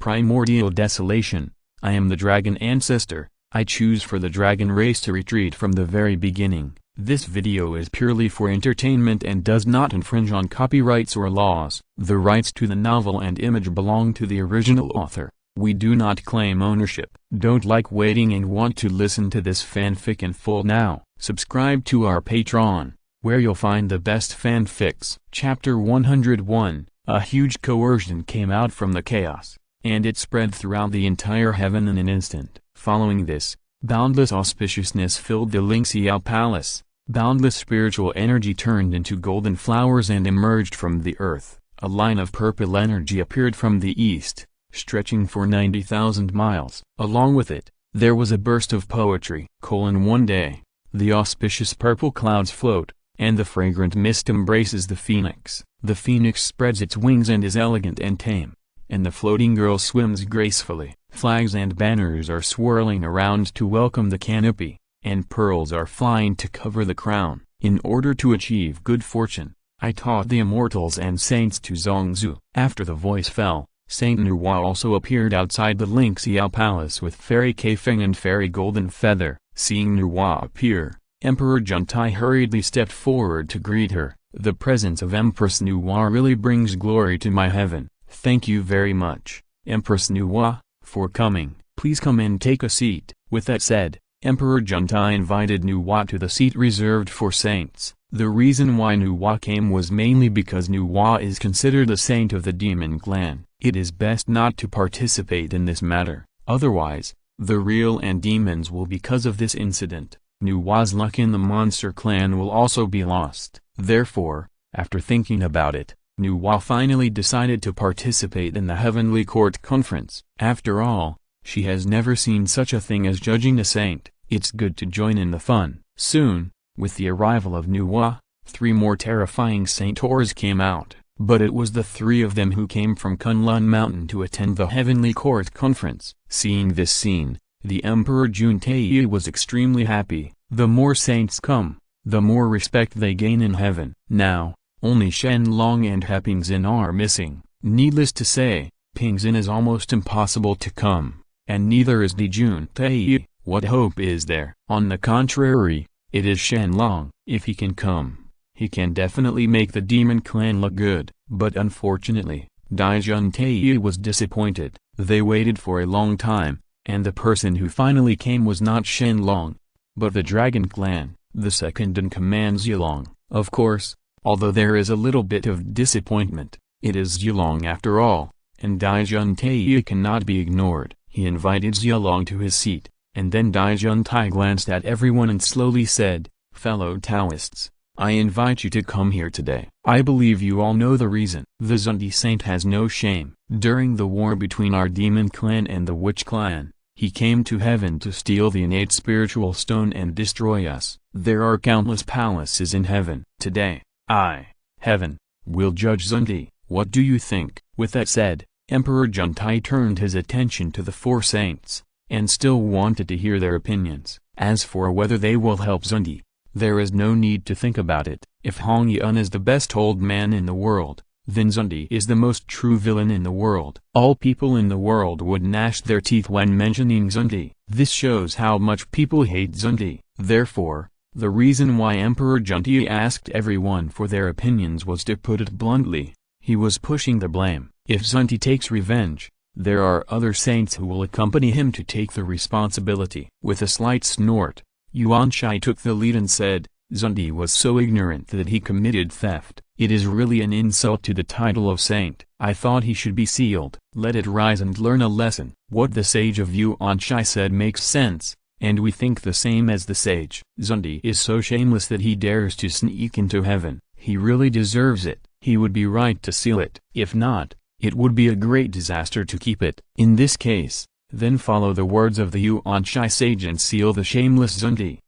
Primordial Desolation. I am the Dragon Ancestor. I choose for the dragon race to retreat from the very beginning. This video is purely for entertainment and does not infringe on copyrights or laws. The rights to the novel and image belong to the original author. We do not claim ownership. Don't like waiting and want to listen to this fanfic in full now? Subscribe to our Patreon, where you'll find the best fanfics. Chapter 101. A huge coercion came out from the chaos, and it spread throughout the entire heaven in an instant. Following this, boundless auspiciousness filled the Lingxiao Palace. Boundless spiritual energy turned into golden flowers and emerged from the earth. A line of purple energy appeared from the east, stretching for 90,000 miles. Along with it, there was a burst of poetry. One day, the auspicious purple clouds float, and the fragrant mist embraces the phoenix. The phoenix spreads its wings and is elegant and tame, and the floating girl swims gracefully. Flags and banners are swirling around to welcome the canopy, and pearls are flying to cover the crown. In order to achieve good fortune, I taught the immortals and saints to Zongzu. After the voice fell, Saint Nuwa also appeared outside the Lingxiao Palace with Fairy Keifeng and Fairy Golden Feather. Seeing Nuwa appear, Emperor Juntai hurriedly stepped forward to greet her. The presence of Empress Nuwa really brings glory to my heaven. Thank you very much, Empress Nuwa, for coming. Please come and take a seat. With that said, Emperor Juntai invited Nuwa to the seat reserved for saints. The reason why Nuwa came was mainly because Nuwa is considered a saint of the demon clan. It is best not to participate in this matter, otherwise, the real and demons will because of this incident. Nuwa's luck in the monster clan will also be lost. Therefore, after thinking about it, Nuwa finally decided to participate in the Heavenly Court Conference. After all, she has never seen such a thing as judging a saint. It's good to join in the fun. Soon, with the arrival of Nuwa, 3 more terrifying centaurs came out, but it was the 3 of them who came from Kunlun Mountain to attend the Heavenly Court Conference. Seeing this scene, the Emperor Juntai was extremely happy. The more saints come, the more respect they gain in heaven. Now, only Shen Long and Pingzin are missing. Needless to say, Pingzin is almost impossible to come, and neither is the Juntai. What hope is there? On the contrary, it is Shen Long. If he can come, he can definitely make the demon clan look good. But unfortunately, Dai Juntai was disappointed. They waited for a long time, and the person who finally came was not Shen Long, but the Dragon Clan, the second in command Zilong. Of course, although there is a little bit of disappointment, it is Zilong after all, and Dai Juntai cannot be ignored. He invited Zilong to his seat, and then Dai Juntai glanced at everyone and slowly said, "Fellow Taoists, I invite you to come here today. I believe you all know the reason. The Zunti Saint has no shame. During the war between our demon clan and the witch clan, he came to heaven to steal the innate spiritual stone and destroy us. There are countless palaces in heaven. Today, I, heaven, will judge Zunti. What do you think?" With that said, Emperor Juntai turned his attention to the 4 saints, and still wanted to hear their opinions. As for whether they will help Zunti, there is no need to think about it. If Hong Yun is the best old man in the world, then Zunti is the most true villain in the world. All people in the world would gnash their teeth when mentioning Zunti. This shows how much people hate Zunti. Therefore, the reason why Emperor Juntai asked everyone for their opinions was to put it bluntly, he was pushing the blame. If Zunti takes revenge, there are other saints who will accompany him to take the responsibility. With a slight snort, Yuan Shai took the lead and said, "Zunti was so ignorant that he committed theft. It is really an insult to the title of saint. I thought he should be sealed. Let it rise and learn a lesson." What the sage of Yuan Shai said makes sense, and we think the same as the sage. Zunti is so shameless that he dares to sneak into heaven. He really deserves it. He would be right to seal it. If not, it would be a great disaster to keep it. In this case, then follow the words of the Yuan Shai sage and seal the shameless Zunti.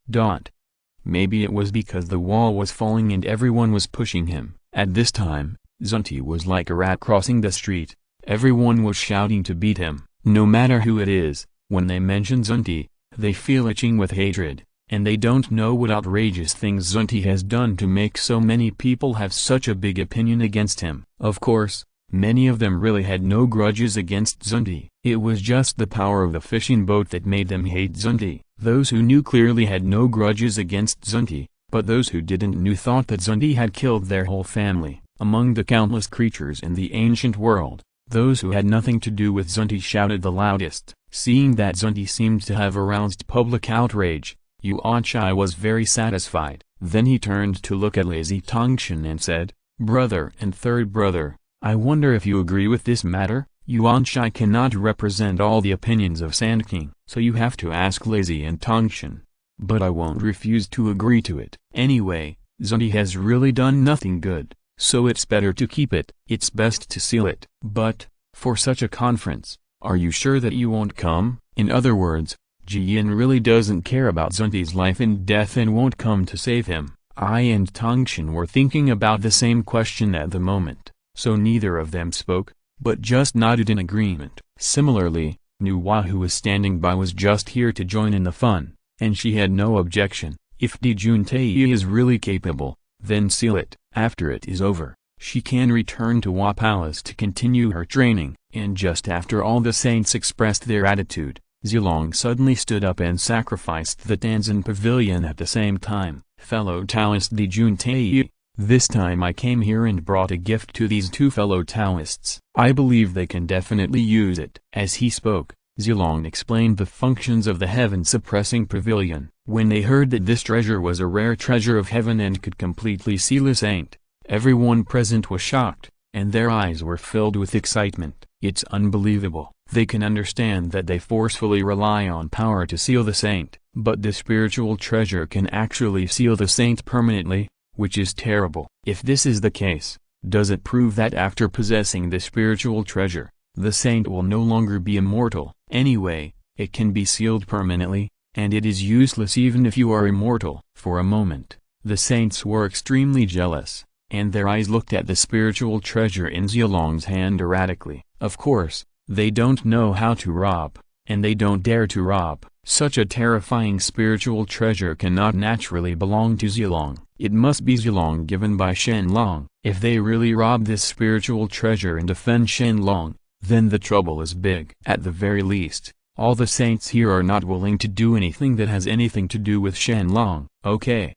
Maybe it was because the wall was falling and everyone was pushing him. At this time, Zunti was like a rat crossing the street. Everyone was shouting to beat him. No matter who it is, when they mention Zunti, they feel itching with hatred, and they don't know what outrageous things Zunti has done to make so many people have such a big opinion against him. Of course, Many of them really had no grudges against Zunti. It was just the power of the fishing boat that made them hate Zunti. Those who knew clearly had no grudges against Zunti, but those who didn't knew thought that Zunti had killed their whole family. Among the countless creatures in the ancient world, those who had nothing to do with Zunti shouted the loudest. Seeing that Zunti seemed to have aroused public outrage, Yuanshai was very satisfied. Then he turned to look at lazy Tongshan and said, "Brother and third brother, I wonder if you agree with this matter?" Yuanshai cannot represent all the opinions of Sand King, so you have to ask lazy and Tongshan. But I won't refuse to agree to it. Anyway, Zunti has really done nothing good, so it's better to keep it. It's best to seal it. But, for such a conference, are you sure that you won't come? In other words, Jiyin really doesn't care about Zunti's life and death and won't come to save him. I and Tongshan were thinking about the same question at the moment, so neither of them spoke, but just nodded in agreement. Similarly, Nuwa, who was standing by, was just here to join in the fun, and she had no objection. If Dijun-tae is really capable, then seal it. After it is over, she can return to Wa Palace to continue her training. And just after all the saints expressed their attitude, Zilong suddenly stood up and sacrificed the Tanzan pavilion at the same time. Fellow Taoist Dijun-tae, this time I came here and brought a gift to these two fellow Taoists. I believe they can definitely use it. As he spoke, Zilong explained the functions of the heaven-suppressing pavilion. When they heard that this treasure was a rare treasure of heaven and could completely seal a saint, everyone present was shocked, and their eyes were filled with excitement. It's unbelievable. They can understand that they forcefully rely on power to seal the saint, but the spiritual treasure can actually seal the saint permanently, which is terrible. If this is the case, does it prove that after possessing the spiritual treasure, the saint will no longer be immortal? Anyway, it can be sealed permanently, and it is useless even if you are immortal. For a moment, the saints were extremely jealous, and their eyes looked at the spiritual treasure in Zilong's hand erratically. Of course, they don't know how to rob, and they don't dare to rob. Such a terrifying spiritual treasure cannot naturally belong to Zilong. It must be Zilong given by Shen Long. If they really rob this spiritual treasure and defend Shen Long, then the trouble is big. At the very least, all the saints here are not willing to do anything that has anything to do with Shen Long. Okay,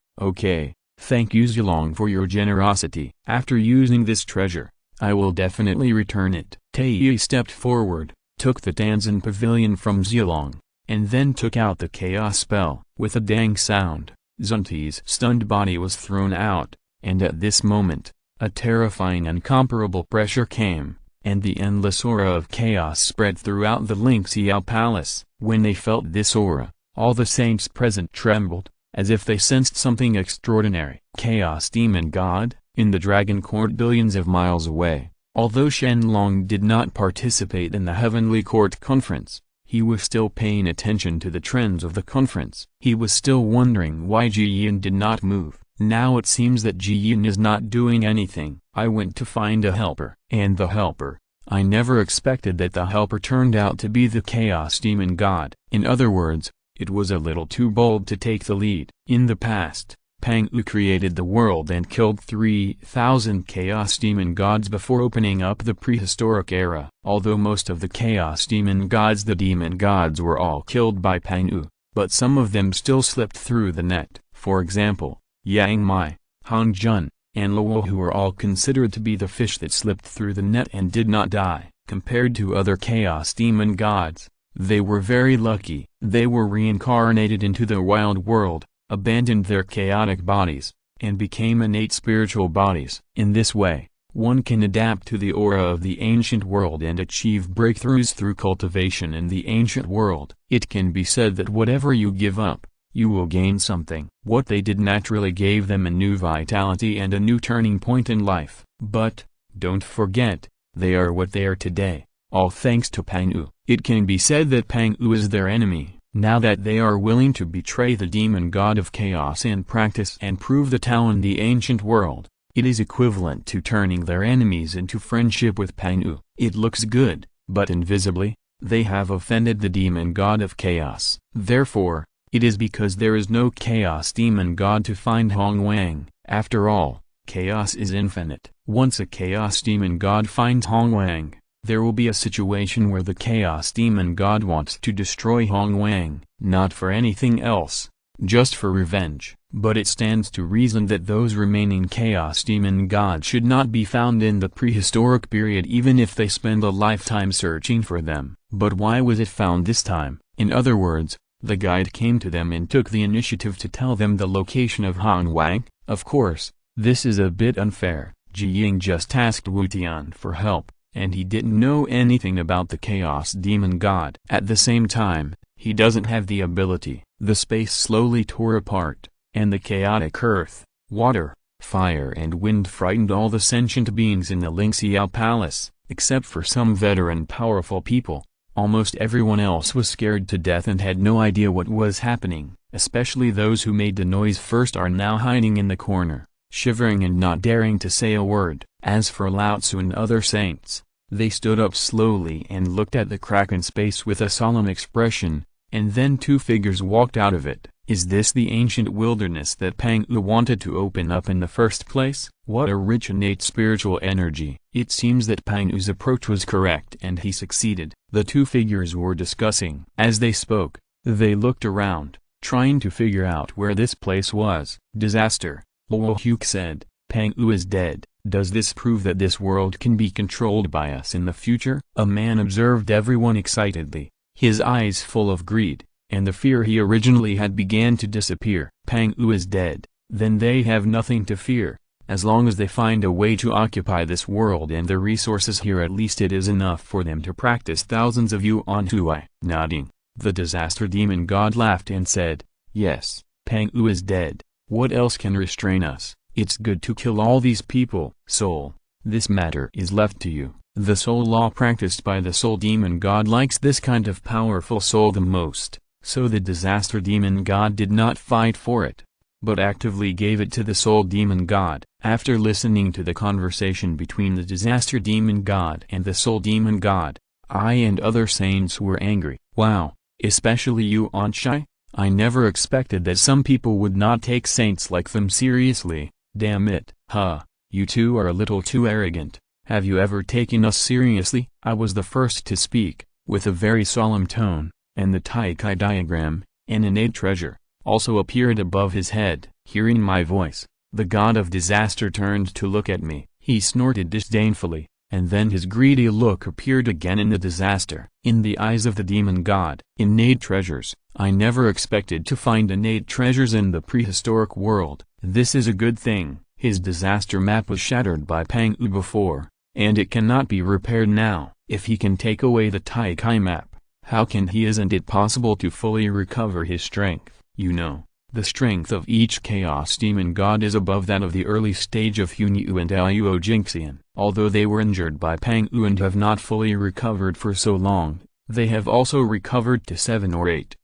thank you Zilong for your generosity. After using this treasure, I will definitely return it. Tae stepped forward, took the Tanzan pavilion from Zilong, and then took out the chaos spell. With a dang sound, Zunti's stunned body was thrown out, and at this moment, a terrifying incomparable pressure came, and the endless aura of chaos spread throughout the Lingxiao Palace. When they felt this aura, all the saints present trembled, as if they sensed something extraordinary. Chaos Demon God, in the Dragon Court billions of miles away. Although Shen Long did not participate in the Heavenly Court conference, he was still paying attention to the trends of the conference. He was still wondering why Jiyin did not move. Now it seems that Jiyin is not doing anything. I went to find a helper. And the helper, I never expected that the helper turned out to be the Chaos Demon God. In other words, it was a little too bold to take the lead. In the past, Pang Wu created the world and killed 3,000 Chaos Demon Gods before opening up the prehistoric era. Although most of the Chaos Demon Gods, the Demon Gods, were all killed by Pang Wu, but some of them still slipped through the net. For example, Yang Mai, Han Jun, and Luo Hu were all considered to be the fish that slipped through the net and did not die. Compared to other Chaos Demon Gods, they were very lucky. They were reincarnated into the wild world, abandoned their chaotic bodies, and became innate spiritual bodies. In this way, one can adapt to the aura of the ancient world and achieve breakthroughs through cultivation in the ancient world. It can be said that whatever you give up, you will gain something. What they did naturally gave them a new vitality and a new turning point in life. But, don't forget, they are what they are today, all thanks to Pang Wu. It can be said that Pang Wu is their enemy. Now that they are willing to betray the demon god of chaos and practice and prove the Tao in the ancient world, it is equivalent to turning their enemies into friendship with Pang Wu. It looks good, but invisibly, they have offended the demon god of chaos. Therefore, it is because there is no chaos demon god to find Hong Wang. After all, Chaos is infinite. Once a chaos demon god finds Hongwang, there will be a situation where the chaos demon god wants to destroy Hongwang, not for anything else, just for revenge. But it stands to reason that those remaining chaos demon gods should not be found in the prehistoric period even if they spend a lifetime searching for them. But why was it found this time? In other words, the guide came to them and took the initiative to tell them the location of Hongwang. Of course, this is a bit unfair. Ji Ying just asked Wu Tian for help, and he didn't know anything about the chaos demon god. At the same time, he doesn't have the ability. The space slowly tore apart, and the chaotic earth, water, fire and wind frightened all the sentient beings in the Lingxiao Palace, except for some veteran powerful people. Almost everyone else was scared to death and had no idea what was happening. Especially those who made the noise first are now hiding in the corner, shivering and not daring to say a word. As for Lao Tzu and other saints, they stood up slowly and looked at the crack in space with a solemn expression, and then two figures walked out of it. Is this the ancient wilderness that Pang Yu wanted to open up in the first place? What a rich innate spiritual energy. It seems that Pang Yu's approach was correct and he succeeded. The two figures were discussing. As they spoke, they looked around, trying to figure out where this place was. Disaster, Luo Hu said. Pang Yu is dead. Does this prove that this world can be controlled by us in the future? A man observed everyone excitedly, his eyes full of greed, and the fear he originally had began to disappear. Pang Yu is dead, then they have nothing to fear. As long as they find a way to occupy this world and the resources here, at least it is enough for them to practice thousands of yuan huai. Nodding, the disaster demon god laughed and said, yes, Pang Yu is dead. What else can restrain us? It's good to kill all these people. Soul, this matter is left to you. The soul law practiced by the soul demon god likes this kind of powerful soul the most, so the disaster demon god did not fight for it, but actively gave it to the soul demon god. After listening to the conversation between the disaster demon god and the soul demon god, I and other saints were angry. Wow, especially you, Anshai? I never expected that some people would not take saints like them seriously. Damn it. Huh, you two are a little too arrogant. Have you ever taken us seriously? I was the first to speak, with a very solemn tone, and the Tai-Kai diagram, an innate treasure, also appeared above his head. Hearing my voice, the god of disaster turned to look at me. He snorted disdainfully, and then his greedy look appeared again in the disaster. In the eyes of the demon god, innate treasures. I never expected to find innate treasures in the prehistoric world. This is a good thing. His disaster map was shattered by Pang Yu before, and it cannot be repaired now. If he can take away the Tai-Kai map, how can he? Isn't it possible to fully recover his strength? You know, the strength of each chaos demon god is above that of the early stage of Hunyu and Luo Jingxian. Although they were injured by Pang Yu and have not fully recovered for so long, they have also recovered to 7 or 8.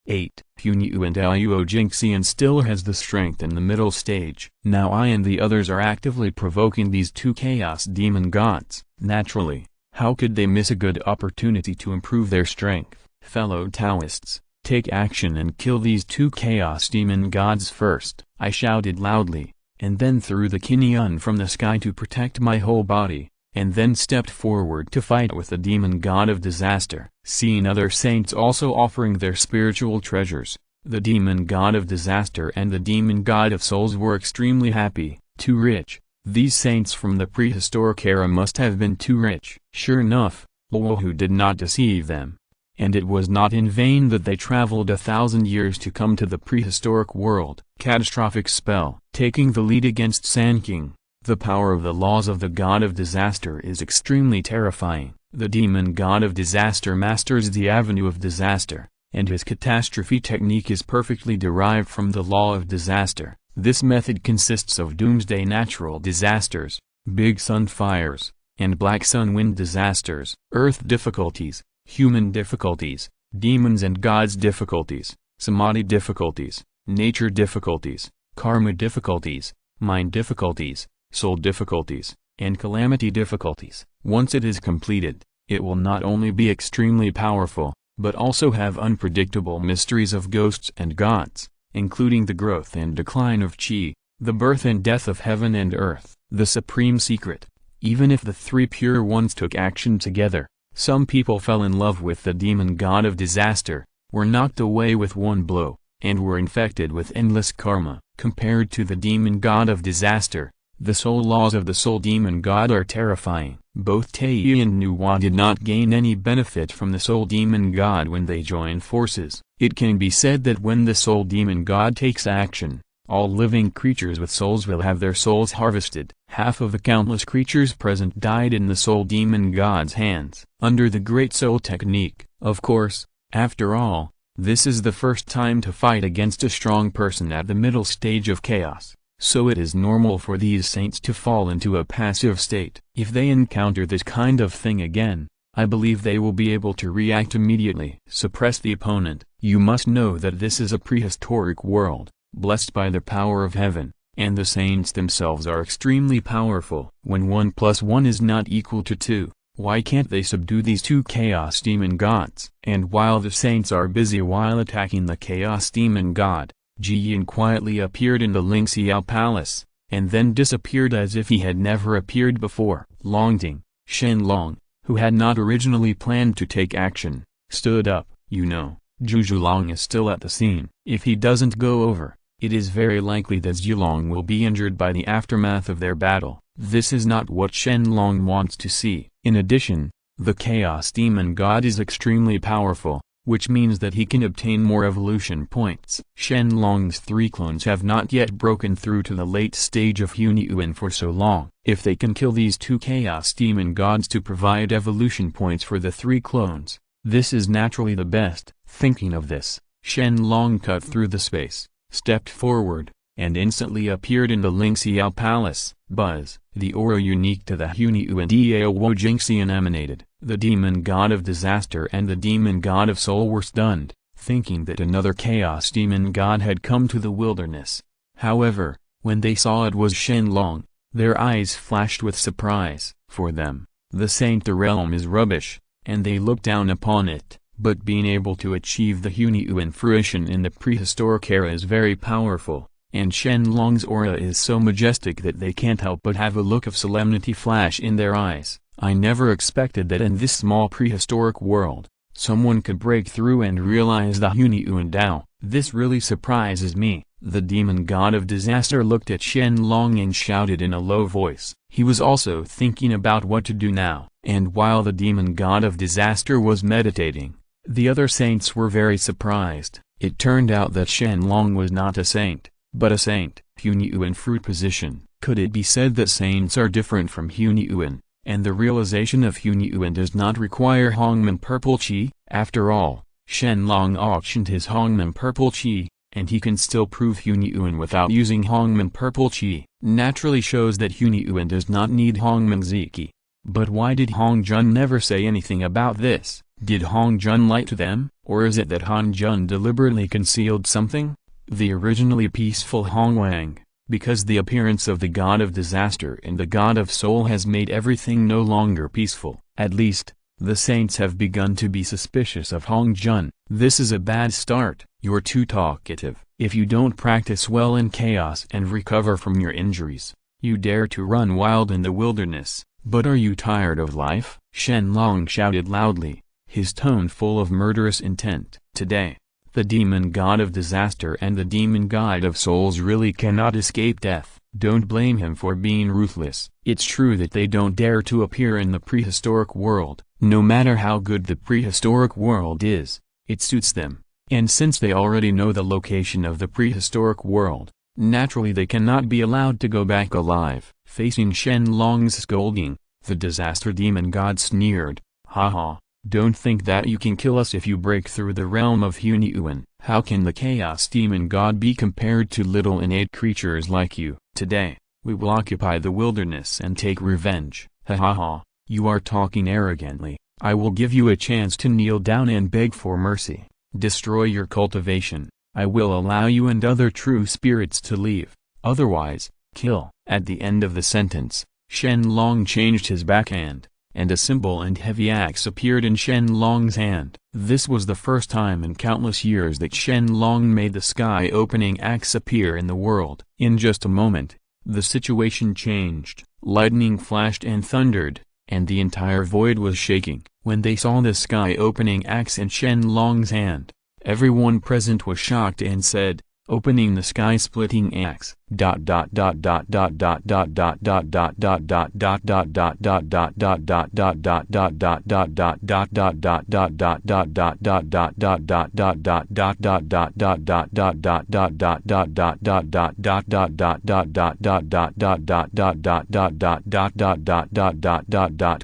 Hunyu and Luo Jingxian still has the strength in the middle stage. Now I and the others are actively provoking these two chaos demon gods. Naturally, how could they miss a good opportunity to improve their strength? Fellow Taoists, take action and kill these two chaos demon gods first. I shouted loudly, and then threw the Kinyan from the sky to protect my whole body, and then stepped forward to fight with the demon god of disaster. Seeing other saints also offering their spiritual treasures, the demon god of disaster and the demon god of souls were extremely happy. Too rich. These saints from the prehistoric era must have been too rich. Sure enough, Luo Hu did not deceive them. And it was not in vain that they traveled 1,000 years to come to the prehistoric world. Catastrophic spell. Taking the lead against Sanqing. The power of the laws of the god of disaster is extremely terrifying. The demon god of disaster masters the avenue of disaster, and his catastrophe technique is perfectly derived from the law of disaster. This method consists of doomsday natural disasters, big sun fires, and black sun wind disasters, earth difficulties, human difficulties, demons and gods difficulties, samadhi difficulties, nature difficulties, karma difficulties, mind difficulties, soul difficulties, and calamity difficulties. Once it is completed, it will not only be extremely powerful, but also have unpredictable mysteries of ghosts and gods, including the growth and decline of qi, the birth and death of heaven and earth, the supreme secret. Even if the three pure ones took action together, some people fell in love with the demon god of disaster, were knocked away with one blow, and were infected with endless karma. Compared to the demon god of disaster, the soul laws of the soul demon god are terrifying. Both Tei and Nuwa did not gain any benefit from the soul demon god when they joined forces. It can be said that when the soul demon god takes action, all living creatures with souls will have their souls harvested. Half of the countless creatures present died in the soul demon god's hands. Under the Great Soul technique, of course, after all, this is the first time to fight against a strong person at the middle stage of chaos, so it is normal for these saints to fall into a passive state. If they encounter this kind of thing again, I believe they will be able to react immediately. Suppress the opponent. You must know that this is a prehistoric world, blessed by the power of heaven, and the saints themselves are extremely powerful. When 1 plus 1 is not equal to 2, why can't they subdue these two chaos demon gods? And while the saints are busy while attacking the chaos demon god, Ji Yin quietly appeared in the Ling Xiao palace, and then disappeared as if he had never appeared before. Longting, Shen Long, who had not originally planned to take action, stood up. You know, Zhu Long is still at the scene. If he doesn't go over, it is very likely that Zhu Long will be injured by the aftermath of their battle. This is not what Shen Long wants to see. In addition, the Chaos Demon God is extremely powerful, which means that he can obtain more evolution points. Shen Long's three clones have not yet broken through to the late stage of Hunyuan for so long. If they can kill these two Chaos Demon Gods to provide evolution points for the three clones, this is naturally the best. Thinking of this, Shen Long cut through the space, stepped forward, and instantly appeared in the Ling Xiao palace. Buzz, the aura unique to the Hunyuan Dao Wo Jingxian emanated. The demon god of disaster and the demon god of soul were stunned, thinking that another chaos demon god had come to the wilderness. However, when they saw it was Shen Long, their eyes flashed with surprise. For them, the Saint realm is rubbish, and they look down upon it. But being able to achieve the Hunyuan fruition in the prehistoric era is very powerful, and Shen Long's aura is so majestic that they can't help but have a look of solemnity flash in their eyes. I never expected that in this small prehistoric world, someone could break through and realize the Hunyuan Dao. This really surprises me. The demon god of disaster looked at Shen Long and shouted in a low voice. He was also thinking about what to do now, and while the demon god of disaster was meditating, the other saints were very surprised. It turned out that Shen Long was not a saint, but a saint. Hunyuan fruit position. Could it be said that saints are different from Hunyuan, and the realization of Hunyuan does not require Hongmen purple chi? After all, Shen Long auctioned his Hongmen purple chi, and he can still prove Hunyuan without using Hongmen purple chi. Naturally shows that Hunyuan does not need Hongmen Ziki. But why did Hong Jun never say anything about this? Did Hong Jun lie to them, or is it that Hong Jun deliberately concealed something? The originally peaceful Hong Wang, because the appearance of the god of disaster and the god of soul has made everything no longer peaceful. At least, the saints have begun to be suspicious of Hong Jun. This is a bad start. You're too talkative. If you don't practice well in chaos and recover from your injuries, you dare to run wild in the wilderness. But are you tired of life? Shen Long shouted loudly, his tone full of murderous intent. Today, the demon god of disaster and the demon god of souls really cannot escape death. Don't blame him for being ruthless. It's true that they don't dare to appear in the prehistoric world. No matter how good the prehistoric world is, it suits them. And since they already know the location of the prehistoric world, naturally they cannot be allowed to go back alive. Facing Shen Long's scolding, the disaster demon god sneered, "Haha, don't think that you can kill us if you break through the realm of Hunyuan. How can the chaos demon god be compared to little innate creatures like you? Today, we will occupy the wilderness and take revenge." Ha ha ha, you are talking arrogantly. I will give you a chance to kneel down and beg for mercy. Destroy your cultivation. I will allow you and other true spirits to leave. Otherwise, kill. At the end of the sentence, Shen Long changed his backhand, and a simple and heavy axe appeared in Shen Long's hand. This was the first time in countless years that Shen Long made the sky-opening axe appear in the world. In just a moment, the situation changed. Lightning flashed and thundered, and the entire void was shaking. When they saw the sky-opening axe in Shen Long's hand, everyone present was shocked and said, "Opening the sky-splitting axe."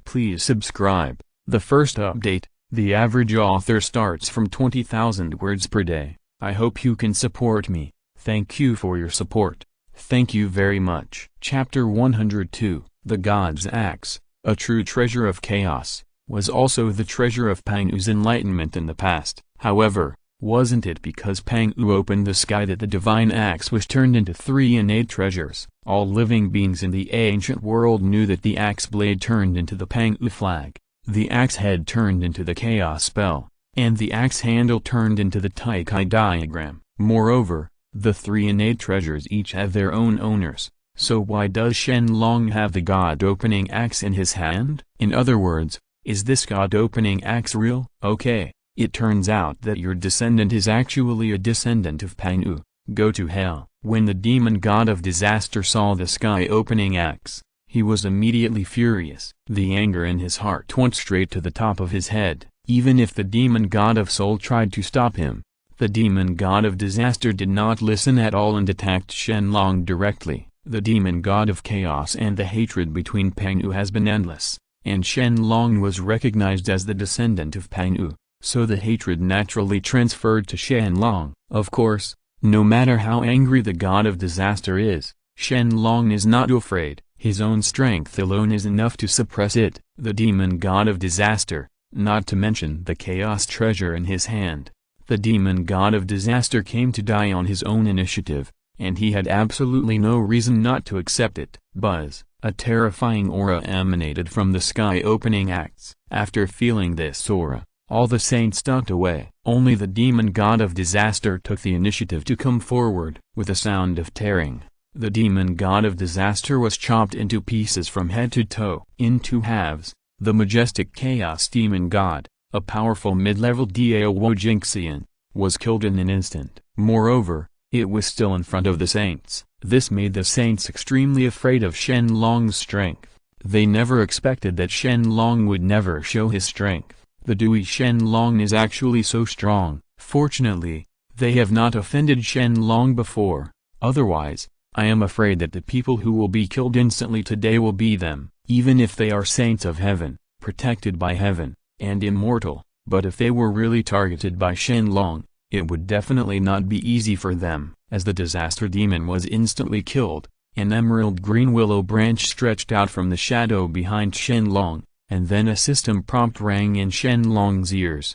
Please subscribe. The first update, the average author starts from 20,000 words per day. I hope you can support me. Thank you for your support. Thank you very much. Chapter 102, The God's Axe, a true treasure of chaos, was also the treasure of Pang'u's enlightenment in the past. However, wasn't it because Pang'u opened the sky that the divine axe was turned into 3 innate treasures? All living beings in the ancient world knew that the axe blade turned into the Pang'u flag, the axe head turned into the chaos spell, and the axe handle turned into the Taikai diagram. Moreover, the 3 innate treasures each have their own owners, so why does Shen Long have the god-opening axe in his hand? In other words, is this god-opening axe real? Okay, it turns out that your descendant is actually a descendant of Pang'u. Go to hell. When the demon god of disaster saw the sky-opening axe, he was immediately furious. The anger in his heart went straight to the top of his head. Even if the demon god of soul tried to stop him, the demon god of disaster did not listen at all and attacked Shen Long directly. The demon god of chaos and the hatred between Pang'u has been endless, and Shen Long was recognized as the descendant of Pang'u, so the hatred naturally transferred to Shen Long. Of course, no matter how angry the god of disaster is, Shen Long is not afraid. His own strength alone is enough to suppress it. The demon god of disaster, not to mention the chaos treasure in his hand. The demon god of disaster came to die on his own initiative, and he had absolutely no reason not to accept it. Buzz, a terrifying aura emanated from the sky-opening axe. After feeling this aura, all the saints ducked away. Only the demon god of disaster took the initiative to come forward. With a sound of tearing, the demon god of disaster was chopped into pieces from head to toe. In 2 halves. The majestic chaos demon god, a powerful mid-level awakens, was killed in an instant. Moreover, it was still in front of the saints. This made the saints extremely afraid of Shen Long's strength. They never expected that Shen Long would never show his strength. The Dewey Shen Long is actually so strong. Fortunately, they have not offended Shen Long before. Otherwise, I am afraid that the people who will be killed instantly today will be them. Even if they are saints of heaven, protected by heaven, and immortal, but if they were really targeted by Shen Long, it would definitely not be easy for them. As the disaster demon was instantly killed, an emerald green willow branch stretched out from the shadow behind Shen Long, and then a system prompt rang in Shen Long's ears.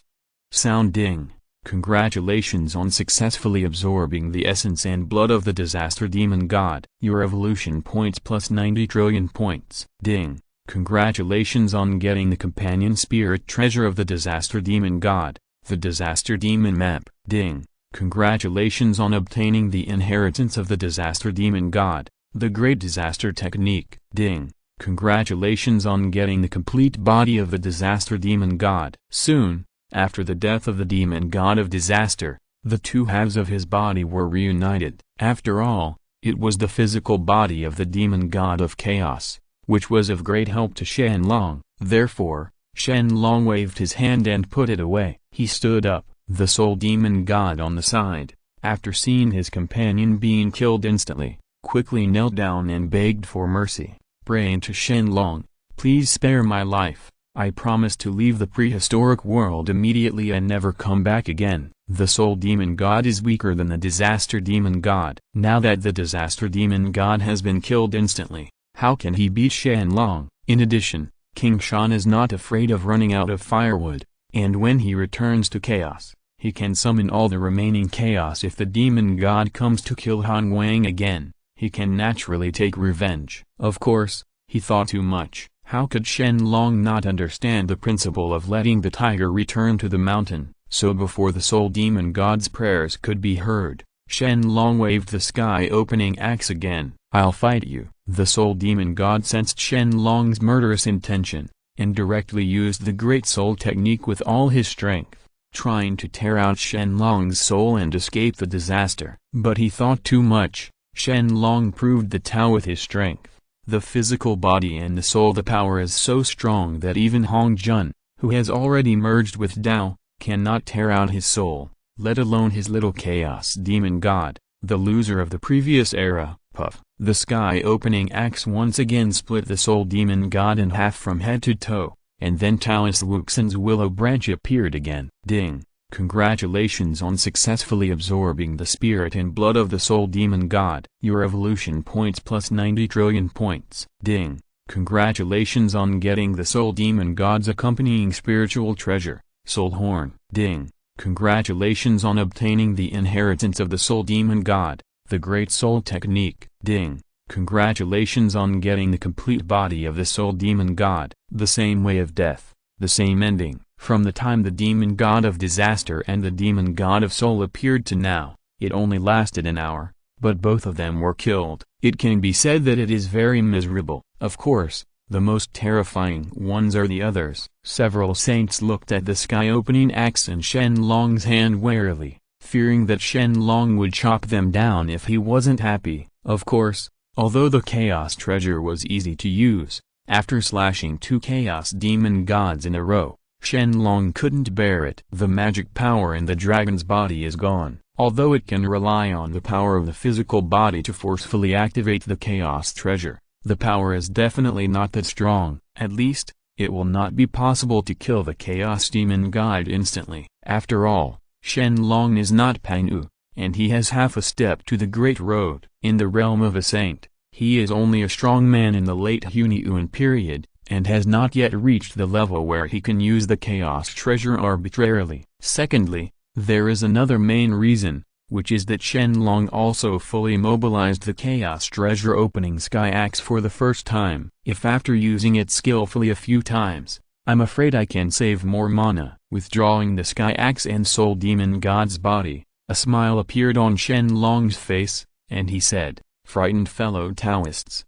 Sound ding. Congratulations on successfully absorbing the essence and blood of the disaster demon god. Your evolution points plus 90 trillion points. Ding. Congratulations on getting the companion spirit treasure of the disaster demon god, the disaster demon map. Ding. Congratulations on obtaining the inheritance of the disaster demon god, the great disaster technique. Ding. Congratulations on getting the complete body of the disaster demon god. Soon, after the death of the demon god of disaster, the 2 halves of his body were reunited. After all, it was the physical body of the demon god of chaos, which was of great help to Shen Long. Therefore, Shen Long waved his hand and put it away. He stood up, the soul demon god on the side, after seeing his companion being killed instantly, quickly knelt down and begged for mercy, praying to Shen Long, "Please spare my life. I promise to leave the prehistoric world immediately and never come back again." The soul demon god is weaker than the disaster demon god. Now that the disaster demon god has been killed instantly, how can he beat Shen Long? In addition, King Shan is not afraid of running out of firewood, and when he returns to chaos, he can summon all the remaining chaos. If the demon god comes to kill Han Wang again, he can naturally take revenge. Of course, he thought too much. How could Shen Long not understand the principle of letting the tiger return to the mountain? So before the soul demon god's prayers could be heard, Shen Long waved the sky-opening axe again. "I'll fight you." The soul demon god sensed Shen Long's murderous intention, and directly used the Great Soul technique with all his strength, trying to tear out Shen Long's soul and escape the disaster. But he thought too much. Shen Long proved the Tao with his strength, the physical body and the soul. The power is so strong that even Hong Jun, who has already merged with Tao, cannot tear out his soul, let alone his little chaos demon god, the loser of the previous era. Puff. The sky-opening axe once again split the soul demon god in half from head to toe, and then Taoist Wuxin's willow branch appeared again. Ding! Congratulations on successfully absorbing the spirit and blood of the soul demon god. Your evolution points plus 90 trillion points. Ding! Congratulations on getting the soul demon god's accompanying spiritual treasure, soul horn. Ding! Congratulations on obtaining the inheritance of the soul demon god, the Great Soul technique. Ding! Congratulations on getting the complete body of the soul demon god, the same way of death, the same ending. From the time the demon god of disaster and the demon god of soul appeared to now, it only lasted an hour, but both of them were killed. It can be said that it is very miserable. Of course, the most terrifying ones are the others. Several saints looked at the sky-opening axe and Shen Long's hand warily, fearing that Shen Long would chop them down if he wasn't happy. Of course, although the chaos treasure was easy to use, after slashing 2 chaos demon gods in a row, Shen Long couldn't bear it. The magic power in the dragon's body is gone. Although it can rely on the power of the physical body to forcefully activate the chaos treasure, the power is definitely not that strong. At least, it will not be possible to kill the chaos demon god instantly. After all, Shen Long is not Panu, and he has half a step to the Great Road. In the realm of a saint, he is only a strong man in the late Hunyuan period, and has not yet reached the level where he can use the chaos treasure arbitrarily. Secondly, there is another main reason, which is that Shen Long also fully mobilized the chaos treasure opening sky axe for the first time. If after using it skillfully a few times, I'm afraid I can save more mana. Withdrawing the sky axe and soul demon god's body, a smile appeared on Shen Long's face, and he said, "Frightened fellow Taoists,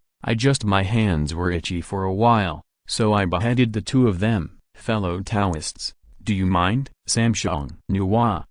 my hands were itchy for a while, so I beheaded the 2 of them." Fellow Taoists, do you mind? Sanqing and Nuwa.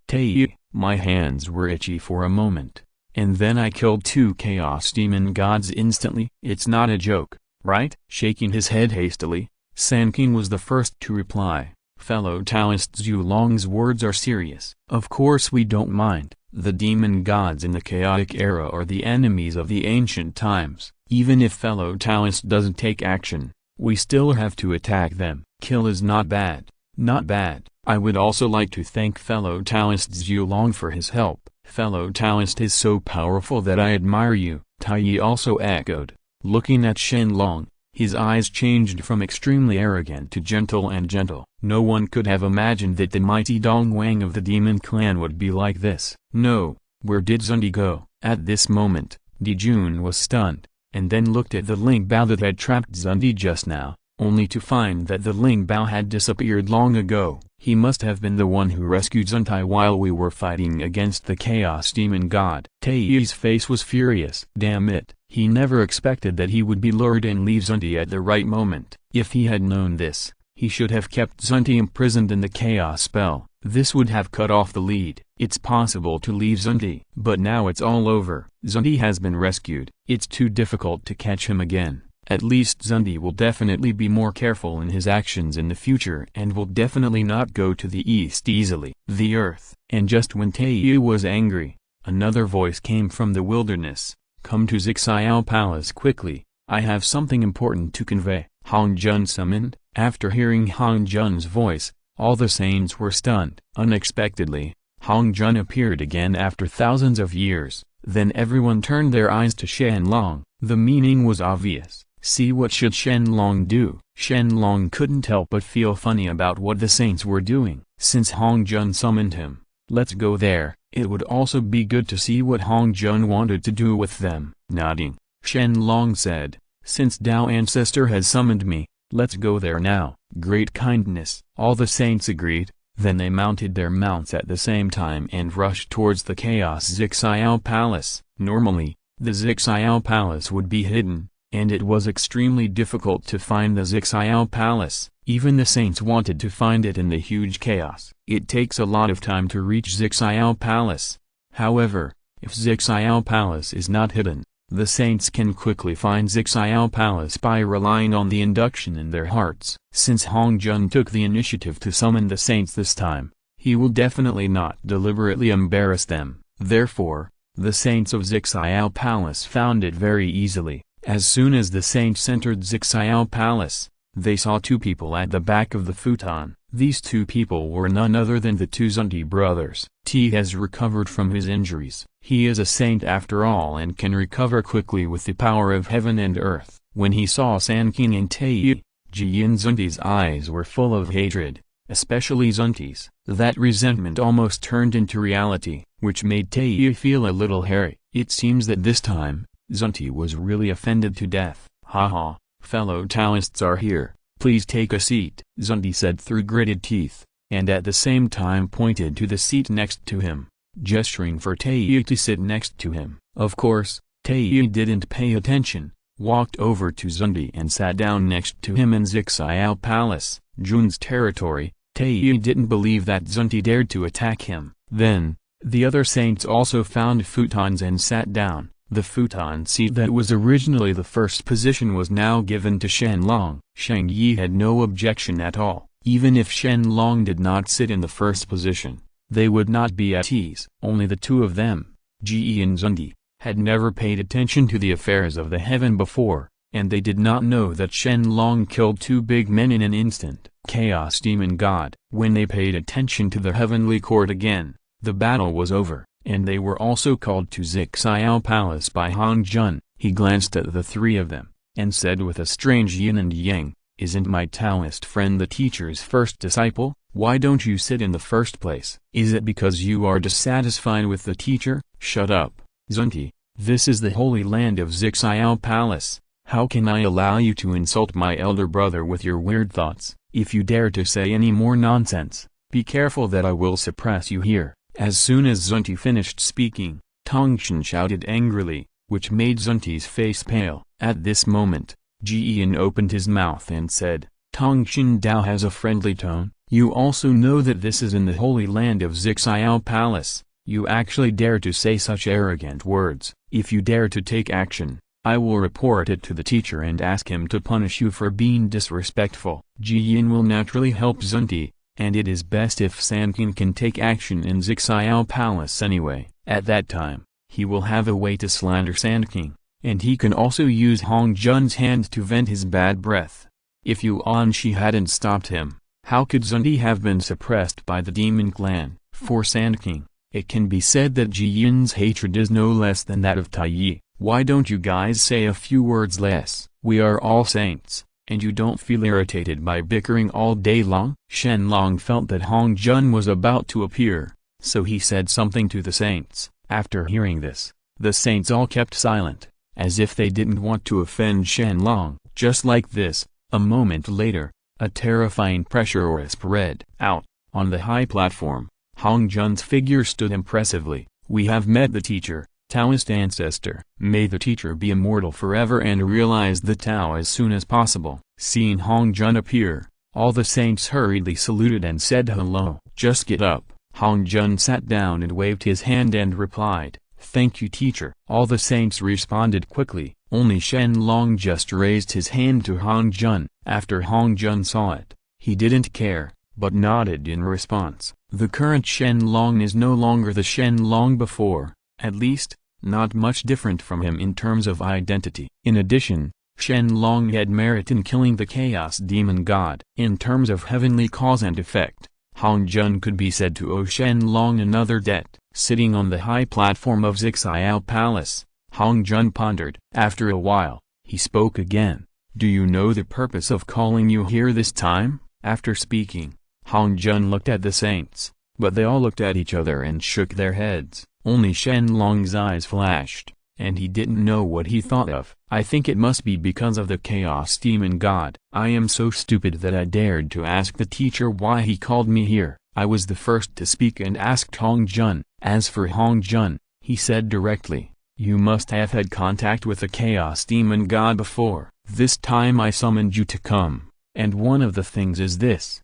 My hands were itchy for a moment, and then I killed 2 chaos demon gods instantly. It's not a joke, right? Shaking his head hastily, Sanqing was the first to reply. Fellow Taoists, Zhu Long's words are serious. Of course we don't mind. The demon gods in the chaotic era are the enemies of the ancient times. Even if fellow Taoist doesn't take action, we still have to attack them. Kill is not bad. Not bad. I would also like to thank fellow Taoist Zhu Long for his help. Fellow Taoist is so powerful that I admire you. Tai Yi also echoed. Looking at Shen Long, his eyes changed from extremely arrogant to gentle and gentle. No one could have imagined that the mighty Dong Wang of the demon clan would be like this. No, where did Xundi go? At this moment, Di Jun was stunned, and then looked at the Ling Bao that had trapped Xundi just now, only to find that the Ling Bao had disappeared long ago. He must have been the one who rescued Xundi while we were fighting against the chaos demon god. Taiyi's face was furious. Damn it, he never expected that he would be lured and leave Xundi at the right moment. If he had known this, he should have kept Xundi imprisoned in the chaos spell. This would have cut off the lead. It's possible to leave Xundi, but now it's all over. Xundi has been rescued. It's too difficult to catch him again. At least Xundi will definitely be more careful in his actions in the future and will definitely not go to the east easily. The earth. And just when Taiyu was angry, another voice came from the wilderness. Come to Zixiao Palace quickly, I have something important to convey. Hong Jun summoned. After hearing Hong Jun's voice, all the saints were stunned. Unexpectedly, Hong Jun appeared again after thousands of years. Then everyone turned their eyes to Shen Long. The meaning was obvious. See, what should Shen Long do? Shen Long couldn't help but feel funny about what the saints were doing. Since Hong Jun summoned him, let's go there. It would also be good to see what Hong Jun wanted to do with them. Nodding, Shen Long said, since Dragon Ancestor has summoned me, Let's go there now. Great kindness. All the saints agreed. Then they mounted their mounts at the same time and rushed towards the Chaos Zixiao Palace. Normally, the Zixiao Palace would be hidden, and it was extremely difficult to find the Zixiao Palace. Even the saints wanted to find it in the huge chaos. It takes a lot of time to reach Zixiao Palace. However, if Zixiao Palace is not hidden, the saints can quickly find Zixiao Palace by relying on the induction in their hearts. Since Hongjun took the initiative to summon the saints this time, he will definitely not deliberately embarrass them. Therefore, the saints of Zixiao Palace found it very easily. As soon as the saints entered Zixiao Palace, they saw two people at the back of the futon. These two people were none other than the two Zunti brothers. T has recovered from his injuries. He is a saint after all and can recover quickly with the power of heaven and earth. When he saw Sanqing and Nuwa, Jiyin Zunti's eyes were full of hatred, especially Zunti's. That resentment almost turned into reality, which made Nuwa feel a little hairy. It seems that this time, Zunti was really offended to death. Haha, fellow Taoists are here, please take a seat, Zunti said through gritted teeth, and at the same time pointed to the seat next to him, gesturing for Nuwa to sit next to him. Of course, Nuwa didn't pay attention, walked over to Zunti and sat down next to him in Zixiao Palace, Jun's territory. Nuwa didn't believe that Zunti dared to attack him. Then, the other saints also found futons and sat down. The futon seat that was originally the first position was now given to Shen Long. Shang Yi had no objection at all. Even if Shen Long did not sit in the first position, they would not be at ease. Only the two of them, Ji and Zunti, had never paid attention to the affairs of the heaven before, and they did not know that Shen Long killed two big men in an instant. Chaos Demon God. When they paid attention to the heavenly court again, the battle was over, and they were also called to Zixiao Palace by Hongjun. He glanced at the three of them, and said with a strange yin and yang, "Isn't my Taoist friend the teacher's first disciple? Why don't you sit in the first place? Is it because you are dissatisfied with the teacher?" "Shut up, Zunti, this is the holy land of Zixiao Palace. How can I allow you to insult my elder brother with your weird thoughts? If you dare to say any more nonsense, be careful that I will suppress you here." As soon as Zunti finished speaking, Tongchen shouted angrily, which made Zunti's face pale. At this moment, Jiyan opened his mouth and said, "Tongchen Dao has a friendly tone. You also know that this is in the holy land of Zixiao Palace. You actually dare to say such arrogant words. If you dare to take action, I will report it to the teacher and ask him to punish you for being disrespectful." Jiyan will naturally help Zunti, and it is best if Sanqing can take action in Zixiao Palace anyway. At that time, he will have a way to slander Sanqing, and he can also use Hongjun's hand to vent his bad breath. If Yuan Shi hadn't stopped him, how could Zunti have been suppressed by the demon clan? For Sanqing, it can be said that Jiyan's hatred is no less than that of Taiyi. Why don't you guys say a few words less? We are all saints, and you don't feel irritated by bickering all day long? Shen Long felt that Hongjun was about to appear, so he said something to the saints. After hearing this, the saints all kept silent, as if they didn't want to offend Shen Long. Just like this, a moment later, a terrifying pressure aura spread out. On the high platform, Hongjun's figure stood impressively. "We have met the teacher, Taoist ancestor. May the teacher be immortal forever and realize the Tao as soon as possible." Seeing Hongjun appear, all the saints hurriedly saluted and said hello. "Just get up." Hongjun sat down and waved his hand and replied, "Thank you, teacher." All the saints responded quickly. Only Shen Long just raised his hand to Hongjun. After Hongjun saw it, he didn't care, but nodded in response. The current Shen Long is no longer the Shen Long before, at least, not much different from him in terms of identity. In addition, Shen Long had merit in killing the Chaos Demon God. In terms of heavenly cause and effect, Hongjun could be said to owe Shen Long another debt. Sitting on the high platform of Zixiao Palace, Hongjun pondered. After a while, he spoke again. "Do you know the purpose of calling you here this time?" After speaking, Hongjun looked at the saints, but they all looked at each other and shook their heads. Only Shen Long's eyes flashed, and he didn't know what he thought of. I think it must be because of the Chaos Demon God. I am so stupid that I dared to ask the teacher why he called me here. I was the first to speak and asked Hong Jun. As for Hong Jun, he said directly, "You must have had contact with the Chaos Demon God before. This time I summoned you to come. And one of the things is this."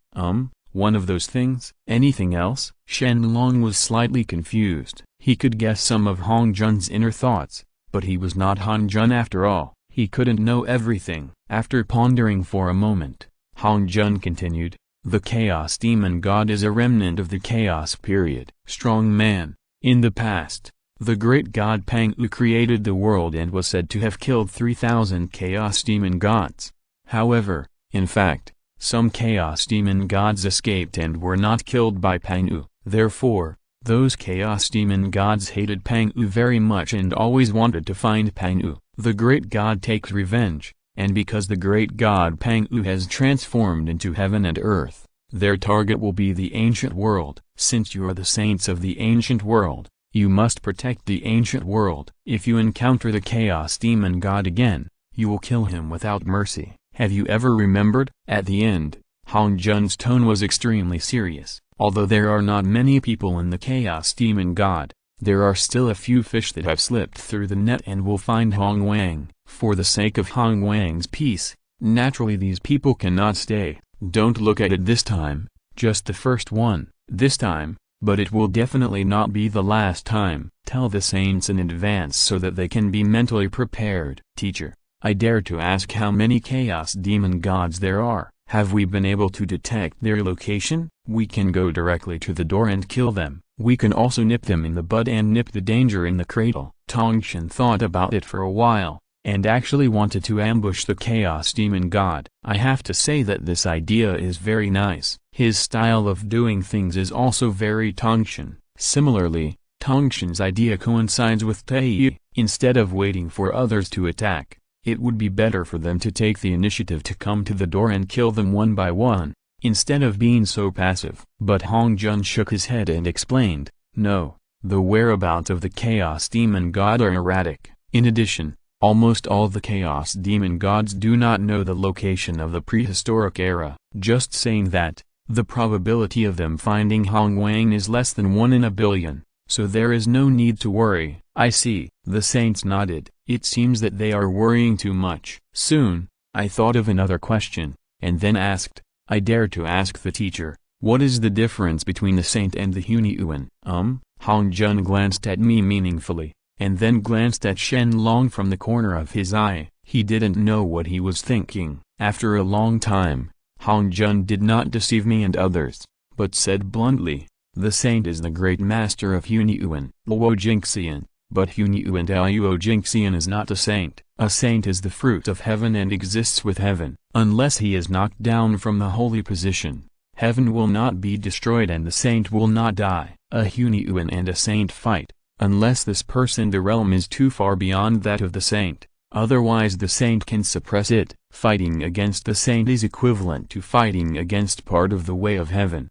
One of those things? Anything else? Shen Long was slightly confused. He could guess some of Hong Jun's inner thoughts, but he was not Hong Jun after all. He couldn't know everything. After pondering for a moment, Hong Jun continued, "The Chaos Demon God is a remnant of the Chaos period. Strong man. In the past, the great god Pang Wu created the world and was said to have killed 3,000 Chaos Demon gods. However, in fact, some Chaos Demon gods escaped and were not killed by Pang Wu. Therefore, those Chaos Demon gods hated Pang Wu very much and always wanted to find Pang Wu. The great god takes revenge, and because the great god Pang Wu has transformed into heaven and earth, their target will be the ancient world. Since you are the saints of the ancient world, you must protect the ancient world. If you encounter the Chaos Demon God again, you will kill him without mercy. Have you ever remembered?" At the end, Hong Jun's tone was extremely serious. Although there are not many people in the Chaos Demon God, there are still a few fish that have slipped through the net and will find Hong Wang. For the sake of Hong Wang's peace, naturally these people cannot stay. Don't look at it this time, just the first one, this time, but it will definitely not be the last time. Tell the saints in advance so that they can be mentally prepared. Teacher, I dare to ask how many Chaos Demon gods there are. Have we been able to detect their location? We can go directly to the door and kill them. We can also nip them in the bud and nip the danger in the cradle. Tongshan thought about it for a while, and actually wanted to ambush the Chaos Demon God. I have to say that this idea is very nice. His style of doing things is also very Tongshan. Similarly, Tongshan's idea coincides with Taiyi. Instead of waiting for others to attack, it would be better for them to take the initiative to come to the door and kill them one by one, instead of being so passive. But Hong Jun shook his head and explained, "No, the whereabouts of the Chaos Demon God are erratic. In addition, almost all the Chaos Demon gods do not know the location of the prehistoric era. Just saying that, the probability of them finding Hong Wang is less than 1 in a billion, so there is no need to worry." "I see." The saints nodded. It seems that they are worrying too much. Soon, I thought of another question, and then asked, I dare to ask the teacher, what is the difference between the saint and the Hunyuan? Hong Jun glanced at me meaningfully, and then glanced at Shen Long from the corner of his eye. He didn't know what he was thinking. After a long time, Hong Jun did not deceive me and others, but said bluntly, the saint is the great master of Hunyuan, Luo Jingxian. But Hunyuan Luo Jingxian is not a saint. A saint is the fruit of heaven and exists with heaven. Unless he is knocked down from the holy position, heaven will not be destroyed and the saint will not die. A Hunyuan and a saint fight, unless this person the realm is too far beyond that of the saint. Otherwise the saint can suppress it. Fighting against the saint is equivalent to fighting against part of the way of heaven.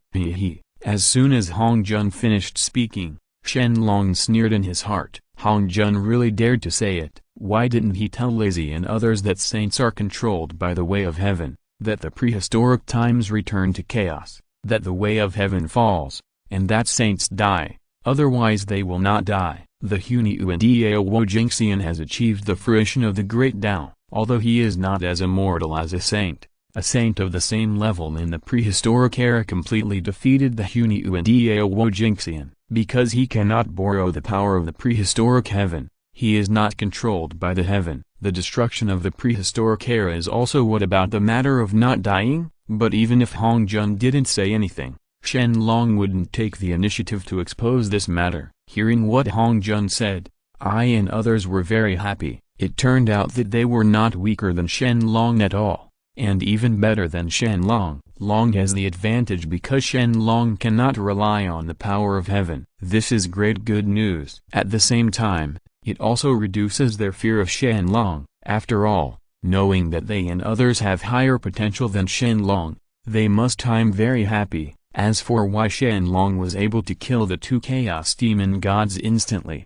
As soon as Hong Jun finished speaking, Shen Long sneered in his heart. Hong Jun really dared to say it. Why didn't he tell Lazy and others that saints are controlled by the way of heaven, that the prehistoric times return to chaos, that the way of heaven falls, and that saints die, otherwise they will not die. The Hunyuan Luo Jingxian has achieved the fruition of the great Tao, although he is not as immortal as a saint. A saint of the same level in the prehistoric era completely defeated the Hunyuan Luo Jingxian. Because he cannot borrow the power of the prehistoric heaven, he is not controlled by the heaven. The destruction of the prehistoric era is also what about the matter of not dying? But even if Hong Jun didn't say anything, Shen Long wouldn't take the initiative to expose this matter. Hearing what Hong Jun said, I and others were very happy. It turned out that they were not weaker than Shen Long at all, and even better than Shen Long. Long has the advantage because Shen Long cannot rely on the power of heaven. This is great good news. At the same time, it also reduces their fear of Shen Long. After all, knowing that they and others have higher potential than Shen Long, they must time very happy. As for why Shen Long was able to kill the 2 Chaos Demon gods instantly,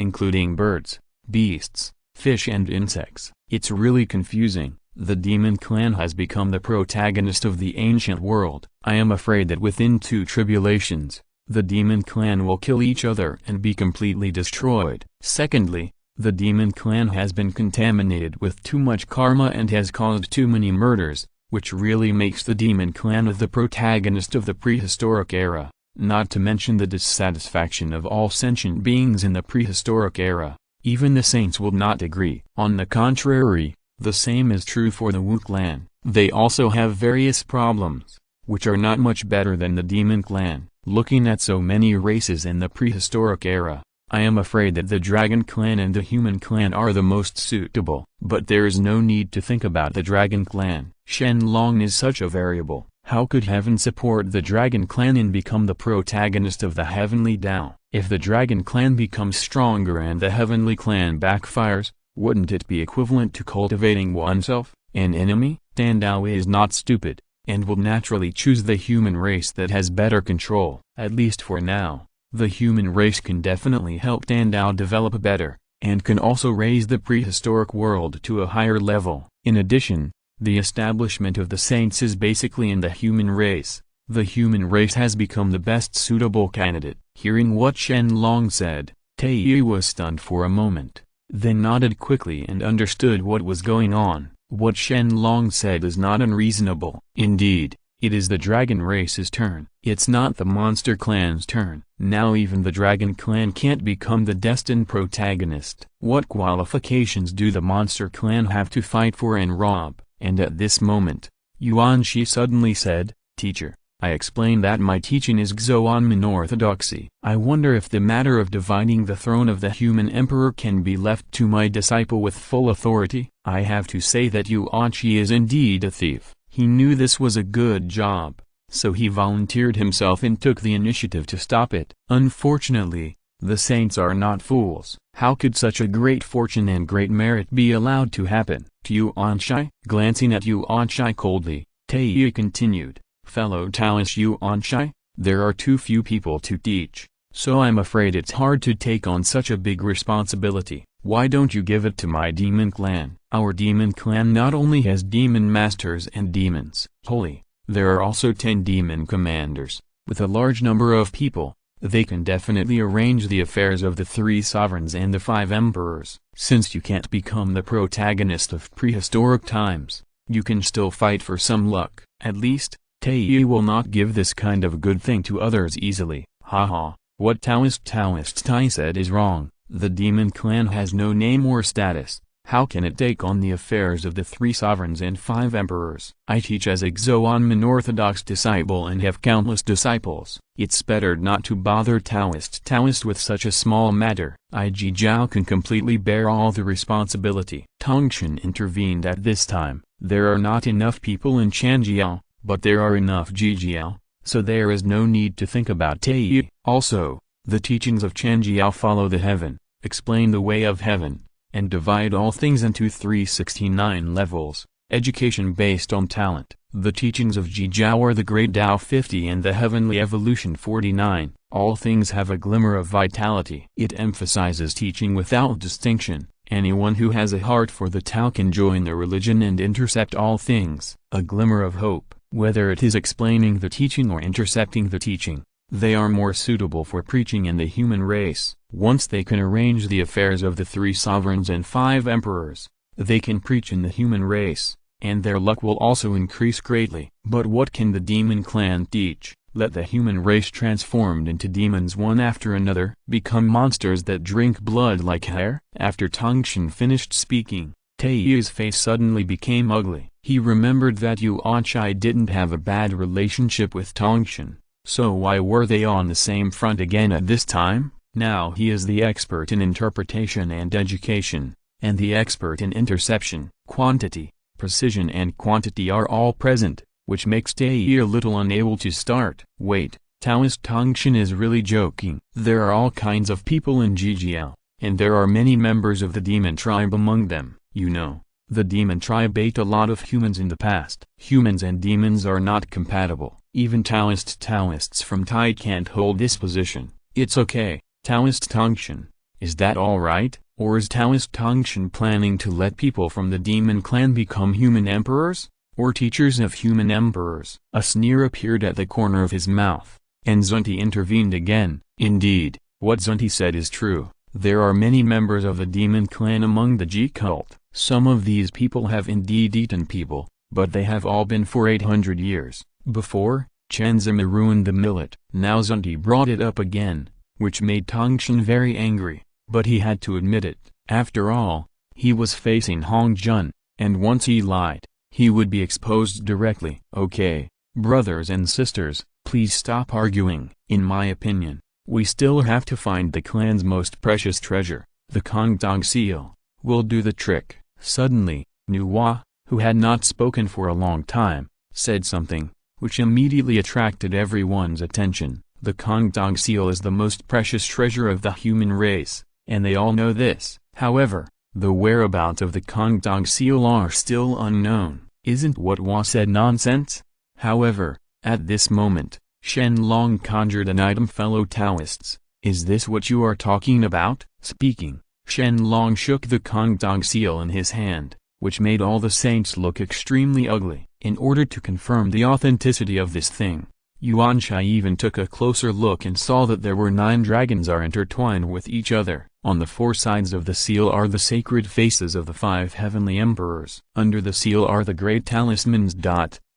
including birds, beasts, fish and insects. It's really confusing. The demon clan has become the protagonist of the ancient world. I am afraid that within 2 tribulations, the demon clan will kill each other and be completely destroyed. Secondly, the demon clan has been contaminated with too much karma and has caused too many murders, which really makes the demon clan the protagonist of the prehistoric era, not to mention the dissatisfaction of all sentient beings in the prehistoric era. Even the saints will not agree. On the contrary, the same is true for the Wu clan. They also have various problems, which are not much better than the demon clan. Looking at so many races in the prehistoric era, I am afraid that the dragon clan and the human clan are the most suitable. But there is no need to think about the dragon clan. Shen Long is such a variable. How could heaven support the dragon clan and become the protagonist of the heavenly Tao? If the dragon clan becomes stronger and the heavenly clan backfires, wouldn't it be equivalent to cultivating oneself, an enemy? Dan Dao is not stupid, and will naturally choose the human race that has better control. At least for now, the human race can definitely help Dan Dao develop better, and can also raise the prehistoric world to a higher level. In addition, the establishment of the saints is basically in the human race. The human race has become the best suitable candidate. Hearing what Shen Long said, Taiyi was stunned for a moment, then nodded quickly and understood what was going on. What Shen Long said is not unreasonable. Indeed, it is the dragon race's turn. It's not the monster clan's turn. Now even the dragon clan can't become the destined protagonist. What qualifications do the monster clan have to fight for and rob? And at this moment, Yuan Shi suddenly said, "Teacher, I explained that my teaching is Xuanmin orthodoxy. I wonder if the matter of dividing the throne of the human emperor can be left to my disciple with full authority." I have to say that Yuan Shi is indeed a thief. He knew this was a good job, so he volunteered himself and took the initiative to stop it. Unfortunately, the saints are not fools. How could such a great fortune and great merit be allowed to happen? To Yuan Shi? Glancing at Yuan Shi coldly, Taiyi continued, "Fellow Taoist Yuan Shi, there are too few people to teach, so I'm afraid it's hard to take on such a big responsibility. Why don't you give it to my demon clan? Our demon clan not only has demon masters and demons holy, there are also 10 demon commanders. With a large number of people, they can definitely arrange the affairs of the 3 sovereigns and the 5 emperors. Since you can't become the protagonist of prehistoric times, you can still fight for some luck. At least, Taiyi will not give this kind of good thing to others easily." Haha, what Taoist Tai said is wrong. The demon clan has no name or status. How can it take on the affairs of the 3 sovereigns and 5 emperors? I teach as a Xuanmin orthodox disciple and have countless disciples. It's better not to bother Taoist with such a small matter. Ji Jiao can completely bear all the responsibility. Tongshan intervened at this time. There are not enough people in Chanjiao, but there are enough Jijiao, so there is no need to think about Taiyi. Also, the teachings of Chanjiao follow the heaven, explain the way of heaven, and divide all things into 369 levels, education based on talent. The teachings of Jijiao are the Great Tao 50 and the Heavenly Evolution 49. All things have a glimmer of vitality. It emphasizes teaching without distinction. Anyone who has a heart for the Tao can join the religion and intercept all things. A glimmer of hope, whether it is explaining the teaching or intercepting the teaching. They are more suitable for preaching in the human race. Once they can arrange the affairs of the 3 sovereigns and 5 emperors, they can preach in the human race, and their luck will also increase greatly. But what can the demon clan teach? Let the human race transformed into demons one after another become monsters that drink blood like hair? After Tongshan finished speaking, Taiyi's face suddenly became ugly. He remembered that Yuan Shi didn't have a bad relationship with Tongshan. So why were they on the same front again at this time? Now he is the expert in interpretation and education, and the expert in interception. Quantity, precision and quantity are all present, which makes Taiyi a little unable to start. Wait, Taoist Tongshan is really joking. There are all kinds of people in Jijiao, and there are many members of the demon tribe among them. You know, the demon tribe ate a lot of humans in the past. Humans and demons are not compatible. Even Taoists from Tai can't hold this position. It's okay, Taoist Tongshan. Is that alright, or is Taoist Tongshan planning to let people from the demon clan become human emperors? Or teachers of human emperors? A sneer appeared at the corner of his mouth, and Zunti intervened again. Indeed, what Zunti said is true. There are many members of the demon clan among the Ji cult. Some of these people have indeed eaten people, but they have all been for 800 years. Before, Chanzima ruined the millet. Now Zunti brought it up again, which made Tongshan very angry, but he had to admit it. After all, he was facing Hong Jun, and once he lied, he would be exposed directly. Okay, brothers and sisters, please stop arguing. In my opinion, we still have to find the clan's most precious treasure, the Kongdong seal. Will do the trick. Suddenly, Nuwa, who had not spoken for a long time, said something, which immediately attracted everyone's attention. The Kongdong seal is the most precious treasure of the human race, and they all know this. However, the whereabouts of the Kongdong seal are still unknown. Isn't what Hua said nonsense? However, at this moment, Shen Long conjured an item. Fellow Taoists, is this what you are talking about? Speaking, Shen Long shook the Kongdong seal in his hand, which made all the saints look extremely ugly. In order to confirm the authenticity of this thing, Yuan Shai even took a closer look and saw that there were 9 dragons are intertwined with each other. On the 4 sides of the seal are the sacred faces of the 5 heavenly emperors. Under the seal are the great talismans.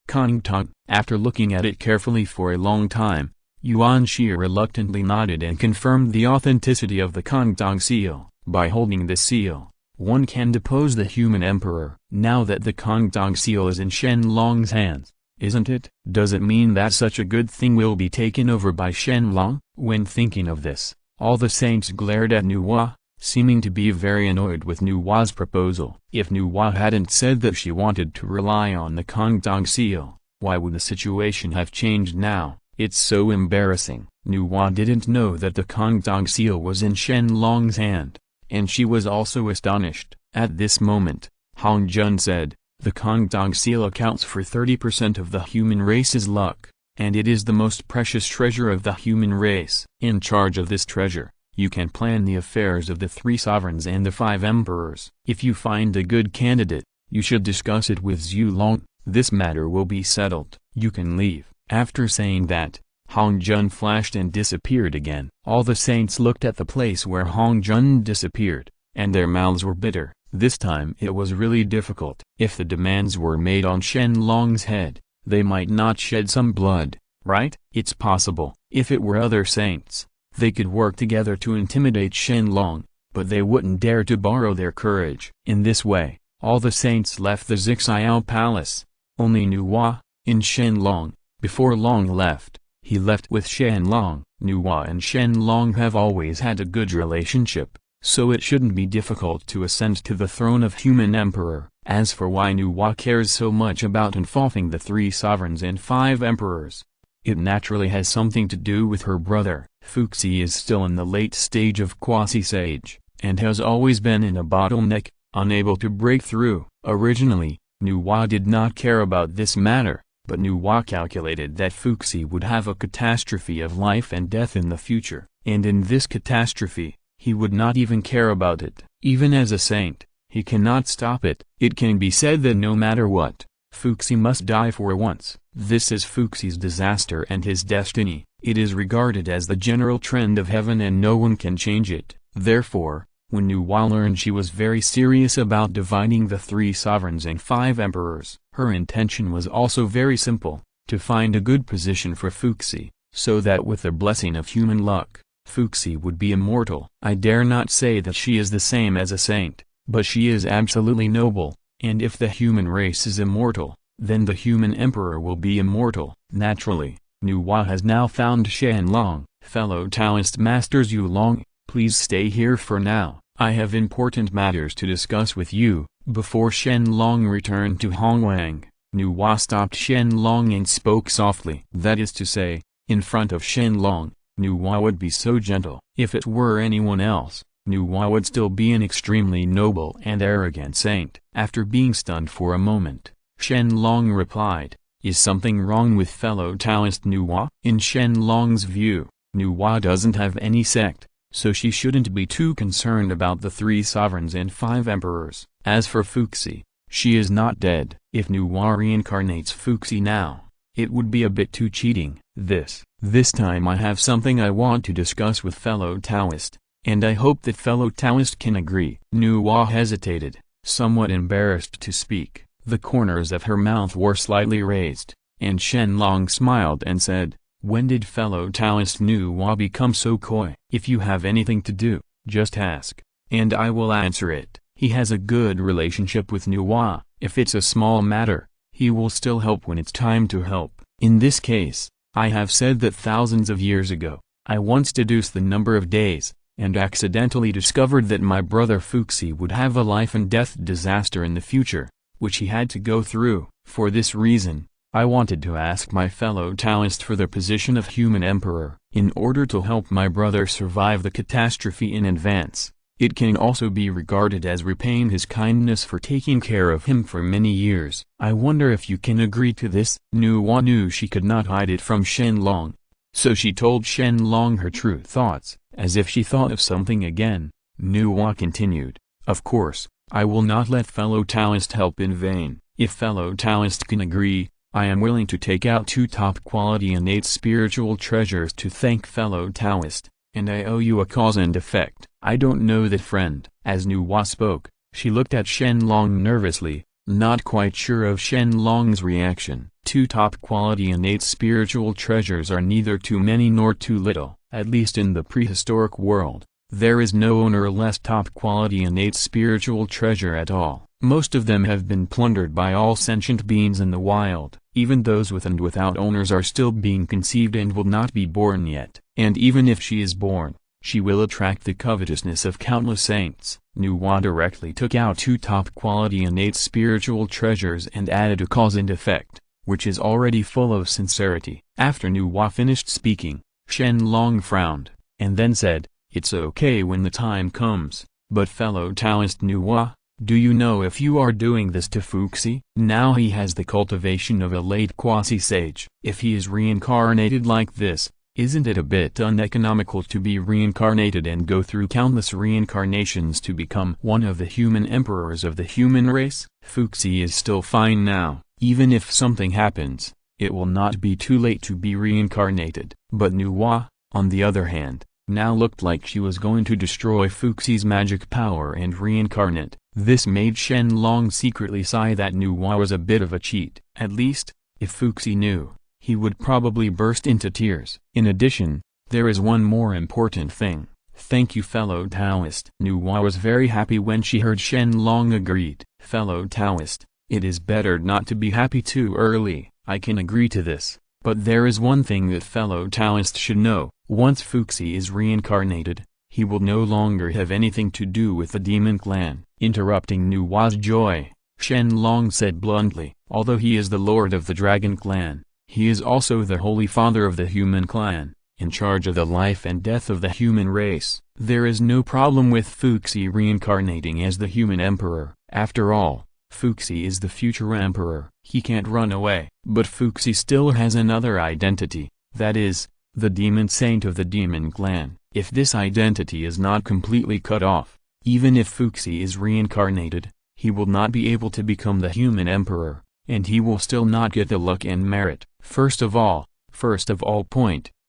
Cunning. After looking at it carefully for a long time, Yuan Shi reluctantly nodded and confirmed the authenticity of the Kongdong seal. By holding this seal, one can depose the human emperor. Now that the Kongdong seal is in Shen Long's hands, isn't it? Does it mean that such a good thing will be taken over by Shen Long? When thinking of this, all the saints glared at Nuwa, seeming to be very annoyed with Nuwa's proposal. If Nuwa hadn't said that she wanted to rely on the Kongdong seal, why would the situation have changed now? It's so embarrassing. Nuwa didn't know that the Kongdong seal was in Shen Long's hand, and she was also astonished. At this moment, Hong Jun said, the Kongdong seal accounts for 30% of the human race's luck, and it is the most precious treasure of the human race. In charge of this treasure, you can plan the affairs of the 3 sovereigns and the 5 emperors. If you find a good candidate, you should discuss it with Zhu Long. This matter will be settled. You can leave. After saying that, Hong Jun flashed and disappeared again. All the saints looked at the place where Hong Jun disappeared, and their mouths were bitter. This time it was really difficult. If the demands were made on Shen Long's head, they might not shed some blood, right? It's possible. If it were other saints, they could work together to intimidate Shen Long, but they wouldn't dare to borrow their courage. In this way, all the saints left the Zixiao palace. Only Nuwa, in Shen Long, before Long left, he left with Shen Long. Nuwa and Shen Long have always had a good relationship, so it shouldn't be difficult to ascend to the throne of human emperor. As for why Nuwa cares so much about involving the 3 sovereigns and 5 emperors, it naturally has something to do with her brother. Fuxi is still in the late stage of quasi-sage, and has always been in a bottleneck, unable to break through. Originally, Nuwa did not care about this matter, but Nuwa calculated that Fuxi would have a catastrophe of life and death in the future, and in this catastrophe, he would not even care about it. Even as a saint, he cannot stop it. It can be said that no matter what, Fuxi must die for once. This is Fuxi's disaster and his destiny. It is regarded as the general trend of heaven and no one can change it. Therefore, when Nuwa learned she was very serious about dividing the 3 sovereigns and 5 emperors, her intention was also very simple, to find a good position for Fuxi, so that with the blessing of human luck, Fuxi would be immortal. I dare not say that she is the same as a saint, but she is absolutely noble, and if the human race is immortal, then the human emperor will be immortal. Naturally, Nuwa has now found Shen Long. Fellow Taoist masters Yu Long, please stay here for now. I have important matters to discuss with you. Before Shen Long returned to Hongwang, Nuwa stopped Shen Long and spoke softly. That is to say, in front of Shen Long, Nuwa would be so gentle. If it were anyone else, Nuwa would still be an extremely noble and arrogant saint. After being stunned for a moment, Shen Long replied, "Is something wrong with fellow Taoist Nuwa?" In Shen Long's view, Nuwa doesn't have any sect, so she shouldn't be too concerned about the 3 sovereigns and 5 emperors. As for Fuxi, she is not dead. If Nuwa reincarnates Fuxi now, it would be a bit too cheating. This time I have something I want to discuss with fellow Taoist, and I hope that fellow Taoist can agree. Nuwa hesitated, somewhat embarrassed to speak. The corners of her mouth were slightly raised, and Shen Long smiled and said, "When did fellow Taoist Nuwa become so coy? If you have anything to do, just ask, and I will answer it." He has a good relationship with Nuwa. If it's a small matter, he will still help when it's time to help. In this case, I have said that thousands of years ago, I once deduced the number of days, and accidentally discovered that my brother Fuxi would have a life and death disaster in the future, which he had to go through. For this reason, I wanted to ask my fellow Taoist for the position of human emperor. In order to help my brother survive the catastrophe in advance, it can also be regarded as repaying his kindness for taking care of him for many years. I wonder if you can agree to this. Nuwa knew she could not hide it from Shen Long, so she told Shen Long her true thoughts. As if she thought of something again, Nuwa continued, "Of course, I will not let fellow Taoist help in vain. If fellow Taoist can agree, I am willing to take out 2 top-quality innate spiritual treasures to thank fellow Taoist, and I owe you a cause and effect." "I don't know that, friend." As Nuwa spoke, she looked at Shen Long nervously, not quite sure of Shen Long's reaction. 2 top-quality innate spiritual treasures are neither too many nor too little. At least in the prehistoric world, there is no owner less top-quality innate spiritual treasure at all. Most of them have been plundered by all sentient beings in the wild. Even those with and without owners are still being conceived and will not be born yet. And even if she is born, she will attract the covetousness of countless saints. Nuwa directly took out 2 top-quality innate spiritual treasures and added a cause and effect, which is already full of sincerity. After Nuwa finished speaking, Shen Long frowned, and then said, "It's okay when the time comes, but fellow Taoist Nuwa, do you know if you are doing this to Fuxi? Now he has the cultivation of a late quasi-sage. If he is reincarnated like this, isn't it a bit uneconomical to be reincarnated and go through countless reincarnations to become one of the human emperors of the human race? Fuxi is still fine now. Even if something happens, it will not be too late to be reincarnated." But Nuwa, on the other hand, now looked like she was going to destroy Fuxi's magic power and reincarnate. This made Shen Long secretly sigh that Nuwa was a bit of a cheat. At least, if Fuxi knew, he would probably burst into tears. In addition, there is one more important thing. "Thank you, fellow Taoist." Nuwa was very happy when she heard Shen Long agreed. "Fellow Taoist, it is better not to be happy too early. I can agree to this, but there is one thing that fellow Taoist should know. Once Fuxi is reincarnated, he will no longer have anything to do with the demon clan." Interrupting Nuwa's joy, Shen Long said bluntly, "Although he is the lord of the dragon clan, he is also the holy father of the human clan, in charge of the life and death of the human race. There is no problem with Fuxi reincarnating as the human emperor. After all, Fuxi is the future emperor. He can't run away." But Fuxi still has another identity, that is, the demon saint of the demon clan. If this identity is not completely cut off, even if Fuxi is reincarnated, he will not be able to become the human emperor, and he will still not get the luck and merit. First of all,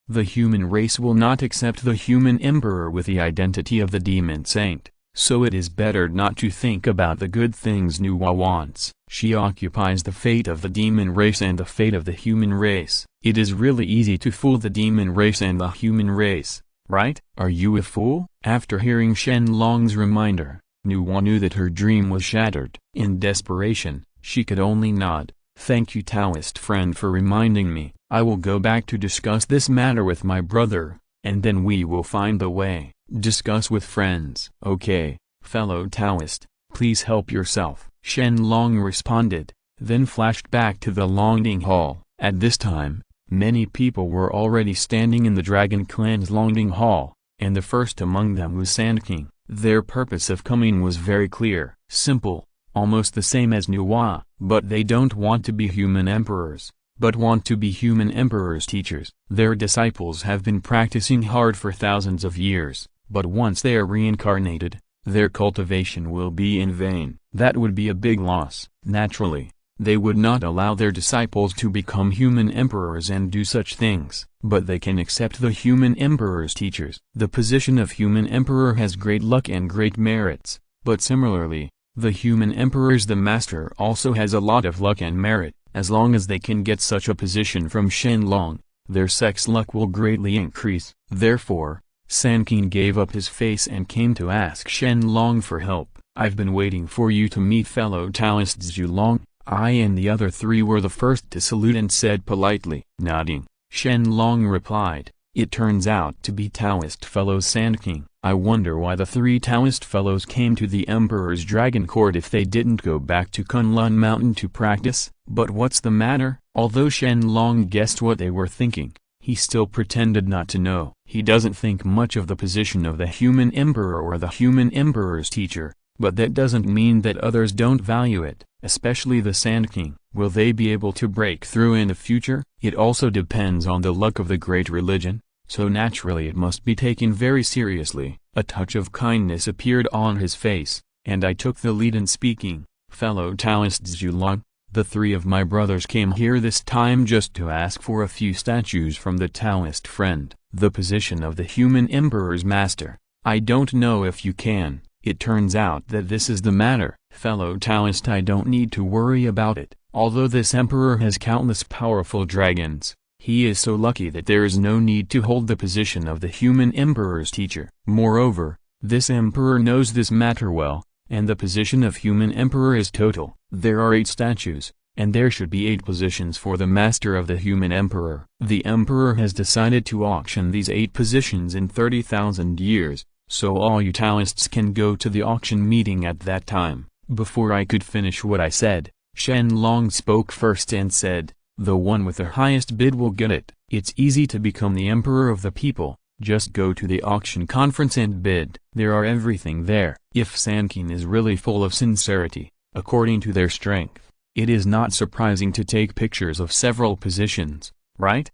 the human race will not accept the human emperor with the identity of the demon saint, so it is better not to think about the good things Nuwa wants. She occupies the fate of the demon race and the fate of the human race. It is really easy to fool the demon race and the human race, right? Are you a fool? After hearing Shen Long's reminder, Nuwa knew that her dream was shattered. In desperation, she could only nod. "Thank you, Taoist friend, for reminding me. I will go back to discuss this matter with my brother, and then we will find the way." Discuss with friends. "Okay, fellow Taoist, please help yourself," Shen Long responded, then flashed back to the Longding Hall. At this time, many people were already standing in the Dragon Clan's Longding Hall, and the first among them was Sanqing. Their purpose of coming was very clear, simple, almost the same as Nuwa, but they don't want to be human emperors, but want to be human emperors' teachers. Their disciples have been practicing hard for thousands of years, but once they are reincarnated, their cultivation will be in vain. That would be a big loss. Naturally, they would not allow their disciples to become human emperors and do such things, but they can accept the human emperor's teachers. The position of human emperor has great luck and great merits, but similarly, the human emperor's the master also has a lot of luck and merit. As long as they can get such a position from Shen Long, their sex luck will greatly increase. Therefore, Sanqing gave up his face and came to ask Shen Long for help. I've been waiting for you to meet fellow Taoist Zhu Long. I and the other three were the first to salute and said politely. Nodding, Shen Long replied, it turns out to be Taoist fellow Sanqing. I wonder why the three Taoist fellows came to the Emperor's Dragon Court if they didn't go back to Kunlun Mountain to practice. But what's the matter? Although Shen Long guessed what they were thinking, he still pretended not to know. He doesn't think much of the position of the human emperor or the human emperor's teacher, but that doesn't mean that others don't value it, especially the Sanqing. Will they be able to break through in the future? It also depends on the luck of the great religion, so naturally it must be taken very seriously. A touch of kindness appeared on his face, and I took the lead in speaking. Fellow Taoist Zhu Long, the three of my brothers came here this time just to ask for a few statues from the Taoist friend. The position of the human emperor's master. I don't know if you can. It turns out that this is the matter. Fellow Taoist, I don't need to worry about it. Although this emperor has countless powerful dragons, he is so lucky that there is no need to hold the position of the human emperor's teacher. Moreover, this emperor knows this matter well, and the position of human emperor is total. There are 8 statues, and there should be 8 positions for the master of the human emperor. The emperor has decided to auction these 8 positions in 30,000 years, so all you Taoists can go to the auction meeting at that time. Before I could finish what I said, Shen Long spoke first and said, the one with the highest bid will get it. It's easy to become the emperor of the people, just go to the auction conference and bid. There are everything there. If Sanqing is really full of sincerity, according to their strength, it is not surprising to take pictures of several positions, right?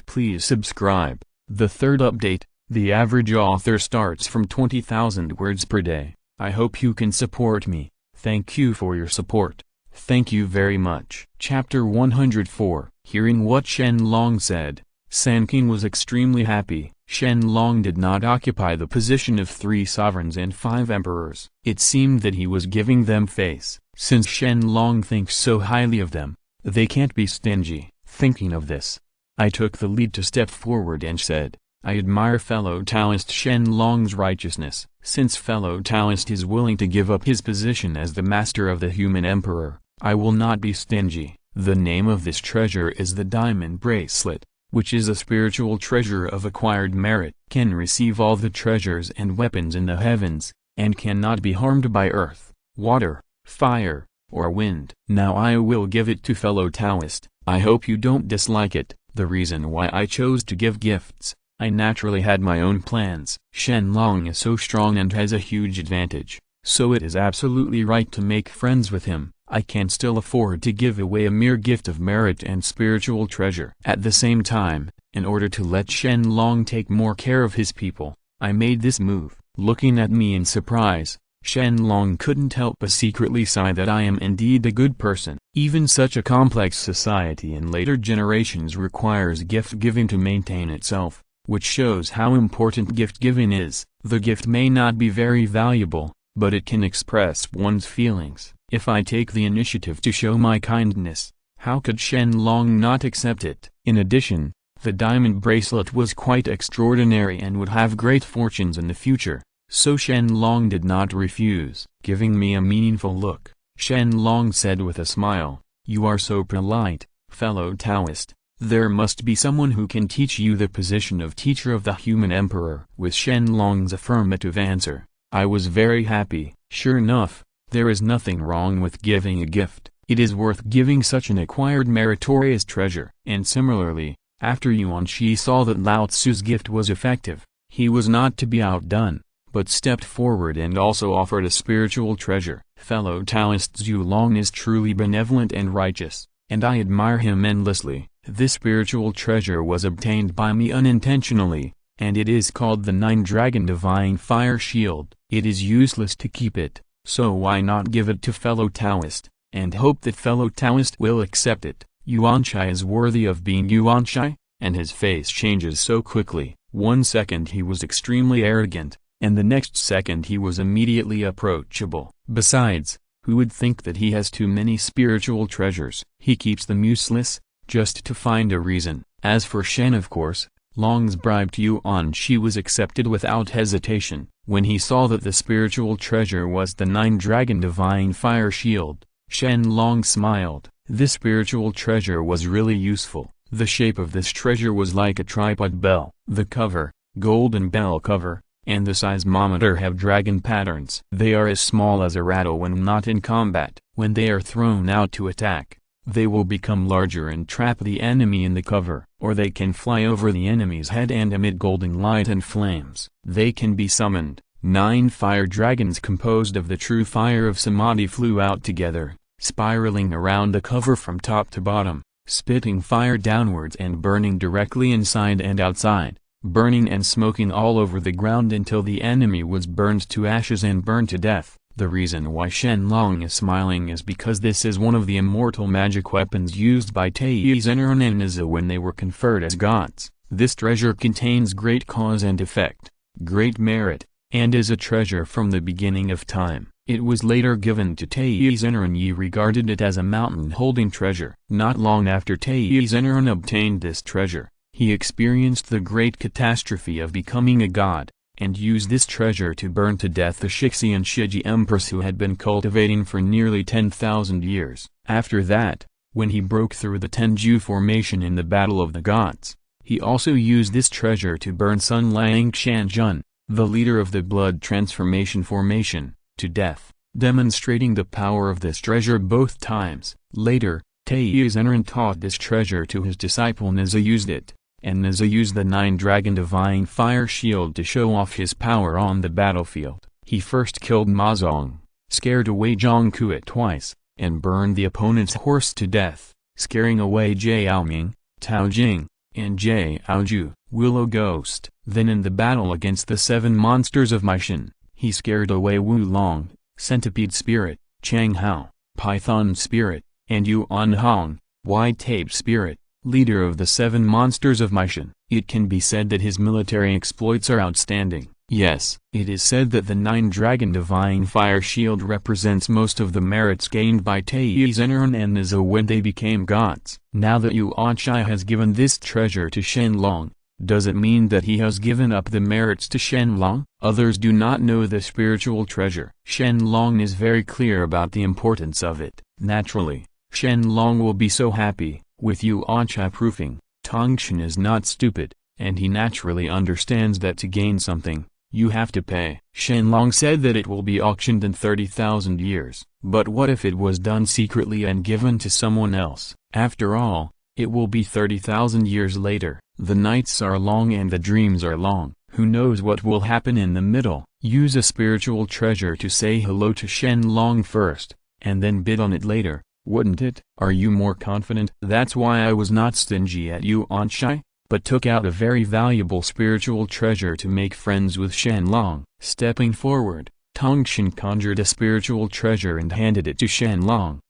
Please subscribe. The third update, the average author starts from 20,000 words per day. I hope you can support me. Thank you for your support. Thank you very much. Chapter 104. Hearing what Shen Long said, Sanqing was extremely happy. Shen Long did not occupy the position of 3 sovereigns and 5 emperors. It seemed that he was giving them face. Since Shen Long thinks so highly of them, they can't be stingy. Thinking of this, I took the lead to step forward and said, I admire fellow Taoist Shen Long's righteousness. Since fellow Taoist is willing to give up his position as the master of the human emperor, I will not be stingy. The name of this treasure is the diamond bracelet, which is a spiritual treasure of acquired merit, can receive all the treasures and weapons in the heavens, and cannot be harmed by earth, water, fire, or wind. Now I will give it to fellow Taoist. I hope you don't dislike it. The reason why I chose to give gifts, I naturally had my own plans. Shen Long is so strong and has a huge advantage, so it is absolutely right to make friends with him. I can still afford to give away a mere gift of merit and spiritual treasure. At the same time, in order to let Shen Long take more care of his people, I made this move. Looking at me in surprise, Shen Long couldn't help but secretly sigh that I am indeed a good person. Even such a complex society in later generations requires gift-giving to maintain itself, which shows how important gift-giving is. The gift may not be very valuable, but it can express one's feelings. If I take the initiative to show my kindness, how could Shen Long not accept it? In addition, the diamond bracelet was quite extraordinary and would have great fortunes in the future, so Shen Long did not refuse. Giving me a meaningful look, Shen Long said with a smile, "You are so polite, fellow Taoist. There must be someone who can teach you the position of teacher of the human emperor." With Shen Long's affirmative answer, I was very happy. Sure enough, there is nothing wrong with giving a gift. It is worth giving such an acquired meritorious treasure. And similarly, After Yuanqi saw that Lao Tzu's gift was effective, he was not to be outdone, but stepped forward and also offered a spiritual treasure. Fellow Taoist Zhu Long is truly benevolent and righteous, and I admire him endlessly. This spiritual treasure was obtained by me unintentionally, and it is called the Nine-Dragon Divine Fire Shield. It is useless to keep it, so why not give it to fellow Taoist, and hope that fellow Taoist will accept it. Yuanqi is worthy of being Yuanqi, and his face changes so quickly. One second he was extremely arrogant, and the next second he was immediately approachable. Besides, who would think that he has too many spiritual treasures? He keeps them useless, just to find a reason. As for Shen, of course, Long's bribe to Yuanqi was accepted without hesitation. When he saw that the spiritual treasure was the Nine-Dragon Divine Fire Shield, Shen Long smiled. This spiritual treasure was really useful. The shape of this treasure was like a tripod bell. The cover, golden bell cover, and the seismometer have dragon patterns. They are as small as a rattle when not in combat. When they are thrown out to attack, they will become larger and trap the enemy in the cover, or they can fly over the enemy's head and emit golden light and flames. They can be summoned. 9 fire dragons composed of the true fire of Samadhi flew out together, spiraling around the cover from top to bottom, spitting fire downwards and burning directly inside and outside, burning and smoking all over the ground until the enemy was burned to ashes and burned to death. The reason why Shen Long is smiling is because this is one of the immortal magic weapons used by Taizen and Nuwa when they were conferred as gods. This treasure contains great cause and effect, great merit, and is a treasure from the beginning of time. It was later given to Taizen and Yi regarded it as a mountain holding treasure. Not long after Taizen obtained this treasure, he experienced the great catastrophe of becoming a god, and used this treasure to burn to death the Shixi and Shiji Empress who had been cultivating for nearly 10,000 years. After that, when he broke through the Tenju formation in the Battle of the Gods, he also used this treasure to burn Sun Liang Shanjun, the leader of the Blood Transformation formation, to death, demonstrating the power of this treasure both times. Later, Taizen taught this treasure to his disciple Nuwa used it, and Nuwa used the Nine-Dragon Divine Fire Shield to show off his power on the battlefield. He first killed Ma Zong, scared away Zhang Kuo twice, and burned the opponent's horse to death, scaring away Jiaoming, Tao Jing, and Jiaoju, Willow Ghost. Then in the battle against the 7 monsters of Maishan, he scared away Wu Long, Centipede Spirit, Chang Hao, Python Spirit, and Yuan Hong, White-Tape Spirit, leader of the 7 monsters of Maishan. It can be said that his military exploits are outstanding. Yes, it is said that the Nine-Dragon Divine Fire Shield represents most of the merits gained by Taizen and Nuwa when they became gods. Now that Yuanqi has given this treasure to Shen Long, does it mean that he has given up the merits to Shen Long? Others do not know the spiritual treasure. Shen Long is very clear about the importance of it. Naturally, Shen Long will be so happy. With Yuanqi proofing, Tongshan is not stupid, and he naturally understands that to gain something, you have to pay. Shen Long said that it will be auctioned in 30,000 years. But what if it was done secretly and given to someone else? After all, it will be 30,000 years later. The nights are long and the dreams are long. Who knows what will happen in the middle? Use a spiritual treasure to say hello to Shen Long first, and then bid on it later. Wouldn't it? Are you more confident? That's why I was not stingy at Yuanqi, but took out a very valuable spiritual treasure to make friends with Shen Long. Stepping forward, Tongshan conjured a spiritual treasure and handed it to Shen Long,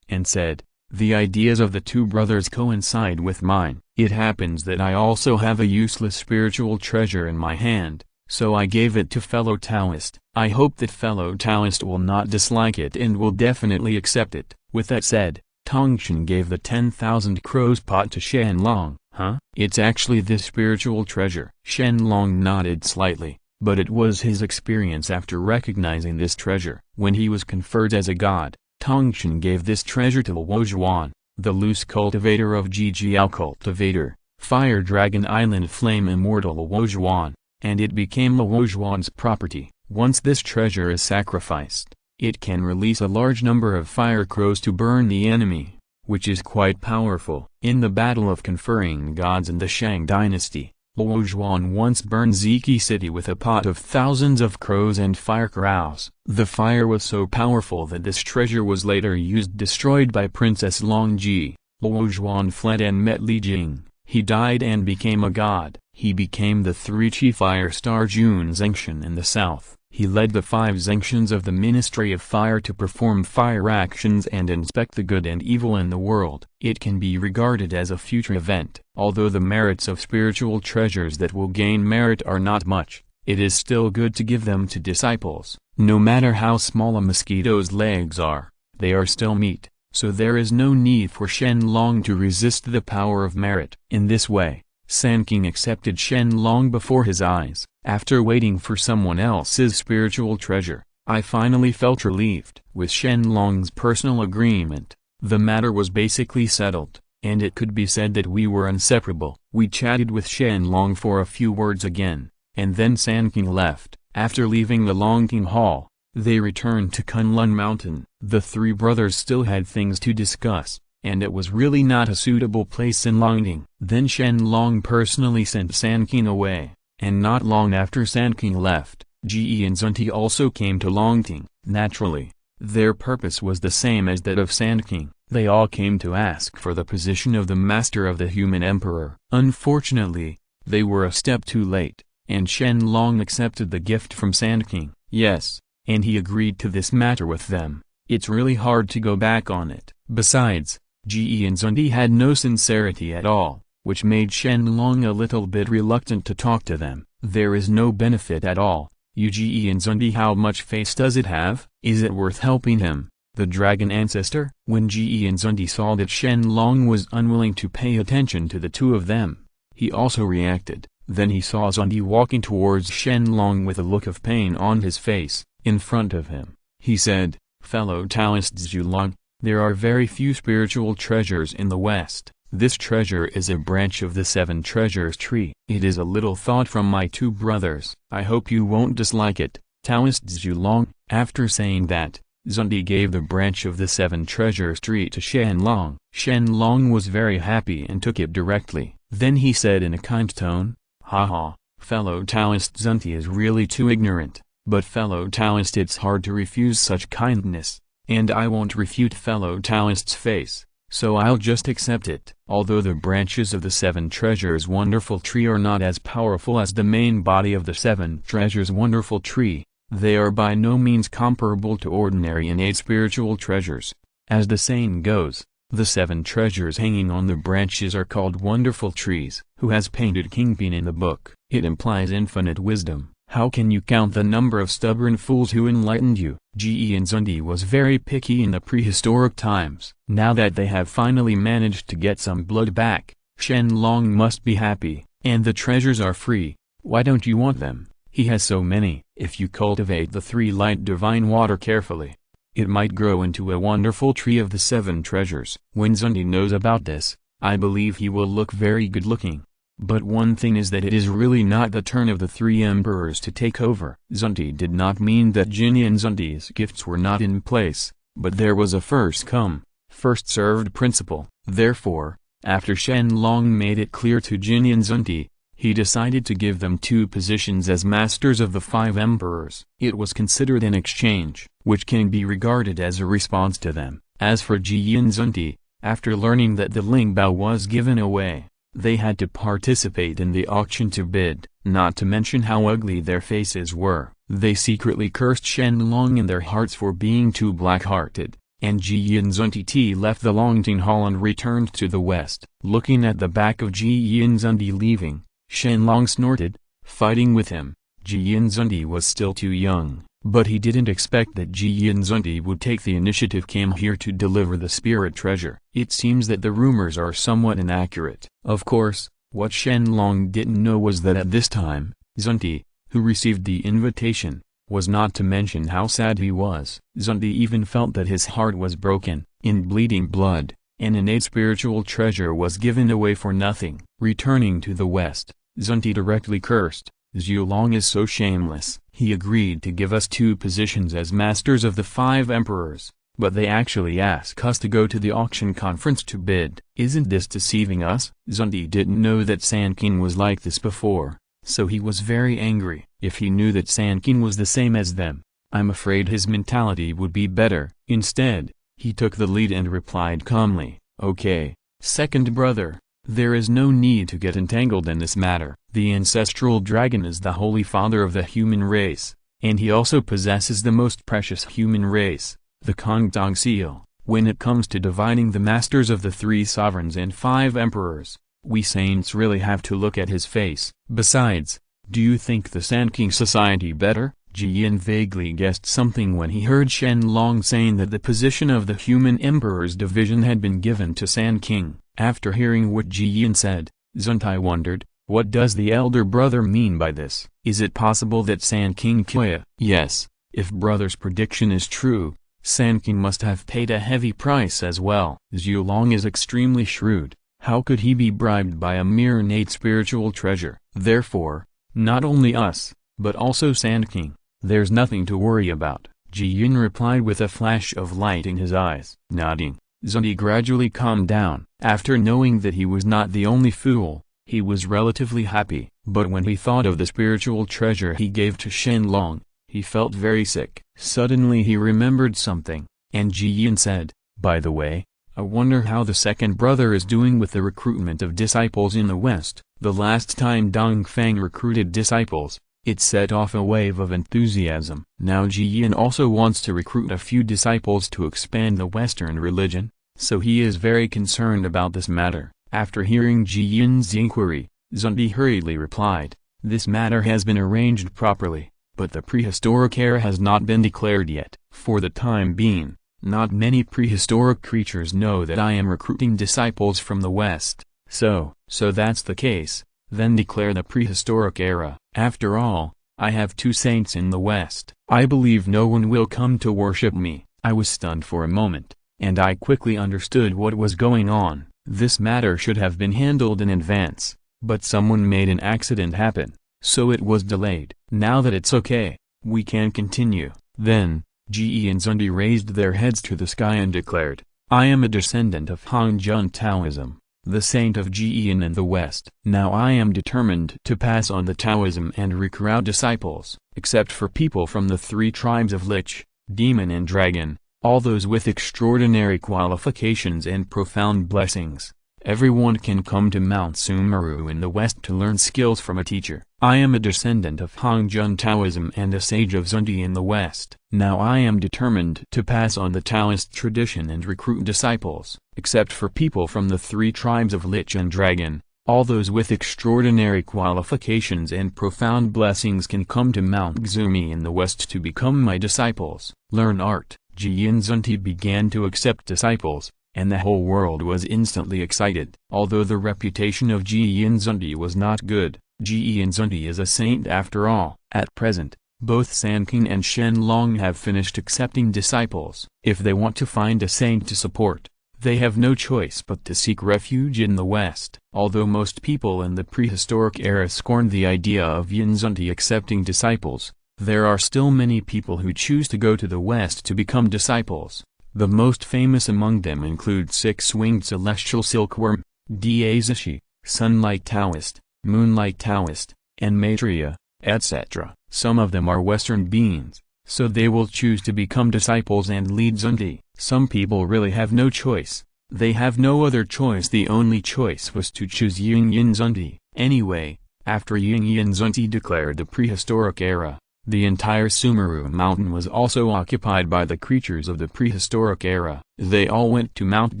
and said, "The ideas of the 2 brothers coincide with mine. It happens that I also have a useless spiritual treasure in my hand, so I gave it to fellow Taoist. I hope that fellow Taoist will not dislike it and will definitely accept it." With that said, Tongshan gave the 10,000 crows pot to Shen Long. Huh? It's actually this spiritual treasure. Shen Long nodded slightly, but it was his experience after recognizing this treasure. When he was conferred as a god, Tongshan gave this treasure to Luo Zhuan, the loose cultivator of Jijiao cultivator, Fire Dragon Island Flame Immortal Luo Zhuan, and it became Luo Zhuan's property. Once this treasure is sacrificed, it can release a large number of fire crows to burn the enemy, which is quite powerful. In the battle of conferring gods in the Shang dynasty, Luo Hu once burned Ziki city with a pot of thousands of crows and fire crows. The fire was so powerful that this treasure was later destroyed by Princess Longji. Luo Hu fled and met Li Jing. He died and became a god. He became the 3 fire star Jun Zengxian in the south. He led the 5 Zengxians of the Ministry of Fire to perform fire actions and inspect the good and evil in the world. It can be regarded as a future event. Although the merits of spiritual treasures that will gain merit are not much, it is still good to give them to disciples. No matter how small a mosquito's legs are, they are still meat, so there is no need for Shen Long to resist the power of merit. In this way, Sanqing accepted Shen Long before his eyes. After waiting for someone else's spiritual treasure, I finally felt relieved. With Shen Long's personal agreement, the matter was basically settled, and it could be said that we were inseparable. We chatted with Shen Long for a few words again, and then Sanqing left. After leaving the Longting Hall, they returned to Kunlun Mountain. The 3 brothers still had things to discuss, and it was really not a suitable place in Longting. Then Shen Long personally sent Sanqing away. And not long after Sanqing left, Ji and Zunti also came to Longting. Naturally, their purpose was the same as that of Sanqing. They all came to ask for the position of the master of the human emperor. Unfortunately, they were a step too late, and Shen Long accepted the gift from Sanqing. Yes, and he agreed to this matter with them. It's really hard to go back on it. Besides, Ji and Zunti had no sincerity at all, which made Shen Long a little bit reluctant to talk to them. There is no benefit at all. Ji and Zunti, how much face does it have? Is it worth helping him, the Dragon Ancestor? When Ji and Zunti saw that Shen Long was unwilling to pay attention to the 2 of them, he also reacted. Then he saw Zunti walking towards Shen Long with a look of pain on his face. In front of him, he said, "Fellow Taoist Zhu Long, there are very few spiritual treasures in the West. This treasure is a branch of the 7 treasures tree. It is a little thought from my 2 brothers. I hope you won't dislike it, Taoist Zhu Long." After saying that, Zunti gave the branch of the 7 treasures tree to Shen Long. Shen Long was very happy and took it directly. Then he said in a kind tone, "Haha, fellow Taoist, Zunti is really too ignorant, but fellow Taoist, it's hard to refuse such kindness, and I won't refute fellow Taoist's face. So I'll just accept it." Although the branches of the 7 treasures wonderful tree are not as powerful as the main body of the 7 treasures wonderful tree, they are by no means comparable to ordinary innate spiritual treasures. As the saying goes, the 7 treasures hanging on the branches are called wonderful trees. Who has painted Kingpin in the book? It implies infinite wisdom. How can you count the number of stubborn fools who enlightened you? Ji and Zunti was very picky in the prehistoric times. Now that they have finally managed to get some blood back, Shen Long must be happy, and the treasures are free. Why don't you want them? He has so many. If you cultivate the 3 light divine water carefully, it might grow into a wonderful tree of the 7 treasures. When Zunti knows about this, I believe he will look very good looking. But one thing is that it is really not the turn of the 3 emperors to take over. Zunti did not mean that Jin and Zunti's gifts were not in place, but there was a first come, first served principle. Therefore, after Shen Long made it clear to Jin and Zunti, he decided to give them 2 positions as masters of the 5 emperors. It was considered an exchange, which can be regarded as a response to them. As for Ji and Zunti, after learning that the Lingbao was given away, they had to participate in the auction to bid, not to mention how ugly their faces were. They secretly cursed Shen Long in their hearts for being too black-hearted, and Ji and Zunti left the Longting Hall and returned to the west. Looking at the back of Ji and Zunti leaving, Shen Long snorted. Fighting with him, Ji and Zunti was still too young, but he didn't expect that Ji and Zunti would take the initiative came here to deliver the spirit treasure. It seems that the rumors are somewhat inaccurate. Of course, what Shen Long didn't know was that at this time, Zunti, who received the invitation, was not to mention how sad he was. Zunti even felt that his heart was broken. In bleeding blood, an innate spiritual treasure was given away for nothing. Returning to the west, Zunti directly cursed, "Zhu Long is so shameless. He agreed to give us 2 positions as masters of the 5 emperors, but they actually ask us to go to the auction conference to bid. Isn't this deceiving us? Zunti didn't know that Sanqing was like this before, so he was very angry. If he knew that Sanqing was the same as them, I'm afraid his mentality would be better. Instead, he took the lead and replied calmly, "Okay, second brother, there is no need to get entangled in this matter. The ancestral dragon is the holy father of the human race, and he also possesses the most precious human race, the Kongtong seal. When it comes to dividing the masters of the 3 sovereigns and 5 emperors, we saints really have to look at his face. Besides, do you think the Sanqing society better?" Ji Yin vaguely guessed something when he heard Shen Long saying that the position of the human emperor's division had been given to Sanqing. After hearing what Ji Yin said, Zuntai wondered, what does the elder brother mean by this? Is it possible that Sanqing killed? Yes, if brother's prediction is true, Sanqing must have paid a heavy price as well. Zhu Long is extremely shrewd. How could he be bribed by a mere innate spiritual treasure? Therefore, not only us, but also Sanqing, there's nothing to worry about, Ji Yin replied with a flash of light in his eyes. Nodding, Zunti gradually calmed down. After knowing that he was not the only fool, he was relatively happy. But when he thought of the spiritual treasure he gave to Shen Long, he felt very sick. Suddenly he remembered something, and Ji Yin said, "By the way, I wonder how the second brother is doing with the recruitment of disciples in the West." The last time Dong Fang recruited disciples, it set off a wave of enthusiasm. Now Ji Yin also wants to recruit a few disciples to expand the Western religion, so he is very concerned about this matter. After hearing Ji Yin's inquiry, Zunti hurriedly replied, "This matter has been arranged properly, but the prehistoric era has not been declared yet. For the time being, not many prehistoric creatures know that I am recruiting disciples from the West, so that's the case. Then declare the prehistoric era. After all, I have 2 saints in the West. I believe no one will come to worship me." I was stunned for a moment, and I quickly understood what was going on. This matter should have been handled in advance, but someone made an accident happen, so it was delayed. Now that it's okay, we can continue. Then, Ji and Zunti raised their heads to the sky and declared, "I am a descendant of Hongjun Taoism, the saint of Jian in the West. Now I am determined to pass on the Taoism and recruit disciples, except for people from the 3 tribes of Lich, Demon and Dragon, all those with extraordinary qualifications and profound blessings. Everyone can come to Mount Sumeru in the West to learn skills from a teacher. I am a descendant of Hongjun Taoism and a sage of Zunti in the West. Now I am determined to pass on the Taoist tradition and recruit disciples, except for people from the 3 tribes of Lich and Dragon. All those with extraordinary qualifications and profound blessings can come to Mount Xumi in the West to become my disciples. Learn art." Ji and Zunti began to accept disciples, and the whole world was instantly excited. Although the reputation of Ji and Zunti was not good, Ji and Zunti is a saint after all. At present, both Sanqing and Shen Long have finished accepting disciples. If they want to find a saint to support, they have no choice but to seek refuge in the West. Although most people in the prehistoric era scorned the idea of Yin Zunti accepting disciples, there are still many people who choose to go to the West to become disciples. The most famous among them include 6-winged celestial silkworm, Dazishi, sunlight Taoist, moonlight Taoist, and Maitreya, etc. Some of them are Western beings, so they will choose to become disciples and lead Zunti. Some people really have no choice. They have no other choice. The only choice was to choose Yin Zunti. Anyway, after Yin Zunti declared the prehistoric era, the entire Sumeru mountain was also occupied by the creatures of the prehistoric era. They all went to Mount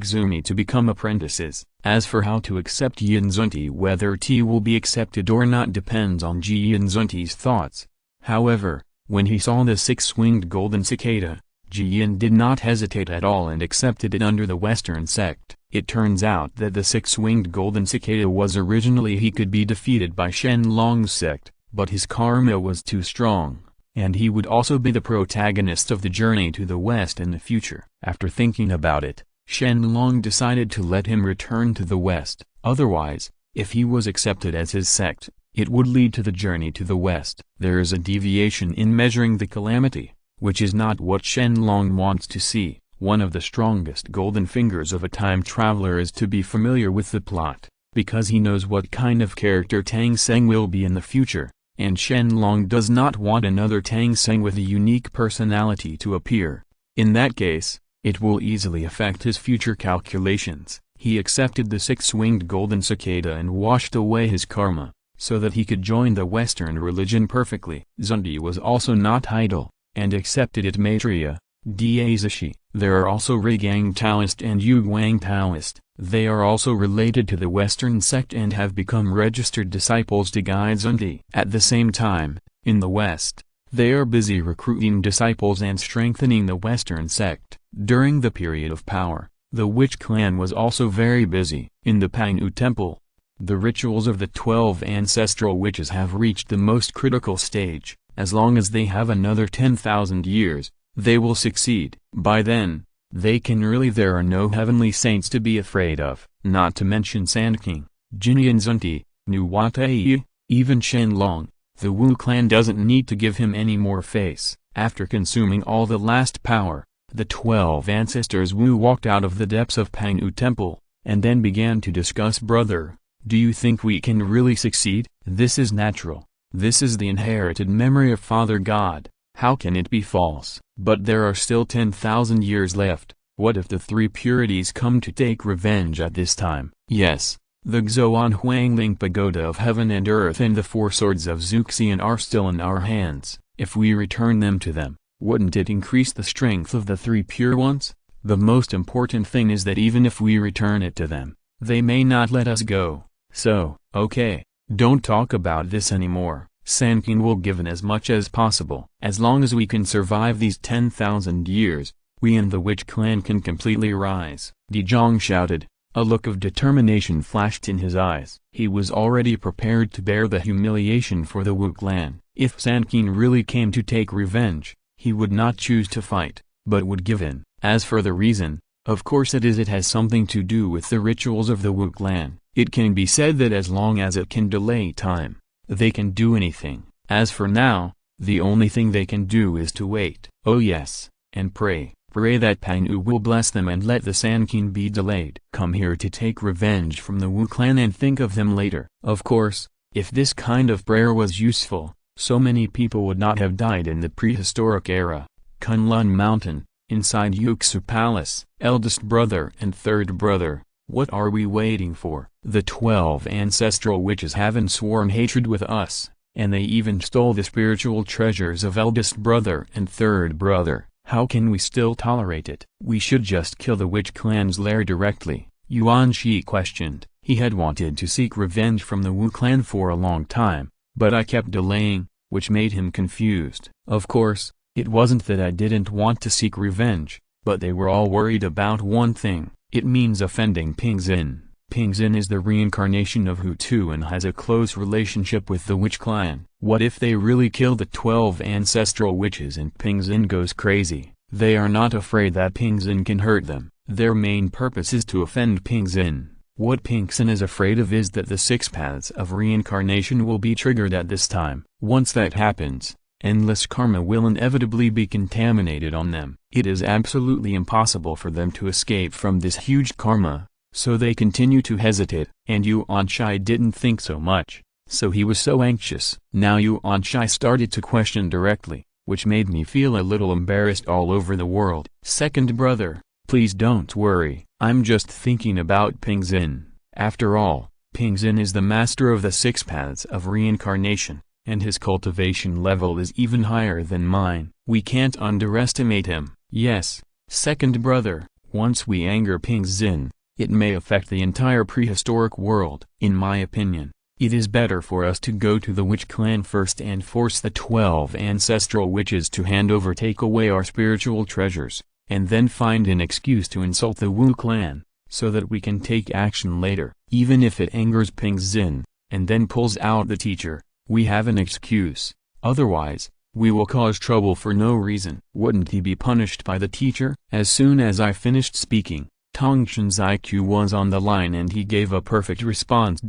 Xumi to become apprentices. As for how to accept Yin Zunti, whether T will be accepted or not depends on Yin Zunti's thoughts. However, when he saw the 6-winged golden cicada, Jian did not hesitate at all and accepted it under the Western sect. It turns out that the 6-winged golden cicada was originally he could be defeated by Shen Long's sect, but his karma was too strong, and he would also be the protagonist of the journey to the West in the future. After thinking about it, Shen Long decided to let him return to the West. Otherwise, if he was accepted as his sect, it would lead to the journey to the West. There is a deviation in measuring the calamity, which is not what Shen Long wants to see. One of the strongest golden fingers of a time traveler is to be familiar with the plot, because he knows what kind of character Tang Seng will be in the future, and Shen Long does not want another Tang Seng with a unique personality to appear. In that case, it will easily affect his future calculations. He accepted the six-winged golden cicada and washed away his karma, so that he could join the Western religion perfectly. Zundi was also not idle, and accepted it Maitreya, Dazashi. There are also Rigang Taoist and Yuguang Taoist. They are also related to the Western sect and have become registered disciples to guide Zundi. At the same time, in the West, they are busy recruiting disciples and strengthening the Western sect. During the period of power, the witch clan was also very busy. In the Pangwu Temple, the rituals of the 12 ancestral witches have reached the most critical stage. As long as they have another 10,000 years, they will succeed. By then, there are no heavenly saints to be afraid of, not to mention Sanqing, Qilin Zunti, Nuwa, even Shen Long. The Wu clan doesn't need to give him any more face. After consuming all the last power, the 12 ancestors Wu walked out of the depths of Pangwu Temple, and then began to discuss. Brother, do you think we can really succeed? This is natural. This is the inherited memory of Father God. How can it be false? But there are still 10,000 years left. What if the three purities come to take revenge at this time? Yes, the Xuan Huangling Pagoda of Heaven and Earth and the four swords of Zuxian are still in our hands. If we return them to them, wouldn't it increase the strength of the three pure ones? The most important thing is that even if we return it to them, they may not let us go. So, okay, don't talk about this anymore. Sanqing will give in as much as possible. As long as we can survive these 10,000 years, we and the witch clan can completely rise. Dezhong shouted. A look of determination flashed in his eyes. He was already prepared to bear the humiliation for the Wu clan. If Sanqing really came to take revenge, he would not choose to fight, but would give in. As for the reason, of course it has something to do with the rituals of the Wu clan. It can be said that as long as it can delay time, they can do anything. As for now, the only thing they can do is to wait. Oh yes, and pray. Pray that Pangwu will bless them and let the Sanqing be delayed. Come here to take revenge from the Wu clan and think of them later. Of course, if this kind of prayer was useful, so many people would not have died in the prehistoric era. Kunlun Mountain, inside Yuxu Palace. Eldest brother and third brother, what are we waiting for? The 12 ancestral witches haven't sworn hatred with us, and they even stole the spiritual treasures of eldest brother and third brother. How can we still tolerate it? We should just kill the witch clan's lair directly, Yuan Shi questioned. He had wanted to seek revenge from the Wu clan for a long time, but I kept delaying, which made him confused. Of course, it wasn't that I didn't want to seek revenge, but they were all worried about one thing. It means offending Pingzin. Pingzin is the reincarnation of Hutu and has a close relationship with the witch clan. What if they really kill the 12 ancestral witches and Pingzin goes crazy? They are not afraid that Pingzin can hurt them. Their main purpose is to offend Pingzin. What Pingzin is afraid of is that the 6 paths of reincarnation will be triggered at this time. Once that happens, endless karma will inevitably be contaminated on them. It is absolutely impossible for them to escape from this huge karma, so they continue to hesitate. And Yuan Shai didn't think so much, so he was so anxious. Now Yuan Shai started to question directly, which made me feel a little embarrassed all over the world. Second brother, please don't worry, I'm just thinking about Pingzin. After all, Pingzin is the master of the 6 paths of reincarnation, and his cultivation level is even higher than mine. We can't underestimate him. Yes, second brother, once we anger Pingzin, it may affect the entire prehistoric world. In my opinion, it is better for us to go to the witch clan first and force the 12 ancestral witches to take away our spiritual treasures, and then find an excuse to insult the Wu clan, so that we can take action later. Even if it angers Pingzin, and then pulls out the teacher, we have an excuse. Otherwise, we will cause trouble for no reason. Wouldn't he be punished by the teacher? As soon as I finished speaking, Tongshan's IQ was on the line and he gave a perfect response.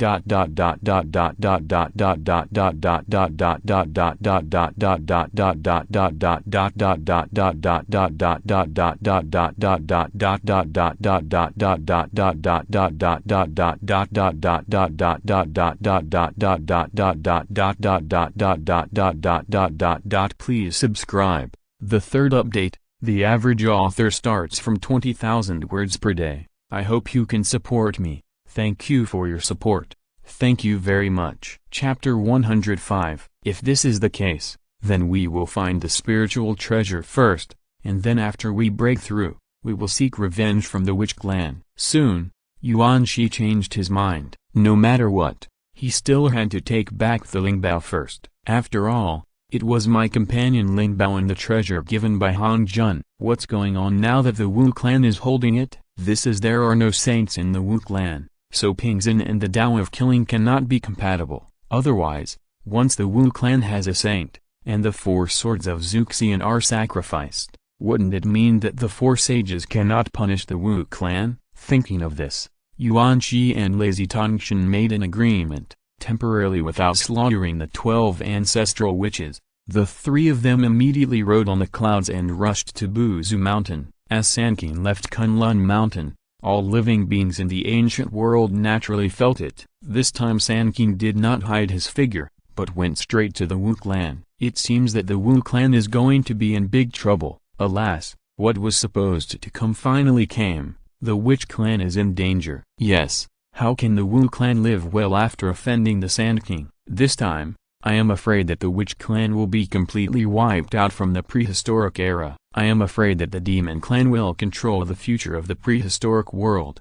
Please subscribe. The third update. The average author starts from 20,000 words per day. I hope you can support me. Thank you for your support. Thank you very much. Chapter 105. If this is the case, then we will find the spiritual treasure first, and then after we break through, we will seek revenge from the witch clan. Soon, Yuan Shi changed his mind. No matter what, he still had to take back the Lingbao first. After all, it was my companion Lingbao and the treasure given by Han Jun. What's going on now that the Wu clan is holding it? This is there are no saints in the Wu clan, so Pingzhen and the Tao of killing cannot be compatible. Otherwise, once the Wu clan has a saint, and the 4 swords of Zuxian are sacrificed, wouldn't it mean that the 4 sages cannot punish the Wu clan? Thinking of this, Yuan Shi and Lazy Tongshan made an agreement. Temporarily without slaughtering the 12 ancestral witches, the 3 of them immediately rode on the clouds and rushed to Buzu Mountain. As Sanqing left Kunlun Mountain, all living beings in the ancient world naturally felt it. This time Sanqing did not hide his figure, but went straight to the Wu clan. It seems that the Wu clan is going to be in big trouble. Alas, what was supposed to come finally came. The witch clan is in danger. Yes. How can the Wu clan live well after offending the Sand King? This time, I am afraid that the witch clan will be completely wiped out from the prehistoric era. I am afraid that the demon clan will control the future of the prehistoric world.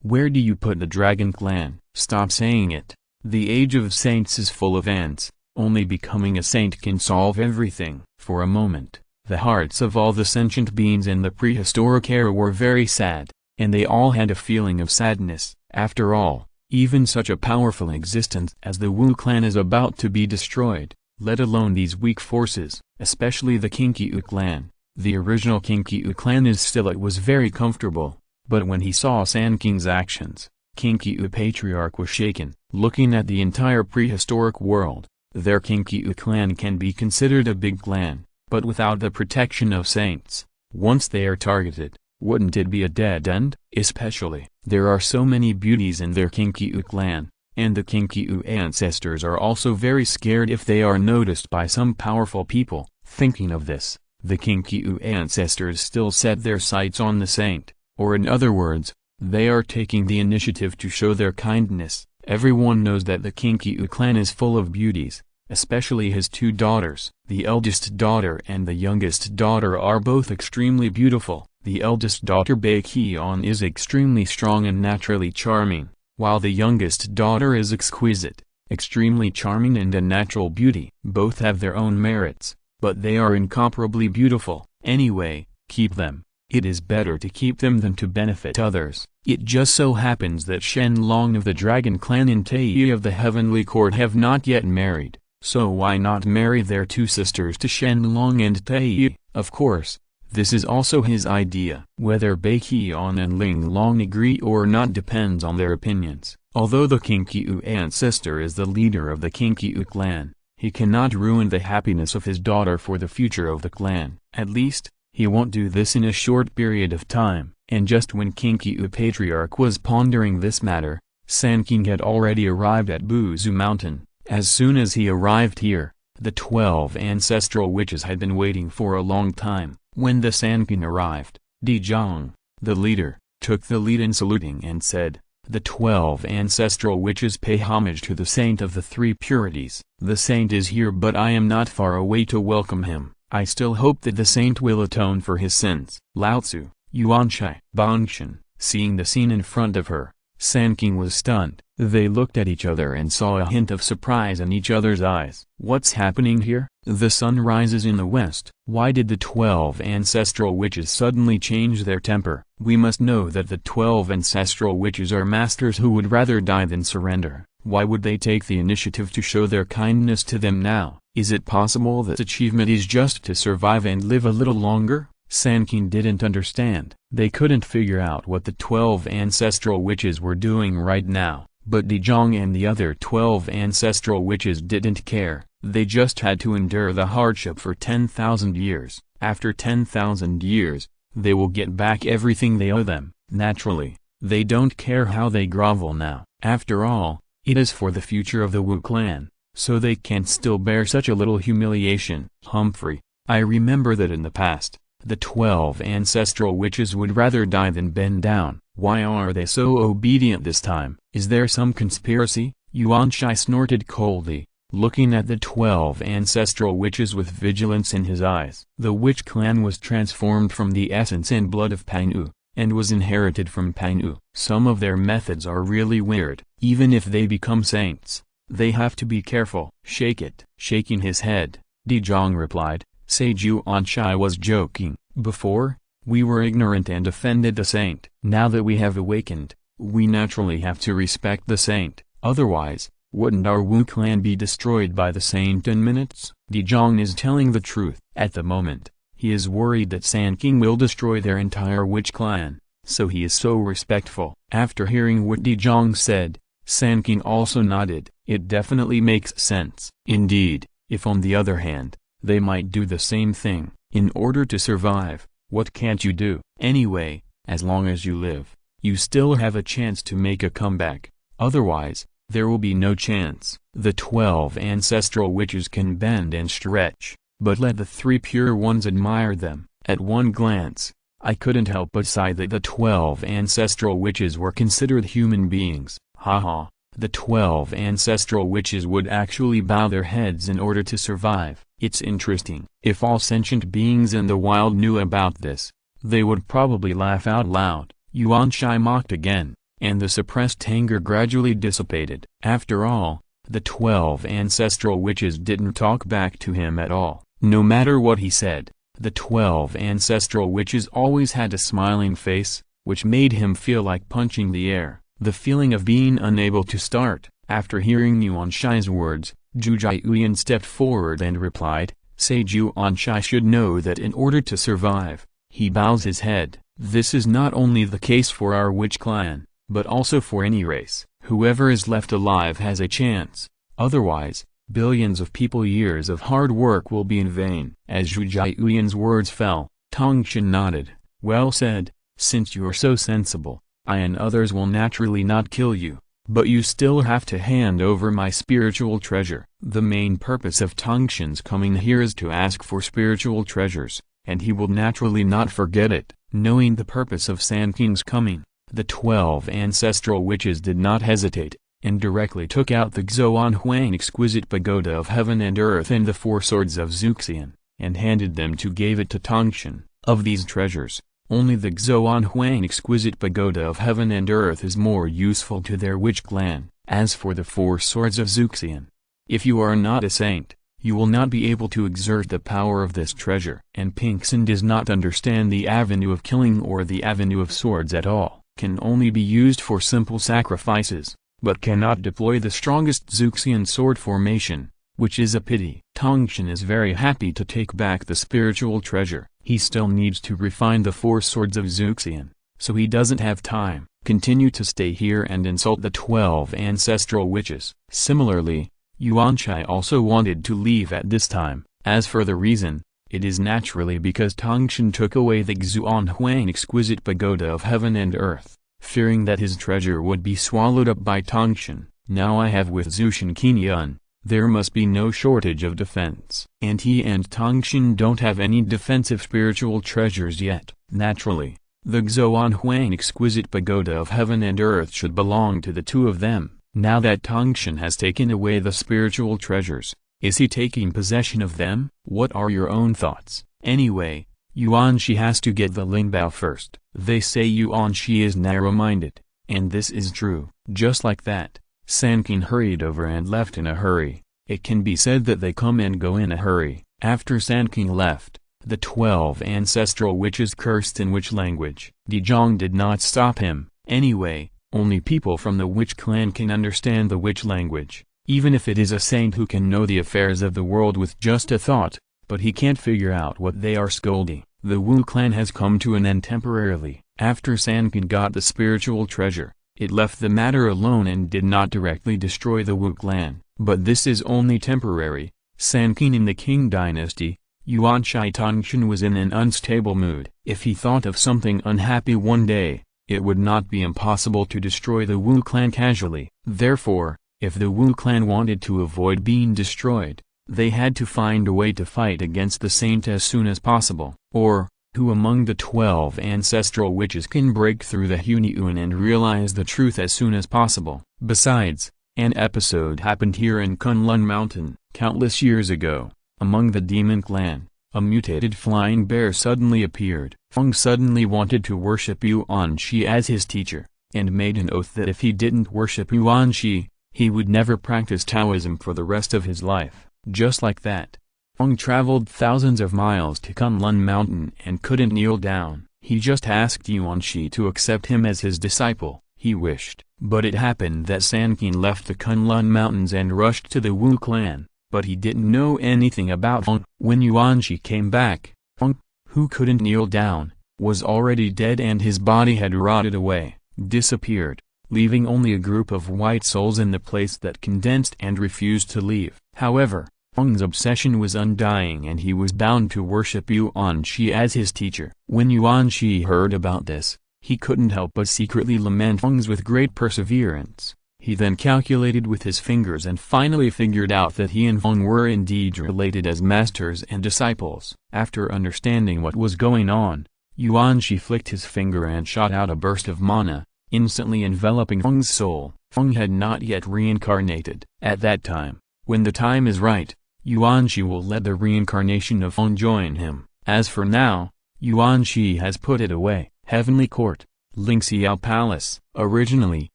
Where do you put the dragon clan? Stop saying it. The age of saints is full of ants. Only becoming a saint can solve everything. For a moment, the hearts of all the sentient beings in the prehistoric era were very sad, and they all had a feeling of sadness. After all, even such a powerful existence as the Wu clan is about to be destroyed, let alone these weak forces, especially the Qingqiu clan. The original Qingqiu clan is still it was very comfortable, but when he saw Sanqing's actions, Qingqiu patriarch was shaken. Looking at the entire prehistoric world, their Qingqiu clan can be considered a big clan, but without the protection of saints, once they are targeted, wouldn't it be a dead end? Especially, there are so many beauties in their Qingqiu clan, and the Qingqiu ancestors are also very scared if they are noticed by some powerful people. Thinking of this, the Qingqiu ancestors still set their sights on the saint, or in other words, they are taking the initiative to show their kindness. Everyone knows that the Qingqiu clan is full of beauties, especially his 2 daughters. The eldest daughter and the youngest daughter are both extremely beautiful. The eldest daughter Bai Qian is extremely strong and naturally charming, while the youngest daughter is exquisite, extremely charming and a natural beauty. Both have their own merits, but they are incomparably beautiful. Anyway, keep them. It is better to keep them than to benefit others. It just so happens that Shen Long of the Dragon Clan and Tai of the Heavenly Court have not yet married, so why not marry their 2 sisters to Shen Long and Tai? Of course, this is also his idea. Whether Bai Qian and Ling Long agree or not depends on their opinions. Although the Qingqiu ancestor is the leader of the Qingqiu clan, he cannot ruin the happiness of his daughter for the future of the clan. At least, he won't do this in a short period of time. And just when Qingqiu patriarch was pondering this matter, Sanqing had already arrived at Buzu Mountain. As soon as he arrived here, the 12 ancestral witches had been waiting for a long time. When the Sanqing arrived, Dizhang, the leader, took the lead in saluting and said, "The 12 ancestral witches pay homage to the saint of the 3 purities. The saint is here, but I am not far away to welcome him. I still hope that the saint will atone for his sins." Lao Tzu, Yuanshai, Bangshan, seeing the scene in front of her, Sanqing was stunned. They looked at each other and saw a hint of surprise in each other's eyes. What's happening here? The sun rises in the west. Why did the 12 ancestral witches suddenly change their temper? We must know that the 12 ancestral witches are masters who would rather die than surrender. Why would they take the initiative to show their kindness to them now? Is it possible that achievement is just to survive and live a little longer? Sanqing didn't understand. They couldn't figure out what the 12 ancestral witches were doing right now, but Dezhong and the other 12 ancestral witches didn't care. They just had to endure the hardship for 10,000 years. After 10,000 years, they will get back everything they owe them. Naturally, they don't care how they grovel now. After all, it is for the future of the Wu clan, so they can still bear such a little humiliation. Humphrey, I remember that in the past, the 12 ancestral witches would rather die than bend down. Why are they so obedient this time? Is there some conspiracy? Yuan Shai snorted coldly, looking at the 12 ancestral witches with vigilance in his eyes. The witch clan was transformed from the essence and blood of Panu, and was inherited from Panu. Some of their methods are really weird. Even if they become saints, they have to be careful. Shake it. Shaking his head, Dezhong replied, Sage Yuan Shai was joking. Before, we were ignorant and offended the saint. Now that we have awakened, we naturally have to respect the saint. Otherwise, wouldn't our Wu clan be destroyed by the saint in minutes? Dezhong is telling the truth. At the moment, he is worried that Sanqing will destroy their entire witch clan, so he is so respectful. After hearing what Dezhong said, Sanqing also nodded. It definitely makes sense. Indeed, if on the other hand, they might do the same thing. In order to survive, what can't you do? Anyway, as long as you live, you still have a chance to make a comeback. Otherwise, there will be no chance. The 12 ancestral witches can bend and stretch, but let the 3 pure ones admire them. At one glance, I couldn't help but sigh that the 12 ancestral witches were considered human beings. Haha, the 12 ancestral witches would actually bow their heads in order to survive. It's interesting. If all sentient beings in the wild knew about this, they would probably laugh out loud. Yuan Shai mocked again, and the suppressed anger gradually dissipated. After all, the 12 ancestral witches didn't talk back to him at all. No matter what he said, the 12 ancestral witches always had a smiling face, which made him feel like punching the air. The feeling of being unable to start. After hearing Yuan Shai's words, Zhu Jiuyan stepped forward and replied, Sage Yuan Shai should know that in order to survive, he bows his head. This is not only the case for our witch clan, but also for any race. Whoever is left alive has a chance. Otherwise, billions of people years of hard work will be in vain. As Zhu Jiuyan's words fell, Tongshan nodded. Well said. Since you're so sensible, I and others will naturally not kill you, but you still have to hand over my spiritual treasure. The main purpose of Tongshan's coming here is to ask for spiritual treasures, and he will naturally not forget it. Knowing the purpose of Sanqing's coming, the 12 ancestral witches did not hesitate, and directly took out the Xuan Huang exquisite pagoda of heaven and earth and the 4 swords of Zuxian, and handed them to give it to Tongshan. Of these treasures, only the Xuan Huang exquisite pagoda of heaven and earth is more useful to their witch clan. As for the 4 swords of Zuxian, if you are not a saint, you will not be able to exert the power of this treasure. And Pinxin does not understand the avenue of killing or the avenue of swords at all. Can only be used for simple sacrifices, but cannot deploy the strongest Zuxian sword formation, which is a pity. Tongshan is very happy to take back the spiritual treasure. He still needs to refine the 4 swords of Zuxian, so he doesn't have time. Continue to stay here and insult the 12 ancestral witches. Similarly, Yuan Shai also wanted to leave at this time. As for the reason, it is naturally because Tongshan took away the Xuan Huang exquisite pagoda of heaven and earth, fearing that his treasure would be swallowed up by Tongshan. Now I have with Zushin Qinyan, there must be no shortage of defense. And he and Tongshan don't have any defensive spiritual treasures yet. Naturally, the Xuan Huang exquisite pagoda of heaven and earth should belong to the 2 of them. Now that Tongshan has taken away the spiritual treasures, is he taking possession of them? What are your own thoughts? Anyway, Yuan Shi has to get the Lingbao first. They say Yuan Shi is narrow-minded, and this is true. Just like that, Sanqing hurried over and left in a hurry. It can be said that they come and go in a hurry. After Sanqing left, the 12 ancestral witches cursed in witch language. Dezhong did not stop him. Anyway, only people from the witch clan can understand the witch language, even if it is a saint who can know the affairs of the world with just a thought, but he can't figure out what they are scolding. The Wu clan has come to an end temporarily. After Sanqing got the spiritual treasure, it left the matter alone and did not directly destroy the Wu clan. But this is only temporary. Sanqing in the Qing dynasty, Yuan Shaitanqian was in an unstable mood. If he thought of something unhappy one day, it would not be impossible to destroy the Wu clan casually. Therefore, if the Wu clan wanted to avoid being destroyed, they had to find a way to fight against the saint as soon as possible. Or, who among the 12 ancestral witches can break through the Hunyuan and realize the truth as soon as possible? Besides, an episode happened here in Kunlun Mountain. Countless years ago, among the demon clan, a mutated flying bear suddenly appeared. Feng suddenly wanted to worship Yuan Shi as his teacher, and made an oath that if he didn't worship Yuan Shi, he would never practice Taoism for the rest of his life. Just like that, Feng traveled thousands of miles to Kunlun Mountain and couldn't kneel down. He just asked Yuan Shi to accept him as his disciple. He wished. But it happened that Sanqing left the Kunlun Mountains and rushed to the Wu clan, but he didn't know anything about Feng. When Yuan Shi came back, Feng, who couldn't kneel down, was already dead and his body had rotted away, disappeared, leaving only a group of white souls in the place that condensed and refused to leave. However, Feng's obsession was undying and he was bound to worship Yuan Shi as his teacher. When Yuan Shi heard about this, he couldn't help but secretly lament Feng's with great perseverance. He then calculated with his fingers and finally figured out that he and Feng were indeed related as masters and disciples. After understanding what was going on, Yuan Shi flicked his finger and shot out a burst of mana, instantly enveloping Feng's soul. Feng had not yet reincarnated. At that time, when the time is right, Yuan Shi will let the reincarnation of Feng join him. As for now, Yuan Shi has put it away. Heavenly Court, Lingxiao Palace. Originally,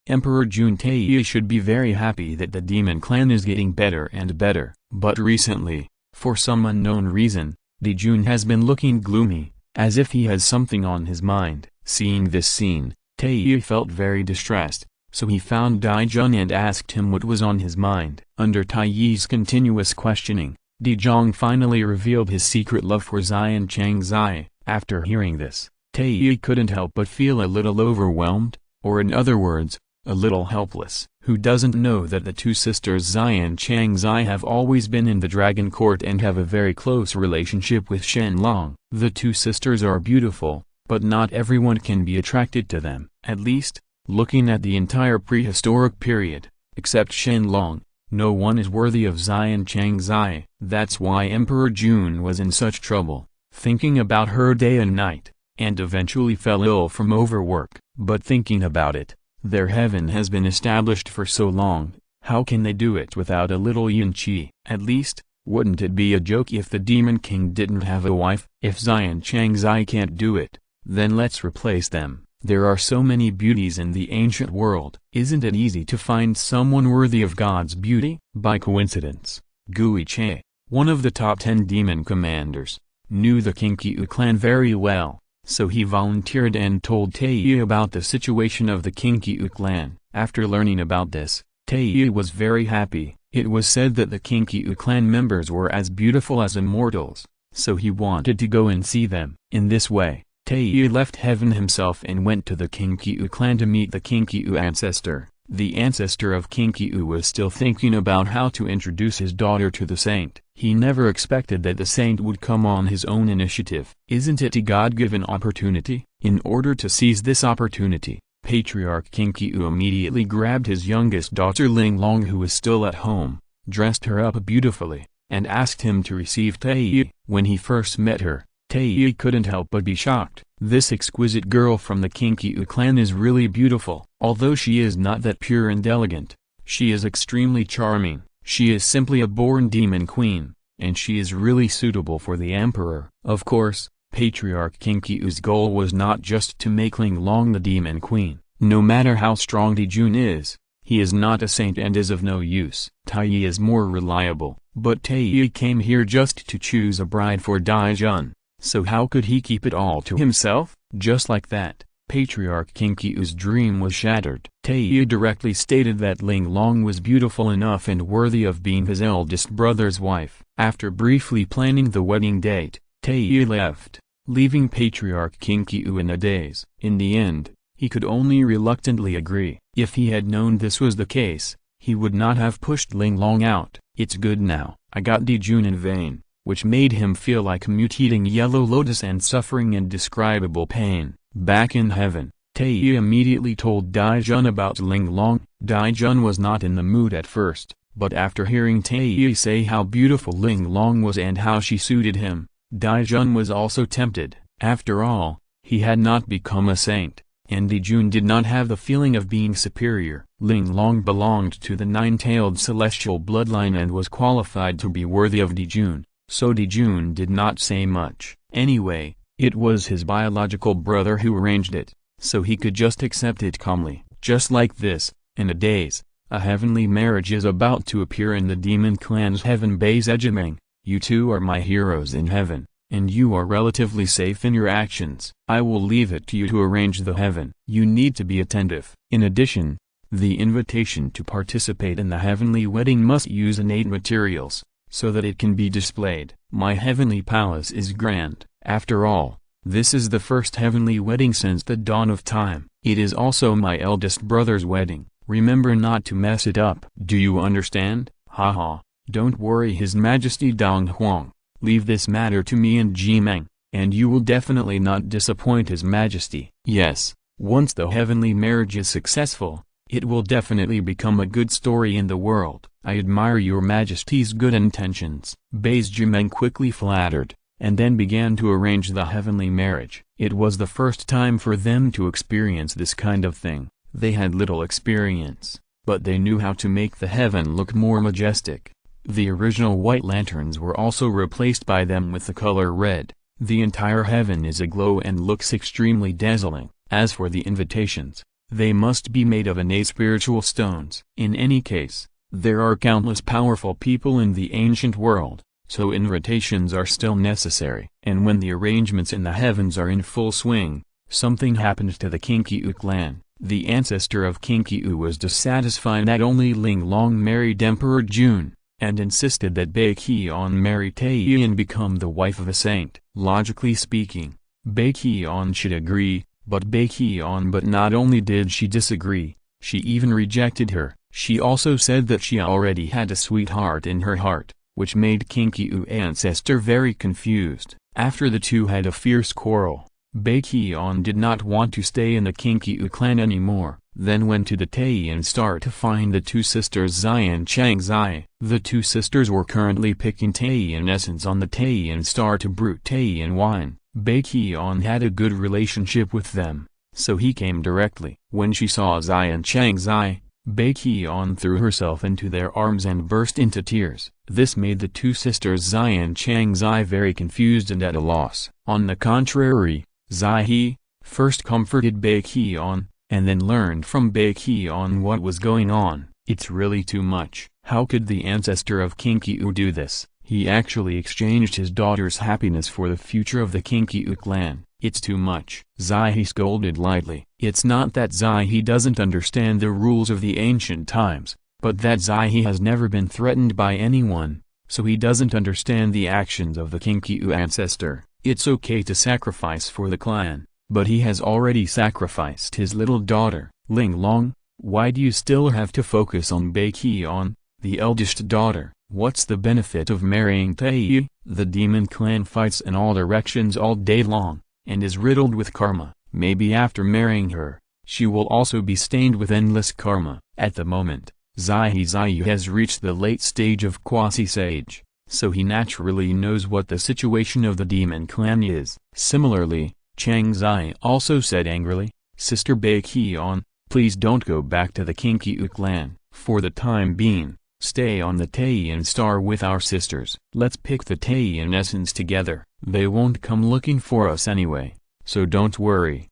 Emperor Juntai should be very happy that the demon clan is getting better and better. But recently, for some unknown reason, Dijun has been looking gloomy, as if he has something on his mind. Seeing this scene, Taiyi felt very distressed, so he found Dijun and asked him what was on his mind. Under Taiyi's continuous questioning, Dijong finally revealed his secret love for Zion Changzai. After hearing this, Taiyi couldn't help but feel a little overwhelmed, or in other words, a little helpless. Who doesn't know that the two sisters Zion Changzai have always been in the Dragon Court and have a very close relationship with Shen Long? The two sisters are beautiful, but not everyone can be attracted to them. At least, looking at the entire prehistoric period, except Shen Long, no one is worthy of Zion Changzai. That's why Emperor Jun was in such trouble, thinking about her day and night, and eventually fell ill from overwork. But thinking about it, their heaven has been established for so long, how can they do it without a little yin qi? At least, wouldn't it be a joke if the Demon King didn't have a wife? If Zion Changzai can't do it, then let's replace them. There are so many beauties in the ancient world. Isn't it easy to find someone worthy of God's beauty? By coincidence, Gui Che, one of the top 10 demon commanders, knew the Qingqiu clan very well, so he volunteered and told Taiyi about the situation of the Qingqiu clan. After learning about this, Taiyi was very happy. It was said that the Qingqiu clan members were as beautiful as immortals, so he wanted to go and see them. In this way, Taiyi left heaven himself and went to the Qingqiu clan to meet the Qingqiu ancestor. The ancestor of Qingqiu was still thinking about how to introduce his daughter to the saint. He never expected that the saint would come on his own initiative. Isn't it a God-given opportunity? In order to seize this opportunity, Patriarch Qingqiu immediately grabbed his youngest daughter Ling Long, who was still at home, dressed her up beautifully, and asked him to receive Taiyi. When he first met her, Taiyi couldn't help but be shocked. This exquisite girl from the Qingqiu clan is really beautiful. Although she is not that pure and elegant, she is extremely charming. She is simply a born demon queen, and she is really suitable for the emperor. Of course, Patriarch Qingqiu's goal was not just to make Ling Long the demon queen. No matter how strong Dijun is, he is not a saint and is of no use. Taiyi is more reliable, but Taiyi came here just to choose a bride for Dijun. So how could he keep it all to himself? Just like that, Patriarch Qingqiu's dream was shattered. Taiyi directly stated that Ling Long was beautiful enough and worthy of being his eldest brother's wife. After briefly planning the wedding date, Taiyi left. leaving Patriarch King Qilin in a daze. In the end, he could only reluctantly agree. If he had known this was the case, he would not have pushed Linglong out. It's good now. I got Dijun in vain, which made him feel like a mutating yellow lotus and suffering indescribable pain. Back in heaven, Taiyi immediately told Dijun about Linglong. Dijun was not in the mood at first, but after hearing Taiyi say how beautiful Linglong was and how she suited him, Dijun was also tempted. After all, he had not become a saint, and Dijun did not have the feeling of being superior. Linglong belonged to the nine-tailed celestial bloodline and was qualified to be worthy of Dijun, so Dijun did not say much. Anyway, it was his biological brother who arranged it, so he could just accept it calmly. Just like this, in a daze, a heavenly marriage is about to appear in the demon clan's heaven base. Ejimeng, you two are my heroes in heaven, and you are relatively safe in your actions. I will leave it to you to arrange the heaven. You need to be attentive. In addition, the invitation to participate in the heavenly wedding must use innate materials, so that it can be displayed. My heavenly palace is grand. After all, this is the first heavenly wedding since the dawn of time. It is also my eldest brother's wedding. Remember not to mess it up. Do you understand? Haha. Don't worry, His Majesty Dong Huang. Leave this matter to me and Jimeng, and you will definitely not disappoint His Majesty. Yes, once the heavenly marriage is successful, it will definitely become a good story in the world. I admire your Majesty's good intentions. Beis Jimeng quickly flattered, and then began to arrange the heavenly marriage. It was the first time for them to experience this kind of thing. They had little experience, but they knew how to make the heaven look more majestic. The original white lanterns were also replaced by them with the color red. The entire heaven is aglow and looks extremely dazzling. As for the invitations, they must be made of innate spiritual stones. In any case, there are countless powerful people in the ancient world, so invitations are still necessary. And when the arrangements in the heavens are in full swing, something happened to the King Qilin clan. The ancestor of King Qilin was dissatisfied that only Linglong married Emperor Jun, and insisted that Bai Qian marry Taiyi and become the wife of a saint. Logically speaking, Bai Qian should agree, but not only did she disagree, she even rejected her. She also said that she already had a sweetheart in her heart, which made King Qilin ancestor very confused. After the two had a fierce quarrel, Bai Qian did not want to stay in the King Qilin clan anymore, then went to the Taiyan Star to find the two sisters Zai and Changzai. The two sisters were currently picking Taiyan essence on the Taiyan Star to brew Taiyan wine. Bai Qian had a good relationship with them, so he came directly. When she saw Zai and Changzai, Bai Qian threw herself into their arms and burst into tears. This made the two sisters Zai and Changzai very confused and at a loss. On the contrary, Zai first comforted Bai Qian, and then learned from Bai Qian what was going on. It's really too much. How could the ancestor of King Qilin do this? He actually exchanged his daughter's happiness for the future of the King Qilin clan. It's too much. Zai scolded lightly. It's not that Zai doesn't understand the rules of the ancient times, but that Zai has never been threatened by anyone, so he doesn't understand the actions of the King Qilin ancestor. It's okay to sacrifice for the clan, but he has already sacrificed his little daughter. Linglong, why do you still have to focus on Bai Qian, the eldest daughter? What's the benefit of marrying Taiyi? The demon clan fights in all directions all day long, and is riddled with karma. Maybe after marrying her, she will also be stained with endless karma. At the moment, Zai has reached the late stage of quasi-sage, so he naturally knows what the situation of the demon clan is. Similarly, Changzai also said angrily, Sister Bai Qian, please don't go back to the King Qilin clan. For the time being, stay on the Taiyan Star with our sisters. Let's pick the Taiyan essence together. They won't come looking for us anyway, so don't worry.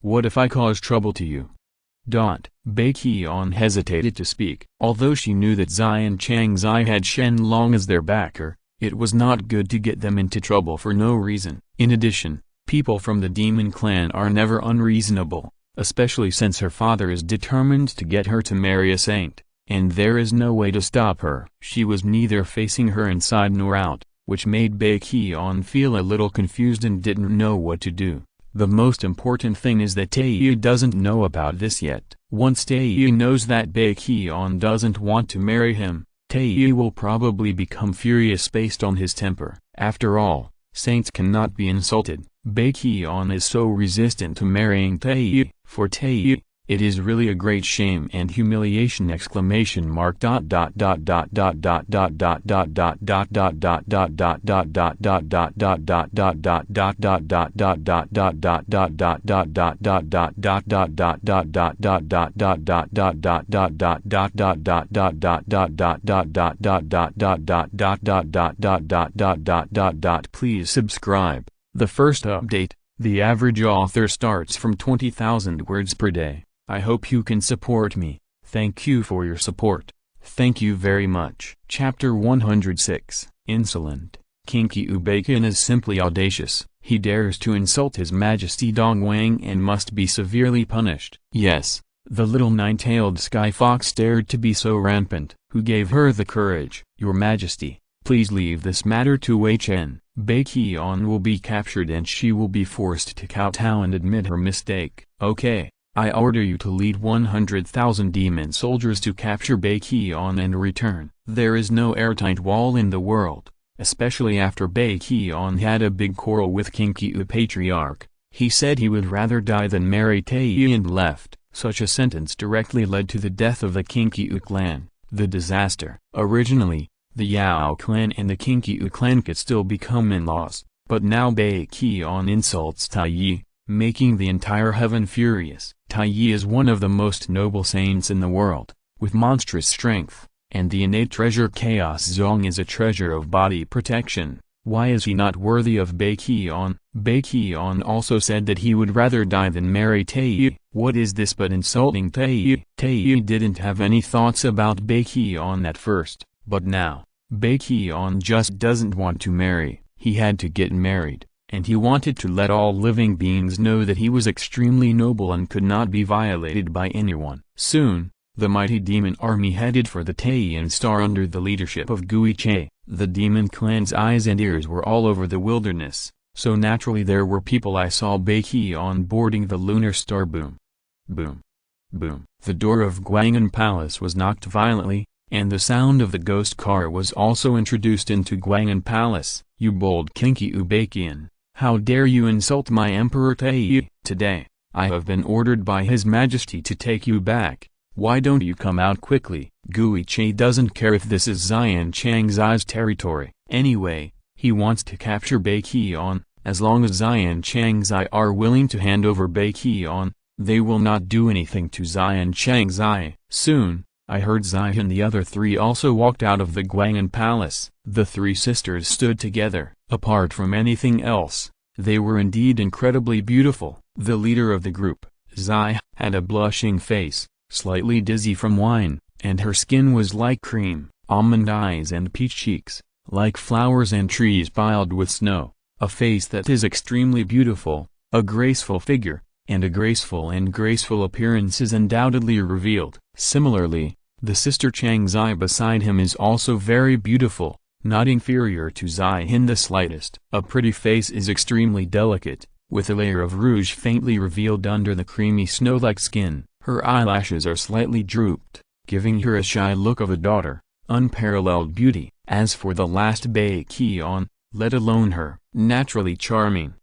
What if I cause trouble to you? Bai Qian hesitated to speak. Although she knew that Zai and Changzai had Shen Long as their backer, it was not good to get them into trouble for no reason. In addition, people from the demon clan are never unreasonable, especially since her father is determined to get her to marry a saint, and there is no way to stop her. She was neither facing her inside nor out, which made Baekhyun feel a little confused and didn't know what to do. The most important thing is that Tae doesn't know about this yet. Once Tae knows that Baekhyun doesn't want to marry him, Tae will probably become furious based on his temper. After all, saints cannot be insulted. Baekhyun is so resistant to marrying Tae. For Tae, it is really a great shame and humiliation! Please subscribe. The first update, the average author starts from 20,000 words per day. I hope you can support me. Thank you for your support. Thank you very much. Chapter 106. Insolent. King Qilin is simply audacious. He dares to insult His Majesty Dongwang and must be severely punished. Yes, the little nine-tailed sky fox dared to be so rampant. Who gave her the courage? Your Majesty, please leave this matter to Wei Chen. Baekhyun will be captured and she will be forced to kowtow and admit her mistake. Okay. I order you to lead 100,000 demon soldiers to capture Baekhyun and return. There is no airtight wall in the world, especially after Baekhyun had a big quarrel with King Qilin Patriarch. He said he would rather die than marry Tae and left. Such a sentence directly led to the death of the King Qilin clan. The disaster. Originally, the Yao clan and the King Qilin clan could still become in-laws, but now Baekhyun insults Tae, making the entire heaven furious. Tae is one of the most noble saints in the world, with monstrous strength, and the innate treasure Chaos Zong is a treasure of body protection. Why is he not worthy of Baekhyun? Baekhyun also said that he would rather die than marry Tae. What is this but insulting Tae? Tae didn't have any thoughts about Baekhyun at first, but now, Baekhyun just doesn't want to marry. He had to get married. And he wanted to let all living beings know that he was extremely noble and could not be violated by anyone. Soon, the mighty demon army headed for the Taiyan Star under the leadership of Gui Che. The demon clan's eyes and ears were all over the wilderness, so naturally there were people. I saw Baekhyun boarding the lunar star. Boom. Boom. Boom. The door of Gwangan Palace was knocked violently, and the sound of the ghost car was also introduced into Gwangan Palace. You bold King Qilin, how dare you insult my Emperor Tae? Today, I have been ordered by His Majesty to take you back. Why don't you come out quickly? Gui Che doesn't care if this is Xian Changzai's territory. Anyway, he wants to capture Baekhyun. As long as Xian Changzai are willing to hand over Baekhyun, they will not do anything to Xian Changzai. Soon, I heard Zai and the other three also walked out of the Gwangan Palace. The three sisters stood together. Apart from anything else, they were indeed incredibly beautiful. The leader of the group, Zai, had a blushing face, slightly dizzy from wine, and her skin was like cream, almond eyes and peach cheeks, like flowers and trees piled with snow. A face that is extremely beautiful, a graceful figure, and a graceful appearance is undoubtedly revealed. Similarly, the sister Changzai beside him is also very beautiful, not inferior to Zai in the slightest. A pretty face is extremely delicate, with a layer of rouge faintly revealed under the creamy snow-like skin. Her eyelashes are slightly drooped, giving her a shy look of a daughter, unparalleled beauty. As for the last Baekhyun, let alone her, naturally charming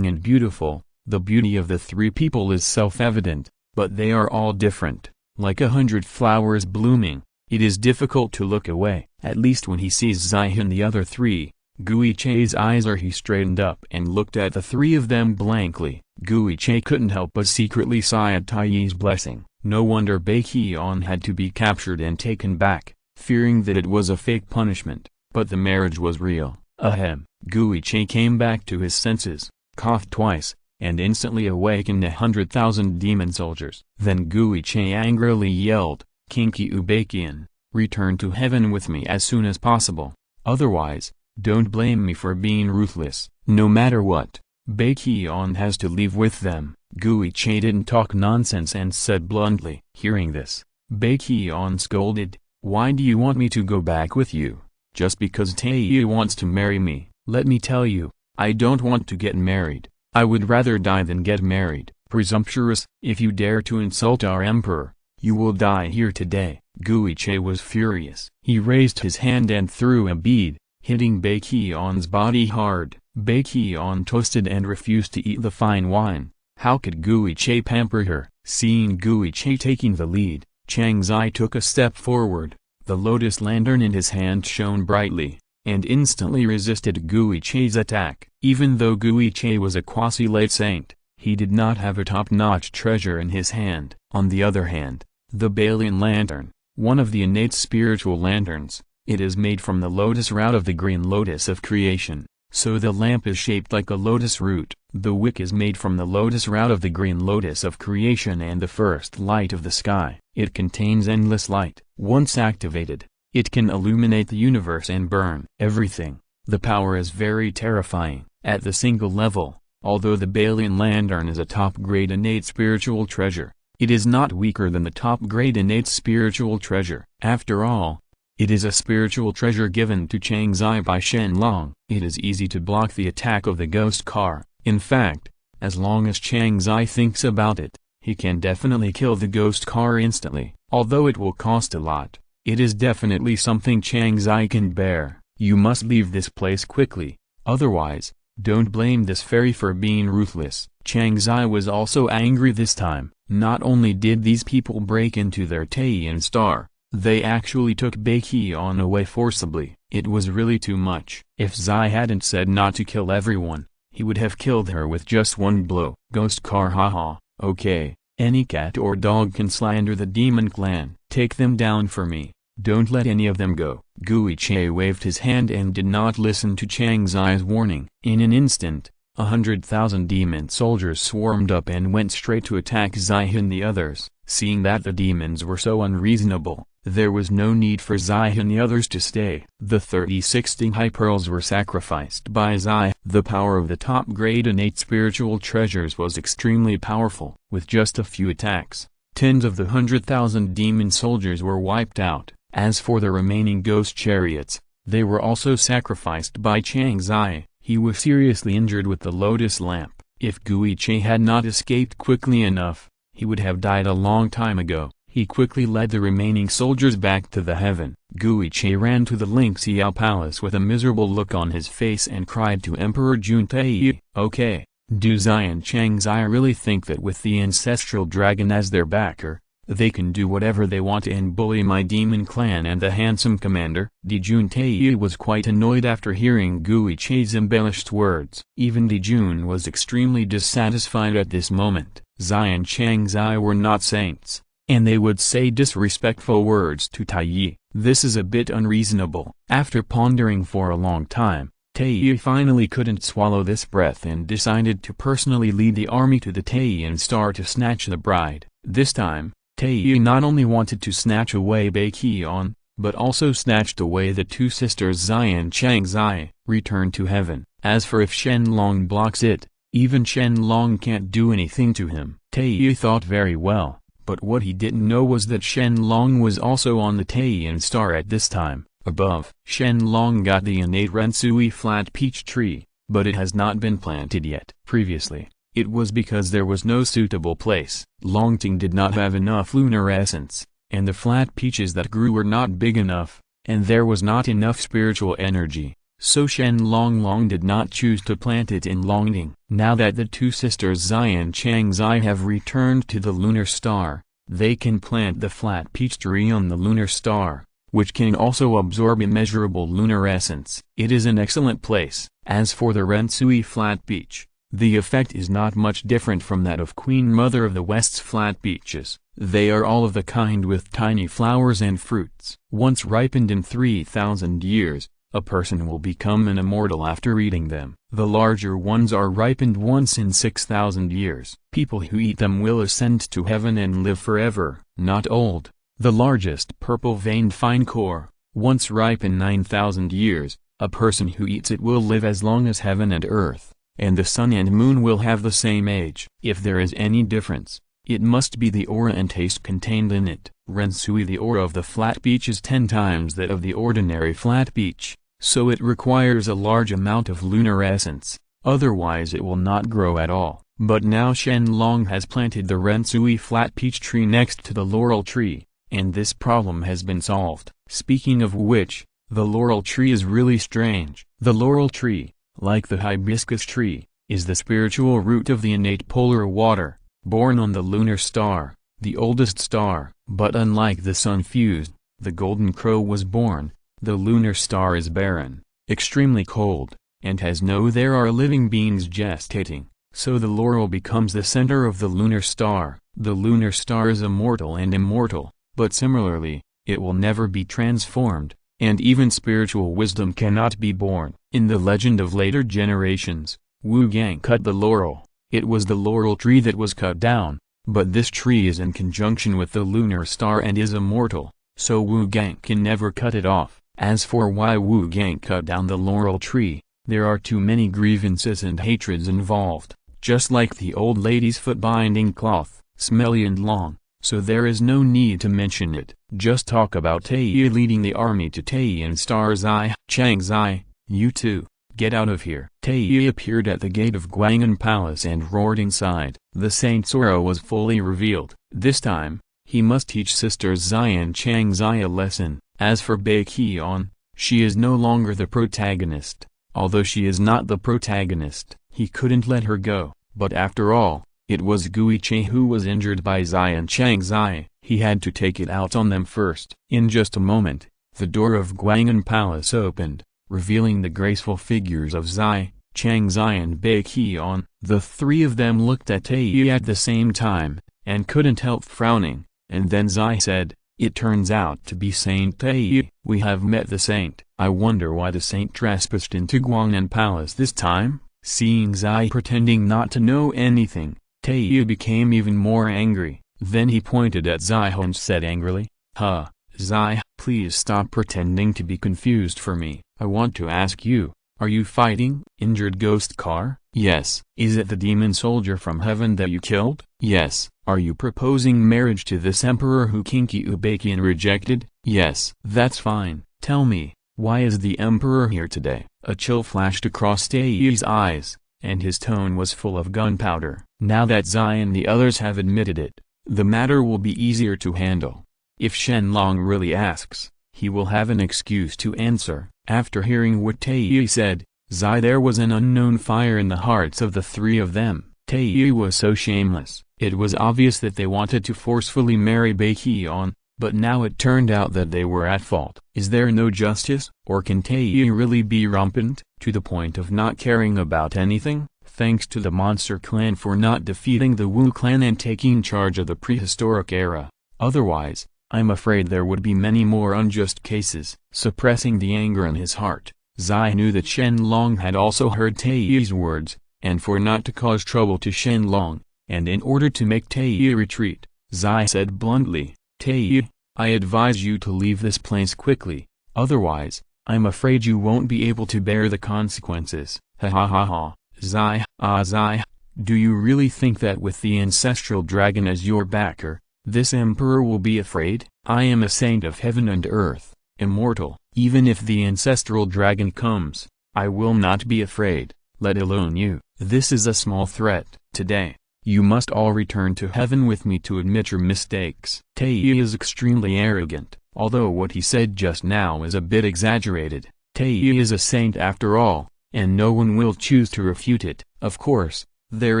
and beautiful, the beauty of the three people is self-evident, but they are all different. Like 100 flowers blooming, it is difficult to look away, at least when he sees Zai and the other three. Gui Che's eyes are he straightened up and looked at the three of them blankly. Gui Che couldn't help but secretly sigh at Taiyi's blessing. No wonder Baekhyun had to be captured and taken back, fearing that it was a fake punishment, but the marriage was real. Ahem. Gui Che came back to his senses, coughed twice, and instantly awakened 100,000 demon soldiers. Then Gui Che angrily yelled, King Qilin, return to heaven with me as soon as possible. Otherwise, don't blame me for being ruthless. No matter what, Baekhyun has to leave with them. Gui Che didn't talk nonsense and said bluntly. Hearing this, Baekhyun scolded, why do you want me to go back with you? just because Taiyi wants to marry me. Let me tell you, I don't want to get married. I would rather die than get married. Presumptuous, if you dare to insult our emperor, you will die here today. Guiche was furious. He raised his hand and threw a bead, hitting Baekhyun's body hard. Baekhyun toasted and refused to eat the fine wine. How could Guiche pamper her? Seeing Guiche taking the lead, Chang Zai took a step forward. The lotus lantern in his hand shone brightly, and instantly resisted Guiche's attack. Even though Guiche was a quasi-late saint, he did not have a top-notch treasure in his hand. On the other hand, the Balian lantern, one of the innate spiritual lanterns, it is made from the lotus root of the green lotus of creation, so the lamp is shaped like a lotus root. The wick is made from the lotus root of the green lotus of creation and the first light of the sky. It contains endless light. Once activated, it can illuminate the universe and burn everything. The power is very terrifying. At the single level, although the Balian lantern is a top-grade innate spiritual treasure, it is not weaker than the top-grade innate spiritual treasure. After all, it is a spiritual treasure given to Chang Zai by Shen Long. It is easy to block the attack of the ghost car. In fact, as long as Chang Zai thinks about it, he can definitely kill the ghost car instantly. Although it will cost a lot, it is definitely something Chang Zai can bear. You must leave this place quickly, otherwise, don't blame this fairy for being ruthless. Chang Zai was also angry this time. Not only did these people break into their Taiyan star, they actually took Baekhyun away forcibly. It was really too much. If Zai hadn't said not to kill everyone, he would have killed her with just one blow. Ghost car, haha. Okay, any cat or dog can slander the demon clan. Take them down for me. Don't let any of them go. Guiche waved his hand and did not listen to Chang Zai's warning. In an instant, 100,000 demon soldiers swarmed up and went straight to attack Zai and the others. Seeing that the demons were so unreasonable, there was no need for Zai and the others to stay. The 36 Dinghai pearls were sacrificed by Zai. The power of the top-grade innate spiritual treasures was extremely powerful. With just a few attacks, tens of the 100,000 demon soldiers were wiped out. As for the remaining ghost chariots, they were also sacrificed by Chang Zai. He was seriously injured with the lotus lamp. If Guiche had not escaped quickly enough, he would have died a long time ago. He quickly led the remaining soldiers back to the heaven. Guiche ran to the Lingxiao palace with a miserable look on his face and cried to Emperor Juntai, "Okay, do Zai and Chang Zai really think that with the ancestral dragon as their backer, they can do whatever they want and bully my demon clan and the handsome commander?" Dijun Tae was quite annoyed after hearing Guiche's embellished words. Even Dijun was extremely dissatisfied at this moment. Zai and Chang Zai were not saints, and they would say disrespectful words to Taiyi. This is a bit unreasonable. After pondering for a long time, Taiyi finally couldn't swallow this breath and decided to personally lead the army to the Taiyan star to snatch the bride. This time, Taiyi not only wanted to snatch away Baekhyun, but also snatched away the two sisters Zai and Chang Zai. Return to heaven. As for if Shen Long blocks it, even Shen Long can't do anything to him. Taiyi thought very well, but what he didn't know was that Shen Long was also on the Taiyan star at this time. Above, Shen Long got the innate Rensui flat peach tree, but it has not been planted yet. Previously, it was because there was no suitable place. Longting did not have enough lunar essence, and the flat peaches that grew were not big enough, and there was not enough spiritual energy, so Shen Long did not choose to plant it in Longting. Now that the two sisters Zai and Chang Zai have returned to the lunar star, they can plant the flat peach tree on the lunar star, which can also absorb immeasurable lunar essence. It is an excellent place. As for the Rensui flat peach, the effect is not much different from that of Queen Mother of the West's flat peaches. They are all of the kind with tiny flowers and fruits. Once ripened in 3,000 years, a person will become an immortal after eating them. The larger ones are ripened once in 6,000 years. People who eat them will ascend to heaven and live forever, not old. The largest purple-veined fine core, once ripe in 9,000 years, a person who eats it will live as long as heaven and earth, and the sun and moon will have the same age. If there is any difference, It must be the aura and taste contained in it. Rensui, the aura of the flat beech is 10 times that of the ordinary flat beech, so it requires a large amount of lunar essence, otherwise it will not grow at all. But now Shen Long has planted the Rensui flat peach tree next to the laurel tree, and this problem has been solved. Speaking of which, the laurel tree is really strange. The laurel tree, like the hibiscus tree, is the spiritual root of the innate polar water, born on the lunar star, the oldest star. But unlike the sun-fused, the golden crow was born, the lunar star is barren, extremely cold, and has no there are living beings gestating, so the laurel becomes the center of the lunar star. The lunar star is immortal and immortal, but similarly, it will never be transformed, and even spiritual wisdom cannot be born. In the legend of later generations, Wu Gang cut the laurel. It was the laurel tree that was cut down, but this tree is in conjunction with the lunar star and is immortal, so Wu Gang can never cut it off. As for why Wu Gang cut down the laurel tree, there are too many grievances and hatreds involved, just like the old lady's foot binding cloth, smelly and long, so there is no need to mention it. Just talk about Taiyi leading the army to Taiyin Star Zai. Chang Zai, you two, get out of here. Taiyi appeared at the gate of Guangan Palace and roared inside. The saint's aura was fully revealed. This time, he must teach sisters Zai and Chang Zai a lesson. As for Bai Qian, she is no longer the protagonist. Although she is not the protagonist, he couldn't let her go. But after all, it was Gui Che who was injured by Zai and Chang Zai. He had to take it out on them first. In just a moment, the door of Guangan Palace opened, revealing the graceful figures of Zai, Chang Zai and Bai Qian. The three of them looked at Taiyi at the same time, and couldn't help frowning, and then Zai said, "It turns out to be Saint Taiyi. We have met the saint. I wonder why the saint trespassed into Guangan Palace this time?" Seeing Zai pretending not to know anything, Taiyi became even more angry. Then he pointed at Zai and said angrily, "Huh, Zai, please stop pretending to be confused for me. I want to ask you, are you fighting injured ghost car? Yes. Is it the demon soldier from heaven that you killed? Yes. Are you proposing marriage to this emperor who Kinki Ubakian rejected? Yes. That's fine. Tell me, why is the emperor here today?" A chill flashed across Taiyi's eyes, and his tone was full of gunpowder. Now that Zai and the others have admitted it, the matter will be easier to handle. If Shen Long really asks, he will have an excuse to answer. After hearing what Taiyi said, Zai, there was an unknown fire in the hearts of the three of them. Taiyi was so shameless. It was obvious that they wanted to forcefully marry Bai Qian, but now it turned out that they were at fault. Is there no justice, or can Taiyi really be rampant, to the point of not caring about anything? Thanks to the Monster Clan for not defeating the Wu Clan and taking charge of the prehistoric era. Otherwise, I'm afraid there would be many more unjust cases. Suppressing the anger in his heart, Zai knew that Shen Long had also heard Taiyi's words, and for not to cause trouble to Shen Long, and in order to make Taiyi retreat, Zai said bluntly, "Taiyi, I advise you to leave this place quickly, otherwise, I'm afraid you won't be able to bear the consequences." Ha ha ha ha. Zai, Zai, do you really think that with the ancestral dragon as your backer, this emperor will be afraid? I am a saint of heaven and earth, immortal. Even if the ancestral dragon comes, I will not be afraid, let alone you. This is a small threat. Today, you must all return to heaven with me to admit your mistakes. Taiyi is extremely arrogant, although what he said just now is a bit exaggerated. Taiyi is a saint after all, and no one will choose to refute it. Of course, there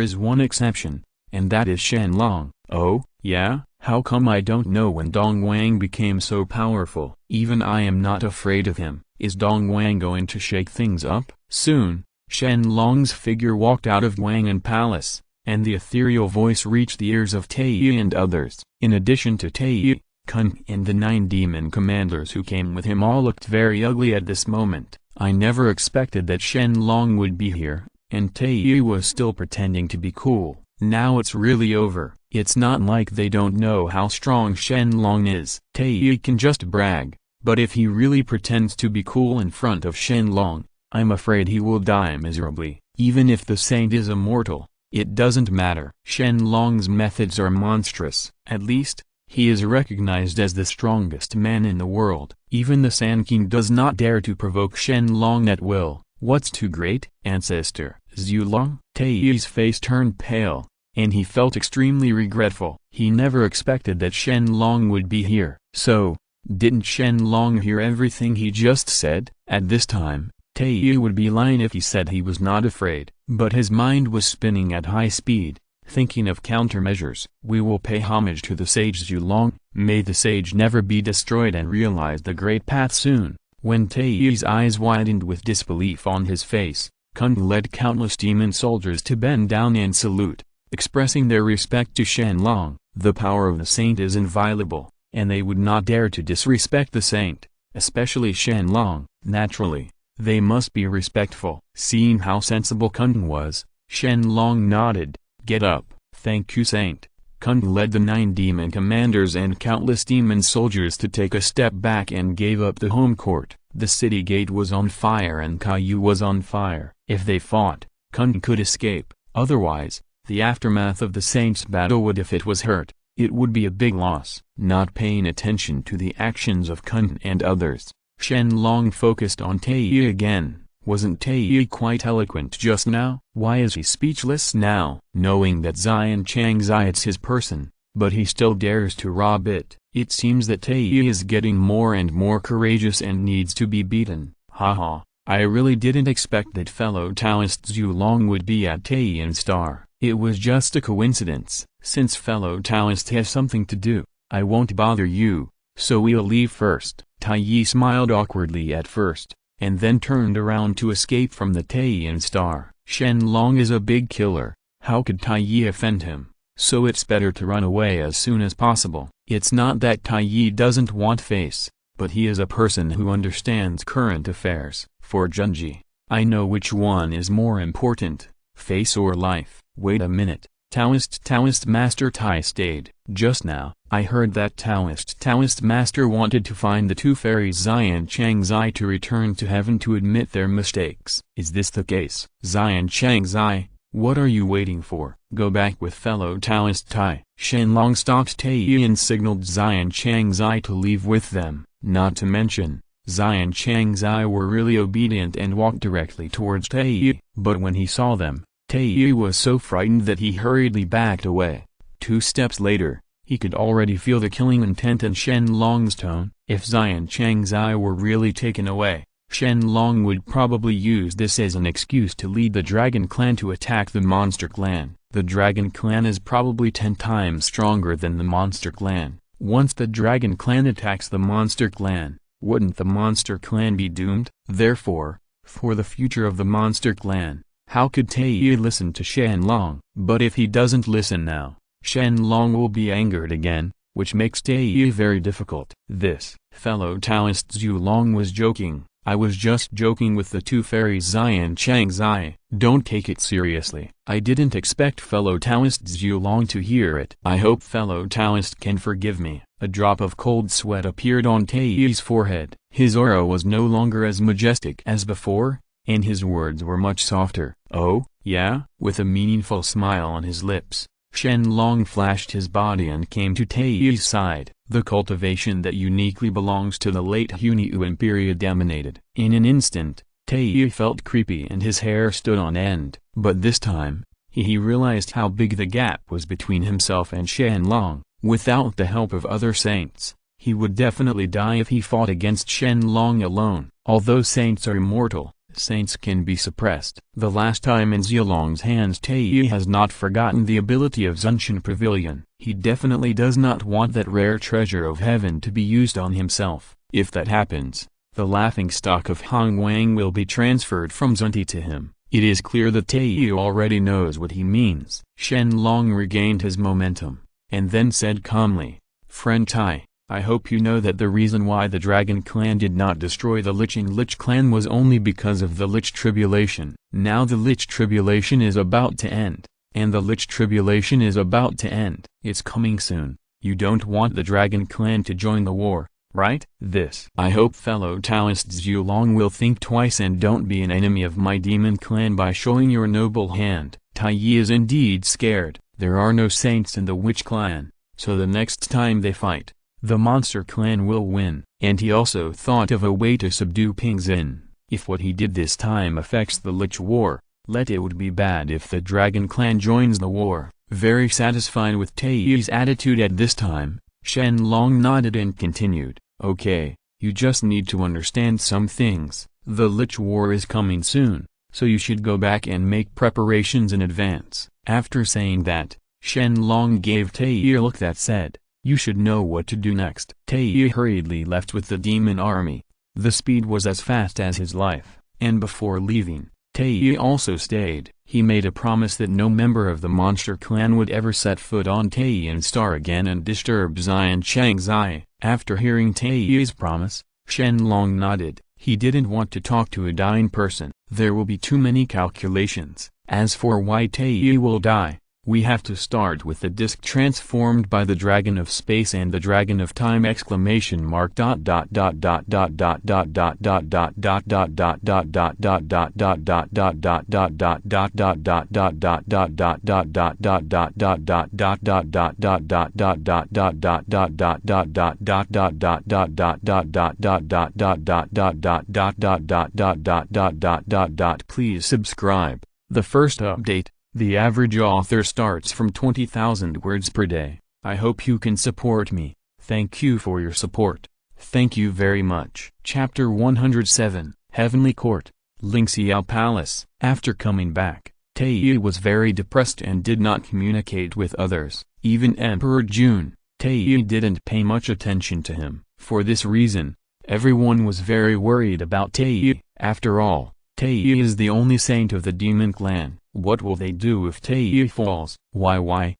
is one exception, and that is Shen Long. Oh, yeah? How come I don't know when Dong Wang became so powerful? Even I am not afraid of him. Is Dong Wang going to shake things up? Soon, Shen Long's figure walked out of Guangan Palace, and the ethereal voice reached the ears of Taiyi and others. In addition to Taiyi, Cunning and the 9 demon commanders who came with him all looked very ugly at this moment. I never expected that Shen Long would be here, and Taiyi was still pretending to be cool. Now it's really over. It's not like they don't know how strong Shen Long is. Taiyi can just brag, but if he really pretends to be cool in front of Shen Long, I'm afraid he will die miserably. Even if the saint is immortal, It doesn't matter. Shen Long's methods are monstrous. At least, he is recognized as the strongest man in the world. Even the Sanqing does not dare to provoke Shen Long at will. What's too great? Ancestor, Zhulong? Taiyi's face turned pale, and he felt extremely regretful. He never expected that Shen Long would be here. So, didn't Shen Long hear everything he just said? At this time, Taiyi would be lying if he said he was not afraid. But his mind was spinning at high speed, thinking of countermeasures. We will pay homage to the sage Zhulong. May the sage never be destroyed and realize the great path soon. When Taiyi's eyes widened with disbelief on his face, Cunning led countless demon soldiers to bend down and salute, expressing their respect to Shen Long. The power of the saint is inviolable, and they would not dare to disrespect the saint, especially Shen Long. Naturally, they must be respectful. Seeing how sensible Cunning was, Shen Long nodded. Get up. Thank you, saint. Cunning led the 9 demon commanders and countless demon soldiers to take a step back and gave up the home court. The city gate was on fire and Caillou was on fire. If they fought, Cunning could escape. Otherwise, the aftermath of the saint's battle would, if it was hurt, it would be a big loss. Not paying attention to the actions of Cunning and others, Shen Long focused on Taiyi again. Wasn't Taiyi quite eloquent just now? Why is he speechless now? Knowing that Xian Changzai is his person, but he still dares to rob it. It seems that Taiyi is getting more and more courageous and needs to be beaten. Haha, I really didn't expect that fellow Taoist Zhulong would be at Taiyi's star. It was just a coincidence. Since fellow Taoist has something to do, I won't bother you, so we'll leave first. Taiyi smiled awkwardly at first, and then turned around to escape from the Taiyin star. Shen Long is a big killer. How could Taiyi offend him? So it's better to run away as soon as possible. It's not that Taiyi doesn't want face, but he is a person who understands current affairs. For Junji, I know which one is more important, face or life. Wait a minute. Taoist Master Tai stayed. Just now, I heard that Taoist Master wanted to find the 2 fairies Xian Changzai to return to heaven to admit their mistakes. Is this the case? Xian Changzai, what are you waiting for? Go back with fellow Taoist Tai. Shen Long stopped Taiyi and signaled Xian Changzai to leave with them. Not to mention, Xian Changzai were really obedient and walked directly towards Taiyi. But when he saw them, Taiyi was so frightened that he hurriedly backed away. 2 steps later, he could already feel the killing intent in Shen Long's tone. If Xian Changzai were really taken away, Shen Long would probably use this as an excuse to lead the Dragon Clan to attack the Monster Clan. The Dragon Clan is probably 10 times stronger than the Monster Clan. Once the Dragon Clan attacks the Monster Clan, wouldn't the Monster Clan be doomed? Therefore, for the future of the Monster Clan, how could Taiyi listen to Shen Long? But if he doesn't listen now, Shen Long will be angered again, which makes Taiyi very difficult. This fellow Taoist Zhulong was joking. I was just joking with the 2 fairies Xian Changzai. Don't take it seriously. I didn't expect fellow Taoist Zhulong to hear it. I hope fellow Taoist can forgive me. A drop of cold sweat appeared on Taiyi's forehead. His aura was no longer as majestic as before, and his words were much softer. Oh, yeah? With a meaningful smile on his lips, Shen Long flashed his body and came to Taiyi's side. The cultivation that uniquely belongs to the late Hunyuan period emanated. In an instant, Taiyi felt creepy and his hair stood on end. But this time, he realized how big the gap was between himself and Shen Long. Without the help of other saints, he would definitely die if he fought against Shen Long alone. Although saints are immortal, saints can be suppressed. The last time in Zhulong's hands, Taiyi has not forgotten the ability of Zunshan Pavilion. He definitely does not want that rare treasure of heaven to be used on himself. If that happens, the laughingstock of Hong Wang will be transferred from Zunti to him. It is clear that Taiyi already knows what he means. Shen Long regained his momentum, and then said calmly, "Friend Tai, I hope you know that the reason why the Dragon Clan did not destroy the Liching Lich Clan was only because of the Lich Tribulation. Now the Lich Tribulation is about to end, and the Lich Tribulation is about to end. It's coming soon. You don't want the Dragon Clan to join the war, right? I hope fellow Taoist Zhulong will think twice and don't be an enemy of my demon clan by showing your noble hand." Tai is indeed scared. There are no saints in the witch clan, so the next time they fight, the monster clan will win. And he also thought of a way to subdue Ping Xin. If what he did this time affects the Lich War, it would be bad if the Dragon Clan joins the war. Very satisfied with Tai's attitude at this time, Shen Long nodded and continued, "Okay, you just need to understand some things. The Lich War is coming soon, so you should go back and make preparations in advance." After saying that, Shen Long gave Tai a look that said, "You should know what to do next." Tai hurriedly left with the demon army. The speed was as fast as his life, and before leaving, Tai also stayed. He made a promise that no member of the monster clan would ever set foot on Taiyan Star again and disturb Xian Changzai. After hearing Tai's promise, Shen Long nodded. He didn't want to talk to a dying person. There will be too many calculations. As for why Tai will die, we have to start with the disc transformed by the Dragon of Space and the Dragon of Time ! Please subscribe. The first update. The average author starts from 20,000 words per day. I hope you can support me. Thank you for your support. Thank you very much. Chapter 107, Heavenly Court, Lingxiao Palace. After coming back, Tai was very depressed and did not communicate with others. Even Emperor Jun, Tai didn't pay much attention to him. For this reason, everyone was very worried about Tai. After all, Tai is the only saint of the demon clan. What will they do if Tai falls? Why,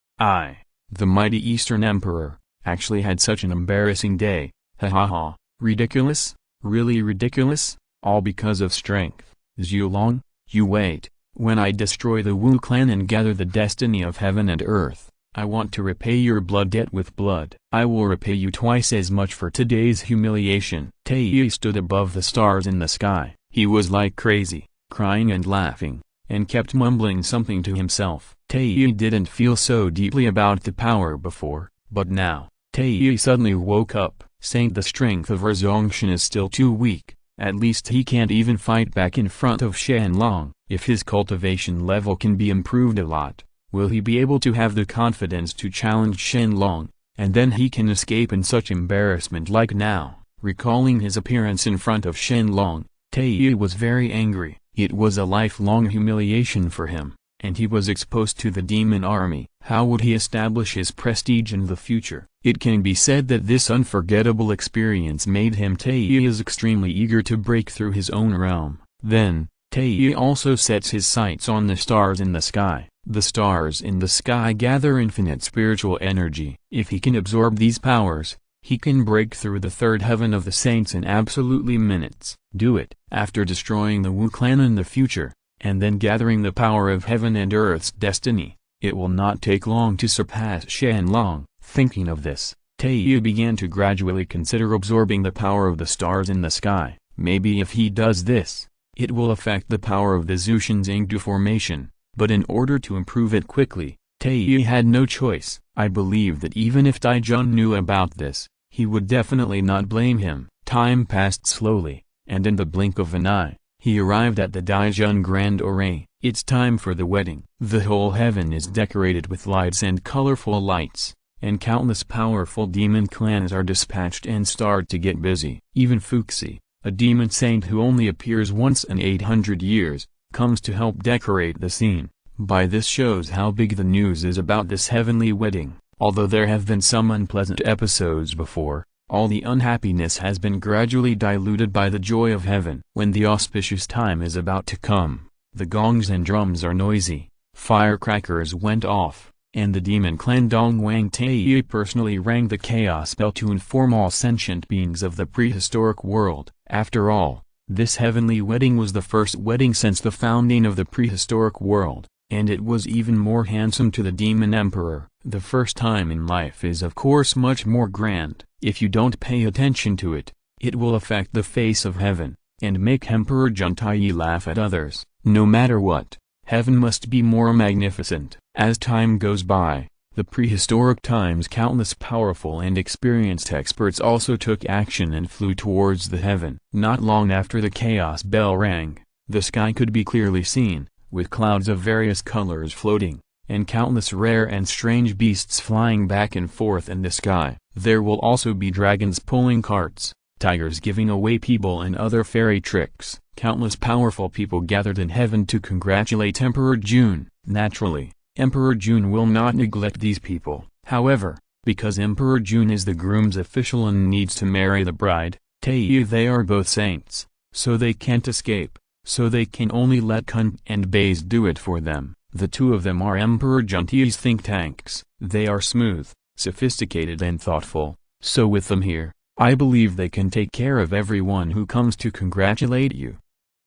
the mighty Eastern Emperor, actually had such an embarrassing day. Ha ha ha, ridiculous, really ridiculous, all because of strength. Zhu Long, you wait. When I destroy the Wu clan and gather the destiny of heaven and earth, I want to repay your blood debt with blood. I will repay you twice as much for today's humiliation. Tai stood above the stars in the sky. He was like crazy, crying and laughing, and kept mumbling something to himself. Tai didn't feel so deeply about the power before, but now, Tai suddenly woke up, saying the strength of Rezongshan is still too weak. At least he can't even fight back in front of Shen Long. If his cultivation level can be improved a lot, will he be able to have the confidence to challenge Shen Long, and then he can escape in such embarrassment like now? Recalling his appearance in front of Shen Long, Tai was very angry. It was a lifelong humiliation for him, and he was exposed to the demon army. How would he establish his prestige in the future? It can be said that this unforgettable experience made him Tai extremely eager to break through his own realm. Then, Tai also sets his sights on the stars in the sky. The stars in the sky gather infinite spiritual energy. If he can absorb these powers, he can break through the third heaven of the saints in absolutely minutes. Do it. After destroying the Wu clan in the future, and then gathering the power of heaven and earth's destiny, it will not take long to surpass Shen Long. Thinking of this, Tai began to gradually consider absorbing the power of the stars in the sky. Maybe if he does this, it will affect the power of the Zushan Zhengdu formation, but in order to improve it quickly, Tai had no choice. I believe that even if Daijun knew about this, he would definitely not blame him. Time passed slowly, and in the blink of an eye, he arrived at the Daijun Grand Array. It's time for the wedding. The whole heaven is decorated with lights and colorful lights, and countless powerful demon clans are dispatched and start to get busy. Even Fuxi, a demon saint who only appears once in 800 years, comes to help decorate the scene. By this shows how big the news is about this heavenly wedding. Although there have been some unpleasant episodes before, all the unhappiness has been gradually diluted by the joy of heaven. When the auspicious time is about to come, the gongs and drums are noisy, firecrackers went off, and the demon clan Dong Wang Tai personally rang the chaos bell to inform all sentient beings of the prehistoric world. After all, this heavenly wedding was the first wedding since the founding of the prehistoric world, and it was even more handsome to the demon emperor. The first time in life is of course much more grand. If you don't pay attention to it, it will affect the face of heaven, and make Emperor Juntai laugh at others. No matter what, Heaven must be more magnificent. As time goes by, the prehistoric times, countless powerful and experienced experts also took action and flew towards the heaven. Not long after the chaos bell rang, the sky could be clearly seen, with clouds of various colors floating, and countless rare and strange beasts flying back and forth in the sky. There will also be dragons pulling carts, tigers giving away people and other fairy tricks. Countless powerful people gathered in heaven to congratulate Emperor Jun. Naturally, Emperor Jun will not neglect these people. However, because Emperor Jun is the groom's official and needs to marry the bride, Tae, they are both saints, so they can't escape, so they can only let Kun and Baze do it for them. The two of them are Emperor Junti's think tanks. They are smooth, sophisticated and thoughtful, so with them here, I believe they can take care of everyone who comes to congratulate you.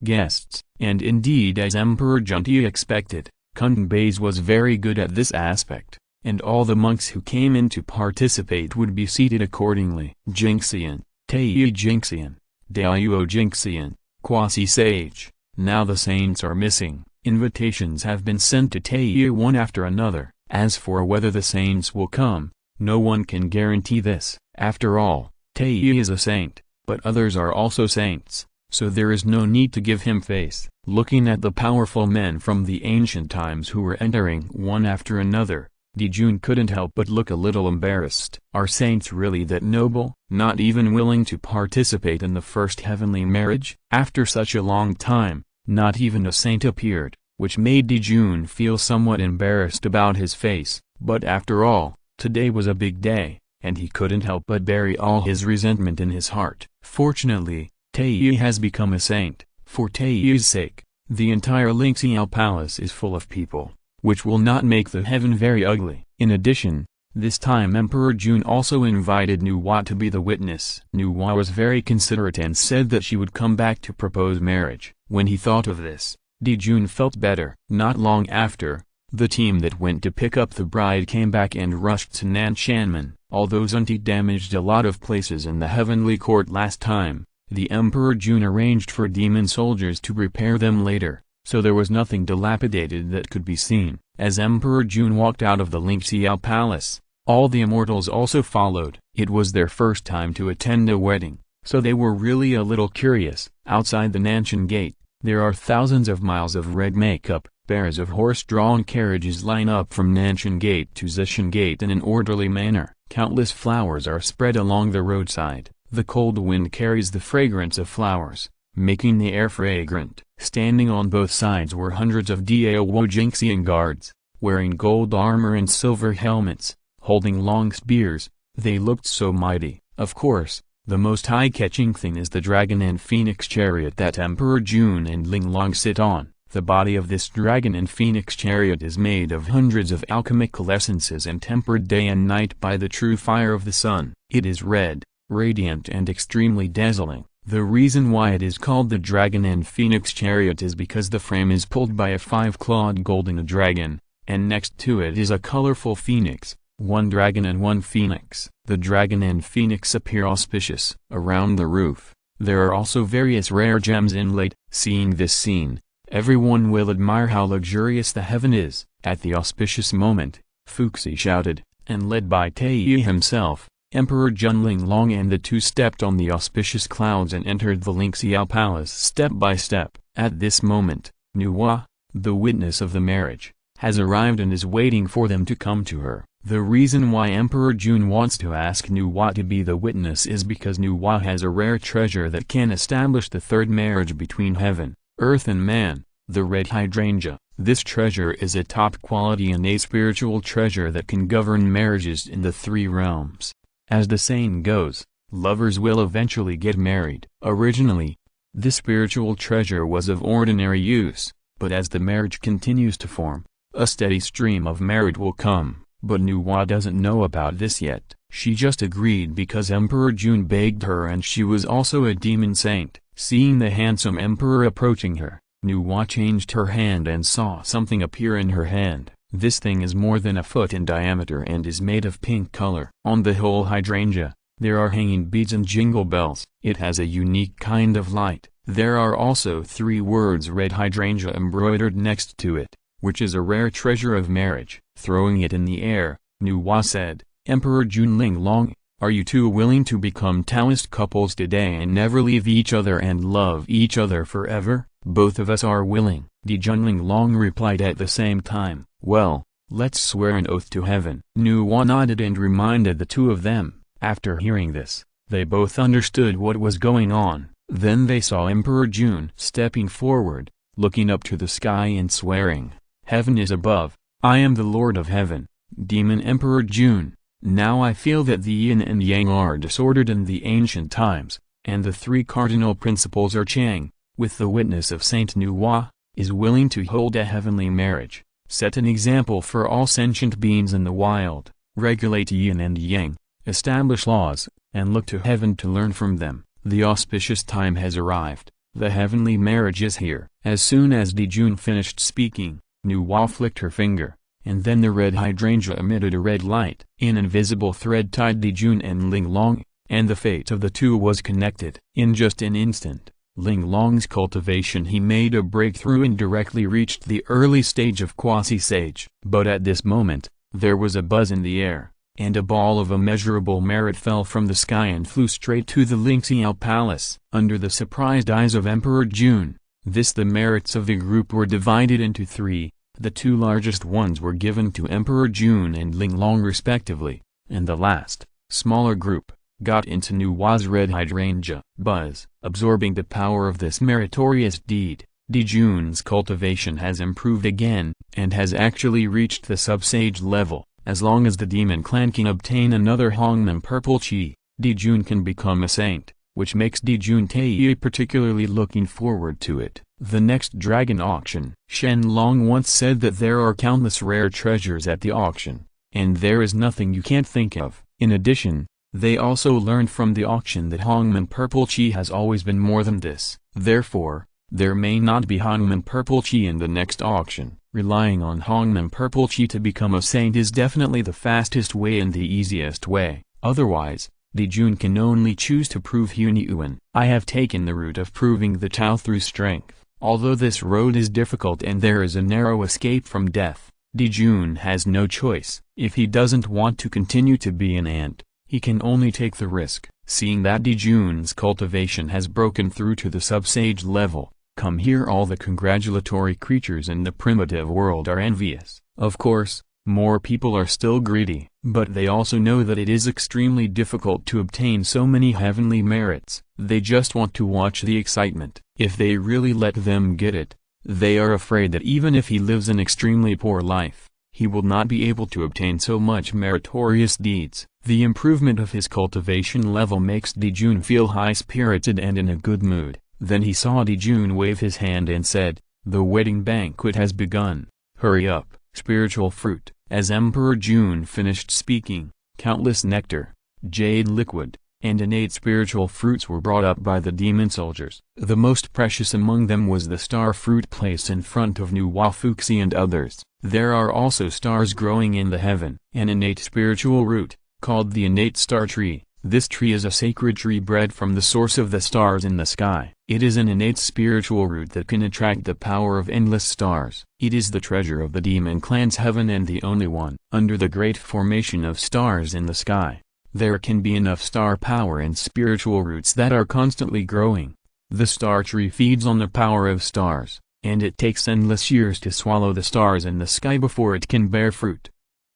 Guests. And indeed, as Emperor Junti expected, Kun Baze was very good at this aspect, and all the monks who came in to participate would be seated accordingly. Jinxian, Tae Jinxian, Dayuo Jinxian, Quasi-Sage. Now the saints are missing. Invitations have been sent to Tae one after another. As for whether the saints will come, no one can guarantee this. After all, Tae is a saint, but others are also saints, so there is no need to give him face. Looking at the powerful men from the ancient times who were entering one after another, Dijun couldn't help but look a little embarrassed. Are saints really that noble, not even willing to participate in the first heavenly marriage? After such a long time, not even a saint appeared, which made Dijun feel somewhat embarrassed about his face. But after all, today was a big day, and he couldn't help but bury all his resentment in his heart. Fortunately, Tae has become a saint. For Tae's sake, the entire Lingxiao Palace is full of people, which will not make the heaven very ugly. In addition, this time Emperor Jun also invited Nuwa to be the witness. Nuwa was very considerate and said that she would come back to propose marriage. When he thought of this, Dijun felt better. Not long after, the team that went to pick up the bride came back and rushed to Nanshanmen. Although Zunti damaged a lot of places in the heavenly court last time, the Emperor Jun arranged for demon soldiers to repair them later, so there was nothing dilapidated that could be seen. As Emperor Jun walked out of the Lingxiao Palace, all the immortals also followed. It was their first time to attend a wedding, so they were really a little curious. Outside the Nanshan Gate, there are thousands of miles of red makeup. Pairs of horse-drawn carriages line up from Nanshan Gate to Zishan Gate in an orderly manner. Countless flowers are spread along the roadside. The cold wind carries the fragrance of flowers, making the air fragrant. Standing on both sides were hundreds of Dao Jinxian guards, wearing gold armor and silver helmets, holding long spears. They looked so mighty. Of course, the most eye-catching thing is the dragon and phoenix chariot that Emperor Jun and Ling Long sit on. The body of this dragon and phoenix chariot is made of hundreds of alchemical essences and tempered day and night by the true fire of the sun. It is red, radiant and extremely dazzling. The reason why it is called the Dragon and Phoenix Chariot is because the frame is pulled by a 5-clawed golden dragon, and next to it is a colorful phoenix, one dragon and one phoenix. The dragon and phoenix appear auspicious. Around the roof, there are also various rare gems inlaid. Seeing this scene, everyone will admire how luxurious the heaven is. At the auspicious moment, Fuxi shouted, and led by Tae himself, Emperor Junling Long and the two stepped on the auspicious clouds and entered the Lingxiao Palace step by step. At this moment, Nuwa, the witness of the marriage, has arrived and is waiting for them to come to her. The reason why Emperor Jun wants to ask Nuwa to be the witness is because Nuwa has a rare treasure that can establish the third marriage between heaven, earth and man, the red hydrangea. This treasure is a top quality innate spiritual treasure that can govern marriages in the 3 realms. As the saying goes, lovers will eventually get married. Originally, this spiritual treasure was of ordinary use, but as the marriage continues to form, a steady stream of merit will come. But Nuwa doesn't know about this yet. She just agreed because Emperor Jun begged her, and she was also a demon saint. Seeing the handsome emperor approaching her, Nuwa changed her hand and saw something appear in her hand. This thing is more than a foot in diameter and is made of pink color. On the whole hydrangea, there are hanging beads and jingle bells. It has a unique kind of light, There are also 3 words red hydrangea embroidered next to it, which is a rare treasure of marriage. Throwing it in the air, Nuwa said, Emperor Junling Long, are you two willing to become Taoist couples today and never leave each other and love each other forever? Both of us are willing, Di Junling Long replied at the same time. Well, let's swear an oath to heaven. Nuwa nodded and reminded the two of them. After hearing this, they both understood what was going on. Then they saw Emperor Jun stepping forward, looking up to the sky and swearing, Heaven is above, I am the Lord of Heaven, Demon Emperor Jun. Now I feel that the yin and yang are disordered in the ancient times, and the 3 cardinal principles are Chang, with the witness of Saint Nuwa, is willing to hold a heavenly marriage, set an example for all sentient beings in the wild, regulate yin and yang, establish laws, and look to heaven to learn from them. The auspicious time has arrived, the heavenly marriage is here. As soon as Di Jun finished speaking, Nuwa flicked her finger, and then the red hydrangea emitted a red light. An invisible thread tied Di Jun and Ling Long, and the fate of the two was connected. In just an instant, Ling Long's cultivation he made a breakthrough and directly reached the early stage of quasi-sage. But at this moment, there was a buzz in the air, and a ball of immeasurable merit fell from the sky and flew straight to the Lingxiao Palace. Under the surprised eyes of Emperor Jun, the merits of the group were divided into 3, the 2 largest ones were given to Emperor Jun and Ling Long respectively, and the last, smaller group, got into Nuwa's red hydrangea. Buzz. Absorbing the power of this meritorious deed, Di Jun's cultivation has improved again, and has actually reached the sub-sage level. As long as the demon clan can obtain another Hongmen purple chi, Di Jun can become a saint, which makes Di Jun Tei particularly looking forward to it. The next dragon auction. Shen Long once said that there are countless rare treasures at the auction, and there is nothing you can't think of. In addition, they also learned from the auction that Hongmen purple chi has always been more than this. Therefore, there may not be Hongmen purple chi in the next auction. Relying on Hongmen purple chi to become a saint is definitely the fastest way and the easiest way. Otherwise, Di Jun can only choose to prove Hunyuan. I have taken the route of proving the Tao through strength. Although this road is difficult and there is a narrow escape from death, Di Jun has no choice. If he doesn't want to continue to be an ant, he can only take the risk. Seeing that Di Jun's cultivation has broken through to the sub-sage level, come here all the congratulatory creatures in the primitive world are envious. Of course, more people are still greedy, but they also know that it is extremely difficult to obtain so many heavenly merits. They just want to watch the excitement. If they really let them get it, they are afraid that even if he lives an extremely poor life, he will not be able to obtain so much meritorious deeds. The improvement of his cultivation level makes Di Jun feel high-spirited and in a good mood. Then he saw Di Jun wave his hand and said, "The wedding banquet has begun. Hurry up." Spiritual fruit. As Emperor Jun finished speaking, countless nectar, jade liquid, and innate spiritual fruits were brought up by the demon soldiers. The most precious among them was the star fruit placed in front of Nuwa Fuxi and others. There are also stars growing in the heaven. An innate spiritual root, called the innate star tree. This tree is a sacred tree bred from the source of the stars in the sky. It is an innate spiritual root that can attract the power of endless stars. It is the treasure of the demon clan's heaven and the only one. Under the great formation of stars in the sky, there can be enough star power and spiritual roots that are constantly growing. The star tree feeds on the power of stars, and it takes endless years to swallow the stars in the sky before it can bear fruit.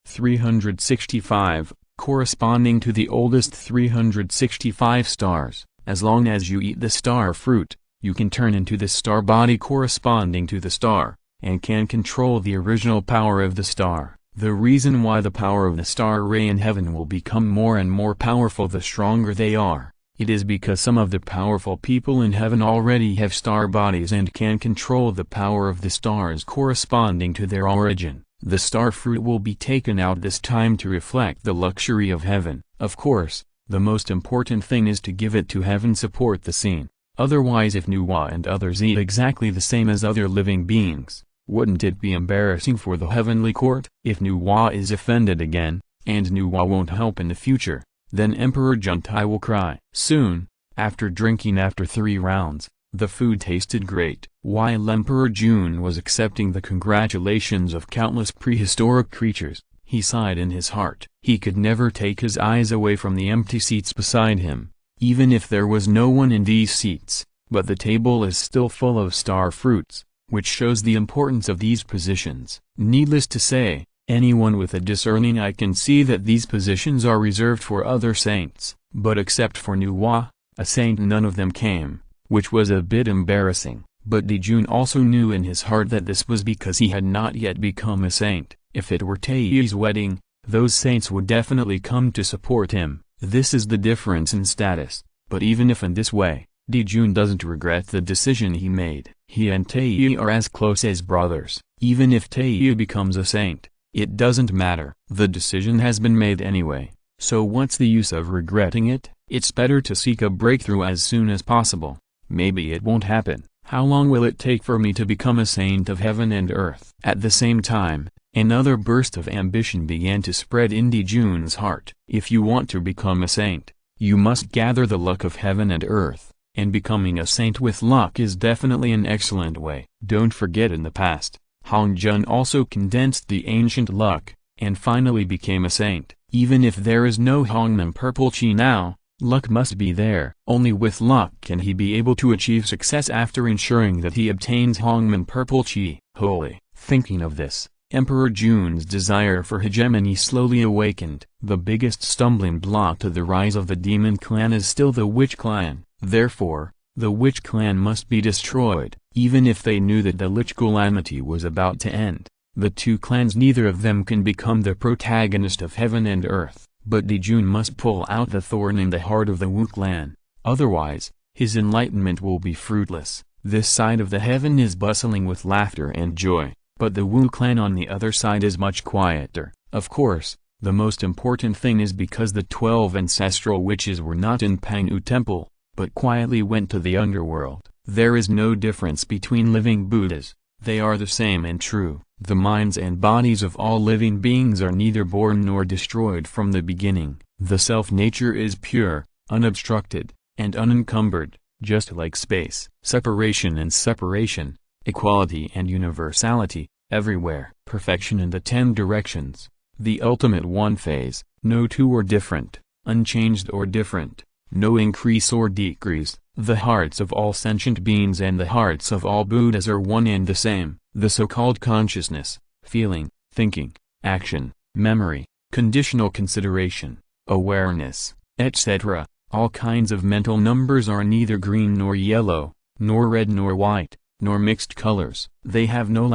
365. Corresponding to the oldest 365 stars. As long as you eat the star fruit, you can turn into the star body corresponding to the star, and can control the original power of the star. The reason why the power of the star ray in heaven will become more and more powerful the stronger they are, it is because some of the powerful people in heaven already have star bodies and can control the power of the stars corresponding to their origin. The star fruit will be taken out this time to reflect the luxury of heaven. Of course, the most important thing is to give it to heaven support the scene. Otherwise, if Nuwa and others eat exactly the same as other living beings, wouldn't it be embarrassing for the heavenly court? If Nuwa is offended again, and Nuwa won't help in the future, then Emperor Juntai will cry. Soon, after drinking after 3 rounds, The food tasted great. While Emperor Jun was accepting the congratulations of countless prehistoric creatures, he sighed in his heart. He could never take his eyes away from the empty seats beside him, even if there was no one in these seats. But the table is still full of star fruits, which shows the importance of these positions. Needless to say, anyone with a discerning eye can see that these positions are reserved for other saints. But except for Nuwa, a saint, none of them came, which was a bit embarrassing. But Dijun also knew in his heart that this was because he had not yet become a saint. If it were Taiyi's wedding, those saints would definitely come to support him. This is the difference in status. But even if in this way, Dijun doesn't regret the decision he made. He and Taiyi are as close as brothers. Even if Taiyi becomes a saint, it doesn't matter. The decision has been made anyway. So what's the use of regretting it? It's better to seek a breakthrough as soon as possible. Maybe it won't happen. How long will it take for me to become a saint of heaven and earth? At the same time, another burst of ambition began to spread in Dijun's heart. If you want to become a saint, you must gather the luck of heaven and earth, and becoming a saint with luck is definitely an excellent way. Don't forget, in the past, Hong Jun also condensed the ancient luck, and finally became a saint. Even if there is no Hongmen purple chi now, luck must be there. Only with luck can he be able to achieve success after ensuring that he obtains Hongmen purple chi. Holy! Thinking of this, Emperor Jun's desire for hegemony slowly awakened. The biggest stumbling block to the rise of the demon clan is still the witch clan. Therefore, the witch clan must be destroyed. Even if they knew that the lich calamity was about to end, the two clans, neither of them can become the protagonist of heaven and earth. But Dijun must pull out the thorn in the heart of the Wu clan. Otherwise, his enlightenment will be fruitless. This side of the heaven is bustling with laughter and joy, but the Wu clan on the other side is much quieter. Of course, the most important thing is because the 12 ancestral witches were not in Pangwu Temple, but quietly went to the underworld. There is no difference between living Buddhas. They are the same and true. The minds and bodies of all living beings are neither born nor destroyed from the beginning. The self-nature is pure, unobstructed, and unencumbered, just like space. Separation and separation, equality and universality, everywhere. Perfection in the 10 directions. The ultimate one phase. No two are different, unchanged or different. No increase or decrease. The hearts of all sentient beings and the hearts of all Buddhas are one and the same. The so-called consciousness, feeling, thinking, action, memory, conditional consideration, awareness, etc. All kinds of mental numbers are neither green nor yellow, nor red nor white, nor mixed colors. They have no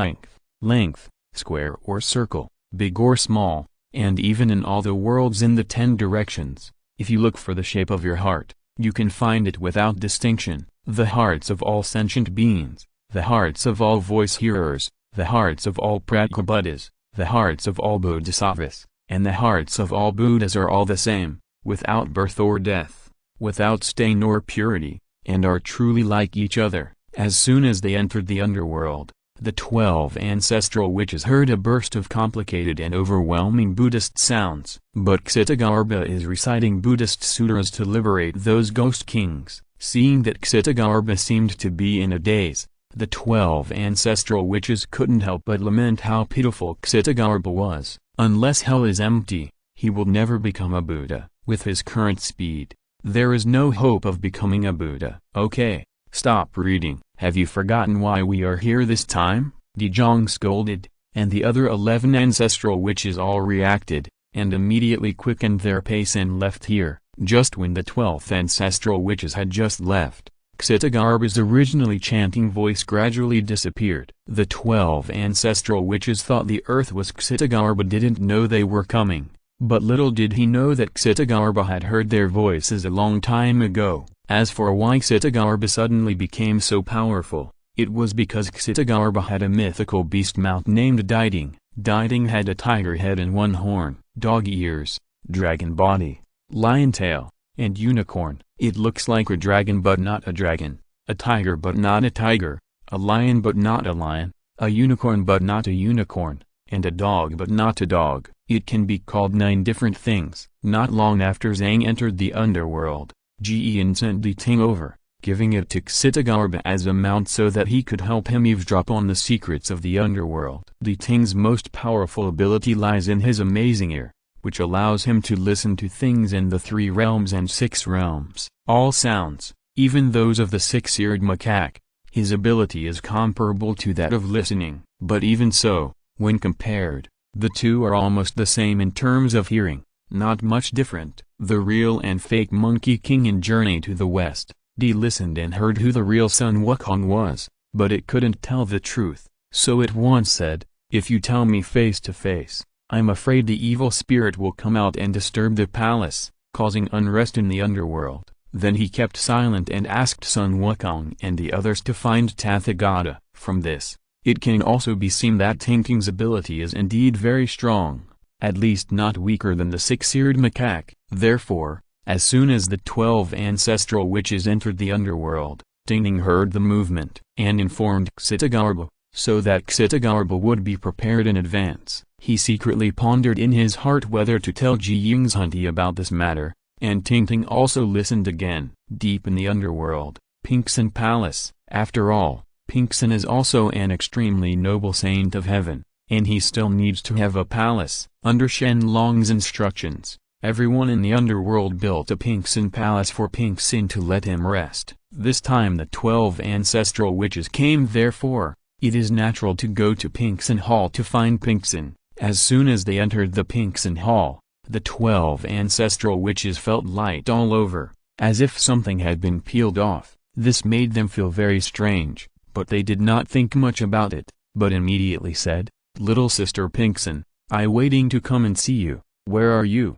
length, square or circle, big or small, and even in all the worlds in the 10 directions, if you look for the shape of your heart, you can find it without distinction. The hearts of all sentient beings, the hearts of all voice hearers, the hearts of all Prajnabuddhas, the hearts of all Bodhisattvas, and the hearts of all Buddhas are all the same, without birth or death, without stain or purity, and are truly like each other. As soon as they entered the underworld, the 12 ancestral witches heard a burst of complicated and overwhelming Buddhist sounds. But Ksitagarbha is reciting Buddhist sutras to liberate those ghost kings. Seeing that Ksitagarbha seemed to be in a daze, the 12 ancestral witches couldn't help but lament how pitiful Ksitagarbha was. Unless hell is empty, he will never become a Buddha. With his current speed, there is no hope of becoming a Buddha. Okay, stop reading. Have you forgotten why we are here this time? Dijong scolded, and the other 11 ancestral witches all reacted, and immediately quickened their pace and left here. Just when the 12th ancestral witches had just left, Ksitagarbha's originally chanting voice gradually disappeared. The 12 ancestral witches thought the earth was Ksitagarbha didn't know they were coming, but little did he know that Ksitagarbha had heard their voices a long time ago. As for why Ksitagarbha suddenly became so powerful, it was because Ksitagarbha had a mythical beast mount named Diding. Diding had a tiger head and one horn, dog ears, dragon body, lion tail, and unicorn. It looks like a dragon but not a dragon, a tiger but not a tiger, a lion but not a lion, a unicorn but not a unicorn, and a dog but not a dog. It can be called 9 different things. Not long after Zhang entered the underworld, Jian sent Di Ting over, giving it to Xitigarbs as a mount so that he could help him eavesdrop on the secrets of the underworld. Li Ting's most powerful ability lies in his amazing ear, which allows him to listen to things in the 3 realms and 6 realms. All sounds, even those of the 6-eared macaque. His ability is comparable to that of listening. But even so, when compared, the two are almost the same in terms of hearing, not much different. The real and fake Monkey King in Journey to the West, Di listened and heard who the real Sun Wukong was, but it couldn't tell the truth, so it once said, "If you tell me face to face, I'm afraid the evil spirit will come out and disturb the palace, causing unrest in the underworld." Then he kept silent and asked Sun Wukong and the others to find Tathagata. From this, it can also be seen that Tingting's ability is indeed very strong, at least not weaker than the 6-eared macaque. Therefore, as soon as the 12 ancestral witches entered the underworld, Tingting heard the movement and informed Xitigarbs, so that Xitigarbs would be prepared in advance. He secretly pondered in his heart whether to tell Ji Yingzhunti about this matter, and Tingting also listened again. Deep in the underworld, Pingxin Palace. After all, Pingxin is also an extremely noble saint of heaven, and he still needs to have a palace. Under Shen Long's instructions, everyone in the underworld built a Pingxin Palace for Pingxin to let him rest. This time the 12 ancestral witches came. Therefore, it is natural to go to Pingxin Hall to find Pingxin. As soon as they entered the Pingxin Hall, the 12 ancestral witches felt light all over, as if something had been peeled off. This made them feel very strange, but they did not think much about it, but immediately said, "Little sister Pingxin, I waiting to come and see you. Where are you?"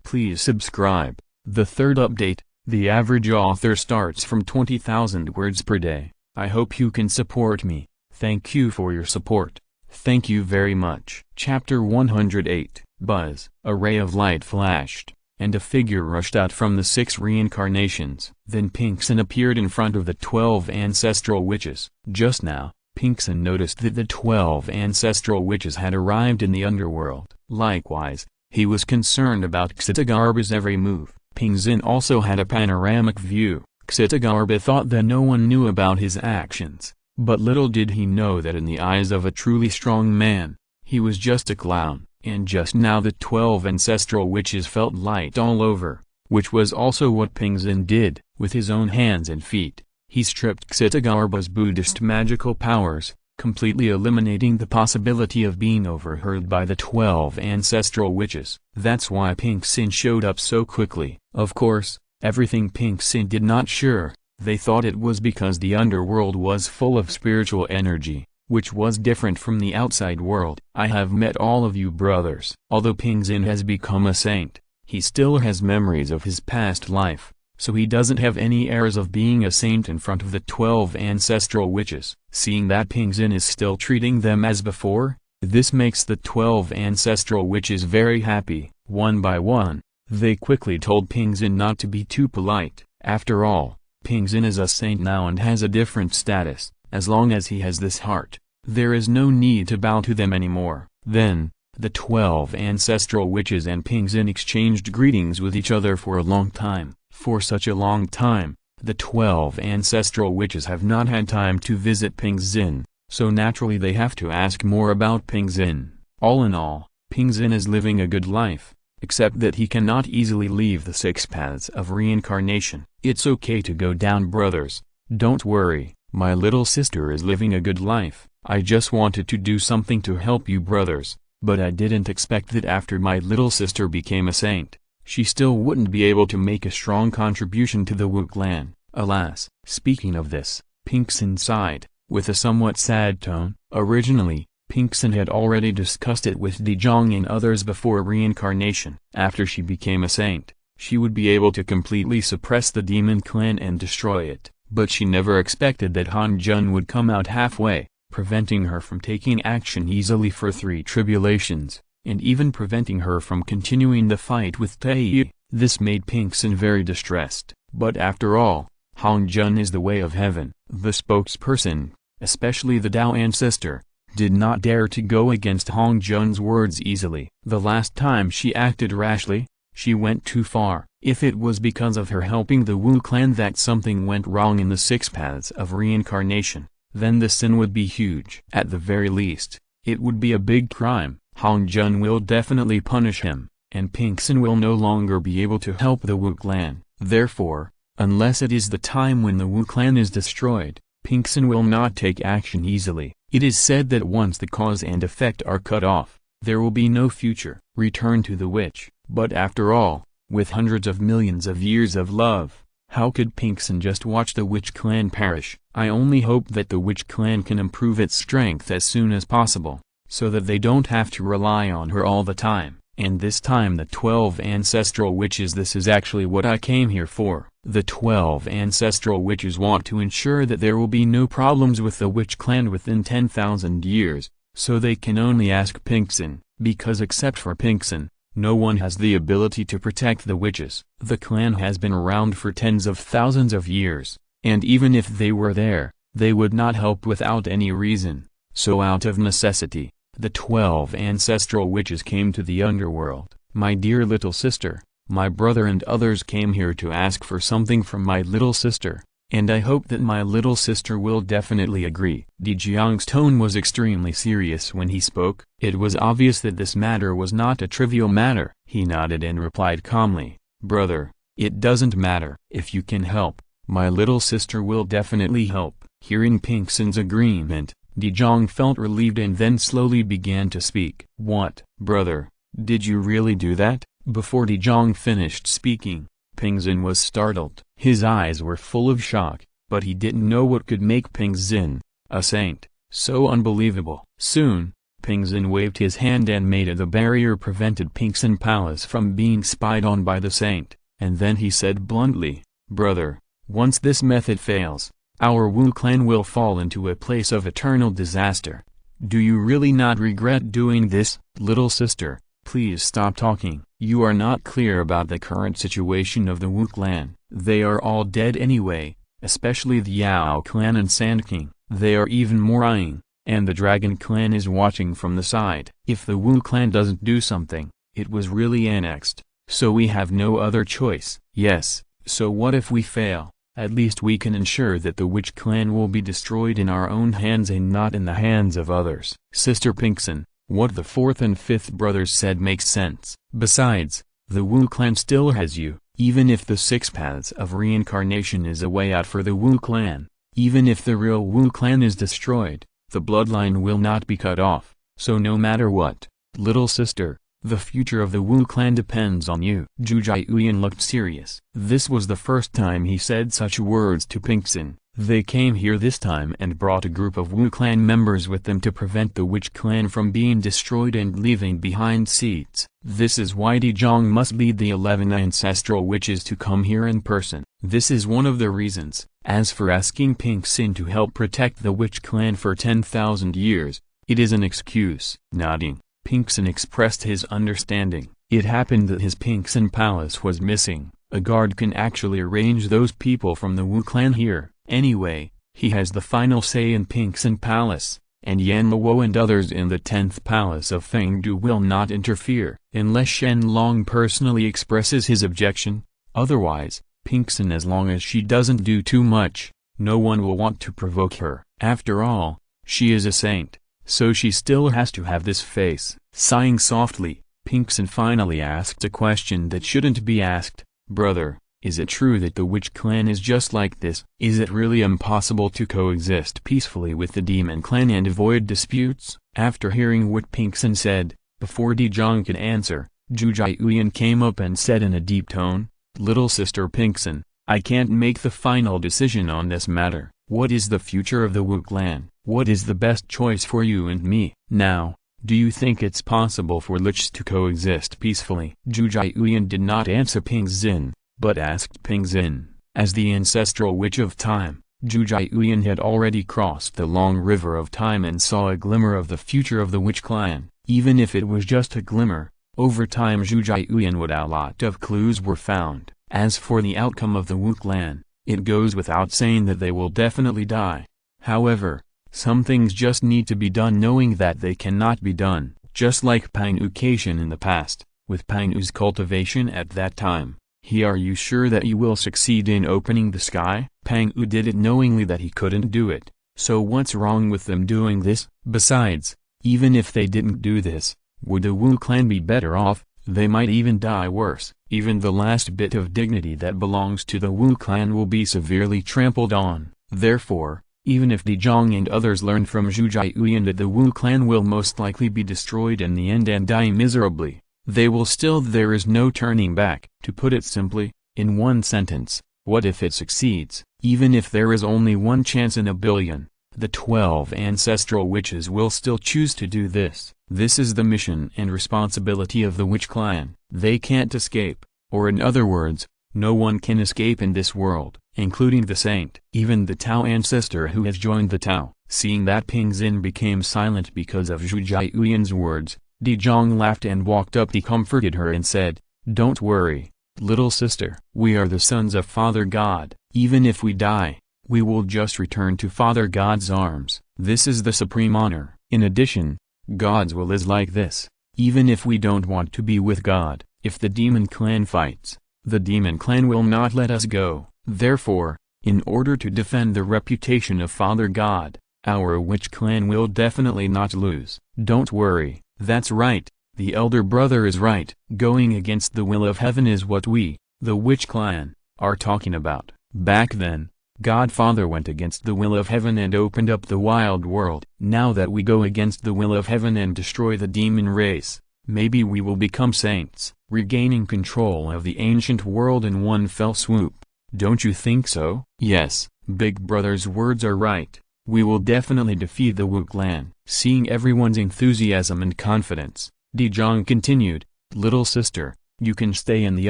Please subscribe. The third update, the average author starts from 20,000 words per day. I hope you can support me. Thank you for your support. Thank you very much. Chapter 108. Buzz. A ray of light flashed, and a figure rushed out from the 6 reincarnations. Then Pingxin appeared in front of the 12 ancestral witches. Just now, Pingxin noticed that the 12 ancestral witches had arrived in the underworld. Likewise, he was concerned about Xitigarbs' every move. Pingxin also had a panoramic view. Xitigarbs thought that no one knew about his actions. But little did he know that in the eyes of a truly strong man, he was just a clown. And just now the 12 ancestral witches felt light all over, which was also what Pingxin did. With his own hands and feet, he stripped Xitigarbs' Buddhist magical powers, completely eliminating the possibility of being overheard by the 12 ancestral witches. That's why Pingxin showed up so quickly. Of course, everything Pingxin did not sure. They thought it was because the underworld was full of spiritual energy, which was different from the outside world. I have met all of you brothers. Although Pingxin has become a saint, he still has memories of his past life, so he doesn't have any airs of being a saint in front of the 12 ancestral witches. Seeing that Pingxin is still treating them as before, this makes the 12 ancestral witches very happy. One by one, they quickly told Pingxin not to be too polite. After all, Pingxin is a saint now and has a different status. As long as he has this heart, there is no need to bow to them anymore. Then, the 12 ancestral witches and Pingxin exchanged greetings with each other for a long time. For such a long time, the 12 ancestral witches have not had time to visit Pingxin, so naturally they have to ask more about Pingxin. All in all, Pingxin is living a good life, except that he cannot easily leave the 6 paths of reincarnation. It's okay to go down, brothers. Don't worry, my little sister is living a good life. I just wanted to do something to help you brothers, but I didn't expect that after my little sister became a saint, she still wouldn't be able to make a strong contribution to the Wu clan. Alas. Speaking of this, Pingxin sighed, with a somewhat sad tone. Originally, Pingxin had already discussed it with Dezhong and others before reincarnation. After she became a saint, she would be able to completely suppress the demon clan and destroy it. But she never expected that Han Jun would come out halfway, preventing her from taking action easily for 3 tribulations. and even preventing her from continuing the fight with Tai. This made Pinxin very distressed. But after all, Hongjun is the way of heaven. The spokesperson, especially the Dragon Ancestor, did not dare to go against Hongjun's words easily. The last time she acted rashly, she went too far. If it was because of her helping the Wu clan that something went wrong in the 6 paths of reincarnation, then the sin would be huge. At the very least, it would be a big crime. Hongjun will definitely punish him, and Pinxin will no longer be able to help the Wu clan. Therefore, unless it is the time when the Wu clan is destroyed, Pinxin will not take action easily. It is said that once the cause and effect are cut off, there will be no future return to the witch. But after all, with hundreds of millions of years of love, how could Pinxin just watch the witch clan perish? I only hope that the witch clan can improve its strength as soon as possible, so that they don't have to rely on her all the time. And this time the 12 ancestral witches. This is actually what I came here for. The 12 ancestral witches want to ensure that there will be no problems with the witch clan within 10,000 years, so they can only ask Pinxin, because except for Pinxin, no one has the ability to protect the witches. The clan has been around for tens of thousands of years, and even if they were there, they would not help without any reason. So out of necessity, the 12 ancestral witches came to the underworld. My dear little sister, my brother and others came here to ask for something from my little sister, and I hope that my little sister will definitely agree. Di Jiang's tone was extremely serious when he spoke. It was obvious that this matter was not a trivial matter. He nodded and replied calmly, "Brother, it doesn't matter. If you can help, my little sister will definitely help." Hearing Pinxin's agreement, Di Jiang felt relieved and then slowly began to speak. "What, brother, did you really do that?" Before Di Jiang finished speaking, Pinxin was startled. His eyes were full of shock, but he didn't know what could make Pinxin, a saint, so unbelievable. Soon, Pinxin waved his hand and made the barrier prevented Pinxin Palace from being spied on by the saint, and then he said bluntly, "Brother, once this method fails, our Wu clan will fall into a place of eternal disaster. Do you really not regret doing this?" "Little sister, please stop talking. You are not clear about the current situation of the Wu clan. They are all dead anyway, especially the Yao clan and Sanqing. They are even more dying, and the Dragon clan is watching from the side. If the Wu clan doesn't do something, it was really annexed, so we have no other choice." "Yes, so what if we fail? At least we can ensure that the witch clan will be destroyed in our own hands and not in the hands of others." Sister Pinxin, what the 4th and 5th brothers said makes sense. Besides, the Wu clan still has you. Even if the 6 paths of reincarnation is a way out for the Wu clan, even if the real Wu clan is destroyed, the bloodline will not be cut off. So no matter what, little sister, the future of the Wu clan depends on you. Zhu Jiuyan looked serious. This was the first time he said such words to Pinxin. They came here this time and brought a group of Wu clan members with them to prevent the witch clan from being destroyed and leaving behind seeds. This is why Di Jiang must lead the 11 ancestral witches to come here in person. This is one of the reasons. As for asking Pinxin to help protect the witch clan for 10,000 years, it is an excuse. Nodding, Pinxin expressed his understanding. It happened that his Pinxin Palace was missing. A guard can actually arrange those people from the Wu clan here. Anyway, he has the final say in Pinxin Palace, and Yan Luo and others in the 10th Palace of Fengdu will not interfere, unless Shen Long personally expresses his objection. Otherwise, Pinxin, as long as she doesn't do too much, no one will want to provoke her. After all, she is a saint, so she still has to have this face. Sighing softly, Pinxin finally asked a question that shouldn't be asked. "Brother, is it true that the witch clan is just like this? Is it really impossible to coexist peacefully with the demon clan and avoid disputes?" After hearing what Pinxin said, before Di Jiang could answer, Zhu Jiuyan came up and said in a deep tone, "Little sister Pinxin, I can't make the final decision on this matter. What is the future of the Wu clan? What is the best choice for you and me? Now, do you think it's possible for liches to coexist peacefully?" Zhu Jiuyan did not answer Pinxin, but asked Pinxin. As the ancestral witch of time, Zhu Jiuyan had already crossed the long river of time and saw a glimmer of the future of the witch clan. Even if it was just a glimmer, over time Zhu Jiuyan would a lot of clues were found. As for the outcome of the Wu clan, it goes without saying that they will definitely die. However, some things just need to be done knowing that they cannot be done, just like Pang'ucation in the past, with Pang'u's cultivation at that time. Are you sure that you will succeed in opening the sky? Pang'u did it knowingly that he couldn't do it, so what's wrong with them doing this? Besides, even if they didn't do this, would the Wu clan be better off? They might even die worse. Even the last bit of dignity that belongs to the Wu clan will be severely trampled on. Therefore, even if Dezhong and others learn from Zhu Jiuyan that the Wu clan will most likely be destroyed in the end and die miserably, they will still. There is no turning back. To put it simply, in one sentence, what if it succeeds? Even if there is only one chance in a billion, the 12 ancestral witches will still choose to do this. This is the mission and responsibility of the witch clan. They can't escape, or in other words, no one can escape in this world, including the saint. Even the Tao ancestor who has joined the Tao. Seeing that Ping Xin became silent because of Zhu Jiuyan's words, Dezhong laughed and walked up. He comforted her and said, "Don't worry, little sister. We are the sons of Father God. Even if we die, we will just return to Father God's arms. This is the supreme honor. In addition, God's will is like this. Even if we don't want to be with God, if the demon clan fights, the demon clan will not let us go. Therefore, in order to defend the reputation of Father God, our witch clan will definitely not lose. Don't worry." That's right, the elder brother is right. Going against the will of heaven is what we, the witch clan, are talking about. Back then, Godfather went against the will of heaven and opened up the wild world. Now that we go against the will of heaven and destroy the demon race, maybe we will become saints, regaining control of the ancient world in one fell swoop. Don't you think so? Yes, Big Brother's words are right. We will definitely defeat the Wu clan. Seeing everyone's enthusiasm and confidence, Dezhong continued, "Little sister, you can stay in the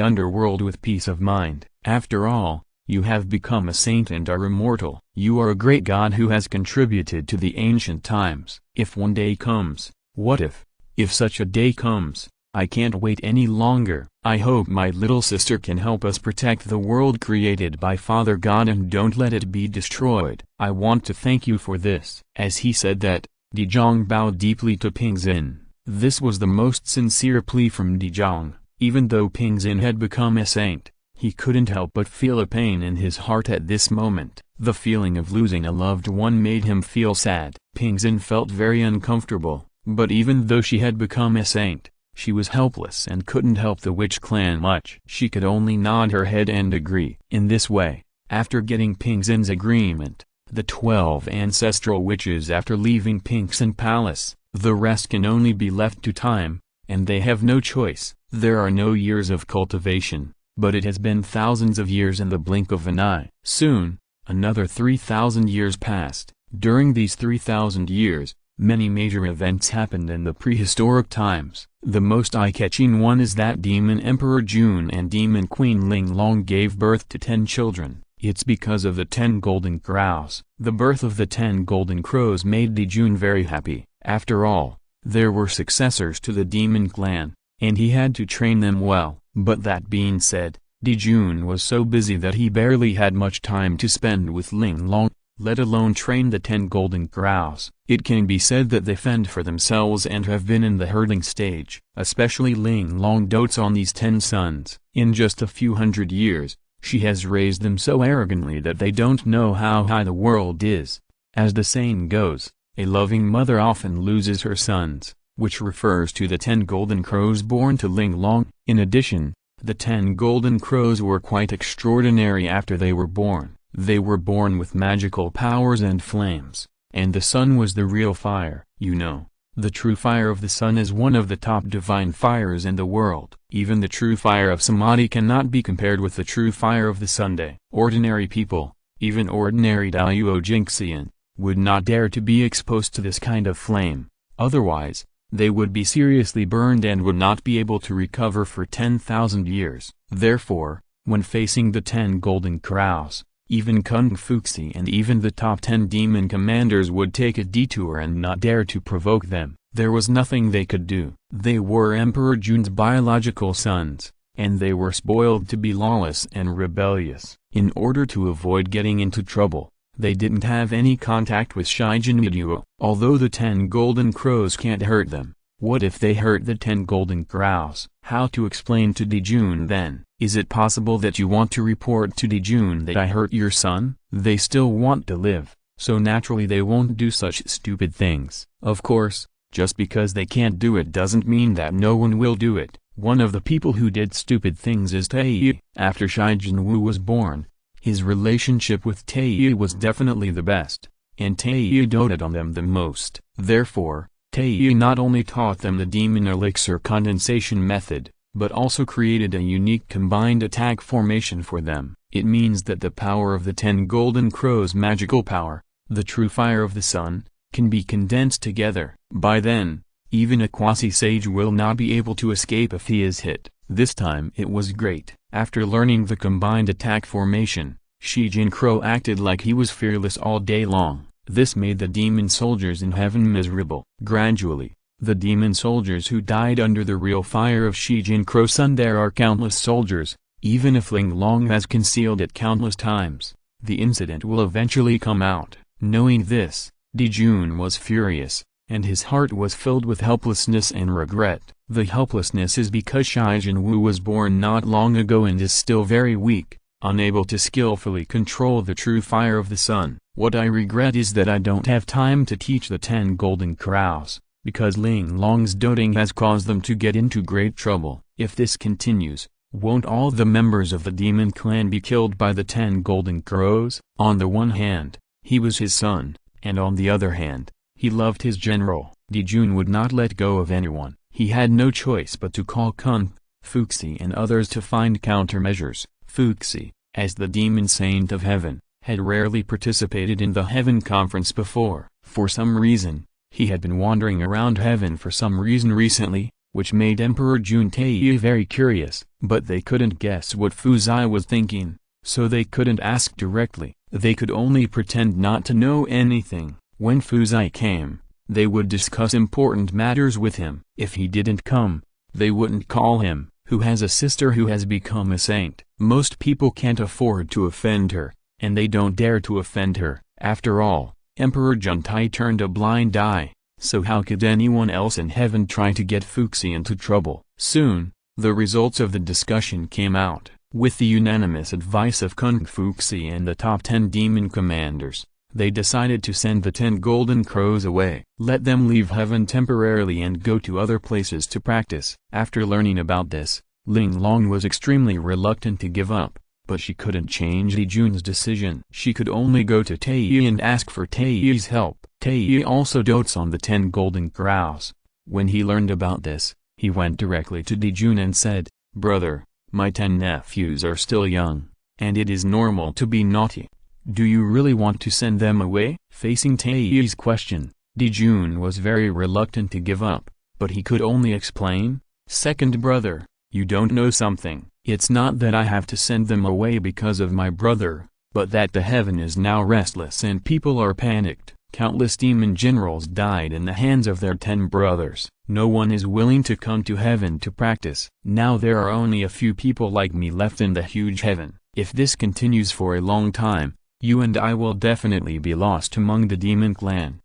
underworld with peace of mind. After all, you have become a saint and are immortal. You are a great god who has contributed to the ancient times. If one day comes, what if such a day comes, I can't wait any longer. I hope my little sister can help us protect the world created by Father God and don't let it be destroyed. I want to thank you for this." As he said that, Dezhong bowed deeply to Ping Xin. This was the most sincere plea from Dezhong. Even though Ping Xin had become a saint, he couldn't help but feel a pain in his heart at this moment. The feeling of losing a loved one made him feel sad. Ping Xin felt very uncomfortable, but even though she had become a saint, she was helpless and couldn't help the witch clan much. She could only nod her head and agree. In this way, after getting Ping Xin's agreement, the 12 ancestral witches after leaving Ping Xin Palace, the rest can only be left to time, and they have no choice. There are no years of cultivation, but it has been thousands of years in the blink of an eye. Soon, another 3,000 years passed. During these 3,000 years, many major events happened in the prehistoric times. The most eye-catching one is that Demon Emperor Jun and Demon Queen Ling Long gave birth to 10 children. It's because of the 10 golden crows. The birth of the 10 golden crows made Jun very happy. After all, there were successors to the demon clan, and he had to train them well. But that being said, Jun was so busy that he barely had much time to spend with Ling Long, let alone train the 10 golden crows. It can be said that they fend for themselves and have been in the herding stage. Especially Ling Long dotes on these 10 sons. In just a few hundred years, she has raised them so arrogantly that they don't know how high the world is. As the saying goes, a loving mother often loses her sons, which refers to the 10 golden crows born to Ling Long. In addition, the 10 golden crows were quite extraordinary after they were born. They were born with magical powers and flames, and the sun was the real fire. You know, the true fire of the sun is one of the top divine fires in the world. Even the true fire of Samadhi cannot be compared with the true fire of the Sunday. Ordinary people, even ordinary Luo Jinxian, would not dare to be exposed to this kind of flame. Otherwise, they would be seriously burned and would not be able to recover for 10,000 years. Therefore, when facing the 10 golden crows, even Kung Fuxi and even the top 10 demon commanders would take a detour and not dare to provoke them. There was nothing they could do. They were Emperor Jun's biological sons, and they were spoiled to be lawless and rebellious. In order to avoid getting into trouble, they didn't have any contact with Shen and Nuwa. Although the 10 golden crows can't hurt them, what if they hurt the 10 golden crows? How to explain to Dijun then? Is it possible that you want to report to Dijun that I hurt your son? They still want to live, so naturally they won't do such stupid things. Of course, just because they can't do it doesn't mean that no one will do it. One of the people who did stupid things is Tae. After Shen Long was born, his relationship with Tae was definitely the best, and Tae doted on them the most. Therefore, Tae not only taught them the demon elixir condensation method, but also created a unique combined attack formation for them. It means that the power of the 10 golden crows' magical power, the true fire of the sun, can be condensed together. By then, even a quasi-sage will not be able to escape if he is hit. This time it was great. After learning the combined attack formation, Shi Jin Crow acted like he was fearless all day long. This made the demon soldiers in heaven miserable. Gradually, the demon soldiers who died under the real fire of Shi Jin Crow Sun. There are countless soldiers, even if Ling Long has concealed it countless times. The incident will eventually come out. Knowing this, Dijun was furious, and his heart was filled with helplessness and regret. The helplessness is because Shi Jin was born not long ago and is still very weak, unable to skillfully control the true fire of the sun. What I regret is that I don't have time to teach the 10 golden crows, because Ling Long's doting has caused them to get into great trouble. If this continues, won't all the members of the demon clan be killed by the 10 golden crows? On the one hand, he was his son, and on the other hand, he loved his general. Dijun would not let go of anyone. He had no choice but to call Cunning, Fuxi and others to find countermeasures. Fuxi, as the demon saint of heaven, had rarely participated in the heaven conference before. For some reason, he had been wandering around heaven for some reason recently, which made Emperor Jun Tae very curious. But they couldn't guess what Fuxi was thinking, so they couldn't ask directly. They could only pretend not to know anything. When Fuxi came, they would discuss important matters with him. If he didn't come, they wouldn't call him, who has a sister who has become a saint. Most people can't afford to offend her, and they don't dare to offend her. After all, Emperor Juntai turned a blind eye, so how could anyone else in heaven try to get Fuxi into trouble? Soon, the results of the discussion came out. With the unanimous advice of Cunning, Fuxi and the top 10 demon commanders, they decided to send the 10 golden crows away. Let them leave heaven temporarily and go to other places to practice. After learning about this, Ling Long was extremely reluctant to give up, but she couldn't change Dijun's decision. She could only go to Tae and ask for Tae's help. Tae also dotes on the 10 golden crows. When he learned about this, he went directly to Dijun and said, "Brother, my 10 nephews are still young, and it is normal to be naughty. Do you really want to send them away?" Facing Tae's question, Dijun was very reluctant to give up, but he could only explain, "Second brother, you don't know something. It's not that I have to send them away because of my brother, but that the heaven is now restless and people are panicked. Countless demon generals died in the hands of their 10 brothers. No one is willing to come to heaven to practice. Now there are only a few people like me left in the huge heaven. If this continues for a long time, you and I will definitely be lost among the demon clan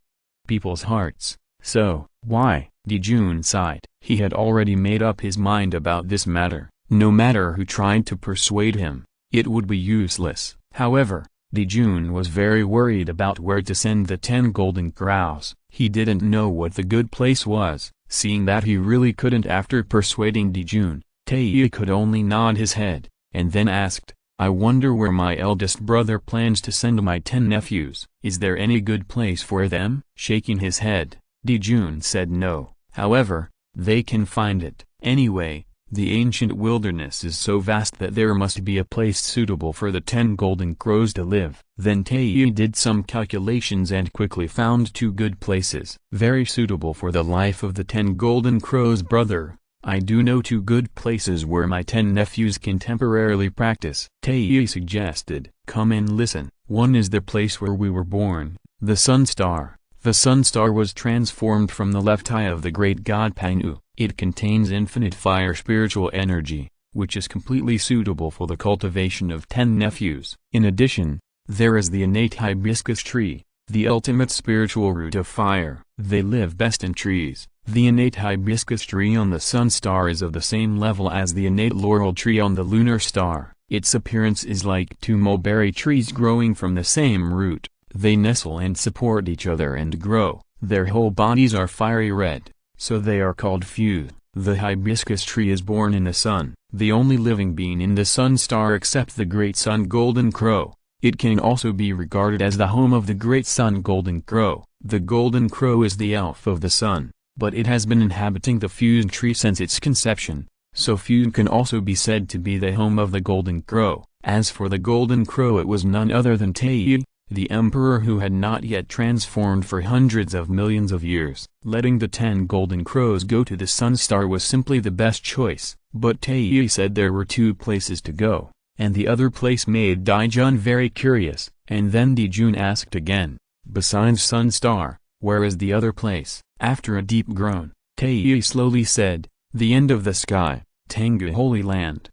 people's hearts. So, why?" Dijun sighed. He had already made up his mind about this matter. No matter who tried to persuade him, it would be useless. However, Dijun was very worried about where to send the 10 golden crows. He didn't know what the good place was. Seeing that he really couldn't after persuading Dijun, Tae could only nod his head, and then asked, "I wonder where my eldest brother plans to send my 10 nephews. Is there any good place for them?" Shaking his head, Dijun said no. However, they can find it. Anyway, the ancient wilderness is so vast that there must be a place suitable for the 10 golden crows to live. Then Tae did some calculations and quickly found 2 good places. Very suitable for the life of the 10 golden crows. "Brother, I do know 2 good places where my 10 nephews can temporarily practice," Tae suggested. "Come and listen. One is the place where we were born, the Sun Star, The sun star was transformed from the left eye of the great god Pangu. It contains infinite fire spiritual energy, which is completely suitable for the cultivation of 10 nephews. In addition, there is the innate hibiscus tree, the ultimate spiritual root of fire. They live best in trees. The innate hibiscus tree on the sun star is of the same level as the innate laurel tree on the lunar star. Its appearance is like two mulberry trees growing from the same root. They nestle and support each other and grow. Their whole bodies are fiery red, so they are called fused. The hibiscus tree is born in the sun, the only living being in the sun star except the great sun golden crow. It can also be regarded as the home of the great sun golden crow. The golden crow is the elf of the sun, but it has been inhabiting the fused tree since its conception, so fused can also be said to be the home of the golden crow. As for the golden crow, it was none other than Taiyi, the emperor who had not yet transformed for hundreds of millions of years. Letting the 10 golden crows go to the sun star was simply the best choice, but Taiyi said there were 2 places to go, and the other place made Daijun very curious. And then Daijun asked again, "Besides sun star, where is the other place?" After a deep groan, Taiyi slowly said, "The end of the sky, Tangu Holy Land."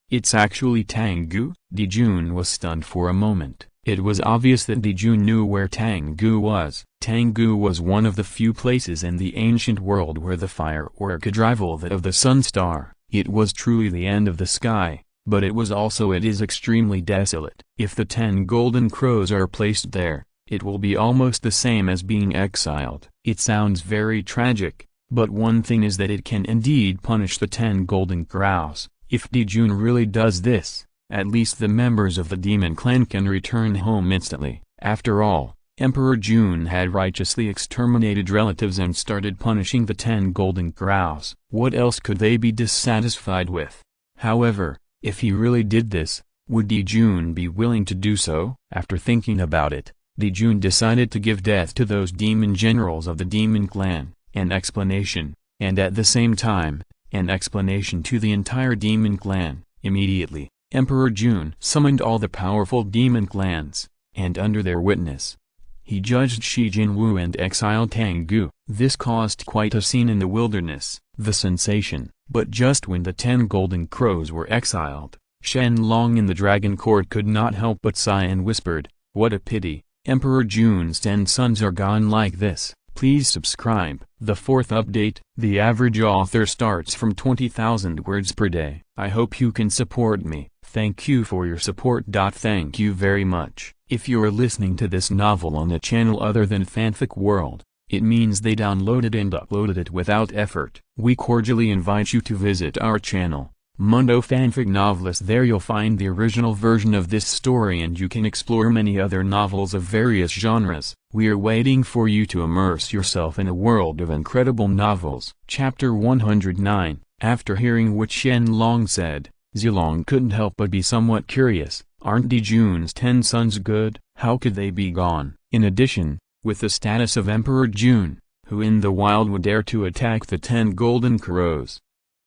It's actually Tangu? Daijun was stunned for a moment. It was obvious that Daijun knew where Tangu was. Tangu was one of the few places in the ancient world where the fire or could rival that of the sun star. It was truly the end of the sky, but it is extremely desolate. If the 10 golden crows are placed there, it will be almost the same as being exiled. It sounds very tragic, but one thing is that it can indeed punish the 10 golden crows. If Daijun really does this, at least the members of the demon clan can return home instantly. After all, Emperor Jun had righteously exterminated relatives and started punishing the 10 golden crows. What else could they be dissatisfied with? However, if he really did this, would Daijun be willing to do so? After thinking about it, Daijun decided to give death to those demon generals of the demon clan, an explanation, and at the same time, an explanation to the entire demon clan. Immediately, Emperor Jun summoned all the powerful demon clans, and under their witness, he judged Shi Jinwu and exiled Tangu. This caused quite a scene in the wilderness, the sensation. But just when the 10 golden crows were exiled, Shen Long in the dragon court could not help but sigh and whispered, "What a pity, Emperor Jun's 10 sons are gone like this." Please subscribe. The 4th update, the average author starts from 20,000 words per day. I hope you can support me. Thank you for your support. Thank you very much. If you are listening to this novel on a channel other than Fanfic World, it means they downloaded and uploaded it without effort. We cordially invite you to visit our channel, Mundo Fanfic Novelist. There you'll find the original version of this story and you can explore many other novels of various genres. We are waiting for you to immerse yourself in a world of incredible novels. Chapter 109. After hearing what Shen Long said, Zilong couldn't help but be somewhat curious. Aren't Daijun's 10 sons good? How could they be gone? In addition, with the status of Emperor Jun, who in the wild would dare to attack the 10 golden crows?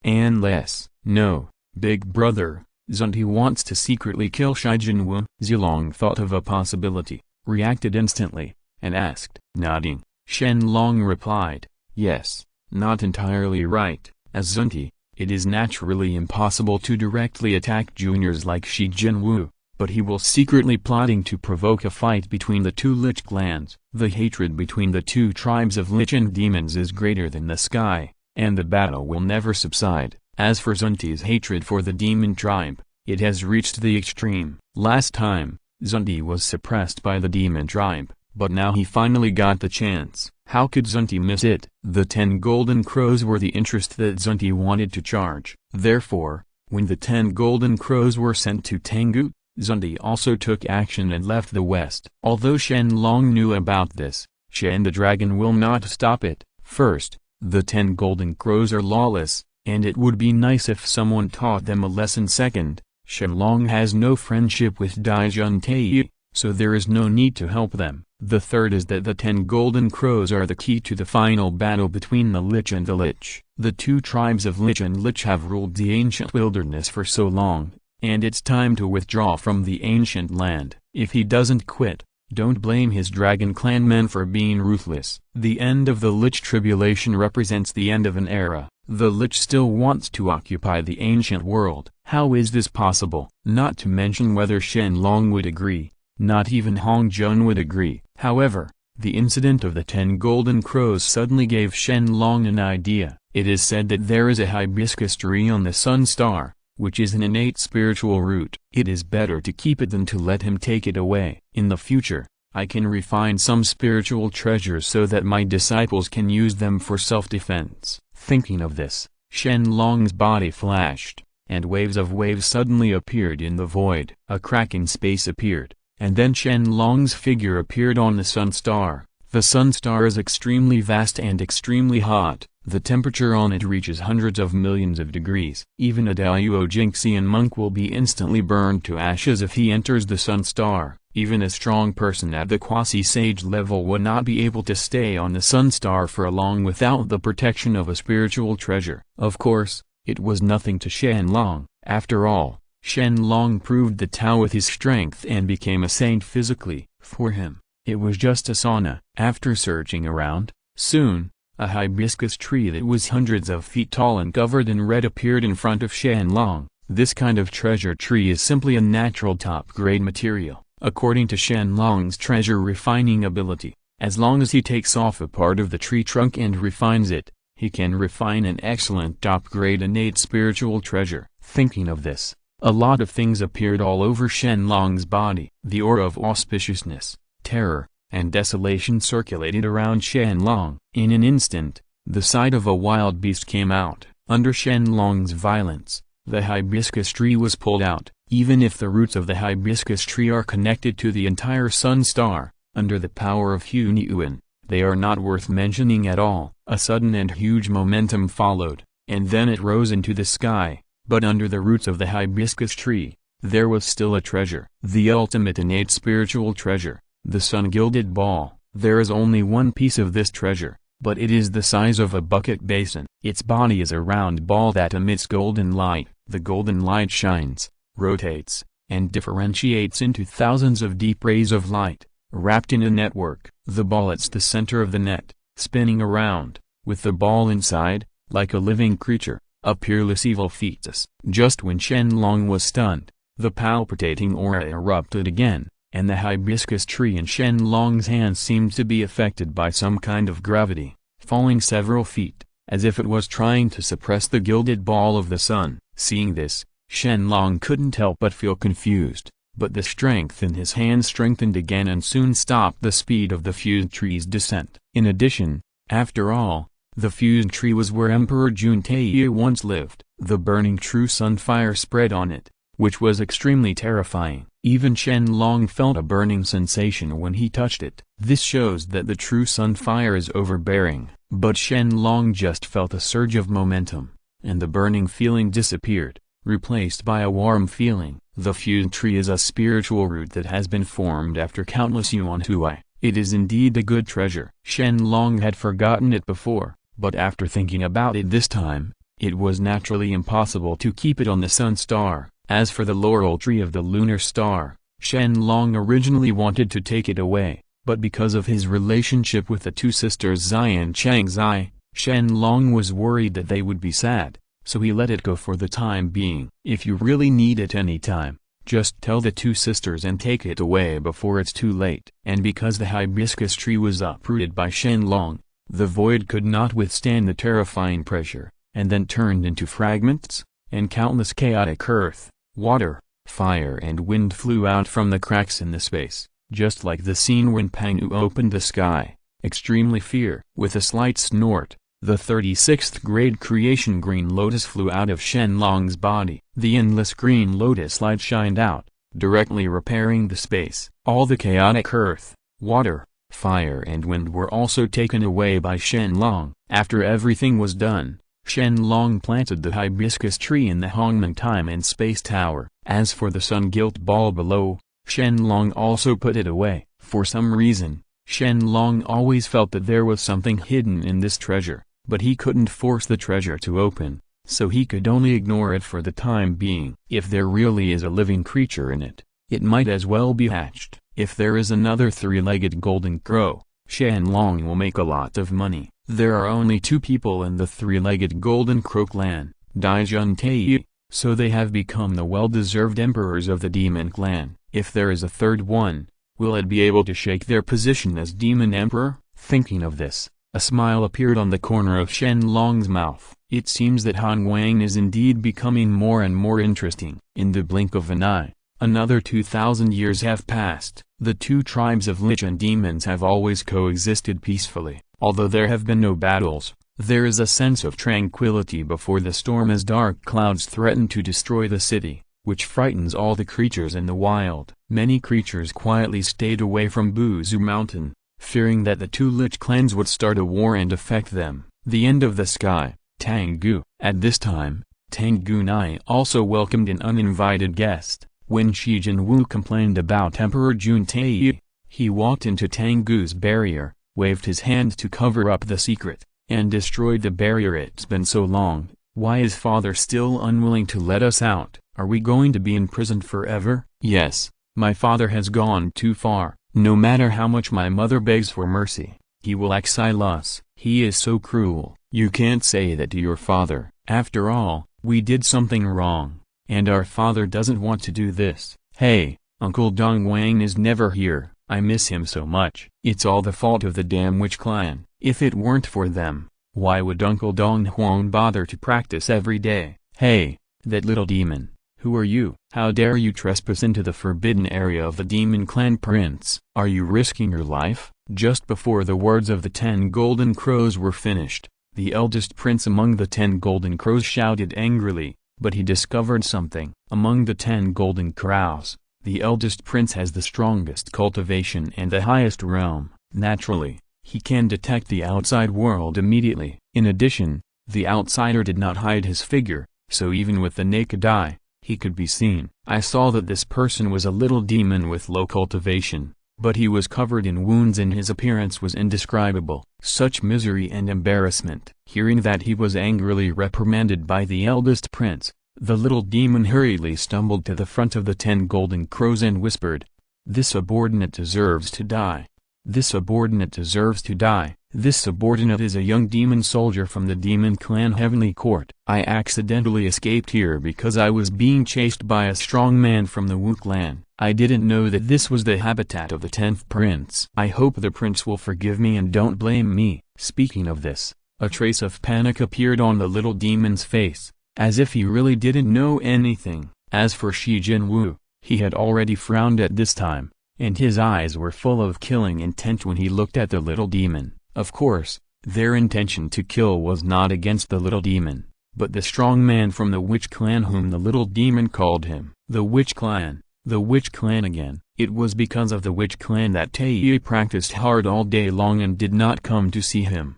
Unless, no, big brother, Zunti wants to secretly kill Shi Jinwu. Zilong thought of a possibility, reacted instantly, and asked. Nodding, Shen Long replied, "Yes, not entirely right. As Zunti, it is naturally impossible to directly attack juniors like Shi Jinwu, but he will secretly plotting to provoke a fight between the 2 Lich clans. The hatred between the 2 tribes of Lich and demons is greater than the sky, and the battle will never subside. As for Zunti's hatred for the demon tribe, it has reached the extreme. Last time, Zunti was suppressed by the demon tribe, but now he finally got the chance. How could Zunti miss it? The 10 golden crows were the interest that Zunti wanted to charge. Therefore, when the 10 golden crows were sent to Tangu, Zunti also took action and left the west. Although Shen Long knew about this, Shen the dragon will not stop it. First, the 10 golden crows are lawless, and it would be nice if someone taught them a lesson. Second, Shen Long has no friendship with Daijun Taiyi, so there is no need to help them. The third is that the 10 golden crows are the key to the final battle between the Lich and the Lich. The 2 tribes of Lich and Lich have ruled the ancient wilderness for so long, and it's time to withdraw from the ancient land. If he doesn't quit, Don't blame his dragon clan men for being ruthless. The end of the Lich tribulation represents the end of an era. The Lich still wants to occupy the ancient world. How is this possible? Not to mention whether Shen Long would agree. Not even Hong Jun would agree. However, the incident of the 10 golden crows suddenly gave Shen Long an idea. It is said that there is a hibiscus tree on the Sun Star, which is an innate spiritual root. It is better to keep it than to let him take it away. In the future, I can refine some spiritual treasures so that my disciples can use them for self-defense. Thinking of this, Shen Long's body flashed, and waves of waves suddenly appeared in the void. A crack in space appeared, and then Shen Long's figure appeared on the Sun Star. The Sun Star is extremely vast and extremely hot. The temperature on it reaches hundreds of millions of degrees. Even a Daoyuo Jingxian monk will be instantly burned to ashes if he enters the Sun Star. Even a strong person at the quasi-sage level would not be able to stay on the Sun Star for long without the protection of a spiritual treasure. Of course, it was nothing to Shen Long. After all, Shen Long proved the Tao with his strength and became a saint physically. For him, it was just a sauna. After searching around, soon, a hibiscus tree that was hundreds of feet tall and covered in red appeared in front of Shen Long. This kind of treasure tree is simply a natural top-grade material. According to Shen Long's treasure refining ability, as long as he takes off a part of the tree trunk and refines it, he can refine an excellent top-grade innate spiritual treasure. Thinking of this, a lot of things appeared all over Shen Long's body. The aura of auspiciousness, terror, and desolation circulated around Shen Long. In an instant, the sight of a wild beast came out. Under Shen Long's violence, the hibiscus tree was pulled out. Even if the roots of the hibiscus tree are connected to the entire Sun Star, under the power of Hunyuan, they are not worth mentioning at all. A sudden and huge momentum followed, and then it rose into the sky. But under the roots of the hibiscus tree, there was still a treasure. The ultimate innate spiritual treasure, the sun-gilded ball. There is only one piece of this treasure, but it is the size of a bucket basin. Its body is a round ball that emits golden light. The golden light shines, rotates, and differentiates into thousands of deep rays of light, wrapped in a network. The ball is the center of the net, spinning around, with the ball inside, like a living creature, a peerless evil fetus. Just when Shen Long was stunned, the palpitating aura erupted again, and the hibiscus tree in Shen Long's hand seemed to be affected by some kind of gravity, falling several feet, as if it was trying to suppress the gilded ball of the sun. Seeing this, Shen Long couldn't help but feel confused, but the strength in his hand strengthened again and soon stopped the speed of the fused tree's descent. In addition, after all, the fused tree was where Emperor Juntai once lived. The burning true sun fire spread on it, which was extremely terrifying. Even Shen Long felt a burning sensation when he touched it. This shows that the true sun fire is overbearing. But Shen Long just felt a surge of momentum, and the burning feeling disappeared, replaced by a warm feeling. The fused tree is a spiritual root that has been formed after countless yuan hui. It is indeed a good treasure. Shen Long had forgotten it before, but after thinking about it this time, it was naturally impossible to keep it on the Sun Star. As for the laurel tree of the lunar star, Shen Long originally wanted to take it away, but because of his relationship with the two sisters Zai and Changzai, Shen Long was worried that they would be sad, so he let it go for the time being. If you really need it any time, just tell the two sisters and take it away before it's too late. And because the hibiscus tree was uprooted by Shen Long, the void could not withstand the terrifying pressure, and then turned into fragments, and countless chaotic earth, water, fire and wind flew out from the cracks in the space, just like the scene when Pangu opened the sky, extremely fear. With a slight snort, the 36th grade creation green lotus flew out of Shen Long's body. The endless green lotus light shined out, directly repairing the space. All the chaotic earth, water, fire and wind were also taken away by Shen Long. After everything was done, Shen Long planted the hibiscus tree in the Hongmeng Time and Space Tower. As for the sun-gilt ball below, Shen Long also put it away. For some reason, Shen Long always felt that there was something hidden in this treasure, but he couldn't force the treasure to open, so he could only ignore it for the time being. If there really is a living creature in it, it might as well be hatched. If there is another three-legged golden crow, Shen Long will make a lot of money. There are only 2 people in the three-legged golden crow clan, Daijun Tei, so they have become the well-deserved emperors of the demon clan. If there is a third one, will it be able to shake their position as demon emperor? Thinking of this, a smile appeared on the corner of Shen Long's mouth. It seems that Han Wang is indeed becoming more and more interesting. In the blink of an eye, another 2,000 years have passed. The 2 tribes of lich and demons have always coexisted peacefully. Although there have been no battles, there is a sense of tranquility before the storm as dark clouds threaten to destroy the city, which frightens all the creatures in the wild. Many creatures quietly stayed away from Buzu Mountain, fearing that the 2 lich clans would start a war and affect them. The end of the sky, Tanggu. At this time, Tanggu Nai also welcomed an uninvited guest. When Shi Jinwu complained about Emperor Jun Tei, he walked into Tanggu's barrier, waved his hand to cover up the secret, and destroyed the barrier. It's been so long, why is father still unwilling to let us out? Are we going to be imprisoned forever? Yes, my father has gone too far. No matter how much my mother begs for mercy, he will exile us. He is so cruel. You can't say that to your father. After all, we did something wrong, and our father doesn't want to do this. Hey, Uncle Dong Wang is never here. I miss him so much. It's all the fault of the damn witch clan. If it weren't for them, why would Uncle Dong Huang bother to practice every day? Hey, that little demon, who are you? How dare you trespass into the forbidden area of the demon clan prince? Are you risking your life? Just before the words of the 10 golden crows were finished, the eldest prince among the 10 golden crows shouted angrily, but he discovered something. Among the 10 golden crows, the eldest prince has the strongest cultivation and the highest realm. Naturally, he can detect the outside world immediately. In addition, the outsider did not hide his figure, so even with the naked eye, he could be seen. I saw that this person was a little demon with low cultivation, but he was covered in wounds and his appearance was indescribable. Such misery and embarrassment. Hearing that he was angrily reprimanded by the eldest prince, the little demon hurriedly stumbled to the front of the 10 golden crows and whispered, "This subordinate deserves to die. This subordinate deserves to die." This subordinate is a young demon soldier from the demon clan Heavenly Court. I accidentally escaped here because I was being chased by a strong man from the Wu clan. I didn't know that this was the habitat of the 10th prince. I hope the prince will forgive me and don't blame me. Speaking of this, a trace of panic appeared on the little demon's face, as if he really didn't know anything. As for Shi Jinwu, he had already frowned at this time, and his eyes were full of killing intent when he looked at the little demon. Of course, their intention to kill was not against the little demon, but the strong man from the witch clan whom the little demon called him. The witch clan. The witch clan again. It was because of the witch clan that Tei practiced hard all day long and did not come to see him.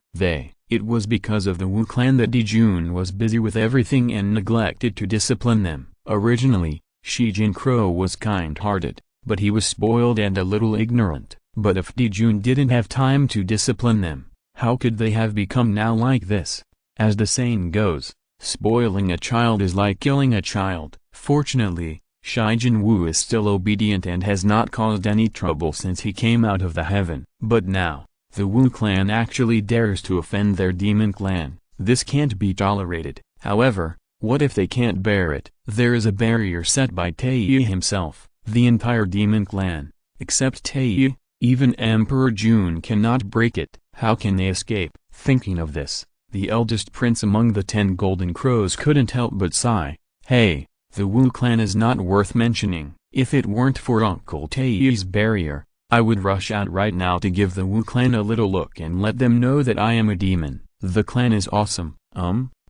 It was because of the Wu clan that Dijun was busy with everything and neglected to discipline them. Originally, Shi Jin Crow was kind-hearted, but he was spoiled and a little ignorant. But if Dijun didn't have time to discipline them, how could they have become now like this? As the saying goes, spoiling a child is like killing a child. Fortunately, Shi Jinwu is still obedient and has not caused any trouble since he came out of the heaven. But now, the Wu clan actually dares to offend their demon clan. This can't be tolerated. However, what if they can't bear it? There is a barrier set by Tei himself. The entire demon clan, except Tei, even Emperor Jun cannot break it. How can they escape? Thinking of this, the eldest prince among the 10 golden crows couldn't help but sigh. Hey, the Wu clan is not worth mentioning. If it weren't for Uncle Tei's barrier, I would rush out right now to give the Wu clan a little look and let them know that I am a demon. The clan is awesome.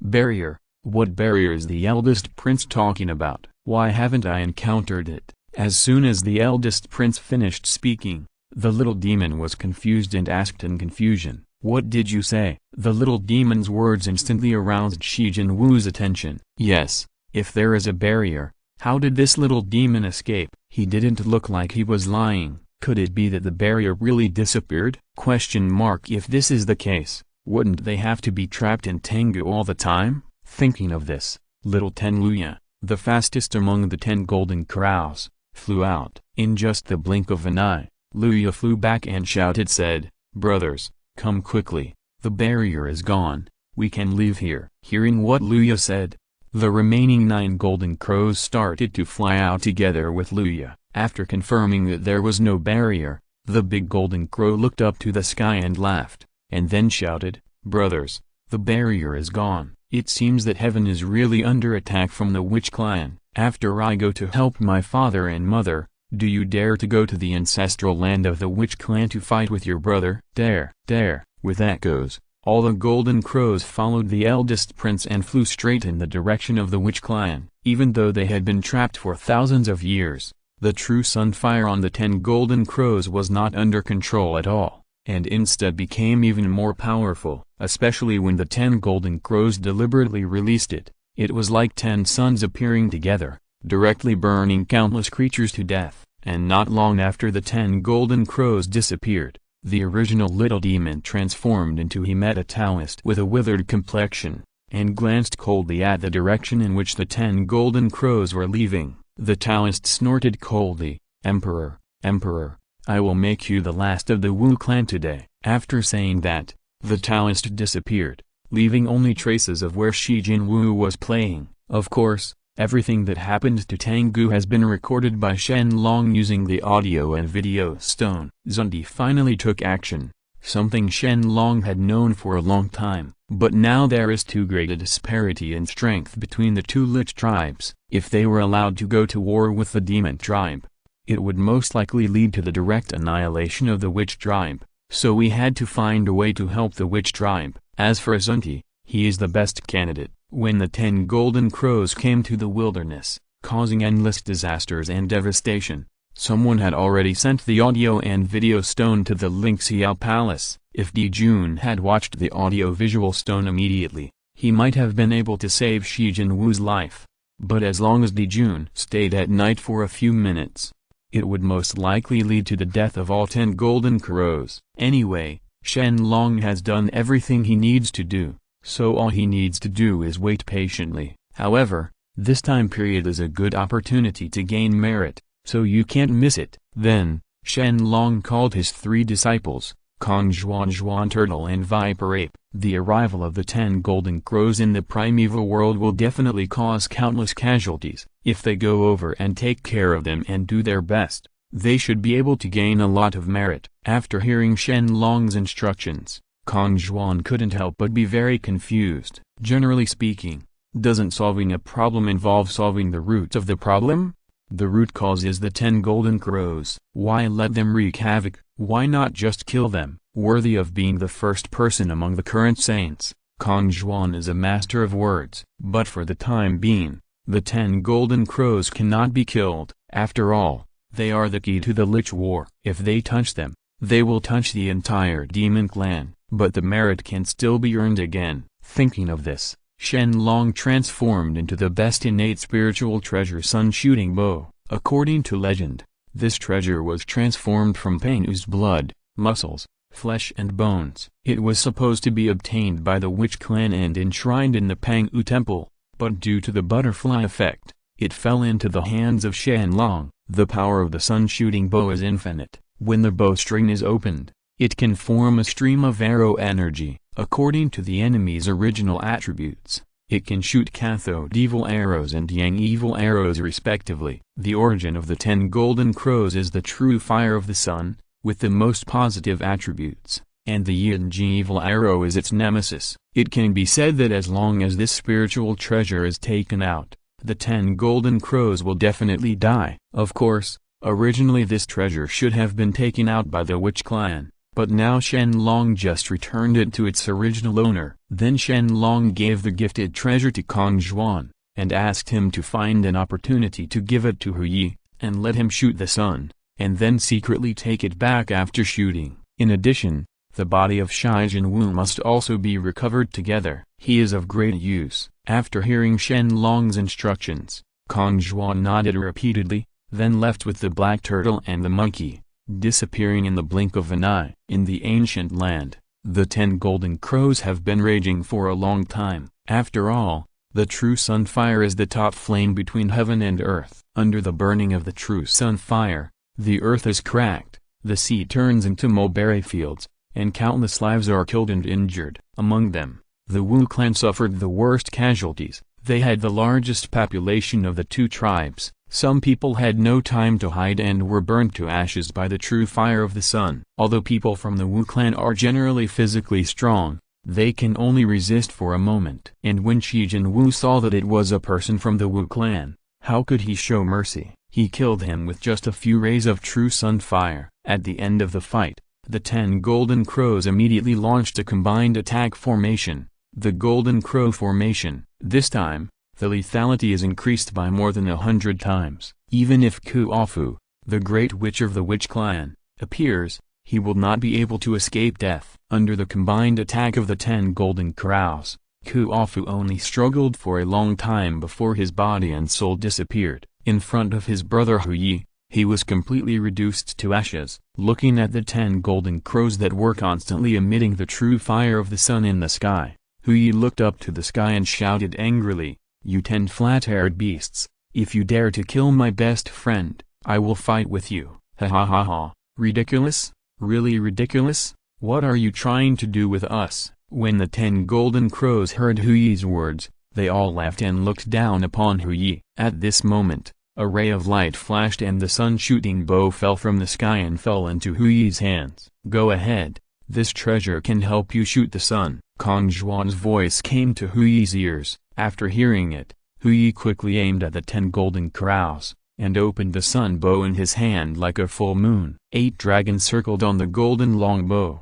Barrier? What barrier is the eldest prince talking about? Why haven't I encountered it? As soon as the eldest prince finished speaking, the little demon was confused and asked in confusion, "What did you say?" The little demon's words instantly aroused Shi Jinwu's attention. Yes, if there is a barrier, how did this little demon escape? He didn't look like he was lying. Could it be that the barrier really disappeared? If this is the case, wouldn't they have to be trapped in Tengu all the time? Thinking of this, little Tenluya, the fastest among the 10 golden crows, flew out. In just the blink of an eye, Luo flew back and said, "Brothers, come quickly, the barrier is gone, we can leave here." Hearing what Luo said, the remaining 9 golden crows started to fly out together with Luo. After confirming that there was no barrier, the big golden crow looked up to the sky and laughed, and then shouted, "Brothers, the barrier is gone. It seems that heaven is really under attack from the witch clan. After I go to help my father and mother, do you dare to go to the ancestral land of the witch clan to fight with your brother?" "Dare, dare." With echoes, all the golden crows followed the eldest prince and flew straight in the direction of the witch clan. Even though they had been trapped for thousands of years, the true sunfire on the 10 golden crows was not under control at all, and instead became even more powerful, especially when the 10 golden crows deliberately released it. It was like 10 suns appearing together, directly burning countless creatures to death. And not long after the 10 golden crows disappeared, the original little demon transformed into a Taoist with a withered complexion, and glanced coldly at the direction in which the 10 golden crows were leaving. The Taoist snorted coldly, "Emperor, Emperor, I will make you the last of the Wu clan today." After saying that, the Taoist disappeared, leaving only traces of where Shi Jinwu was playing. Of course, everything that happened to Tengu has been recorded by Shen Long using the audio and video stone. Xundi finally took action, something Shen Long had known for a long time. But now there is too great a disparity in strength between the 2 lich tribes. If they were allowed to go to war with the demon tribe, it would most likely lead to the direct annihilation of the witch tribe. So we had to find a way to help the witch tribe. As for Xundi, he is the best candidate. When the 10 golden crows came to the wilderness, causing endless disasters and devastation, someone had already sent the audio and video stone to the Lingxiao Palace. If Dijun had watched the audio-visual stone immediately, he might have been able to save Shi Jinwu's life. But as long as Dijun stayed at night for a few minutes, it would most likely lead to the death of all 10 golden crows. Anyway, Shen Long has done everything he needs to do, so all he needs to do is wait patiently. However, this time period is a good opportunity to gain merit, so you can't miss it. Then, Shen Long called his 3 disciples, Kong Zhuan Turtle and Viper Ape. The arrival of the 10 golden crows in the primeval world will definitely cause countless casualties. If they go over and take care of them and do their best, they should be able to gain a lot of merit. After hearing Shen Long's instructions, Kong Zhuan couldn't help but be very confused. Generally speaking, doesn't solving a problem involve solving the root of the problem? The root cause is the 10 golden crows. Why let them wreak havoc? Why not just kill them? Worthy of being the first person among the current saints, Kong Zhuan is a master of words. But for the time being, the 10 golden crows cannot be killed. After all, they are the key to the Lich War. If they touch them, they will touch the entire demon clan. But the merit can still be earned again. Thinking of this, Shen Long transformed into the best innate spiritual treasure sun-shooting bow. According to legend, this treasure was transformed from Penghu's blood, muscles, flesh and bones. It was supposed to be obtained by the witch clan and enshrined in the Penghu temple, but due to the butterfly effect, it fell into the hands of Shen Long. The power of the sun-shooting bow is infinite. When the bowstring is opened, it can form a stream of arrow energy. According to the enemy's original attributes, it can shoot cathode evil arrows and yang evil arrows respectively. The origin of the 10 golden crows is the true fire of the sun, with the most positive attributes, and the yang evil arrow is its nemesis. It can be said that as long as this spiritual treasure is taken out, the 10 golden crows will definitely die. Of course, originally this treasure should have been taken out by the witch clan, but now Shen Long just returned it to its original owner. Then Shen Long gave the gifted treasure to Kong Zhuan, and asked him to find an opportunity to give it to Hu Yi, and let him shoot the sun, and then secretly take it back after shooting. In addition, the body of Shi Jinwu must also be recovered together. He is of great use. After hearing Shen Long's instructions, Kong Zhuan nodded repeatedly, then left with the black turtle and the monkey, disappearing in the blink of an eye. In the ancient land, the 10 golden crows have been raging for a long time. After all, the true sunfire is the top flame between heaven and earth. Under the burning of the true sunfire, The earth is cracked, the sea turns into mulberry fields, and countless lives are killed and injured. Among them, the Wu clan suffered the worst casualties. They had the largest population of the two tribes. Some people had no time to hide and were burned to ashes by the true fire of the sun. Although people from the Wu clan are generally physically strong, they can only resist for a moment. And when Shi Jinwu saw that it was a person from the Wu clan, how could he show mercy? He killed him with just a few rays of true sun fire. At the end of the fight, the 10 Golden Crows immediately launched a combined attack formation, the Golden Crow Formation. This time, the lethality is increased by more than 100 times. Even if Luo Hu, the Great Witch of the Witch Clan, appears, he will not be able to escape death. Under the combined attack of the 10 Golden Crows, Luo Hu only struggled for a long time before his body and soul disappeared. In front of his brother Hu Yi, he was completely reduced to ashes. Looking at the 10 Golden Crows that were constantly emitting the true fire of the sun in the sky, Hu Yi looked up to the sky and shouted angrily, "You 10 flat-haired beasts, if you dare to kill my best friend, I will fight with you." Ha ha ha ha. Ridiculous? Really ridiculous? What are you trying to do with us? When the 10 Golden Crows heard Hu Yi's words, they all laughed and looked down upon Hu Yi. At this moment, a ray of light flashed and the sun-shooting bow fell from the sky and fell into Hu Yi's hands. "Go ahead, this treasure can help you shoot the sun." Kong Zhuan's voice came to Hu Yi's ears. After hearing it, Hu Yi quickly aimed at the 10 Golden Crows, and opened the sun bow in his hand like a full moon. 8 dragons circled on the golden long bow.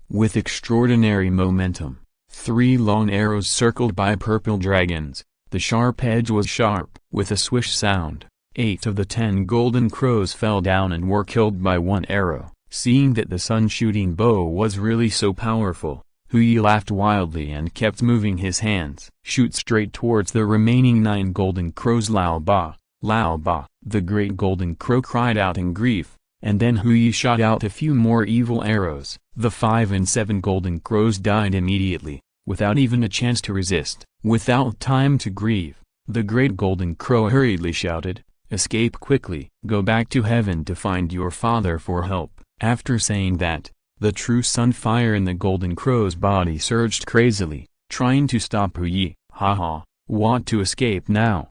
With extraordinary momentum, 3 long arrows circled by purple dragons. The sharp edge was sharp. With a swish sound, 8 of the 10 Golden Crows fell down and were killed by 1 arrow. Seeing that the sun-shooting bow was really so powerful, Hu Yi laughed wildly and kept moving his hands. "Shoot straight towards the remaining 9 Golden Crows, Lao Ba, Lao Ba." The great Golden Crow cried out in grief, and then Hu Yi shot out a few more evil arrows. The 5 and 7 Golden Crows died immediately, without even a chance to resist. Without time to grieve, the great Golden Crow hurriedly shouted, "Escape quickly, go back to heaven to find your father for help." After saying that, the true sun fire in the Golden Crow's body surged crazily, trying to stop Hu Yi. "Ha ha, want to escape now?"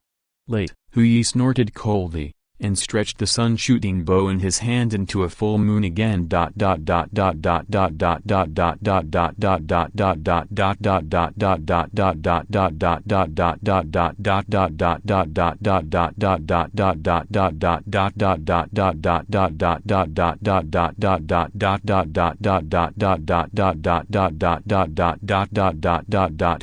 Late, Hu Yi snorted coldly, and stretched the sun-shooting bow in his hand into a full moon again.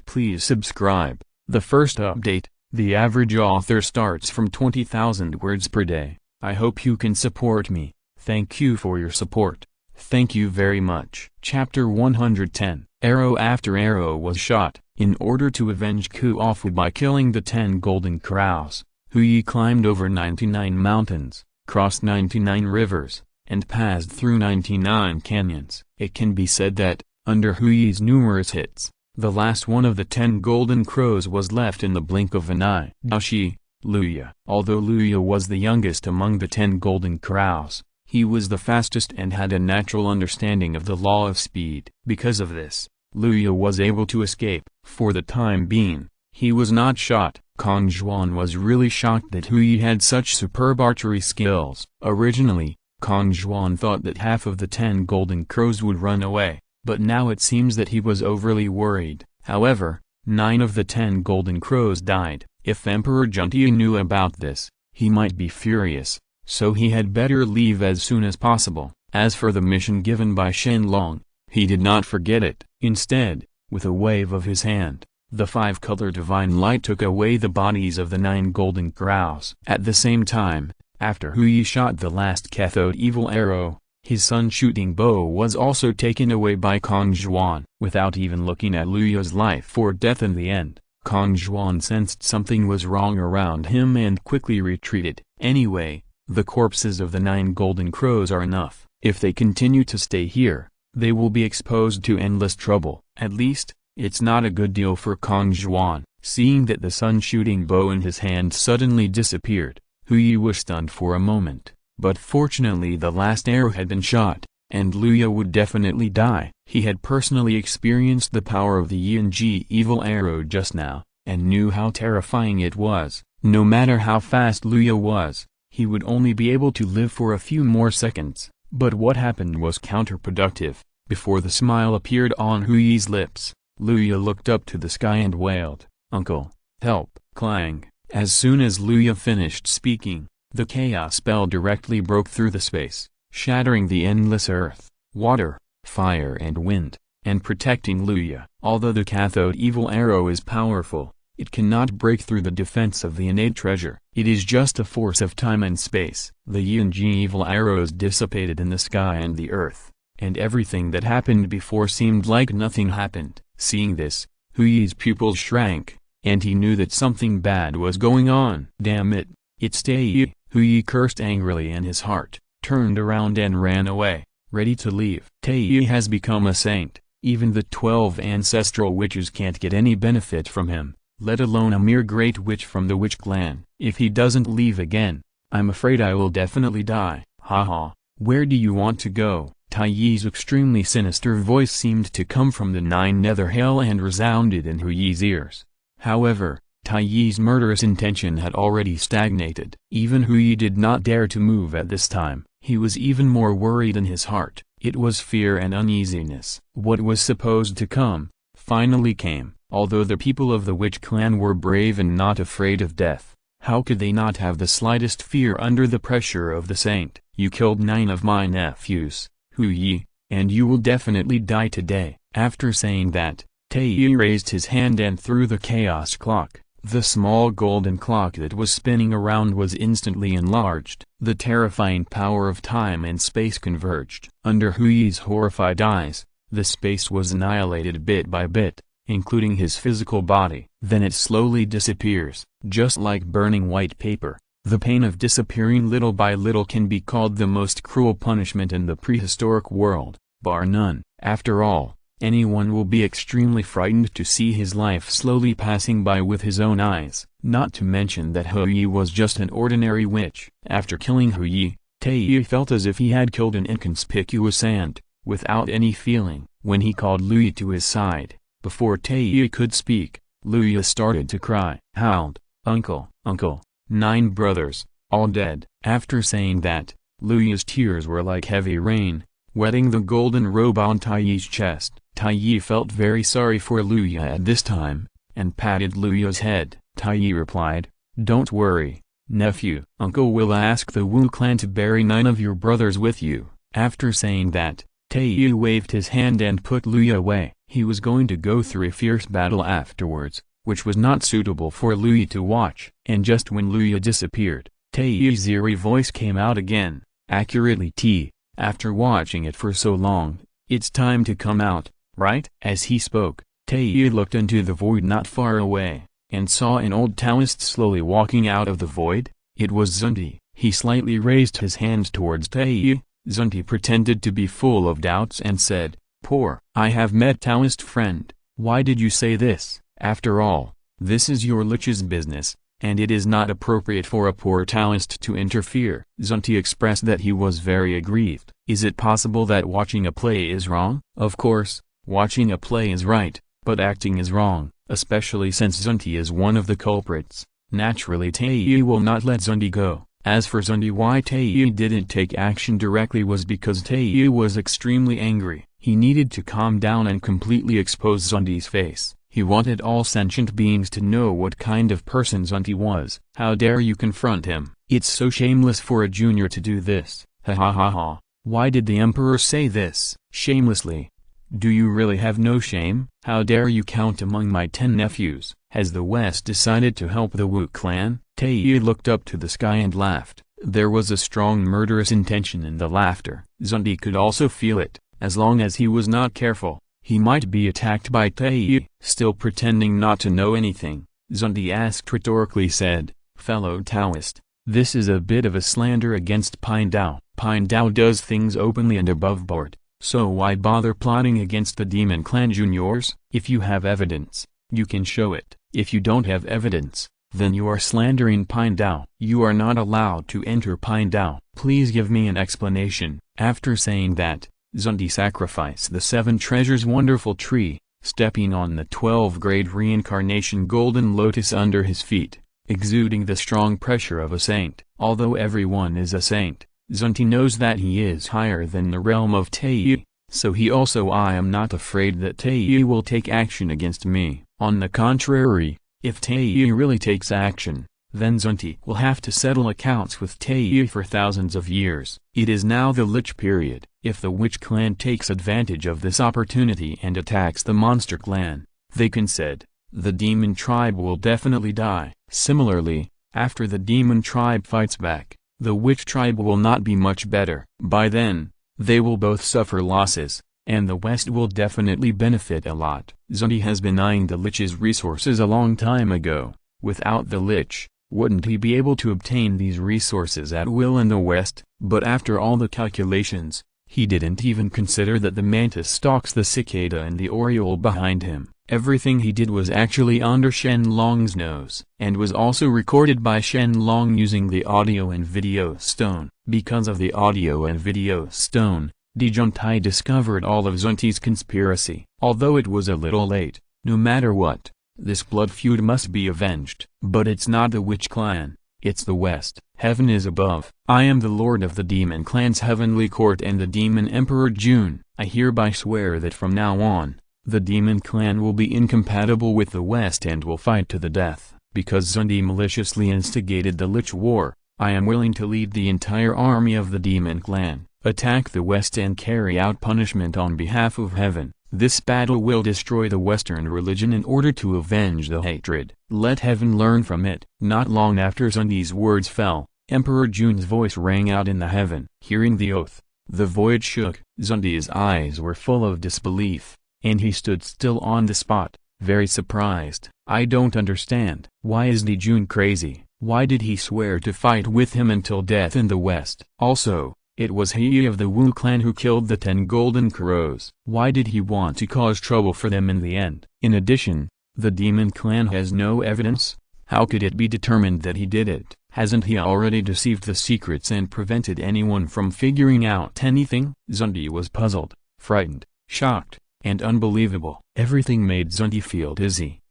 Please subscribe. The first update. The average author starts from 20,000 words per day. I hope you can support me. Thank you for your support. Thank you very much. Chapter 110. Arrow after arrow was shot. In order to avenge Luo Hu by killing the 10 Golden Crows, Hu Yi climbed over 99 mountains, crossed 99 rivers, and passed through 99 canyons. It can be said that, under Hu Yi's numerous hits, the last one of the 10 Golden Crows was left in the blink of an eye. Daoshi, Luo. Although Luo was the youngest among the 10 Golden Crows, he was the fastest and had a natural understanding of the law of speed. Because of this, Luo was able to escape. For the time being, he was not shot. Kong Zhuan was really shocked that Hu Yi had such superb archery skills. Originally, Kong Zhuan thought that half of the 10 Golden Crows would run away. But now it seems that he was overly worried. However, 9 of the 10 Golden Crows died. If Emperor Junti knew about this, he might be furious, so he had better leave as soon as possible. As for the mission given by Shen Long, he did not forget it. Instead, with a wave of his hand, the 5-color divine light took away the bodies of the 9 Golden Crows. At the same time, after Hu Yi shot the last cathode evil arrow, his sun-shooting bow was also taken away by Kong Zhuan. Without even looking at Luo's life or death in the end, Kong Zhuan sensed something was wrong around him and quickly retreated. Anyway, the corpses of the 9 Golden Crows are enough. If they continue to stay here, they will be exposed to endless trouble. At least, it's not a good deal for Kong Zhuan. Seeing that the sun-shooting bow in his hand suddenly disappeared, Hu Yi was stunned for a moment. but fortunately the last arrow had been shot, and Luo would definitely die. He had personally experienced the power of the Yin evil arrow just now, and knew how terrifying it was. No matter how fast Luo was, he would only be able to live for a few more seconds. But what happened was counterproductive. Before the smile appeared on Hui's lips, Luo looked up to the sky and wailed, "Uncle, help!" Clang. As soon as Luo finished speaking, the chaos spell directly broke through the space, shattering the endless earth, water, fire and wind, and protecting Luo. Although the cathode evil arrow is powerful, it cannot break through the defense of the innate treasure. It is just a force of time and space. The Yin evil arrows dissipated in the sky and the earth, and everything that happened before seemed like nothing happened. Seeing this, Hui's pupils shrank, and he knew that something bad was going on. "Damn it, it's Taiyi!" Hui cursed angrily, and his heart turned around and ran away, ready to leave. Taiyi has become a saint. Even the 12 ancestral witches can't get any benefit from him, let alone a mere great witch from the witch clan. If he doesn't leave again, I'm afraid I will definitely die. Haha, where do you want to go? Taiyi's extremely sinister voice seemed to come from the 9 nether hell and resounded in Hui's ears. However, Taiyi's murderous intention had already stagnated. Even Hui did not dare to move at this time. He was even more worried in his heart. It was fear and uneasiness. What was supposed to come, finally came. Although the people of the witch clan were brave and not afraid of death, how could they not have the slightest fear under the pressure of the saint? "You killed 9 of my nephews, Hui, and you will definitely die today." After saying that, Taiyi raised his hand and threw the chaos clock. The small golden clock that was spinning around was instantly enlarged. The terrifying power of time and space converged. Under Hui's horrified eyes, the space was annihilated bit by bit, including his physical body. Then it slowly disappears, just like burning white paper. The pain of disappearing little by little can be called the most cruel punishment in the prehistoric world, bar none. After all, anyone will be extremely frightened to see his life slowly passing by with his own eyes. Not to mention that Hui was just an ordinary witch. After killing Hui, Taiyi felt as if he had killed an inconspicuous ant, without any feeling. When he called Luo to his side, before Taiyi could speak, Luo started to cry. Howled, "Uncle, uncle, 9 brothers, all dead." After saying that, Luo's tears were like heavy rain, wetting the golden robe on Taiyi's chest. Taiyi felt very sorry for Luo at this time, and patted Luo's head. Taiyi replied, "Don't worry, nephew. Uncle will ask the Wu clan to bury 9 of your brothers with you." After saying that, Taiyi waved his hand and put Luo away. He was going to go through a fierce battle afterwards, which was not suitable for Luo to watch. And just when Luo disappeared, Taiyi's eerie voice came out again, accurately T. After watching it for so long, it's time to come out, right? As he spoke, Taiyi looked into the void not far away, and saw an old Taoist slowly walking out of the void. It was Zunti. He slightly raised his hand towards Taiyi. Zunti pretended to be full of doubts and said, "Poor, I have met Taoist friend. Why did you say this? After all, this is your lich's business, and it is not appropriate for a poor Taoist to interfere." Zunti expressed that he was very aggrieved. Is it possible that watching a play is wrong? Of course, watching a play is right, but acting is wrong, especially since Zunti is one of the culprits. Naturally Taiyi will not let Zunti go. As for Zunti, why Taiyi didn't take action directly was because Taiyi was extremely angry. He needed to calm down and completely expose Zunti's face. He wanted all sentient beings to know what kind of person Zunti was. How dare you confront him? It's so shameless for a junior to do this. Ha ha ha ha. Why did the emperor say this? Shamelessly. Do you really have no shame? How dare you count among my 10 nephews? Has the West decided to help the Wu clan? Taiyi looked up to the sky and laughed. There was a strong murderous intention in the laughter. Zunti could also feel it. As long as he was not careful, he might be attacked by Taiyi. Still pretending not to know anything, Zunti asked rhetorically said, "Fellow Taoist, this is a bit of a slander against Pine Dao. Pine Dao does things openly and above board, so why bother plotting against the Demon Clan juniors? If you have evidence, you can show it. If you don't have evidence, Then you are slandering Pine Dao. You are not allowed to enter Pine Dao. Please give me an explanation. After saying that, Zunti sacrificed the 7 treasures wonderful tree, stepping on the 12-grade reincarnation golden lotus under his feet, exuding the strong pressure of a saint. Although everyone is a saint, Zunti knows that he is higher than the realm of Tei, so he also I am not afraid that Tei will take action against me. On the contrary, if Tei really takes action, then Zunti will have to settle accounts with Tei for thousands of years. It is now the Lich period. If the Witch clan takes advantage of this opportunity and attacks the Monster clan, they can said, the Demon tribe will definitely die. Similarly, after the Demon tribe fights back, the Witch tribe will not be much better. By then, they will both suffer losses, and the West will definitely benefit a lot. Zunti has been eyeing the Lich's resources a long time ago. Without the Lich, wouldn't he be able to obtain these resources at will in the West? But after all the calculations, he didn't even consider that the mantis stalks the cicada and the oriole behind him. Everything he did was actually under Shen Long's nose, and was also recorded by Shen Long using the audio and video stone. Because of the audio and video stone, Juntai discovered all of Zunti's conspiracy. Although it was a little late, no matter what, this blood feud must be avenged. But it's not the Witch clan, it's the West. Heaven is above. I am the Lord of the Demon clan's heavenly court and the Demon Emperor June. I hereby swear that from now on, the Demon clan will be incompatible with the West and will fight to the death. Because Zunti maliciously instigated the Lich War, I am willing to lead the entire army of the Demon clan, attack the West and carry out punishment on behalf of heaven. This battle will destroy the Western religion in order to avenge the hatred. Let heaven learn from it. Not long after Zunti's words fell, Emperor June's voice rang out in the heaven. Hearing the oath, the void shook. Zunti's eyes were full of disbelief, and he stood still on the spot, very surprised. I don't understand. Why is the June crazy? Why did he swear to fight with him until death in the West? Also, it was he of the Wu clan who killed the 10 golden crows. Why did he want to cause trouble for them in the end? In addition, the Demon clan has no evidence. How could it be determined that he did it? Hasn't he already deceived the secrets and prevented anyone from figuring out anything? Zunti was puzzled, frightened, shocked, and unbelievable. Everything made Zunti feel dizzy.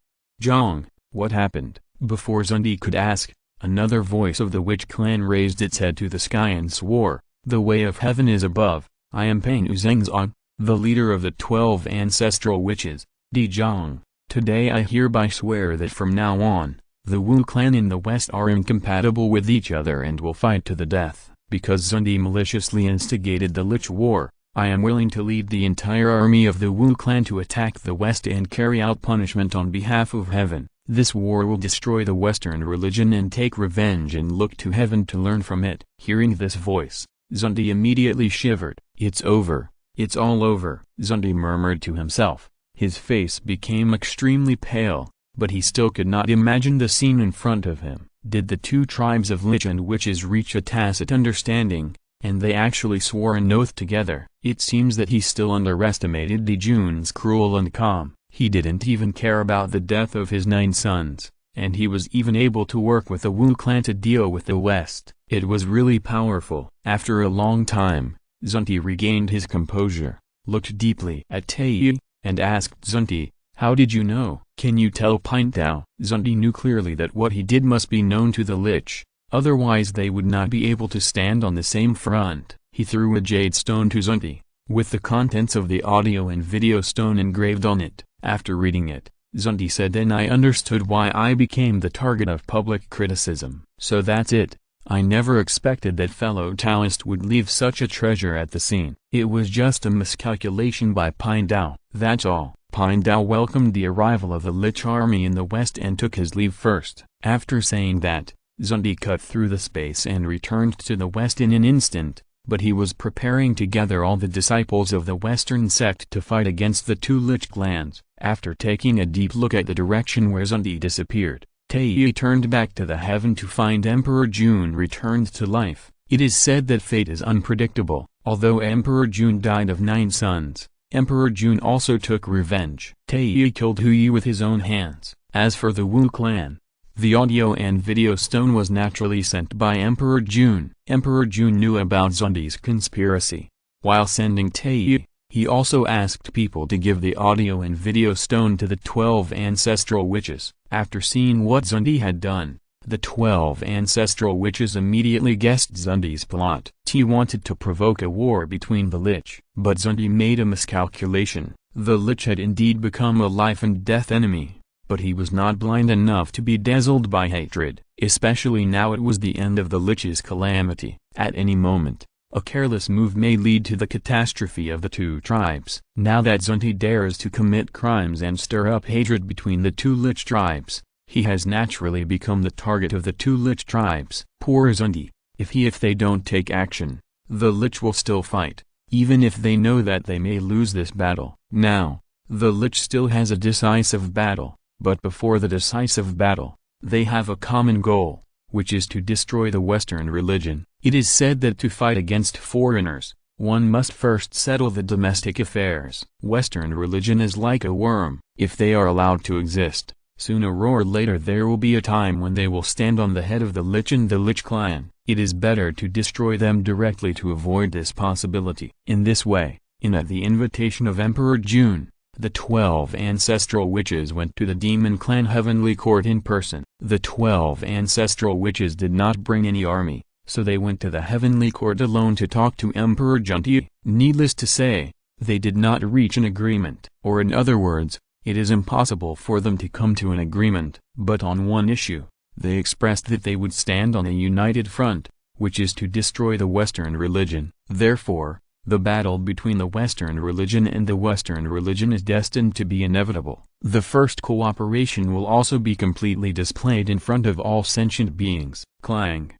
Zhang, what happened? Before Zunti could ask, another voice of the Witch clan raised its head to the sky and swore, the way of heaven is above. I am Painu Zhengzong, the leader of the 12 ancestral witches. Zhang, today I hereby swear that from now on, the Wu clan in the West are incompatible with each other and will fight to the death. Because Zunti maliciously instigated the Lich War, I am willing to lead the entire army of the Wu clan to attack the West and carry out punishment on behalf of heaven. This war will destroy the Western religion and take revenge and look to heaven to learn from it. Hearing this voice, Zunti immediately shivered. It's over. It's all over. Zunti murmured to himself. His face became extremely pale, but he still could not imagine the scene in front of him. Did the 2 tribes of Lich and Witches reach a tacit understanding, and they actually swore an oath together? It seems that he still underestimated the June's cruel and calm. He didn't even care about the death of his 9 sons, and he was even able to work with the Wu clan to deal with the West. It was really powerful. After a long time, Zunti regained his composure, looked deeply at Tei, and asked Zunti, how did you know? Can you tell Pine Dao? Zunti knew clearly that what he did must be known to the Lich, otherwise they would not be able to stand on the same front. He threw a jade stone to Zunti, with the contents of the audio and video stone engraved on it. After reading it, Zunti said, then I understood why I became the target of public criticism. So that's it. I never expected that fellow Taoist would leave such a treasure at the scene. It was just a miscalculation by Pine Dao. That's all. Pine Dao welcomed the arrival of the Lich army in the West and took his leave first. After saying that, Zunti cut through the space and returned to the West in an instant, but he was preparing to gather all the disciples of the Western sect to fight against the 2 Lich clans. After taking a deep look at the direction where Zunti disappeared, Tei turned back to the heaven to find Emperor June returned to life. It is said that fate is unpredictable. Although Emperor June died of 9 sons, Emperor June also took revenge. Tei killed Hu Yi with his own hands. As for the Wu clan, The audio and video stone was naturally sent by Emperor Jun. Emperor Jun knew about Zundi's conspiracy. While sending Tei, he also asked people to give the audio and video stone to the 12 ancestral witches. After seeing what Zundi had done, the 12 ancestral witches immediately guessed Zundi's plot. He wanted to provoke a war between the Lich, but Zundi made a miscalculation. The Lich had indeed become a life-and-death enemy, but he was not blind enough to be dazzled by hatred, especially now it was the end of the Lich's calamity. At any moment, a careless move may lead to the catastrophe of the two tribes. Now that Zundi dares to commit crimes and stir up hatred between the two Lich tribes, he has naturally become the target of the two Lich tribes. Poor Zundi, if they don't take action, the Lich will still fight, even if they know that they may lose this battle. Now, the Lich still has a decisive battle, but before the decisive battle, they have a common goal, which is to destroy the Western religion. It is said that to fight against foreigners, one must first settle the domestic affairs. Western religion is like a worm. If they are allowed to exist, sooner or later there will be a time when they will stand on the head of the Lich and the Lich clan. It is better to destroy them directly to avoid this possibility. In this way, at the invitation of Emperor Jun, the 12 ancestral witches went to the demon clan heavenly court in person. The 12 ancestral witches did not bring any army, so they went to the heavenly court alone to talk to Emperor Junti. Needless to say, they did not reach an agreement. Or in other words, it is impossible for them to come to an agreement. But on one issue, they expressed that they would stand on a united front, which is to destroy the Western religion. Therefore, the battle between the Western religion and the Western religion is destined to be inevitable. The first cooperation will also be completely displayed in front of all sentient beings. Clang,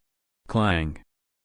clang,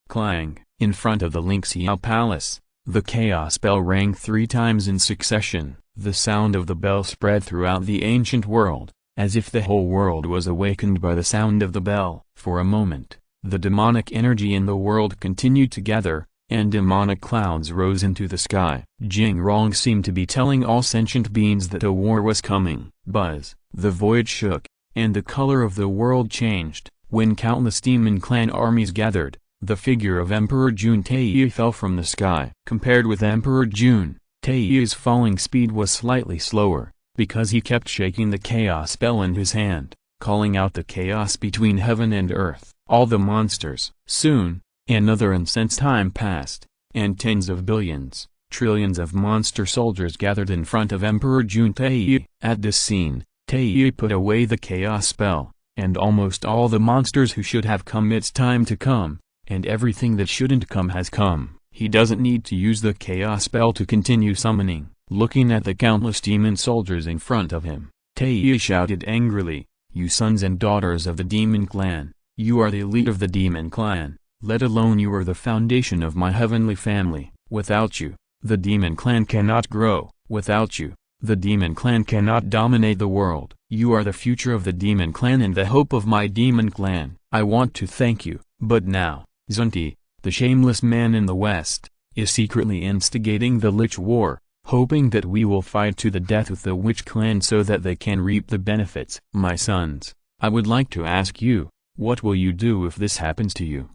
clang. In front of the Lingxiao Palace, the chaos bell rang 3 times in succession. The sound of the bell spread throughout the ancient world, as if the whole world was awakened by the sound of the bell. For a moment, the demonic energy in the world continued to gather, and demonic clouds rose into the sky. Jing Rong seemed to be telling all sentient beings that a war was coming. Buzz, the void shook, and the color of the world changed. When countless demon clan armies gathered, the figure of Emperor Jun Tei fell from the sky. Compared with Emperor Jun, Tei's falling speed was slightly slower, because he kept shaking the chaos bell in his hand, calling out the chaos between heaven and earth. All the monsters. Soon, another incensed time passed, and tens of billions, trillions of monster soldiers gathered in front of Emperor Jun Tei. At this scene, Tei put away the chaos spell, and almost all the monsters who should have come. It's time to come, and everything that shouldn't come has come. He doesn't need to use the chaos spell to continue summoning. Looking at the countless demon soldiers in front of him, Tei shouted angrily, "You sons and daughters of the demon clan, you are the elite of the demon clan. Let alone you are the foundation of my heavenly family. Without you, the demon clan cannot grow. Without you, the demon clan cannot dominate the world. You are the future of the demon clan and the hope of my demon clan. I want to thank you." But now, Zunti, the shameless man in the West, is secretly instigating the Lich War, hoping that we will fight to the death with the Witch clan so that they can reap the benefits. My sons, I would like to ask you, what will you do if this happens to you?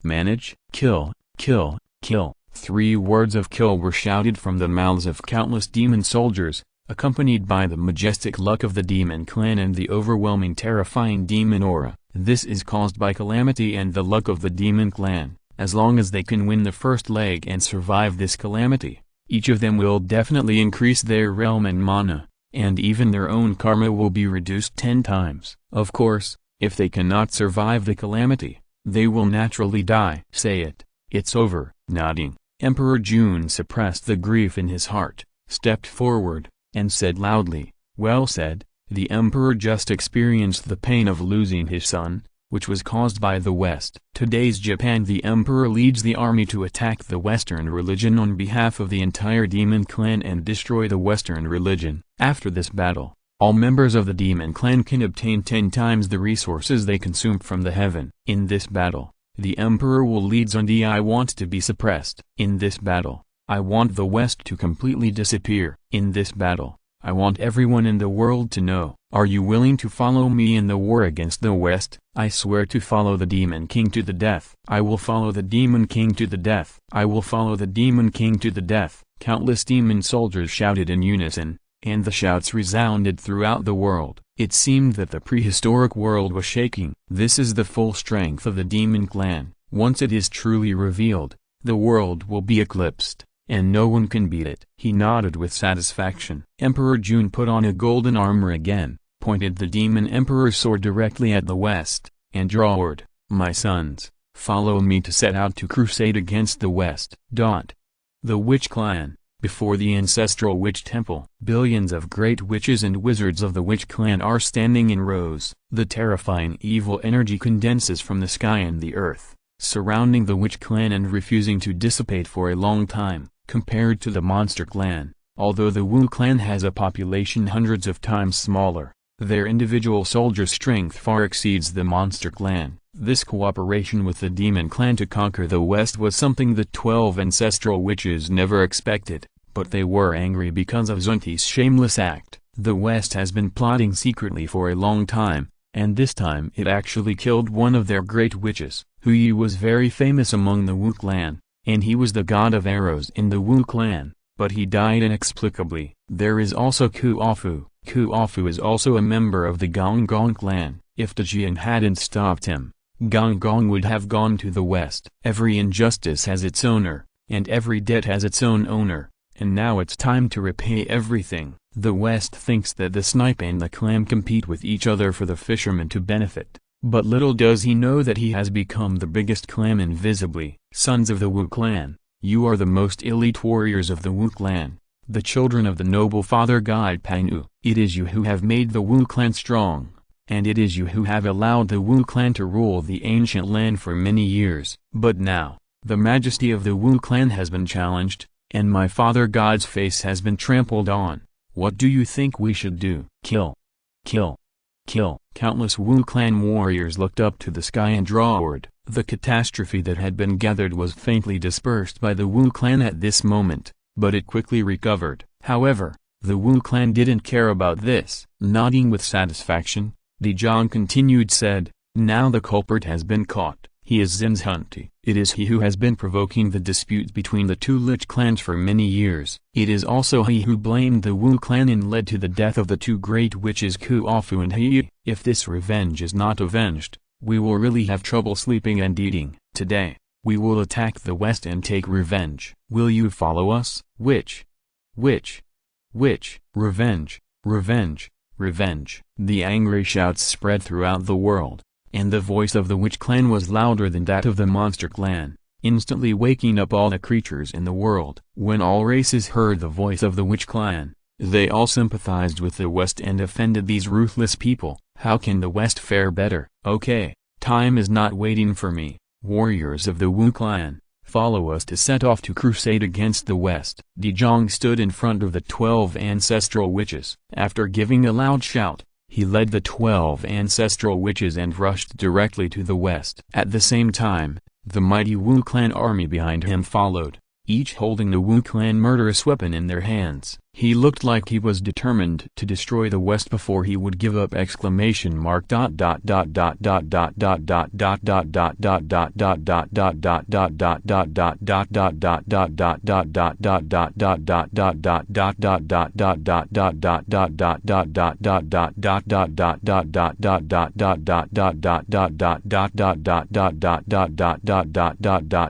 Manage? Kill, kill, kill. 3 words of kill were shouted from the mouths of countless demon soldiers, accompanied by the majestic luck of the demon clan and the overwhelming terrifying demon aura. This is caused by calamity and the luck of the demon clan. As long as they can win the first leg and survive this calamity, each of them will definitely increase their realm and mana, and even their own karma will be reduced 10 times. Of course, if they cannot survive the calamity, they will naturally die. Say it, it's over. Nodding, Emperor Jun suppressed the grief in his heart, stepped forward, and said loudly, "Well said." The emperor just experienced the pain of losing his son, which was caused by the West. Today's Japan. The emperor leads the army to attack the Western religion on behalf of the entire demon clan and destroy the Western religion. After this battle, all members of the demon clan can obtain 10 times the resources they consumed from the heaven. In this battle, the emperor will lead Zundi. I want to be suppressed. In this battle, I want the West to completely disappear. In this battle, I want everyone in the world to know. Are you willing to follow me in the war against the West? I swear to follow the Demon King to the death. I will follow the Demon King to the death. I will follow the Demon King to the death. Countless demon soldiers shouted in unison, and the shouts resounded throughout the world. It seemed that the prehistoric world was shaking. This is the full strength of the demon clan. Once it is truly revealed, the world will be eclipsed, and no one can beat it. He nodded with satisfaction. Emperor Jun put on a golden armor again, pointed the demon emperor's sword directly at the west, and roared, "My sons, follow me to set out to crusade against the West." The Witch Clan. Before the ancestral witch temple, billions of great witches and wizards of the witch clan are standing in rows. The terrifying evil energy condenses from the sky and the earth, surrounding the witch clan and refusing to dissipate for a long time. Compared to the monster clan, although the Wu clan has a population hundreds of times smaller, their individual soldier strength far exceeds the monster clan. This cooperation with the demon clan to conquer the West was something the 12 ancestral witches never expected. But they were angry because of Zunti's shameless act. The West has been plotting secretly for a long time, and this time it actually killed one of their great witches. Hu Yi was very famous among the Wu clan, and he was the god of arrows in the Wu clan, but he died inexplicably. There is also Luo Hu. Luo Hu is also a member of the Gong Gong clan. If the Jian hadn't stopped him, Gong Gong would have gone to the West. Every injustice has its owner, and every debt has its own owner. And now it's time to repay everything. The West thinks that the snipe and the clam compete with each other for the fisherman to benefit, but little does he know that he has become the biggest clam invisibly. Sons of the Wu clan, you are the most elite warriors of the Wu clan, the children of the noble father god Panu. It is you who have made the Wu clan strong, and it is you who have allowed the Wu clan to rule the ancient land for many years. But now, the majesty of the Wu clan has been challenged, and my father god's face has been trampled on. What do you think we should do? Kill. Kill. Kill. Countless Wu clan warriors looked up to the sky and roared. The catastrophe that had been gathered was faintly dispersed by the Wu clan at this moment, but it quickly recovered. However, the Wu clan didn't care about this. Nodding with satisfaction, Dejong continued said, "Now the culprit has been caught. He is Zinzhunti. It is he who has been provoking the dispute between the two Lich clans for many years. It is also he who blamed the Wu clan and led to the death of the two great witches Luo Hu and He. If this revenge is not avenged, we will really have trouble sleeping and eating. Today, we will attack the West and take revenge. Will you follow us?" Witch. Witch. Witch. Revenge. Revenge. Revenge. The angry shouts spread throughout the world, and the voice of the Witch clan was louder than that of the Monster clan, instantly waking up all the creatures in the world. When all races heard the voice of the Witch clan, they all sympathized with the West and offended these ruthless people. How can the West fare better? Okay, time is not waiting for me. Warriors of the Wu clan, follow us to set off to crusade against the West. Dejong stood in front of the 12 ancestral witches. After giving a loud shout, he led the 12 ancestral witches and rushed directly to the West. At the same time, the mighty Wu clan army behind him followed, each holding the Wu clan murderous weapon in their hands. He looked like he was determined to destroy the West before he would give up!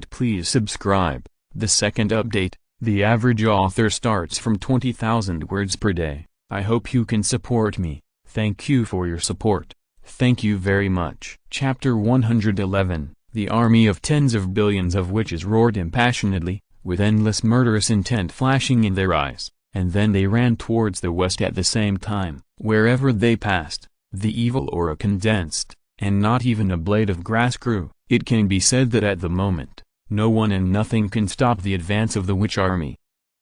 Please subscribe. The second update, the average author starts from 20,000 words per day. I hope you can support me. Thank you for your support. Thank you very much. Chapter 111. The army of tens of billions of witches roared impassionedly, with endless murderous intent flashing in their eyes, and then they ran towards the West at the same time. Wherever they passed, the evil aura condensed, and not even a blade of grass grew. It can be said that at the moment, no one and nothing can stop the advance of the witch army.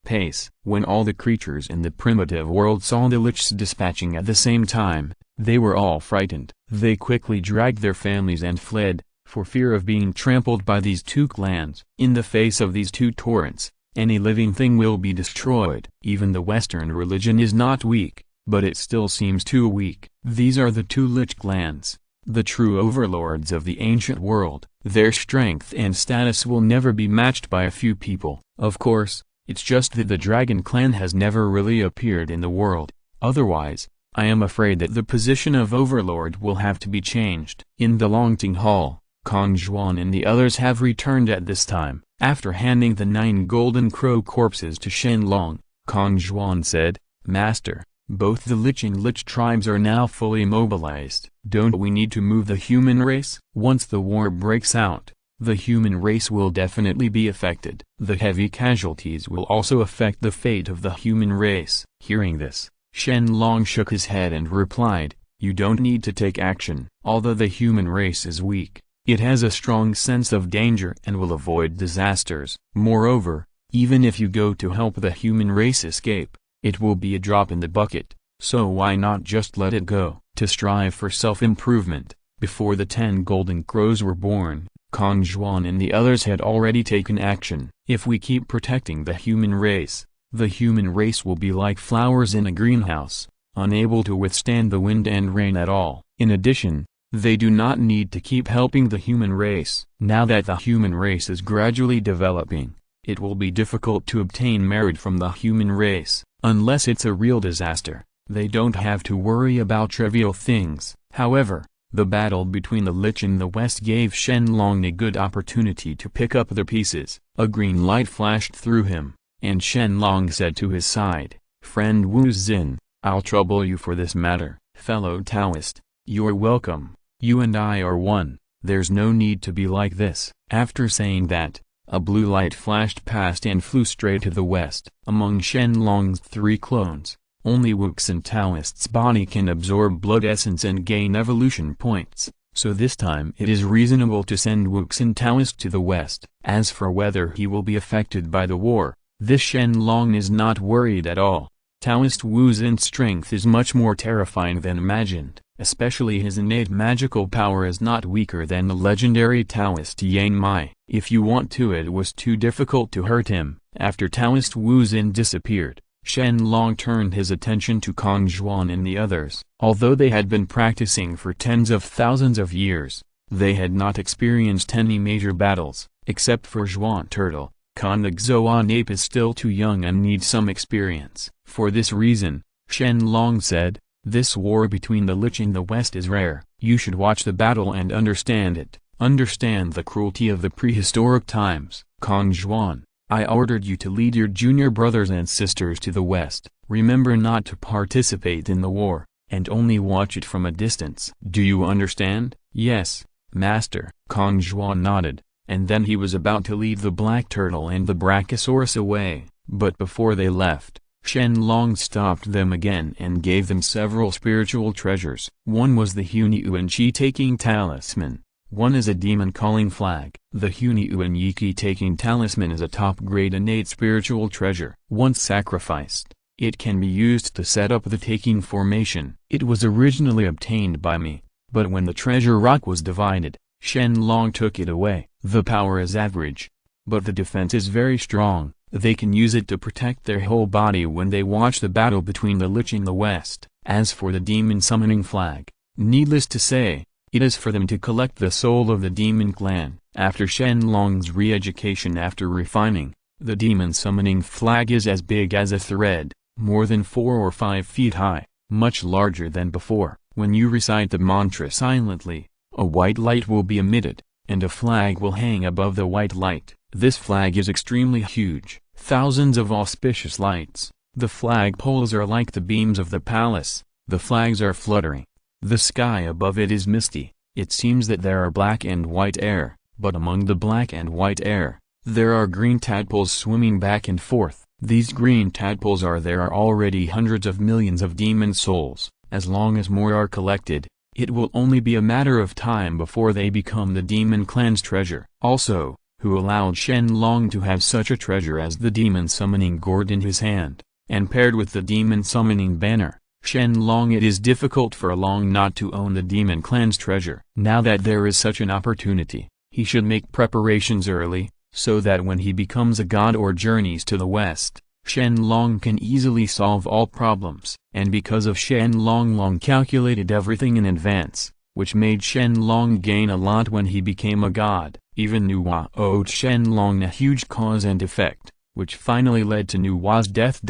Pace. When all the creatures in the primitive world saw the lichs dispatching at the same time, they were all frightened. They quickly dragged their families and fled, for fear of being trampled by these two clans. In the face of these two torrents, any living thing will be destroyed. Even the Western religion is not weak, but it still seems too weak. These are the two Lich clans, the true overlords of the ancient world. Their strength and status will never be matched by a few people. Of course, it's just that the Dragon clan has never really appeared in the world. Otherwise, I am afraid that the position of overlord will have to be changed. In the Longting Hall, Kong Zhuan and the others have returned at this time. After handing the 9 golden crow corpses to Shen Long, Kong Zhuan said, "Master, both the Lich and Lich tribes are now fully mobilized. Don't we need to move the human race? Once the war breaks out, the human race will definitely be affected. The heavy casualties will also affect the fate of the human race." Hearing this, Shen Long shook his head and replied, "You don't need to take action. Although the human race is weak, it has a strong sense of danger and will avoid disasters. Moreover, even if you go to help the human race escape, it will be a drop in the bucket, so why not just let it go?" To strive for self-improvement, before the 10 golden crows were born, Kong Zhuan and the others had already taken action. If we keep protecting the human race, the human race will be like flowers in a greenhouse, unable to withstand the wind and rain at all. In addition, they do not need to keep helping the human race. Now that the human race is gradually developing, it will be difficult to obtain merit from the human race. Unless it's a real disaster, they don't have to worry about trivial things. However, the battle between the Lich and the West gave Shen Long a good opportunity to pick up the pieces. A green light flashed through him, and Shen Long said to his side, "Friend Wu Xin, I'll trouble you for this matter." "Fellow Taoist, you're welcome. You and I are one. There's no need to be like this." After saying that, a blue light flashed past and flew straight to the west. Among Shen Long's 3 clones, only Wuxin Taoist's body can absorb blood essence and gain evolution points, so this time it is reasonable to send Wuxin Taoist to the west. As for whether he will be affected by the war, this Shen Long is not worried at all. Taoist Wu Xin's strength is much more terrifying than imagined, especially his innate magical power is not weaker than the legendary Taoist Yang Mai. If you want to, it was too difficult to hurt him. After Taoist Wu Xin disappeared, Shen Long turned his attention to Kong Zhuan and the others. Although they had been practicing for tens of thousands of years, they had not experienced any major battles, except for Zhuan Turtle. Konig Zoan Ape is still too young and needs some experience. For this reason, Shen Long said, "This war between the Lich and the West is rare. You should watch the battle and understand it. Understand the cruelty of the prehistoric times." "Kong Zhuan, I ordered you to lead your junior brothers and sisters to the west. Remember not to participate in the war, and only watch it from a distance. Do you understand?" "Yes, Master." Kong Zhuan nodded, and then he was about to lead the Black Turtle and the Brachiosaurus away, but before they left, Shen Long stopped them again and gave them several spiritual treasures. One was the Hunyuan taking talisman. One is a demon calling flag. The Hunyuan taking talisman is a top-grade innate spiritual treasure. Once sacrificed, it can be used to set up the taking formation. It was originally obtained by me, but when the treasure rock was divided, Shen Long took it away. The power is average, but the defense is very strong. They can use it to protect their whole body when they watch the battle between the Lich and the West. As for the demon summoning flag, needless to say, it is for them to collect the soul of the demon clan. After Shen Long's re-education after refining, the demon summoning flag is as big as a thread, more than 4 or 5 feet high, much larger than before. When you recite the mantra silently, a white light will be emitted, and a flag will hang above the white light. This flag is extremely huge, thousands of auspicious lights. The flag poles are like the beams of the palace. The flags are fluttering. The sky above it is misty. It seems that there are black and white air, but among the black and white air, there are green tadpoles swimming back and forth. These green tadpoles there are already hundreds of millions of demon souls. As long as more are collected, it will only be a matter of time before they become the demon clan's treasure. Also, who allowed Shen Long to have such a treasure as the demon summoning gourd in his hand, and paired with the demon summoning banner? Shen Long, it is difficult for Long not to own the demon clan's treasure. Now that there is such an opportunity, he should make preparations early, so that when he becomes a god or journeys to the west, Shen Long can easily solve all problems. And because of Shen Long calculated everything in advance, which made Shen Long gain a lot when he became a god. Even Nuwa owed Shen Long a huge cause and effect, which finally led to Nuwa's death.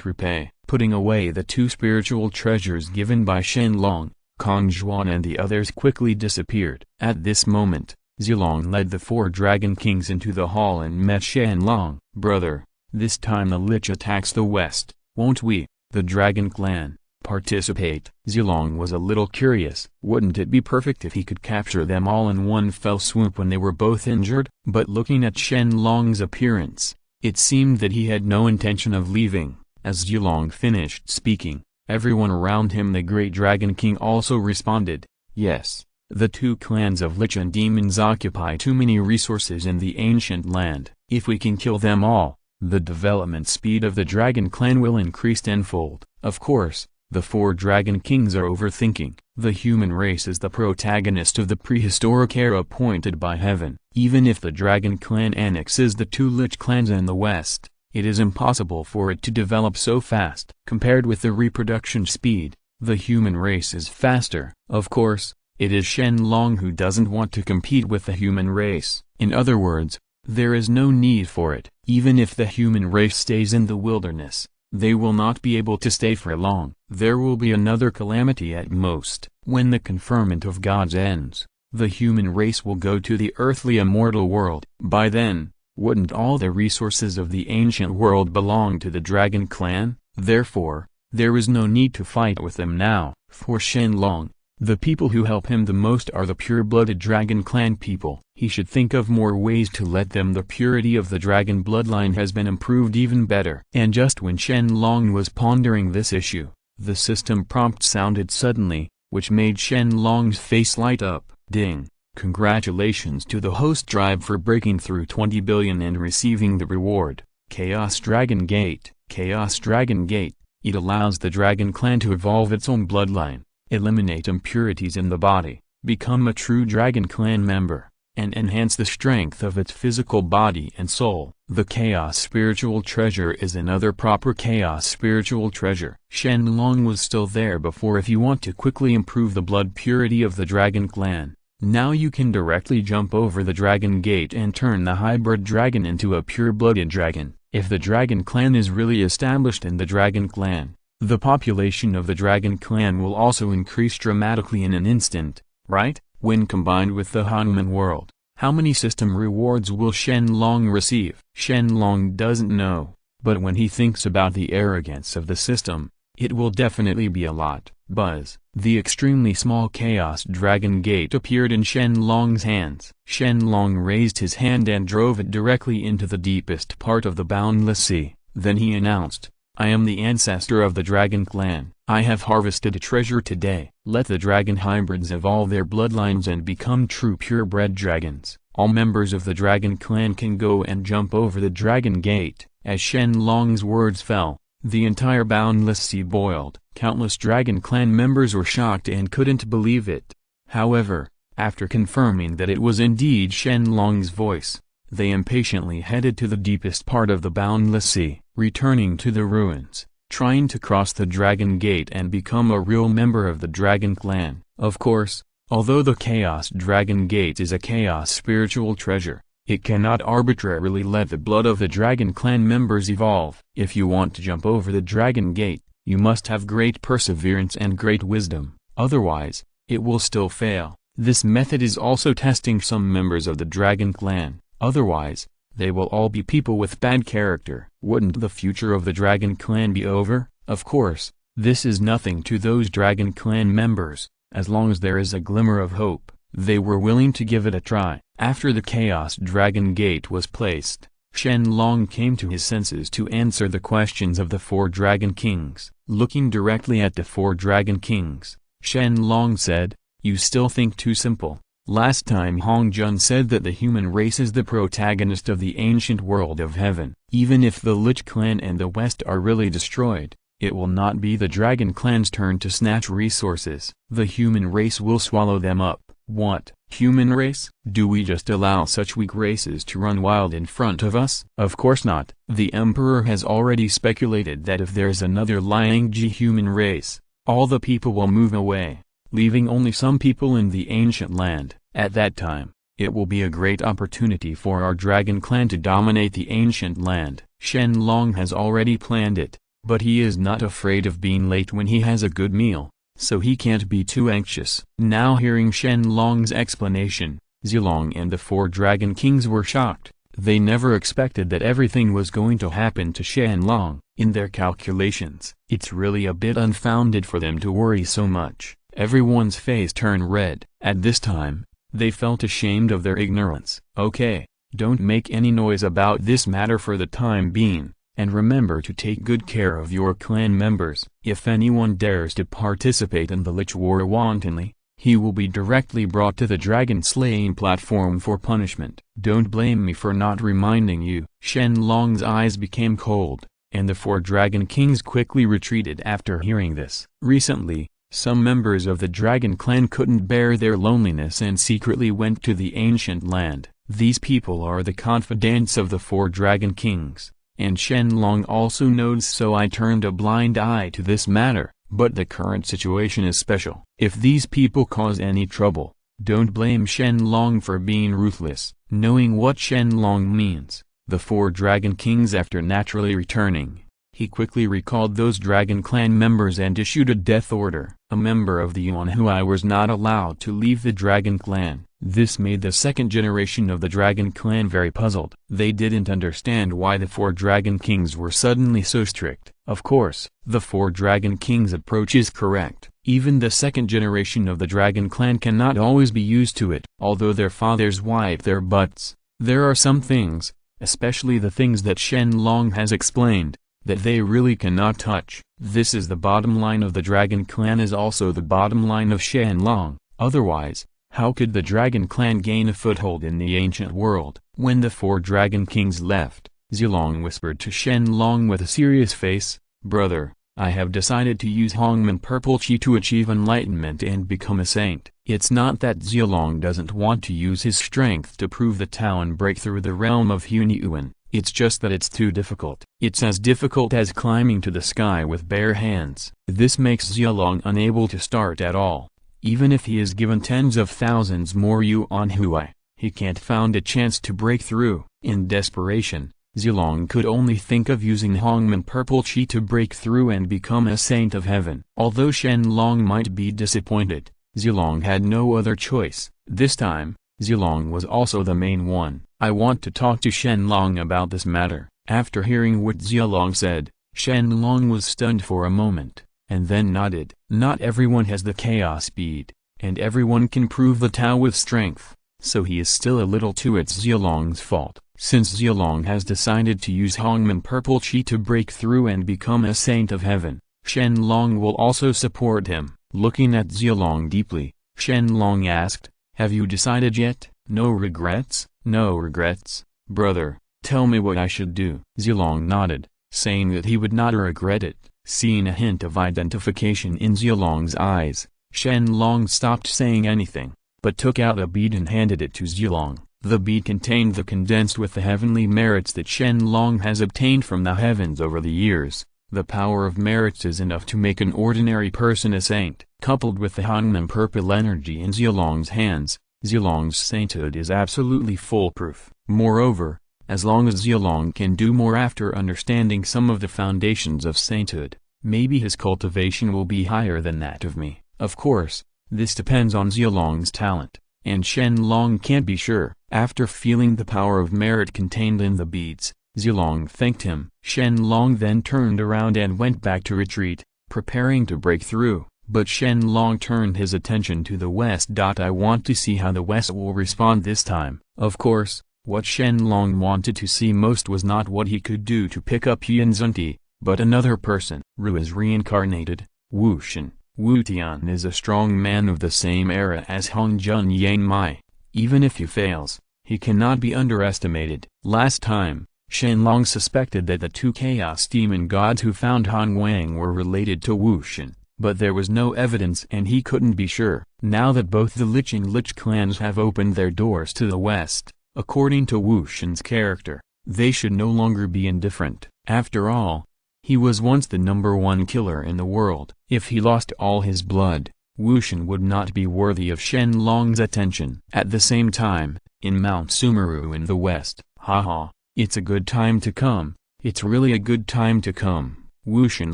Repay. Putting away the two spiritual treasures given by Shen Long, Kong Zhuan and the others quickly disappeared. At this moment, Zilong led the four dragon kings into the hall and met Shen Long. Brother, this time the Lich attacks the west, won't we, the dragon clan, participate? Zilong was a little curious. Wouldn't it be perfect if he could capture them all in one fell swoop when they were both injured? But looking at Shen Long's appearance, it seemed that he had no intention of leaving. As Zilong finished speaking, everyone around him, the great dragon king, also responded, yes. The two clans of Lich and Demons occupy too many resources in the ancient land. If we can kill them all, the development speed of the dragon clan will increase tenfold. Of course, the four dragon kings are overthinking. The human race is the protagonist of the prehistoric era appointed by heaven. Even if the dragon clan annexes the two Lich clans in the west, it is impossible for it to develop so fast. Compared with the reproduction speed, the human race is faster. Of course, it is Shen Long who doesn't want to compete with the human race. In other words, there is no need for it. Even if the human race stays in the wilderness, they will not be able to stay for long. There will be another calamity at most. When the conferment of gods ends, the human race will go to the earthly immortal world. By then, wouldn't all the resources of the ancient world belong to the dragon clan? Therefore, there is no need to fight with them now. For Shen Long, the people who help him the most are the pure-blooded dragon clan people. He should think of more ways to let them. The purity of the dragon bloodline has been improved even better. And just when Shen Long was pondering this issue, the system prompt sounded suddenly, which made Shen Long's face light up. Ding! Congratulations to the host tribe for breaking through 20 billion and receiving the reward. Chaos Dragon Gate. Chaos Dragon Gate. It allows the dragon clan to evolve its own bloodline, eliminate impurities in the body, become a true dragon clan member, and enhance the strength of its physical body and soul. The Chaos Spiritual Treasure is another proper Chaos Spiritual Treasure. Shen Long was still there before. If you want to quickly improve the blood purity of the dragon clan, now you can directly jump over the dragon gate and turn the hybrid dragon into a pure-blooded dragon. If the dragon clan is really established in the dragon clan, the population of the dragon clan will also increase dramatically in an instant, right? When combined with the Hanuman world, how many system rewards will Shen Long receive? Shen Long doesn't know, but when he thinks about the arrogance of the system, it will definitely be a lot. Buzz. The extremely small Chaos Dragon Gate appeared in Shen Long's hands. Shen Long raised his hand and drove it directly into the deepest part of the boundless sea. Then he announced, I am the ancestor of the dragon clan. I have harvested a treasure today. Let the dragon hybrids evolve their bloodlines and become true purebred dragons. All members of the dragon clan can go and jump over the dragon gate. As Shen Long's words fell, the entire boundless sea boiled. Countless dragon clan members were shocked and couldn't believe it. However, after confirming that it was indeed Shen Long's voice, they impatiently headed to the deepest part of the boundless sea, returning to the ruins, trying to cross the dragon gate and become a real member of the dragon clan. Of course, although the Chaos Dragon Gate is a chaos spiritual treasure, it cannot arbitrarily let the blood of the dragon clan members evolve. If you want to jump over the dragon gate, you must have great perseverance and great wisdom, otherwise, it will still fail. This method is also testing some members of the dragon clan, otherwise, they will all be people with bad character. Wouldn't the future of the dragon clan be over? Of course, this is nothing to those dragon clan members. As long as there is a glimmer of hope, they were willing to give it a try. After the Chaos Dragon Gate was placed, Shen Long came to his senses to answer the questions of the four dragon kings. Looking directly at the four dragon kings, Shen Long said, You still think too simple. Last time Hong Jun said that the human race is the protagonist of the ancient world of heaven. Even if the Lich clan and the West are really destroyed, it will not be the dragon clan's turn to snatch resources. The human race will swallow them up. What? Human race? Do we just allow such weak races to run wild in front of us? Of course not. The Emperor has already speculated that if there's another Liangji human race, all the people will move away, leaving only some people in the ancient land. At that time, it will be a great opportunity for our dragon clan to dominate the ancient land. Shen Long has already planned it, but he is not afraid of being late when he has a good meal, so he can't be too anxious. Now hearing Shen Long's explanation, Zilong and the 4 dragon kings were shocked. They never expected that everything was going to happen to Shen Long. In their calculations, it's really a bit unfounded for them to worry so much. Everyone's face turned red. At this time, they felt ashamed of their ignorance. Okay, don't make any noise about this matter for the time being, and remember to take good care of your clan members. If anyone dares to participate in the Lich War wantonly, he will be directly brought to the dragon slaying platform for punishment. Don't blame me for not reminding you. Shen Long's eyes became cold, and the 4 dragon kings quickly retreated after hearing this. Recently, some members of the dragon clan couldn't bear their loneliness and secretly went to the ancient land. These people are the confidants of the 4 dragon kings, and Shen Long also knows, so I turned a blind eye to this matter. But the current situation is special. If these people cause any trouble, don't blame Shen Long for being ruthless. Knowing what Shen Long means, the 4 dragon kings after naturally returning, he quickly recalled those dragon clan members and issued a death order. A member of the Yuan Hui was not allowed to leave the dragon clan. This made the 2nd generation of the dragon clan very puzzled. They didn't understand why the 4 dragon kings were suddenly so strict. Of course, the 4 dragon kings' approach is correct. Even the 2nd generation of the dragon clan cannot always be used to it. Although their fathers wipe their butts, there are some things, especially the things that Shen Long has explained, that they really cannot touch. This is the bottom line of the dragon clan, is also the bottom line of Shen Long. Otherwise, how could the dragon clan gain a foothold in the ancient world? When the 4 dragon kings left, Zilong whispered to Shen Long with a serious face, "Brother, I have decided to use Hongmen Purple Chi to achieve enlightenment and become a saint." It's not that Zilong doesn't want to use his strength to prove the Tao and break through the realm of Hunyuan. It's just that it's too difficult. It's as difficult as climbing to the sky with bare hands. This makes Zilong unable to start at all. Even if he is given tens of thousands more Yuan Hui, he can't find a chance to break through. In desperation, Zilong could only think of using Hongmen Purple Chi to break through and become a saint of heaven. Although Shen Long might be disappointed, Zilong had no other choice. This time, Zilong was also the main one. "I want to talk to Shen Long about this matter." After hearing what Zilong said, Shen Long was stunned for a moment, and then nodded. Not everyone has the chaos speed, and everyone can prove the Tao with strength, so he is still a little too. It's Zilong's fault. Since Zilong has decided to use Hongmen Purple Chi to break through and become a saint of heaven, Shen Long will also support him. Looking at Zilong deeply, Shen Long asked, "Have you decided yet?" "No regrets?" "No regrets, brother. Tell me what I should do." Zilong nodded, saying that he would not regret it. Seeing a hint of identification in Zilong's eyes, Shen Long stopped saying anything, but took out a bead and handed it to Zilong. The bead contained the condensed with the heavenly merits that Shen Long has obtained from the heavens over the years. The power of merits is enough to make an ordinary person a saint. Coupled with the Hongmen purple energy in Zilong's hands, Zilong's sainthood is absolutely foolproof. Moreover, as long as Zilong can do more after understanding some of the foundations of sainthood, maybe his cultivation will be higher than that of me. Of course, this depends on Zilong's talent, and Shen Long can't be sure. After feeling the power of merit contained in the beads, Zilong thanked him. Shen Long then turned around and went back to retreat, preparing to break through. But Shen Long turned his attention to the west. I want to see how the west will respond this time. Of course, what Shen Long wanted to see most was not what he could do to pick up Yan Zunti, but another person. Ru is reincarnated. Wu Shen, Wu Tian is a strong man of the same era as Hong Jun Yang Mai. Even if he fails, he cannot be underestimated. Last time, Shen Long suspected that the 2 chaos demon gods who found Han Wang were related to Wu Shen, but there was no evidence and he couldn't be sure. Now that both the Lich and Lich clans have opened their doors to the west, according to Wu Shen's character, they should no longer be indifferent. After all, he was once the #1 killer in the world. If he lost all his blood, Wu Shen would not be worthy of Shen Long's attention. At the same time, in Mount Sumeru in the west, haha, it's a good time to come, it's really a good time to come. Wu Shen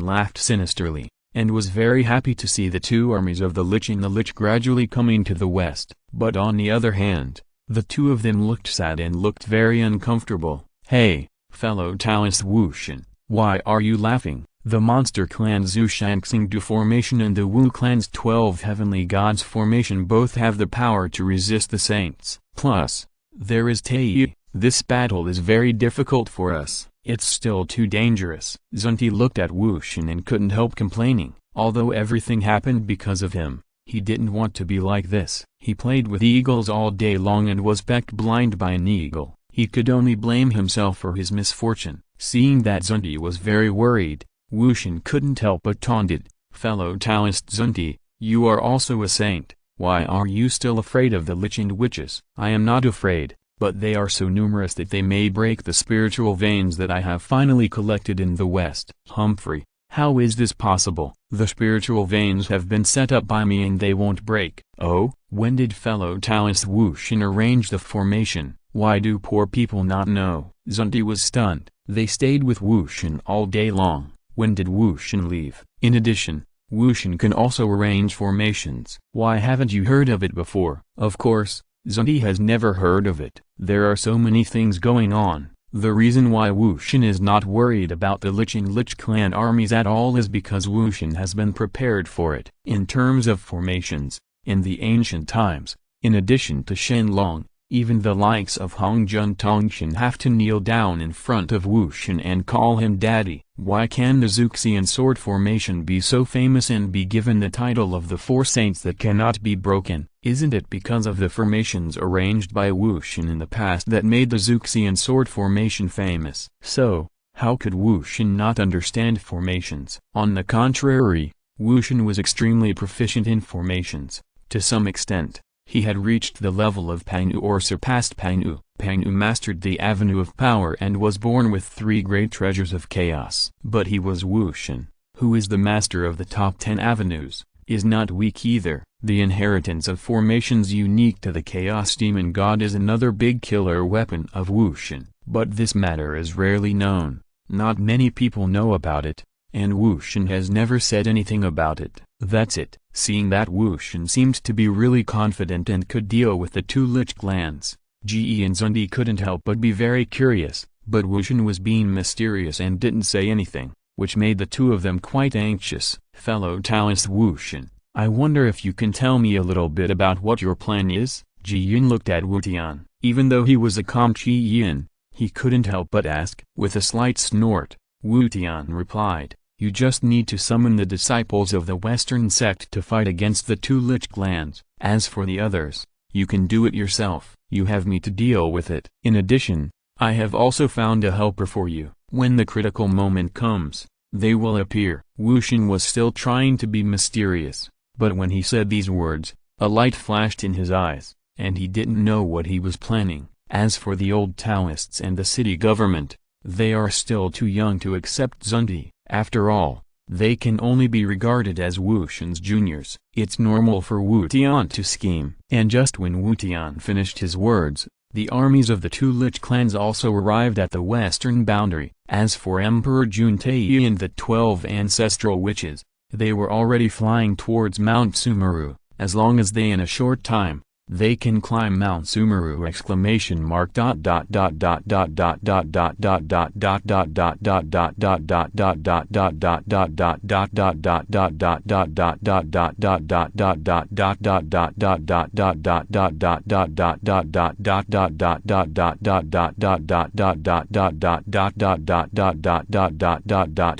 laughed sinisterly, and was very happy to see the two armies of the Lich and the Lich gradually coming to the west. But on the other hand, the two of them looked sad and looked very uncomfortable. Hey, fellow Taoist Wu Shen, why are you laughing? The Monster Clan's Zhu Shangxing formation and the Wu Clan's 12 Heavenly Gods formation both have the power to resist the Saints. Plus, there is Tei. This battle is very difficult for us. It's still too dangerous. Zunti looked at Wu Shen and couldn't help complaining. Although everything happened because of him, he didn't want to be like this. He played with eagles all day long and was pecked blind by an eagle. He could only blame himself for his misfortune. Seeing that Zunti was very worried, Wu Shen couldn't help but taunted, "Fellow Taoist Zunti, you are also a saint. Why are you still afraid of the Lich and Witches?" "I am not afraid, but they are so numerous that they may break the spiritual veins that I have finally collected in the West." "Humphrey, how is this possible?" "The spiritual veins have been set up by me and they won't break." "Oh, when did fellow Taoist Wu Shen arrange the formation? Why do poor people not know?" Zunti was stunned. They stayed with Wu Shen all day long. When did Wu Shen leave? In addition, Wu Shen can also arrange formations. Why haven't you heard of it before? Of course, Zunti has never heard of it. There are so many things going on. The reason why Wu Shen is not worried about the Lich and Lich clan armies at all is because Wu Shen has been prepared for it. In terms of formations, in the ancient times, in addition to Shen Long, even the likes of Hongjun Tongshan have to kneel down in front of Wu Shen and call him daddy. Why can the Zuxian sword formation be so famous and be given the title of the four saints that cannot be broken? Isn't it because of the formations arranged by Wu Shen in the past that made the Zuxian sword formation famous? So, how could Wu Shen not understand formations? On the contrary, Wu Shen was extremely proficient in formations. To some extent, he had reached the level of Pangyu or surpassed Pangyu. Pangyu mastered the Avenue of Power and was born with 3 great treasures of chaos. But he was Wu Shen, who is the master of the top 10 avenues, is not weak either. The inheritance of formations unique to the Chaos Demon God is another big killer weapon of Wu Shen. But this matter is rarely known. Not many people know about it, and Wu Shen has never said anything about it. That's it. Seeing that Wu Shen seemed to be really confident and could deal with the 2 Lich clans, Ge and Zunti couldn't help but be very curious, but Wu Shen was being mysterious and didn't say anything, which made the two of them quite anxious. "Fellow Taoist Wu Shen, I wonder if you can tell me a little bit about what your plan is?" Ji Yin looked at Wu Tian. Even though he was a calm Ji Yin, he couldn't help but ask. With a slight snort, Wu Tian replied, "You just need to summon the disciples of the Western sect to fight against the 2 Lich clans. As for the others, you can do it yourself. You have me to deal with it. In addition, I have also found a helper for you. When the critical moment comes, they will appear." Wu Shen was still trying to be mysterious, but when he said these words, a light flashed in his eyes, and he didn't know what he was planning. As for the old Taoists and the city government, they are still too young to accept Zunti. After all, they can only be regarded as Wu Shen's juniors. It's normal for Wu Tian to scheme. And just when Wu Tian finished his words, the armies of the 2 Lich clans also arrived at the western boundary. As for Emperor Juntai and the 12 ancestral witches, they were already flying towards Mount Sumeru. As long as they in a short time, they can climb Mount Sumeru!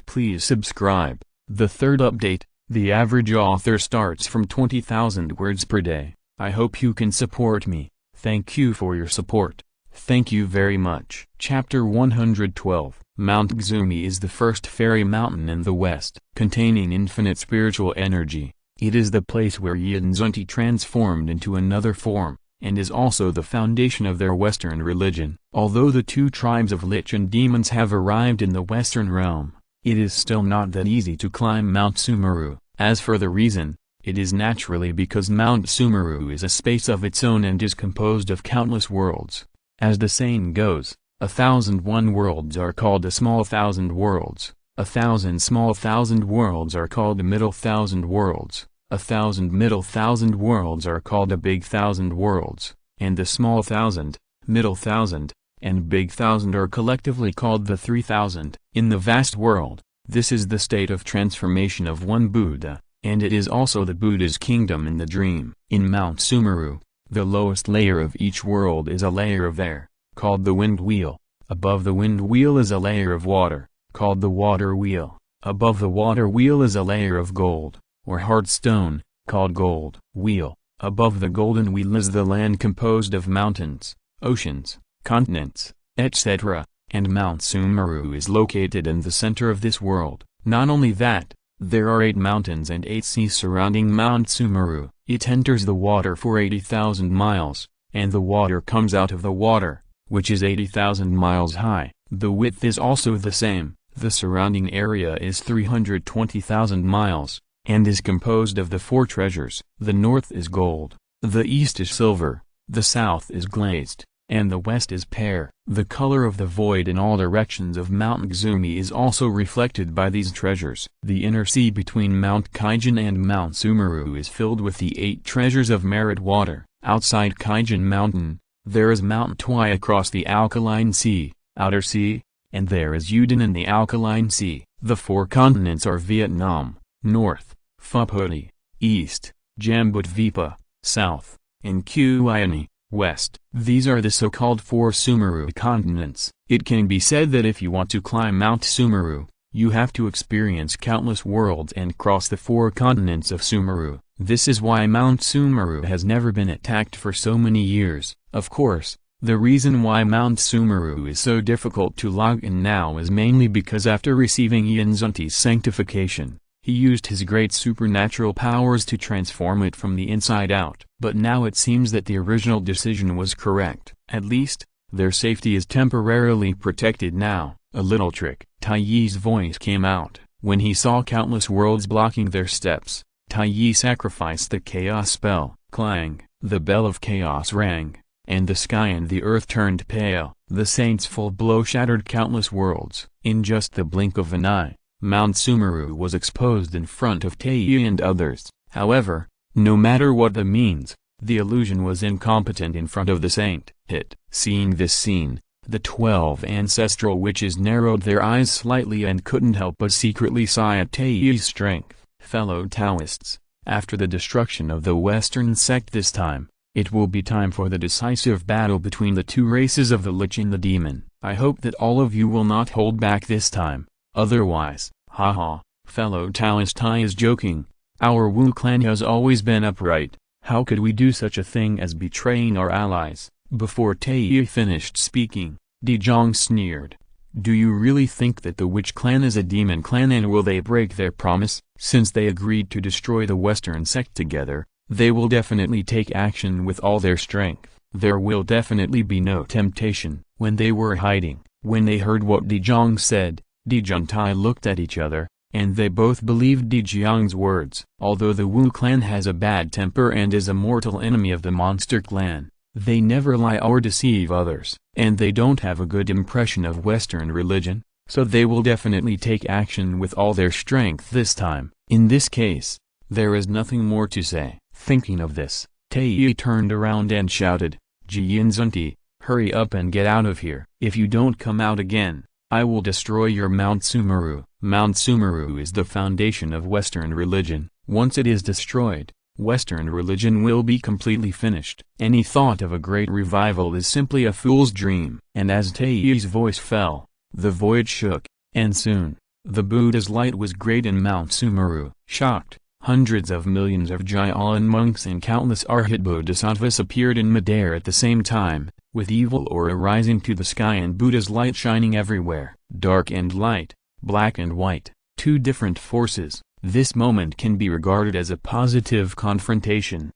Please subscribe. The third update, the average author starts from 20,000 words per day. I hope you can support me. Thank you for your support. Thank you very much. Chapter 112. Mount Xumi is the first fairy mountain in the west, containing infinite spiritual energy. It is the place where Yinzunti transformed into another form, and is also the foundation of their Western religion. Although the two tribes of Lich and demons have arrived in the Western realm, it is still not that easy to climb Mount Sumeru. As for the reason, it is naturally because Mount Sumeru is a space of its own and is composed of countless worlds. As the saying goes, 1,001 worlds are called a small thousand worlds, 1,000 small thousand worlds are called a middle thousand worlds, 1,000 middle thousand worlds are called a big thousand worlds, and the small thousand, middle thousand, and big thousand are collectively called the 3,000. In the vast world, this is the state of transformation of one Buddha, and it is also the Buddha's kingdom in the dream. In Mount Sumeru, the lowest layer of each world is a layer of air, called the wind wheel. Above the wind wheel is a layer of water, called the water wheel. Above the water wheel is a layer of gold, or hard stone, called gold wheel. Above the golden wheel is the land composed of mountains, oceans, continents, etc., and Mount Sumeru is located in the center of this world. Not only that, there are 8 mountains and 8 seas surrounding Mount Sumeru. It enters the water for 80,000 miles, and the water comes out of the water, which is 80,000 miles high. The width is also the same. The surrounding area is 320,000 miles, and is composed of the 4 treasures. The north is gold, the east is silver, the south is glazed, and the west is pear. The color of the void in all directions of Mount Xumi is also reflected by these treasures. The inner sea between Mount Kaijin and Mount Sumeru is filled with the 8 treasures of merit water. Outside Kaijin Mountain, there is Mount Tui across the Alkaline Sea, Outer Sea, and there is Yudin in the Alkaline Sea. The 4 continents are Vietnam, North, Phuphuli, East, Jambudvipa, South, and Qiyani, West. These are the so-called 4 Sumeru continents. It can be said that if you want to climb Mount Sumeru, you have to experience countless worlds and cross the 4 continents of Sumeru. This is why Mount Sumeru has never been attacked for so many years. Of course, the reason why Mount Sumeru is so difficult to log in now is mainly because after receiving Yinzunti's sanctification, he used his great supernatural powers to transform it from the inside out. But now it seems that the original decision was correct. At least, their safety is temporarily protected now. A little trick. Tai Yi's voice came out. When he saw countless worlds blocking their steps, Tai Yi sacrificed the chaos spell. Clang, the bell of chaos rang, and the sky and the earth turned pale. The saint's full blow shattered countless worlds. In just the blink of an eye, Mount Sumeru was exposed in front of Tai Yi and others. However, no matter what the means, the illusion was incompetent in front of the saint. Seeing this scene, the 12 ancestral witches narrowed their eyes slightly and couldn't help but secretly sigh at Tai Yi's strength. Fellow Taoists, after the destruction of the Western sect this time, it will be time for the decisive battle between the 2 races of the Lich and the Demon. I hope that all of you will not hold back this time, otherwise, haha, fellow Taoist I is joking. Our Wu clan has always been upright. How could we do such a thing as betraying our allies? Before Tai Yi finished speaking, Di Zhang sneered. Do you really think that the Witch clan is a demon clan, and will they break their promise? Since they agreed to destroy the Western sect together, they will definitely take action with all their strength. There will definitely be no temptation. When they were hiding, when they heard what Di Zhang said, Di Zhangtai looked at each other, and they both believed Di Jiang's words. Although the Wu clan has a bad temper and is a mortal enemy of the monster clan, they never lie or deceive others, and they don't have a good impression of Western religion, so they will definitely take action with all their strength this time. In this case, there is nothing more to say. Thinking of this, Tai Yi turned around and shouted, Ji Yinzunti, hurry up and get out of here. If you don't come out again, I will destroy your Mount Sumeru. Mount Sumeru is the foundation of Western religion. Once it is destroyed, Western religion will be completely finished. Any thought of a great revival is simply a fool's dream. And as Tai Yi's voice fell, the void shook, and soon, the Buddha's light was great in Mount Sumeru. Shocked, Hundreds of millions of Jaialan monks and countless Arhat bodhisattvas appeared in midair at the same time, with evil aura rising to the sky and Buddha's light shining everywhere. Dark and light, black and white, two different forces. This moment can be regarded as a positive confrontation.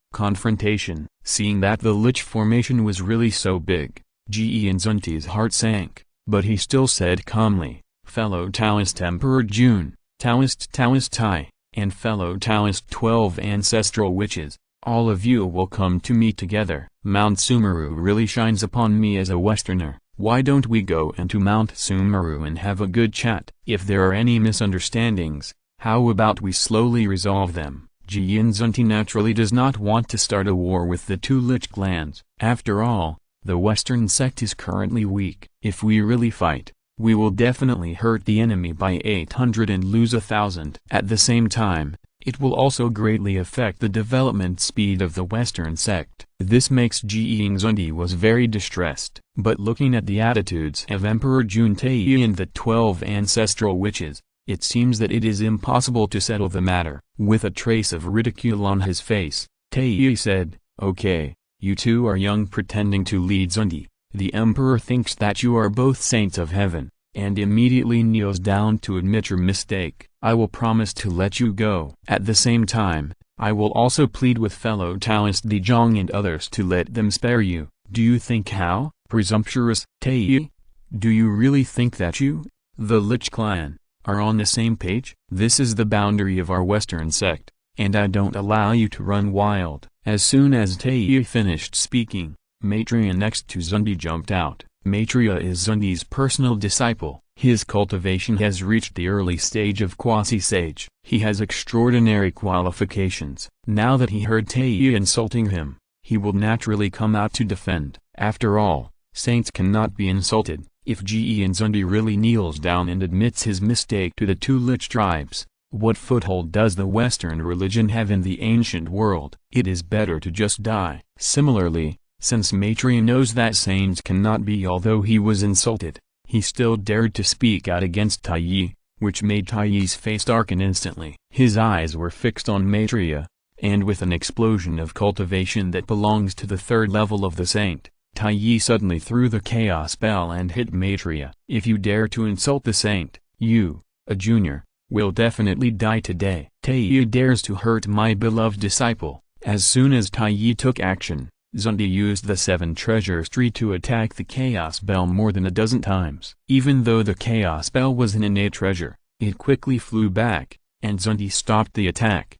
Seeing that the lich formation was really so big, Jian Zunti's heart sank, but he still said calmly, "Fellow Taoist Emperor Jun, Taoist Tai, and fellow Taoist 12 ancestral witches, all of you will come to me together. Mount Sumeru really shines upon me as a Westerner. Why don't we go into Mount Sumeru and have a good chat? If there are any misunderstandings, how about we slowly resolve them?" Jian Zunti naturally does not want to start a war with the two lich clans. After all, the Western sect is currently weak. If we really fight, we will definitely hurt the enemy by 800 and lose 1,000. At the same time, it will also greatly affect the development speed of the Western sect. This makes Jian Zunti was very distressed. But looking at the attitudes of Emperor Jun Tai and the 12 ancestral witches, it seems that it is impossible to settle the matter. With a trace of ridicule on his face, Tai said, "Okay, you two are young pretending to lead Zunti. The Emperor thinks that you are both saints of heaven, and immediately kneels down to admit your mistake. I will promise to let you go. At the same time, I will also plead with fellow Taoist Dezhong and others to let them spare you. Do you think how presumptuous, Tai? Do you really think that you, the Lich clan, are on the same page? This is the boundary of our Western sect, and I don't allow you to run wild." As soon as Tai finished speaking, Maitreya next to Zunti jumped out. Maitreya is Zunti's personal disciple. His cultivation has reached the early stage of quasi-sage. He has extraordinary qualifications. Now that he heard Tai insulting him, he will naturally come out to defend. After all, saints cannot be insulted. If Jian Zunti really kneels down and admits his mistake to the two lich tribes, what foothold does the Western religion have in the ancient world? It is better to just die. Similarly, since Maitreya knows that saints cannot be, although he was insulted, he still dared to speak out against Tai, which made Tai's face darken instantly. His eyes were fixed on Maitreya, and with an explosion of cultivation that belongs to the third level of the saint, Tai suddenly threw the chaos spell and hit Maitreya. "If you dare to insult the saint, you, a junior, will definitely die today. Tai dares to hurt my beloved disciple." As soon as Tai took action, Zunti used the Seven Treasures tree to attack the Chaos Bell more than a dozen times. Even though the Chaos Bell was an innate treasure, it quickly flew back, and Zunti stopped the attack.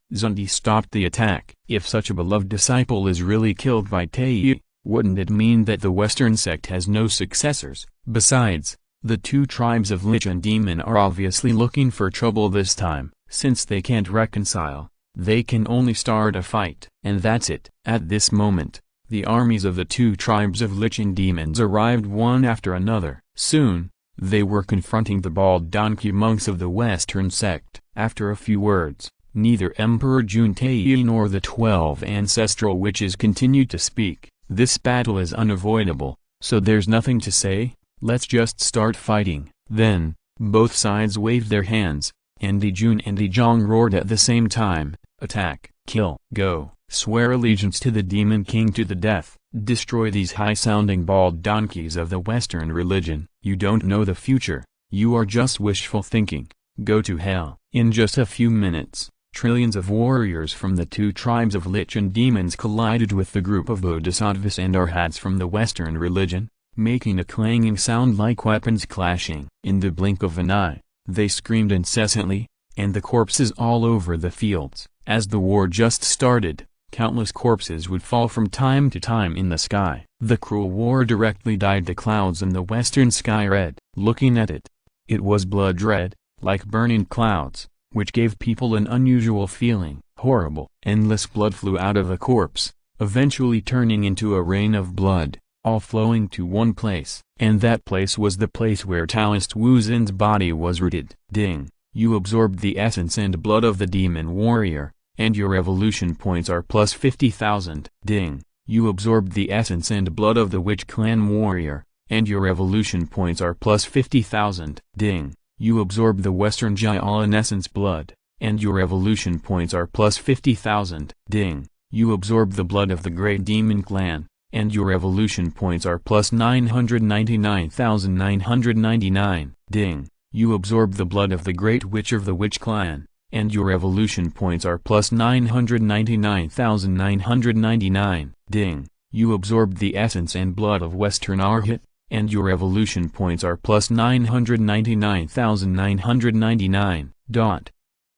If such a beloved disciple is really killed by Tai, wouldn't it mean that the Western sect has no successors? Besides, the two tribes of Lich and Demon are obviously looking for trouble this time. Since they can't reconcile, they can only start a fight. And that's it. At this moment, the armies of the two tribes of Lich and Demons arrived one after another. Soon, they were confronting the bald donkey monks of the Western sect. After a few words, neither Emperor Jun Tai nor the 12 ancestral witches continued to speak. This battle is unavoidable, so there's nothing to say, let's just start fighting. Then, both sides waved their hands, and Dejun and Dejong roared at the same time, "Attack, kill, go, swear allegiance to the Demon King to the death, destroy these high-sounding bald donkeys of the Western religion. You don't know the future, you are just wishful thinking, go to hell." In just a few minutes, trillions of warriors from the two tribes of Lich and Demons collided with the group of bodhisattvas and arhats from the Western religion, making a clanging sound like weapons clashing. In the blink of an eye, they screamed incessantly, and the corpses all over the fields. As the war just started, countless corpses would fall from time to time in the sky. The cruel war directly dyed the clouds in the western sky red. Looking at it, it was blood red, like burning clouds, which gave people an unusual feeling. Horrible. Endless blood flew out of a corpse, eventually turning into a rain of blood, all flowing to one place. And that place was the place where Taoist Wu Xin's body was rooted. Ding. You absorbed the essence and blood of the demon warrior, and your evolution points are plus 50,000. Ding. You absorbed the essence and blood of the witch clan warrior, and your evolution points are plus 50,000. Ding. You absorbed the Western Jialan essence blood, and your evolution points are plus 50,000. Ding. You absorb the blood of the Great Demon Clan, and your evolution points are plus 999,999. Ding. You absorb the blood of the Great Witch of the Witch Clan, and your evolution points are plus 999,999. Ding. You absorbed the essence and blood of Western Arhat, and your evolution points are plus 999,999.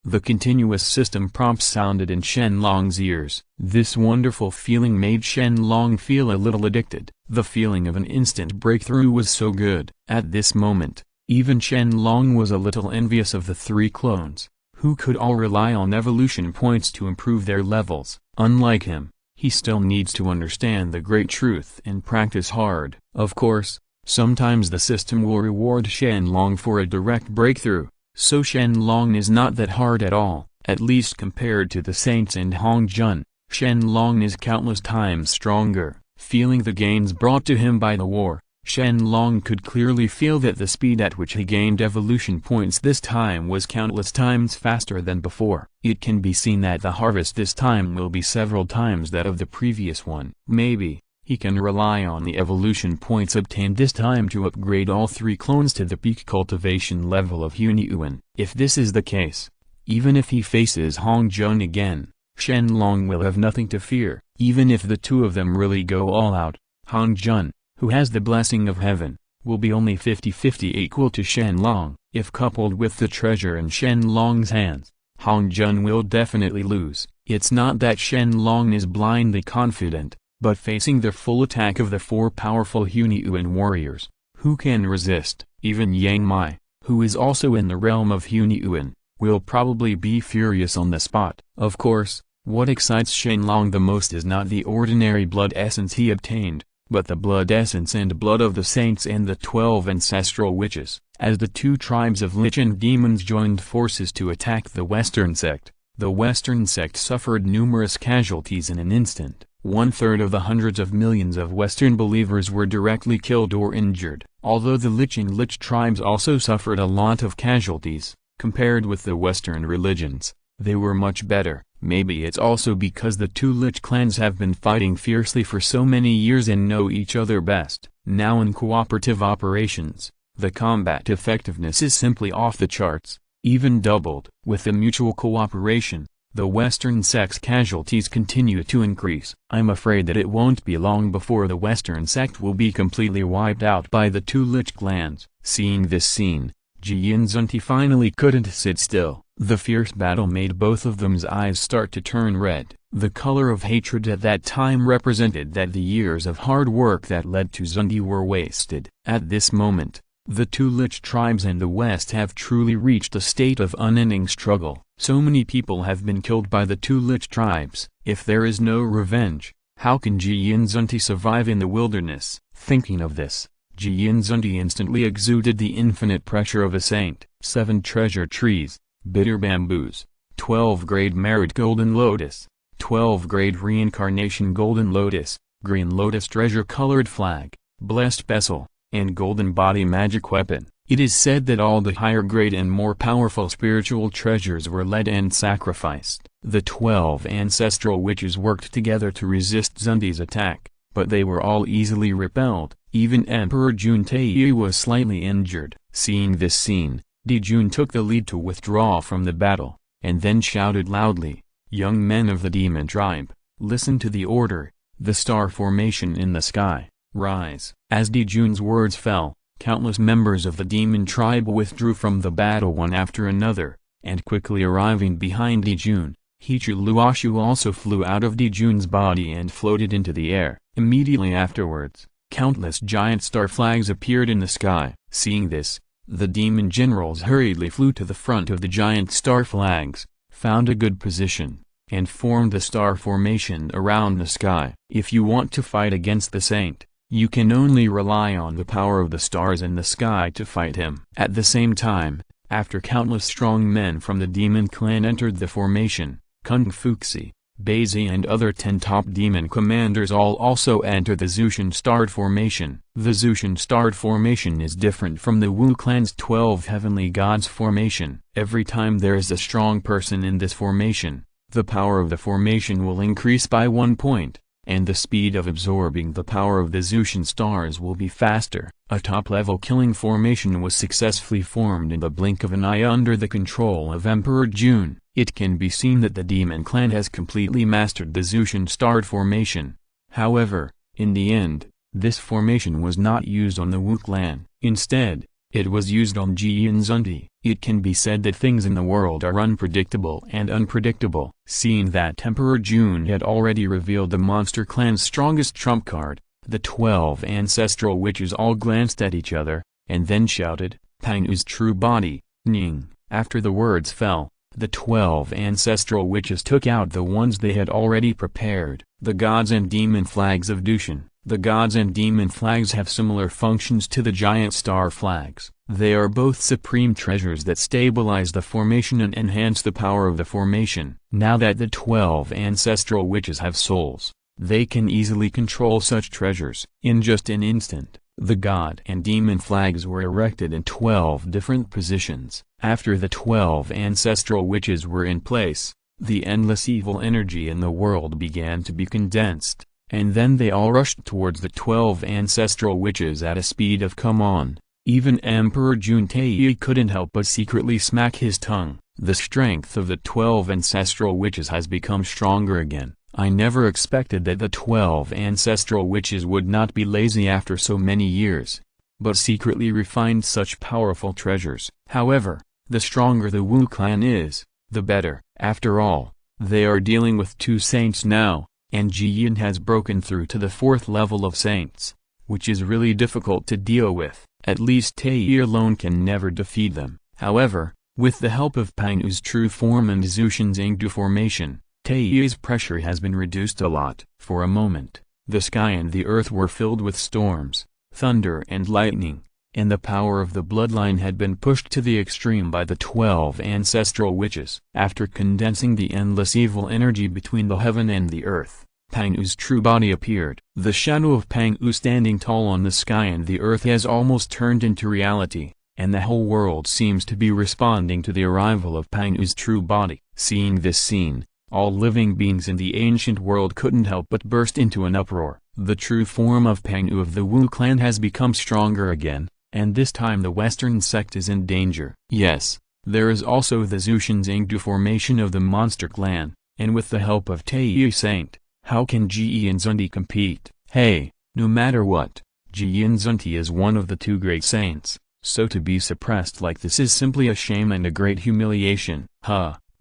The continuous system prompts sounded in Shen Long's ears. This wonderful feeling made Shen Long feel a little addicted. The feeling of an instant breakthrough was so good. At this moment, even Shen Long was a little envious of the three clones, who could all rely on evolution points to improve their levels. Unlike him, he still needs to understand the great truth and practice hard. Of course, sometimes the system will reward Shen Long for a direct breakthrough, so Shen Long is not that hard at all. At least compared to the Saints and Hong Jun, Shen Long is countless times stronger. Feeling the gains brought to him by the war, Shen Long could clearly feel that the speed at which he gained evolution points this time was countless times faster than before. It can be seen that the harvest this time will be several times that of the previous one. Maybe he can rely on the evolution points obtained this time to upgrade all three clones to the peak cultivation level of unyielding. If this is the case, even if he faces Hong Jun again, Shen Long will have nothing to fear. Even if the two of them really go all out, Hong Jun, who has the blessing of heaven, will be only 50-50 equal to Shen Long. If coupled with the treasure in Shen Long's hands, Hong Jun will definitely lose. It's not that Shen Long is blindly confident, but facing the full attack of the four powerful unyielding warriors, who can resist? Even Yang Mai, who is also in the realm of unyielding, will probably be furious on the spot. Of course, what excites Shen Long the most is not the ordinary blood essence he obtained, but the blood essence and blood of the saints and the 12 ancestral witches. As the two tribes of lich and demons joined forces to attack the Western sect, the Western sect suffered numerous casualties in an instant. 1/3 of the hundreds of millions of Western believers were directly killed or injured. Although the lich and lich tribes also suffered a lot of casualties, compared with the Western religions, they were much better. Maybe it's also because the two lich clans have been fighting fiercely for so many years and know each other best. Now in cooperative operations, the combat effectiveness is simply off the charts, even doubled. With the mutual cooperation, the Western sect's casualties continue to increase. I'm afraid that it won't be long before the Western sect will be completely wiped out by the two lich clans. Seeing this scene, Jian Zunti finally couldn't sit still. The fierce battle made both of them's eyes start to turn red. The color of hatred at that time represented that the years of hard work that led to Zunti were wasted. At this moment, the two lich tribes in the West have truly reached a state of unending struggle. So many people have been killed by the two lich tribes. If there is no revenge, how can Jian Zunti survive in the wilderness? Thinking of this, Jian Zunti instantly exuded the infinite pressure of a saint. 7 treasure trees, bitter bamboos, 12 grade merit golden lotus, 12 grade reincarnation golden lotus, green lotus treasure colored flag, blessed pestle, and golden body magic weapon. It is said that all the higher grade and more powerful spiritual treasures were led and sacrificed. The 12 ancestral witches worked together to resist Zunti's attack, but they were all easily repelled. Even Emperor Juntai was slightly injured. Seeing this scene, Dijun took the lead to withdraw from the battle, and then shouted loudly, "Young men of the demon tribe, listen to the order, the star formation in the sky, rise." As Dijun's words fell, countless members of the demon tribe withdrew from the battle one after another, and quickly arriving behind Dijun, Luo Hu also flew out of Dijun's body and floated into the air. Immediately afterwards, countless giant star flags appeared in the sky. Seeing this, the demon generals hurriedly flew to the front of the giant star flags, found a good position, and formed the star formation around the sky. If you want to fight against the saint, you can only rely on the power of the stars in the sky to fight him. At the same time, after countless strong men from the demon clan entered the formation, Kung Fuxi, Baizi and other 10 top demon commanders all also enter the Zushan starred formation. The Zushan starred formation is different from the Wu clan's 12 heavenly gods formation. Every time there is a strong person in this formation, the power of the formation will increase by 1 point, and the speed of absorbing the power of the Zushan stars will be faster. A top-level killing formation was successfully formed in the blink of an eye under the control of Emperor Jun. It can be seen that the demon clan has completely mastered the Zushan starred formation. However, in the end, this formation was not used on the Wu clan. Instead, it was used on Jiyan Zunti. It can be said that things in the world are unpredictable and unpredictable. Seeing that Emperor Jun had already revealed the monster clan's strongest trump card, the 12 ancestral witches all glanced at each other, and then shouted, "Panghu's true body, Ning." After the words fell, the 12 ancestral witches took out the ones they had already prepared. The gods and demon flags of Dushan. The gods and demon flags have similar functions to the giant star flags. They are both supreme treasures that stabilize the formation and enhance the power of the formation. Now that the 12 ancestral witches have souls, they can easily control such treasures. In just an instant, the god and demon flags were erected in 12 different positions. After the 12 ancestral witches were in place, the endless evil energy in the world began to be condensed. And then they all rushed towards the 12 ancestral witches at a speed of come on. Even Emperor Juntai couldn't help but secretly smack his tongue. The strength of the 12 ancestral witches has become stronger again. I never expected that the 12 ancestral witches would not be lazy after so many years, but secretly refined such powerful treasures. However, the stronger the Wu clan is, the better. After all, they are dealing with 2 saints now. And Jiyan has broken through to the 4th level of saints, which is really difficult to deal with. At least Tae alone can never defeat them. However, with the help of Panghu's true form and Zushan's Engdu formation, Tae's pressure has been reduced a lot. For a moment, the sky and the earth were filled with storms, thunder and lightning, and the power of the bloodline had been pushed to the extreme by the 12 ancestral witches. After condensing the endless evil energy between the heaven and the earth, Panghu's true body appeared. The shadow of Panghu standing tall on the sky and the earth has almost turned into reality, and the whole world seems to be responding to the arrival of Panghu's true body. Seeing this scene, all living beings in the ancient world couldn't help but burst into an uproar. The true form of Panghu of the Wu clan has become stronger again, and this time the western sect is in danger. Yes, there is also the Zushan's Engdu formation of the monster clan, and with the help of Tae Saint, how can Jiyan Zunti compete? Hey, no matter what, Jiyan Zunti is one of the 2 great saints, so to be suppressed like this is simply a shame and a great humiliation.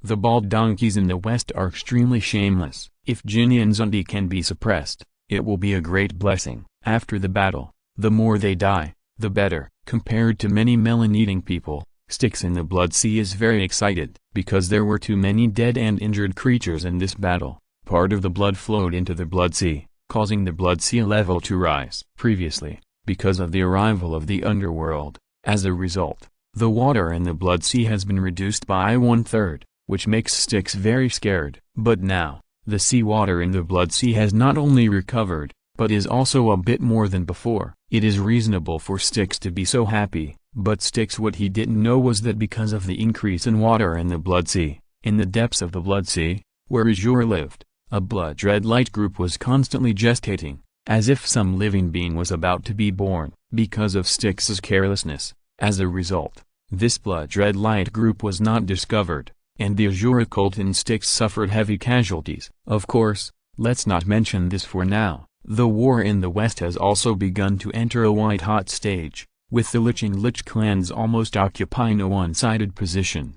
The bald donkeys in the west are extremely shameless. If Jiyan Zunti can be suppressed, it will be a great blessing. After the battle, the more they die, the better. Compared to many melon-eating people, Styx in the Blood Sea is very excited, because there were too many dead and injured creatures in this battle. Part of the blood flowed into the Blood Sea, causing the Blood Sea level to rise. Previously, because of the arrival of the underworld, as a result, the water in the Blood Sea has been reduced by 1/3, which makes Styx very scared. But now, the seawater in the Blood Sea has not only recovered, but is also a bit more than before. It is reasonable for Styx to be so happy, but Styx what he didn't know was that because of the increase in water in the Blood Sea, in the depths of the Blood Sea, where Azure lived, a blood red light group was constantly gestating, as if some living being was about to be born. Because of Styx's carelessness, as a result, this blood red light group was not discovered, and the Azure cult in Styx suffered heavy casualties. Of course, let's not mention this for now. The war in the west has also begun to enter a white-hot stage, with the Lich and Lich clans almost occupying a one-sided position.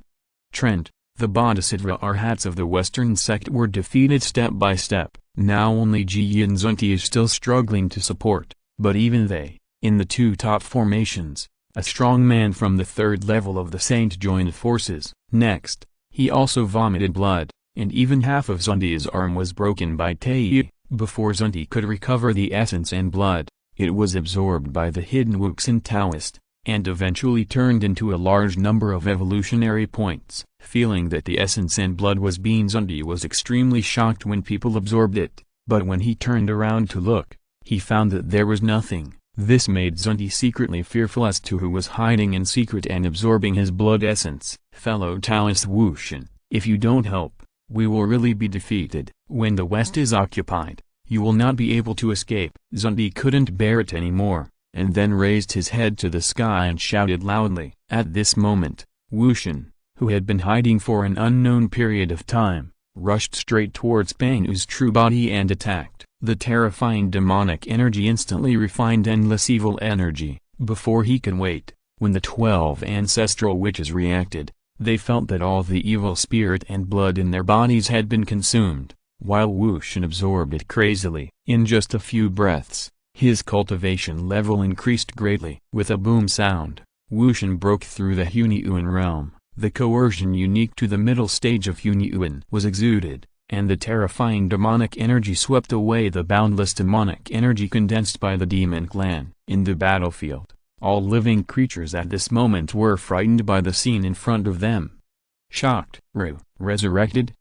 Trent, the Bodhisattva Arhats of the western sect were defeated step by step. Now only Jiyan Zunti is still struggling to support, but even they, in the 2 top formations, a strong man from the 3rd level of the saint joined forces. Next, he also vomited blood, and even half of Zunti's arm was broken by Tae. Before Zunti could recover the essence and blood, it was absorbed by the hidden Wuxin Taoist, and eventually turned into a large number of evolutionary points. Feeling that the essence and blood was being Zunti was extremely shocked when people absorbed it, but when he turned around to look, he found that there was nothing. This made Zunti secretly fearful as to who was hiding in secret and absorbing his blood essence. Fellow Taoist Wu Shen, if you don't help, we will really be defeated. When the West is occupied, you will not be able to escape. Zunti couldn't bear it anymore, and then raised his head to the sky and shouted loudly. At this moment, Wu Shen, who had been hiding for an unknown period of time, rushed straight towards Pang Yu's true body and attacked. The terrifying demonic energy instantly refined endless evil energy. Before he could wait, when the 12 ancestral witches reacted, they felt that all the evil spirit and blood in their bodies had been consumed, while Wu Shen absorbed it crazily. In just a few breaths, his cultivation level increased greatly. With a boom sound, Wu Shen broke through the Hunyuan realm. The coercion unique to the middle stage of Hunyuan was exuded, and the terrifying demonic energy swept away the boundless demonic energy condensed by the demon clan. In the battlefield, all living creatures at this moment were frightened by the scene in front of them. Shocked, resurrected.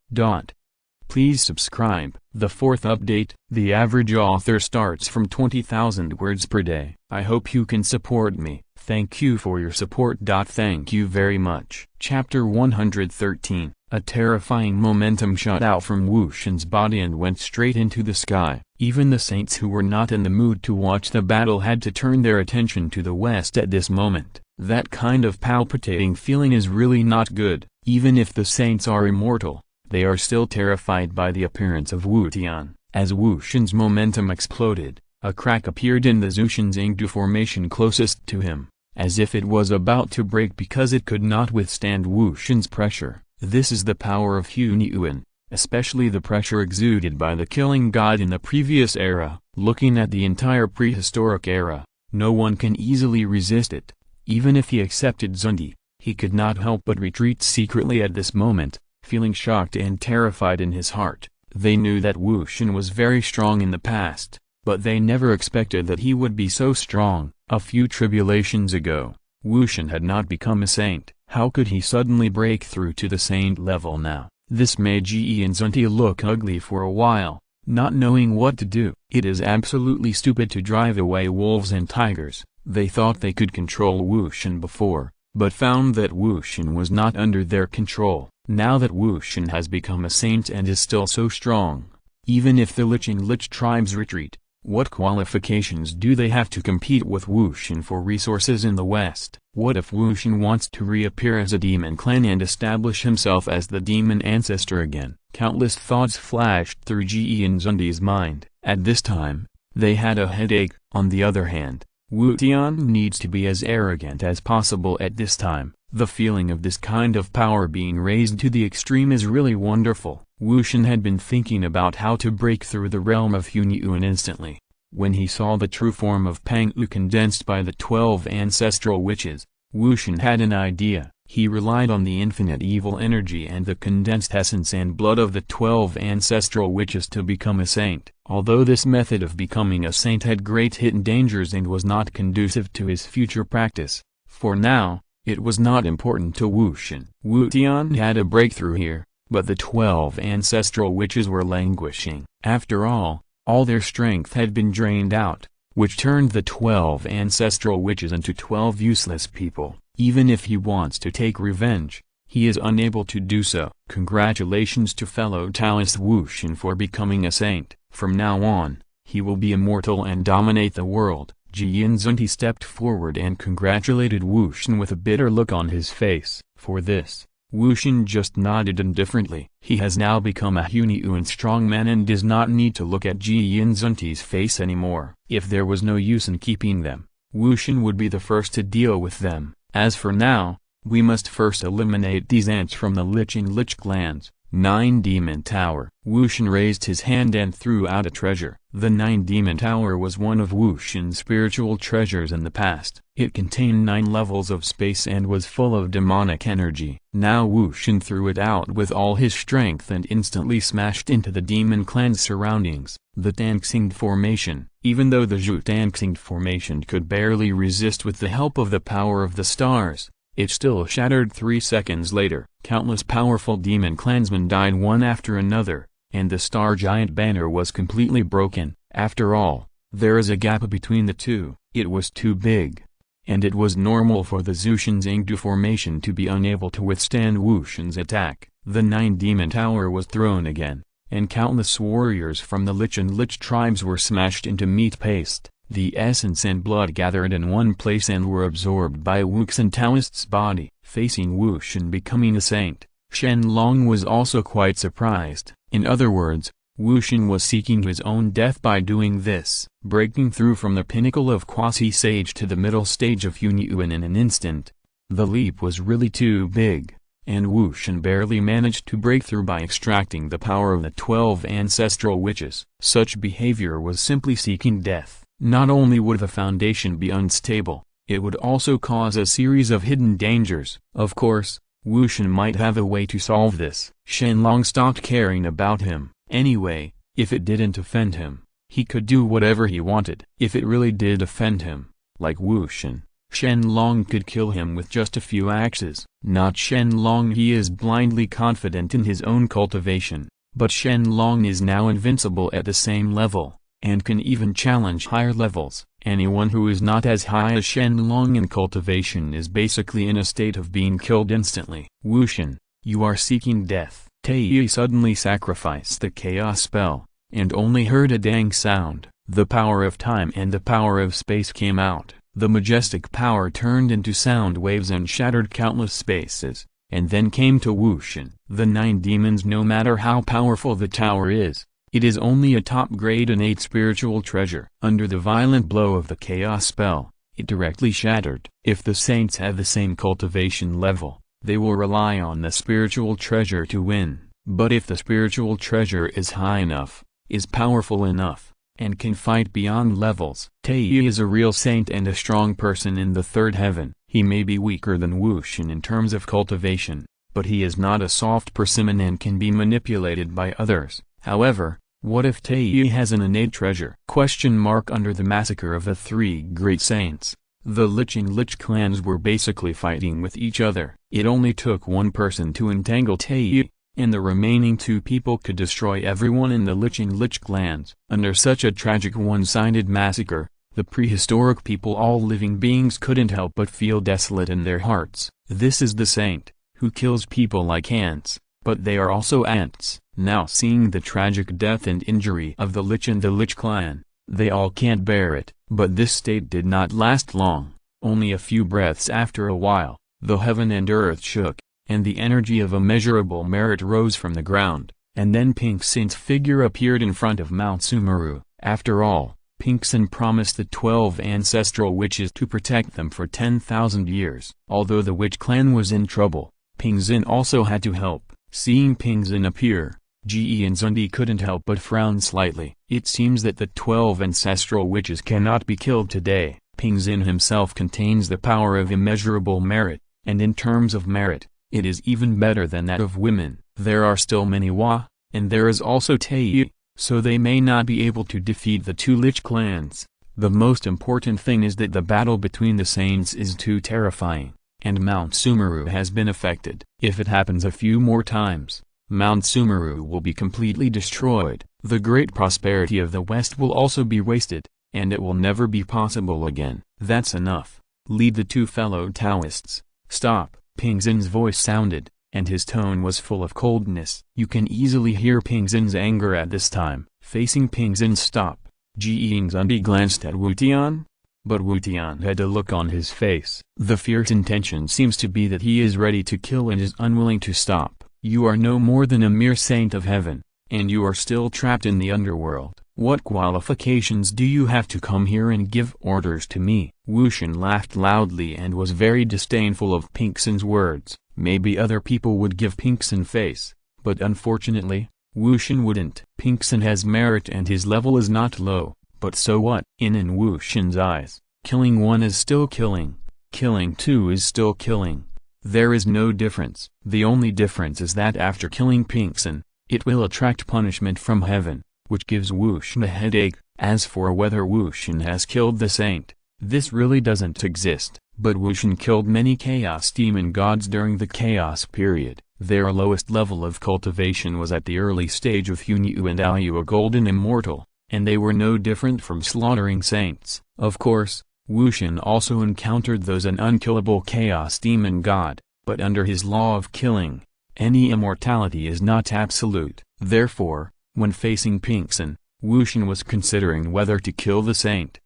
Please subscribe. The fourth update. The average author starts from 20,000 words per day. I hope you can support me. Thank you for your support. Thank you very much. Chapter 113. A terrifying momentum shot out from Wu Shen's body and went straight into the sky. Even the saints who were not in the mood to watch the battle had to turn their attention to the west at this moment. That kind of palpitating feeling is really not good. Even if the saints are immortal, they are still terrified by the appearance of Wu Tian. As Wu Shen's momentum exploded, a crack appeared in the Zushin's Ingdu formation closest to him, as if it was about to break because it could not withstand Wu Shen's pressure. This is the power of Hunyuan, especially the pressure exuded by the killing god in the previous era. Looking at the entire prehistoric era, no one can easily resist it. Even if he accepted Zunti, he could not help but retreat secretly at this moment, feeling shocked and terrified in his heart. They knew that Wu Shen was very strong in the past, but they never expected that he would be so strong. A few tribulations ago, Wu Shen had not become a saint. How could he suddenly break through to the saint level now? This made Ji and Zunti look ugly for a while, not knowing what to do. It is absolutely stupid to drive away wolves and tigers. They thought they could control Wu Shen before, but found that Wu Shen was not under their control. Now that Wu Shen has become a saint and is still so strong, even if the Lich tribes retreat, what qualifications do they have to compete with Wu Shen for resources in the West? What if Wu Shen wants to reappear as a demon clan and establish himself as the demon ancestor again? Countless thoughts flashed through Ji and Zunti's mind. At this time, they had a headache. On the other hand, Wu Tian needs to be as arrogant as possible at this time. The feeling of this kind of power being raised to the extreme is really wonderful. Wu Shen had been thinking about how to break through the realm of Hunyuan instantly. When he saw the true form of Pang Yu condensed by the 12 ancestral witches, Wu Shen had an idea. He relied on the infinite evil energy and the condensed essence and blood of the 12 ancestral witches to become a saint. Although this method of becoming a saint had great hidden dangers and was not conducive to his future practice, for now, it was not important to Wu Shen. Wu Tian had a breakthrough here, but the 12 ancestral witches were languishing. After all their strength had been drained out, which turned the 12 ancestral witches into 12 useless people. Even if he wants to take revenge, he is unable to do so. Congratulations to fellow Taoist Wu Shen for becoming a saint. From now on, he will be immortal and dominate the world. Ji and Zunti stepped forward and congratulated Wu Shen with a bitter look on his face. For this, Wu Shen just nodded indifferently. He has now become a Hunyuan strongman and does not need to look at Ji and Zunti's face anymore. If there was no use in keeping them, Wu Shen would be the first to deal with them. As for now, we must first eliminate these ants from the Lich and Lich clans. 9 Demon Tower. Wu Shen raised his hand and threw out a treasure. The 9 Demon Tower was one of Wu Shen's spiritual treasures in the past. It contained 9 levels of space and was full of demonic energy. Now Wu Shen threw it out with all his strength and instantly smashed into the demon clan's surroundings, the Sanqing formation. Even though the Zhu Sanqing formation could barely resist with the help of the power of the stars, it still shattered 3 seconds later. Countless powerful demon clansmen died one after another, and the star giant banner was completely broken. After all, there is a gap between the two. It was too big, and it was normal for the Zhu Sanqing formation to be unable to withstand Wu Shen's attack. The 9 Demon Tower was thrown again, and countless warriors from the Lich and Lich tribes were smashed into meat paste. The essence and blood gathered in one place and were absorbed by Wu Shen Taoist's body. Facing Wu Shen becoming a saint, Shen Long was also quite surprised. In other words, Wu Shen was seeking his own death by doing this. Breaking through from the pinnacle of quasi-sage to the middle stage of unyielding in an instant, the leap was really too big, and Wu Shen barely managed to break through by extracting the power of the 12 ancestral witches. Such behavior was simply seeking death. Not only would the foundation be unstable, it would also cause a series of hidden dangers. Of course, Wu Shen might have a way to solve this. Shen Long stopped caring about him. Anyway, if it didn't offend him, he could do whatever he wanted. If it really did offend him, like Wu Shen, Shen Long could kill him with just a few axes. Not Shen Long, he is blindly confident in his own cultivation, but Shen Long is now invincible at the same level, and can even challenge higher levels. Anyone who is not as high as Shen Long in cultivation is basically in a state of being killed instantly. Wu Shen, you are seeking death. Tei suddenly sacrificed the chaos spell, and only heard a dang sound. The power of time and the power of space came out. The majestic power turned into sound waves and shattered countless spaces, and then came to Wu Shen. The 9 demons, no matter how powerful the tower is, it is only a top-grade innate spiritual treasure. Under the violent blow of the chaos spell, it directly shattered. If the saints have the same cultivation level, they will rely on the spiritual treasure to win. But if the spiritual treasure is high enough, is powerful enough, and can fight beyond levels, Tei is a real saint and a strong person in the third heaven. He may be weaker than Wu Shen in terms of cultivation, but he is not a soft persimmon and can be manipulated by others. However, what if Tei has an innate treasure? Under the massacre of the 3 great saints, the Lich and Lich clans were basically fighting with each other. It only took one person to entangle Tei, and the remaining 2 people could destroy everyone in the Lich and Lich clans. Under such a tragic one-sided massacre, the prehistoric people, all living beings, couldn't help but feel desolate in their hearts. This is the saint, who kills people like ants, but they are also ants. Now seeing the tragic death and injury of the Lich and the Lich clan, they all can't bear it. But this state did not last long. Only a few breaths after a while, the heaven and earth shook, and the energy of immeasurable merit rose from the ground, and then Pink Sin's figure appeared in front of Mount Sumeru. After all, Pink Sin promised the 12 ancestral witches to protect them for 10,000 years. Although the witch clan was in trouble, Pink Sin also had to help. Seeing Pink Sin appear, Ge and Zundi couldn't help but frown slightly. It seems that the 12 ancestral witches cannot be killed today. Pink Sin himself contains the power of immeasurable merit, and in terms of merit, it is even better than that of women. There are still many Wa, and there is also Tei, so they may not be able to defeat the 2 Lich clans. The most important thing is that the battle between the saints is too terrifying, and Mount Sumeru has been affected. If it happens a few more times, Mount Sumeru will be completely destroyed. The great prosperity of the West will also be wasted, and it will never be possible again. That's enough. Lead the 2 fellow Taoists. Stop. Pink Sin's voice sounded, and his tone was full of coldness. You can easily hear Pink Sin's anger at this time. Facing Pink Sin's stop, Ge and Zundi glanced at Wu Tian, but Wu Tian had a look on his face. The fierce intention seems to be that he is ready to kill and is unwilling to stop. You are no more than a mere saint of heaven, and you are still trapped in the underworld. What qualifications do you have to come here and give orders to me? Wu Shen laughed loudly and was very disdainful of Pink Sin's words. Maybe other people would give Pink Sin face, But unfortunately, Wu Shen wouldn't. Pinxin has merit and his level is not low, but so what? In Wu Shen's eyes, killing one is still killing, killing two is still killing. There is no difference. The only difference is that after killing Pinxin, it will attract punishment from heaven, which gives Wu Shen a headache. As for whether Wu Shen has killed the saint, this really doesn't exist, but Wu Shen killed many chaos demon gods during the chaos period. Their lowest level of cultivation was at the early stage of Hunyu and Alyu, a golden immortal, and they were no different from slaughtering saints. Of course, Wu Shen also encountered those an unkillable chaos demon god, but under his law of killing, any immortality is not absolute. Therefore, when facing Pinxin, Wu Shen was considering whether to kill the saint.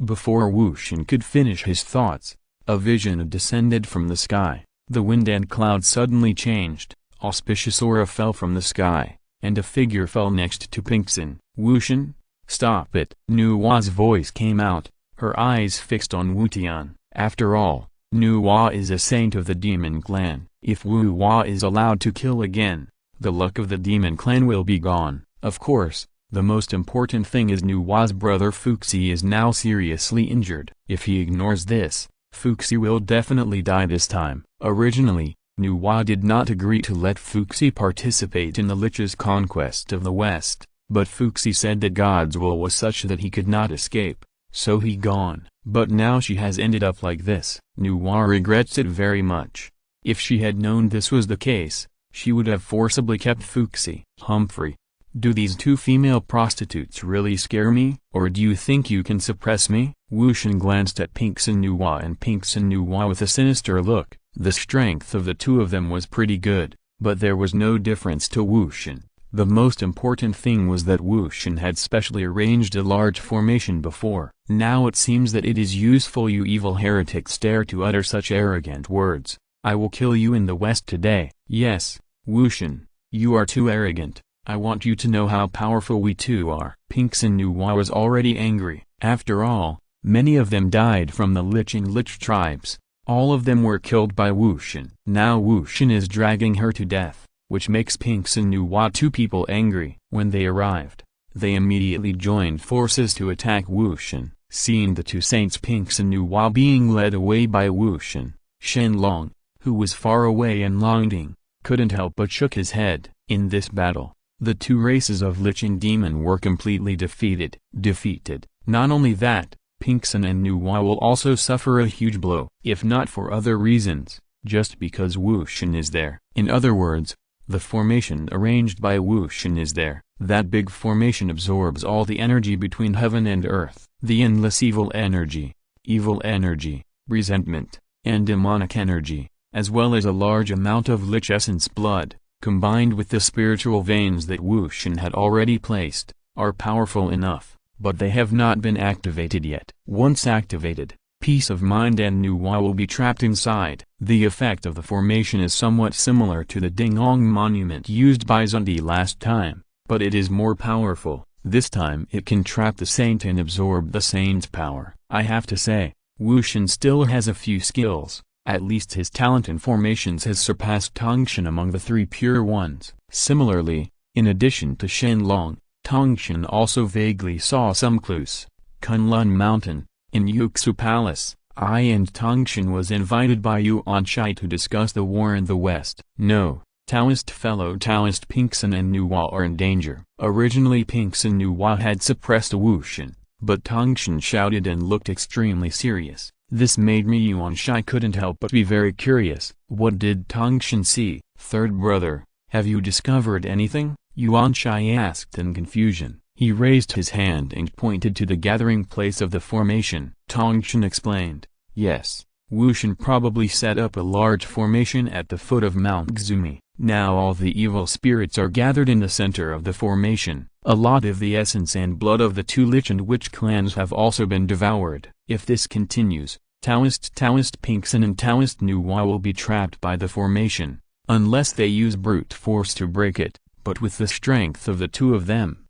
Before Wu Shen could finish his thoughts, a vision descended from the sky. The wind and clouds suddenly changed, auspicious aura fell from the sky, and a figure fell next to Pinxin. Wu Shen? Stop it! Nuwa's voice came out, her eyes fixed on Wu Tian. After all, Nuwa is a saint of the demon clan. If Wu Hua is allowed to kill again, the luck of the demon clan will be gone. Of course, the most important thing is Nuwa's brother Fuxi is now seriously injured. If he ignores this, Fuxi will definitely die this time. Originally, Nuwa did not agree to let Fuxi participate in the Lich's conquest of the West, but Fuxi said that God's will was such that he could not escape, so he gone. But now she has ended up like this. Nuwa regrets it very much. If she had known this was the case, she would have forcibly kept Fuxi. Humphrey, do these two female prostitutes really scare me, or do you think you can suppress me? Wu Shen glanced at Pinxin Nuwa and Pinxin Nuwa with a sinister look. The strength of the two of them was pretty good, but there was no difference to Wu Shen. The most important thing was that Wu Shen had specially arranged a large formation before. Now it seems that it is useful you evil heretics dare to utter such arrogant words. I will kill you in the West today. Yes, Wu Shen, you are too arrogant. I want you to know how powerful we two are. Pinxin Nuwa was already angry. After all, many of them died from the Lich tribes. All of them were killed by Wu Shen. Now Wu Shen is dragging her to death, which makes Pinxin Nuwa two people angry. When they arrived, they immediately joined forces to attack Wu Shen. Seeing the two saints Pinxin Nuwa being led away by Wu Shen, Shen Long, who was far away and longing, couldn't help but shook his head. In this battle, the two races of Lich and Demon were completely defeated. Not only that, Pinxin and Nuwa will also suffer a huge blow, if not for other reasons, just because Wu Shen is there. In other words, the formation arranged by Wu Shen is there. That big formation absorbs all the energy between heaven and earth, the endless evil energy, resentment, and demonic energy, as well as a large amount of Lich essence blood, combined with the spiritual veins that Wu Shen had already placed, are powerful enough, but they have not been activated yet. Once activated, peace of mind and Nuwa will be trapped inside. The effect of the formation is somewhat similar to the Dingong monument used by Zundi last time, but it is more powerful. This time it can trap the saint and absorb the saint's power. I have to say, Wu Shen still has a few skills. At least his talent in formations has surpassed Tongshan among the three pure ones. Similarly, in addition to Shen Long, Tongshan also vaguely saw some clues. Kunlun Mountain, in Yuxu Palace, I and Tongshan was invited by Yuan Shai to discuss the war in the West. No, fellow Taoist Pinxin and Nuwa are in danger. Originally Pinxin Nuwa had suppressed Wu Shen, but Tongshan shouted and looked extremely serious. This made me Yuan Shai couldn't help but be very curious. What did Tongshan see? Third brother, have you discovered anything? Yuan Shai asked in confusion. He raised his hand and pointed to the gathering place of the formation. Tongshan explained, yes, Wu Shen probably set up a large formation at the foot of Mount Xumi. Now all the evil spirits are gathered in the center of the formation. A lot of the essence and blood of the two Lich and Witch clans have also been devoured. If this continues, Taoist Pinxin and Taoist Nuwa will be trapped by the formation, unless they use brute force to break it, but with the strength of the two of them,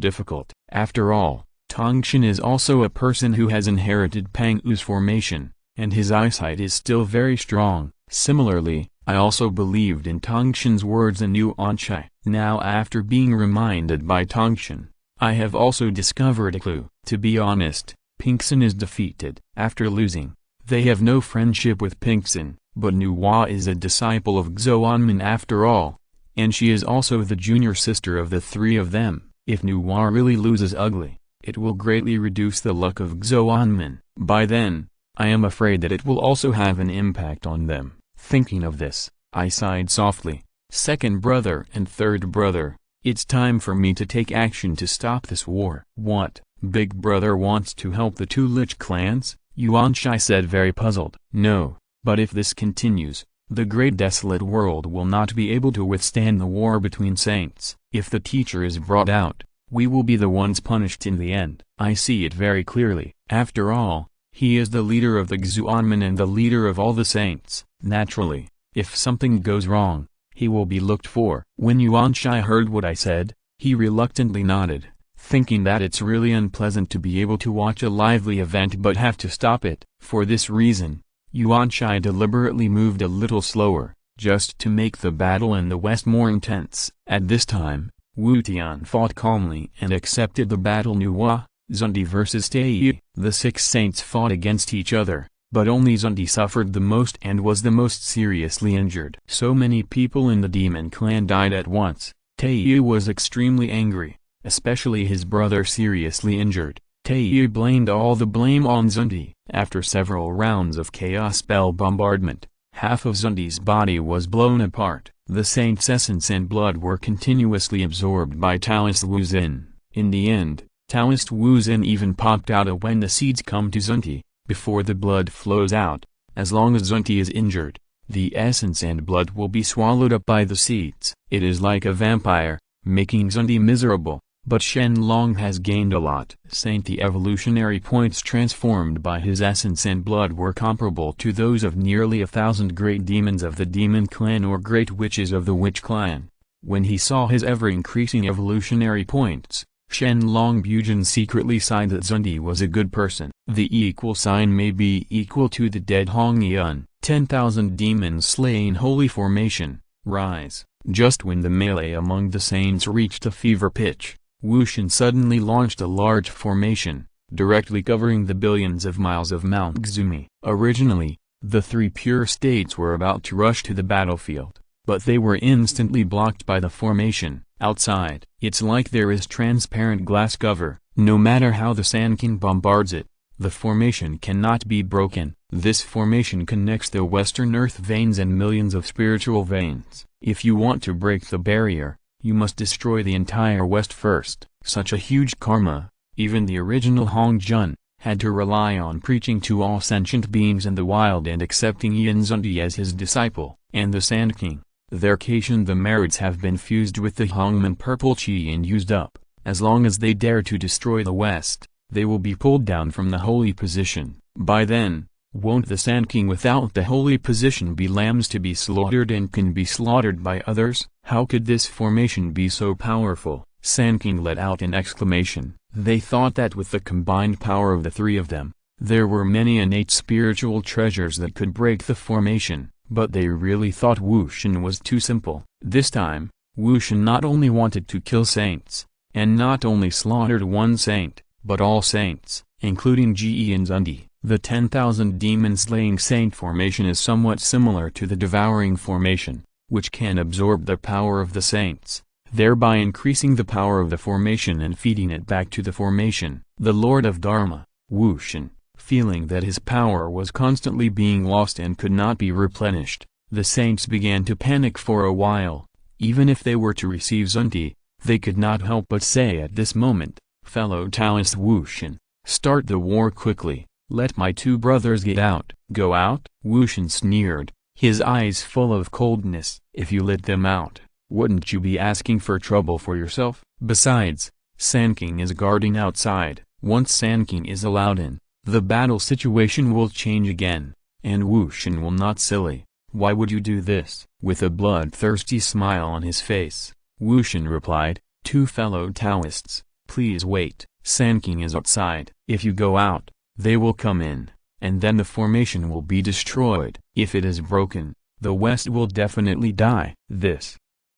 difficult. After all, Tongshan is also a person who has inherited Pang U's formation, and his eyesight is still very strong, Similarly, I also believed in Tongshan's words in Yuanshai. Now after being reminded by Tongshan, I have also discovered a clue. To be honest, Pinxin is defeated. After losing, they have no friendship with Pinxin, but Nuwa is a disciple of Xuanmin after all, and she is also the junior sister of the three of them. If Nuwa really loses ugly, it will greatly reduce the luck of Xuanmin. By then, I am afraid that it will also have an impact on them. Thinking of this, I sighed softly. Second brother and third brother, it's time for me to take action to stop this war. What, big brother wants to help the two Lich clans? Yuanshai said, very puzzled. No, but if this continues, the great desolate world will not be able to withstand the war between saints. If the teacher is brought out, we will be the ones punished in the end. I see it very clearly. After all, he is the leader of the Xuanmin and the leader of all the saints. Naturally, if something goes wrong, he will be looked for. When Yuanshai heard what I said, he reluctantly nodded, thinking that it's really unpleasant to be able to watch a lively event but have to stop it. For this reason, Yuanshai deliberately moved a little slower, just to make the battle in the west more intense. At this time, Wu Tian fought calmly and accepted the battle. Nuwa, Xundi versus Taiyi. The six saints fought against each other, but only Xundi suffered the most and was the most seriously injured. So many people in the demon clan died at once. Taiyi was extremely angry, especially his brother seriously injured. Taiyi blamed all the blame on Xundi. After several rounds of chaos spell bombardment, half of Xundi's body was blown apart. The saint's essence and blood were continuously absorbed by Taoist Wu Zin. In the end, Taoist Wu Zin even popped out when the seeds come to Xundi. Before the blood flows out, as long as Xundi is injured, the essence and blood will be swallowed up by the seeds. It is like a vampire, making Xundi miserable, but Shen Long has gained a lot. The evolutionary points transformed by his essence and blood were comparable to those of nearly 1,000 great demons of the demon clan or great witches of the witch clan. When he saw his ever-increasing evolutionary points, Shen Long Bujin secretly sighed that Xundi was a good person. The equal sign may be equal to the dead Hong Yun. 10,000 demons slain holy formation, rise. Just when the melee among the saints reached a fever pitch, Wu Shen suddenly launched a large formation, directly covering the billions of miles of Mount Xumi. Originally, the three pure states were about to rush to the battlefield, but they were instantly blocked by the formation. Outside, it's like there is transparent glass cover. No matter how the Sanqing bombards it, the formation cannot be broken. This formation connects the western earth veins and millions of spiritual veins. If you want to break the barrier, you must destroy the entire west first. Such a huge karma, even the original Hong Jun, had to rely on preaching to all sentient beings in the wild and accepting Yin Xundi as his disciple. And the Sanqing, their Cation the merits have been fused with the Hongmen purple qi and used up. As long as they dare to destroy the west, they will be pulled down from the holy position. By then, won't the Sanqing without the holy position be lambs to be slaughtered and can be slaughtered by others? How could this formation be so powerful? Sanqing let out an exclamation. They thought that with the combined power of the three of them, there were many innate spiritual treasures that could break the formation, but they really thought Wu Shen was too simple. This time, Wu Shen not only wanted to kill saints, and not only slaughtered one saint, but all saints, including Ge and Xundi. The 10,000 demon-slaying saint formation is somewhat similar to the devouring formation, which can absorb the power of the saints, thereby increasing the power of the formation and feeding it back to the formation. The Lord of Dharma, Wu Shen, feeling that his power was constantly being lost and could not be replenished, the saints began to panic for a while. Even if they were to receive Xundi, they could not help but say at this moment, "Fellow Taoist Wu Shen, start the war quickly. Let my two brothers get out." "Go out?" Wu Shen sneered, his eyes full of coldness. "If you let them out, wouldn't you be asking for trouble for yourself? Besides, Sanqing is guarding outside. Once Sanqing is allowed in, the battle situation will change again, and Wu Shen will not silly. Why would you do this?" With a bloodthirsty smile on his face, Wu Shen replied, "Two fellow Taoists, please wait. Sanqing is outside. If you go out, they will come in, and then the formation will be destroyed. If it is broken, the West will definitely die.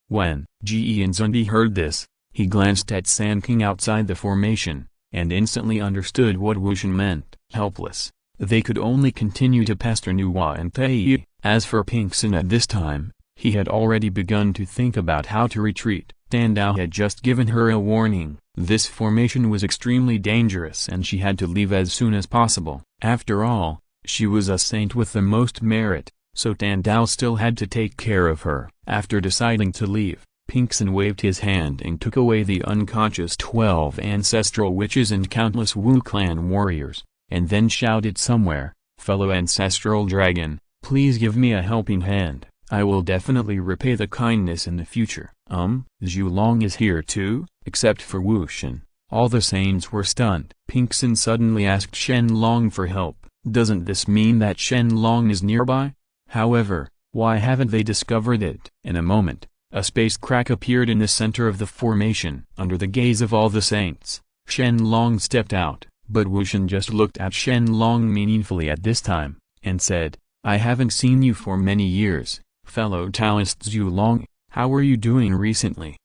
When Ge and Zundi heard this, he glanced at Sanqing outside the formation, and instantly understood what Wushan meant. Helpless, they could only continue to pester Nuwa and Taiyi. As for Pinxin at this time, he had already begun to think about how to retreat. Tandao had just given her a warning. This formation was extremely dangerous and she had to leave as soon as possible. After all, she was a saint with the most merit, so Tandao still had to take care of her. After deciding to leave, Pinxin waved his hand and took away the unconscious 12 ancestral witches and countless Wu clan warriors, and then shouted somewhere, "Fellow ancestral dragon, please give me a helping hand. I will definitely repay the kindness in the future." Zhu Long is here too? Except for Wushan, all the saints were stunned. Pinxin suddenly asked Shen Long for help. Doesn't this mean that Shen Long is nearby? However, why haven't they discovered it? In a moment, a space crack appeared in the center of the formation. Under the gaze of all the saints, Shen Long stepped out, but Wushan just looked at Shen Long meaningfully at this time, and said, "I haven't seen you for many years, fellow Taoist Zhu Long. How are you doing recently?"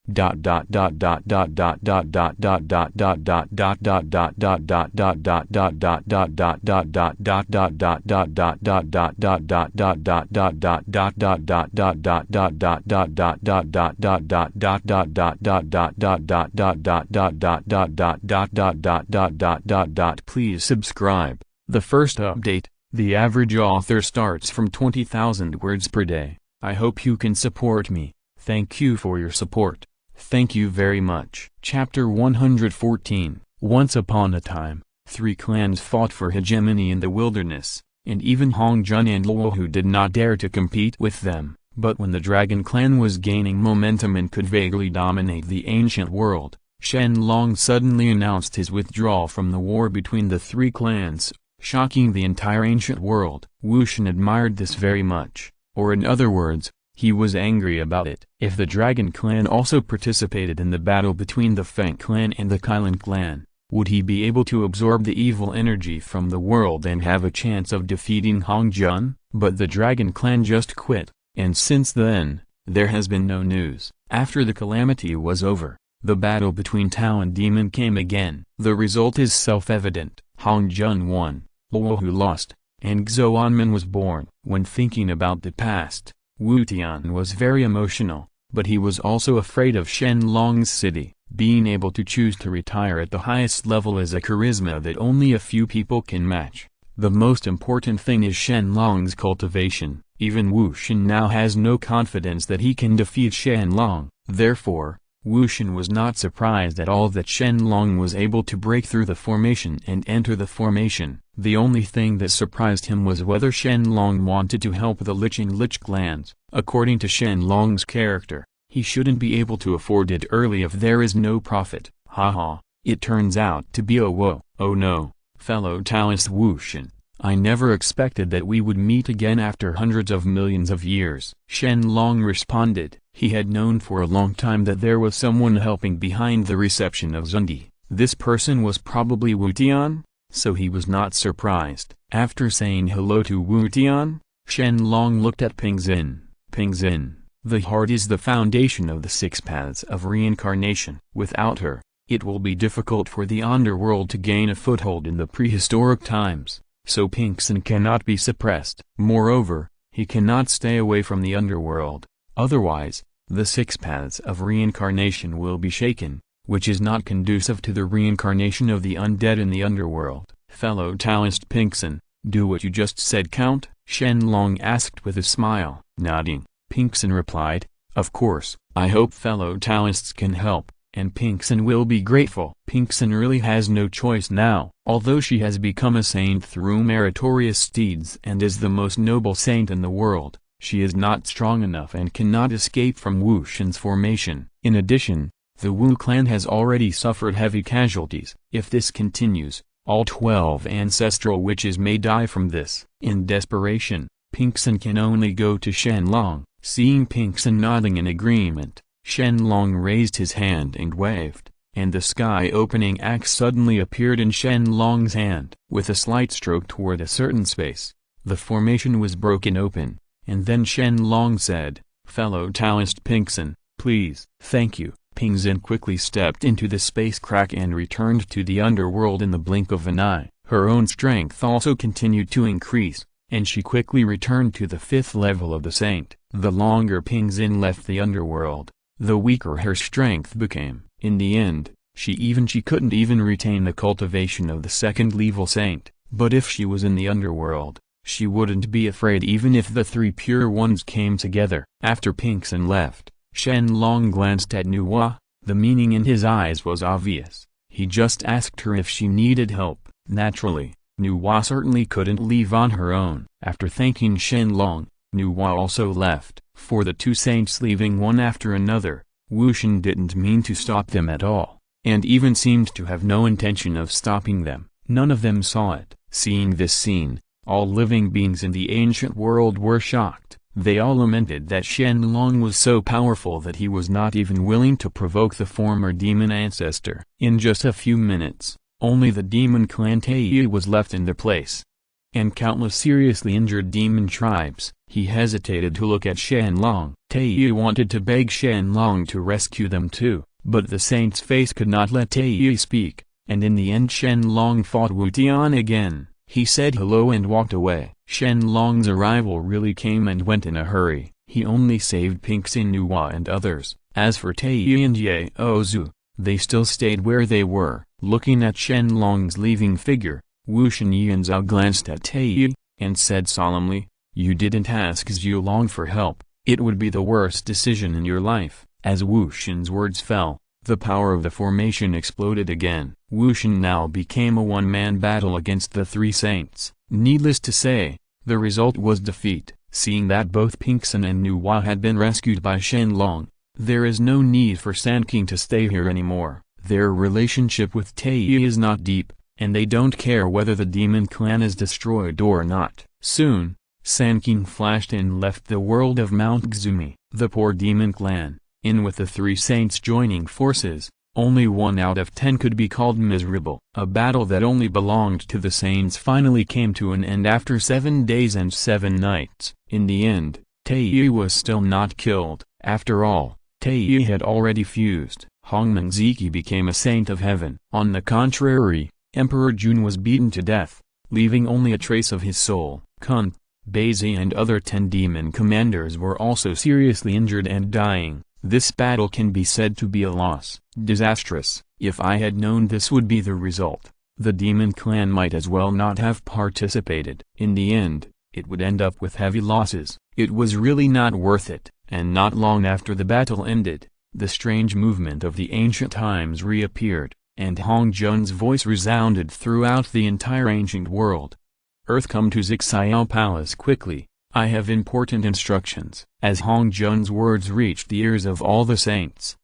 Please subscribe. The first update, the average author starts from 20,000 words per day. I hope you can support me. Thank you for your support. Thank you very much. Chapter 114. Once upon a time, 3 clans fought for hegemony in the wilderness, and even Hongjun and Luo Hu did not dare to compete with them. But when the Dragon clan was gaining momentum and could vaguely dominate the ancient world, Shen Long suddenly announced his withdrawal from the war between the 3 clans, shocking the entire ancient world. Wushan admired this very much, or in other words, he was angry about it. If the Dragon clan also participated in the battle between the Feng clan and the Qilin clan, would he be able to absorb the evil energy from the world and have a chance of defeating Hongjun? But the Dragon clan just quit, and since then, there has been no news. After the calamity was over, the battle between Tao and Demon came again. The result is self-evident. Hongjun won, Luo Hu lost, and Xuanmen was born. When thinking about the past, Wu Tian was very emotional, but he was also afraid of Shen Long's city. Being able to choose to retire at the highest level is a charisma that only a few people can match. The most important thing is Shen Long's cultivation. Even Wushan now has no confidence that he can defeat Shen Long. Therefore, Wushan was not surprised at all that Shen Long was able to break through the formation and enter the formation. The only thing that surprised him was whether Shen Long wanted to help the Lich clans. According to Shen Long's character, he shouldn't be able to afford it early if there is no profit. Haha, it turns out to be a woe. Oh no, fellow Taoist Wushan, I never expected that we would meet again after hundreds of millions of years. Shen Long responded. He had known for a long time that there was someone helping behind the reception of Zundi. This person was probably Wu Tian, so he was not surprised. After saying hello to Wu Tian, Shen Long looked at Pinxin. Pinxin, the heart is the foundation of the 6 paths of reincarnation. Without her, it will be difficult for the underworld to gain a foothold in the prehistoric times, so Pinxin cannot be suppressed. Moreover, he cannot stay away from the underworld. Otherwise, the 6 paths of reincarnation will be shaken, which is not conducive to the reincarnation of the undead in the underworld. Fellow Taoist Pinxin, do what you just said count? Shen Long asked with a smile. Nodding, Pinxin replied, of course. I hope fellow Taoists can help, and Pinxin will be grateful. Pinxin really has no choice now. Although she has become a saint through meritorious deeds and is the most noble saint in the world, she is not strong enough and cannot escape from Wushan's formation. In addition, the Wu clan has already suffered heavy casualties. If this continues, all 12 ancestral witches may die from this. In desperation, Pinxin can only go to Shen Long. Seeing Pinxin nodding in agreement, Shen Long raised his hand and waved, and the sky-opening axe suddenly appeared in Shen Long's hand. With a slight stroke toward a certain space, the formation was broken open, and then Shen Long said, "Fellow Taoist Pingxin, please." "Thank you." Pingxin quickly stepped into the space crack and returned to the underworld in the blink of an eye. Her own strength also continued to increase, and she quickly returned to the 5th level of the saint. The longer Pingxin left the underworld, the weaker her strength became. In the end, she couldn't even retain the cultivation of the 2nd level saint. But if she was in the underworld, she wouldn't be afraid even if the 3 pure ones came together. After Pingxin left, Shen Long glanced at Nuwa. The meaning in his eyes was obvious. He just asked her if she needed help. Naturally, Nuwa certainly couldn't leave on her own. After thanking Shen Long, Nuwa also left. For the 2 saints leaving one after another, Wu Shen didn't mean to stop them at all, and even seemed to have no intention of stopping them. None of them saw it. Seeing this scene, all living beings in the ancient world were shocked. They all lamented that Shen Long was so powerful that he was not even willing to provoke the former demon ancestor. In just a few minutes, only the demon clan Taiyu was left in their place, and countless seriously injured demon tribes. He hesitated to look at Shen Long. Taiyu wanted to beg Shen Long to rescue them too, but the saint's face could not let Taiyu speak, and in the end Shen Long fought Wu Tian again. He said hello and walked away. Shen Long's arrival really came and went in a hurry. He only saved Pingxin, Nuwa and others. As for Taiyu and Ye Ozu, they still stayed where they were. Looking at Shen Long's leaving figure, Wu Shenyanzao glanced at Taiyu, and said solemnly, "You didn't ask Zhu Long for help. It would be the worst decision in your life." As Wu Shen's words fell, the power of the formation exploded again. Wu Shen now became a one-man battle against the 3 saints. Needless to say, the result was defeat. Seeing that both Pingxin and Nuwa had been rescued by Shen Long, there is no need for Sanqing to stay here anymore. Their relationship with Taiyu is not deep, and they don't care whether the demon clan is destroyed or not. Soon, Sanqing flashed and left the world of Mount Xumi. The poor demon clan, in with the 3 saints joining forces, only 1 out of 10 could be called miserable. A battle that only belonged to the saints finally came to an end after 7 days and 7 nights. In the end, Taiyu was still not killed. After all, Taiyu had already fused. Hongmengziki became a saint of heaven. On the contrary, Emperor Jun was beaten to death, leaving only a trace of his soul. Kun, Beizi and other 10 demon commanders were also seriously injured and dying. This battle can be said to be a loss. Disastrous. If I had known this would be the result, the demon clan might as well not have participated. In the end, it would end up with heavy losses. It was really not worth it. And not long after the battle ended, the strange movement of the ancient times reappeared, and Hong Jun's voice resounded throughout the entire ancient world. "Earth, come to Zixiao Palace quickly. I have important instructions." As Hong Jun's words reached the ears of all the saints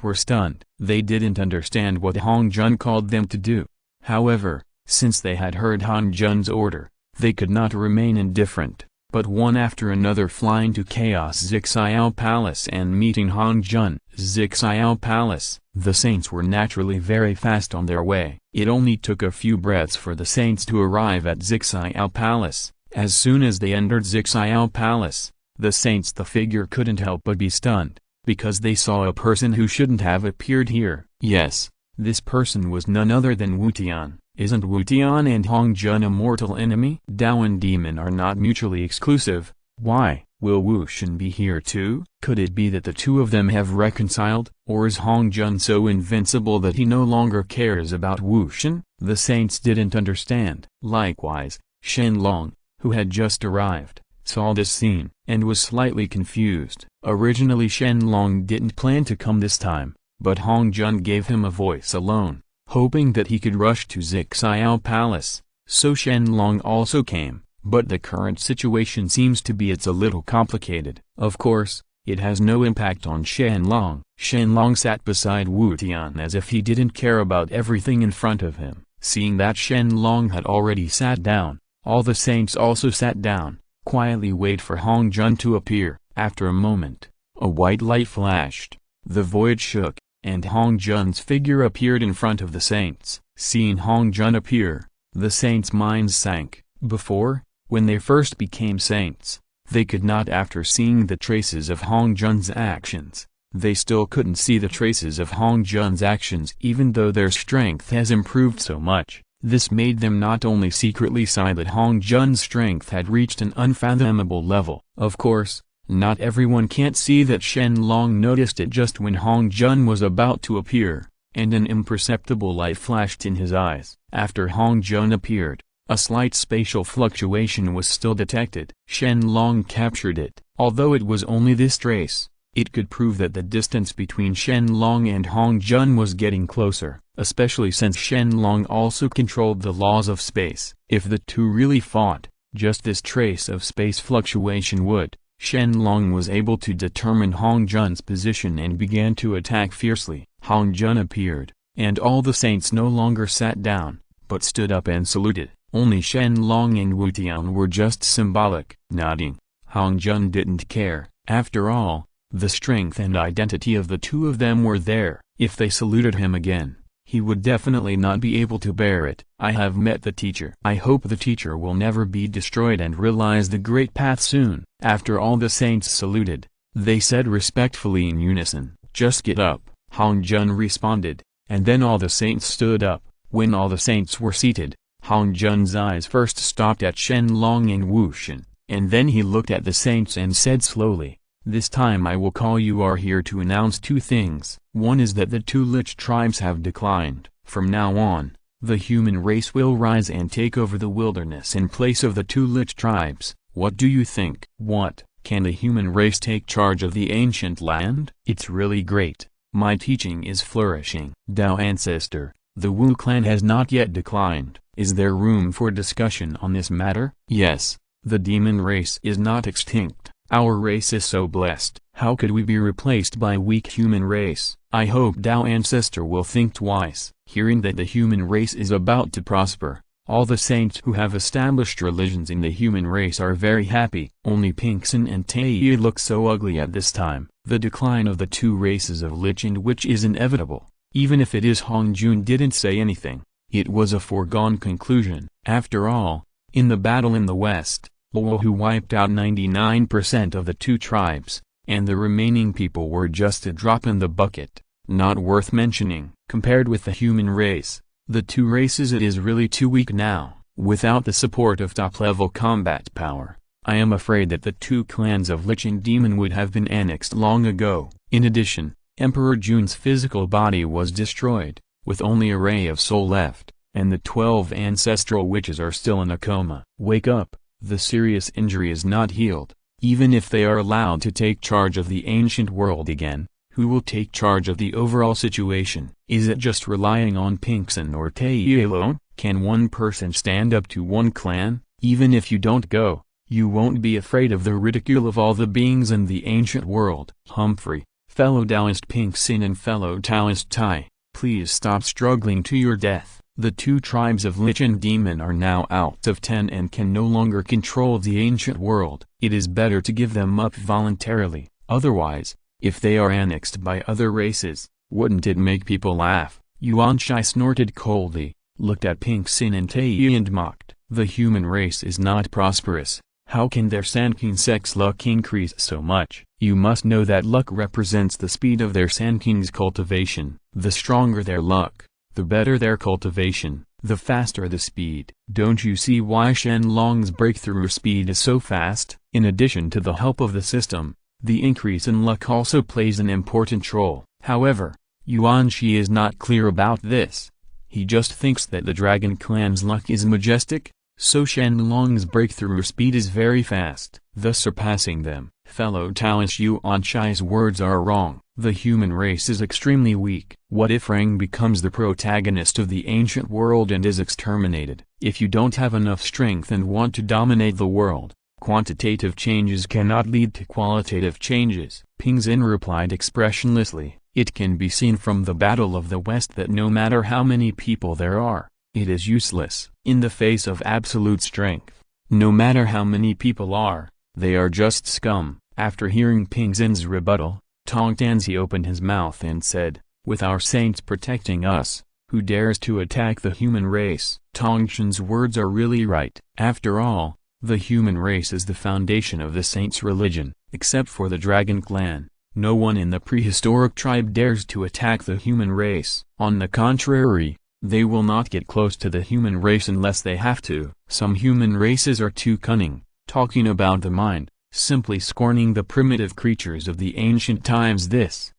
were stunned. They didn't understand what Hong Jun called them to do. However, since they had heard Hong Jun's order, they could not remain indifferent, but one after another flying to Chaos Zixiao Palace and meeting Hong Jun. Zixiao Palace. The saints were naturally very fast on their way. It only took a few breaths for the saints to arrive at Zixiao Palace. As soon as they entered Zixiao Palace, the saints the figure couldn't help but be stunned, because they saw a person who shouldn't have appeared here. Yes, this person was none other than Wu Tian. Isn't Wu Tian and Hong Jun a mortal enemy? Dao and demon are not mutually exclusive. Why, will Wu Shen be here too? Could it be that the 2 of them have reconciled? Or is Hong Jun so invincible that he no longer cares about Wu Shen? The saints didn't understand. Likewise, Shen Long, who had just arrived, saw this scene, and was slightly confused. Originally Shen Long didn't plan to come this time, but Hong Jun gave him a voice alone, hoping that he could rush to Zixiao Palace. So Shen Long also came, but the current situation seems to be it's a little complicated. Of course, it has no impact on Shen Long. Shen Long sat beside Wu Tian as if he didn't care about everything in front of him. Seeing that Shen Long had already sat down, all the saints also sat down, quietly wait for Hong Jun to appear. After a moment, a white light flashed, the void shook, and Hong Jun's figure appeared in front of the saints. Seeing Hong Jun appear, the saints' minds sank. Before, when they first became saints, They could not after seeing the traces of Hong Jun's actions. They still couldn't see the traces of Hong Jun's actions even though their strength has improved so much. This made them not only secretly sigh that Hong Jun's strength had reached an unfathomable level. Of course, not everyone can't see that Shen Long noticed it just when Hong Jun was about to appear, and an imperceptible light flashed in his eyes. After Hong Jun appeared, a slight spatial fluctuation was still detected. Shen Long captured it. Although it was only this trace, it could prove that the distance between Shen Long and Hong Jun was getting closer, especially since Shen Long also controlled the laws of space. If the two really fought, just this trace of space fluctuation would. Shen Long was able to determine Hong Jun's position and began to attack fiercely. Hong Jun appeared, and all the saints no longer sat down, but stood up and saluted. Only Shen Long and Wu Tian were just symbolic, nodding. Hong Jun didn't care. After all, the strength and identity of the two of them were there. If they saluted him again, he would definitely not be able to bear it. I have met the teacher. I hope the teacher will never be destroyed and realize the great path soon. After all the saints saluted, they said respectfully in unison, "Just get up." Hong Jun responded, and then all the saints stood up. When all the saints were seated, Hong Jun's eyes first stopped at Shen Long and Wu Shen, and then he looked at the saints and said slowly, "This time I will call you are here to announce two things. One is that the two Lich tribes have declined. From now on, the human race will rise and take over the wilderness in place of the two Lich tribes. What do you think? What, can the human race take charge of the ancient land? It's really great. My teaching is flourishing." Dragon Ancestor, the Wu clan has not yet declined. Is there room for discussion on this matter? Yes, the demon race is not extinct. Our race is so blessed. How could we be replaced by a weak human race? I hope Dragon Ancestor will think twice. Hearing that the human race is about to prosper, all the saints who have established religions in the human race are very happy. Only Phoenix and Qilin look so ugly at this time. The decline of the two races of Lich and Witch is inevitable. Even if it is Hong Jun didn't say anything, it was a foregone conclusion. After all, in the battle in the west, Luo Hu wiped out 99% of the two tribes, and the remaining people were just a drop in the bucket, not worth mentioning. Compared with the human race, the two races it is really too weak now. Without the support of top-level combat power, I am afraid that the two clans of Lich and Demon would have been annexed long ago. In addition, Emperor Jun's physical body was destroyed, with only a ray of soul left, and the 12 ancestral witches are still in a coma. Wake up, the serious injury is not healed. Even if they are allowed to take charge of the ancient world again, who will take charge of the overall situation? Is it just relying on Phoenix or Qilin alone? Can one person stand up to one clan? Even if you don't go, you won't be afraid of the ridicule of all the beings in the ancient world. Humphrey, fellow Taoist Phoenix and fellow Taoist Tai, please stop struggling to your death. The two tribes of Lich and Demon are now out of 10 and can no longer control the ancient world. It is better to give them up voluntarily. Otherwise, if they are annexed by other races, wouldn't it make people laugh? Yuan Shai snorted coldly, looked at Phoenix and Qilin and mocked. The human race is not prosperous. How can their Sanqing sect's luck increase so much? You must know that luck represents the speed of their Sanqing's cultivation. The stronger their luck, the better their cultivation, the faster the speed. Don't you see why Shen Long's breakthrough speed is so fast? In addition to the help of the system, the increase in luck also plays an important role. However, Yuan Shi is not clear about this. He just thinks that the Dragon Clan's luck is majestic, so Shen Long's breakthrough speed is very fast, thus surpassing them. Fellow Taoist Yuan Shi's words are wrong. The human race is extremely weak. What if Rang becomes the protagonist of the ancient world and is exterminated? If you don't have enough strength and want to dominate the world, quantitative changes cannot lead to qualitative changes. Ping Xin replied expressionlessly, it can be seen from the Battle of the West that no matter how many people there are, it is useless. In the face of absolute strength, no matter how many people are, they are just scum. After hearing Ping Xin's rebuttal, Tong Tanzi opened his mouth and said, with our saints protecting us, who dares to attack the human race? Tong Shen's words are really right. After all, The human race is the foundation of the saints' religion. Except for the dragon clan, no one in the prehistoric tribe dares to attack the human race. On the contrary, they will not get close to the human race unless they have to. Some human races are too cunning, talking about the mind, simply scorning the primitive creatures of the ancient times. This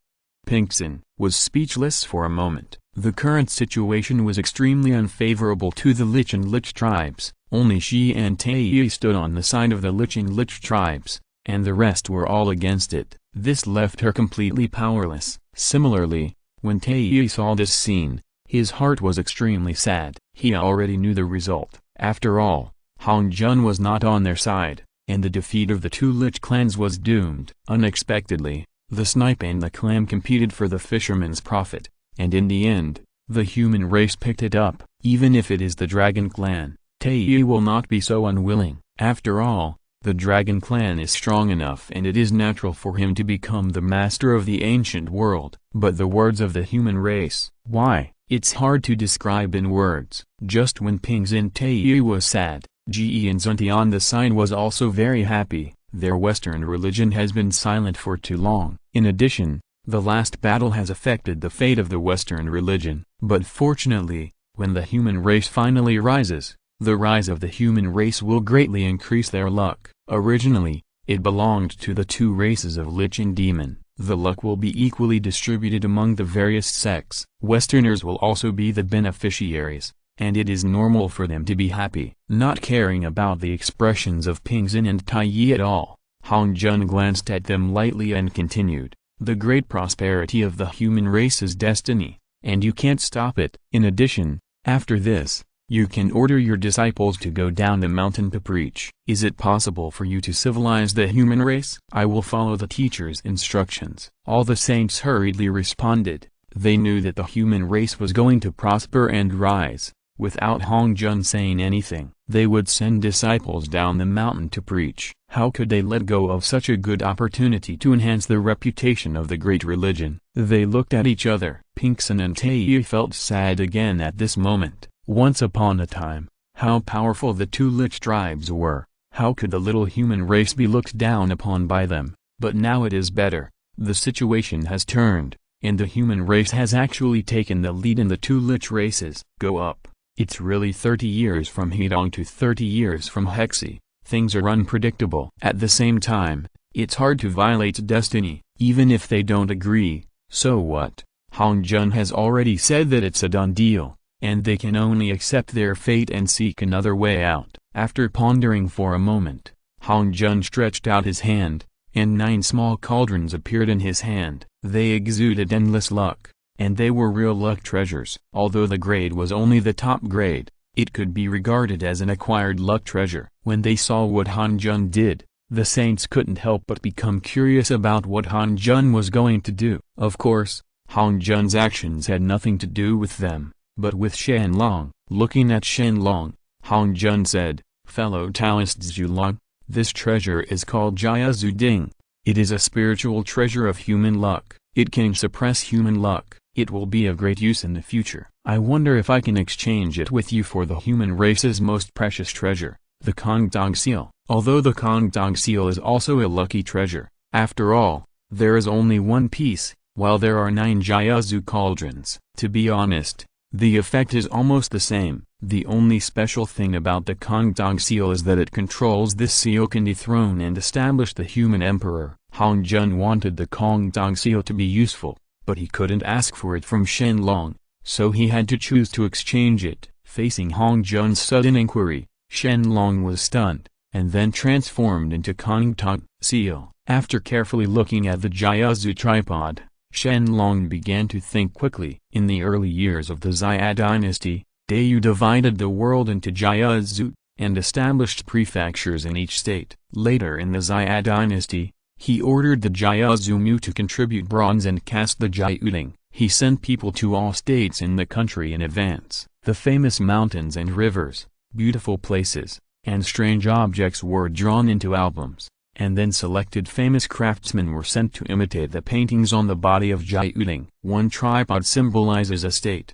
Pinxin was speechless for a moment. The current situation was extremely unfavorable to the Lich and Lich tribes. Only she and Taiyi stood on the side of the Lich and Lich tribes, and the rest were all against it. This left her completely powerless. Similarly, when Taiyi saw this scene, his heart was extremely sad. He already knew the result. After all, Hong Jun was not on their side, and the defeat of the two Lich clans was doomed. Unexpectedly, the snipe and the clam competed for the fisherman's profit, and in the end, the human race picked it up. Even if it is the dragon clan, Taiyi will not be so unwilling. After all, the dragon clan is strong enough and it is natural for him to become the master of the ancient world. But the words of the human race, why, it's hard to describe in words. Just when Pinxin Taiyi was sad, Ge and Zunti on the side was also very happy. Their Western religion has been silent for too long. In addition, the last battle has affected the fate of the Western religion. But fortunately, when the human race finally rises, the rise of the human race will greatly increase their luck. Originally, it belonged to the two races of Lich and Demon. The luck will be equally distributed among the various sects. Westerners will also be the beneficiaries, and it is normal for them to be happy. Not caring about the expressions of Pinxin and Taiyi at all, Hong Jun glanced at them lightly and continued, "The great prosperity of the human race is destiny, and you can't stop it. In addition, after this, you can order your disciples to go down the mountain to preach. Is it possible for you to civilize the human race?" "I will follow the teacher's instructions." All the saints hurriedly responded. They knew that the human race was going to prosper and rise. Without Hong Jun saying anything, they would send disciples down the mountain to preach. How could they let go of such a good opportunity to enhance the reputation of the great religion? They looked at each other. Pinxin and Taiyi felt sad again at this moment. Once upon a time, how powerful the two Lich tribes were. How could the little human race be looked down upon by them? But now it is better. The situation has turned, and the human race has actually taken the lead in the two Lich races. Go up. It's really 30 years from Hedong to 30 years from Hexi. Things are unpredictable. At the same time, it's hard to violate destiny, even if they don't agree. So what? Hong Jun has already said that it's a done deal, and they can only accept their fate and seek another way out. After pondering for a moment, Hong Jun stretched out his hand, and 9 small cauldrons appeared in his hand. They exuded endless luck, and they were real luck treasures. Although the grade was only the top grade, it could be regarded as an acquired luck treasure. When they saw what Hong Jun did, the saints couldn't help but become curious about what Hong Jun was going to do. Of course, Hong Jun's actions had nothing to do with them, but with Shen Long. Looking at Shen Long, Hong Jun said, "Fellow Taoist Zhu Long, this treasure is called Jia Zhu Ding. It is a spiritual treasure of human luck. It can suppress human luck. It will be of great use in the future. I wonder if I can exchange it with you for the human race's most precious treasure, the Kongdong Seal." Although the Kongdong Seal is also a lucky treasure, after all, there is only one piece, while there are 9 Jiazu cauldrons. To be honest, the effect is almost the same. The only special thing about the Kongdong Seal is that it controls this seal can dethrone and establish the human emperor. Hong Jun wanted the Kongdong Seal to be useful, but he couldn't ask for it from Shen Long, so he had to choose to exchange it. Facing Hong Jun's sudden inquiry, Shen Long was stunned, and then transformed into Kongdong Seal. After carefully looking at the Jiazu tripod, Shen Long began to think quickly. In the early years of the Xia dynasty, Dayu divided the world into Jiazu, and established prefectures in each state. Later in the Xia dynasty, he ordered the Jiazu Mu to contribute bronze and cast the Jiauding. He sent people to all states in the country in advance. The famous mountains and rivers, beautiful places, and strange objects were drawn into albums, and then selected famous craftsmen were sent to imitate the paintings on the body of Jiauding. One tripod symbolizes a state,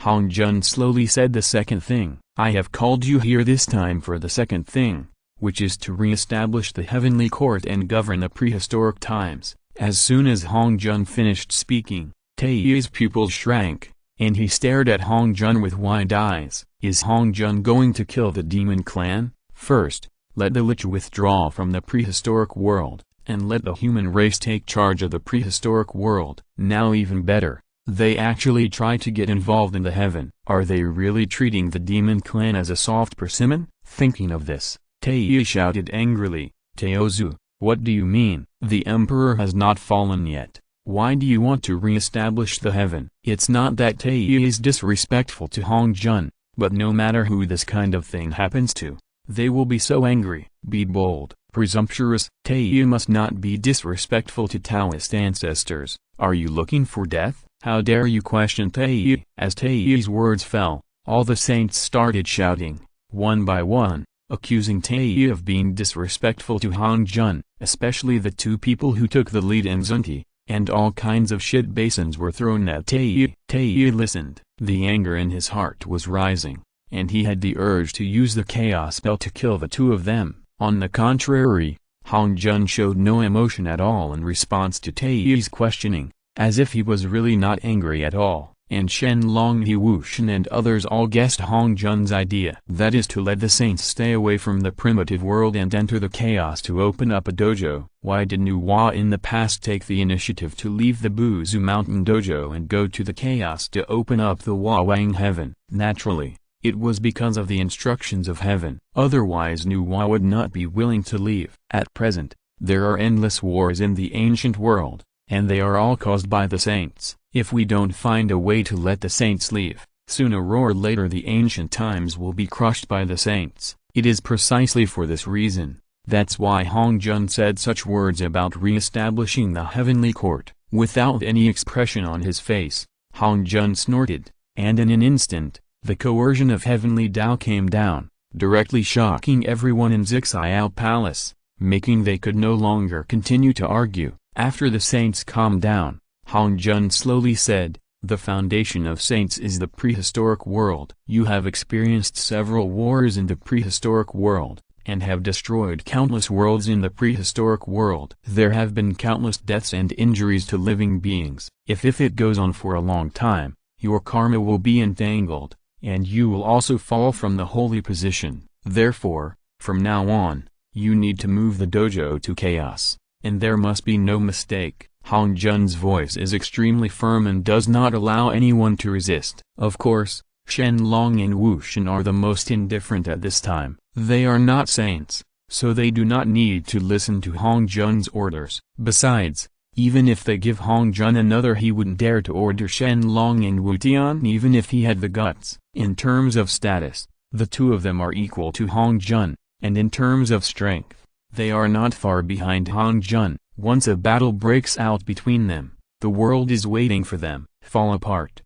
Hong Jun slowly said the second thing. I have called you here this time for the second thing, which is to re-establish the heavenly court and govern the prehistoric times. As soon as Hong Jun finished speaking, Taiyi's pupils shrank, and he stared at Hong Jun with wide eyes. Is Hong Jun going to kill the demon clan? First, let the Lich withdraw from the prehistoric world, and let the human race take charge of the prehistoric world. Now even better, they actually try to get involved in the heaven. Are they really treating the demon clan as a soft persimmon? Thinking of this, Taiyi shouted angrily, Taozu, what do you mean? The emperor has not fallen yet. Why do you want to re-establish the heaven? It's not that Taiyi is disrespectful to Hong Jun, but no matter who this kind of thing happens to, they will be so angry. Be bold, presumptuous. Taiyi must not be disrespectful to Taoist ancestors. Are you looking for death? How dare you question Taiyi? As Taiyi's words fell, all the saints started shouting, one by one, accusing Taiyi of being disrespectful to Hong Jun, especially the two people who took the lead in Zunti, and all kinds of shit basins were thrown at Taiyi. Taiyi listened. The anger in his heart was rising, and he had the urge to use the chaos spell to kill the two of them. On the contrary, Hong Jun showed no emotion at all in response to Taiyi's questioning, as if he was really not angry at all. And Shen Long, Wushan and others all guessed Hong Jun's idea. That is to let the saints stay away from the primitive world and enter the chaos to open up a dojo. Why did Nuwa in the past take the initiative to leave the Buzu Mountain dojo and go to the chaos to open up the Wawang heaven? Naturally, it was because of the instructions of heaven. Otherwise Nuwa would not be willing to leave. At present, there are endless wars in the ancient world, and they are all caused by the saints. If we don't find a way to let the saints leave, sooner or later the ancient times will be crushed by the saints. It is precisely for this reason, that's why Hong Jun said such words about re-establishing the heavenly court. Without any expression on his face, Hong Jun snorted, and in an instant, the coercion of heavenly Tao came down, directly shocking everyone in Zixiao Palace, making they could no longer continue to argue. After the saints calmed down, Hong Jun slowly said, the foundation of saints is the prehistoric world. You have experienced several wars in the prehistoric world, and have destroyed countless worlds in the prehistoric world. There have been countless deaths and injuries to living beings. If it goes on for a long time, your karma will be entangled, and you will also fall from the holy position. Therefore, from now on, you need to move the dojo to chaos, and there must be no mistake. Hong Jun's voice is extremely firm and does not allow anyone to resist. Of course, Shen Long and Wushan are the most indifferent at this time. They are not saints, so they do not need to listen to Hong Jun's orders. Besides, even if they give Hong Jun another, he wouldn't dare to order Shen Long and Wutian even if he had the guts. In terms of status, the two of them are equal to Hong Jun, and in terms of strength, they are not far behind Hong Jun. Once a battle breaks out between them, the world is waiting for them. Fall apart.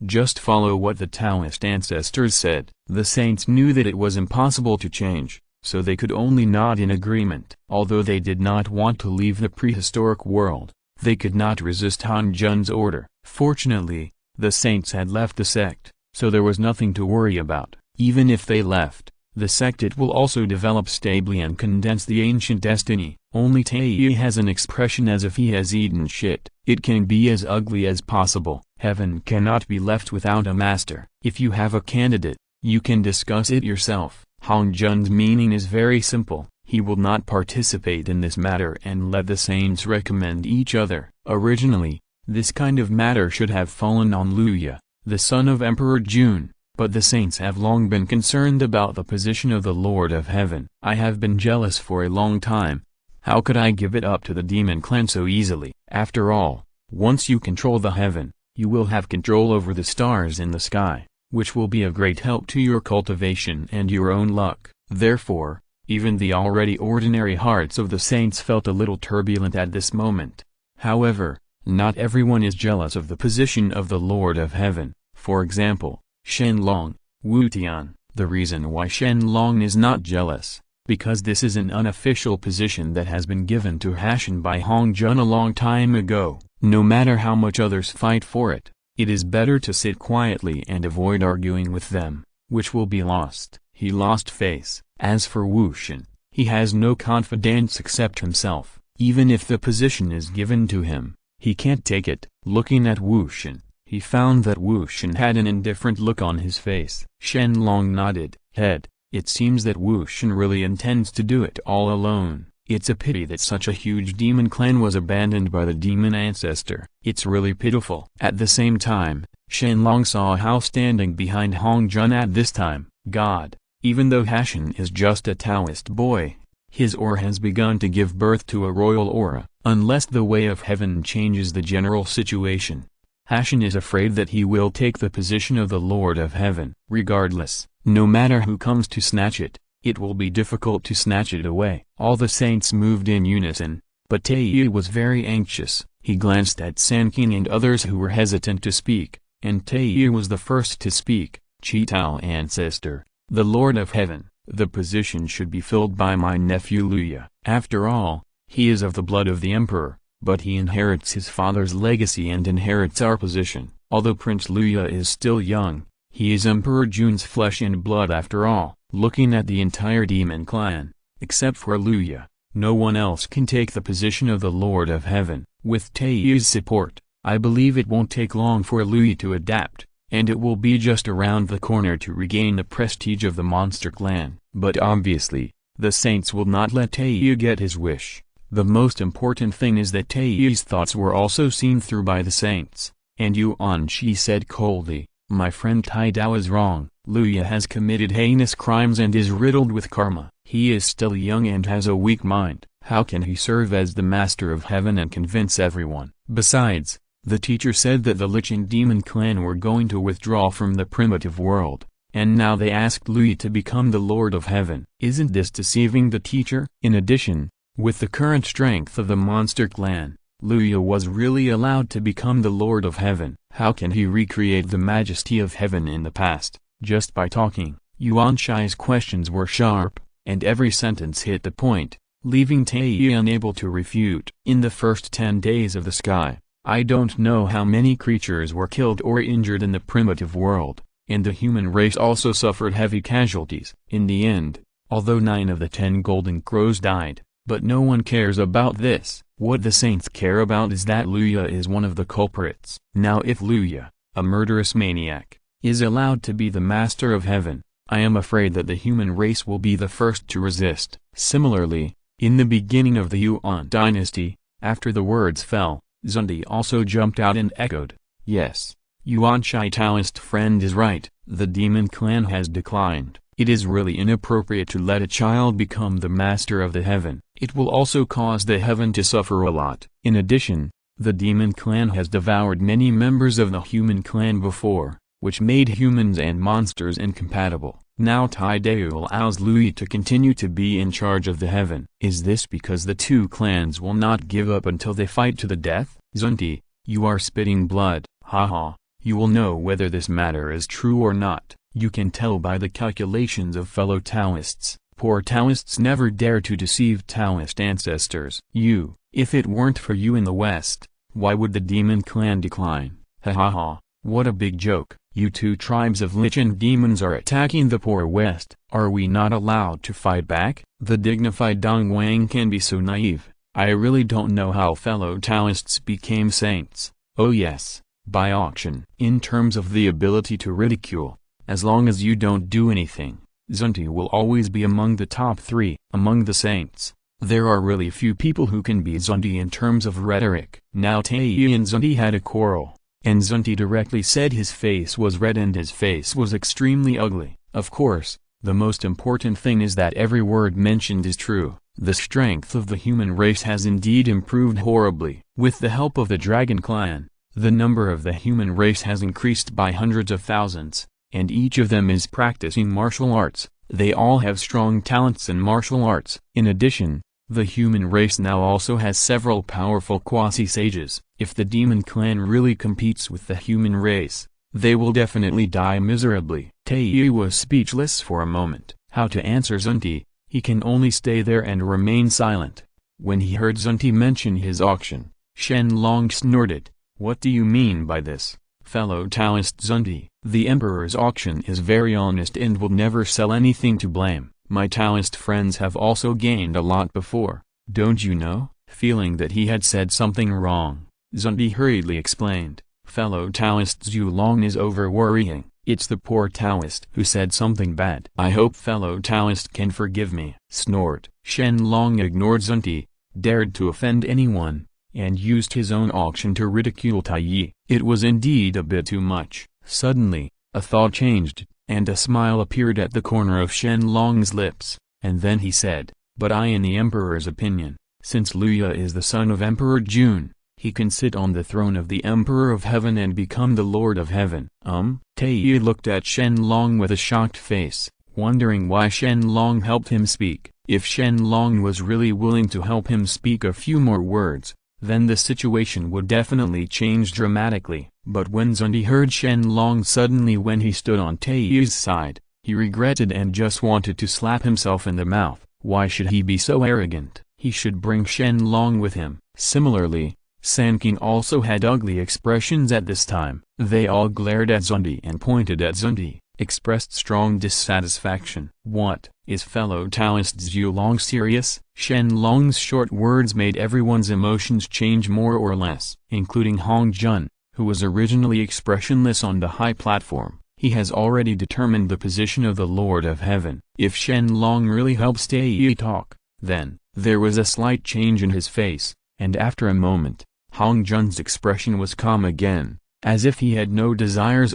Just follow what the Taoist ancestors said. The saints knew that it was impossible to change, so they could only nod in agreement. Although they did not want to leave the prehistoric world, they could not resist Hong Jun's order. Fortunately, the saints had left the sect, so there was nothing to worry about. Even if they left, the sect it will also develop stably and condense the ancient destiny. Only Taiyi has an expression as if he has eaten shit. It can be as ugly as possible. Heaven cannot be left without a master. If you have a candidate, you can discuss it yourself. Hong Jun's meaning is very simple. He will not participate in this matter and let the saints recommend each other. Originally, this kind of matter should have fallen on Luya, the son of Emperor Jun. But the saints have long been concerned about the position of the Lord of Heaven. I have been jealous for a long time. How could I give it up to the demon clan so easily? After all, once you control the heaven, you will have control over the stars in the sky, which will be a great help to your cultivation and your own luck. Therefore, even the already ordinary hearts of the saints felt a little turbulent at this moment. However, not everyone is jealous of the position of the Lord of Heaven. For example, Shen Long, Wutian. The reason why Shen Long is not jealous, because this is an unofficial position that has been given to Hashan by Hong Jun a long time ago. No matter how much others fight for it, It is better to sit quietly and avoid arguing with them, which will be lost. He lost face. As for Wu Shen, he has no confidence except himself. Even if the position is given to him, he can't take it. Looking at Wu Shen, he found that Wu Shen had an indifferent look on his face. Shen Long nodded head. It seems that Wu Shen really intends to do it all alone. It's a pity that such a huge demon clan was abandoned by the demon ancestor. It's really pitiful. At the same time, Shen Long saw Hao standing behind Hong Jun at this time. God, even though Hashan is just a Taoist boy, his aura has begun to give birth to a royal aura. Unless the way of heaven changes the general situation, Hashan is afraid that he will take the position of the Lord of Heaven. Regardless, no matter who comes to snatch it, it will be difficult to snatch it away. All the saints moved in unison, but Taiyu was very anxious. He glanced at Sanqing and others who were hesitant to speak, and Taiyu was the first to speak. Dragon Ancestor, the Lord of Heaven, the position should be filled by my nephew Luo. After all, he is of the blood of the Emperor, but he inherits his father's legacy and inherits our position. Although Prince Luo is still young, he is Emperor Jun's flesh and blood after all. Looking at the entire demon clan, except for Luo, no one else can take the position of the Lord of Heaven. With Taiyu's support, I believe it won't take long for Luo to adapt, and it will be just around the corner to regain the prestige of the monster clan. But obviously, the saints will not let Taiyu get his wish. The most important thing is that Taiyu's thoughts were also seen through by the saints, and Yuan Shi said coldly, my friend Tai Dao is wrong. Luo has committed heinous crimes and is riddled with karma. He is still young and has a weak mind. How can he serve as the master of heaven and convince everyone? Besides, the teacher said that the Lichen demon clan were going to withdraw from the primitive world, and now they asked Luo to become the Lord of Heaven. Isn't this deceiving the teacher? In addition, with the current strength of the monster clan, Luo was really allowed to become the Lord of Heaven. How can he recreate the majesty of heaven in the past, just by talking? Yuan Shi's questions were sharp, and every sentence hit the point, leaving Taiyu unable to refute. In the first 10 days of the sky, I don't know how many creatures were killed or injured in the primitive world, and the human race also suffered heavy casualties. In the end, although 9 of the 10 golden crows died, but no one cares about this. What the saints care about is that Luo is one of the culprits. Now if Luo, a murderous maniac, is allowed to be the master of heaven, I am afraid that the human race will be the first to resist. Similarly, in the beginning of the Yuan dynasty, after the words fell, Zundi also jumped out and echoed, yes, Yuan Shi Taoist friend is right, the demon clan has declined. It is really inappropriate to let a child become the master of the heaven. It will also cause the heaven to suffer a lot. In addition, the demon clan has devoured many members of the human clan before, which made humans and monsters incompatible. Now Tai Dao allows Luo to continue to be in charge of the heaven. Is this because the two clans will not give up until they fight to the death? Zunti, you are spitting blood. Haha, you will know whether this matter is true or not. You can tell by the calculations of fellow Taoists. Poor Taoists never dare to deceive Taoist ancestors. If it weren't for you in the West, why would the demon clan decline? Ha ha ha, what a big joke. You two tribes of Lichen demons are attacking the poor West. Are we not allowed to fight back? The dignified Dong Wang can be so naive. I really don't know how fellow Taoists became saints. Oh yes, by auction. In terms of the ability to ridicule, as long as you don't do anything, Zunti will always be among the top 3. Among the saints, there are really few people who can beat Zunti in terms of rhetoric. Now Taiyu and Zunti had a quarrel, and Zunti directly said his face was red and his face was extremely ugly. Of course, the most important thing is that every word mentioned is true. The strength of the human race has indeed improved horribly. With the help of the Dragon Clan, the number of the human race has increased by hundreds of thousands, and each of them is practicing martial arts. They all have strong talents in martial arts. In addition, the human race now also has several powerful quasi-sages. If the demon clan really competes with the human race, they will definitely die miserably. Taiyu was speechless for a moment. How to answer Zunti? He can only stay there and remain silent. When he heard Zunti mention his auction, Shen Long snorted. What do you mean by this? Fellow Taoist Zunti, the Emperor's auction is very honest and will never sell anything to blame. My Taoist friends have also gained a lot before, don't you know? Feeling that he had said something wrong, Zunti hurriedly explained, fellow Taoist Zhu Long is over-worrying. It's the poor Taoist who said something bad. I hope fellow Taoist can forgive me. Snort. Shen Long ignored Zunti, dared to offend anyone, and used his own auction to ridicule Taiyi. It was indeed a bit too much. Suddenly, a thought changed, and a smile appeared at the corner of Shen Long's lips, and then he said, but in the Emperor's opinion, since Luo is the son of Emperor Jun, he can sit on the throne of the Emperor of Heaven and become the Lord of Heaven. Taiyi looked at Shen Long with a shocked face, wondering why Shen Long helped him speak. If Shen Long was really willing to help him speak a few more words, then the situation would definitely change dramatically. But when Zunti heard Shen Long suddenly when he stood on Taiyi's side, he regretted and just wanted to slap himself in the mouth. Why should he be so arrogant? He should bring Shen Long with him. Similarly, Sanqing also had ugly expressions at this time. They all glared at Zunti and pointed at Zunti, expressed strong dissatisfaction. What, is fellow Taoist Zhu Long serious? Shen Long's short words made everyone's emotions change more or less, including Hong Jun, who was originally expressionless on the high platform. He has already determined the position of the Lord of Heaven. If Shen Long really helps Taiyi talk, then, there was a slight change in his face, and after a moment, Hong Jun's expression was calm again, as if he had no desires.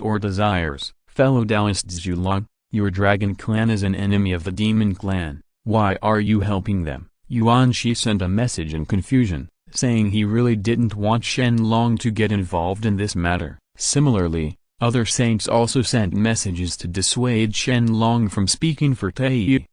Fellow Taoist Zhu Long, your dragon clan is an enemy of the demon clan. Why are you helping them? Yuan Shi sent a message in confusion, saying he really didn't want Shen Long to get involved in this matter. Similarly, other saints also sent messages to dissuade Shen Long from speaking for Taiyi.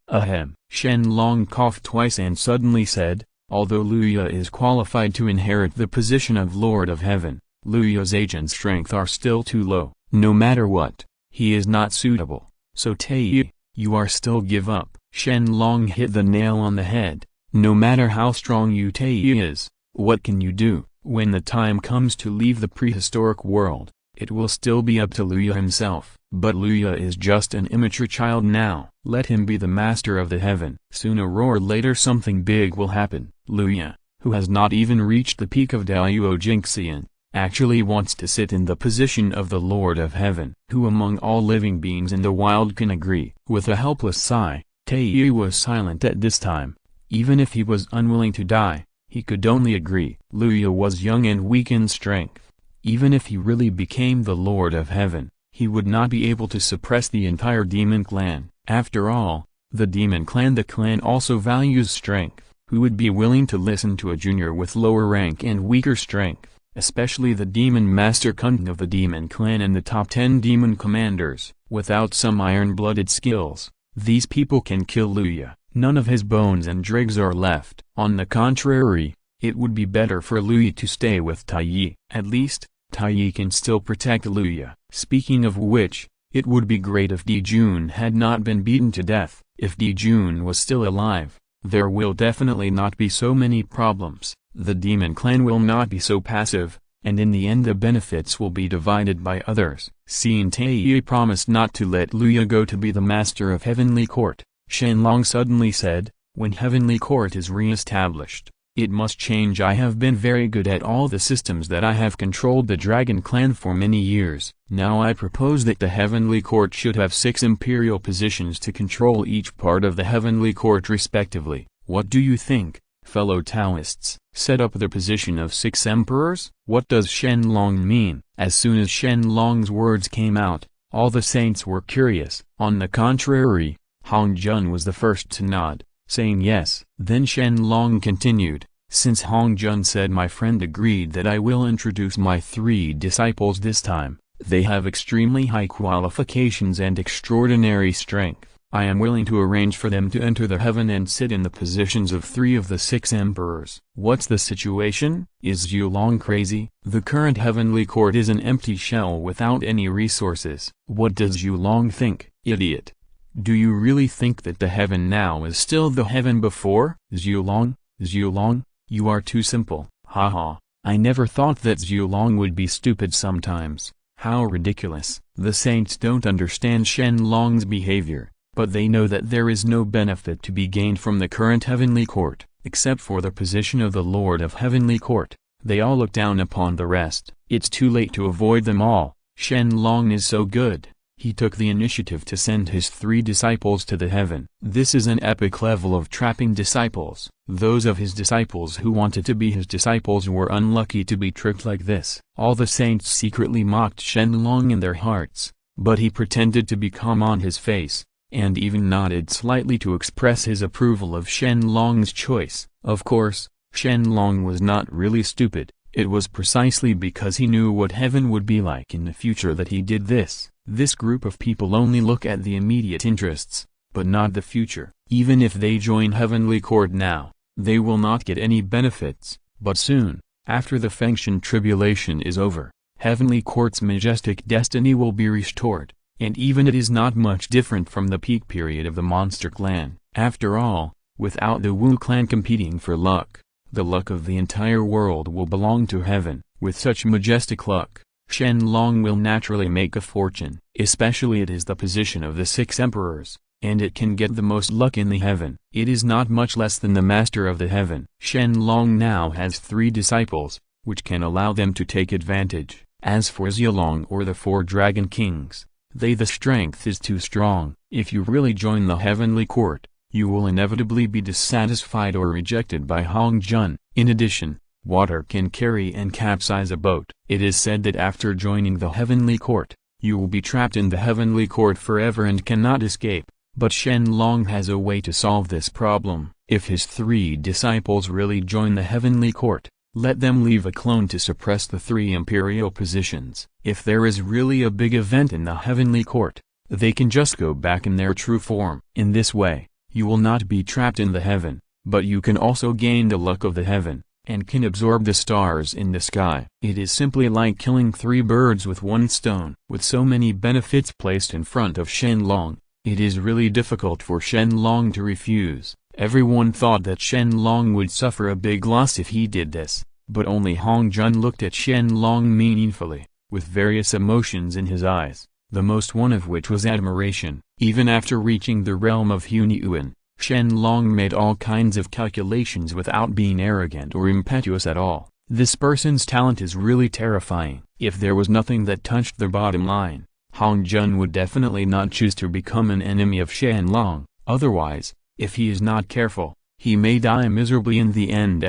Shen Long coughed twice and suddenly said, although Luo is qualified to inherit the position of Lord of Heaven, Luo's age and strength are still too low. No matter what, he is not suitable. So Taiyi, you are still give up. Shen Long hit the nail on the head. No matter how strong you Taiyi is, what can you do? When the time comes to leave the prehistoric world, it will still be up to Luo himself. But Luo is just an immature child now. Let him be the master of the heaven. Sooner or later something big will happen. Luo, who has not even reached the peak of Daoyuo Jingxian, actually wants to sit in the position of the Lord of Heaven. Who among all living beings in the wild can agree? With a helpless sigh, Taiyi was silent at this time. Even if he was unwilling to die, he could only agree. Luo was young and weak in strength. Even if he really became the Lord of Heaven, he would not be able to suppress the entire demon clan. After all, the demon clan also values strength. Who would be willing to listen to a junior with lower rank and weaker strength, especially the demon master cunning of the demon clan and the top 10 demon commanders, without some iron-blooded skills? These people can kill Luo. None of his bones and dregs are left. On the contrary, it would be better for Luo to stay with Taiyi. At least, Taiyi can still protect Luo. Speaking of which, it would be great if Dijun had not been beaten to death. If Dijun was still alive, there will definitely not be so many problems. The demon clan will not be so passive, and in the end the benefits will be divided by others. Seeing Taiyi promised not to let Luo go to be the master of Heavenly Court, Shen Long suddenly said, when Heavenly Court is re-established, it must change. I have been very good at all the systems that I have controlled the Dragon Clan for many years. Now I propose that the Heavenly Court should have 6 imperial positions to control each part of the Heavenly Court respectively. What do you think, fellow Taoists? Set up the position of 6 emperors? What does Shen Long mean? As soon as Shen Long's words came out, all the saints were curious. On the contrary, Hong Jun was the first to nod, saying yes. Then Shen Long continued, since Hong Jun said my friend agreed that I will introduce my 3 disciples this time. They have extremely high qualifications and extraordinary strength. I am willing to arrange for them to enter the heaven and sit in the positions of 3 of the 6 emperors. What's the situation? Is Zhu Long crazy? The current Heavenly Court is an empty shell without any resources. What does Zhu Long think? Idiot. Do you really think that the heaven now is still the heaven before? Zhu Long, you are too simple. Haha, I never thought that Zhu Long would be stupid sometimes. How ridiculous. The saints don't understand Shen Long's behavior, but they know that there is no benefit to be gained from the current heavenly court, except for the position of the Lord of Heavenly Court. They all look down upon the rest. It's too late to avoid them all. Shen Long is so good. He took the initiative to send his 3 disciples to the heaven. This is an epic level of trapping disciples. Those of his disciples who wanted to be his disciples were unlucky to be tricked like this. All the saints secretly mocked Shen Long in their hearts, but he pretended to be calm on his face, and even nodded slightly to express his approval of Shen Long's choice. Of course, Shen Long was not really stupid. It was precisely because he knew what heaven would be like in the future that he did this. This group of people only look at the immediate interests, but not the future. Even if they join Heavenly Court now, they will not get any benefits, but soon, after the Fengshan tribulation is over, Heavenly Court's majestic destiny will be restored, and even it is not much different from the peak period of the Monster Clan. After all, without the Wu clan competing for luck, the luck of the entire world will belong to heaven. With such majestic luck, Shen Long will naturally make a fortune. Especially it is the position of the 6 emperors, and it can get the most luck in the heaven. It is not much less than the master of the heaven. Shen Long now has 3 disciples, which can allow them to take advantage. As for Zilong or the 4 dragon kings, the strength is too strong. If you really join the heavenly court, you will inevitably be dissatisfied or rejected by Hong Jun. In addition, water can carry and capsize a boat. It is said that after joining the heavenly court, you will be trapped in the heavenly court forever and cannot escape. But Shen Long has a way to solve this problem. If his 3 disciples really join the heavenly court, let them leave a clone to suppress the 3 imperial positions. If there is really a big event in the heavenly court, they can just go back in their true form. In this way, you will not be trapped in the heaven, but you can also gain the luck of the heaven, and can absorb the stars in the sky. It is simply like killing 3 birds with 1 stone. With so many benefits placed in front of Shen Long, it is really difficult for Shen Long to refuse. Everyone thought that Shen Long would suffer a big loss if he did this, but only Hong Jun looked at Shen Long meaningfully, with various emotions in his eyes, the most one of which was admiration. Even after reaching the realm of Hunyuan, Shen Long made all kinds of calculations without being arrogant or impetuous at all. This person's talent is really terrifying. If there was nothing that touched the bottom line, Hong Jun would definitely not choose to become an enemy of Shen Long. Otherwise, if he is not careful, he may die miserably in the end!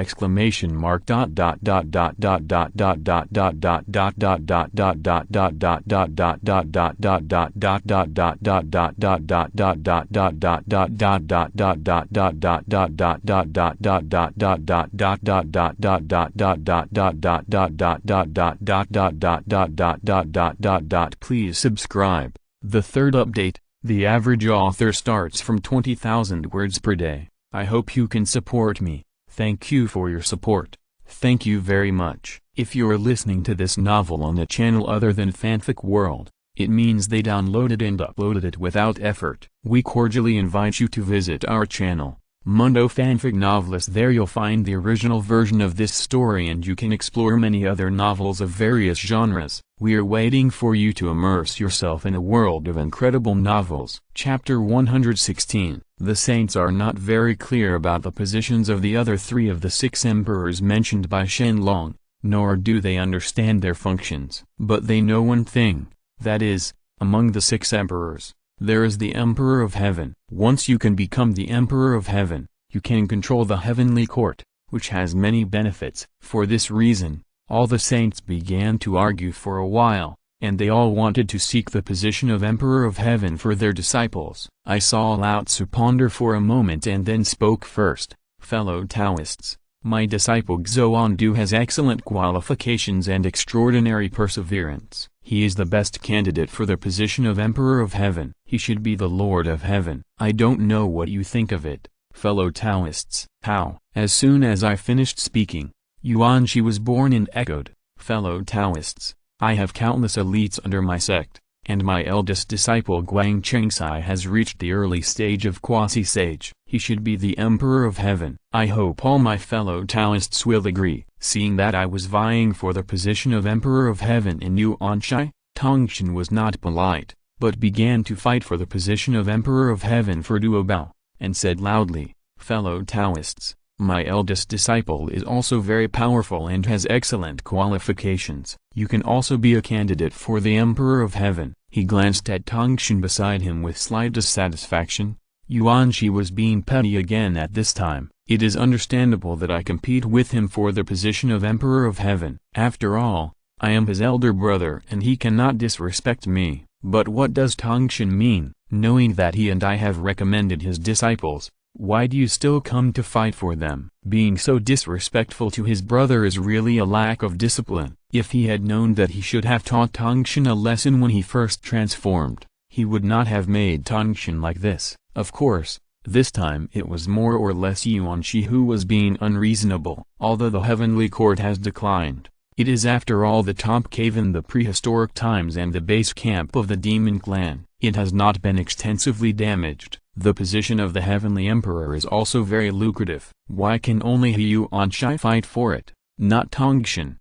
Please subscribe. The 3rd update, the average author starts from 20,000 words per day. I hope you can support me. Thank you for your support. Thank you very much. If you're listening to this novel on a channel other than Fanfic World, it means they downloaded and uploaded it without effort. We cordially invite you to visit our channel, Mundo Fanfic Novelist. There you'll find the original version of this story and you can explore many other novels of various genres. We're waiting for you to immerse yourself in a world of incredible novels. Chapter 116. The saints are not very clear about the positions of the other 3 of the 6 emperors mentioned by Shen Long, nor do they understand their functions. But they know one thing, that is, among the 6 emperors, there is the Emperor of Heaven. Once you can become the Emperor of Heaven, you can control the heavenly court, which has many benefits. For this reason, all the saints began to argue for a while, and they all wanted to seek the position of Emperor of Heaven for their disciples. I saw Lao Tzu ponder for a moment and then spoke first. Fellow Taoists, my disciple Xuandu has excellent qualifications and extraordinary perseverance. He is the best candidate for the position of Emperor of Heaven. He should be the Lord of Heaven. I don't know what you think of it, fellow Taoists. How? As soon as I finished speaking, Yuan Shi was born and echoed, fellow Taoists, I have countless elites under my sect, and my eldest disciple Guang Chengsai has reached the early stage of quasi-sage. He should be the Emperor of Heaven. I hope all my fellow Taoists will agree. Seeing that I was vying for the position of Emperor of Heaven in Yuan Shi, Tongshan was not polite, but began to fight for the position of Emperor of Heaven for Duo Bao, and said loudly, "Fellow Taoists, my eldest disciple is also very powerful and has excellent qualifications. You can also be a candidate for the Emperor of Heaven." He glanced at Tongshan beside him with slight dissatisfaction. Yuanshi was being petty again at this time. "It is understandable that I compete with him for the position of Emperor of Heaven. After all, I am his elder brother and he cannot disrespect me." But what does Tongshan mean? Knowing that he and I have recommended his disciples, why do you still come to fight for them? Being so disrespectful to his brother is really a lack of discipline. If he had known that he should have taught Tongshan a lesson when he first transformed, he would not have made Tongshan like this. Of course, this time it was more or less Yuanshi who was being unreasonable. Although the heavenly court has declined, it is after all the top cave in the prehistoric times and the base camp of the demon clan. It has not been extensively damaged. The position of the heavenly emperor is also very lucrative. Why can only Yuanshi fight for it, not Tongshan?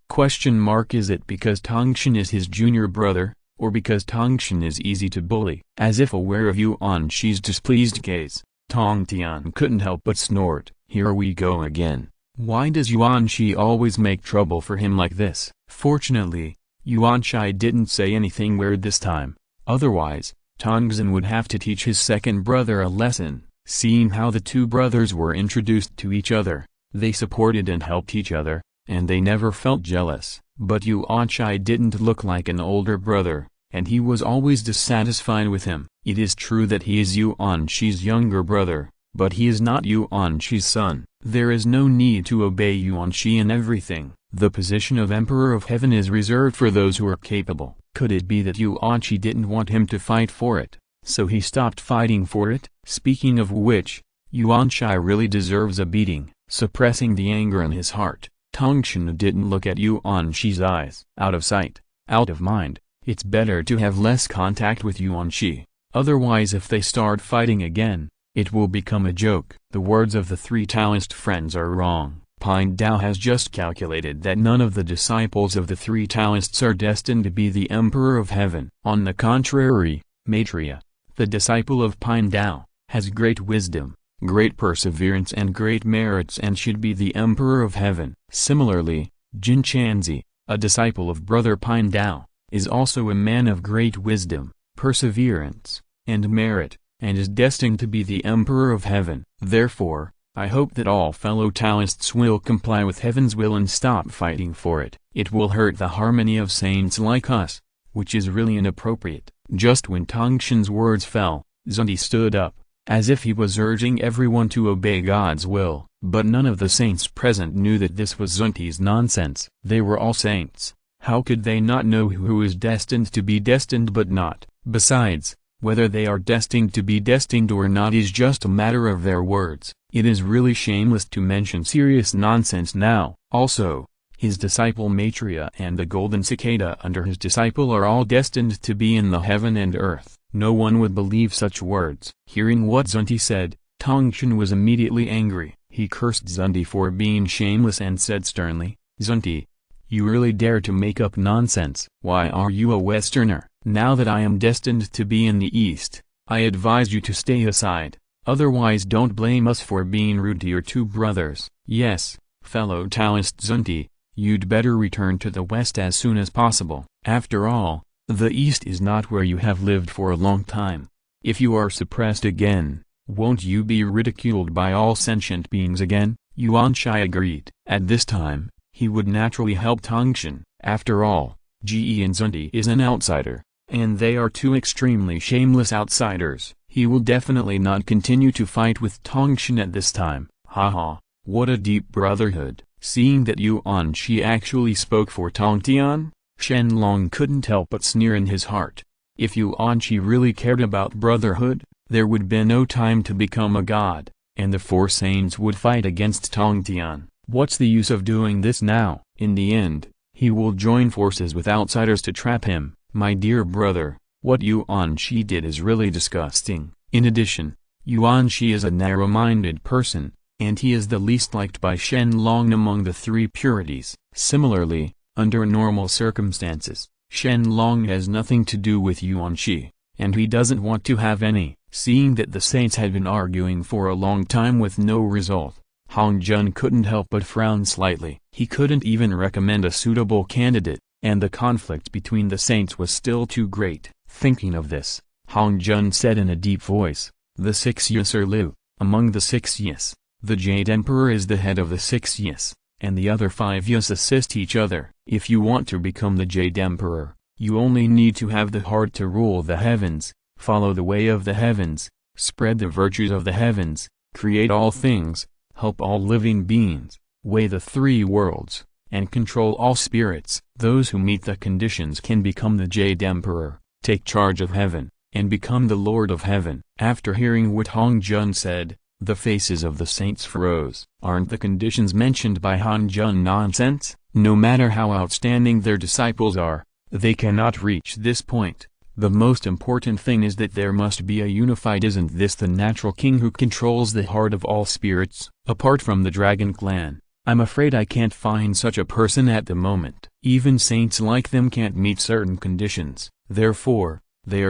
Is it because Tongshan is his junior brother, or because Tongshan is easy to bully? As if aware of Yuanshi's displeased gaze, Tongtian couldn't help but snort. Here we go again. Why does Yuanshi always make trouble for him like this? Fortunately, Yuanshi didn't say anything weird this time. Otherwise, Tongshan would have to teach his second brother a lesson. Seeing how the two brothers were introduced to each other, they supported and helped each other, and they never felt jealous. But Yuanshi didn't look like an older brother, and he was always dissatisfied with him. It is true that he is Yuanshi's younger brother, but he is not Yuanshi's son. There is no need to obey Yuanshi in everything. The position of Emperor of Heaven is reserved for those who are capable. Could it be that Yuanshi didn't want him to fight for it, so he stopped fighting for it? Speaking of which, Yuanshi really deserves a beating. Suppressing the anger in his heart, Tongshan didn't look at Yuanshi's eyes. Out of sight, out of mind. It's better to have less contact with Yuanshi. Otherwise, if they start fighting again, it will become a joke. The words of the three Taoist friends are wrong. Pine Dao has just calculated that none of the disciples of the three Taoists are destined to be the Emperor of Heaven. On the contrary, Maitreya, the disciple of Pine Dao, has great wisdom, great perseverance and great merits and should be the Emperor of Heaven. Similarly, Jin Chanzi, a disciple of Brother Pine Dao, is also a man of great wisdom, perseverance, and merit, and is destined to be the Emperor of Heaven. Therefore, I hope that all fellow Taoists will comply with Heaven's will and stop fighting for it. It will hurt the harmony of saints like us, which is really inappropriate. Just when Tongshan's words fell, Zunti stood up, as if he was urging everyone to obey God's will. But none of the saints present knew that this was Zunti's nonsense. They were all saints. How could they not know who is destined to be destined but not? Besides, whether they are destined to be destined or not is just a matter of their words. It is really shameless to mention serious nonsense now. Also, his disciple Maitreya and the golden cicada under his disciple are all destined to be in the heaven and earth. No one would believe such words. Hearing what Zunti said, Tongshan was immediately angry. He cursed Zunti for being shameless and said sternly, "Zunti, you really dare to make up nonsense? Why are you a Westerner? Now that I am destined to be in the East, I advise you to stay aside. Otherwise don't blame us for being rude to your two brothers. Yes, fellow Taoist Zunti, you'd better return to the West as soon as possible. After all, the East is not where you have lived for a long time. If you are suppressed again, won't you be ridiculed by all sentient beings again?" Yuanshi agreed. At this time, he would naturally help Tongshan. After all, Ge and Zunti is an outsider, and they are two extremely shameless outsiders. He will definitely not continue to fight with Tongshan at this time. Haha, what a deep brotherhood. Seeing that Yuanshi actually spoke for Tongtian, Shen Long couldn't help but sneer in his heart. If Yuanshi really cared about brotherhood, there would be no time to become a god, and the four saints would fight against Tongtian. What's the use of doing this now? In the end, he will join forces with outsiders to trap him. My dear brother, what Yuanshi did is really disgusting. In addition, Yuanshi is a narrow-minded person, and he is the least liked by Shen Long among the three purities. Similarly, under normal circumstances, Shen Long has nothing to do with Yuanxi, and he doesn't want to have any." Seeing that the saints had been arguing for a long time with no result, Hong Jun couldn't help but frown slightly. He couldn't even recommend a suitable candidate, and the conflict between the saints was still too great. Thinking of this, Hong Jun said in a deep voice, "The 6 Yis are Liu. Among the 6 Yis, the Jade Emperor is the head of the 6 Yis, and the other 5 Yis assist each other. If you want to become the Jade Emperor, you only need to have the heart to rule the heavens, follow the way of the heavens, spread the virtues of the heavens, create all things, help all living beings, weigh the 3 worlds, and control all spirits. Those who meet the conditions can become the Jade Emperor, take charge of heaven, and become the Lord of Heaven." After hearing what Hong Jun said, the faces of the saints froze. Aren't the conditions mentioned by Hong Jun nonsense? No matter how outstanding their disciples are, they cannot reach this point. The most important thing is that there must be a unified. Isn't this the natural king who controls the heart of all spirits? Apart from the dragon clan, I'm afraid I can't find such a person at the moment. Even saints like them can't meet certain conditions. Therefore, they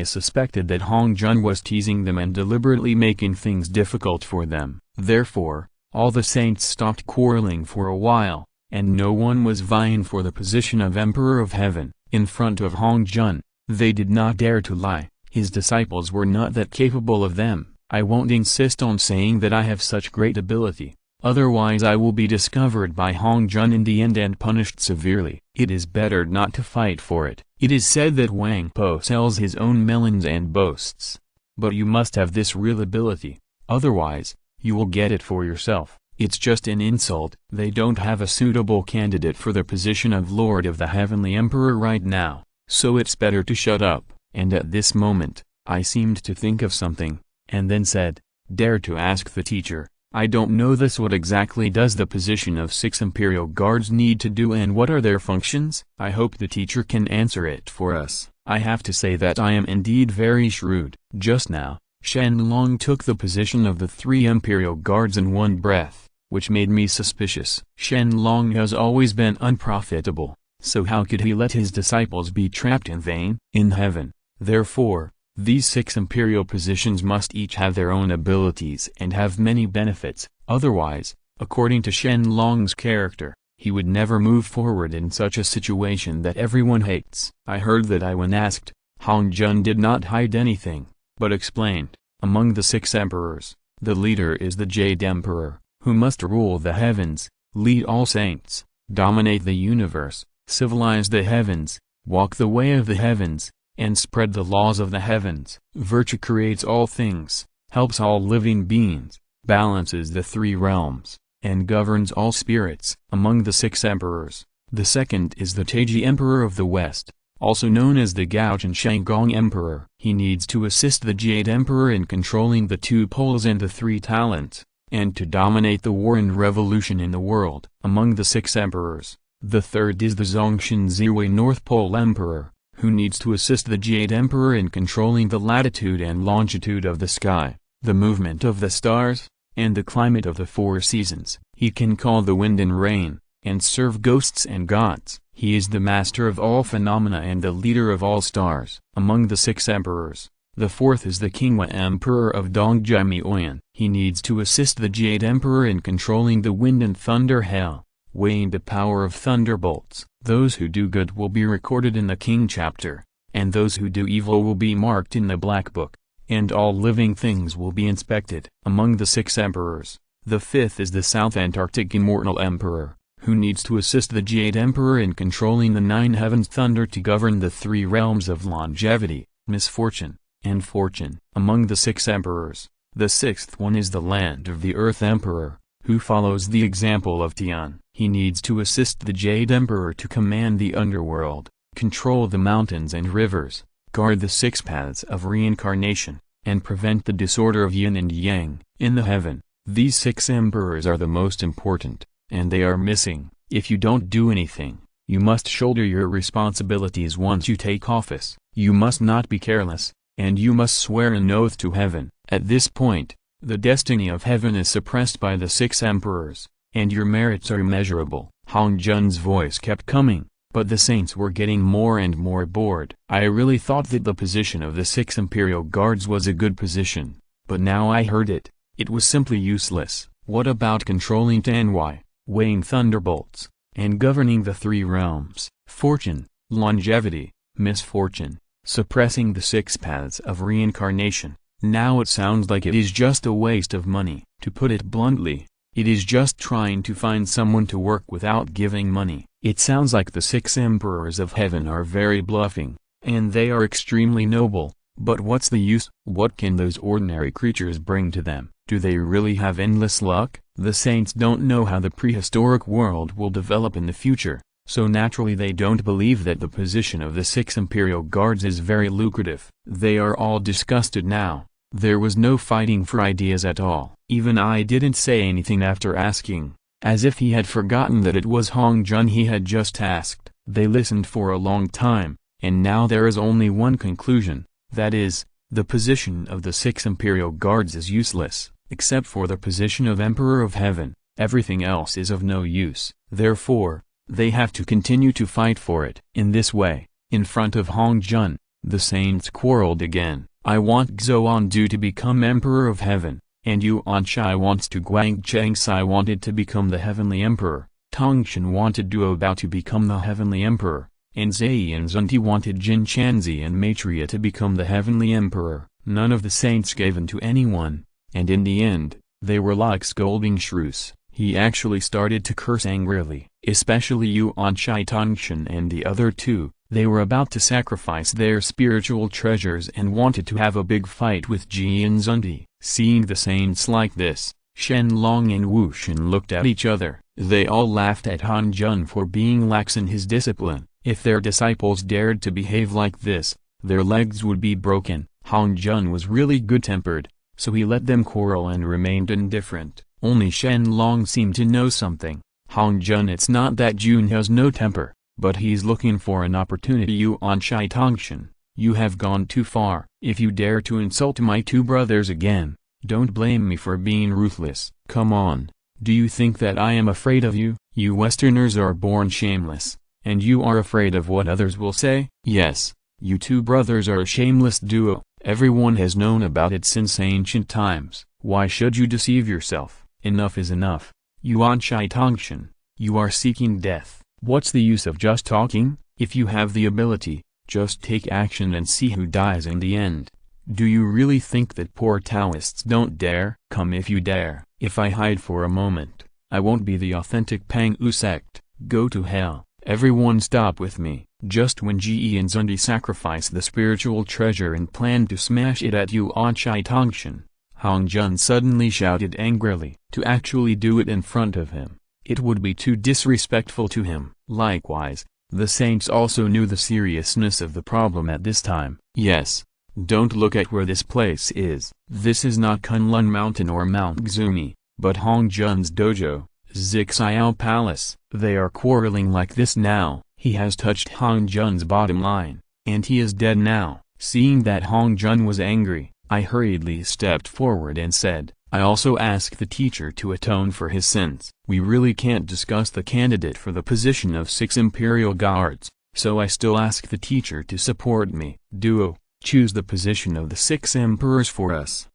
suspected that Hong Jun was teasing them and deliberately making things difficult for them. Therefore, all the saints stopped quarreling for a while, and no one was vying for the position of Emperor of Heaven. In front of Hong Jun, they did not dare to lie. His disciples were not that capable of them. "I won't insist on saying that I have such great ability, otherwise I will be discovered by Hong Jun in the end and punished severely. It is better not to fight for it. It is said that Wang Po sells his own melons and boasts. But you must have this real ability, otherwise, you will get it for yourself. It's just an insult." They don't have a suitable candidate for the position of Lord of the Heavenly Emperor right now, so it's better to shut up. And at this moment, I seemed to think of something, and then said, "Dare to ask the teacher. I don't know this. What exactly does the position of 6 Imperial Guards need to do, and what are their functions?" I hope the teacher can answer it for us. I have to say that I am indeed very shrewd. Just now, Shen Long took the position of the 3 Imperial Guards in one breath, which made me suspicious. Shen Long has always been unprofitable, so how could he let his disciples be trapped in vain? In heaven, therefore, these 6 imperial positions must each have their own abilities and have many benefits, otherwise, according to Shen Long's character, he would never move forward in such a situation that everyone hates. I heard that when asked, Hong Jun did not hide anything, but explained, "Among the 6 emperors, the leader is the Jade Emperor, who must rule the heavens, lead all saints, dominate the universe, civilize the heavens, walk the way of the heavens, and spread the laws of the heavens. Virtue creates all things, helps all living beings, balances the 3 realms, and governs all spirits." Among the 6 emperors, the second is the Taiji Emperor of the West, also known as the Gaochen Shanggong Emperor. He needs to assist the Jade Emperor in controlling the 2 poles and the 3 talents, and to dominate the war and revolution in the world. Among the 6 emperors, the third is the Zhongshan Ziwei North Pole Emperor, who needs to assist the Jade Emperor in controlling the latitude and longitude of the sky, the movement of the stars, and the climate of the 4 seasons. He can call the wind and rain, and serve ghosts and gods. He is the master of all phenomena and the leader of all stars. Among the 6 emperors, the fourth is the Qingwa Emperor of Dongjia. He needs to assist the Jade Emperor in controlling the wind and thunder hail, weighing the power of thunderbolts. Those who do good will be recorded in the King chapter, and those who do evil will be marked in the Black Book, and all living things will be inspected. Among the 6 emperors, the fifth is the South Antarctic Immortal Emperor, who needs to assist the Jade Emperor in controlling the 9 heavens thunder to govern the 3 realms of longevity, misfortune, and fortune. Among the 6 emperors, the sixth one is the Land of the Earth Emperor, who follows the example of Tian. He needs to assist the Jade Emperor to command the underworld, control the mountains and rivers, guard the 6 paths of reincarnation, and prevent the disorder of yin and yang. In the heaven, these 6 emperors are the most important, and they are missing. If you don't do anything, you must shoulder your responsibilities once you take office. You must not be careless, and you must swear an oath to heaven. At this point, the destiny of heaven is suppressed by the 6 emperors, and your merits are immeasurable. Hong Jun's voice kept coming, But the saints were getting more and more bored. I really thought that the position of the 6 Imperial Guards was a good position, but now I heard it. It was simply useless. What about controlling Tanwai, weighing thunderbolts, and governing the 3 realms? Fortune, longevity, misfortune, suppressing the 6 paths of reincarnation. Now it sounds like it is just a waste of money. To put it bluntly, it is just trying to find someone to work without giving money. It sounds like the 6 emperors of heaven are very bluffing, and they are extremely noble, but what's the use? What can those ordinary creatures bring to them? Do they really have endless luck? The saints don't know how the prehistoric world will develop in the future, so naturally they don't believe that the position of the 6 Imperial Guards is very lucrative. They are all disgusted now. There was no fighting for ideas at all. Even I didn't say anything after asking, as if he had forgotten that it was Hong Jun he had just asked. They listened for a long time, and now there is only one conclusion, that is, the position of the 6 Imperial Guards is useless, except for the position of Emperor of Heaven. Everything else is of no use. Therefore, they have to continue to fight for it. In this way, in front of Hong Jun, the saints quarreled again. I want Xuandu to become Emperor of Heaven, and Yuan Shai wants to Guangcheng Sai wanted to become the Heavenly Emperor, Tongshan wanted Duo Bao to become the Heavenly Emperor, and Zai and Zunti wanted Jin Chanzi and Maitreya to become the Heavenly Emperor. None of the saints gave in to anyone, and in the end, they were like scolding shrews. He actually started to curse angrily, especially Yuan Shai Tongshan and the other 2. They were about to sacrifice their spiritual treasures and wanted to have a big fight with Ji and Zunti. Seeing the saints like this, Shen Long and Wu Shen looked at each other. They all laughed at Han Jun for being lax in his discipline. If their disciples dared to behave like this, their legs would be broken. Han Jun was really good-tempered, so he let them quarrel and remained indifferent. Only Shen Long seemed to know something. Han Jun, it's not that Jun has no temper, but he's looking for an opportunity. Yuan Shai Tongshan, you have gone too far. If you dare to insult my 2 brothers again, don't blame me for being ruthless. Come on, do you think that I am afraid of you? You Westerners are born shameless, and you are afraid of what others will say? Yes, you 2 brothers are a shameless duo. Everyone has known about it since ancient times. Why should you deceive yourself? Enough is enough. Yuan Shai Tongshan, you are seeking death. What's the use of just talking? If you have the ability, just take action and see who dies in the end. Do you really think that poor Taoists don't dare? Come if you dare. If I hide for a moment, I won't be the authentic Pang-U sect. Go to hell. Everyone stop with me. Just when Ji and Zunti sacrificed the spiritual treasure and planned to smash it at Yuan Shai Tongshan, Hong Jun suddenly shouted angrily. To actually do it in front of him, it would be too disrespectful to him. Likewise, the saints also knew the seriousness of the problem at this time. Yes, don't look at where this place is. This is not Kunlun Mountain or Mount Xumi, but Hong Jun's dojo, Zixiao Palace. They are quarreling like this now. He has touched Hong Jun's bottom line, and he is dead now. Seeing that Hong Jun was angry, I hurriedly stepped forward and said, I also ask the teacher to atone for his sins. We really can't discuss the candidate for the position of 6 Imperial Guards, so I still ask the teacher to support me. Duo, choose the position of the 6 emperors for us.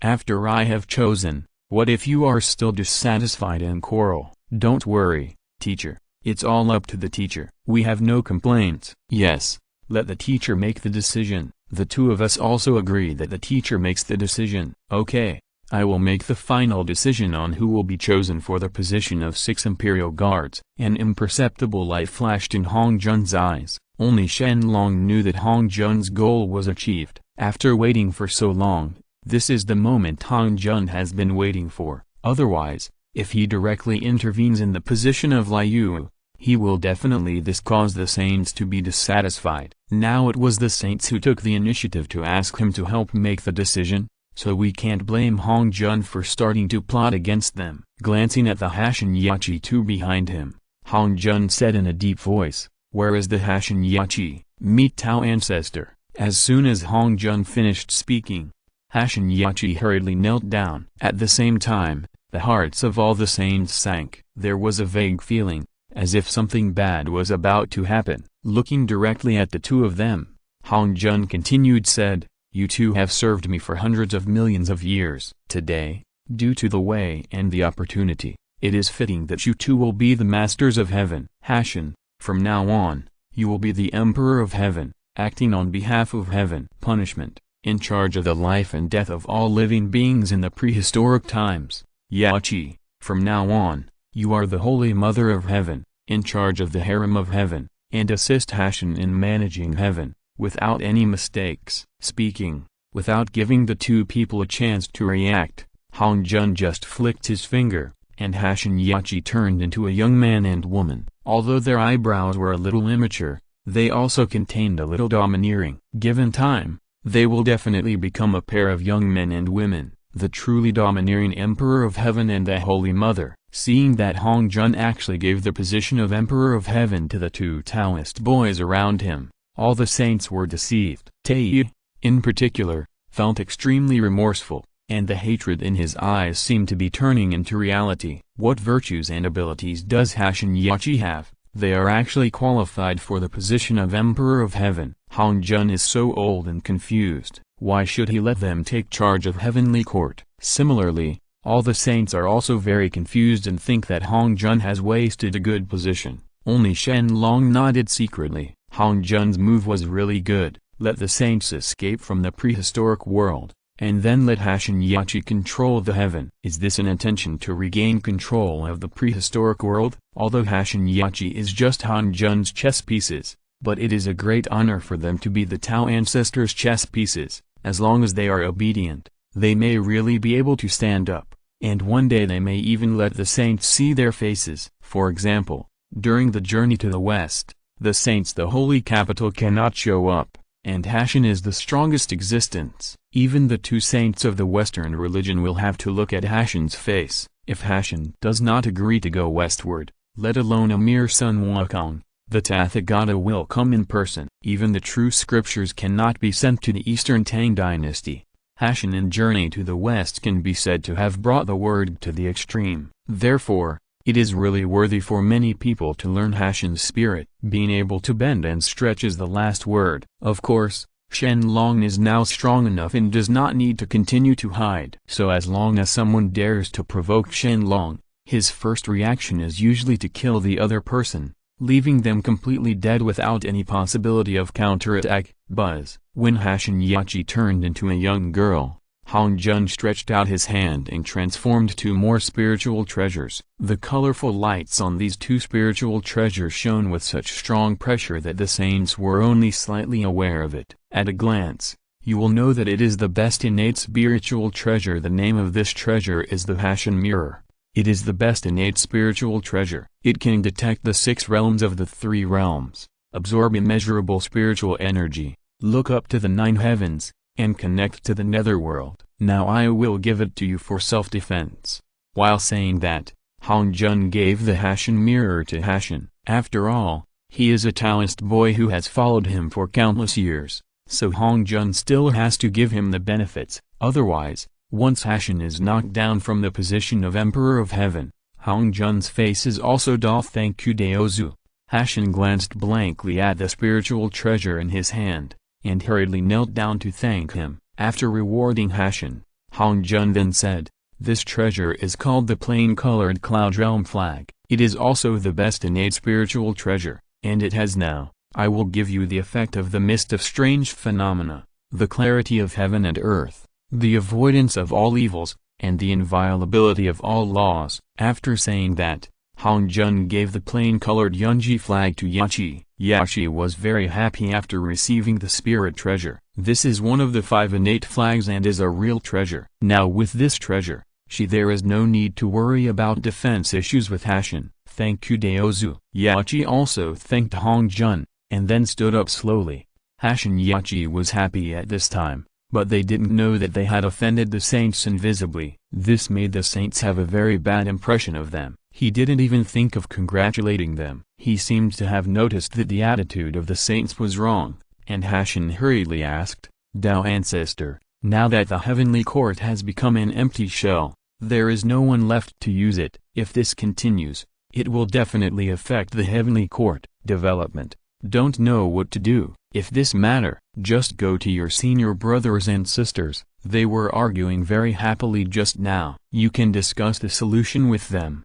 After I have chosen, what if you are still dissatisfied and quarrel? Don't worry, teacher, it's all up to the teacher. We have no complaints. Yes, let the teacher make the decision. The 2 of us also agree that the teacher makes the decision. Okay. I will make the final decision on who will be chosen for the position of 6 Imperial Guards. An imperceptible light flashed in Hong Jun's eyes. Only Shen Long knew that Hong Jun's goal was achieved. After waiting for so long, this is the moment Hong Jun has been waiting for. Otherwise, if he directly intervenes in the position of Liu, he will definitely cause the saints to be dissatisfied. Now it was the saints who took the initiative to ask him to help make the decision, so we can't blame Hong Jun for starting to plot against them. Glancing at the Hashin Yachi 2 behind him, Hong Jun said in a deep voice, "Where is the Hashin Yachi? Meet Tao Ancestor." As soon as Hong Jun finished speaking, Hashin Yachi hurriedly knelt down. At the same time, the hearts of all the saints sank. There was a vague feeling, as if something bad was about to happen. Looking directly at the two of them, Hong Jun continued said, "You two have served me for hundreds of millions of years. Today, due to the way and the opportunity, it is fitting that you two will be the masters of heaven. Hashin, from now on, you will be the emperor of heaven, acting on behalf of heaven. Punishment, in charge of the life and death of all living beings in the prehistoric times. Yachi, from now on, you are the Holy Mother of Heaven, in charge of the harem of heaven, and assist Hashin in managing heaven, without any mistakes." Speaking, without giving the two people a chance to react, Hong Jun just flicked his finger, and Hashin Yachi turned into a young man and woman. Although their eyebrows were a little immature, they also contained a little domineering. Given time, they will definitely become a pair of young men and women, the truly domineering Emperor of Heaven and the Holy Mother. Seeing that Hong Jun actually gave the position of Emperor of Heaven to the two Taoist boys around him, all the saints were deceived. Tei, in particular, felt extremely remorseful, and the hatred in his eyes seemed to be turning into reality. What virtues and abilities does Hashin Yachi have? They are actually qualified for the position of Emperor of Heaven. Hong Jun is so old and confused. Why should he let them take charge of Heavenly Court? Similarly, all the saints are also very confused and think that Hong Jun has wasted a good position. Only Shen Long nodded secretly. Hong Jun's move was really good. Let the saints escape from the prehistoric world, and then let Hashin Yachi control the heaven. Is this an intention to regain control of the prehistoric world? Although Hashin Yachi is just Hong Jun's chess pieces, but it is a great honor for them to be the Tao ancestors' chess pieces. As long as they are obedient, they may really be able to stand up, and one day they may even let the saints see their faces. For example, during the journey to the west, the saints, the holy capital, cannot show up, and Hashin is the strongest existence. Even the two saints of the Western religion will have to look at Hashin's face. If Hashin does not agree to go westward, let alone a mere Sun Wukong, the Tathagata will come in person. Even the true scriptures cannot be sent to the Eastern Tang dynasty. Hashin's journey to the west can be said to have brought the word to the extreme. Therefore, it is really worthy for many people to learn Hashin's spirit. Being able to bend and stretch is the last word. Of course, Shen Long is now strong enough and does not need to continue to hide. So as long as someone dares to provoke Shen Long, his first reaction is usually to kill the other person, leaving them completely dead without any possibility of counterattack. Buzz. When Hashin Yachi turned into a young girl, Hong Jun stretched out his hand and transformed two more spiritual treasures. The colorful lights on these two spiritual treasures shone with such strong pressure that the saints were only slightly aware of it. At a glance, you will know that it is the best innate spiritual treasure. The name of this treasure is the Hashin Mirror. It is the best innate spiritual treasure. It can detect the 6 realms of the 3 realms, absorb immeasurable spiritual energy, look up to the 9 heavens, and connect to the netherworld. Now I will give it to you for self-defense. While saying that, Hong Jun gave the Hashin mirror to Hashin. After all, he is a Taoist boy who has followed him for countless years, so Hong Jun still has to give him the benefits. Otherwise, once Hashin is knocked down from the position of Emperor of Heaven, Hong Jun's face is also dull. Thank you, Daozu. Hashin glanced blankly at the spiritual treasure in his hand, and hurriedly knelt down to thank him. After rewarding Hashin, Hong Jun then said, "This treasure is called the plain-colored Cloud Realm Flag. It is also the best innate spiritual treasure, and it has now, I will give you the effect of the mist of strange phenomena, the clarity of heaven and earth, the avoidance of all evils, and the inviolability of all laws." After saying that, Hong Jun gave the plain-colored Yunji flag to Yachi. Yachi was very happy after receiving the spirit treasure. This is one of the 5 innate flags and is a real treasure. Now with this treasure, there is no need to worry about defense issues with Hashin. Thank you, Daozu. Yachi also thanked Hong Jun, and then stood up slowly. Hashin Yachi was happy at this time, but they didn't know that they had offended the saints invisibly. This made the saints have a very bad impression of them. He didn't even think of congratulating them. He seemed to have noticed that the attitude of the saints was wrong, and Hashin hurriedly asked, "Dragon Ancestor, now that the heavenly court has become an empty shell, there is no one left to use it. If this continues, It will definitely affect the heavenly court development. Don't know what to do. If this matter, just go to your senior brothers and sisters. They were arguing very happily just now. You can discuss the solution with them.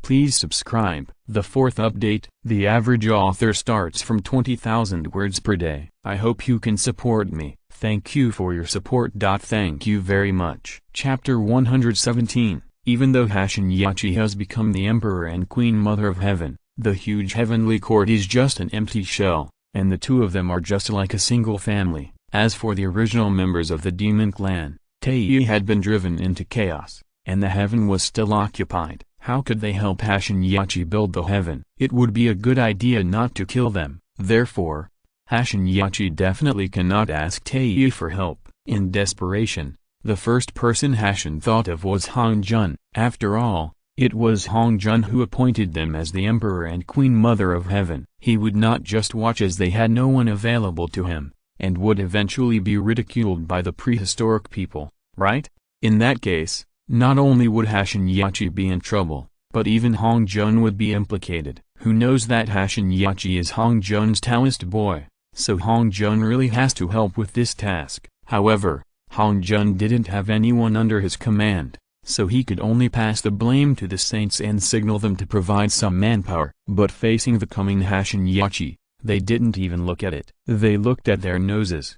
Please subscribe. The fourth update, the average author starts from 20,000 words per day. I hope you can support me. Thank you for your support. Thank you very much. Chapter 117. Even though Yachi has become the Emperor and Queen Mother of Heaven, the huge heavenly court is just an empty shell, and the two of them are just like a single family. As for the original members of the demon clan, Tei had been driven into chaos, and the heaven was still occupied. How could they help Yachi build the heaven? It would be a good idea not to kill them. Therefore, Yachi definitely cannot ask Tei for help. In desperation, the first person thought of was Hong Jun. After all, it was Hong Jun who appointed them as the Emperor and Queen Mother of Heaven. He would not just watch as they had no one available to him, and would eventually be ridiculed by the prehistoric people, right? In that case, not only would Yachi be in trouble, but even Hong Jun would be implicated. Who knows that Yachi is Hong Jun's Taoist boy, so Hong Jun really has to help with this task. However, Hong Jun didn't have anyone under his command, so he could only pass the blame to the saints and signal them to provide some manpower. But facing the coming Yachi, they didn't even look at it. They looked at their noses,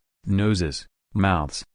mouths,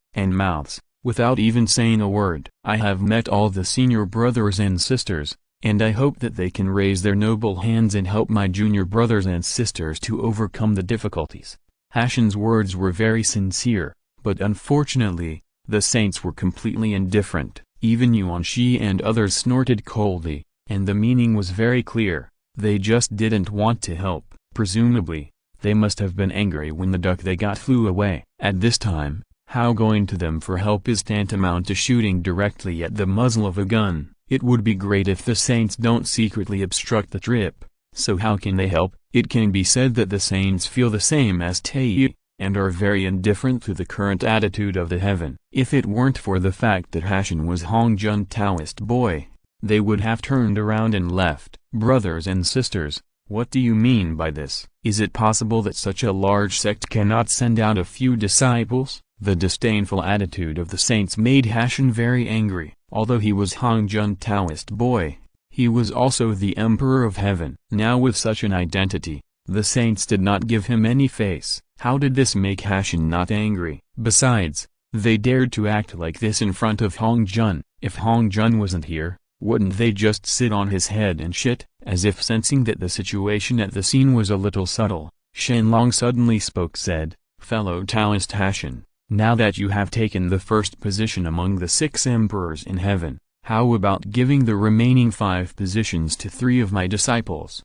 without even saying a word. I have met all the senior brothers and sisters, and I hope that they can raise their noble hands and help my junior brothers and sisters to overcome the difficulties. Hashan's words were very sincere, but unfortunately, the saints were completely indifferent. Even Yuan Shi and others snorted coldly, and the meaning was very clear. They just didn't want to help. Presumably, they must have been angry when the duck they got flew away. At this time, how going to them for help is tantamount to shooting directly at the muzzle of a gun. It would be great if the saints don't secretly obstruct the trip. So how can they help? It can be said that the saints feel the same as Tei, and are very indifferent to the current attitude of the heaven. If it weren't for the fact that Hashan was Hong Jun Taoist boy, they would have turned around and left. Brothers and sisters, what do you mean by this? Is it possible that such a large sect cannot send out a few disciples? The disdainful attitude of the saints made Hashan very angry. Although he was Hong Jun Taoist boy, he was also the Emperor of Heaven. Now with such an identity, the saints did not give him any face. How did this make Hashan not angry? Besides, they dared to act like this in front of Hong Jun. If Hong Jun wasn't here, wouldn't they just sit on his head and shit? As if sensing that the situation at the scene was a little subtle, Shen Long suddenly said, "Fellow Taoist Hashan, now that you have taken the first position among the 6 emperors in heaven, how about giving the remaining 5 positions to 3 of my disciples?"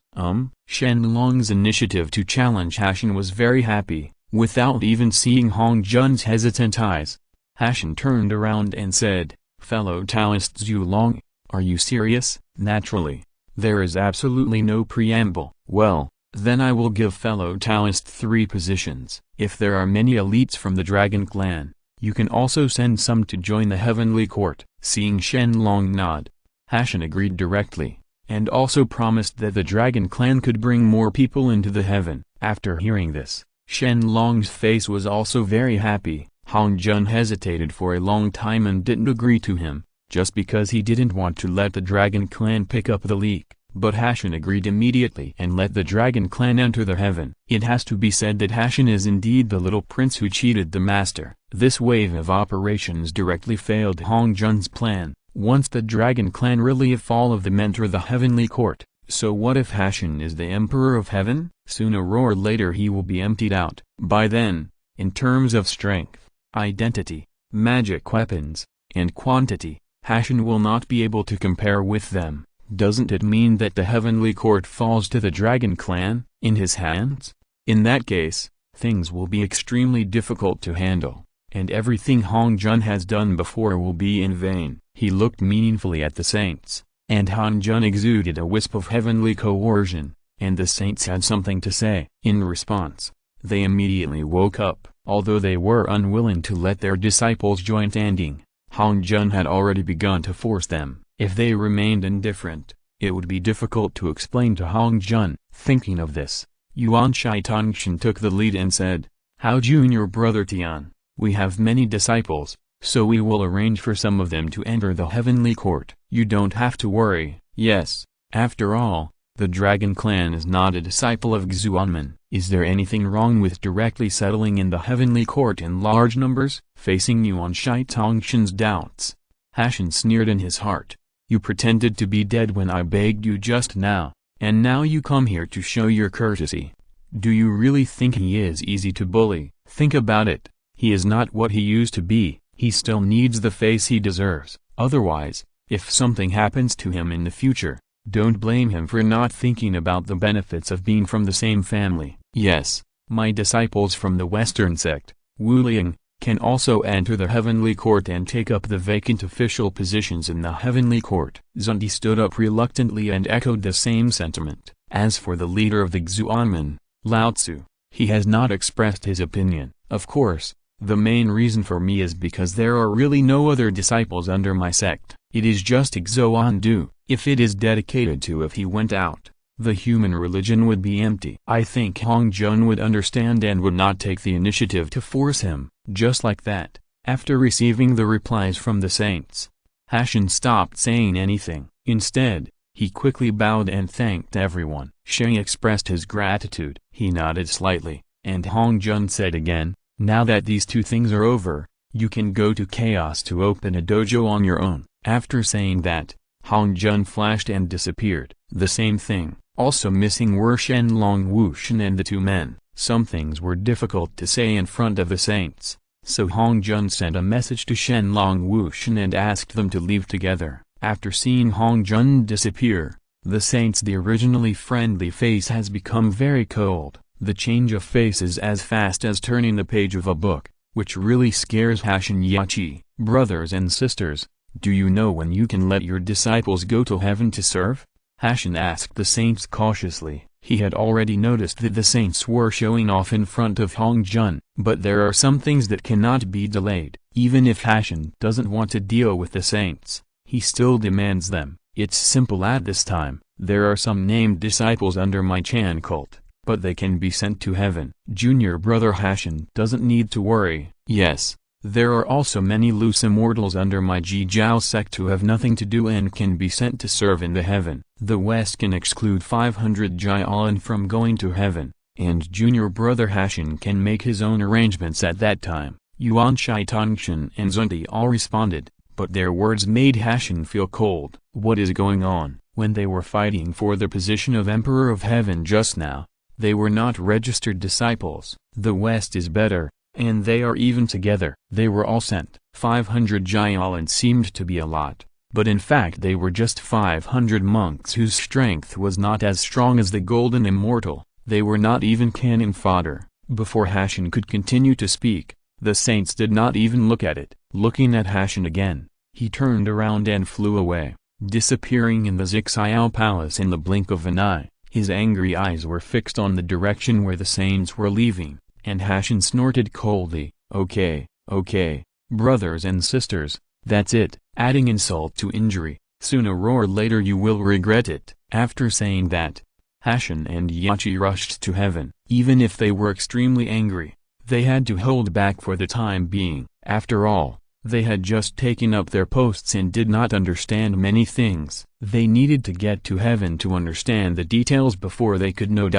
Shen Long's initiative to challenge Hashan was very happy. Without even seeing Hong Jun's hesitant eyes, Hashan turned around and said, "Fellow Taoist Zhu Long, are you serious?" Naturally, there is absolutely no preamble. "Well, then I will give fellow Taoist 3 positions. If there are many elites from the Dragon clan, you can also send some to join the heavenly court." Seeing Shen Long nod, Hashan agreed directly, and also promised that the Dragon clan could bring more people into the heaven. After hearing this, Shen Long's face was also very happy. Hong Jun hesitated for a long time and didn't agree to him, just because he didn't want to let the Dragon clan pick up the leak. But Hashan agreed immediately and let the Dragon clan enter the heaven. It has to be said that Hashan is indeed the little prince who cheated the master. This wave of operations directly failed Hong Jun's plan. Once the Dragon clan really fall of them enter the heavenly court, so what if Hashan is the Emperor of Heaven? Sooner or later he will be emptied out. By then, in terms of strength, identity, magic weapons, and quantity, Hashan will not be able to compare with them. Doesn't it mean that the heavenly court falls to the Dragon clan, in his hands? In that case, things will be extremely difficult to handle, and everything Hong Jun has done before will be in vain. He looked meaningfully at the saints, and Hong Jun exuded a wisp of heavenly coercion, and the saints had something to say. In response, they immediately woke up. Although they were unwilling to let their disciples join standing, Hong Jun had already begun to force them. If they remained indifferent, It would be difficult to explain to Hong Jun. Thinking of this, Yuan Shai Tongshan took the lead and said, "How Junior Brother Tian, we have many disciples, so we will arrange for some of them to enter the heavenly court. You don't have to worry." Yes, after all, the Dragon Clan is not a disciple of Xuanmen. Is there anything wrong with directly settling in the heavenly court in large numbers? Facing Yuan Shai Tongshan's doubts, Hashan sneered in his heart. "You pretended to be dead when I begged you just now, and now you come here to show your courtesy. Do you really think he is easy to bully? Think about it. He is not what he used to be. He still needs the face he deserves. Otherwise, if something happens to him in the future, don't blame him for not thinking about the benefits of being from the same family. Yes, my disciples from the Western sect, Wuliang, can also enter the heavenly court and take up the vacant official positions in the heavenly court." Zundi stood up reluctantly and echoed the same sentiment. As for the leader of the Xuanmen, Lao Tzu, he has not expressed his opinion. "Of course, the main reason for me is because there are really no other disciples under my sect. It is just Xuandu. If it is dedicated to, if he went out, the human religion would be empty. I think Hong Jun would understand and would not take the initiative to force him." Just like that, after receiving the replies from the saints, Hashan stopped saying anything. Instead, he quickly bowed and thanked everyone. Sheng expressed his gratitude. He nodded slightly, and Hong Jun said again, "Now that these two things are over, you can go to Chaos to open a dojo on your own." After saying that, Hong Jun flashed and disappeared. The same thing, also missing were Shen Long, Wu Shen and the two men. Some things were difficult to say in front of the saints, so Hong Jun sent a message to Shen Long, Wu Shen and asked them to leave together. After seeing Hong Jun disappear, the saints' the originally friendly face has become very cold. The change of face is as fast as turning the page of a book, which really scares Hashan Yachi. "Brothers and sisters, do you know when you can let your disciples go to heaven to serve?" Hashan asked the saints cautiously. He had already noticed that the saints were showing off in front of Hong Jun. But there are some things that cannot be delayed. Even if Hashan doesn't want to deal with the saints, he still demands them. "It's simple at this time. There are some named disciples under my Chan cult, but they can be sent to heaven. Junior Brother Hashan doesn't need to worry." Yes, there are also many loose immortals under my Jijiao sect who have nothing to do and can be sent to serve in the heaven. The West can exclude 500 Jialan from going to heaven, and Junior Brother Hashan can make his own arrangements at that time. Yuan Shai Tongshan and Zundi all responded, but their words made Hashan feel cold. What is going on? When they were fighting for the position of Emperor of Heaven just now, they were not registered disciples. The West is better, and they are even together. They were all sent. 500 Jialan seemed to be a lot, but in fact they were just 500 monks whose strength was not as strong as the Golden Immortal. They were not even cannon fodder. Before Hashan could continue to speak, the saints did not even look at it. Looking at Hashan again, he turned around and flew away, disappearing in the Zixiao Palace in the blink of an eye. His angry eyes were fixed on the direction where the saints were leaving, and Hashan snorted coldly, okay, brothers and sisters, that's it." Adding insult to injury, "Sooner or later you will regret it." After saying that, Hashan and Yachi rushed to heaven. Even if they were extremely angry, they had to hold back for the time being. After all, they had just taken up their posts and did not understand many things. They needed to get to heaven to understand the details before they could know.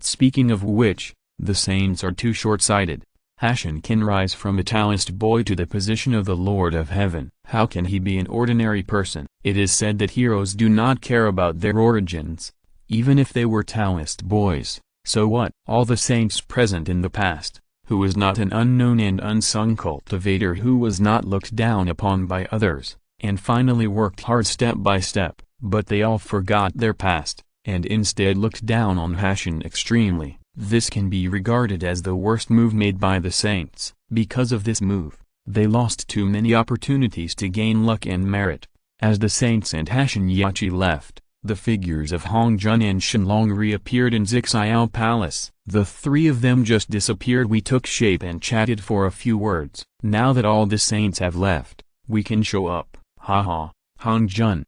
Speaking of which, the saints are too short-sighted. Hashan can rise from a Taoist boy to the position of the Lord of Heaven. How can he be an ordinary person? It is said that heroes do not care about their origins, even if they were Taoist boys. So what? All the saints present in the past, who was not an unknown and unsung cultivator, who was not looked down upon by others, and finally worked hard step by step, but they all forgot their past, and instead looked down on Hashan extremely. This can be regarded as the worst move made by the saints. Because of this move, they lost too many opportunities to gain luck and merit. As the saints and Hashan Yachi left, the figures of Hong Jun and Shen Long reappeared in Zixiao Palace. The three of them just disappeared. We took shape and chatted for a few words. Now that all the saints have left, we can show up. Haha. Hong Jun.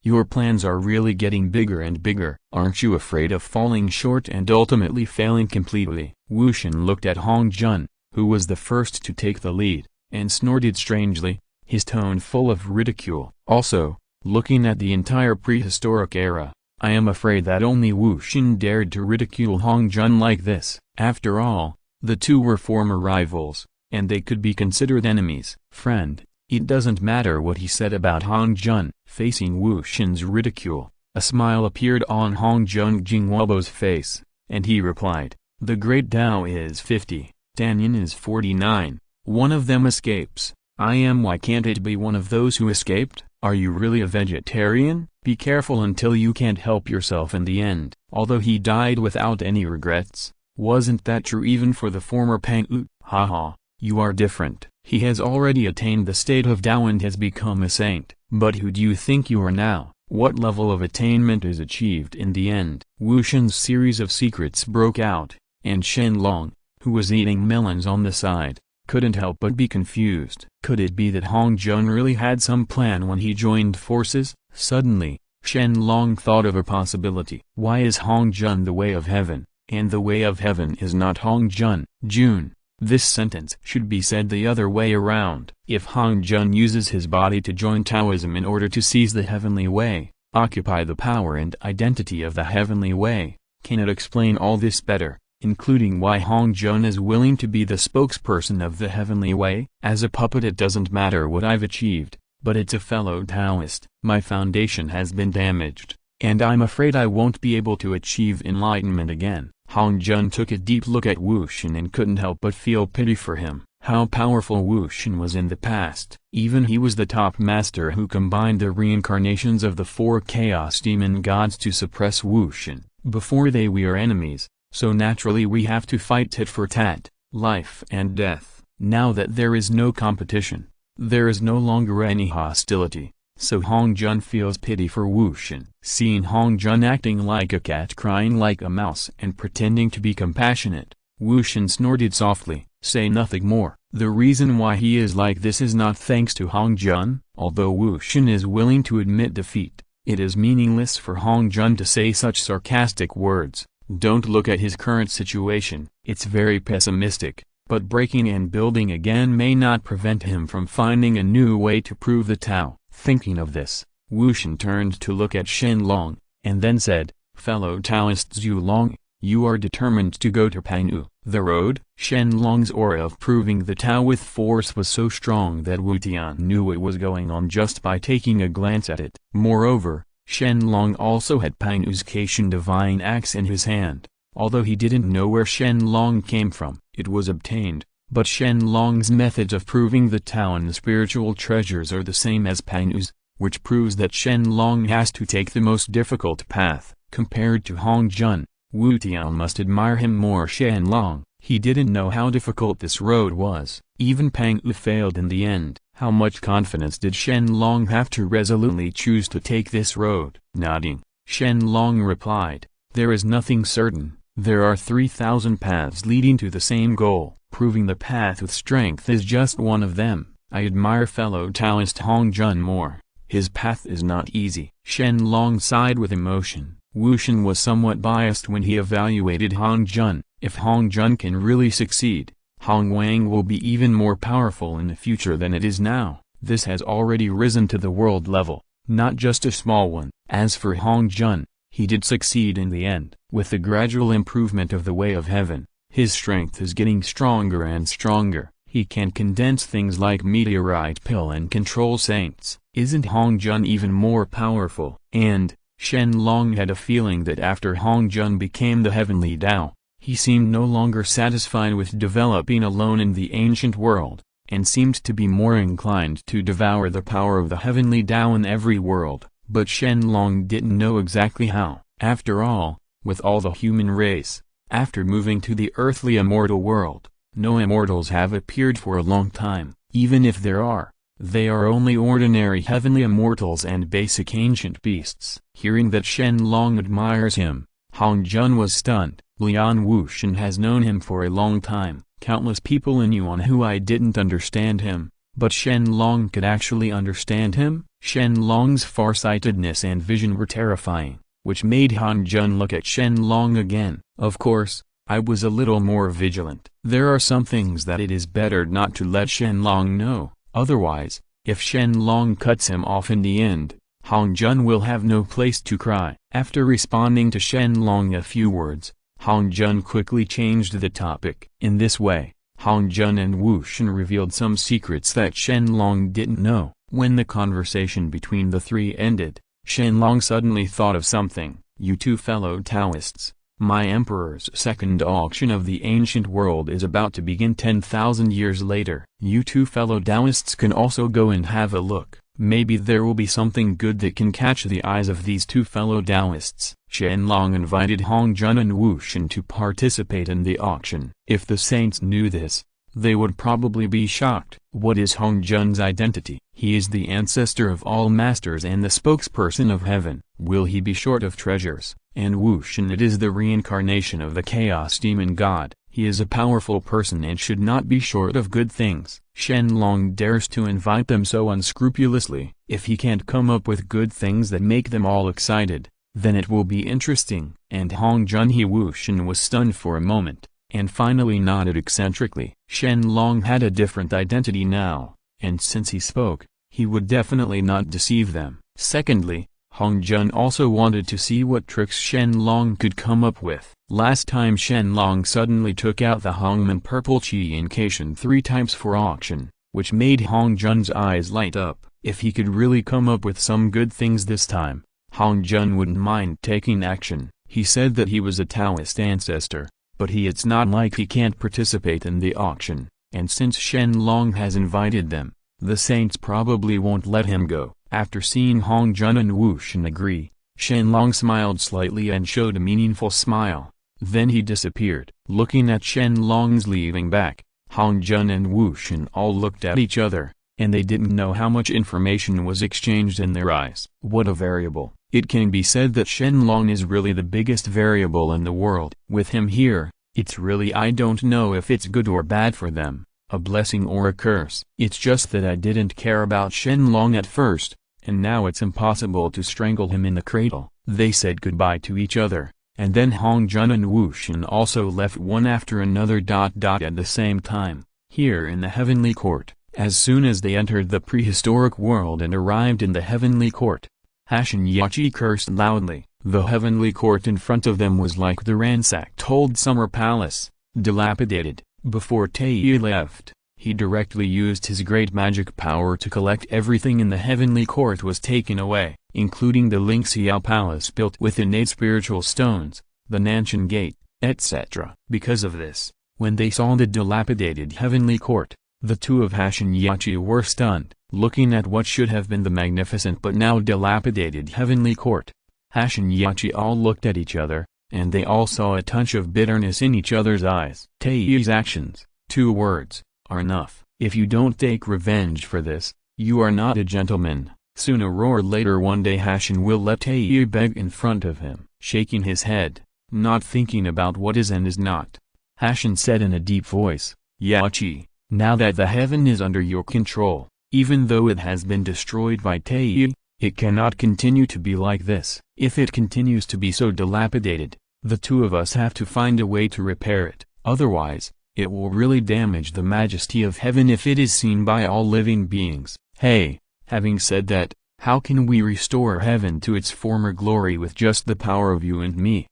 Your plans are really getting bigger and bigger. Aren't you afraid of falling short and ultimately failing completely? Wu Shen looked at Hong Jun, who was the first to take the lead, and snorted strangely, his tone full of ridicule. Also, looking at the entire prehistoric era, I am afraid that only Wu Shen dared to ridicule Hong Jun like this. After all, the two were former rivals, and they could be considered enemies. Friend, it doesn't matter what he said about Hong Jun. Facing Wu Shen's ridicule, a smile appeared on Hong Jun Jingwabo's face, and he replied, "The great Tao is 50, Danyan is 49, one of them escapes. Why can't it be one of those who escaped? Are you really a vegetarian? Be careful until you can't help yourself in the end." Although he died without any regrets, wasn't that true even for the former Pang Yu? Haha, you are different. He has already attained the state of Tao and has become a saint. But who do you think you are now? What level of attainment is achieved in the end? Wu Shen's series of secrets broke out, and Shen Long, who was eating melons on the side, couldn't help but be confused. Could it be that Hong Jun really had some plan when he joined forces? Suddenly, Shen Long thought of a possibility. Why is Hong Jun the way of heaven, and the way of heaven is not Hong Jun? Jun. This sentence should be said the other way around. If Hong Jun uses his body to join Taoism in order to seize the heavenly way, occupy the power and identity of the heavenly way, can it explain all this better, including why Hong Jun is willing to be the spokesperson of the heavenly way? As a puppet it doesn't matter what I've achieved, but it's a fellow Taoist. My foundation has been damaged, and I'm afraid I won't be able to achieve enlightenment again. Hong Jun took a deep look at Wu Shen and couldn't help but feel pity for him. How powerful Wu Shen was in the past. Even he was the top master who combined the reincarnations of the 4 chaos demon gods to suppress Wu Shen. Before we are enemies, so naturally we have to fight tit for tat, life and death. Now that there is no competition, there is no longer any hostility. So Hong Jun feels pity for Wu Shen. Seeing Hong Jun acting like a cat crying like a mouse and pretending to be compassionate, Wu Shen snorted softly, "Say nothing more." The reason why he is like this is not thanks to Hong Jun. Although Wu Shen is willing to admit defeat, it is meaningless for Hong Jun to say such sarcastic words. Don't look at his current situation. It's very pessimistic, but breaking and building again may not prevent him from finding a new way to prove the Tao. Thinking of this, Wu Shen turned to look at Shen Long, and then said, "Fellow Taoist Zhu Long, you are determined to go to Pangyu, the road?" Shen Long's aura of proving the Tao with force was so strong that Wu Tian knew what was going on just by taking a glance at it. Moreover, Shen Long also had Pangyu's Caitian divine axe in his hand. Although he didn't know where Shen Long came from, it was obtained. But Shen Long's methods of proving the Tao and the spiritual treasures are the same as Pangyu's, which proves that Shen Long has to take the most difficult path. Compared to Hong Jun, Wu Tian must admire him more. Shen Long, he didn't know how difficult this road was. Even Pangyu failed in the end. How much confidence did Shen Long have to resolutely choose to take this road? Nodding, Shen Long replied, "There is nothing certain. There are 3,000 paths leading to the same goal. Proving the path with strength is just one of them. I admire fellow Taoist Hong Jun more. His path is not easy." Shen Long sighed with emotion. Wu Shen was somewhat biased when he evaluated Hong Jun. If Hong Jun can really succeed, Hong Wang will be even more powerful in the future than it is now. This has already risen to the world level, not just a small one. As for Hong Jun, he did succeed in the end. With the gradual improvement of the way of heaven, his strength is getting stronger and stronger. He can condense things like meteorite pill and control saints. Isn't Hong Jun even more powerful? And Shen Long had a feeling that after Hong Jun became the heavenly Tao, he seemed no longer satisfied with developing alone in the ancient world, and seemed to be more inclined to devour the power of the heavenly Tao in every world. But Shen Long didn't know exactly how. After all, with all the human race, after moving to the earthly immortal world, no immortals have appeared for a long time. Even if there are, they are only ordinary heavenly immortals and basic ancient beasts. Hearing that Shen Long admires him, Hong Jun was stunned. Lian Wu Shen has known him for a long time. Countless people in Yuan Hui didn't understand him, but Shen Long could actually understand him. Shen Long's farsightedness and vision were terrifying, which made Han Jun look at Shen Long again. Of course, I was a little more vigilant. There are some things that it is better not to let Shen Long know, otherwise, if Shen Long cuts him off in the end, Han Jun will have no place to cry. After responding to Shen Long a few words, Han Jun quickly changed the topic. In this way, Han Jun and Wu Shen revealed some secrets that Shen Long didn't know. When the conversation between the three ended, Shen Long suddenly thought of something. You two fellow Taoists, my emperor's second auction of the ancient world is about to begin 10,000 years later. You two fellow Taoists can also go and have a look. Maybe there will be something good that can catch the eyes of these two fellow Taoists. Shen Long invited Han Jun and Wu Shen to participate in the auction. If the saints knew this, they would probably be shocked. What is Han Jun's identity? He is the ancestor of all masters and the spokesperson of heaven. Will he be short of treasures? And Wu Shen, it is the reincarnation of the chaos demon god. He is a powerful person and should not be short of good things. Shen Long dares to invite them so unscrupulously. If he can't come up with good things that make them all excited, then it will be interesting. And Han Jun Wu Shen was stunned for a moment, and finally nodded eccentrically. Shen Long had a different identity now, and since he spoke, he would definitely not deceive them. Secondly, Han Jun also wanted to see what tricks Shen Long could come up with. Last time Shen Long suddenly took out the Hongmen purple Qi incation 3 times for auction, which made Han Jun's eyes light up. If he could really come up with some good things this time, Han Jun wouldn't mind taking action. He said that he was a Taoist ancestor, but it's not like he can't participate in the auction, and since Shen Long has invited them, the saints probably won't let him go. After seeing Han Jun and Wu Shen agree, Shen Long smiled slightly and showed a meaningful smile. Then he disappeared. Looking at Shen Long's leaving back, Han Jun and Wu Shen all looked at each other, and they didn't know how much information was exchanged in their eyes. What a variable! It can be said that Shen Long is really the biggest variable in the world. With him here, it's really I don't know if it's good or bad for them, a blessing or a curse. It's just that I didn't care about Shen Long at first, and now it's impossible to strangle him in the cradle. They said goodbye to each other, and then Han Jun and Wu Shen also left one after another at the same time. Here in the heavenly court, as soon as they entered the prehistoric world and arrived in the heavenly court, Hashan Yachi cursed loudly. The heavenly court in front of them was like the ransacked old summer palace, dilapidated. Before Taiyi left, he directly used his great magic power to collect everything in the heavenly court was taken away, including the Ling Xiao palace built with innate spiritual stones, the Nanshan gate, etc. Because of this, when they saw the dilapidated heavenly court, the two of Hashan Yachi were stunned, looking at what should have been the magnificent but now dilapidated heavenly court. Hashan Yachi all looked at each other, and they all saw a touch of bitterness in each other's eyes. Taiyi's actions, 2 words, are enough. If you don't take revenge for this, you are not a gentleman. Sooner or later one day Hashan will let Taiyi beg in front of him. Shaking his head, not thinking about what is and is not, Hashan said in a deep voice, Yachi, now that the heaven is under your control, even though it has been destroyed by Taiyi, it cannot continue to be like this. If it continues to be so dilapidated, the two of us have to find a way to repair it. Otherwise, it will really damage the majesty of heaven if it is seen by all living beings. Hey, having said that, how can we restore heaven to its former glory with just the power of you and me?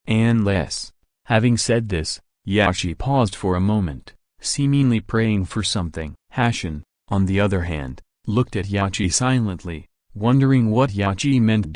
Unless. Having said this, Yachi paused for a moment, seemingly praying for something. Hashan, on the other hand, looked at Yachi silently, wondering what Yachi meant.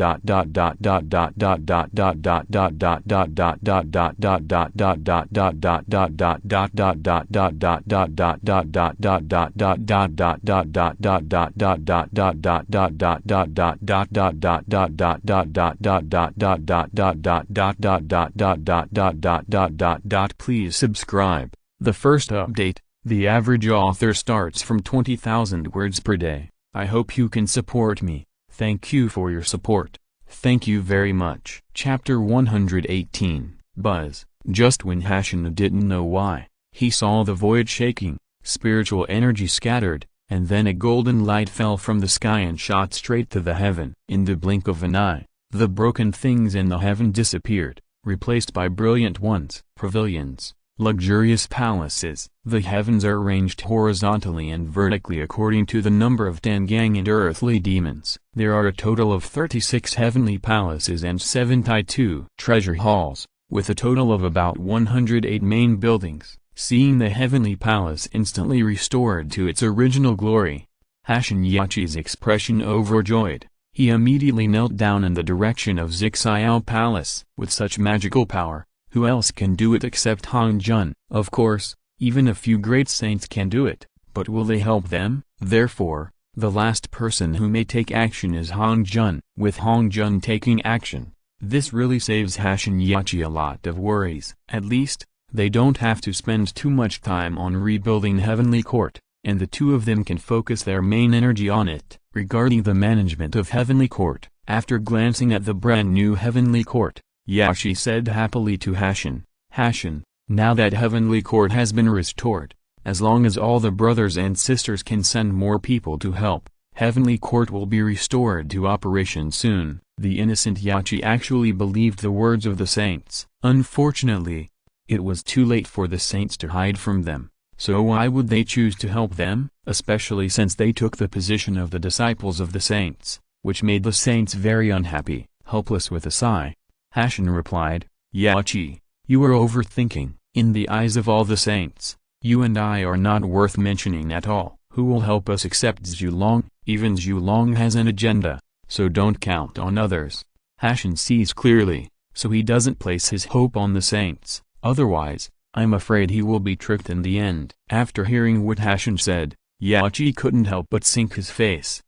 Please subscribe. The first update, the average author starts from 20,000 words per day. I hope you can support me. Thank you for your support. Thank you very much. Chapter 118, Buzz. Just when Hashan didn't know why, he saw the void shaking, spiritual energy scattered, and then a golden light fell from the sky and shot straight to the heaven. In the blink of an eye, the broken things in the heaven disappeared, replaced by brilliant ones. Pavilions, luxurious palaces. The heavens are arranged horizontally and vertically according to the number of Dangang and earthly demons. There are a total of 36 heavenly palaces and 72 treasure halls, with a total of about 108 main buildings. Seeing the heavenly palace instantly restored to its original glory, Hashan Yachi's expression overjoyed. He immediately knelt down in the direction of Zixiao Palace. With such magical power, who else can do it except Han Jun? Of course, even a few great saints can do it, but will they help them? Therefore, the last person who may take action is Han Jun. With Han Jun taking action, this really saves Hashan Yachi a lot of worries. At least, they don't have to spend too much time on rebuilding Heavenly Court, and the two of them can focus their main energy on it. Regarding the management of Heavenly Court, after glancing at the brand new Heavenly Court, Yachi said happily to Hashan, "Hashan, now that Heavenly Court has been restored, as long as all the brothers and sisters can send more people to help, Heavenly Court will be restored to operation soon." The innocent Yachi actually believed the words of the saints. Unfortunately, it was too late for the saints to hide from them, so why would they choose to help them, especially since they took the position of the disciples of the saints, which made the saints very unhappy. Helpless with a sigh, Hashan replied, "Yachi, you are overthinking. In the eyes of all the saints, you and I are not worth mentioning at all. Who will help us except Zhulong? Even Zhulong has an agenda, so don't count on others." Hashan sees clearly, so he doesn't place his hope on the saints. Otherwise, I'm afraid he will be tricked in the end. After hearing what Hashan said, Yachi couldn't help but sink his face.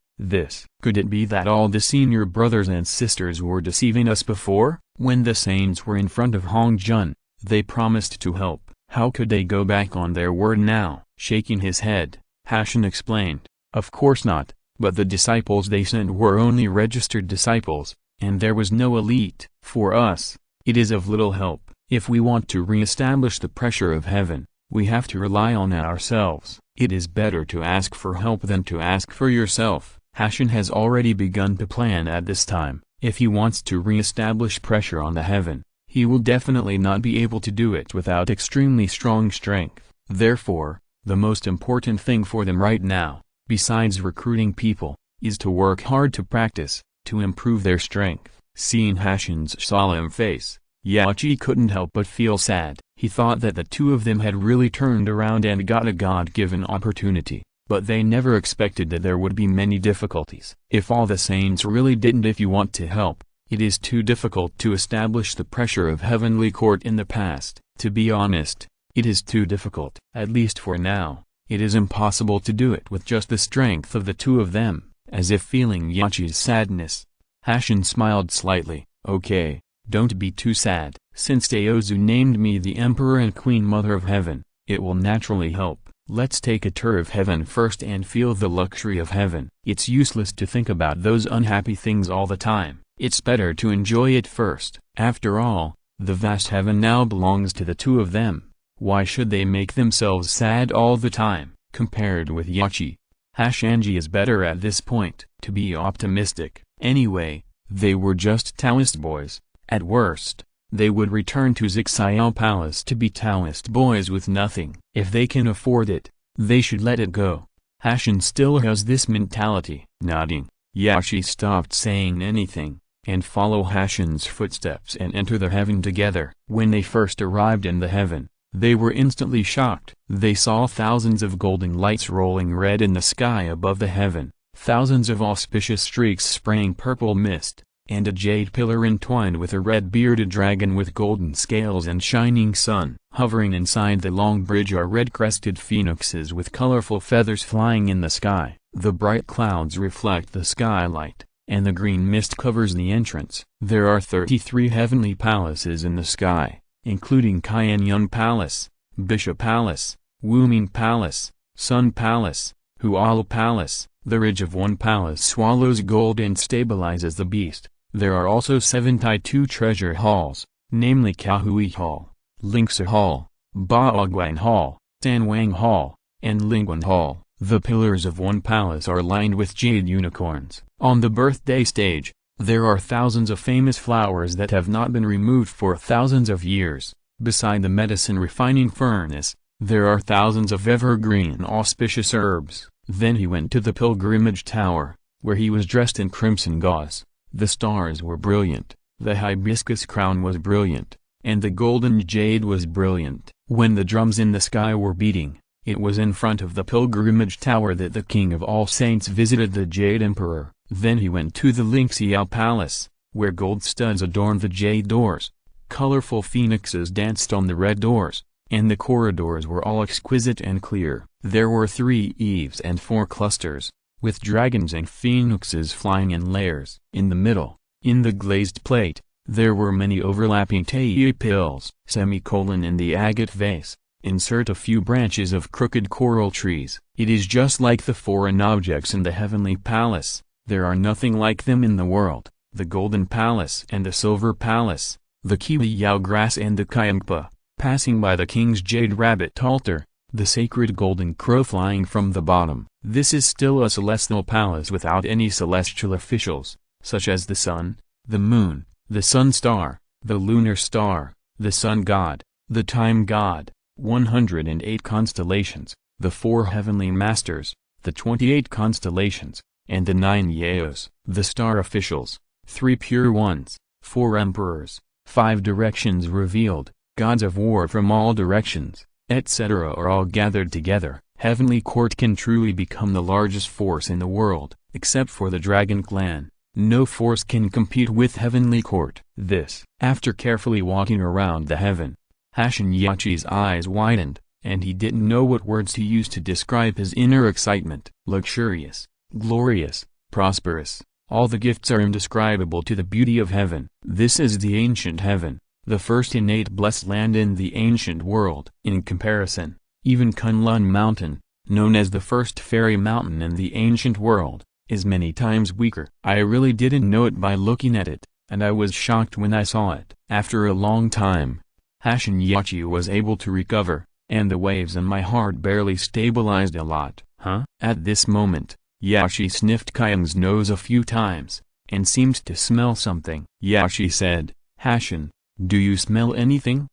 Could it be that all the senior brothers and sisters were deceiving us before? When the saints were in front of Hong Jun, they promised to help. How could they go back on their word now? Shaking his head, Hashan explained, "Of course not, but the disciples they sent were only registered disciples, and there was no elite. For us, it is of little help. If we want to re-establish the pressure of heaven, we have to rely on ourselves. It is better to ask for help than to ask for yourself." Hashan has already begun to plan at this time. If he wants to re-establish pressure on the heaven, he will definitely not be able to do it without extremely strong strength. Therefore, the most important thing for them right now, besides recruiting people, is to work hard to practice, to improve their strength. Seeing Hashan's solemn face, Yachi couldn't help but feel sad. He thought that the two of them had really turned around and got a God-given opportunity, but they never expected that there would be many difficulties. If all the saints really didn't. If you want to help, it is too difficult to establish the pressure of Heavenly Court in the past. To be honest, it is too difficult. At least for now, it is impossible to do it with just the strength of the two of them. As if feeling Yachi's sadness, Hashan smiled slightly. "Okay. Don't be too sad. Since Daozu named me the Emperor and Queen Mother of Heaven, it will naturally help. Let's take a tour of heaven first and feel the luxury of heaven. It's useless to think about those unhappy things all the time. It's better to enjoy it first. After all, the vast heaven now belongs to the two of them. Why should they make themselves sad all the time?" Compared with Yachi, Hashanji is better at this point. To be optimistic, anyway, they were just Taoist boys. At worst, they would return to Zixiao Palace to be Taoist boys with nothing. If they can afford it, they should let it go. Hashan still has this mentality. Nodding, Yachi stopped saying anything, and follow Hashan's footsteps and enter the heaven together. When they first arrived in the heaven, they were instantly shocked. They saw thousands of golden lights rolling red in the sky above the heaven, thousands of auspicious streaks spraying purple mist, and a jade pillar entwined with a red-bearded dragon with golden scales and shining sun. Hovering inside the long bridge are red-crested phoenixes with colorful feathers flying in the sky. The bright clouds reflect the skylight, and the green mist covers the entrance. There are 33 heavenly palaces in the sky, including Qianyun Palace, Bisha Palace, Wuming Palace, Sun Palace, Huala Palace. The ridge of one palace swallows gold and stabilizes the beast. There are also 72 treasure halls, namely Kahui Hall, Lingsa Hall, Baoguan Hall, Sanwang Hall, and Lingguan Hall. The pillars of one palace are lined with jade unicorns. On the birthday stage, there are thousands of famous flowers that have not been removed for thousands of years. Beside the medicine refining furnace, there are thousands of evergreen auspicious herbs. Then he went to the pilgrimage tower, where he was dressed in crimson gauze. The stars were brilliant, the hibiscus crown was brilliant, and the golden jade was brilliant. When the drums in the sky were beating, it was in front of the pilgrimage tower that the King of All Saints visited the Jade Emperor. Then he went to the Lingxiao Palace, where gold studs adorned the jade doors. Colorful phoenixes danced on the red doors, and the corridors were all exquisite and clear. There were 3 eaves and 4 clusters, with dragons and phoenixes flying in layers. In the middle, in the glazed plate, there were many overlapping tei pills. In the agate vase, insert a few branches of crooked coral trees. It is just like the foreign objects in the heavenly palace. There are nothing like them in the world. The golden palace and the silver palace, the kiwi-yao grass and the kayangpa, passing by the king's jade rabbit altar, the sacred golden crow flying from the bottom. This is still a celestial palace without any celestial officials, such as the sun, the moon, the sun star, the lunar star, the sun god, the time god, 108 constellations, the 4 heavenly masters, the 28 constellations, and the 9 yaos, the star officials, 3 pure ones, 4 emperors, 5 directions revealed, gods of war from all directions, etc. are all gathered together. Heavenly Court can truly become the largest force in the world, except for the Dragon Clan. No force can compete with Heavenly Court. This. After carefully walking around the heaven, Hashin Yachi's eyes widened, and he didn't know what words to use to describe his inner excitement. Luxurious, glorious, prosperous, all the gifts are indescribable to the beauty of heaven. This is the ancient heaven, the first innate blessed land in the ancient world. In comparison, even Kunlun Mountain, known as the first fairy mountain in the ancient world, is many times weaker. I really didn't know it by looking at it, and I was shocked when I saw it. After a long time, Hashin Yachi was able to recover, and the waves in my heart barely stabilized a lot. At this moment, Yachi sniffed Kyung's nose a few times, and seemed to smell something. Yachi said, "Hashin, do you smell anything?"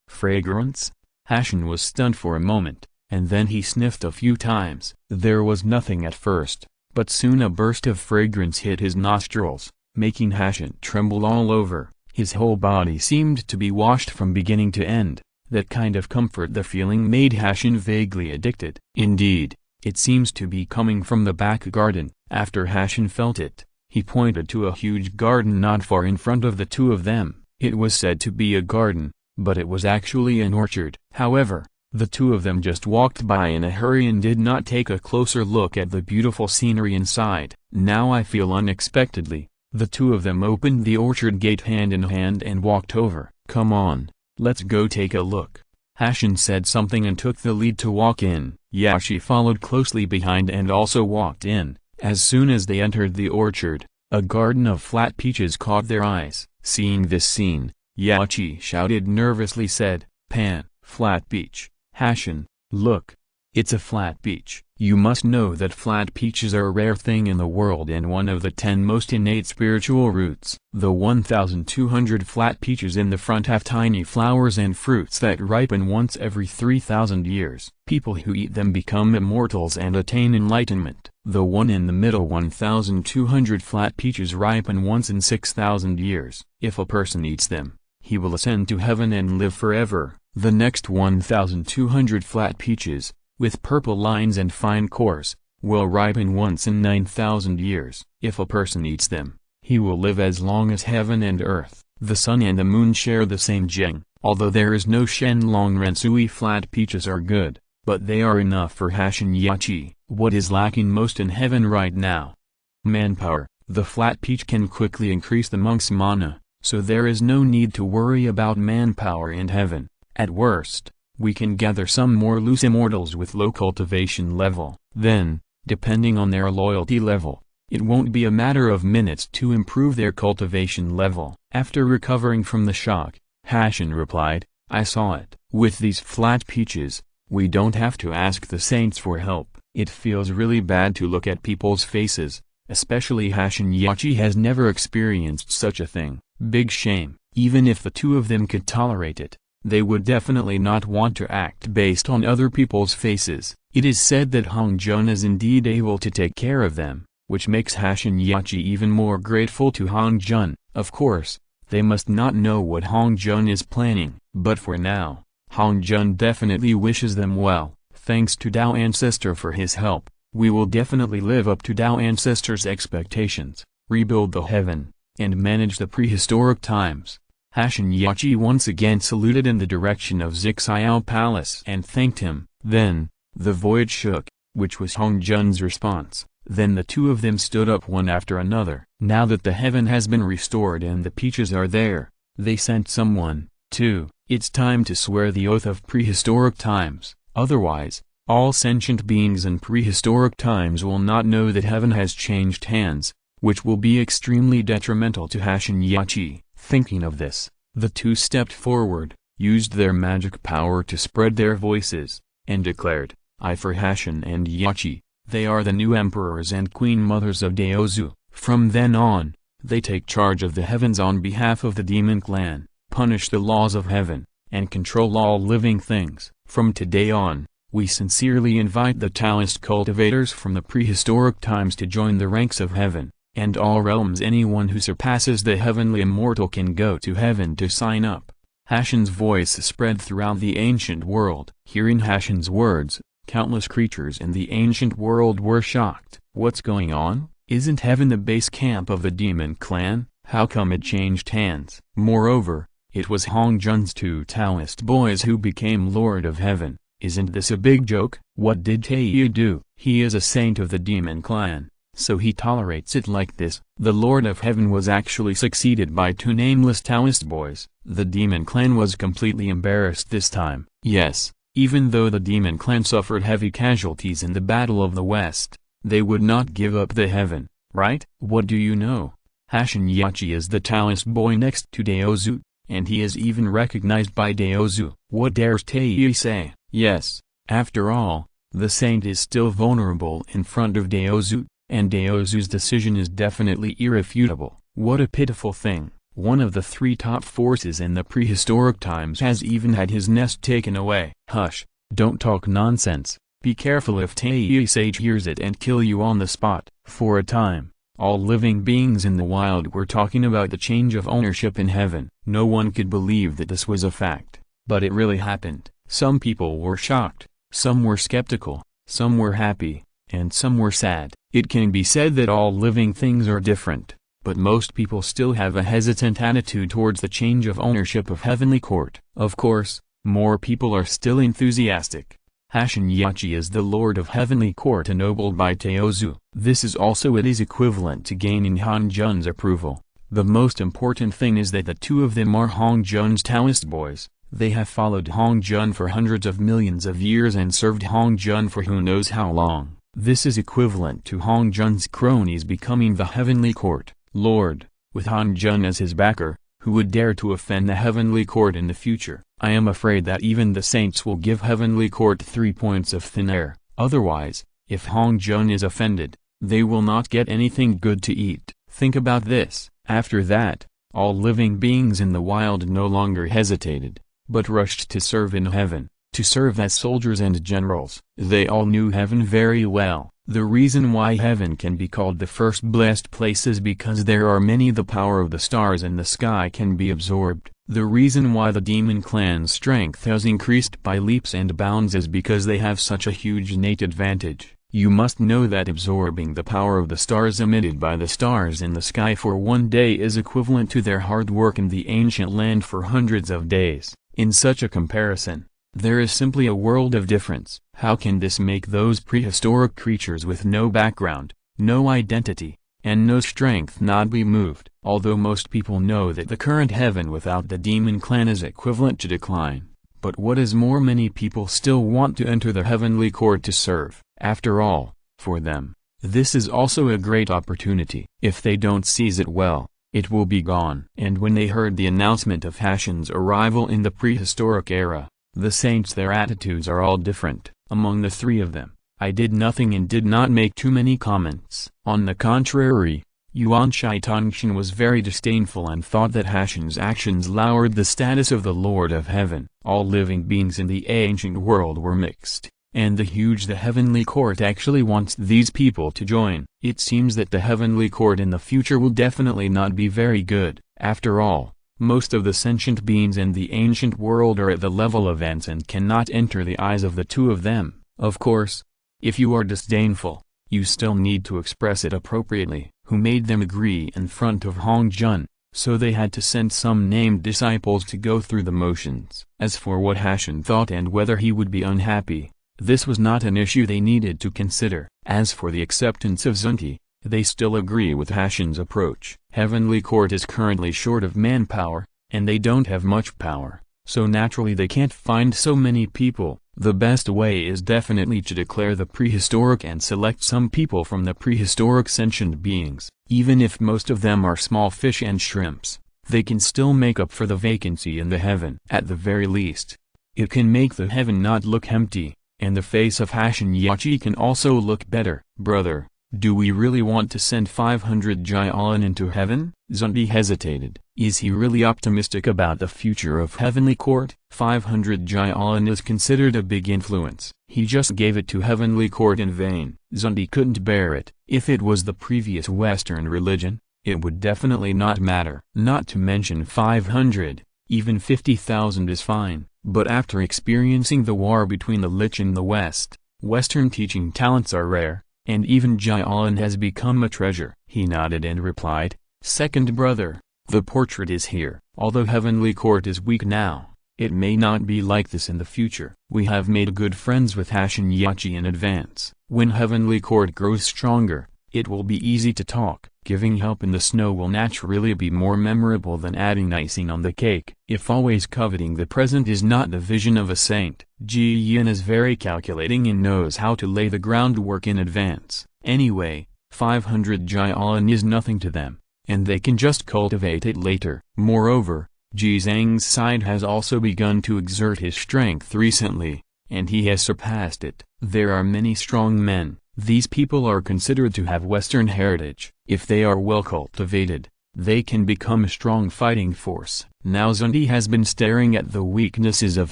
Fragrance? Hashin was stunned for a moment, and then he sniffed a few times. There was nothing at first, but soon a burst of fragrance hit his nostrils, making Hashin tremble all over. His whole body seemed to be washed from beginning to end. That kind of comfort the feeling made Hashin vaguely addicted. Indeed, it seems to be coming from the back garden. After Hashin felt it, he pointed to a huge garden not far in front of the two of them. It was said to be a garden, but it was actually an orchard. However, the two of them just walked by in a hurry and did not take a closer look at the beautiful scenery inside. Now I feel unexpectedly, the two of them opened the orchard gate hand in hand and walked over. "Come on, let's go take a look." Hashin said something and took the lead to walk in. Yachi followed closely behind and also walked in. As soon as they entered the orchard, a garden of flat peaches caught their eyes. Seeing this scene, Yachi shouted nervously said, "Pan, flat peach." Hashin, "Look, it's a flat peach." You must know that flat peaches are a rare thing in the world and one of the 10 most innate spiritual roots. The 1,200 flat peaches in the front have tiny flowers and fruits that ripen once every 3,000 years. People who eat them become immortals and attain enlightenment. The one in the middle 1,200 flat peaches ripen once in 6,000 years. If a person eats them, he will ascend to heaven and live forever. The next 1,200 flat peaches, with purple lines and fine cores, will ripen once in 9,000 years. If a person eats them, he will live as long as heaven and earth. The sun and the moon share the same gene. Although there is no Shen Long Rensui, flat peaches are good, but they are enough for Hashin Yachi. What is lacking most in heaven right now? Manpower. The flat peach can quickly increase the monk's mana, so there is no need to worry about manpower in heaven. At worst, we can gather some more loose immortals with low cultivation level. Then, depending on their loyalty level, it won't be a matter of minutes to improve their cultivation level. After recovering from the shock, Hashin replied, "I saw it. With these flat peaches, we don't have to ask the saints for help. It feels really bad to look at people's faces, especially Hashin Yachi has never experienced such a thing. Big shame. Even if the two of them could tolerate it, they would definitely not want to act based on other people's faces. It is said that Hong Jun is indeed able to take care of them, which makes Hashin Yachi even more grateful to Hong Jun. Of course, they must not know what Hong Jun is planning. But for now, Hong Jun definitely wishes them well. Thanks to Dao Ancestor for his help, we will definitely live up to Dao Ancestor's expectations, rebuild the heaven, and manage the prehistoric times. Hashin Yachi once again saluted in the direction of Zixiao Palace and thanked him. Then, the void shook, which was Hong Jun's response. Then the two of them stood up one after another. Now that the heaven has been restored and the peaches are there, they sent someone, too. It's time to swear the oath of prehistoric times. Otherwise, all sentient beings in prehistoric times will not know that heaven has changed hands, which will be extremely detrimental to Hashin Yachi. Thinking of this, the two stepped forward, used their magic power to spread their voices, and declared, "I for Hashin and Yachi, they are the new emperors and queen mothers of Daozu." From then on, they take charge of the heavens on behalf of the demon clan, punish the laws of heaven, and control all living things. From today on, we sincerely invite the Taoist cultivators from the prehistoric times to join the ranks of heaven, and all realms. Anyone who surpasses the heavenly immortal can go to heaven to sign up. Hashin's voice spread throughout the ancient world. Hearing Hashin's words, countless creatures in the ancient world were shocked. What's going on? Isn't heaven the base camp of the demon clan? How come it changed hands? Moreover, it was Hong Jun's two Taoist boys who became Lord of Heaven. Isn't this a big joke? What did Taiyu do? He is a saint of the demon clan, so he tolerates it like this. The Lord of Heaven was actually succeeded by two nameless Taoist boys. The demon clan was completely embarrassed this time. Yes, even though the demon clan suffered heavy casualties in the Battle of the West, they would not give up the heaven, right? What do you know? Hashin Yachi is the Taoist boy next to Daozu, and he is even recognized by Daozu. What dares Taiyu say? Yes, after all, the saint is still vulnerable in front of Daozu, and Daozu's decision is definitely irrefutable. What a pitiful thing. One of the three top forces in the prehistoric times has even had his nest taken away. Hush, don't talk nonsense. Be careful if Taiyu Sage hears it and kill you on the spot. For a time, all living beings in the wild were talking about the change of ownership in heaven. No one could believe that this was a fact, but it really happened. Some people were shocked, some were skeptical, some were happy, and some were sad. It can be said that all living things are different, but most people still have a hesitant attitude towards the change of ownership of Heavenly Court. Of course, more people are still enthusiastic. Hashin Yachi is the Lord of Heavenly Court ennobled by Daozu. This is also it is equivalent to gaining Hong Jun's approval. The most important thing is that the two of them are Hong Jun's Taoist boys. They have followed Hong Jun for hundreds of millions of years and served Hong Jun for who knows how long. This is equivalent to Hong Jun's cronies becoming the Heavenly Court Lord, with Hong Jun as his backer, who would dare to offend the Heavenly Court in the future. I am afraid that even the saints will give Heavenly Court 3 points of thin air. Otherwise, if Hong Jun is offended, they will not get anything good to eat. Think about this. After that, all living beings in the wild no longer hesitated, but rushed to serve in heaven, to serve as soldiers and generals. They all knew heaven very well. The reason why heaven can be called the first blessed place is because there are many. The power of the stars in the sky can be absorbed. The reason why the demon clan's strength has increased by leaps and bounds is because they have such a huge innate advantage. You must know that absorbing the power of the stars emitted by the stars in the sky for one day is equivalent to their hard work in the ancient land for hundreds of days. In such a comparison, there is simply a world of difference. How can this make those prehistoric creatures with no background, no identity, and no strength not be moved? Although most people know that the current heaven without the demon clan is equivalent to decline, but what is more, many people still want to enter the heavenly court to serve. After all, for them, this is also a great opportunity. If they don't seize it well, it will be gone. And when they heard the announcement of Hashin's arrival in the prehistoric era, the saints, their attitudes are all different. Among the three of them, I did nothing and did not make too many comments. On the contrary, Yuan Tangshan was very disdainful and thought that Hashan's actions lowered the status of the Lord of Heaven. All living beings in the ancient world were mixed, and the heavenly court actually wants these people to join. It seems that the heavenly court in the future will definitely not be very good. After all, most of the sentient beings in the ancient world are at the level of ants and cannot enter the eyes of the two of them. Of course, if you are disdainful, you still need to express it appropriately. Who made them agree in front of Hong Jun, so they had to send some named disciples to go through the motions. As for what Hashan thought and whether he would be unhappy, this was not an issue they needed to consider. As for the acceptance of Zunti, they still agree with Hashan's approach. Heavenly Court is currently short of manpower, and they don't have much power, so naturally they can't find so many people. The best way is definitely to declare the prehistoric and select some people from the prehistoric sentient beings. Even if most of them are small fish and shrimps, they can still make up for the vacancy in the heaven. At the very least, it can make the heaven not look empty, and the face of Hashan Yachi can also look better. Brother, do we really want to send 500 Jailan into heaven? Zunti hesitated. Is he really optimistic about the future of Heavenly Court? 500 Jailan is considered a big influence. He just gave it to Heavenly Court in vain. Zunti couldn't bear it. If it was the previous Western religion, it would definitely not matter. Not to mention 500, even 50,000 is fine. But after experiencing the war between the Lich and the West, Western teaching talents are rare, and even Jailan has become a treasure. He nodded and replied, "Second brother, the portrait is here. Although Heavenly Court is weak now, it may not be like this in the future. We have made good friends with Hashan Yachi in advance. When Heavenly Court grows stronger, it will be easy to talk. Giving help in the snow will naturally be more memorable than adding icing on the cake. If always coveting the present is not the vision of a saint." Ji Yin is very calculating and knows how to lay the groundwork in advance. Anyway, 500 Jailan is nothing to them, and they can just cultivate it later. Moreover, Ji Zhang's side has also begun to exert his strength recently, and he has surpassed it. There are many strong men. These people are considered to have Western heritage. If they are well cultivated, they can become a strong fighting force. Now Zunti has been staring at the weaknesses of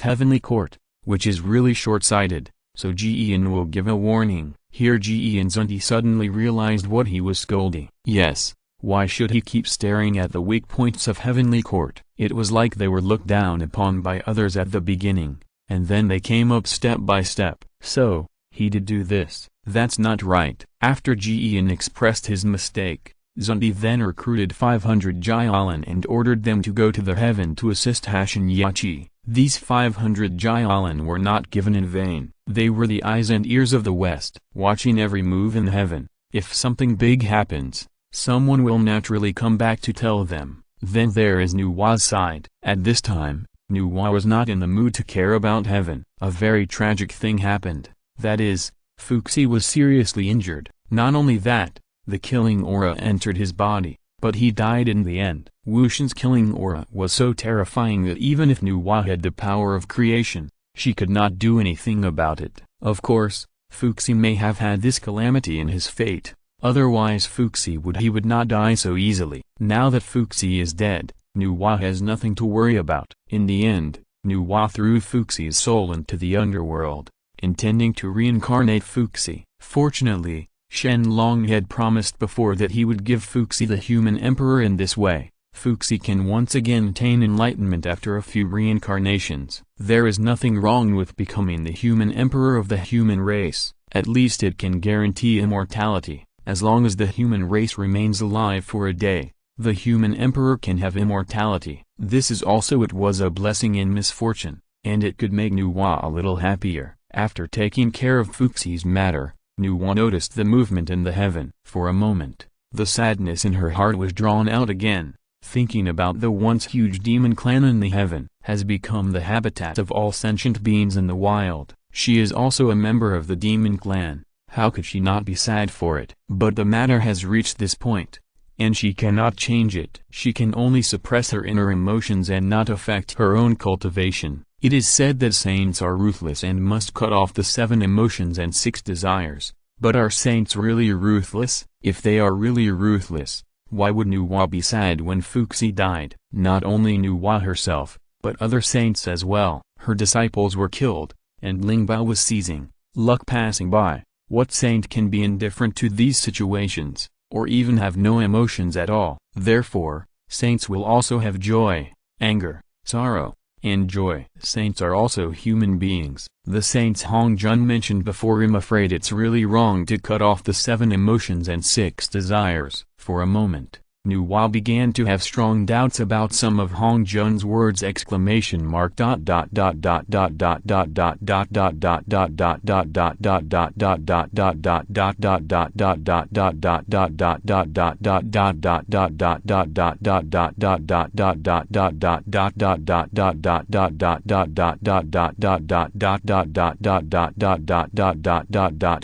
Heavenly Court, which is really short-sighted, so Ji-Yin will give a warning. Here Ji-Yin Zunti suddenly realized what he was scolding. Yes, why should he keep staring at the weak points of Heavenly Court? It was like they were looked down upon by others at the beginning, and then they came up step by step. So, he did do this. That's not right. After Ji-Yin expressed his mistake, Zunti then recruited 500 Jailan and ordered them to go to the heaven to assist Hashan Yachi. These 500 Jailan were not given in vain. They were the eyes and ears of the West, watching every move in heaven. If something big happens, someone will naturally come back to tell them. Then there is Nuwa's side. At this time, Nuwa was not in the mood to care about heaven. A very tragic thing happened. That is, Fuxi was seriously injured. Not only that, the killing aura entered his body, but he died in the end. Wushan's killing aura was so terrifying that even if Nuwa had the power of creation, she could not do anything about it. Of course, Fuxi may have had this calamity in his fate, otherwise Fuxi would not die so easily. Now that Fuxi is dead, Nuwa has nothing to worry about. In the end, Nuwa threw Fuxi's soul into the underworld, intending to reincarnate Fuxi. Fortunately, Shen Long had promised before that he would give Fuxi the human emperor. In this way, Fuxi can once again attain enlightenment after a few reincarnations. There is nothing wrong with becoming the human emperor of the human race. At least it can guarantee immortality. As long as the human race remains alive for a day, the human emperor can have immortality. This is also it was a blessing in misfortune, and it could make Nuwa a little happier. After taking care of Fuxi's matter, Nuwa noticed the movement in the heaven. For a moment, the sadness in her heart was drawn out again. Thinking about the once huge demon clan in the heaven has become the habitat of all sentient beings in the wild. She is also a member of the demon clan. How could she not be sad for it? But the matter has reached this point, and she cannot change it. She can only suppress her inner emotions and not affect her own cultivation. It is said that saints are ruthless and must cut off the 7 emotions and 6 desires. But are saints really ruthless? If they are really ruthless, why would Nuwa be sad when Fuxi died? Not only Nuwa herself, but other saints as well. Her disciples were killed, and Lingbao was seizing luck passing by. What saint can be indifferent to these situations, or even have no emotions at all? Therefore, saints will also have joy, anger, sorrow, and joy. Saints are also human beings. The saints Hong Jun mentioned before. I'm afraid it's really wrong to cut off the 7 emotions and 6 desires. For a moment, Nuwa began to have strong doubts about some of Hong Jun's words.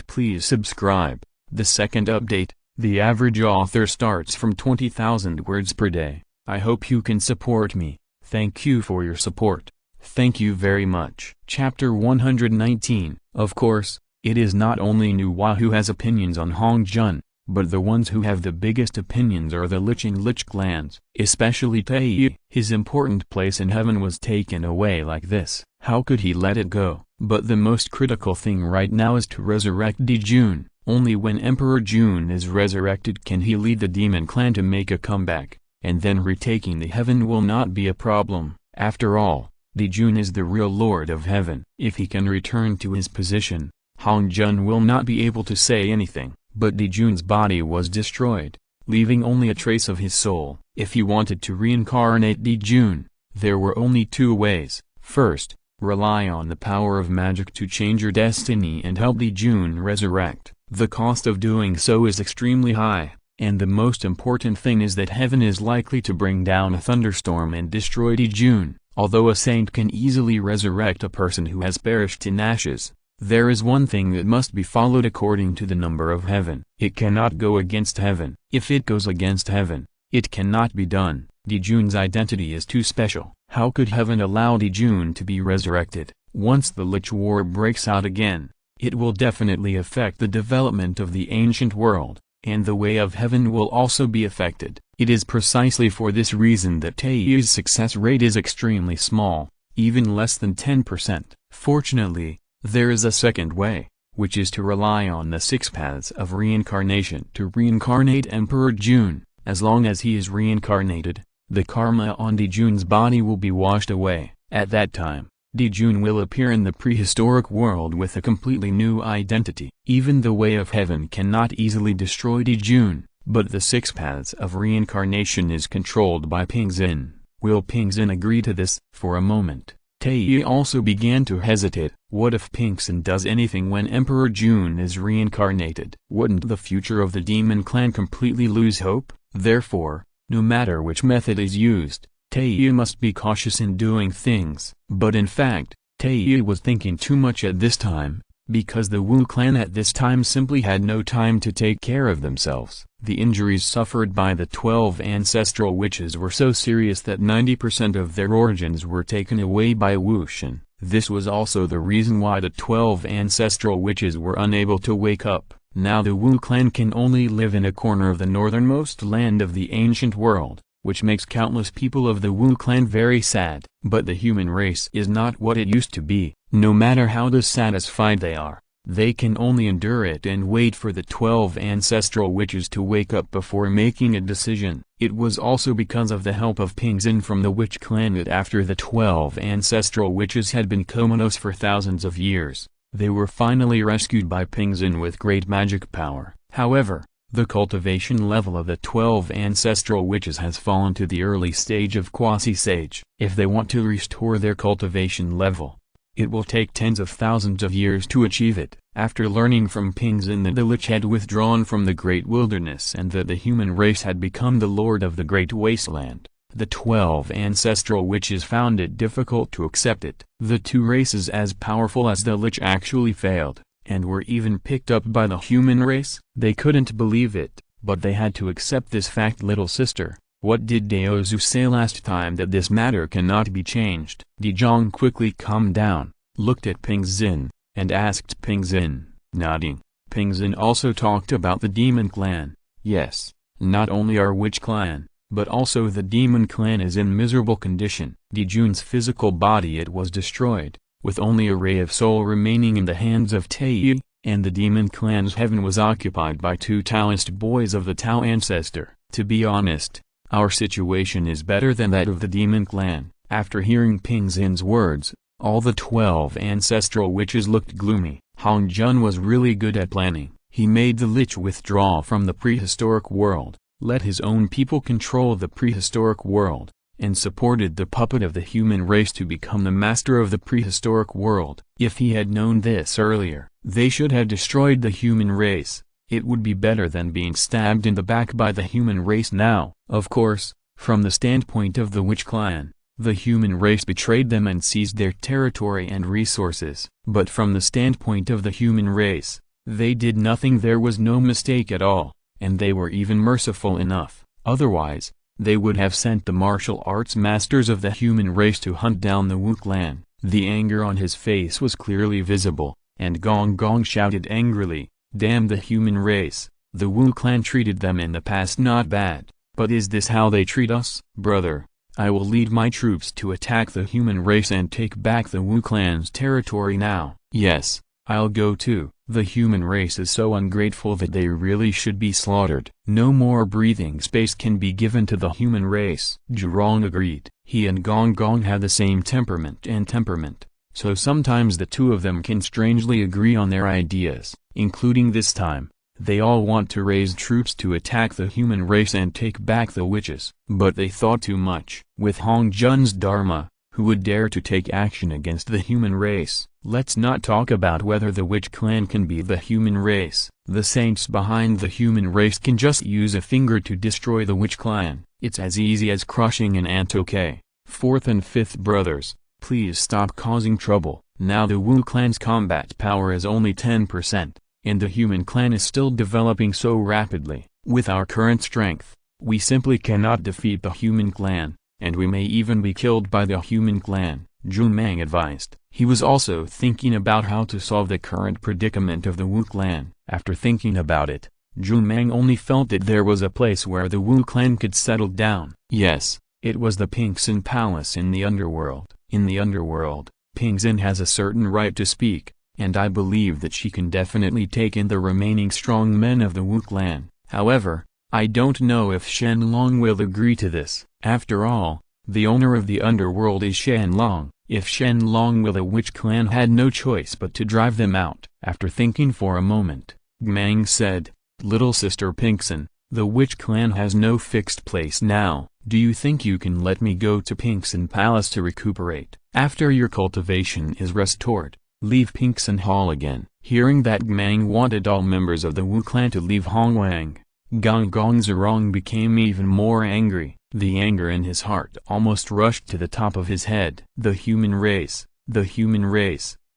Please subscribe. The second update. The average author starts from 20,000 words per day. I hope you can support me. Thank you for your support. Thank you very much. Chapter 119. Of course, it is not only Nuwa who has opinions on Hong Jun, but the ones who have the biggest opinions are the Lich and Lich clans, especially Taiyi. His important place in heaven was taken away like this. How could he let it go? But the most critical thing right now is to resurrect Dijun. Only when Emperor Jun is resurrected can he lead the demon clan to make a comeback, and then retaking the heaven will not be a problem. After all, Dijun is the real lord of heaven. If he can return to his position, Hong Jun will not be able to say anything. But Dijun's body was destroyed, leaving only a trace of his soul. If he wanted to reincarnate Dijun, there were only 2 ways. First, rely on the power of magic to change your destiny and help Dijun resurrect. The cost of doing so is extremely high, and the most important thing is that heaven is likely to bring down a thunderstorm and destroy Dijun. Although a saint can easily resurrect a person who has perished in ashes, there is one thing that must be followed according to the number of heaven. It cannot go against heaven. If it goes against heaven, it cannot be done. Dijun's identity is too special. How could heaven allow Dijun to be resurrected? Once the Lich War breaks out again, it will definitely affect the development of the ancient world, and the way of heaven will also be affected. It is precisely for this reason that Taiyi's success rate is extremely small, even less than 10%. Fortunately, there is a second way, which is to rely on the 6 paths of reincarnation to reincarnate Emperor Jun. As long as he is reincarnated, the karma on Dijun's body will be washed away. At that time, Dijun will appear in the prehistoric world with a completely new identity. Even the way of heaven cannot easily destroy Dijun, but the 6 paths of reincarnation is controlled by Pingzin. Will Pingzin agree to this? For a moment, Taiyi also began to hesitate. What if Pingzin does anything when Emperor Jun is reincarnated? Wouldn't the future of the demon clan completely lose hope? Therefore, no matter which method is used, Taiyi must be cautious in doing things. But in fact, Taiyi was thinking too much at this time, because the Wu clan at this time simply had no time to take care of themselves. The injuries suffered by the 12 ancestral witches were so serious that 90% of their organs were taken away by Wu Shen. This was also the reason why the 12 ancestral witches were unable to wake up. Now the Wu clan can only live in a corner of the northernmost land of the ancient world, which makes countless people of the Wu clan very sad. But the human race is not what it used to be. No matter how dissatisfied they are, they can only endure it and wait for the 12 ancestral witches to wake up before making a decision. It was also because of the help of Pingzin from the witch clan that after the 12 ancestral witches had been comatose for thousands of years, they were finally rescued by Pingzin with great magic power. However, the cultivation level of the 12 ancestral witches has fallen to the early stage of quasi-sage. If they want to restore their cultivation level, it will take tens of thousands of years to achieve it. After learning from Pingzin that the Lich had withdrawn from the Great Wilderness and that the human race had become the lord of the Great Wasteland, the 12 ancestral witches found it difficult to accept it. The 2 races as powerful as the Lich actually failed, and were even picked up by the human race. They couldn't believe it, but they had to accept this fact. Little sister, What did Daozu say last time that this matter cannot be changed? Dezhong quickly calmed down, looked at Ping Xin, and asked Ping Xin, nodding. Ping Xin also talked about the demon clan. Yes, not only our witch clan, but also the demon clan is in miserable condition. Dejun's physical body it was destroyed, with only a ray of soul remaining in the hands of Taiyi, and the demon clan's heaven was occupied by 2 Taoist boys of the Tao Ancestor. To be honest, our situation is better than that of the demon clan. After hearing Ping Xin's words, all the 12 ancestral witches looked gloomy. Hong Jun was really good at planning. He made the Lich withdraw from the prehistoric world, let his own people control the prehistoric world, and supported the puppet of the human race to become the master of the prehistoric world. If he had known this earlier, they should have destroyed the human race. It would be better than being stabbed in the back by the human race now. Of course, from the standpoint of the witch clan, the human race betrayed them and seized their territory and resources. But from the standpoint of the human race, they did nothing. There was no mistake at all, and they were even merciful enough. Otherwise, they would have sent the martial arts masters of the human race to hunt down the Wu clan. The anger on his face was clearly visible, and Gong Gong shouted angrily, "Damn the human race, the Wu clan treated them in the past not bad, but is this how they treat us? Brother, I will lead my troops to attack the human race and take back the Wu clan's territory now. Yes, I'll go too. The human race is so ungrateful that they really should be slaughtered. No more breathing space can be given to the human race." Zhurong agreed. He and Gong Gong have the same temperament, so sometimes the two of them can strangely agree on their ideas, including this time. They all want to raise troops to attack the human race and take back the witches. But they thought too much. With Hong Jun's dharma, who would dare to take action against the human race? Let's not talk about whether the witch clan can be the human race. The saints behind the human race can just use a finger to destroy the witch clan. It's as easy as crushing an ant. Okay, 4th and 5th brothers, please stop causing trouble. Now the Wu clan's combat power is only 10%, and the human clan is still developing so rapidly. With our current strength, we simply cannot defeat the human clan, and we may even be killed by the human clan, Zhu Mang advised. He was also thinking about how to solve the current predicament of the Wu clan. After thinking about it, Zhu Mang only felt that there was a place where the Wu clan could settle down. Yes, it was the Ping Xin Palace in the underworld. In the underworld, Ping Xin has a certain right to speak, and I believe that she can definitely take in the remaining strong men of the Wu clan. However, I don't know if Shen Long will agree to this. After all, the owner of the underworld is Shen Long. If Shen Long will, the witch clan had no choice but to drive them out. After thinking for a moment, Gmang said, "Little sister Pinkson, the witch clan has no fixed place now. Do you think you can let me go to Pinkson Palace to recuperate? After your cultivation is restored, leave Pinkson Hall again." Hearing that Gmang wanted all members of the Wu clan to leave Hongwang, Gong Gong Zerong became even more angry. The anger in his heart almost rushed to the top of his head. The human race,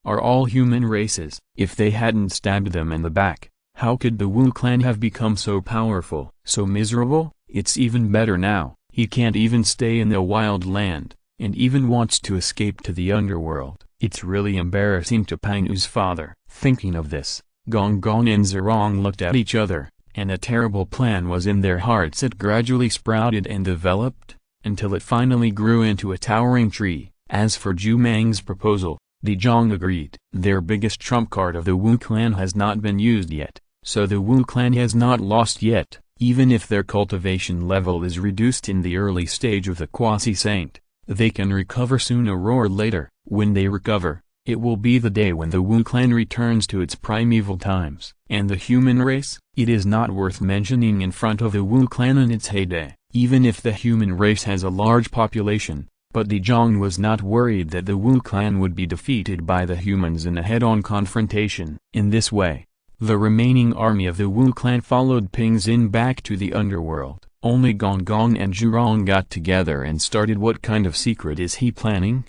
are all human races. If they hadn't stabbed them in the back, how could the Wu clan have become so powerful, so miserable? It's even better now. He can't even stay in the wild land, and even wants to escape to the underworld. It's really embarrassing to Painu's father. Thinking of this, Gong Gong and Zerong looked at each other, and a terrible plan was in their hearts. It gradually sprouted and developed, until it finally grew into a towering tree. As for Zhu Mang's proposal, Dezhong agreed. Their biggest trump card of the Wu clan has not been used yet, so the Wu clan has not lost yet. Even if their cultivation level is reduced in the early stage of the quasi-saint, they can recover sooner or later. When they recover, it will be the day when the Wu clan returns to its primeval times. And the human race? It is not worth mentioning in front of the Wu clan in its heyday, even if the human race has a large population. But Dezhong was not worried that the Wu clan would be defeated by the humans in a head-on confrontation. In this way, the remaining army of the Wu clan followed Ping Xin back to the underworld. Only Gong Gong and Zhurong got together and started. What kind of secret is he planning?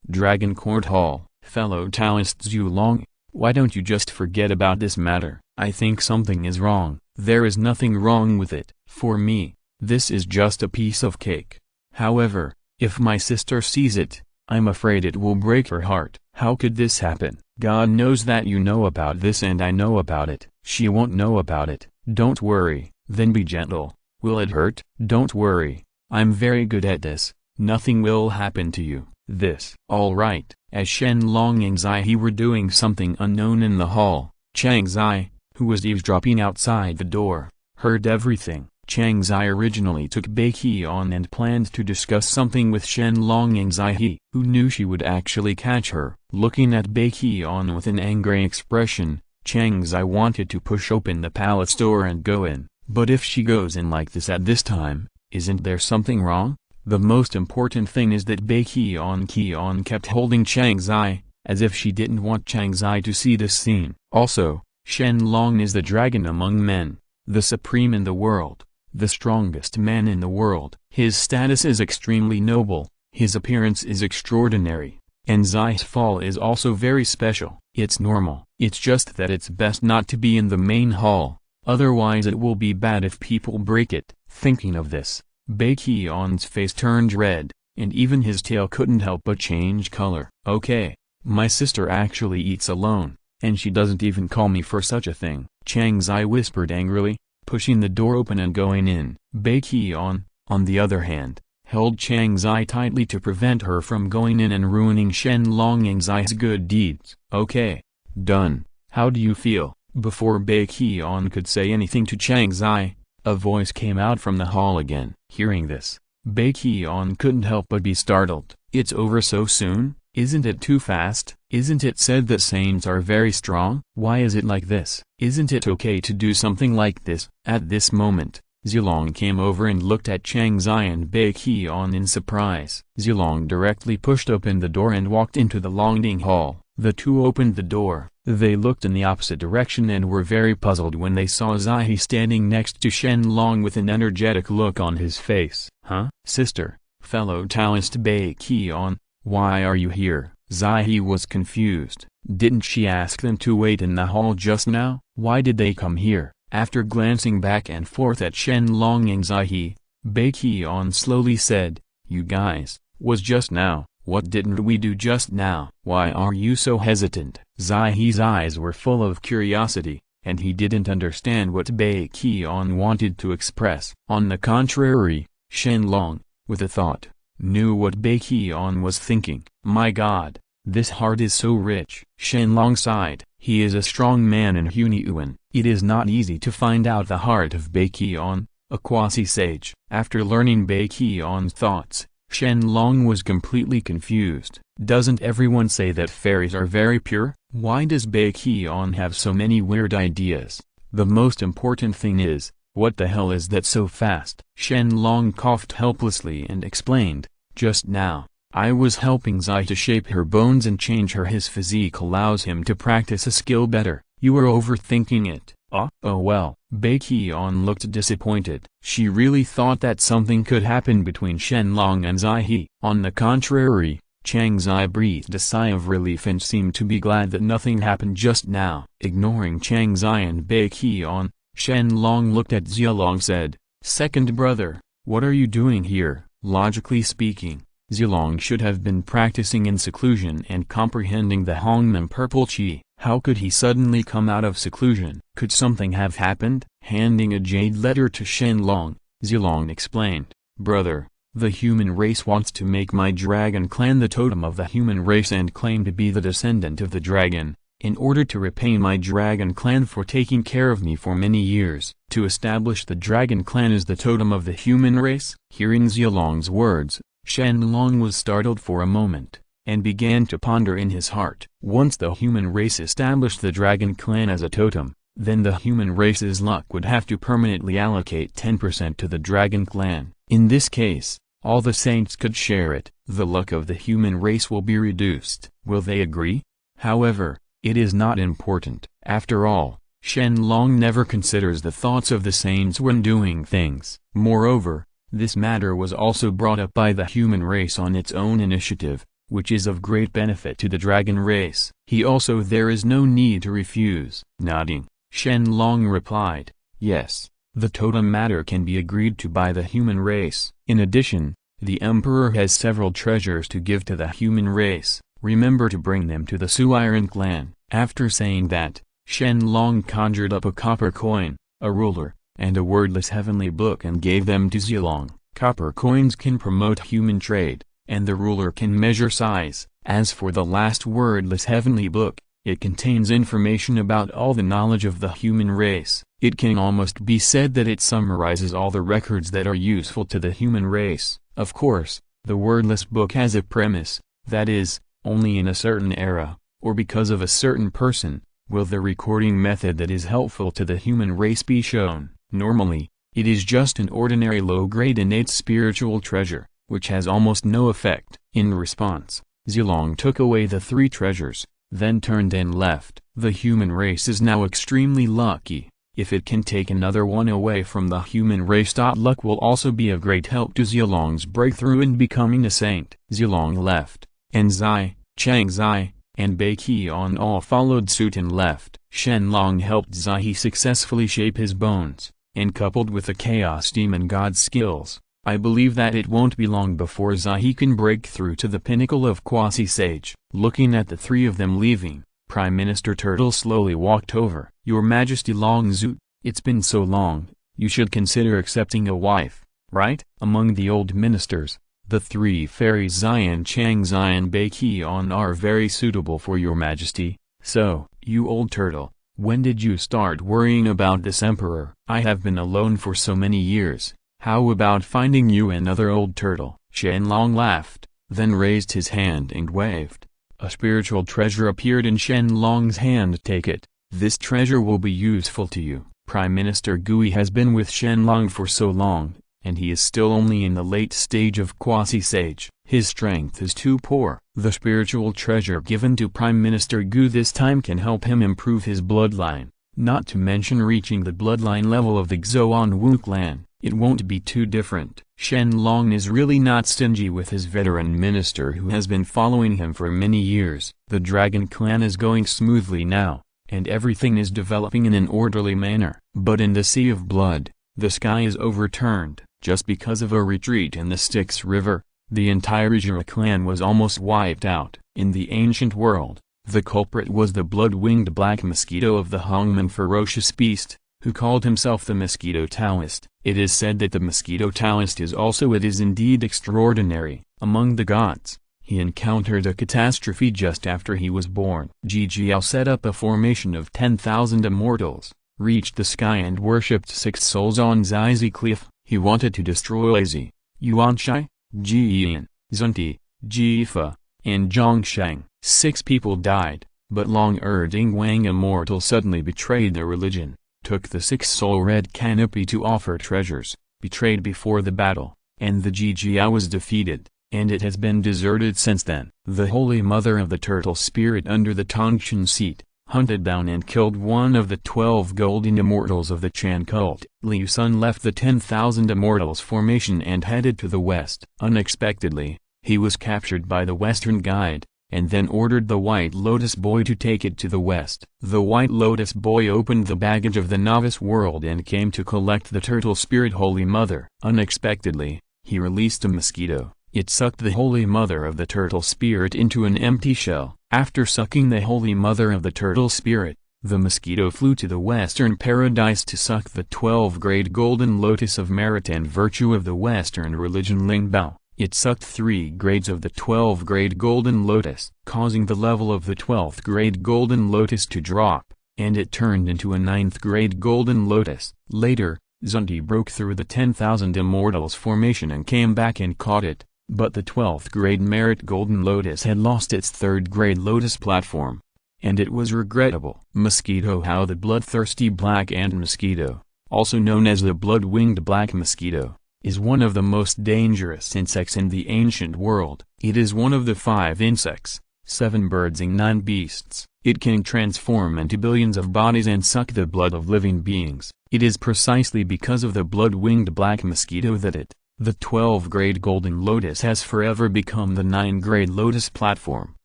Dragon Court Hall. Fellow Taoist Zhu Long, why don't you just forget about this matter? I think something is wrong. There is nothing wrong with it. For me, This is just a piece of cake. However, if my sister sees it, I'm afraid it will break her heart. How could this happen? God knows that you know about this and I know about it. She won't know about it. Don't worry, then be gentle. Will it hurt? Don't worry. I'm very good at this. Nothing will happen to you. This. Alright. As Shen Long and Zai were doing something unknown in the hall, Chang Zai, who was eavesdropping outside the door, heard everything. Chang Zai originally took Bai Qian and planned to discuss something with Shen Long and Zai, who knew she would actually catch her. Looking at Bai Qian with an angry expression, Chang Zai wanted to push open the palace door and go in. But if she goes in like this at this time, isn't there something wrong? The most important thing is that Bai Qian kept holding Chang Zai, as if she didn't want Chang Zai to see this scene. Also, Shen Long is the dragon among men, the supreme in the world, the strongest man in the world. His status is extremely noble, his appearance is extraordinary, and Zai's fall is also very special. It's normal. It's just that it's best not to be in the main hall, otherwise it will be bad if people break it. Thinking of this, Bai Qian's face turned red, and even his tail couldn't help but change color. Okay, my sister actually eats alone, and she doesn't even call me for such a thing, Chang Zai whispered angrily, pushing the door open and going in. Bai Qian, on the other hand, held Chang Zai tightly to prevent her from going in and ruining Shen Long and Zai's good deeds. Okay, done. How do you feel? Before Bai Qian could say anything to Chang Zai, a voice came out from the hall again. Hearing this, Bai Qian couldn't help but be startled. It's over so soon? Isn't it too fast? Isn't it said that saints are very strong? Why is it like this? Isn't it okay to do something like this? At this moment, Zilong came over and looked at Chang Zai and Bai Qian in surprise. Zilong directly pushed open the door and walked into the Longding Hall. The two opened the door. They looked in the opposite direction and were very puzzled when they saw Zai standing next to Shen Long with an energetic look on his face. Huh? Sister, fellow Taoist Bai Qian, why are you here? Zai was confused. Didn't she ask them to wait in the hall just now? Why did they come here? After glancing back and forth at Shen Long and Zai, Bai Qian slowly said, "You guys, was just now. What didn't we do just now? Why are you so hesitant?" Zai's eyes were full of curiosity, and he didn't understand what Bai Qian wanted to express. On the contrary, Shen Long, with a thought, knew what Bai Qian was thinking. My God, this heart is so rich. Shen Long sighed. He is a strong man in Hunyuan. It is not easy to find out the heart of Bai Qian, a quasi-sage. After learning Bai Qian's thoughts, Shen Long was completely confused. Doesn't everyone say that fairies are very pure? Why does Bai Qian have so many weird ideas? The most important thing is, what the hell is that so fast? Shen Long coughed helplessly and explained, just now, I was helping Zai to shape her bones and change her. His physique allows him to practice a skill better. You are overthinking it. Oh well. Bai Qian looked disappointed. She really thought that something could happen between Shen Long and Zai. On the contrary, Chang Zai breathed a sigh of relief and seemed to be glad that nothing happened just now. Ignoring Chang Zai and Bai Qian, Shen Long looked at Zilong said, "Second brother, what are you doing here?" Logically speaking, Zilong should have been practicing in seclusion and comprehending the Hongmen purple chi. How could he suddenly come out of seclusion? Could something have happened? Handing a jade letter to Shen Long, Zilong explained, "Brother, the human race wants to make my dragon clan the totem of the human race and claim to be the descendant of the dragon, in order to repay my dragon clan for taking care of me for many years. To establish the dragon clan as the totem of the human race?" Hearing Zilong's words, Shen Long was startled for a moment, and began to ponder in his heart. Once the human race established the dragon clan as a totem, then the human race's luck would have to permanently allocate 10% to the dragon clan. In this case, all the saints could share it. The luck of the human race will be reduced. Will they agree? However, it is not important. After all, Shen Long never considers the thoughts of the saints when doing things. Moreover, this matter was also brought up by the human race on its own initiative, which is of great benefit to the dragon race. There is no need to refuse. Nodding, Shen Long replied, "Yes, The totem matter can be agreed to by the human race. In addition, the emperor has several treasures to give to the human race. Remember to bring them to the Suiran clan. After saying that, Shen Long conjured up a copper coin, a ruler, and a wordless heavenly book and gave them to Zilong. Copper coins can promote human trade, and the ruler can measure size. As for the last wordless heavenly book, it contains information about all the knowledge of the human race. It can almost be said that it summarizes all the records that are useful to the human race. Of course, the wordless book has a premise, that is, only in a certain era, or because of a certain person, will the recording method that is helpful to the human race be shown. Normally, it is just an ordinary low-grade innate spiritual treasure, which has almost no effect. In response, Zilong took away the 3 treasures, then turned and left. The human race is now extremely lucky. If it can take another one away from the human race, luck will also be of great help to Zilong's breakthrough in becoming a saint. Zilong left, and Zai, Chang Zai, and Bei Qian all followed suit and left. Shen Long helped Zai successfully shape his bones, and coupled with the Chaos Demon God's skills, I believe that it won't be long before Zai can break through to the pinnacle of quasi-sage. Looking at the 3 of them leaving, Prime Minister Turtle slowly walked over. Your Majesty Long Zut, it's been so long, you should consider accepting a wife, right? Among the old ministers, the 3 fairies Zion Chang Zion Bei Qian are very suitable for your Majesty. So, you old turtle, when did you start worrying about this emperor? I have been alone for so many years. How about finding you another old turtle? Shen Long laughed, then raised his hand and waved. A spiritual treasure appeared in Shen Long's hand. Take it. This treasure will be useful to you. Prime Minister Gui has been with Shen Long for so long, and he is still only in the late stage of quasi-sage. His strength is too poor. The spiritual treasure given to Prime Minister Gu this time can help him improve his bloodline, not to mention reaching the bloodline level of the Xuan Wu clan. It won't be too different. Shen Long is really not stingy with his veteran minister who has been following him for many years. The Dragon clan is going smoothly now, and everything is developing in an orderly manner. But in the Sea of Blood, the sky is overturned. Just because of a retreat in the Styx River, the entire Ijira clan was almost wiped out. In the ancient world, the culprit was the blood-winged black mosquito of the Hongmen ferocious beast, who called himself the Mosquito Taoist. It is said that the Mosquito Taoist is also it is indeed extraordinary. Among the gods, he encountered a catastrophe just after he was born. Ggl set up a formation of 10,000 immortals, reached the sky and worshipped 6 souls on Zizi Cliff. He wanted to destroy Zi, Yuanshai, Jiyan, Zunti, Jifa, and Zhongsheng. 6 people died, but Long Erding Wang Immortal suddenly betrayed their religion, took the 6-soul red canopy to offer treasures, betrayed before the battle, and the Ggl was defeated, and it has been deserted since then. The Holy Mother of the Turtle Spirit under the Tongshan seat, hunted down and killed one of the 12 golden immortals of the Chan cult. Liu Sun left the 10,000 immortals formation and headed to the west. Unexpectedly, he was captured by the Western Guide, and then ordered the White Lotus Boy to take it to the west. The White Lotus Boy opened the baggage of the novice world and came to collect the Turtle Spirit Holy Mother. Unexpectedly, he released a mosquito. It sucked the Holy Mother of the Turtle Spirit into an empty shell. After sucking the Holy Mother of the Turtle Spirit, the mosquito flew to the Western Paradise to suck the 12-grade Golden Lotus of Merit and Virtue of the Western religion Lingbao. It sucked 3 grades of the 12-grade Golden Lotus, causing the level of the 12th grade Golden Lotus to drop, and it turned into a 9th grade Golden Lotus. Later, Zunti broke through the 10,000 Immortals formation and came back and caught it, but the 12th grade Merit Golden Lotus had lost its 3rd grade Lotus platform, and it was regrettable. Mosquito How the bloodthirsty black ant mosquito, also known as the blood-winged black mosquito, is one of the most dangerous insects in the ancient world. It is one of the 5 insects, 7 birds and 9 beasts. It can transform into billions of bodies and suck the blood of living beings. It is precisely because of the blood-winged black mosquito that the 12-grade Golden Lotus has forever become the 9-grade Lotus platform.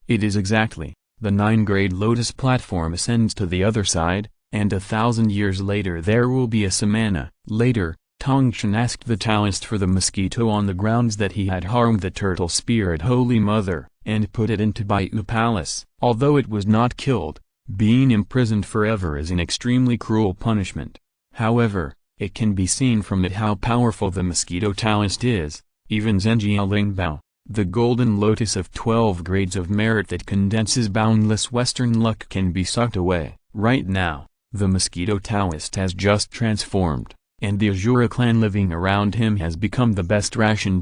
It is exactly, the 9-grade Lotus platform ascends to the other side, and 1,000 years later there will be a samana. Later, Tongshan asked the Taoist for the mosquito on the grounds that he had harmed the turtle spirit Holy Mother, and put it into Baiyu Palace. Although it was not killed, being imprisoned forever is an extremely cruel punishment. However, it can be seen from it how powerful the mosquito Taoist is. Even Zhenjia Lingbao, the golden lotus of 12 grades of merit that condenses boundless Western luck, can be sucked away. Right now, the mosquito Taoist has just transformed, and the Azura clan living around him has become the best ration.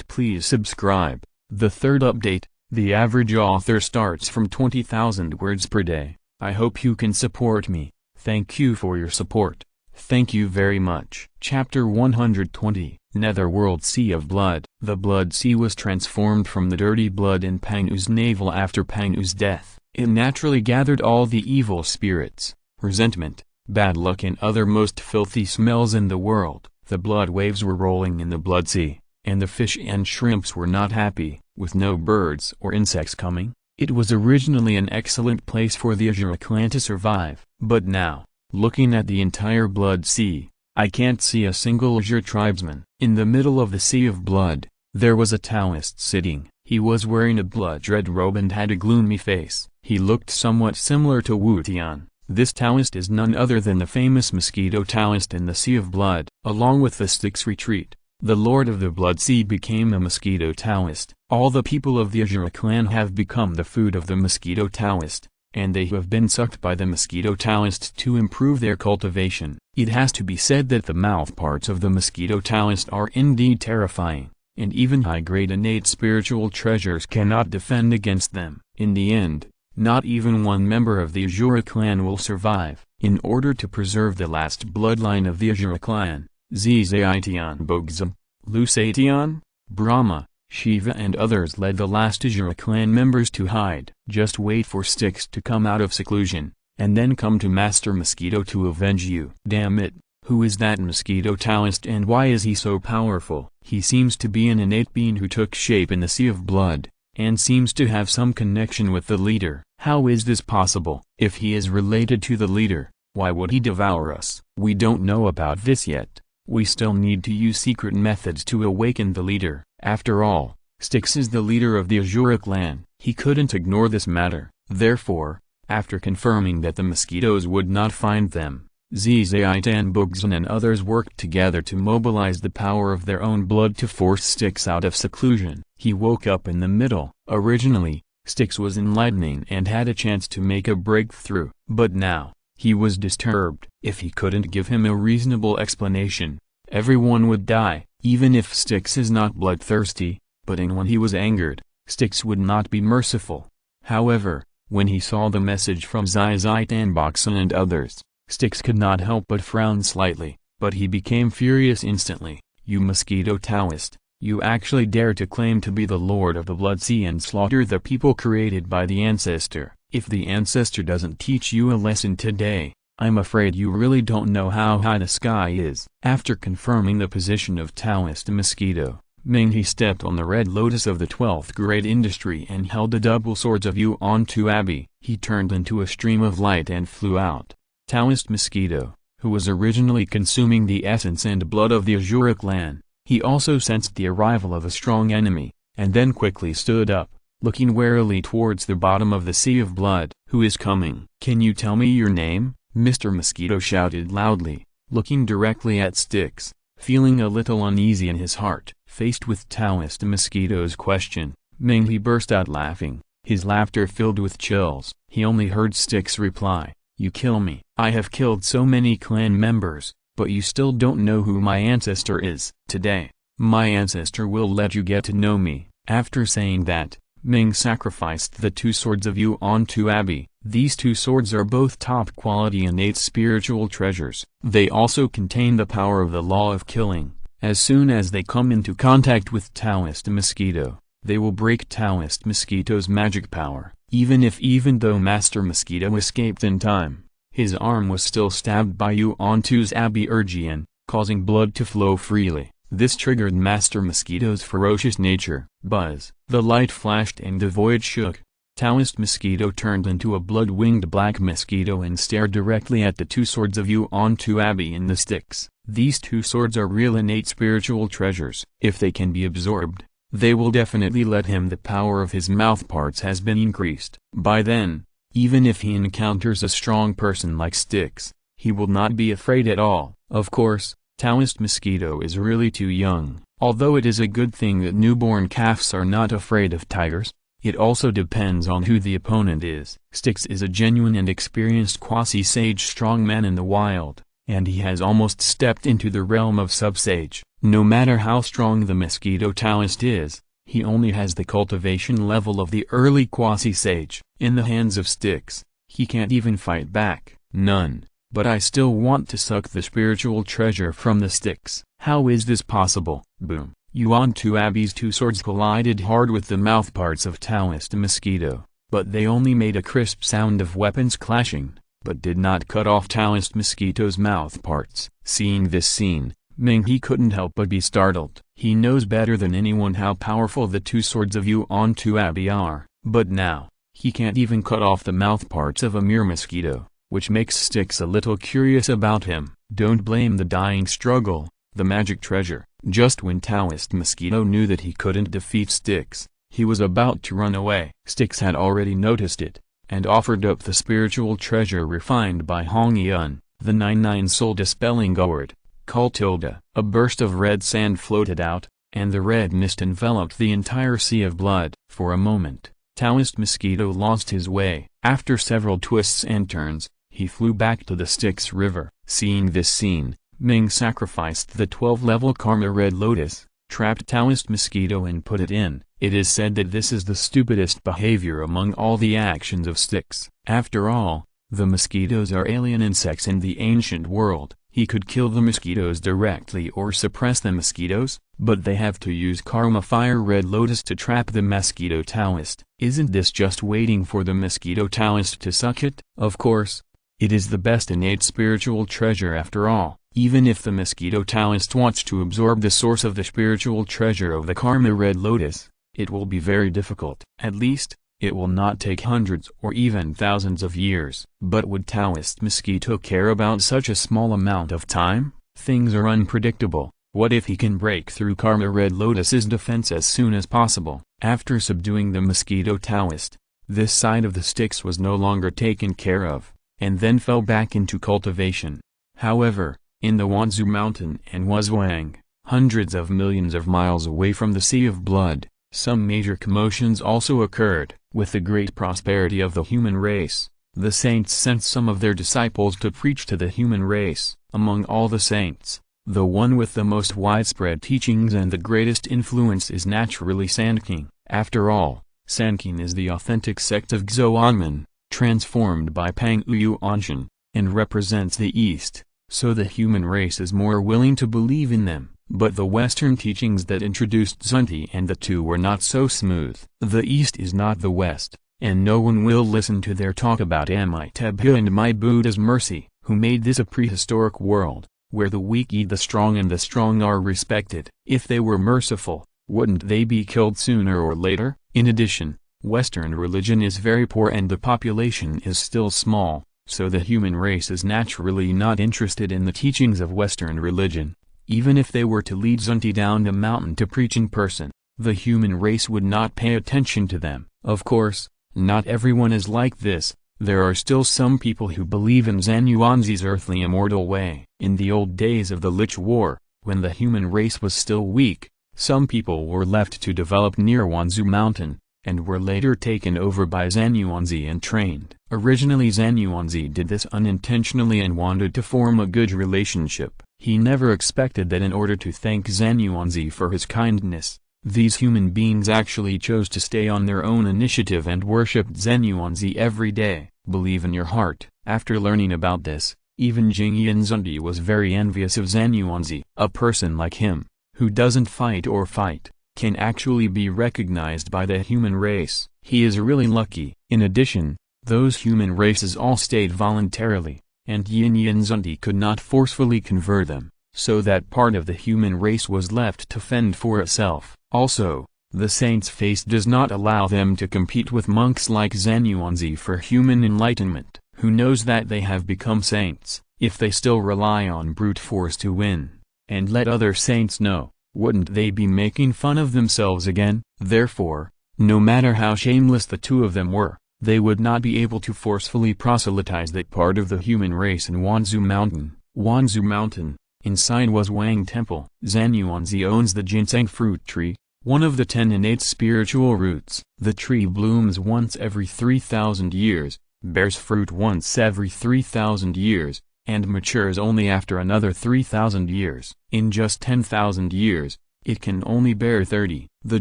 Please subscribe. The third update. The average author starts from 20,000 words per day. I hope you can support me. Thank you for your support. Thank you very much. Chapter 120, Netherworld Sea of Blood. The Blood Sea was transformed from the dirty blood in Panghu's navel after Panghu's death. It naturally gathered all the evil spirits, resentment, bad luck and other most filthy smells in the world. The blood waves were rolling in the Blood Sea, and the fish and shrimps were not happy. With no birds or insects coming, it was originally an excellent place for the Azura clan to survive. But now, looking at the entire Blood Sea, I can't see a single Azura tribesman. In the middle of the Sea of Blood, there was a Taoist sitting. He was wearing a blood-red robe and had a gloomy face. He looked somewhat similar to Wu Tian. This Taoist is none other than the famous mosquito Taoist in the Sea of Blood. Along with the Styx retreat, the Lord of the Blood Sea became a mosquito Taoist. All the people of the Azura clan have become the food of the mosquito Taoist, and they have been sucked by the mosquito Taoist to improve their cultivation. It has to be said that the mouth parts of the mosquito Taoist are indeed terrifying, and even high-grade innate spiritual treasures cannot defend against them. In the end, not even one member of the Azura clan will survive. In order to preserve the last bloodline of the Azura clan, Zizaytian Bogzum, Lusatian, Brahma, Shiva and others led the last Azura clan members to hide. Just wait for Styx to come out of seclusion, and then come to Master Mosquito to avenge you. Damn it, who is that mosquito Taoist and why is he so powerful? He seems to be an innate being who took shape in the Sea of Blood, and seems to have some connection with the leader. How is this possible? If he is related to the leader, why would he devour us? We don't know about this yet. We still need to use secret methods to awaken the leader. After all, Styx is the leader of the Azura clan. He couldn't ignore this matter. Therefore, after confirming that the mosquitoes would not find them, Zizaitan Bogzan and others worked together to mobilize the power of their own blood to force Styx out of seclusion. He woke up in the middle. Originally, Styx was enlightening and had a chance to make a breakthrough. But now, he was disturbed. If he couldn't give him a reasonable explanation, everyone would die. Even if Styx is not bloodthirsty, but when he was angered, Styx would not be merciful. However, when he saw the message from Zizaitan Bogzan and others, Styx could not help but frown slightly, but he became furious instantly. You mosquito Taoist, you actually dare to claim to be the Lord of the Blood Sea and slaughter the people created by the Ancestor. If the Ancestor doesn't teach you a lesson today, I'm afraid you really don't know how high the sky is. After confirming the position of Taoist mosquito, Minghe stepped on the red lotus of the 12th grade industry and held the double swords of Yuan-Tu Abbey. He turned into a stream of light and flew out. Taoist mosquito, who was originally consuming the essence and blood of the Azura clan, he also sensed the arrival of a strong enemy, and then quickly stood up, looking warily towards the bottom of the Sea of Blood. Who is coming? Can you tell me your name? Mr. Mosquito shouted loudly, looking directly at Styx, feeling a little uneasy in his heart. Faced with Taoist mosquito's question, Minghe burst out laughing, his laughter filled with chills. He only heard Styx reply, "You kill me. I have killed so many clan members, but you still don't know who my ancestor is. Today, my ancestor will let you get to know me." After saying that, Ming sacrificed the 2 swords of Yuan-Tu Abbey. These 2 swords are both top-quality innate spiritual treasures. They also contain the power of the law of killing. As soon as they come into contact with Taoist mosquito, They will break Taoist Mosquito's magic power. Even though Master Mosquito escaped in time, his arm was still stabbed by Yuan Tu's Abbey Urgian, causing blood to flow freely. This triggered Master Mosquito's ferocious nature. Buzz! The light flashed and the void shook. Taoist Mosquito turned into a blood-winged black mosquito and stared directly at the two swords of Yuan Tu Abbey in the sticks. These two swords are real innate spiritual treasures. If they can be absorbed, they will definitely let him. The power of his mouthparts has been increased. By then, even if he encounters a strong person like Styx, he will not be afraid at all. Of course, Taoist Mosquito is really too young. Although it is a good thing that newborn calves are not afraid of tigers, it also depends on who the opponent is. Styx is a genuine and experienced quasi-sage strongman in the wild, and he has almost stepped into the realm of sub-sage. No matter how strong the Mosquito Taoist is, he only has the cultivation level of the early quasi-sage. In the hands of Styx, he can't even fight back. None. But I still want to suck the spiritual treasure from the sticks. How is this possible? Boom. Yuan Tu Abbey's two swords collided hard with the mouthparts of Taoist Mosquito, but they only made a crisp sound of weapons clashing, but did not cut off Taoist Mosquito's mouthparts. Seeing this scene, Ming-He couldn't help but be startled. He knows better than anyone how powerful the two swords of Yuan Tu Abbey are, but now, he can't even cut off the mouthparts of a mere mosquito, which makes Styx a little curious about him. Don't blame the dying struggle, the magic treasure. Just when Taoist Mosquito knew that he couldn't defeat Styx, he was about to run away. Styx had already noticed it, and offered up the spiritual treasure refined by Hong Yun, the 99-soul dispelling gourd. A burst of red sand floated out, and the red mist enveloped the entire sea of blood. For a moment, Taoist Mosquito lost his way. After several twists and turns, he flew back to the Styx River. Seeing this scene, Ming sacrificed the 12-level Karma Red Lotus, trapped Taoist Mosquito and put it in. It is said that this is the stupidest behavior among all the actions of Styx. After all, the mosquitoes are alien insects in the ancient world. He could kill the mosquitoes directly or suppress the mosquitoes, but they have to use Karma Fire Red Lotus to trap the Mosquito Taoist. Isn't this just waiting for the Mosquito Taoist to suck it? Of course, it is the best innate spiritual treasure after all. Even if the Mosquito Taoist wants to absorb the source of the spiritual treasure of the Karma Red Lotus, it will be very difficult. At least, it will not take hundreds or even thousands of years. But would Taoist Mosquito care about such a small amount of time? Things are unpredictable. What if he can break through Karma Red Lotus's defense as soon as possible? After subduing the Mosquito Taoist, this side of the Styx was no longer taken care of, and then fell back into cultivation. However, in the Wanzhou Mountain and Wuzhuang, hundreds of millions of miles away from the Sea of Blood, some major commotions also occurred. With the great prosperity of the human race, the saints sent some of their disciples to preach to the human race. Among all the saints, the one with the most widespread teachings and the greatest influence is naturally Sanqing. After all, Sanqing is the authentic sect of Xuanmen, transformed by Pang Yuanshan, and represents the East, so the human race is more willing to believe in them. But the Western teachings that introduced Zunti and the two were not so smooth. The East is not the West, and no one will listen to their talk about Amitabha and my Buddha's mercy, who made this a prehistoric world, where the weak eat the strong and the strong are respected. If they were merciful, wouldn't they be killed sooner or later? In addition, Western religion is very poor and the population is still small, so the human race is naturally not interested in the teachings of Western religion. Even if they were to lead Zunti down the mountain to preach in person, the human race would not pay attention to them. Of course, not everyone is like this. There are still some people who believe in Zhan Yuanzi's earthly immortal way. In the old days of the Lich War, when the human race was still weak, some people were left to develop near Wanzhou Mountain, and were later taken over by Zhan Yuanzi and trained. Originally Zhan Yuanzi did this unintentionally and wanted to form a good relationship. He never expected that in order to thank Zhan Yuanzi for his kindness, these human beings actually chose to stay on their own initiative and worshipped Zhan Yuanzi every day. Believe in your heart. After learning about this, even Jingyan Zunti was very envious of Zhan Yuanzi. A person like him, who doesn't fight or fight, can actually be recognized by the human race. He is really lucky. In addition, those human races all stayed voluntarily, and Yin Yanzunti could not forcefully convert them, so that part of the human race was left to fend for itself. Also, the saints' face does not allow them to compete with monks like Zanyuanzi for human enlightenment. Who knows that they have become saints, if they still rely on brute force to win, and let other saints know, wouldn't they be making fun of themselves again? Therefore, no matter how shameless the two of them were, they would not be able to forcefully proselytize that part of the human race in Wanzhou Mountain. Wanzhou Mountain, inside was Wang Temple. Zanyuanzi owns the ginseng fruit tree, one of the 10 innate spiritual roots. The tree blooms once every 3,000 years, bears fruit once every 3,000 years, and matures only after another 3,000 years. In just 10,000 years, it can only bear 30. The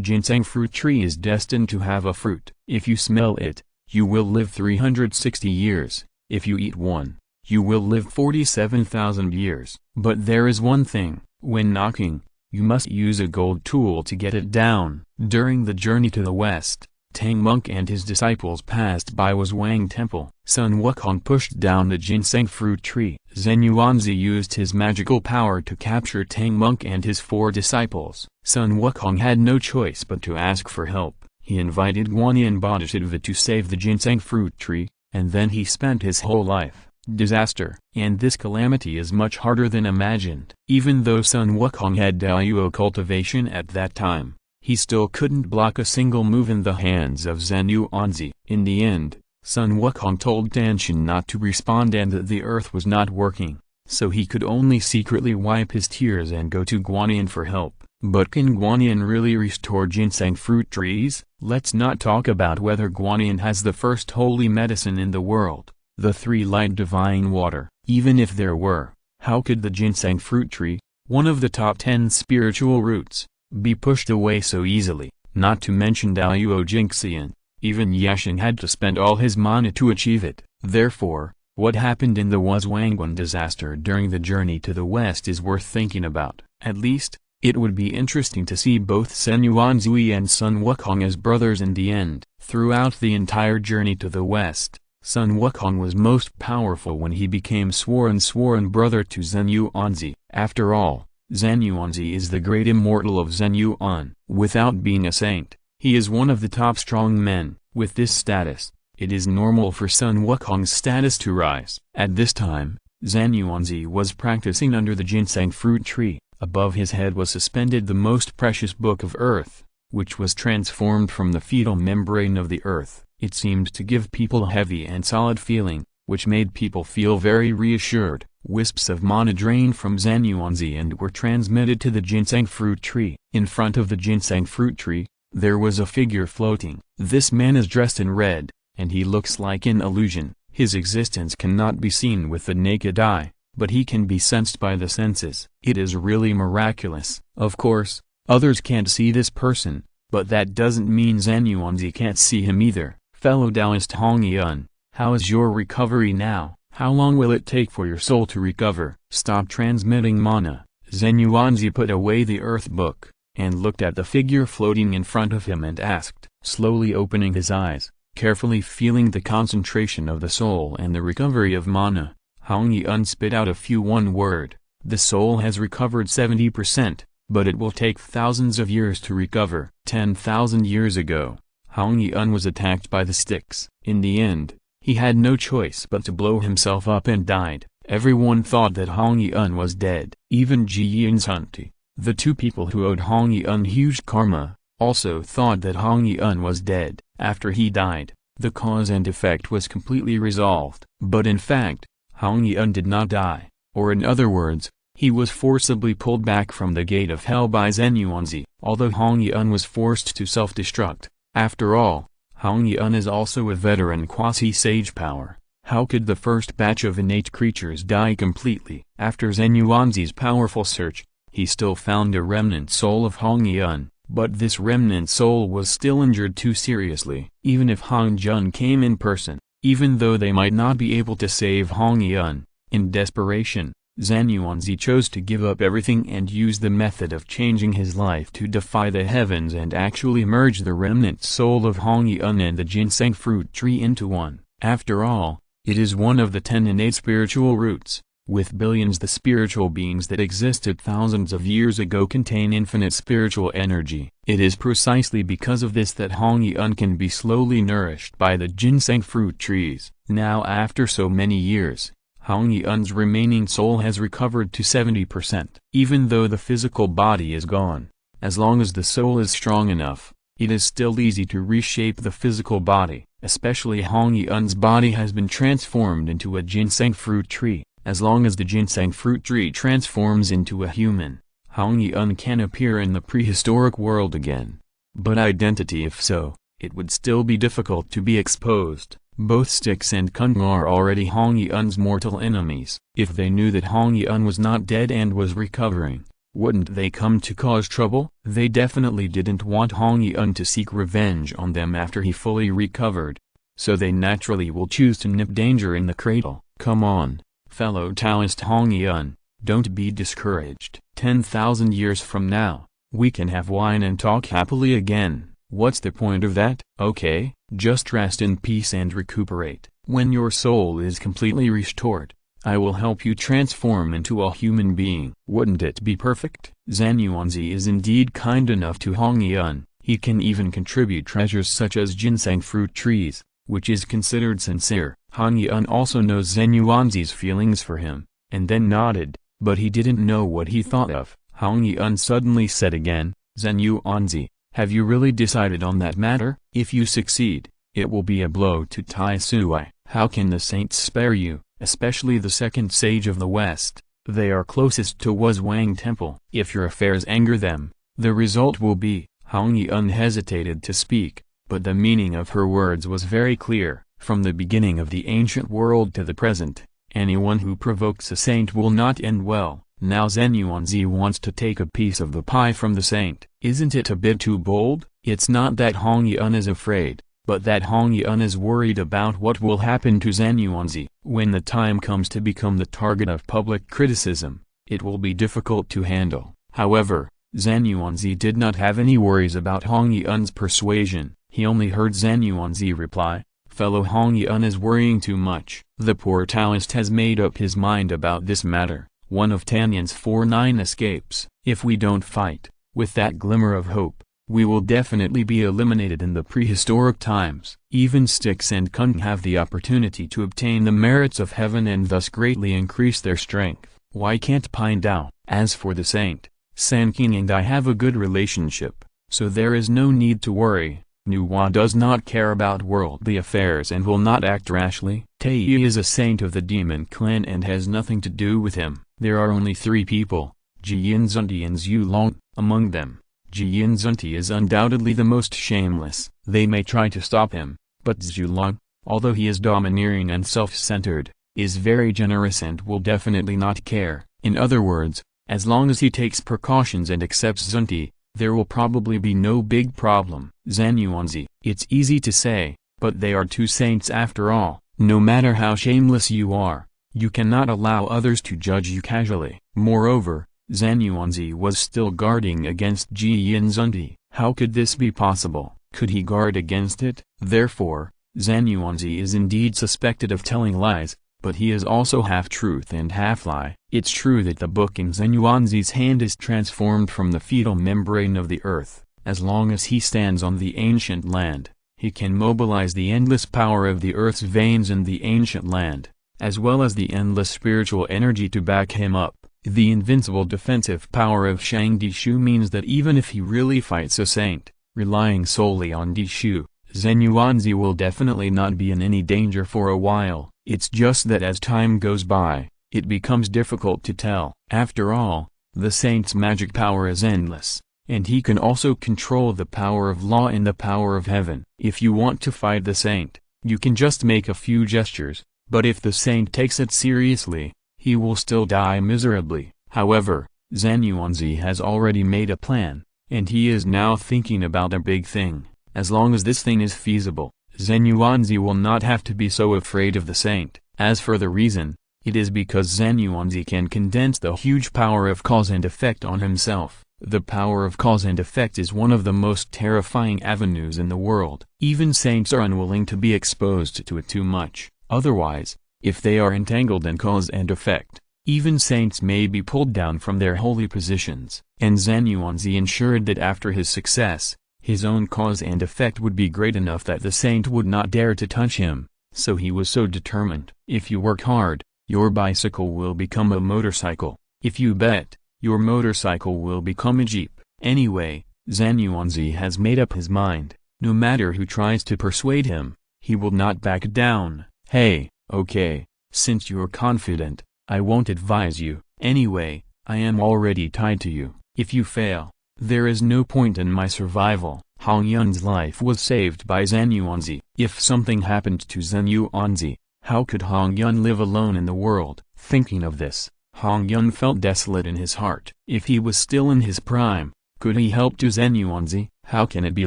ginseng fruit tree is destined to have a fruit. If you smell it, you will live 360 years. If you eat one, you will live 47,000 years. But there is one thing: when knocking, you must use a gold tool to get it down. During the journey to the west, Tang Monk and his disciples passed by Wang Temple. Sun Wukong pushed down the ginseng fruit tree. Zanyuanzi used his magical power to capture Tang Monk and his 4 disciples. Sun Wukong had no choice but to ask for help. He invited Guanyin Bodhisattva to save the ginseng fruit tree, and then he spent his whole life. Disaster. And this calamity is much harder than imagined. Even though Sun Wukong had Daiyuo cultivation at that time, he still couldn't block a single move in the hands of Zanyuanzi. In the end, Sun Wukong told Danshin not to respond and that the earth was not working, so he could only secretly wipe his tears and go to Guanyin for help. But can Guanyin really restore ginseng fruit trees? Let's not talk about whether Guanyin has the first holy medicine in the world, the 3-light divine water. Even if there were, how could the ginseng fruit tree, one of the top 10 spiritual roots, be pushed away so easily? Not to mention Daiyuo Jingxian, even Yashin had to spend all his mana to achieve it. Therefore, what happened in the Wangguan disaster during the journey to the west is worth thinking about. At least, it would be interesting to see both Zanyuanzi and Sun Wukong as brothers in the end. Throughout the entire journey to the west, Sun Wukong was most powerful when he became sworn brother to Zanyuanzi. After all, Zanyuanzi is the great immortal of Zenyuan. Without being a saint, he is one of the top strong men. With this status, it is normal for Sun Wukong's status to rise. At this time, Zanyuanzi was practicing under the ginseng fruit tree. Above his head was suspended the most precious book of earth, which was transformed from the fetal membrane of the earth. It seemed to give people a heavy and solid feeling, which made people feel very reassured. Wisps of mana drained from Zanyuanzi and were transmitted to the ginseng fruit tree. In front of the ginseng fruit tree, there was a figure floating. This man is dressed in red, and he looks like an illusion. His existence cannot be seen with the naked eye, but he can be sensed by the senses. It is really miraculous. Of course, others can't see this person, but that doesn't mean Zanyuanzi can't see him either. Fellow Taoist Hong Yun, how is your recovery now? How long will it take for your soul to recover? Stop transmitting mana. Zanyuanzi put away the earth book, and looked at the figure floating in front of him and asked, slowly opening his eyes, carefully feeling the concentration of the soul and the recovery of mana. Hong Yun spit out a few one word. The soul has recovered 70%, but it will take thousands of years to recover. 10,000 years ago, Hong Yun was attacked by the sticks. In the end, he had no choice but to blow himself up and died. Everyone thought that Hong Yun was dead. Even Ji Yanzunti, the 2 people who owed Hong Yun huge karma, also thought that Hong Yun was dead. After he died, the cause and effect was completely resolved. But in fact, Hong Yun did not die, or in other words, he was forcibly pulled back from the gate of hell by Zanyuanzi. Although Hong Yun was forced to self-destruct, after all, Hong Yun is also a veteran quasi-sage power. How could the first batch of innate creatures die completely? After Zanyuanzi's powerful search, he still found a remnant soul of Hong Yun, but this remnant soul was still injured too seriously. Even if Hong Jun came in person, even though they might not be able to save Hong Yun, in desperation, Zhan Yuanzi chose to give up everything and use the method of changing his life to defy the heavens and actually merge the remnant soul of Hong Yun and the ginseng fruit tree into one. After all, it is one of the 10 innate spiritual roots. With billions, the spiritual beings that existed thousands of years ago contain infinite spiritual energy. It is precisely because of this that Hong Yun can be slowly nourished by the ginseng fruit trees. Now, after so many years, Hong Yun's remaining soul has recovered to 70%. Even though the physical body is gone, as long as the soul is strong enough, it is still easy to reshape the physical body. Especially Hong Yun's body has been transformed into a ginseng fruit tree. As long as the ginseng fruit tree transforms into a human, Hong Yun can appear in the prehistoric world again. But identity, if so, it would still be difficult to be exposed. Both Styx and Cunning are already Hong Yun's mortal enemies. If they knew that Hong Yun was not dead and was recovering, wouldn't they come to cause trouble? They definitely didn't want Hong Yun to seek revenge on them after he fully recovered. So they naturally will choose to nip danger in the cradle. Come on, fellow Taoist Hong Yun, don't be discouraged. 10,000 years from now, we can have wine and talk happily again. What's the point of that? Okay, just rest in peace and recuperate. When your soul is completely restored, I will help you transform into a human being. Wouldn't it be perfect? Zhan Yuanzi is indeed kind enough to Hong Yun. He can even contribute treasures such as ginseng fruit trees, which is considered sincere. Hong Yun also knows Zhan Yuanzi's feelings for him, and then nodded, but he didn't know what he thought of. Hong Yun suddenly said again, Zhan Yuanzi, have you really decided on that matter? If you succeed, it will be a blow to Tai Sui. How can the saints spare you, especially the second sage of the West? They are closest to Wang Temple. If your affairs anger them, the result will be. Hong Yun hesitated to speak, but the meaning of her words was very clear. From the beginning of the ancient world to the present, anyone who provokes a saint will not end well. Now Zhan Yuanzi wants to take a piece of the pie from the saint. Isn't it a bit too bold? It's not that Hong Yun is afraid, but that Hong Yun is worried about what will happen to Zhan Yuanzi. When the time comes to become the target of public criticism, it will be difficult to handle. However, Zhan Yuanzi did not have any worries about Hong Yun's persuasion. He only heard Zhan Yuanzi reply, fellow Hong Yun is worrying too much. The poor Taoist has made up his mind about this matter. One of Tanyan's 4-9 escapes. If we don't fight, with that glimmer of hope, we will definitely be eliminated in the prehistoric times. Even Styx and Cunning have the opportunity to obtain the merits of heaven and thus greatly increase their strength. Why can't Pine Dao? As for the saint, Sanqing and I have a good relationship, so there is no need to worry. Nuwa does not care about worldly affairs and will not act rashly. Tei is a saint of the demon clan and has nothing to do with him. There are only 3 people, Jiyin Zunti and Zhu Long. Among them, Jiyin Zunti is undoubtedly the most shameless. They may try to stop him, but Zhu Long, although he is domineering and self-centered, is very generous and will definitely not care. In other words, as long as he takes precautions and accepts Zunti, there will probably be no big problem. Zhan Yuanzi, it's easy to say, but they are 2 saints after all. No matter how shameless you are, you cannot allow others to judge you casually. Moreover, Zhan Yuanzi was still guarding against Jiyin Zunti. How could this be possible? Could he guard against it? Therefore, Zhan Yuanzi is indeed suspected of telling lies, but he is also half truth and half lie. It's true that the book in Zhan Yuanzi's hand is transformed from the fetal membrane of the earth. As long as he stands on the ancient land, he can mobilize the endless power of the earth's veins in the ancient land, as well as the endless spiritual energy to back him up. The invincible defensive power of Shang Dishu means that even if he really fights a saint, relying solely on Dishu, Zhan Yuanzi will definitely not be in any danger for a while. It's just that as time goes by, it becomes difficult to tell. After all, the saint's magic power is endless, and he can also control the power of law and the power of heaven. If you want to fight the saint, you can just make a few gestures, but if the saint takes it seriously, he will still die miserably. However, Zhan Yuanzi has already made a plan, and he is now thinking about a big thing. As long as this thing is feasible, Zhan Yuanzi will not have to be so afraid of the saint. As for the reason, It is because Zhen Yuanzi can condense the huge power of cause and effect on himself. The power of cause and effect is one of the most terrifying avenues in the world. Even saints are unwilling to be exposed to it too much. Otherwise, if they are entangled in cause and effect, even saints may be pulled down from their holy positions. And Zhen Yuanzi ensured that after his success, his own cause and effect would be great enough that the saint would not dare to touch him. So he was so determined. If you work hard, your bicycle will become a motorcycle. If you bet, your motorcycle will become a jeep. Anyway, Zhen Yuanzi has made up his mind. No matter who tries to persuade him, he will not back down. Hey, okay, since you're confident, I won't advise you. Anyway, I am already tied to you. If you fail, there is no point in my survival. Hong Yun's life was saved by Zhen Yuanzi. If something happened to Zhen Yuanzi, how could Hong Yun live alone in the world? Thinking of this, Hong Yun felt desolate in his heart. If he was still in his prime, could he help to Zhen Yuanzi? How can it be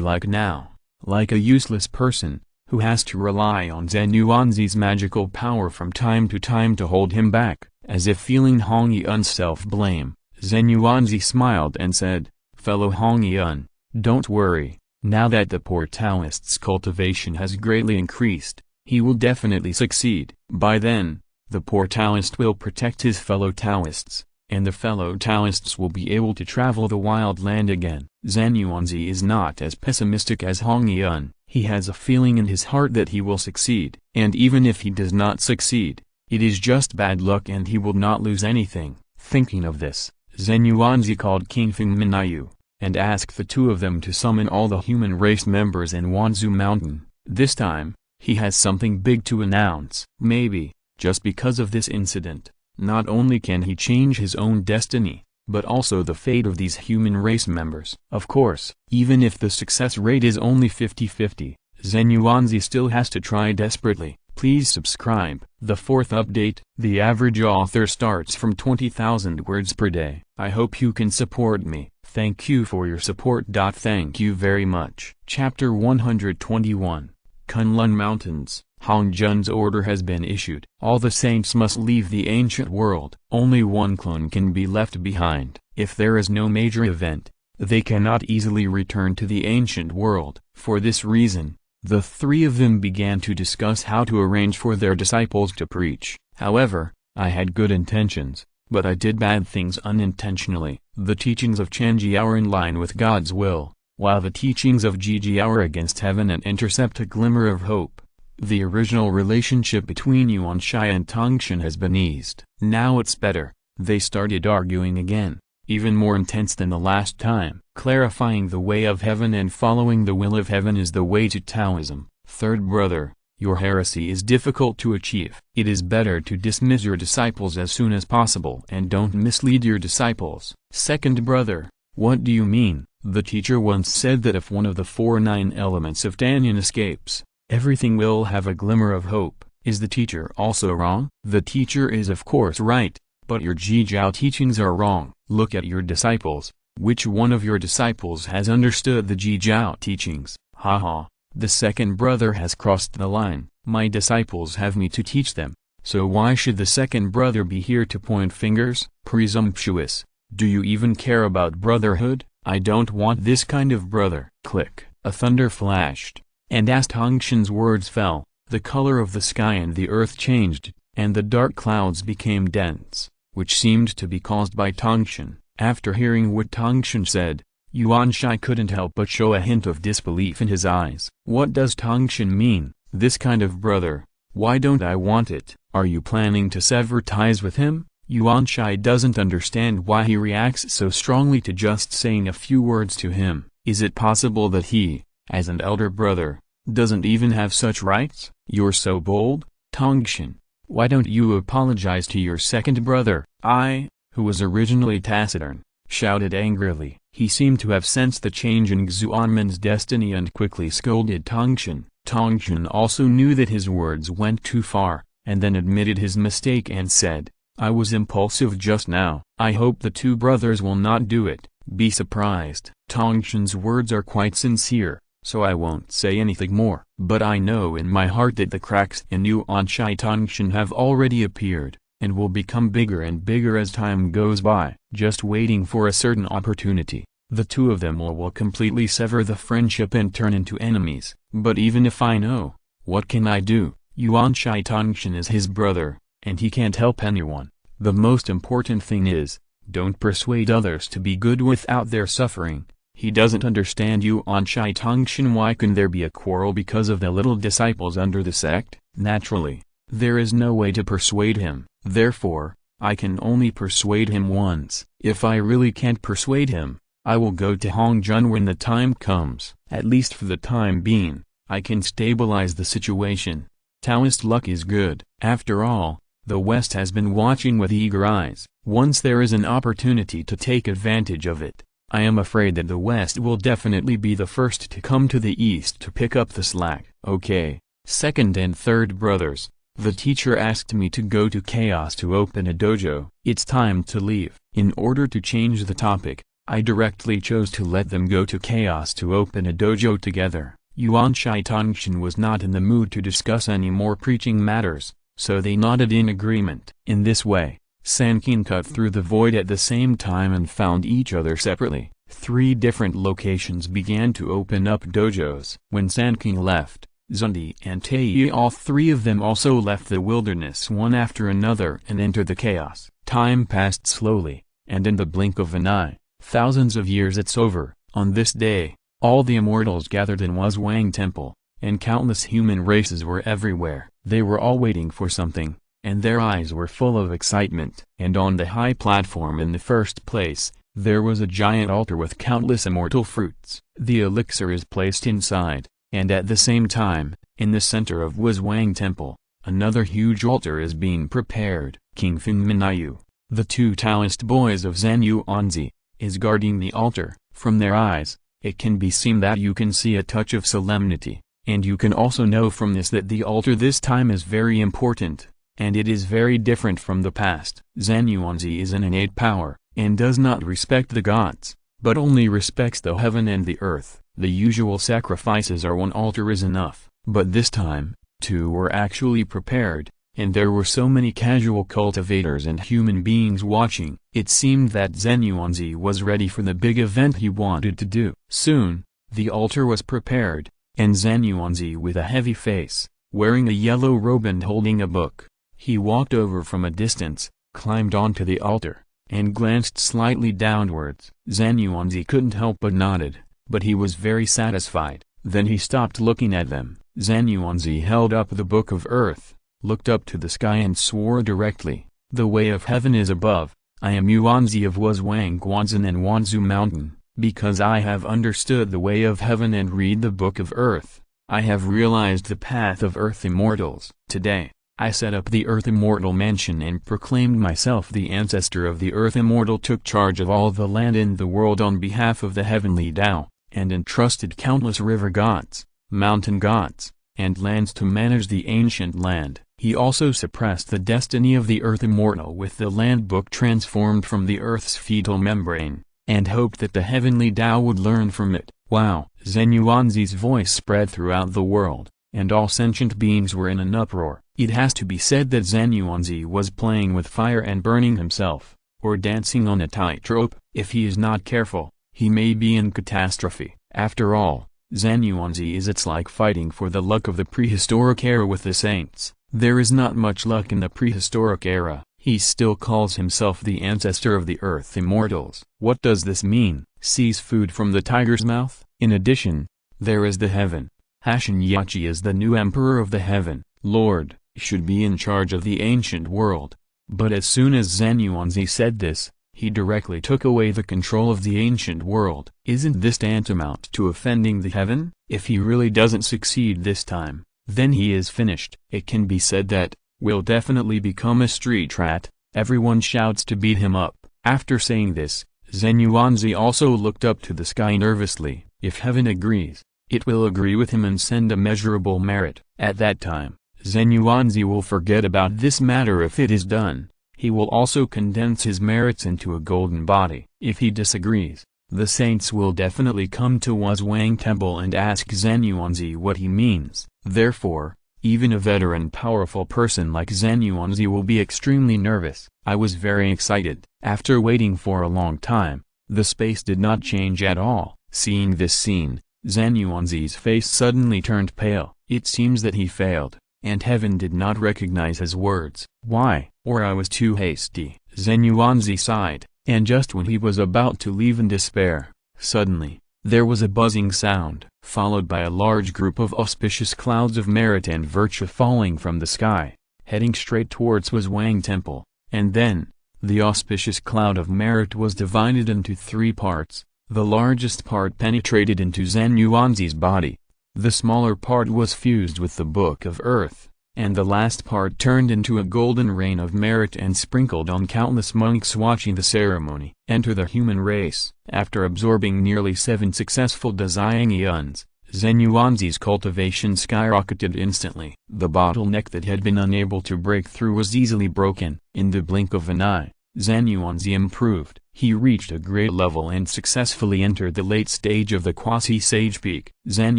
like now? Like a useless person, who has to rely on Zhen Yuanzi's magical power from time to time to hold him back. As if feeling Hong Yun's self-blame, Zhen Yuanzi smiled and said, "Fellow Hong Yun, don't worry, now that the poor Taoist's cultivation has greatly increased, he will definitely succeed. By then, the poor Taoist will protect his fellow Taoists, and the fellow Taoists will be able to travel the wild land again." Zhen Yuanzi is not as pessimistic as Hong Yun. He has a feeling in his heart that he will succeed. And even if he does not succeed, it is just bad luck and he will not lose anything. Thinking of this, Zhen Yuanzi called King Feng Minyu, and asked the two of them to summon all the human race members in Wanzhou Mountain. This time, he has something big to announce. Maybe, just because of this incident, not only can he change his own destiny, but also the fate of these human race members. Of course, even if the success rate is only 50-50, Zhen Yuanzi still has to try desperately. Please subscribe. The fourth update, the average author starts from 20,000 words per day. I hope you can support me. Thank you for your support. Thank you very much. Chapter 121, Kunlun Mountains. Hong Jun's order has been issued. All the saints must leave the ancient world. Only one clone can be left behind. If there is no major event, they cannot easily return to the ancient world. For this reason, the three of them began to discuss how to arrange for their disciples to preach. However, I had good intentions, but I did bad things unintentionally. The teachings of Chenji are in line with God's will, while the teachings of Jiji are against heaven and intercept a glimmer of hope. The original relationship between Yuanshai and Tongshan has been eased. Now it's better. They started arguing again, even more intense than the last time. Clarifying the way of heaven and following the will of heaven is the way to Taoism. Third brother, your heresy is difficult to achieve. It is better to dismiss your disciples as soon as possible and don't mislead your disciples. Second brother, what do you mean? The teacher once said that if one of the 9 elements of Danyan escapes, everything will have a glimmer of hope. Is the teacher also wrong? The teacher is of course right, but your Jijiao teachings are wrong. Look at your disciples. Which one of your disciples has understood the Jijiao teachings? Haha, the second brother has crossed the line. My disciples have me to teach them, so why should the second brother be here to point fingers? Presumptuous. Do you even care about brotherhood? I don't want this kind of brother. Click. A thunder flashed, and as Tongshan's words fell, the color of the sky and the earth changed, and the dark clouds became dense, which seemed to be caused by Tongshan. After hearing what Tongshan said, Yuanshai couldn't help but show a hint of disbelief in his eyes. What does Tongshan mean? This kind of brother? Why don't I want it? Are you planning to sever ties with him? Yuanshai doesn't understand why he reacts so strongly to just saying a few words to him. Is it possible that he, as an elder brother, doesn't even have such rights? You're so bold, Tongshan. Why don't you apologize to your second brother? I, who was originally taciturn, shouted angrily. He seemed to have sensed the change in Xuanmen's destiny and quickly scolded Tongshan. Tongshan also knew that his words went too far, and then admitted his mistake and said, I was impulsive just now. I hope the two brothers will not do it. Be surprised. Tongshan's words are quite sincere, so I won't say anything more. But I know in my heart that the cracks in Yuanshai Tongshan have already appeared, and will become bigger and bigger as time goes by. Just waiting for a certain opportunity, the two of them will completely sever the friendship and turn into enemies. But even if I know, what can I do? Yuan Shai Tongshan is his brother, and he can't help anyone. The most important thing is, don't persuade others to be good without their suffering. He doesn't understand Yuan Shai Tongshan. Why can there be a quarrel because of the little disciples under the sect? Naturally, there is no way to persuade him. Therefore, I can only persuade him once. If I really can't persuade him, I will go to Hongjun when the time comes. At least for the time being, I can stabilize the situation. Taoist luck is good. After all, the West has been watching with eager eyes. Once there is an opportunity to take advantage of it, I am afraid that the West will definitely be the first to come to the East to pick up the slack. Okay, second and third brothers, the teacher asked me to go to Chaos to open a dojo. It's time to leave. In order to change the topic, I directly chose to let them go to Chaos to open a dojo together. Yuan Shai Tongshan was not in the mood to discuss any more preaching matters, so they nodded in agreement. In this way, Sanqing cut through the void at the same time and found each other separately. 3 different locations began to open up dojos. When Sanqing left, Zundi and Tei, all 3 of them also left the wilderness one after another and entered the chaos. Time passed slowly, and in the blink of an eye, thousands of years it's over. On this day, all the immortals gathered in Wuzwang Temple, and countless human races were everywhere. They were all waiting for something, and their eyes were full of excitement. And on the high platform in the first place, there was a giant altar with countless immortal fruits. The elixir is placed inside, and at the same time, in the center of Wuzwang Temple, another huge altar is being prepared. King Fin Minayu, the 2 Taoist boys of Zhen Yuanzi, is guarding the altar. From their eyes, it can be seen that you can see a touch of solemnity, and you can also know from this that the altar this time is very important, and it is very different from the past. Zhen Yuanzi is an innate power, and does not respect the gods, but only respects the heaven and the earth. The usual sacrifices are 1 altar is enough, but this time, 2 were actually prepared, and there were so many casual cultivators and human beings watching. It seemed that Zhen Yuanzi was ready for the big event he wanted to do. Soon, the altar was prepared, and Zhen Yuanzi, with a heavy face, wearing a yellow robe and holding a book, he walked over from a distance, climbed onto the altar, and glanced slightly downwards. Zhen Yuanzi couldn't help but nodded, but he was very satisfied. Then he stopped looking at them. Zhen Yuanzi held up the Book of Earth, looked up to the sky and swore directly, "The way of heaven is above. I am Yuanzi of Wuzwang Guanzan and Wanzhou Mountain. Because I have understood the way of heaven and read the Book of Earth, I have realized the path of Earth Immortals. Today, I set up the Earth Immortal Mansion and proclaimed myself the ancestor of the Earth Immortal, took charge of all the land in the world on behalf of the Heavenly Tao, and entrusted countless river gods, mountain gods, and lands to manage the ancient land. He also suppressed the destiny of the Earth Immortal with the land book transformed from the Earth's fetal membrane, and hoped that the Heavenly Tao would learn from it." Wow! Zhen Yuanzi's voice spread throughout the world, and all sentient beings were in an uproar. It has to be said that Zhen Yuanzi was playing with fire and burning himself, or dancing on a tightrope. If he is not careful, he may be in catastrophe. After all, Zhen Yuanzi it's like fighting for the luck of the prehistoric era with the saints. There is not much luck in the prehistoric era. He still calls himself the ancestor of the Earth Immortals. What does this mean? Seize food from the tiger's mouth? In addition, there is the heaven. Hashan Yachi is the new emperor of the heaven. Lord, should be in charge of the ancient world. But as soon as Zhen Yuanzi said this, he directly took away the control of the ancient world. Isn't this tantamount to offending the heaven? If he really doesn't succeed this time, then he is finished. It can be said that, will definitely become a street rat. Everyone shouts to beat him up. After saying this, Zhen Yuanzi also looked up to the sky nervously. If heaven agrees, it will agree with him and send a measurable merit. At that time, Zhen Yuanzi will forget about this matter. If it is done, he will also condense his merits into a golden body. If he disagrees, the saints will definitely come to Wuzwang Temple and ask Zhen Yuanzi what he means. Therefore, Even a veteran powerful person like Zhen Yuanzi will be extremely nervous. I was very excited. After waiting for a long time, the space did not change at all. Seeing this scene, Zhen Yuanzi's face suddenly turned pale. It seems that he failed, and heaven did not recognize his words. Why? Or I was too hasty. Zhen Yuanzi sighed, and just when he was about to leave in despair, suddenly, there was a buzzing sound, followed by a large group of auspicious clouds of merit and virtue falling from the sky, heading straight towards was Wang Temple, and then, the auspicious cloud of merit was divided into 3 parts. The largest part penetrated into Zhen Yuanzi's body. The smaller part was fused with the Book of Earth, and the last part turned into a golden rain of merit and sprinkled on countless monks watching the ceremony. Enter the human race. After absorbing nearly 7 successful Daxiangyuans, Zhen Yuanzi's cultivation skyrocketed instantly. The bottleneck that had been unable to break through was easily broken. In the blink of an eye, Zhen Yuanzi improved. He reached a great level and successfully entered the late stage of the quasi-sage peak. Zhen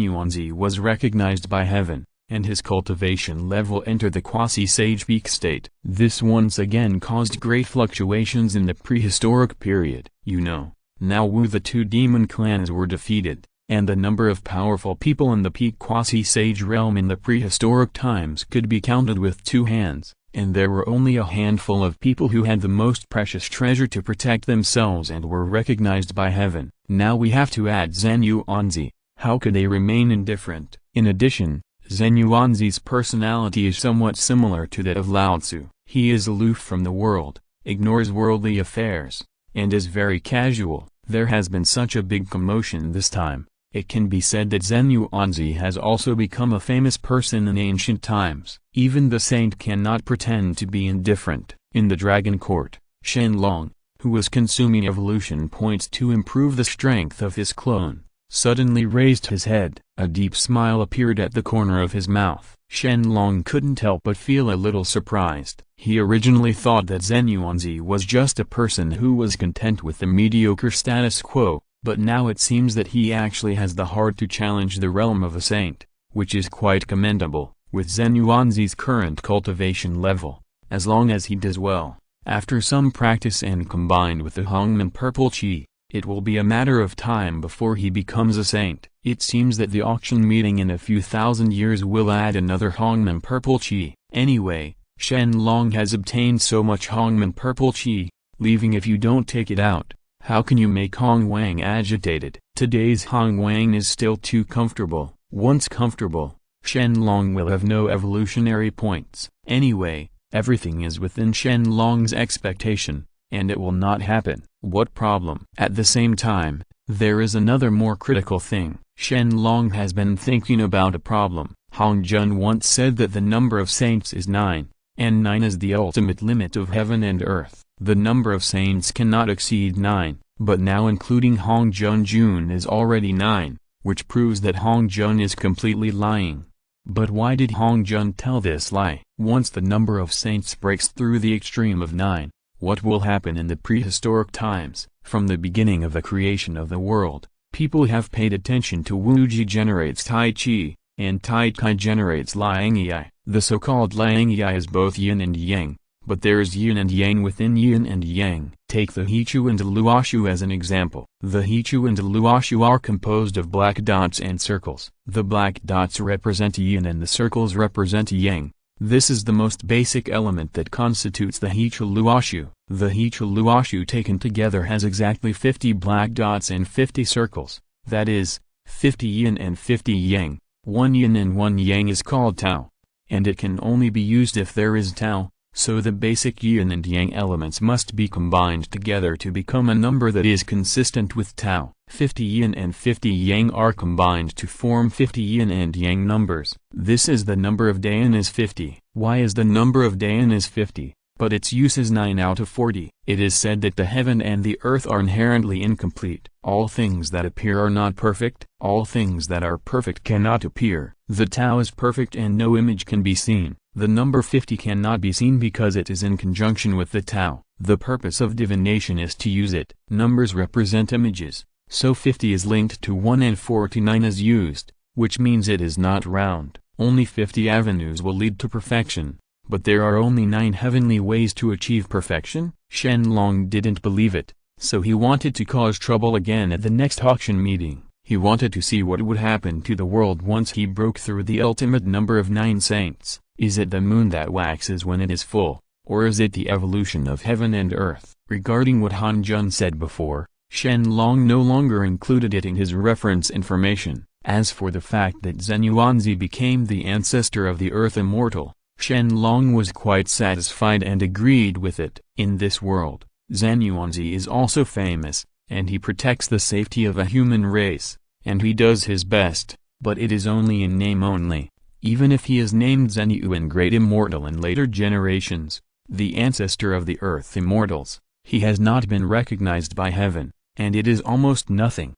Yuanzi was recognized by heaven, and his cultivation level entered the quasi-sage peak state. This once again caused great fluctuations in the prehistoric period. Now the 2 demon clans were defeated, and the number of powerful people in the peak quasi-sage realm in the prehistoric times could be counted with 2 hands. And there were only a handful of people who had the most precious treasure to protect themselves and were recognized by heaven. Now we have to add Zhen Yuanzi. How could they remain indifferent? In addition, Zhen Yuanzi's personality is somewhat similar to that of Lao Tzu. He is aloof from the world, ignores worldly affairs, and is very casual. There has been such a big commotion this time. It can be said that Zhen Yuanzi has also become a famous person in ancient times. Even the saint cannot pretend to be indifferent. In the Dragon Court, Shen Long, who was consuming evolution points to improve the strength of his clone, suddenly raised his head. A deep smile appeared at the corner of his mouth. Shen Long couldn't help but feel a little surprised. He originally thought that Zhen Yuanzi was just a person who was content with the mediocre status quo. But now it seems that he actually has the heart to challenge the realm of a saint, which is quite commendable. With Zhen Yuanzi's current cultivation level, as long as he does well, after some practice and combined with the Hongmen purple qi, it will be a matter of time before he becomes a saint. It seems that the auction meeting in a few thousand years will add another Hongmen purple qi. Anyway, Shen Long has obtained so much Hongmen purple qi, leaving if you don't take it out. How can you make Hong Wang agitated? Today's Hong Wang is still too comfortable. Once comfortable, Shen Long will have no evolutionary points. Anyway, everything is within Shen Long's expectation, and it will not happen. What problem? At the same time, there is another more critical thing. Shen Long has been thinking about a problem. Hong Jun once said that the number of saints is 9, and 9 is the ultimate limit of heaven and earth. The number of saints cannot exceed 9, but now including Hong Jun is already 9, which proves that Hong Jun is completely lying. But why did Hong Jun tell this lie? Once the number of saints breaks through the extreme of 9, what will happen in the prehistoric times? From the beginning of the creation of the world, people have paid attention to Wu Ji generates Tai Chi, and Tai Chi generates Liang Yi. The so-called Liang Yi is both yin and yang. But there is yin and yang within yin and yang. Take the Hichu and Luo Hu as an example. The Hichu and Luo Hu are composed of black dots and circles. The black dots represent yin and the circles represent yang. This is the most basic element that constitutes the Hichu Luo Hu. The Hichu Luo Hu taken together has exactly 50 black dots and 50 circles. That is, 50 yin and 50 yang. 1 yin and 1 yang is called Tao. And it can only be used if there is Tao. So the basic yin and yang elements must be combined together to become a number that is consistent with Tao. 50 yin and 50 yang are combined to form 50 yin and yang numbers. This is the number of Dayan is 50. Why is the number of Dayan is 50, but its use is 9 out of 40? It is said that the heaven and the earth are inherently incomplete. All things that appear are not perfect. All things that are perfect cannot appear. The Tao is perfect and no image can be seen. The number 50 cannot be seen because it is in conjunction with the Tao. The purpose of divination is to use it. Numbers represent images, so 50 is linked to 1 and 49 is used, which means it is not round. Only 50 avenues will lead to perfection, but there are only 9 heavenly ways to achieve perfection? Shen Long didn't believe it, so he wanted to cause trouble again at the next auction meeting. He wanted to see what would happen to the world once he broke through the ultimate number of 9 saints. Is it the moon that waxes when it is full, or is it the evolution of heaven and earth? Regarding what Han Jun said before, Shen Long no longer included it in his reference information. As for the fact that Zhen Yuanzi became the ancestor of the earth immortal, Shen Long was quite satisfied and agreed with it. In this world, Zhen Yuanzi is also famous, and he protects the safety of a human race, and he does his best, but it is only in name only. Even if he is named Zhen Yuan Great Immortal in later generations, the ancestor of the earth immortals, he has not been recognized by heaven, and it is almost nothing.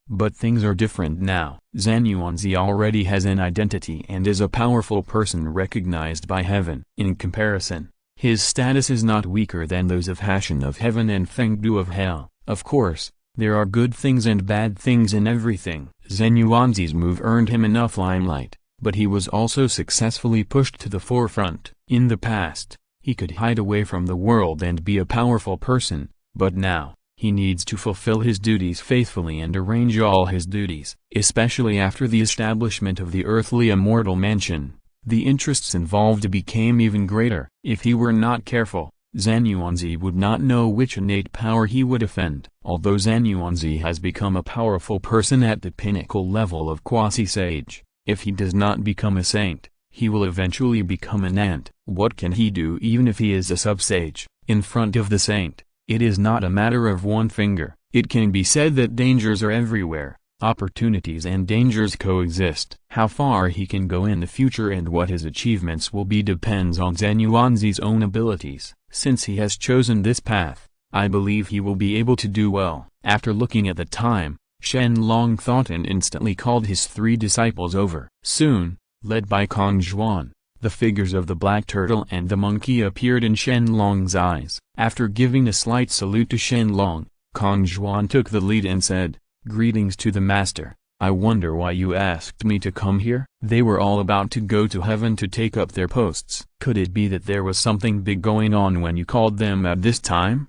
But things are different now. Zhen Yuanzi already has an identity and is a powerful person recognized by heaven. In comparison, his status is not weaker than those of Hashan of heaven and Fengdu of hell. Of course, there are good things and bad things in everything. Zhen Yuanzi's move earned him enough limelight, but he was also successfully pushed to the forefront. In the past, he could hide away from the world and be a powerful person, but now, he needs to fulfill his duties faithfully and arrange all his duties. Especially after the establishment of the earthly immortal mansion, the interests involved became even greater. If he were not careful, Zhen Yuanzi would not know which innate power he would offend. Although Zhen Yuanzi has become a powerful person at the pinnacle level of quasi-sage, if he does not become a saint, he will eventually become an ant. What can he do even if he is a sub-sage? In front of the saint, it is not a matter of one finger. It can be said that dangers are everywhere, opportunities and dangers coexist. How far he can go in the future and what his achievements will be depends on Zhen Yuanzi's own abilities. Since he has chosen this path, I believe he will be able to do well. After looking at the time, Shen Long thought and instantly called his 3 disciples over. Soon, led by Kong Zhuan, the figures of the black turtle and the monkey appeared in Shen Long's eyes. After giving a slight salute to Shen Long, Kong Zhuan took the lead and said, "Greetings to the master. I wonder why you asked me to come here?" They were all about to go to heaven to take up their posts. Could it be that there was something big going on when you called them at this time?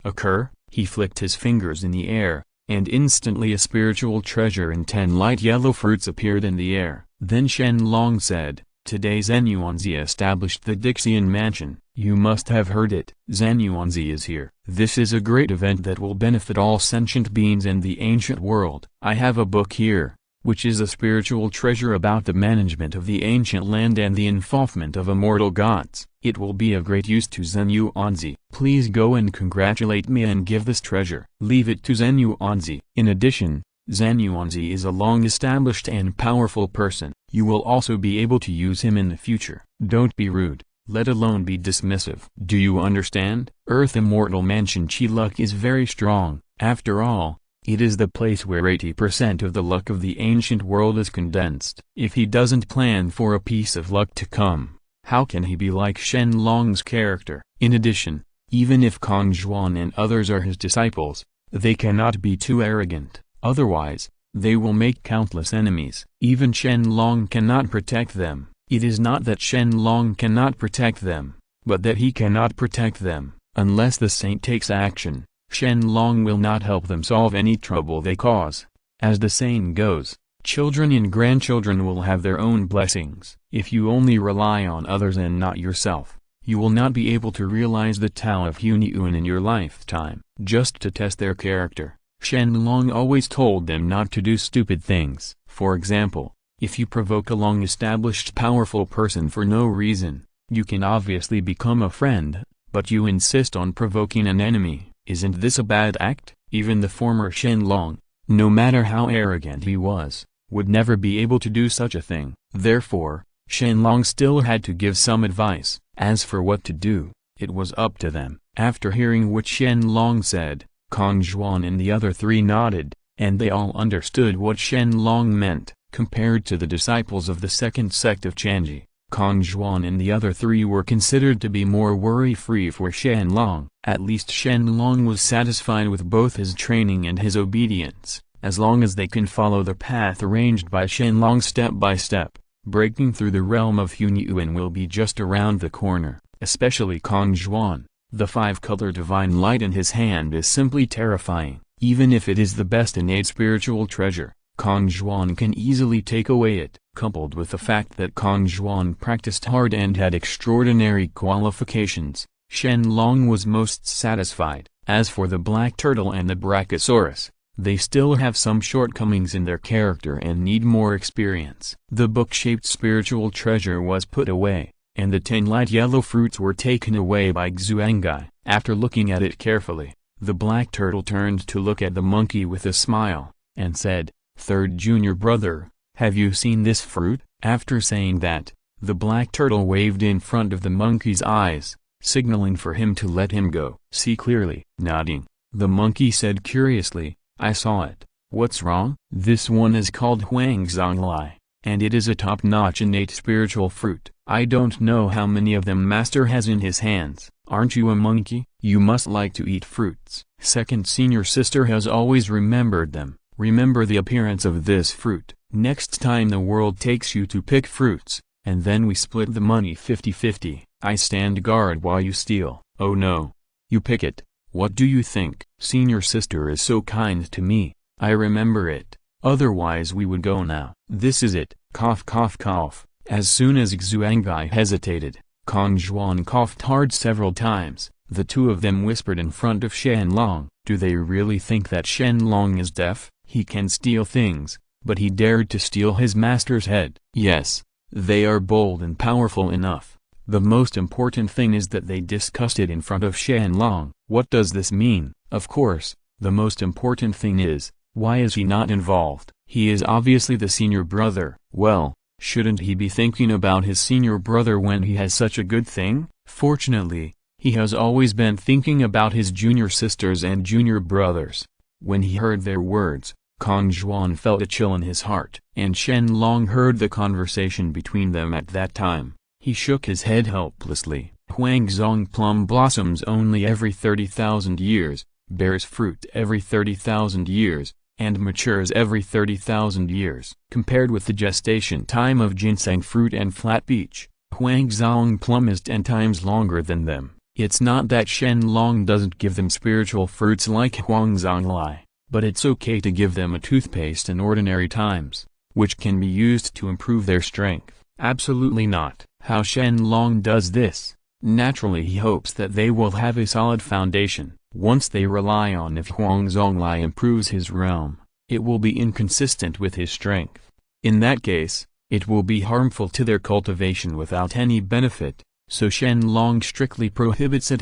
Occur? He flicked his fingers in the air, and instantly a spiritual treasure and 10 light yellow fruits appeared in the air. Then Shen Long said, "Today Zhen Yuanzi established the Dixian Mansion. You must have heard it. Zhen Yuanzi is here. This is a great event that will benefit all sentient beings in the ancient world. I have a book here, which is a spiritual treasure about the management of the ancient land and the involvement of immortal gods. It will be of great use to Zhen Yuanzi. Please go and congratulate me and give this treasure. Leave it to Zhen Yuanzi." In addition, Zhen Yuanzi is a long-established and powerful person. You will also be able to use him in the future. Don't be rude, let alone be dismissive. Do you understand? Earth Immortal Mansion Chi luck is very strong. After all, it is the place where 80% of the luck of the ancient world is condensed. If he doesn't plan for a piece of luck to come, how can he be like Shen Long's character? In addition, even if Kong Zhuan and others are his disciples, they cannot be too arrogant. Otherwise, they will make countless enemies. Even Shen Long cannot protect them. It is not that Shen Long cannot protect them, but that he cannot protect them. Unless the saint takes action, Shen Long will not help them solve any trouble they cause. As the saying goes, children and grandchildren will have their own blessings. If you only rely on others and not yourself, you will not be able to realize the Tao of Hunyuan in your lifetime. Just to test their character, Shen Long always told them not to do stupid things. For example, if you provoke a long-established powerful person for no reason, you can obviously become a friend, but you insist on provoking an enemy. Isn't this a bad act? Even the former Shen Long, no matter how arrogant he was, would never be able to do such a thing. Therefore, Shen Long still had to give some advice. As for what to do, it was up to them. After hearing what Shen Long said, Kong Zhuan and the other 3 nodded, and they all understood what Shen Long meant. Compared to the disciples of the second sect of Chanji, Kong Zhuan and the other 3 were considered to be more worry-free for Shen Long. At least Shen Long was satisfied with both his training and his obedience. As long as they can follow the path arranged by Shen Long step by step, breaking through the realm of Hunyuan will be just around the corner, especially Kong Zhuan. The five-color divine light in his hand is simply terrifying. Even if it is the best innate spiritual treasure, Kong Zhuan can easily take away it. Coupled with the fact that Kong Zhuan practiced hard and had extraordinary qualifications, Shen Long was most satisfied. As for the black turtle and the brachiosaurus, they still have some shortcomings in their character and need more experience. The book-shaped spiritual treasure was put away, and the 10 light yellow fruits were taken away by Xuangai. After looking at it carefully, the black turtle turned to look at the monkey with a smile, and said, "Third junior brother, have you seen this fruit?" After saying that, the black turtle waved in front of the monkey's eyes, signaling for him to let him go. "See clearly." Nodding, the monkey said curiously, "I saw it. What's wrong?" "This one is called Huangzonglai, and it is a top-notch innate spiritual fruit. I don't know how many of them Master has in his hands." "Aren't you a monkey? You must like to eat fruits." Second senior sister has always remembered them. "Remember the appearance of this fruit. Next time the world takes you to pick fruits, and then we split the money 50-50. I stand guard while you steal." "Oh no. You pick it. What do you think? Senior sister is so kind to me. I remember it. Otherwise we would go now." "This is it." Cough cough cough. As soon as Xuangai hesitated, Kong Zhuan coughed hard several times. The two of them whispered in front of Shen Long. Do they really think that Shen Long is deaf? He can steal things, but he dared to steal his master's head. Yes, they are bold and powerful enough. The most important thing is that they discussed it in front of Shen Long. What does this mean? Of course, the most important thing is, why is he not involved? He is obviously the senior brother. Well, shouldn't he be thinking about his senior brother when he has such a good thing? Fortunately, he has always been thinking about his junior sisters and junior brothers. When he heard their words, Kong Zhuan felt a chill in his heart. And Shen Long heard the conversation between them at that time. He shook his head helplessly. Huangzong plum blossoms only every 30,000 years, bears fruit every 30,000 years, and matures every 30,000 years. Compared with the gestation time of ginseng fruit and flat peach, Huangzong plum is 10 times longer than them. It's not that Shen Long doesn't give them spiritual fruits like Huangzonglai, but it's okay to give them a toothpaste in ordinary times, which can be used to improve their strength. Absolutely not. How Shen Long does this? Naturally he hopes that they will have a solid foundation. Once they rely on if Huangzonglai improves his realm, it will be inconsistent with his strength. In that case, it will be harmful to their cultivation without any benefit, so Shen Long strictly prohibits it!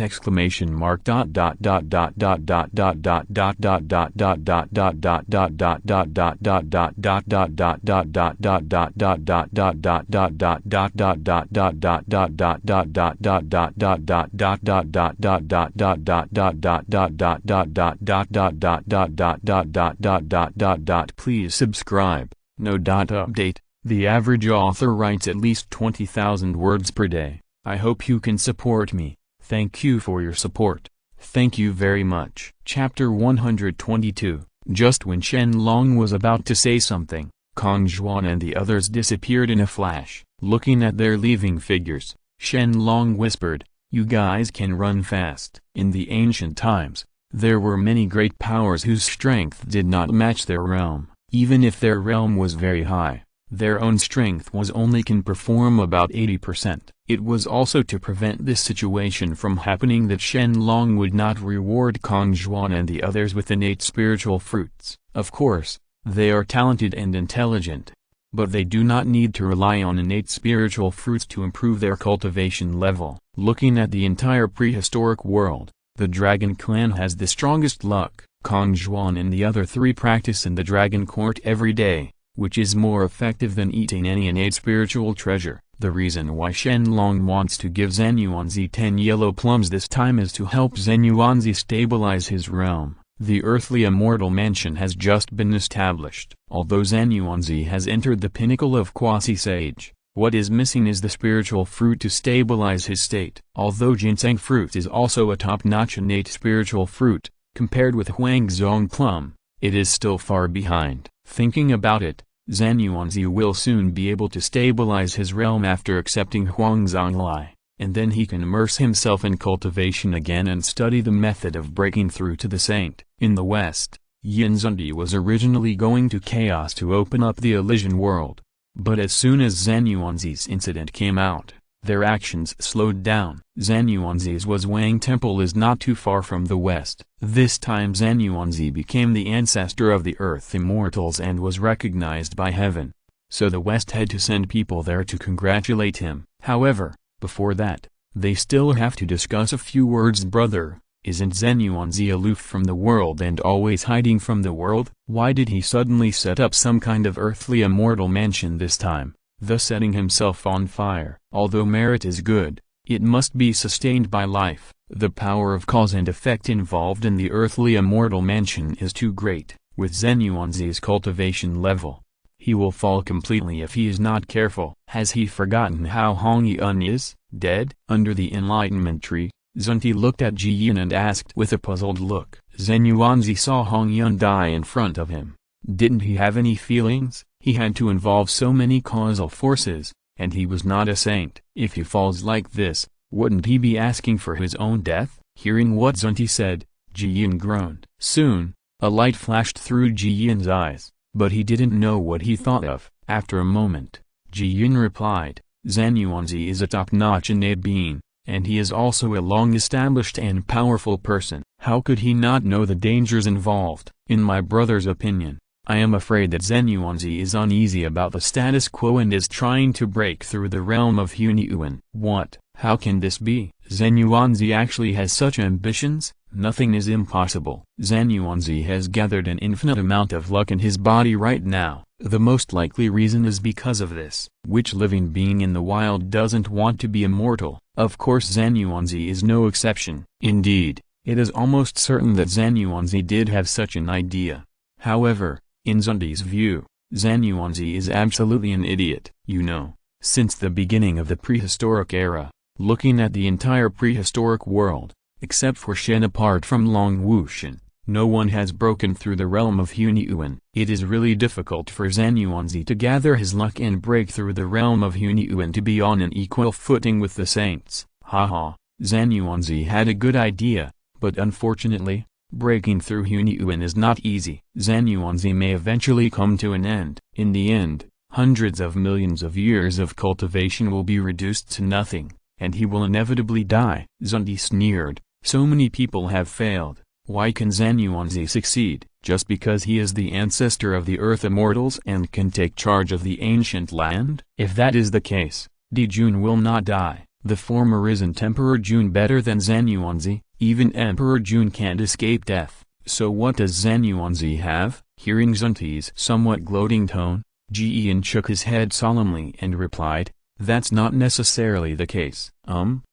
Please subscribe. No. Update. The average author writes at least 20,000 words per day. I hope you can support me. Thank you for your support. Thank you very much. Chapter 122. Just when Shen Long was about to say something, Kong Zhuan and the others disappeared in a flash. Looking at their leaving figures, Shen Long whispered, "You guys can run fast." In the ancient times, there were many great powers whose strength did not match their realm. Even if their realm was very high, their own strength was only can perform about 80%. It was also to prevent this situation from happening that Shen Long would not reward Kong Zhuan and the others with innate spiritual fruits. Of course, they are talented and intelligent, but they do not need to rely on innate spiritual fruits to improve their cultivation level. Looking at the entire prehistoric world, the Dragon Clan has the strongest luck. Kong Zhuan and the other three practice in the Dragon Court every day, which is more effective than eating any innate spiritual treasure. The reason why Shen Long wants to give Zenyuanzi 10 yellow plums this time is to help Zenyuanzi stabilize his realm. The earthly immortal mansion has just been established. Although Zenyuanzi has entered the pinnacle of quasi-sage, what is missing is the spiritual fruit to stabilize his state. Although ginseng fruit is also a top-notch innate spiritual fruit, compared with Huangzong plum, it is still far behind. Thinking about it, Zhan Yuanzi will soon be able to stabilize his realm after accepting Huangzhang Lai, and then he can immerse himself in cultivation again and study the method of breaking through to the saint. In the West, Yin Zhundi was originally going to Chaos to open up the Elysian world. But as soon as Zhan Yuanzi's incident came out, their actions slowed down. Zhan Yuanzi's Wang Temple is not too far from the west. This time Zhan Yuanzi became the ancestor of the Earth Immortals and was recognized by heaven. So the West had to send people there to congratulate him. However, before that, they still have to discuss a few words. Brother, isn't Zhan Yuanzi aloof from the world and always hiding from the world? Why did he suddenly set up some kind of earthly immortal mansion this time, thus setting himself on fire? Although merit is good, it must be sustained by life. The power of cause and effect involved in the earthly immortal mansion is too great. With Zhan Yuanzi's cultivation level, he will fall completely if he is not careful. Has he forgotten how Hong Yun is dead? Under the enlightenment tree, Zunti looked at Ji Yin and asked with a puzzled look. Zhan Yuanzi saw Hong Yun die in front of him. Didn't he have any feelings? He had to involve so many causal forces, and he was not a saint. If he falls like this, wouldn't he be asking for his own death? Hearing what Zunti said, Ji Yin groaned. Soon, a light flashed through Ji Yin's eyes, but he didn't know what he thought of. After a moment, Ji Yin replied, Zhan Yuanzi is a top-notch innate being, and he is also a long-established and powerful person. How could he not know the dangers involved? In my brother's opinion, I am afraid that Zhan Yuanzi is uneasy about the status quo and is trying to break through the realm of Hunyuan. What? How can this be? Zhan Yuanzi actually has such ambitions? Nothing is impossible. Zhan Yuanzi has gathered an infinite amount of luck in his body right now. The most likely reason is because of this. Which living being in the wild doesn't want to be immortal? Of course Zhan Yuanzi is no exception. Indeed, it is almost certain that Zhan Yuanzi did have such an idea. However, in Zundi's view, Zhan Yuanzi is absolutely an idiot. You know, since the beginning of the prehistoric era, looking at the entire prehistoric world, except for Shen apart from Long Wushan, no one has broken through the realm of Hunyuan. It is really difficult for Zhan Yuanzi to gather his luck and break through the realm of Hunyuan to be on an equal footing with the saints. Haha, Zhan Yuanzi had a good idea, but unfortunately, breaking through Hunyuan is not easy. Zhan Yuanzi may eventually come to an end. In the end, hundreds of millions of years of cultivation will be reduced to nothing, and he will inevitably die. Zundi sneered, so many people have failed. Why can Zhan Yuanzi succeed? Just because he is the ancestor of the Earth Immortals and can take charge of the ancient land? If that is the case, Di Jun will not die. The former isn't Emperor Jun better than Zhan Yuanzi? Even Emperor Jun can't escape death. So what does Zhan Yuanzi have? Hearing Zunti's somewhat gloating tone, Ji Yin shook his head solemnly and replied, that's not necessarily the case.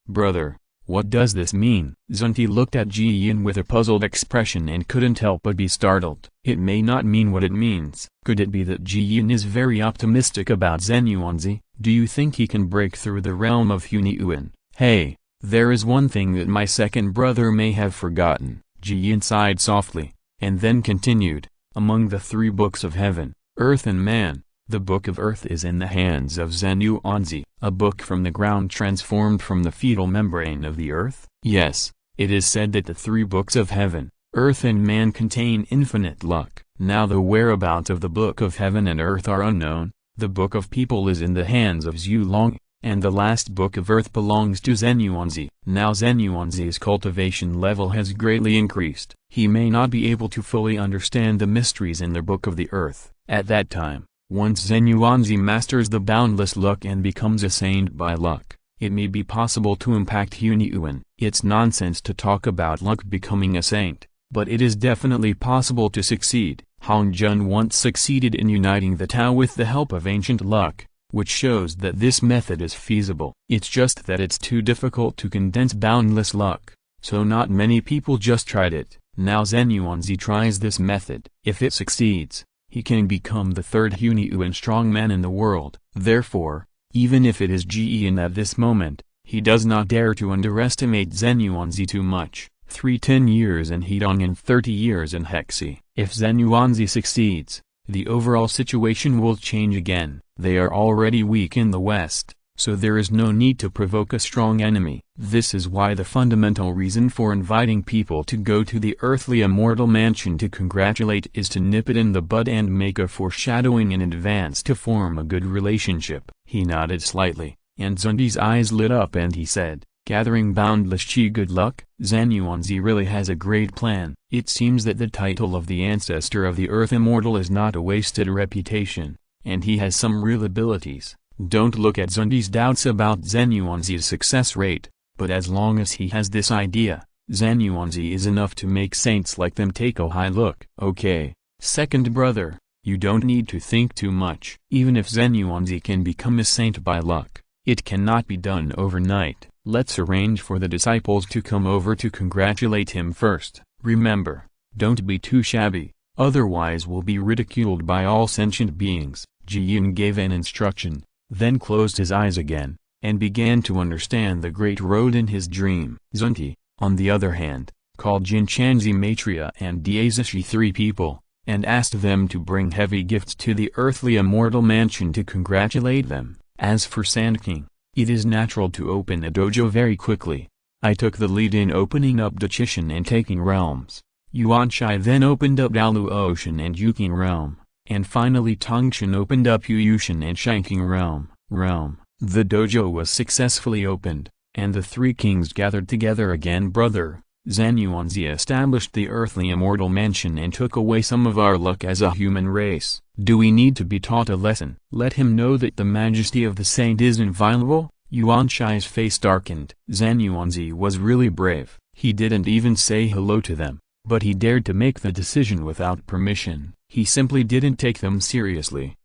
Brother, what does this mean? Zunti looked at Ji Yin with a puzzled expression and couldn't help but be startled. It may not mean what it means. Could it be that Ji Yin is very optimistic about Zhan Yuanzi? Do you think he can break through the realm of Hunyuan? Hey, there is one thing that my second brother may have forgotten. Ji Yin sighed softly, and then continued, among the three books of heaven, earth and man, the book of earth is in the hands of Zhan Yuanzi. A book from the ground transformed from the fetal membrane of the earth? Yes, it is said that the three books of heaven, earth and man contain infinite luck. Now the whereabouts of the book of heaven and earth are unknown. The book of people is in the hands of Zhu Long, and the last book of earth belongs to Zhan Yuanzi. Now Zhan Yuanzi's cultivation level has greatly increased. He may not be able to fully understand the mysteries in the book of the earth. At that time, once Zhan Yuanzi masters the boundless luck and becomes a saint by luck, it may be possible to impact Hunyuan. It's nonsense to talk about luck becoming a saint, but it is definitely possible to succeed. Hong Jun once succeeded in uniting the Tao with the help of ancient luck, which shows that this method is feasible. It's just that it's too difficult to condense boundless luck, so not many people just tried it. Now Zhan Yuanzi tries this method. If it succeeds, he can become the third Hunyuan strongman in the world. Therefore, even if it is Ji Yin at this moment, he does not dare to underestimate Zhan Yuanzi too much. 10 years in Hedong and 30 years in Hexi. If Zhan Yuanzi succeeds, the overall situation will change again. They are already weak in the West, so there is no need to provoke a strong enemy. This is why the fundamental reason for inviting people to go to the earthly immortal mansion to congratulate is to nip it in the bud and make a foreshadowing in advance to form a good relationship. He nodded slightly, and Zundi's eyes lit up and he said, gathering boundless chi good luck. Zhan Yuanzi really has a great plan. It seems that the title of the ancestor of the earth immortal is not a wasted reputation, and he has some real abilities. Don't look at Zundi's doubts about Zhan Yuanzi's success rate, but as long as he has this idea, Zhan Yuanzi is enough to make saints like them take a high look. Okay, second brother, you don't need to think too much. Even if Zhan Yuanzi can become a saint by luck, it cannot be done overnight. Let's arrange for the disciples to come over to congratulate him first. Remember, don't be too shabby, otherwise we'll be ridiculed by all sentient beings. Ji Yun gave an instruction, then closed his eyes again, and began to understand the great road in his dream. Zunti, on the other hand, called Jinchanzi Maitreya and Diazishi 3 people, and asked them to bring heavy gifts to the earthly immortal mansion to congratulate them. As for Sanqing, it is natural to open a dojo very quickly. I took the lead in opening up Dachishan and taking realms. Yuanshai then opened up Daluoshan and Yuqing realm, and finally Tongshan opened up Yuyushan and Shanqing realm. The dojo was successfully opened, and the 3 kings gathered together again. Brother, Zhan Yuanzi established the earthly immortal mansion and took away some of our luck as a human race. Do we need to be taught a lesson? Let him know that the majesty of the saint is inviolable. Yuanshai's face darkened. Zhan Yuanzi was really brave. He didn't even say hello to them, but he dared to make the decision without permission. He simply didn't take them seriously.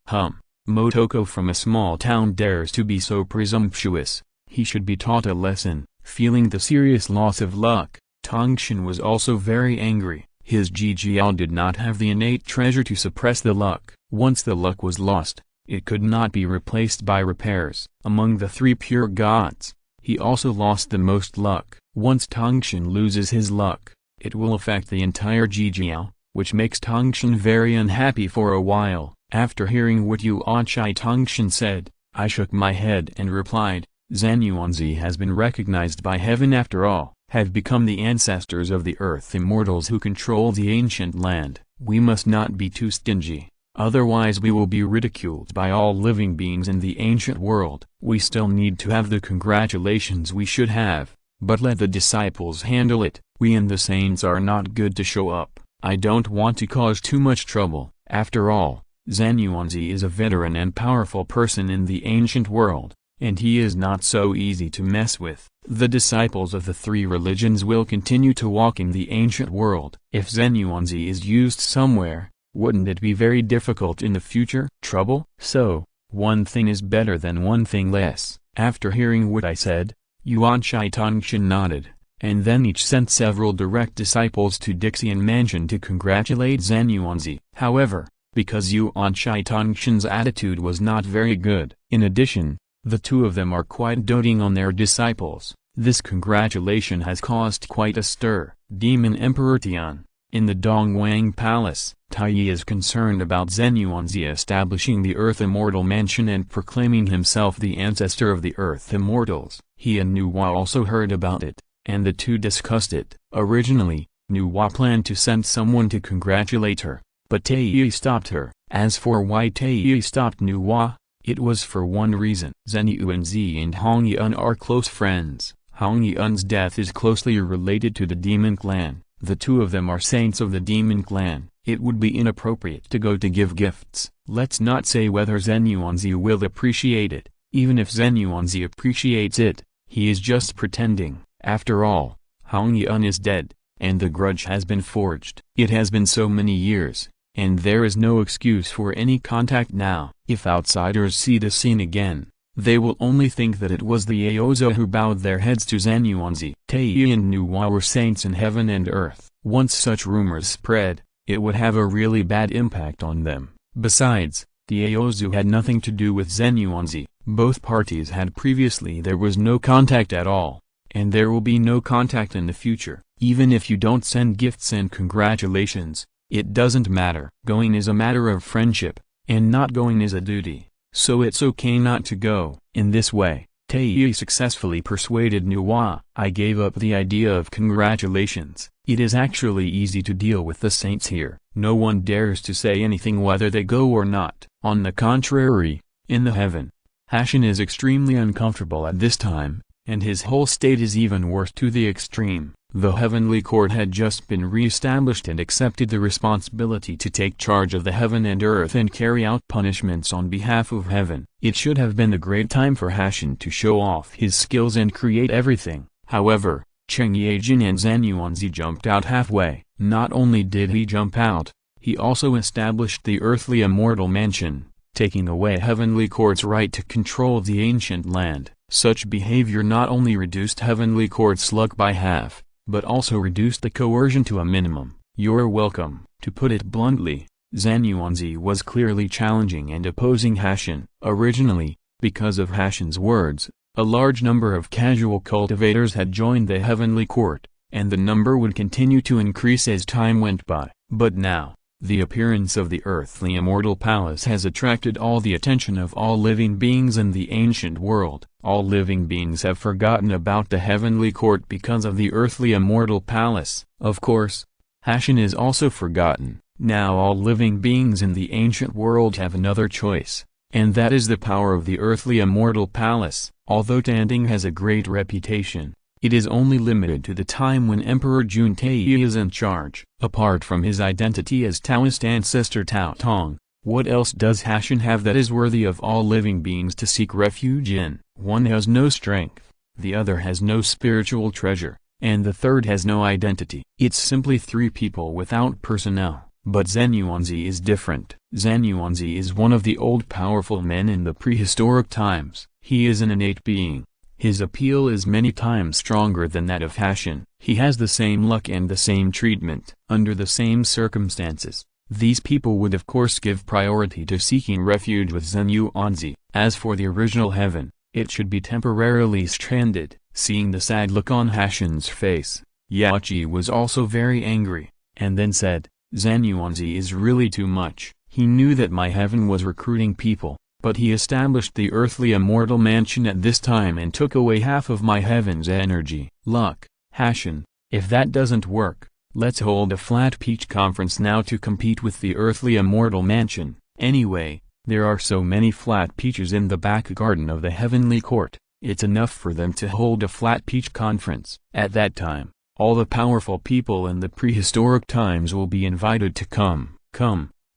Motoko from a small town dares to be so presumptuous. He should be taught a lesson. Feeling the serious loss of luck, Tongshan was also very angry. His Jijiao did not have the innate treasure to suppress the luck. Once the luck was lost, it could not be replaced by repairs. Among the 3 pure gods, he also lost the most luck. Once Tongshan loses his luck, it will affect the entire Jijiao, which makes Tongshan very unhappy for a while. After hearing what Yuanshai Tongshan said, I shook my head and replied, Zhan Yuanzi has been recognized by heaven after all, have become the ancestors of the earth immortals who control the ancient land. We must not be too stingy, otherwise we will be ridiculed by all living beings in the ancient world. We still need to have the congratulations we should have, but let the disciples handle it. We and the saints are not good to show up. I don't want to cause too much trouble. After all, Zhan Yuanzi is a veteran and powerful person in the ancient world, and he is not so easy to mess with. The disciples of the 3 religions will continue to walk in the ancient world. If Zhan Yuanzi is used somewhere, wouldn't it be very difficult in the future? Trouble? So, one thing is better than one thing less. After hearing what I said, Yuanshai Tongshan nodded, and then each sent several direct disciples to Dixian Mansion to congratulate Zhan Yuanzi. However, because Yuanshai Tongshan's attitude was not very good, in addition, the 2 of them are quite doting on their disciples, this congratulation has caused quite a stir. Demon Emperor Tian, in the Dongwang Palace, Taiyi is concerned about Zhan Yuanzi establishing the Earth Immortal Mansion and proclaiming himself the ancestor of the Earth Immortals. He and Nuwa also heard about it, and the 2 discussed it. Originally, Nuwa planned to send someone to congratulate her, but Taiyi stopped her. As for why Taiyi stopped Nuwa, it was for one reason. Zhan Yuanzi and Hong Yun are close friends. Hong Yun's death is closely related to the demon clan. The 2 of them are saints of the demon clan. It would be inappropriate to go to give gifts. Let's not say whether Zhan Yuanzi will appreciate it. Even if Zhan Yuanzi appreciates it, he is just pretending. After all, Hong Yun is dead, and the grudge has been forged. It has been so many years, and there is no excuse for any contact now. If outsiders see the scene again, they will only think that it was the Aozo who bowed their heads to Zhan Yuanzi. Taiyi and Nuwa were saints in heaven and earth. Once such rumors spread, it would have a really bad impact on them. Besides, the Aozo had nothing to do with Zhan Yuanzi. Both parties had previously. There was no contact at all, and there will be no contact in the future. Even if you don't send gifts and congratulations, It doesn't matter. Going is a matter of friendship, and not going is a duty, so it's okay not to go. In this way, Taiyi successfully persuaded Nuwa. I gave up the idea of congratulations. It is actually easy to deal with the saints here. No one dares to say anything whether they go or not. On the contrary, in the heaven, Hashin is extremely uncomfortable at this time, and his whole state is even worse to the extreme. The heavenly court had just been re-established and accepted the responsibility to take charge of the heaven and earth and carry out punishments on behalf of heaven. It should have been the great time for Hashin to show off his skills and create everything. However, Cheng Yejin and Zhan Yuanzi jumped out halfway. Not only did he jump out, he also established the earthly immortal mansion, taking away heavenly court's right to control the ancient land. Such behavior not only reduced heavenly court's luck by half, but also reduced the coercion to a minimum. You're welcome. To put it bluntly, Zhan Yuanzi was clearly challenging and opposing Hashin. Originally, because of Hashin's words, a large number of casual cultivators had joined the heavenly court, and the number would continue to increase as time went by. But now, the appearance of the earthly immortal palace has attracted all the attention of all living beings in the ancient world. All living beings have forgotten about the heavenly court because of the earthly immortal palace. Of course, Hashin is also forgotten. Now all living beings in the ancient world have another choice, and that is the power of the earthly immortal palace. Although Tanding has a great reputation, it is only limited to the time when Emperor Jun Taiyi is in charge. Apart from his identity as Taoist ancestor Tao Tong, what else does Hashin have that is worthy of all living beings to seek refuge in? One has no strength, the other has no spiritual treasure, and the third has no identity. It's simply three people without personnel. But Zhan Yuanzi is different. Zhan Yuanzi is one of the old powerful men in the prehistoric times. He is an innate being. His appeal is many times stronger than that of Hashin. He has the same luck and the same treatment. Under the same circumstances, these people would of course give priority to seeking refuge with Zhan Yuanzi. As for the original heaven, it should be temporarily stranded. Seeing the sad look on Hashin's face, Yachi was also very angry, and then said, Zhan Yuanzi is really too much. He knew that my heaven was recruiting people, but he established the earthly immortal mansion at this time and took away half of my heaven's energy. Luck. Hashin, if that doesn't work, let's hold a flat peach conference now to compete with the earthly immortal mansion. Anyway, there are so many flat peaches in the back garden of the heavenly court, it's enough for them to hold a flat peach conference. At that time, all the powerful people in the prehistoric times will be invited to come.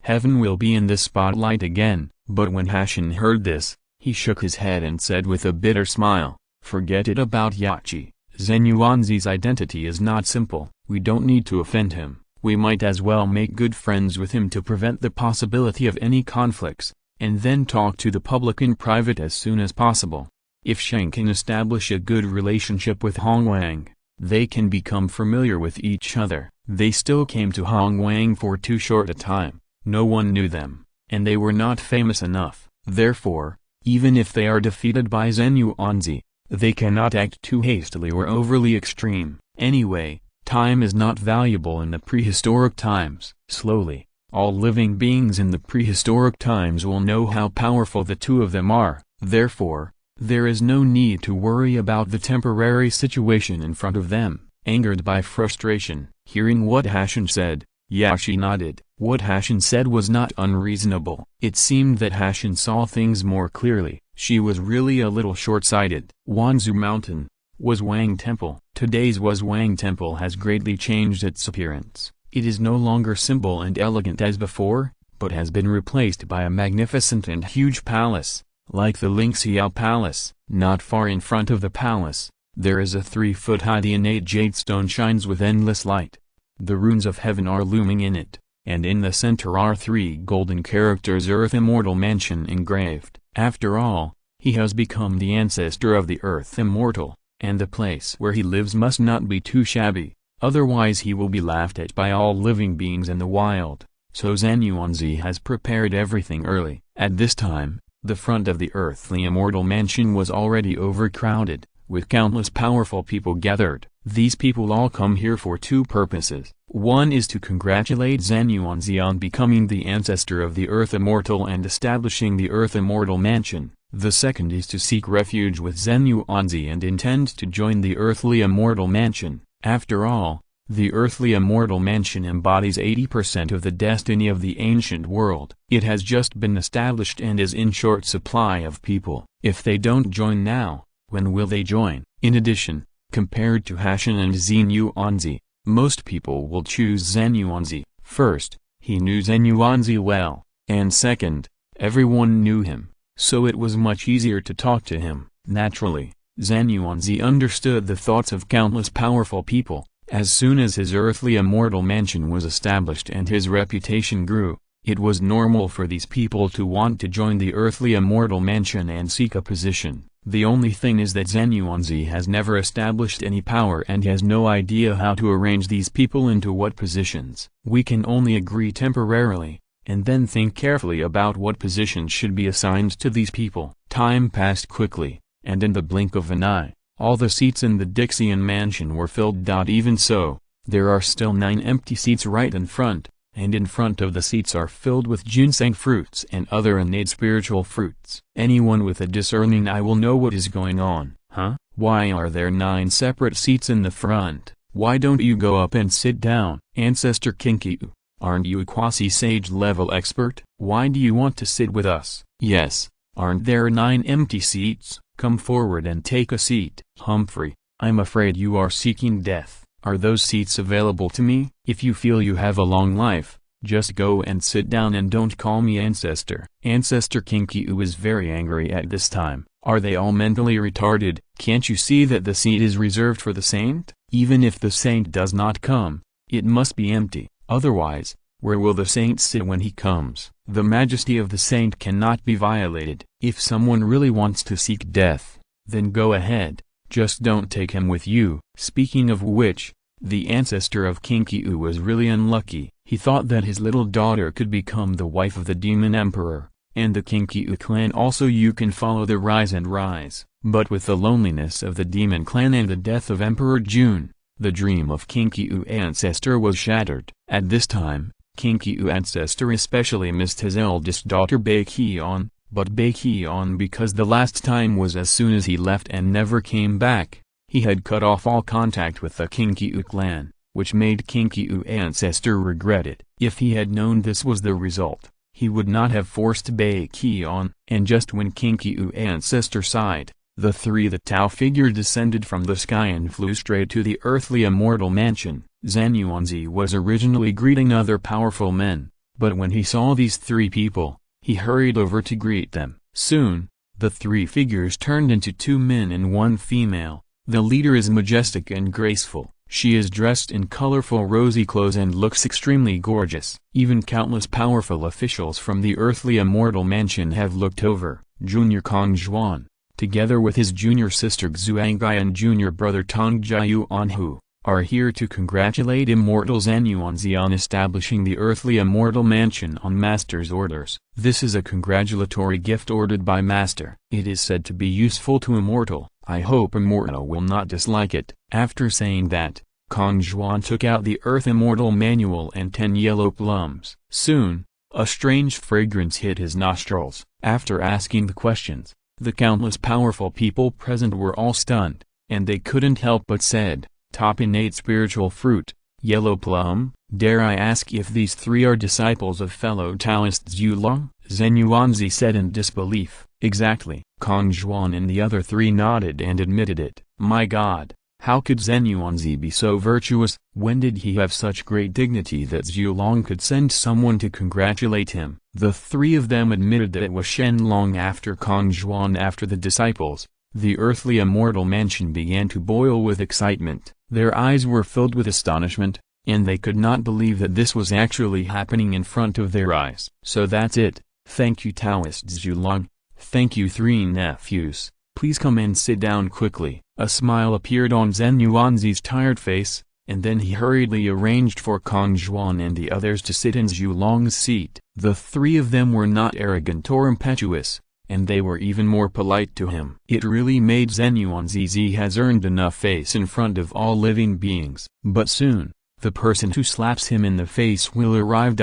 Heaven will be in the spotlight again. But when Hashin heard this, he shook his head and said with a bitter smile, forget it about Yachi. Zhan Yuanzi's identity is not simple. We don't need to offend him. We might as well make good friends with him to prevent the possibility of any conflicts, and then talk to the public in private as soon as possible. If Shen can establish a good relationship with Hong Wang, they can become familiar with each other. They still came to Hong Wang for too short a time. No one knew them, and they were not famous enough. Therefore, even if they are defeated by Zhan Yuanzi, they cannot act too hastily or overly extreme. Anyway, time is not valuable in the prehistoric times. Slowly, all living beings in the prehistoric times will know how powerful the two of them are. Therefore, there is no need to worry about the temporary situation in front of them. Angered by frustration, hearing what Hashin said, Yachi nodded. What Hashin said was not unreasonable. It seemed that Hashin saw things more clearly. She was really a little short-sighted. Wanzhou Mountain was Wang Temple. Today's was Wang Temple has greatly changed its appearance. It is no longer simple and elegant as before, but has been replaced by a magnificent and huge palace, like the Lingxiao Palace. Not far in front of the palace, there is a 3-foot-high innate jade stone shines with endless light. The runes of heaven are looming in it, and in the center are 3 golden characters Earth Immortal Mansion engraved. After all, he has become the ancestor of the Earth Immortal, and the place where he lives must not be too shabby, otherwise he will be laughed at by all living beings in the wild. So Zhan Yuanzi has prepared everything early. At this time, the front of the earthly immortal mansion was already overcrowded. with countless powerful people gathered. These people all come here for two purposes. One is to congratulate Zhen Yuanzi on becoming the ancestor of the Earth Immortal and establishing the Earth Immortal Mansion. The second is to seek refuge with Zhen Yuanzi and intend to join the Earthly Immortal Mansion. After all, the Earthly Immortal Mansion embodies 80% of the destiny of the ancient world. It has just been established and is in short supply of people. If they don't join now, when will they join? In addition, compared to Hashan and Zhen Yuanzi, most people will choose Zhen Yuanzi. First, he knew Zhen Yuanzi well, and second, everyone knew him, so it was much easier to talk to him. Naturally, Zhen Yuanzi understood the thoughts of countless powerful people. As soon as his Earthly Immortal Mansion was established and his reputation grew, it was normal for these people to want to join the Earthly Immortal Mansion and seek a position. The only thing is that Zhen Yuanzi has never established any power and has no idea how to arrange these people into what positions. We can only agree temporarily, and then think carefully about what positions should be assigned to these people. Time passed quickly, and in the blink of an eye, all the seats in the Dixian mansion were filled. Even so, there are still 9 empty seats right in front, and in front of the seats are filled with ginseng fruits and other innate spiritual fruits. Anyone with a discerning eye will know what is going on. Huh? Why are there 9 separate seats in the front? Why don't you go up and sit down? Ancestor Qingqiu, aren't you a quasi-sage level expert? Why do you want to sit with us? Yes, aren't there 9 empty seats? Come forward and take a seat. Humphrey, I'm afraid you are seeking death. Are those seats available to me? If you feel you have a long life, just go and sit down and don't call me ancestor. Ancestor Qingqiu is very angry at this time. Are they all mentally retarded? Can't you see that the seat is reserved for the saint? Even if the saint does not come, it must be empty. Otherwise, where will the saint sit when he comes? The majesty of the saint cannot be violated. If someone really wants to seek death, then go ahead, just don't take him with you. Speaking of which, the ancestor of Qingqiu was really unlucky. He thought that his little daughter could become the wife of the demon emperor, and the Qingqiu clan also. You can follow the rise and rise. But with the loneliness of the demon clan and the death of Emperor Jun, the dream of Qingqiu ancestor was shattered. At this time, Qingqiu ancestor especially missed his eldest daughter Beiqian, but Beiqian, because the last time was as soon as he left and never came back, he had cut off all contact with the Qingqiu clan, which made Qingqiu ancestor regret it. If he had known this was the result, he would not have forced Beiqian. And just when Qingqiu ancestor sighed, the 3 the Tao figure descended from the sky and flew straight to the Earthly Immortal Mansion. Zhen Yuanzi was originally greeting other powerful men, but when he saw these 3 people, he hurried over to greet them. Soon, the 3 figures turned into 2 men and 1 female. The leader is majestic and graceful. She is dressed in colorful rosy clothes and looks extremely gorgeous. Even countless powerful officials from the Earthly Immortal Mansion have looked over. Junior Kong Zhuan, together with his junior sister Xuangai and junior brother Tongjia Yuanhu, are here to congratulate Immortal Zhen Yuanzi on establishing the Earthly Immortal Mansion on Master's orders. This is a congratulatory gift ordered by Master. It is said to be useful to Immortal. I hope Immortal will not dislike it. After saying that, Kong Zhuan took out the Earth Immortal Manual and 10 yellow plums. Soon, a strange fragrance hit his nostrils. After asking the questions, the countless powerful people present were all stunned, and they couldn't help but said, "Top innate spiritual fruit, yellow plum." Dare I ask if these 3 are disciples of fellow Taoist Zhu Long? Zhen Yuanzi said in disbelief. Exactly. Kong Zhuan and the other 3 nodded and admitted it. My God, how could Zhen Yuanzi be so virtuous? When did he have such great dignity that Zhu Long could send someone to congratulate him? The 3 of them admitted that it was Shen Long after Kong Zhuan. After the disciples, the Earthly Immortal Mansion began to boil with excitement. Their eyes were filled with astonishment, and they could not believe that this was actually happening in front of their eyes. So that's it. Thank you Taoist Zhu Long. Thank you 3 nephews. Please come and sit down quickly. A smile appeared on Zhen Yuanzi's tired face, and then he hurriedly arranged for Kong Zhuan and the others to sit in Zhu Long's seat. The 3 of them were not arrogant or impetuous, and they were even more polite to him. It really made Zhen Yuanzi has earned enough face in front of all living beings. But soon, the person who slaps him in the face will arrive.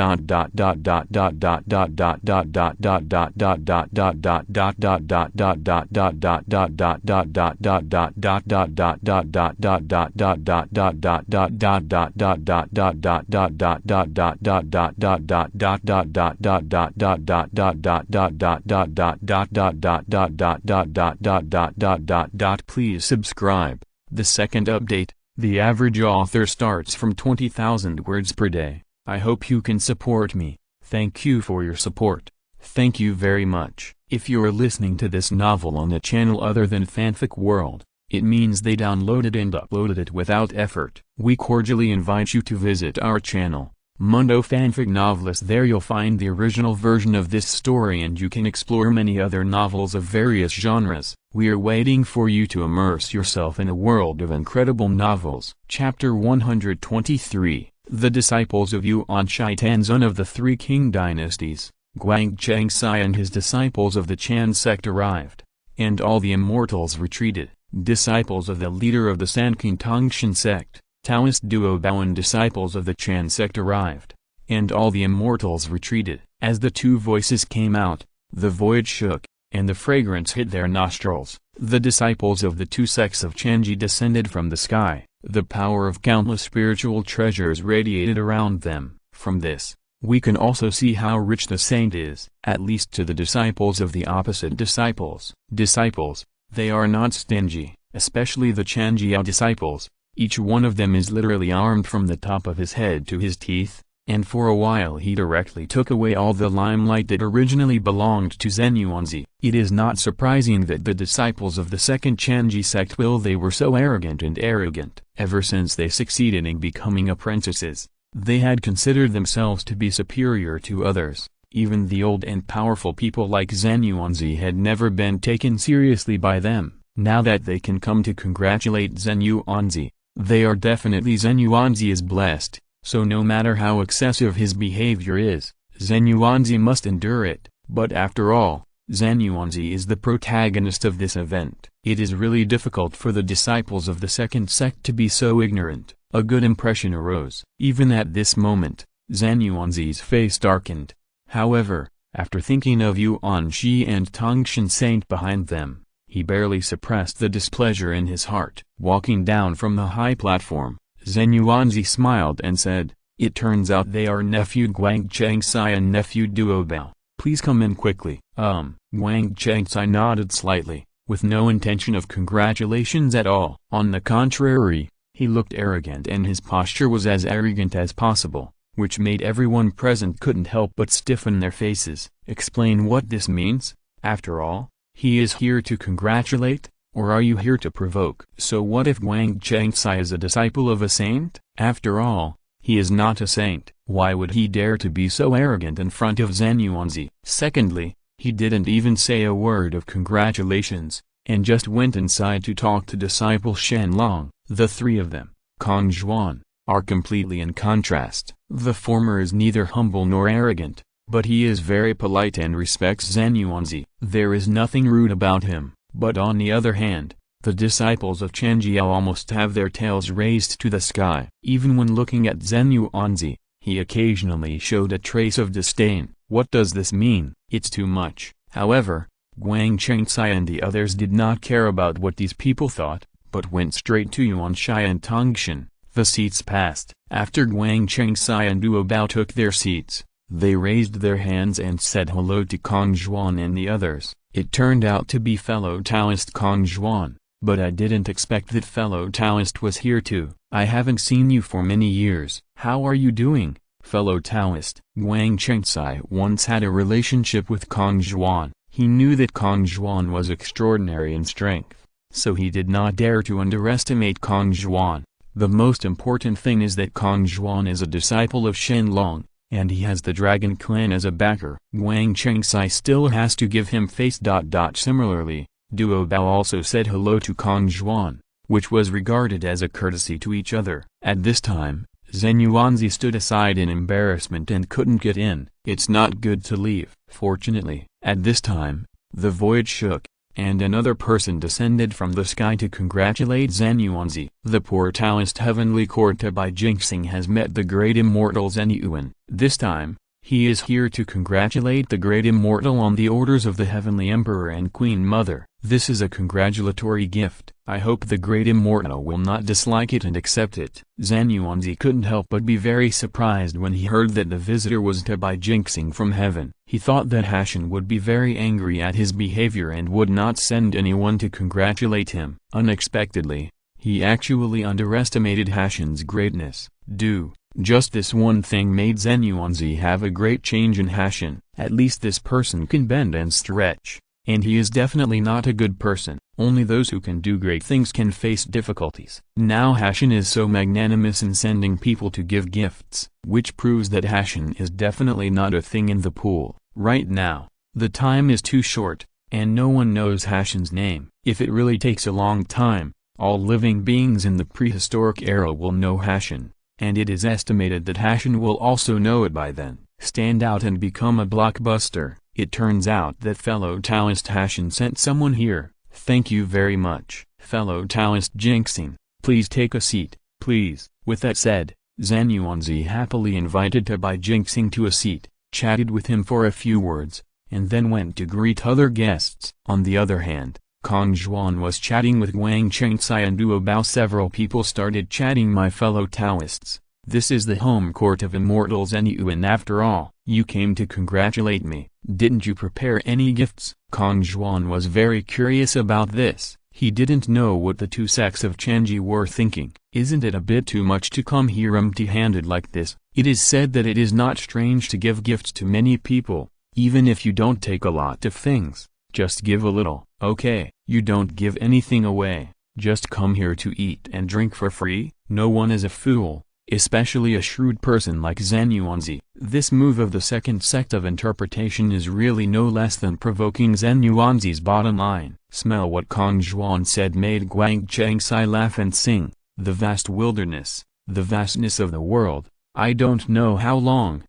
Please subscribe. The second update. The average author starts from 20,000 words per day. I hope you can support me. Thank you for your support. Thank you very much. If you are listening to this novel on a channel other than Fanfic World, it means they downloaded and uploaded it without effort. We cordially invite you to visit our channel, Mundo Fanfic Novelist. There you'll find the original version of this story and you can explore many other novels of various genres. We are waiting for you to immerse yourself in a world of incredible novels. Chapter 123, The Disciples of Yuan Shaitan. Son of the Three King Dynasties, Guang Changsai and his disciples of the Chan sect arrived, and all the immortals retreated. Disciples of the leader of the Sanqing Tongshan sect, Taoist Duo Bao and disciples of the Chan sect arrived, and all the immortals retreated. As the two voices came out, the void shook, and the fragrance hit their nostrils. The disciples of the two sects of Chanji descended from the sky. The power of countless spiritual treasures radiated around them. From this, we can also see how rich the saint is, at least to the disciples of the opposite disciples. They are not stingy, especially the Chanjiao disciples. Each one of them is literally armed from the top of his head to his teeth, and for a while he directly took away all the limelight that originally belonged to Zhen Yuanzi. It is not surprising that the disciples of the second Chanji sect they were so arrogant. Ever since they succeeded in becoming apprentices, they had considered themselves to be superior to others. Even the old and powerful people like Zhen Yuanzi had never been taken seriously by them. Now that they can come to congratulate Zhen Yuanzi, they are definitely Zhen Yuanzi is blessed. So no matter how excessive his behavior is, Zhen Yuanzi must endure it. But after all, Zhen Yuanzi is the protagonist of this event. It is really difficult for the disciples of the second sect to be so ignorant. A good impression arose. Even at this moment, Zhen Yuanzi's face darkened. However, after thinking of Yuan Shi and Tongshan Saint behind them, he barely suppressed the displeasure in his heart. Walking down from the high platform, Zhen Yuanzi smiled and said, "It turns out they are nephew Guang Changsai and nephew Duo Bao. Please come in quickly." Guang Changsai nodded slightly, with no intention of congratulations at all. On the contrary, he looked arrogant and his posture was as arrogant as possible, which made everyone present couldn't help but stiffen their faces. Explain what this means? After all, he is here to congratulate? Or are you here to provoke? So what if Guang Changsai is a disciple of a saint? After all, he is not a saint. Why would he dare to be so arrogant in front of Zhen Yuanzi? Secondly, he didn't even say a word of congratulations, and just went inside to talk to disciple Shen Long. The three of them, Kong Zhuan, are completely in contrast. The former is neither humble nor arrogant, but he is very polite and respects Zhen Yuanzi. There is nothing rude about him. But on the other hand, the disciples of Chanjiao almost have their tails raised to the sky. Even when looking at Zhen Yuanzi, he occasionally showed a trace of disdain. What does this mean? It's too much. However, Guang Changsai and the others did not care about what these people thought, but went straight to Yuan Shi and Tongshan. The seats passed. After Guang Changsai and Duo Bao took their seats, they raised their hands and said hello to Kong Zhuan and the others. It turned out to be fellow Taoist Kong Zhuan, but I didn't expect that fellow Taoist was here too. I haven't seen you for many years. How are you doing, fellow Taoist? Guang Changsai once had a relationship with Kong Zhuan. He knew that Kong Zhuan was extraordinary in strength, so he did not dare to underestimate Kong Zhuan. The most important thing is that Kong Zhuan is a disciple of Shen Long, and he has the Dragon clan as a backer. Guang Changsai still has to give him face. Similarly, Duo Bao also said hello to Kong Zhuan, which was regarded as a courtesy to each other. At this time, Zhen Yuanzi stood aside in embarrassment and couldn't get in. It's not good to leave. Fortunately, at this time, The void shook, and another person descended from the sky to congratulate Zhen Yuanzi. The poor Taoist heavenly court Debai Jingxing has met the great immortal Zhen Yuan. This time, he is here to congratulate the great immortal on the orders of the heavenly emperor and queen mother. This is a congratulatory gift. I hope the great immortal will not dislike it and accept it. Zhen Yuanzi couldn't help but be very surprised when he heard that the visitor was Debai Jingxing from heaven. He thought that Hashan would be very angry at his behavior and would not send anyone to congratulate him. Unexpectedly, he actually underestimated Hashan's greatness. Just this one thing made Zhen Yuanzi have a great change in Hashan. At least this person can bend and stretch, and he is definitely not a good person. Only those who can do great things can face difficulties. Now Hashan is so magnanimous in sending people to give gifts, which proves that Hashan is definitely not a thing in the pool. Right now, the time is too short, and no one knows Hashan's name. If it really takes a long time, all living beings in the prehistoric era will know Hashan. And it is estimated that Hashan will also know it by then, stand out and become a blockbuster. It turns out that fellow Taoist Hashan sent someone here. Thank you very much. Fellow Taoist Jingxing, please take a seat, please. With that said, Zhen Yuanzi happily invited Debai Jingxing to a seat, chatted with him for a few words, and then went to greet other guests. On the other hand, Kong Zhuan was chatting with Guang Chengcai and Duo Bao. Several people started chatting. My fellow Taoists, this is the home court of immortal Zhen Yuan after all. You came to congratulate me. Didn't you prepare any gifts? Kong Zhuan was very curious about this. He didn't know what the two sects of Chenji were thinking. Isn't it a bit too much to come here empty-handed like this? It is said that it is not strange to give gifts to many people, even if you don't take a lot of things. Just give a little. Okay, you don't give anything away, just come here to eat and drink for free? No one is a fool, especially a shrewd person like Zhen Yuanzi. This move of the second sect of interpretation is really no less than provoking Zhen Yuanzi's bottom line. Smell what Kong Zhuan said made Guang Chengcai laugh and sing. The vast wilderness, the vastness of the world. I don't know how long.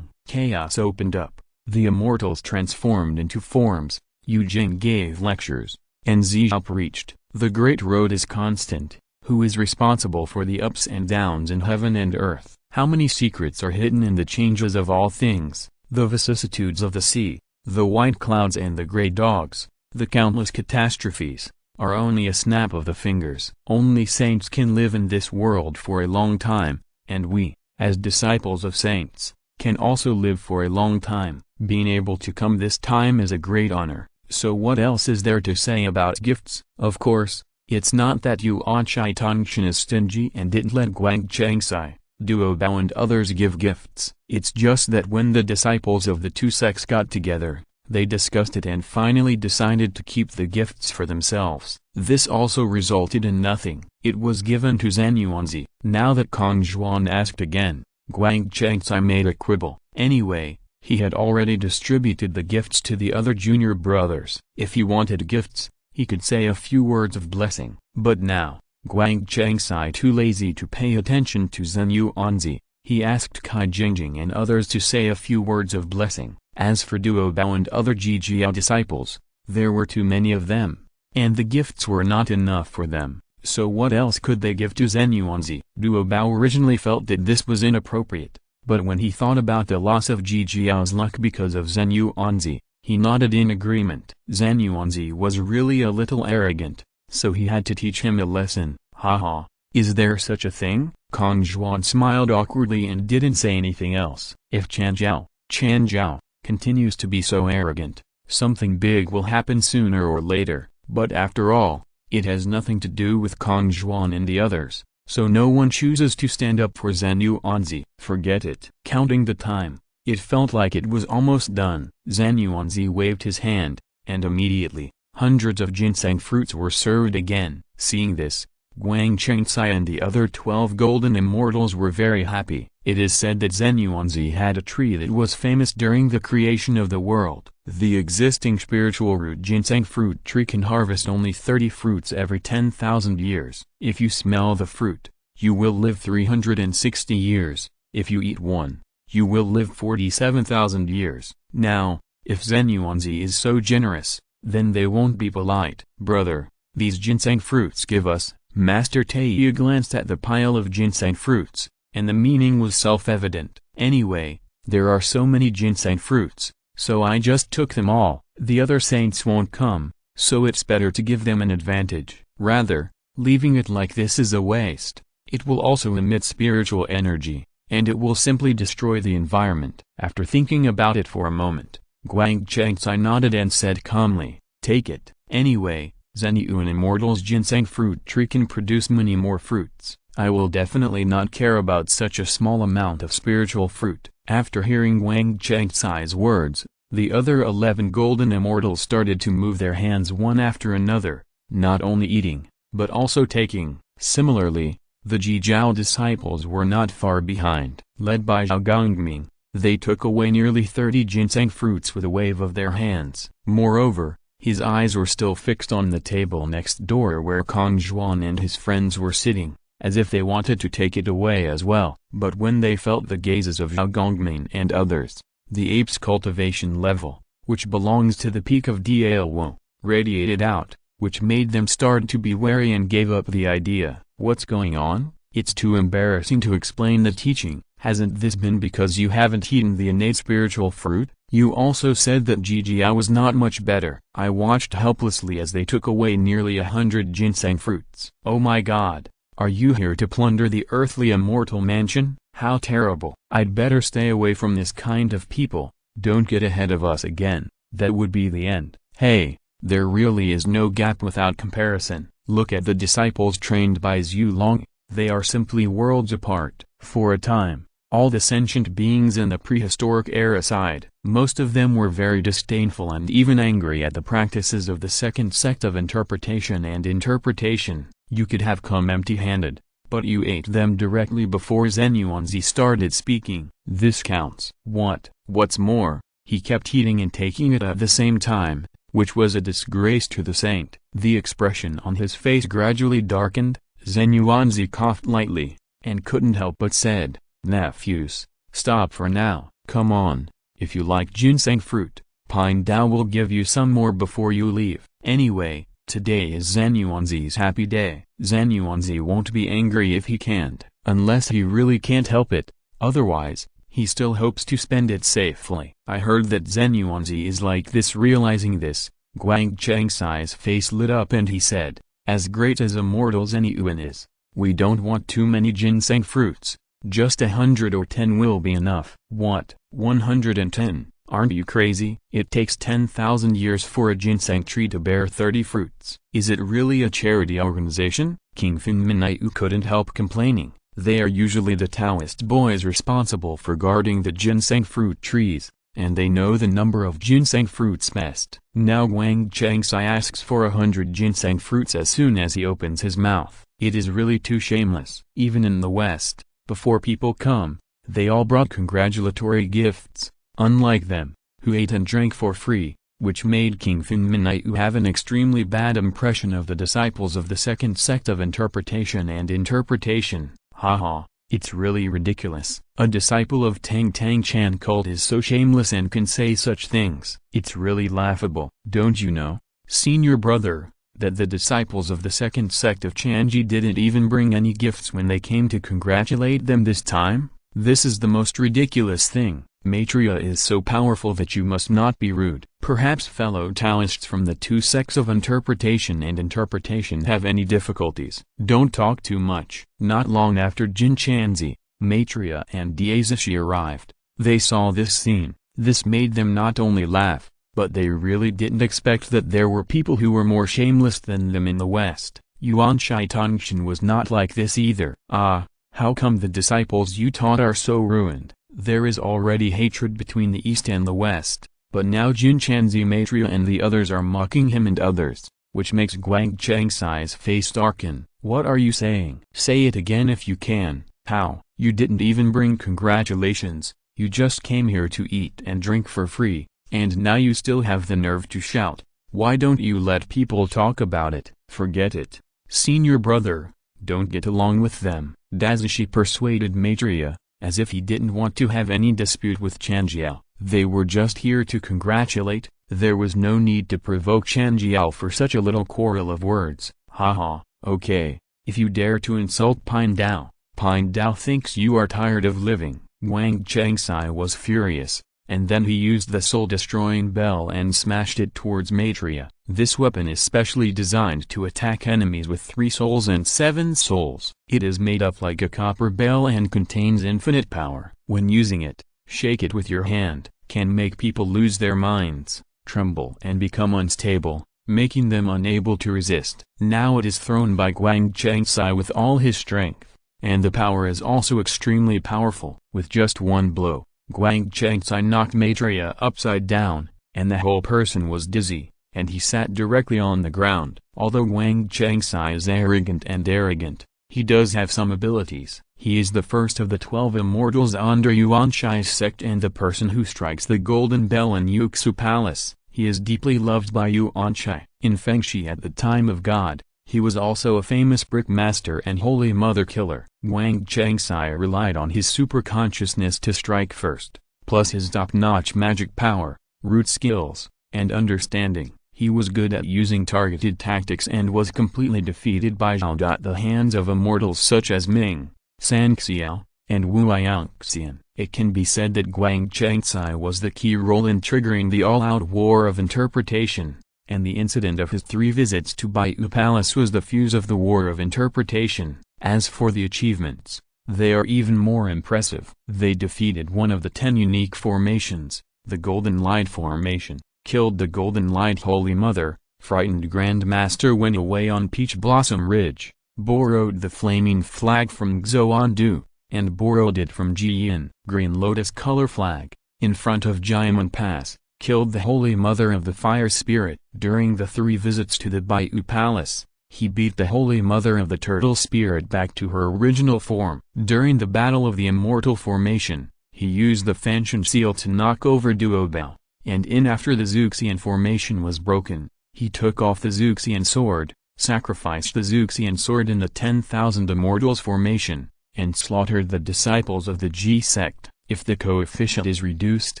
Chaos opened up. The immortals transformed into forms. Yu Jing gave lectures, and Zizhao preached. The great road is constant. Who is responsible for the ups and downs in heaven and earth? How many secrets are hidden in the changes of all things? The vicissitudes of the sea, the white clouds and the gray dogs, the countless catastrophes, are only a snap of the fingers. Only saints can live in this world for a long time, and we, as disciples of saints, can also live for a long time. Being able to come this time is a great honor. So what else is there to say about gifts? Of course, it's not that Yuan Chai Tongshan is stingy and didn't let Guang Chengcai, Duo Bao and others give gifts. It's just that when the disciples of the two sects got together, they discussed it and finally decided to keep the gifts for themselves. This also resulted in nothing. It was given to Zhen Yuanzi. Now that Kong Zhuan asked again, Guang Chengcai made a quibble. Anyway, he had already distributed the gifts to the other junior brothers. If he wanted gifts, he could say a few words of blessing. But now, Guang Chengcai too lazy to pay attention to Zhen Yuanzi, he asked Kai Jingjing and others to say a few words of blessing. As for Duo Bao and other Jijiao disciples, there were too many of them, and the gifts were not enough for them. So what else could they give to Zhen Yuanzi? Duo Bao originally felt that this was inappropriate, but when he thought about the loss of Jijiao's luck because of Zhen Yuanzi, he nodded in agreement. Zhen Yuanzi was really a little arrogant, so he had to teach him a lesson. Haha, is there such a thing? Kong Zhuan smiled awkwardly and didn't say anything else. If Chan Zhao, continues to be so arrogant, something big will happen sooner or later. But after all, it has nothing to do with Kong Zhuan and the others, so no one chooses to stand up for Zhen Yuanzi. Forget it. Counting the time, it felt like it was almost done. Zhen Yuanzi waved his hand, and immediately, hundreds of ginseng fruits were served again. Seeing this, Guang Chengcai and the other 12 golden immortals were very happy. It is said that Zhen Yuanzi had a tree that was famous during the creation of the world. The existing spiritual root ginseng fruit tree can harvest only 30 fruits every 10,000 years. If you smell the fruit, you will live 360 years. If you eat one, you will live 47,000 years. Now, If Zhen Yuanzi is so generous, then they won't be polite. Brother, these ginseng fruits give us. Master Taiyu glanced at the pile of ginseng fruits, and the meaning was self-evident. Anyway, there are so many ginseng fruits, so I just took them all. The other saints won't come, so it's better to give them an advantage. Rather, leaving it like this is a waste. It will also emit spiritual energy, and it will simply destroy the environment. After thinking about it for a moment, Guang Chengcai nodded and said calmly, take it. Anyway, Zhenyu and Immortal's ginseng fruit tree can produce many more fruits. I will definitely not care about such a small amount of spiritual fruit. After hearing Guang Chengcai's words, the other 11 golden immortals started to move their hands one after another, not only eating, but also taking. Similarly, the Jijiao disciples were not far behind. Led by Zhao Gongming, they took away nearly 30 ginseng fruits with a wave of their hands. Moreover, his eyes were still fixed on the table next door where Kong Zhuan and his friends were sitting, as if they wanted to take it away as well. But when they felt the gazes of Zhao Gongming and others, the ape's cultivation level, which belongs to the peak of Dialwo, radiated out, which made them start to be wary and gave up the idea. What's going on? It's too embarrassing to explain the teaching. Hasn't this been because you haven't eaten the innate spiritual fruit? You also said that Jijiao was not much better. I watched helplessly as they took away nearly 100 ginseng fruits. Oh my god, are you here to plunder the earthly immortal mansion? How terrible. I'd better stay away from this kind of people. Don't get ahead of us again, that would be the end. Hey, there really is no gap without comparison. Look at the disciples trained by Zhu Long, they are simply worlds apart. For a time, all the sentient beings in the prehistoric era aside, most of them were very disdainful and even angry at the practices of the second sect of interpretation and interpretation. You could have come empty-handed, but you ate them directly before Zhen Yuanzi started speaking. This counts. What's more, he kept eating and taking it at the same time, which was a disgrace to the saint. The expression on his face gradually darkened. Zhen Yuanzi coughed lightly, and couldn't help but said, nephews, stop for now. Come on, if you like ginseng fruit, Pine Dao will give you some more before you leave. Anyway, today is Zhen Yuanzi's happy day. Zhen Yuanzi won't be angry if he can't, unless he really can't help it, otherwise, he still hopes to spend it safely. I heard that Zhen Yuanzi is like this. Realizing this, Guang Chengcai's face lit up and he said, as great as Immortal Zhen Yuan is, we don't want too many ginseng fruits, just 100 or 10 will be enough. What, 110? Aren't you crazy? It takes 10,000 years for a ginseng tree to bear 30 fruits. Is it really a charity organization? King Finminayu couldn't help complaining. They are usually the Taoist boys responsible for guarding the ginseng fruit trees, and they know the number of ginseng fruits best. Now Guang Chengcai asks for 100 ginseng fruits as soon as he opens his mouth. It is really too shameless. Even in the West, before people come, they all brought congratulatory gifts, unlike them, who ate and drank for free, which made King Finminayu have an extremely bad impression of the disciples of the second sect of interpretation and interpretation. Haha, it's really ridiculous. A disciple of Tang Tang Chan cult is so shameless and can say such things. It's really laughable. Don't you know, senior brother, that the disciples of the second sect of Chanji didn't even bring any gifts when they came to congratulate them this time? This is the most ridiculous thing. Maitreya is so powerful that you must not be rude. Perhaps fellow Taoists from the two sects of interpretation and interpretation have any difficulties. Don't talk too much. Not long after Jin Chanzi, Maitreya and Daishishi arrived, they saw this scene. This made them not only laugh, but they really didn't expect that there were people who were more shameless than them in the West. Yuan Shai Tongshan was not like this either. Ah, how come the disciples you taught are so ruined? There is already hatred between the East and the West, but now Jin Chanzi, Maitreya and the others are mocking him and others, which makes Guang Chengcai's face darken. What are you saying? Say it again if you can. How? You didn't even bring congratulations, you just came here to eat and drink for free, and now you still have the nerve to shout. Why don't you let people talk about it? Forget it. Senior brother, don't get along with them. Daishishi persuaded Maitreya, as if he didn't want to have any dispute with Chanjiao. They were just here to congratulate. There was no need to provoke Chen Jiao for such a little quarrel of words. Haha, okay, if you dare to insult Pine Dao thinks you are tired of living. Wang Changsai was furious, and then he used the soul-destroying bell and smashed it towards Maitreya. This weapon is specially designed to attack enemies with 3 souls and 7 souls. It is made up like a copper bell and contains infinite power. When using it, shake it with your hand, can make people lose their minds, tremble and become unstable, making them unable to resist. Now it is thrown by Wang Changsai with all his strength, and the power is also extremely powerful. With just one blow, Wang Changsai knocked Maitreya upside down, and the whole person was dizzy, and he sat directly on the ground. Although Wang Changsai is arrogant, he does have some abilities. He is the first of the 12 immortals under Yuanshai's sect and the person who strikes the golden bell in Yuxu Palace. He is deeply loved by Yuanshai. In Fengshi at the time of God, he was also a famous brick master and holy mother killer. Wang Changsai relied on his super consciousness to strike first, plus his top-notch magic power, root skills, and understanding. He was good at using targeted tactics and was completely defeated by Zhao at the hands of immortals such as Ming, Sanxiao, and Wu Yangxian. It can be said that Wang Changsai was the key role in triggering the all-out war of interpretation, and the incident of his 3 visits to Baiyu Palace was the fuse of the war of interpretation. As for the achievements, they are even more impressive. They defeated one of the 10 unique formations, the Golden Light formation, killed the Golden Light Holy Mother, frightened Grand Master went away on Peach Blossom Ridge, borrowed the flaming flag from Xuandu, and borrowed it from Jiyin, Green Lotus color flag, in front of Jiamen Pass, killed the Holy Mother of the Fire Spirit. During the 3 visits to the Baiyu Palace, he beat the Holy Mother of the Turtle Spirit back to her original form. During the Battle of the Immortal Formation, he used the Fanshan Seal to knock over Duobao, and after the Zuxian formation was broken, he took off the Zuxian sword, sacrificed the Zuxian sword in the 10,000 Immortals formation, and slaughtered the disciples of the Ji sect. If the coefficient is reduced,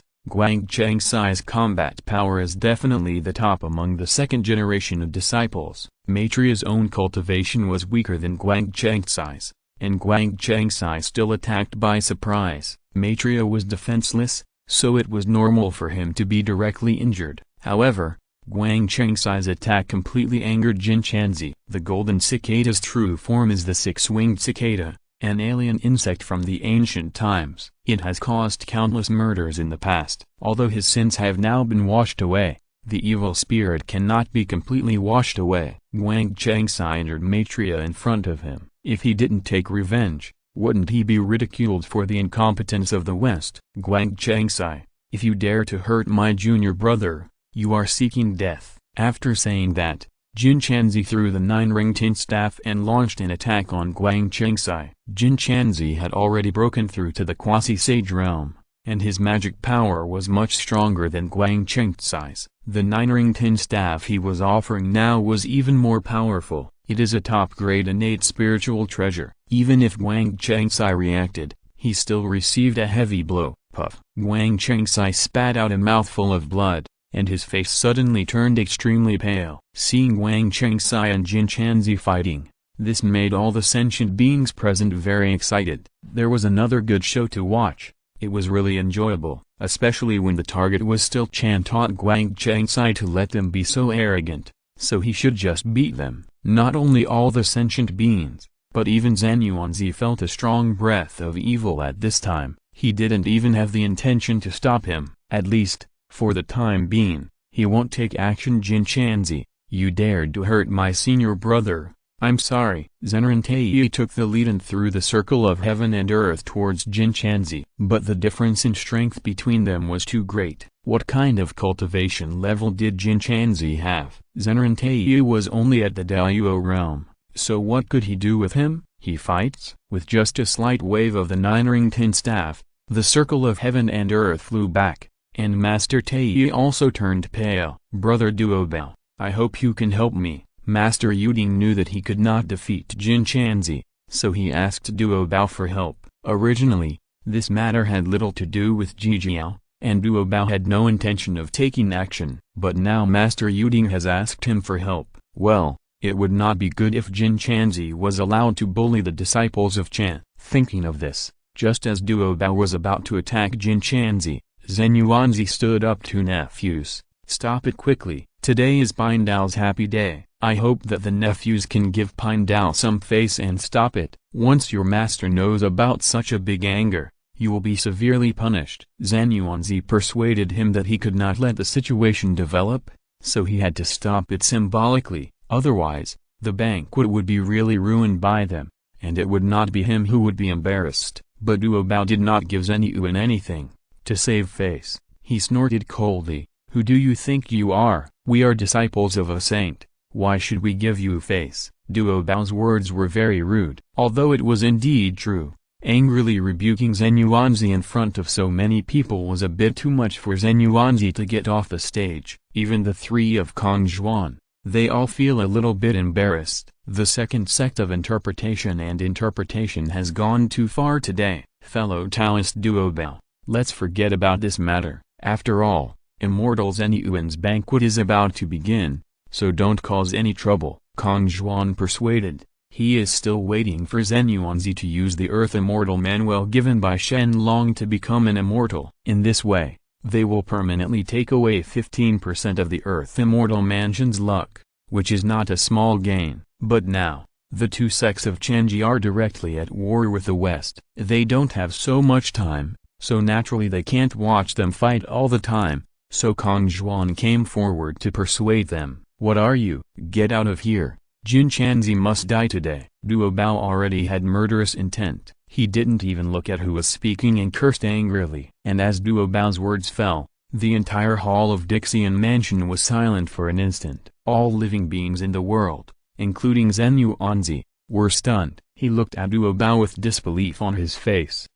Wang Changsai's combat power is definitely the top among the second generation of disciples. Maitreya's own cultivation was weaker than Wang Changsai's, and Wang Changsai still attacked by surprise. Maitreya was defenseless, so it was normal for him to be directly injured. However, Wang Changsai's attack completely angered Jin Chanzi. The golden cicada's true form is the 6-winged cicada, an alien insect from the ancient times. It has caused countless murders in the past. Although his sins have now been washed away, the evil spirit cannot be completely washed away. Wang Changsai entered Maitreya in front of him. If he didn't take revenge, wouldn't he be ridiculed for the incompetence of the West? Wang Changsai, if you dare to hurt my junior brother, you are seeking death. After saying that, Jin Chanzi threw the 9-ring tin staff and launched an attack on Wang Changsai. Jin Chanzi had already broken through to the quasi-sage realm, and his magic power was much stronger than Wang Changsai's. The 9-ring tin staff he was offering now was even more powerful. It is a top-grade innate spiritual treasure. Even if Wang Changsai reacted, he still received a heavy blow. Puff. Wang Changsai spat out a mouthful of blood, and his face suddenly turned extremely pale. Seeing Wang Changsai and Jin Chanzi fighting, this made all the sentient beings present very excited. There was another good show to watch. It was really enjoyable, especially when the target was still Chan. Taught Wang Changsai to let them be so arrogant, so he should just beat them. Not only all the sentient beings, but even Zhan Yuanzi felt a strong breath of evil at this time. He didn't even have the intention to stop him. At least, for the time being, he won't take action. Jin Chanzi, you dared to hurt my senior brother. I'm sorry. Zenran took the lead and threw the circle of heaven and earth towards Jin Chanzi. But the difference in strength between them was too great. What kind of cultivation level did Jin Chanzi have? Zenran was only at the Daiyuo realm, so what could he do with him? He fights? With just a slight wave of the 9-ring tin staff, the circle of heaven and earth flew back, and Master Tei also turned pale. Brother Duobao, I hope you can help me. Master Yuding knew that he could not defeat Jin Chanzi, so he asked Duobao for help. Originally, this matter had little to do with Jijiao, and Duo Bao had no intention of taking action. But now Master Yuding has asked him for help. Well, it would not be good if Jin Chanzi was allowed to bully the disciples of Chan. Thinking of this, just as Duo Bao was about to attack Jin Chanzi, Zhen Yuanzi stood up to nephews. Stop it quickly, today is Pine Dao's happy day. I hope that the nephews can give Pine Dao some face and stop it. Once your master knows about such a big anger, you will be severely punished. Zhen Yuanzi persuaded him that he could not let the situation develop, so he had to stop it symbolically, otherwise, the banquet would be really ruined by them, and it would not be him who would be embarrassed. But Duo Bao did not give Zhen Yuan anything. To save face, he snorted coldly, "Who do you think you are? We are disciples of a saint. Why should we give you face?" Duo Bao's words were very rude, although it was indeed true. Angrily rebuking Zhen Yuanzi in front of so many people was a bit too much for Zhen Yuanzi to get off the stage. Even the three of Kongzhuan, they all feel a little bit embarrassed. The second sect of interpretation has gone too far today. Fellow Taoist Duo Bao, let's forget about this matter. After all, Immortal Zhen Yuan's banquet is about to begin, so don't cause any trouble. Kongzhuan persuaded. He is still waiting for Zhen Yuanzi to use the Earth Immortal Manual given by Shen Long to become an immortal. In this way, they will permanently take away 15% of the Earth Immortal Mansion's luck, which is not a small gain. But now, the two sects of Chenji are directly at war with the West. They don't have so much time, so naturally they can't watch them fight all the time, so Kongzhuan came forward to persuade them. What are you? Get out of here. Jin Chanzi must die today. Duo Bao already had murderous intent. He didn't even look at who was speaking and cursed angrily. And as Duo Bao's words fell, the entire hall of Dixian Mansion was silent for an instant. All living beings in the world, including Zhen Yuanzi, were stunned. He looked at Duo Bao with disbelief on his face.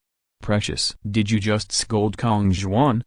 Precious. Did you just scold Kongzhuan?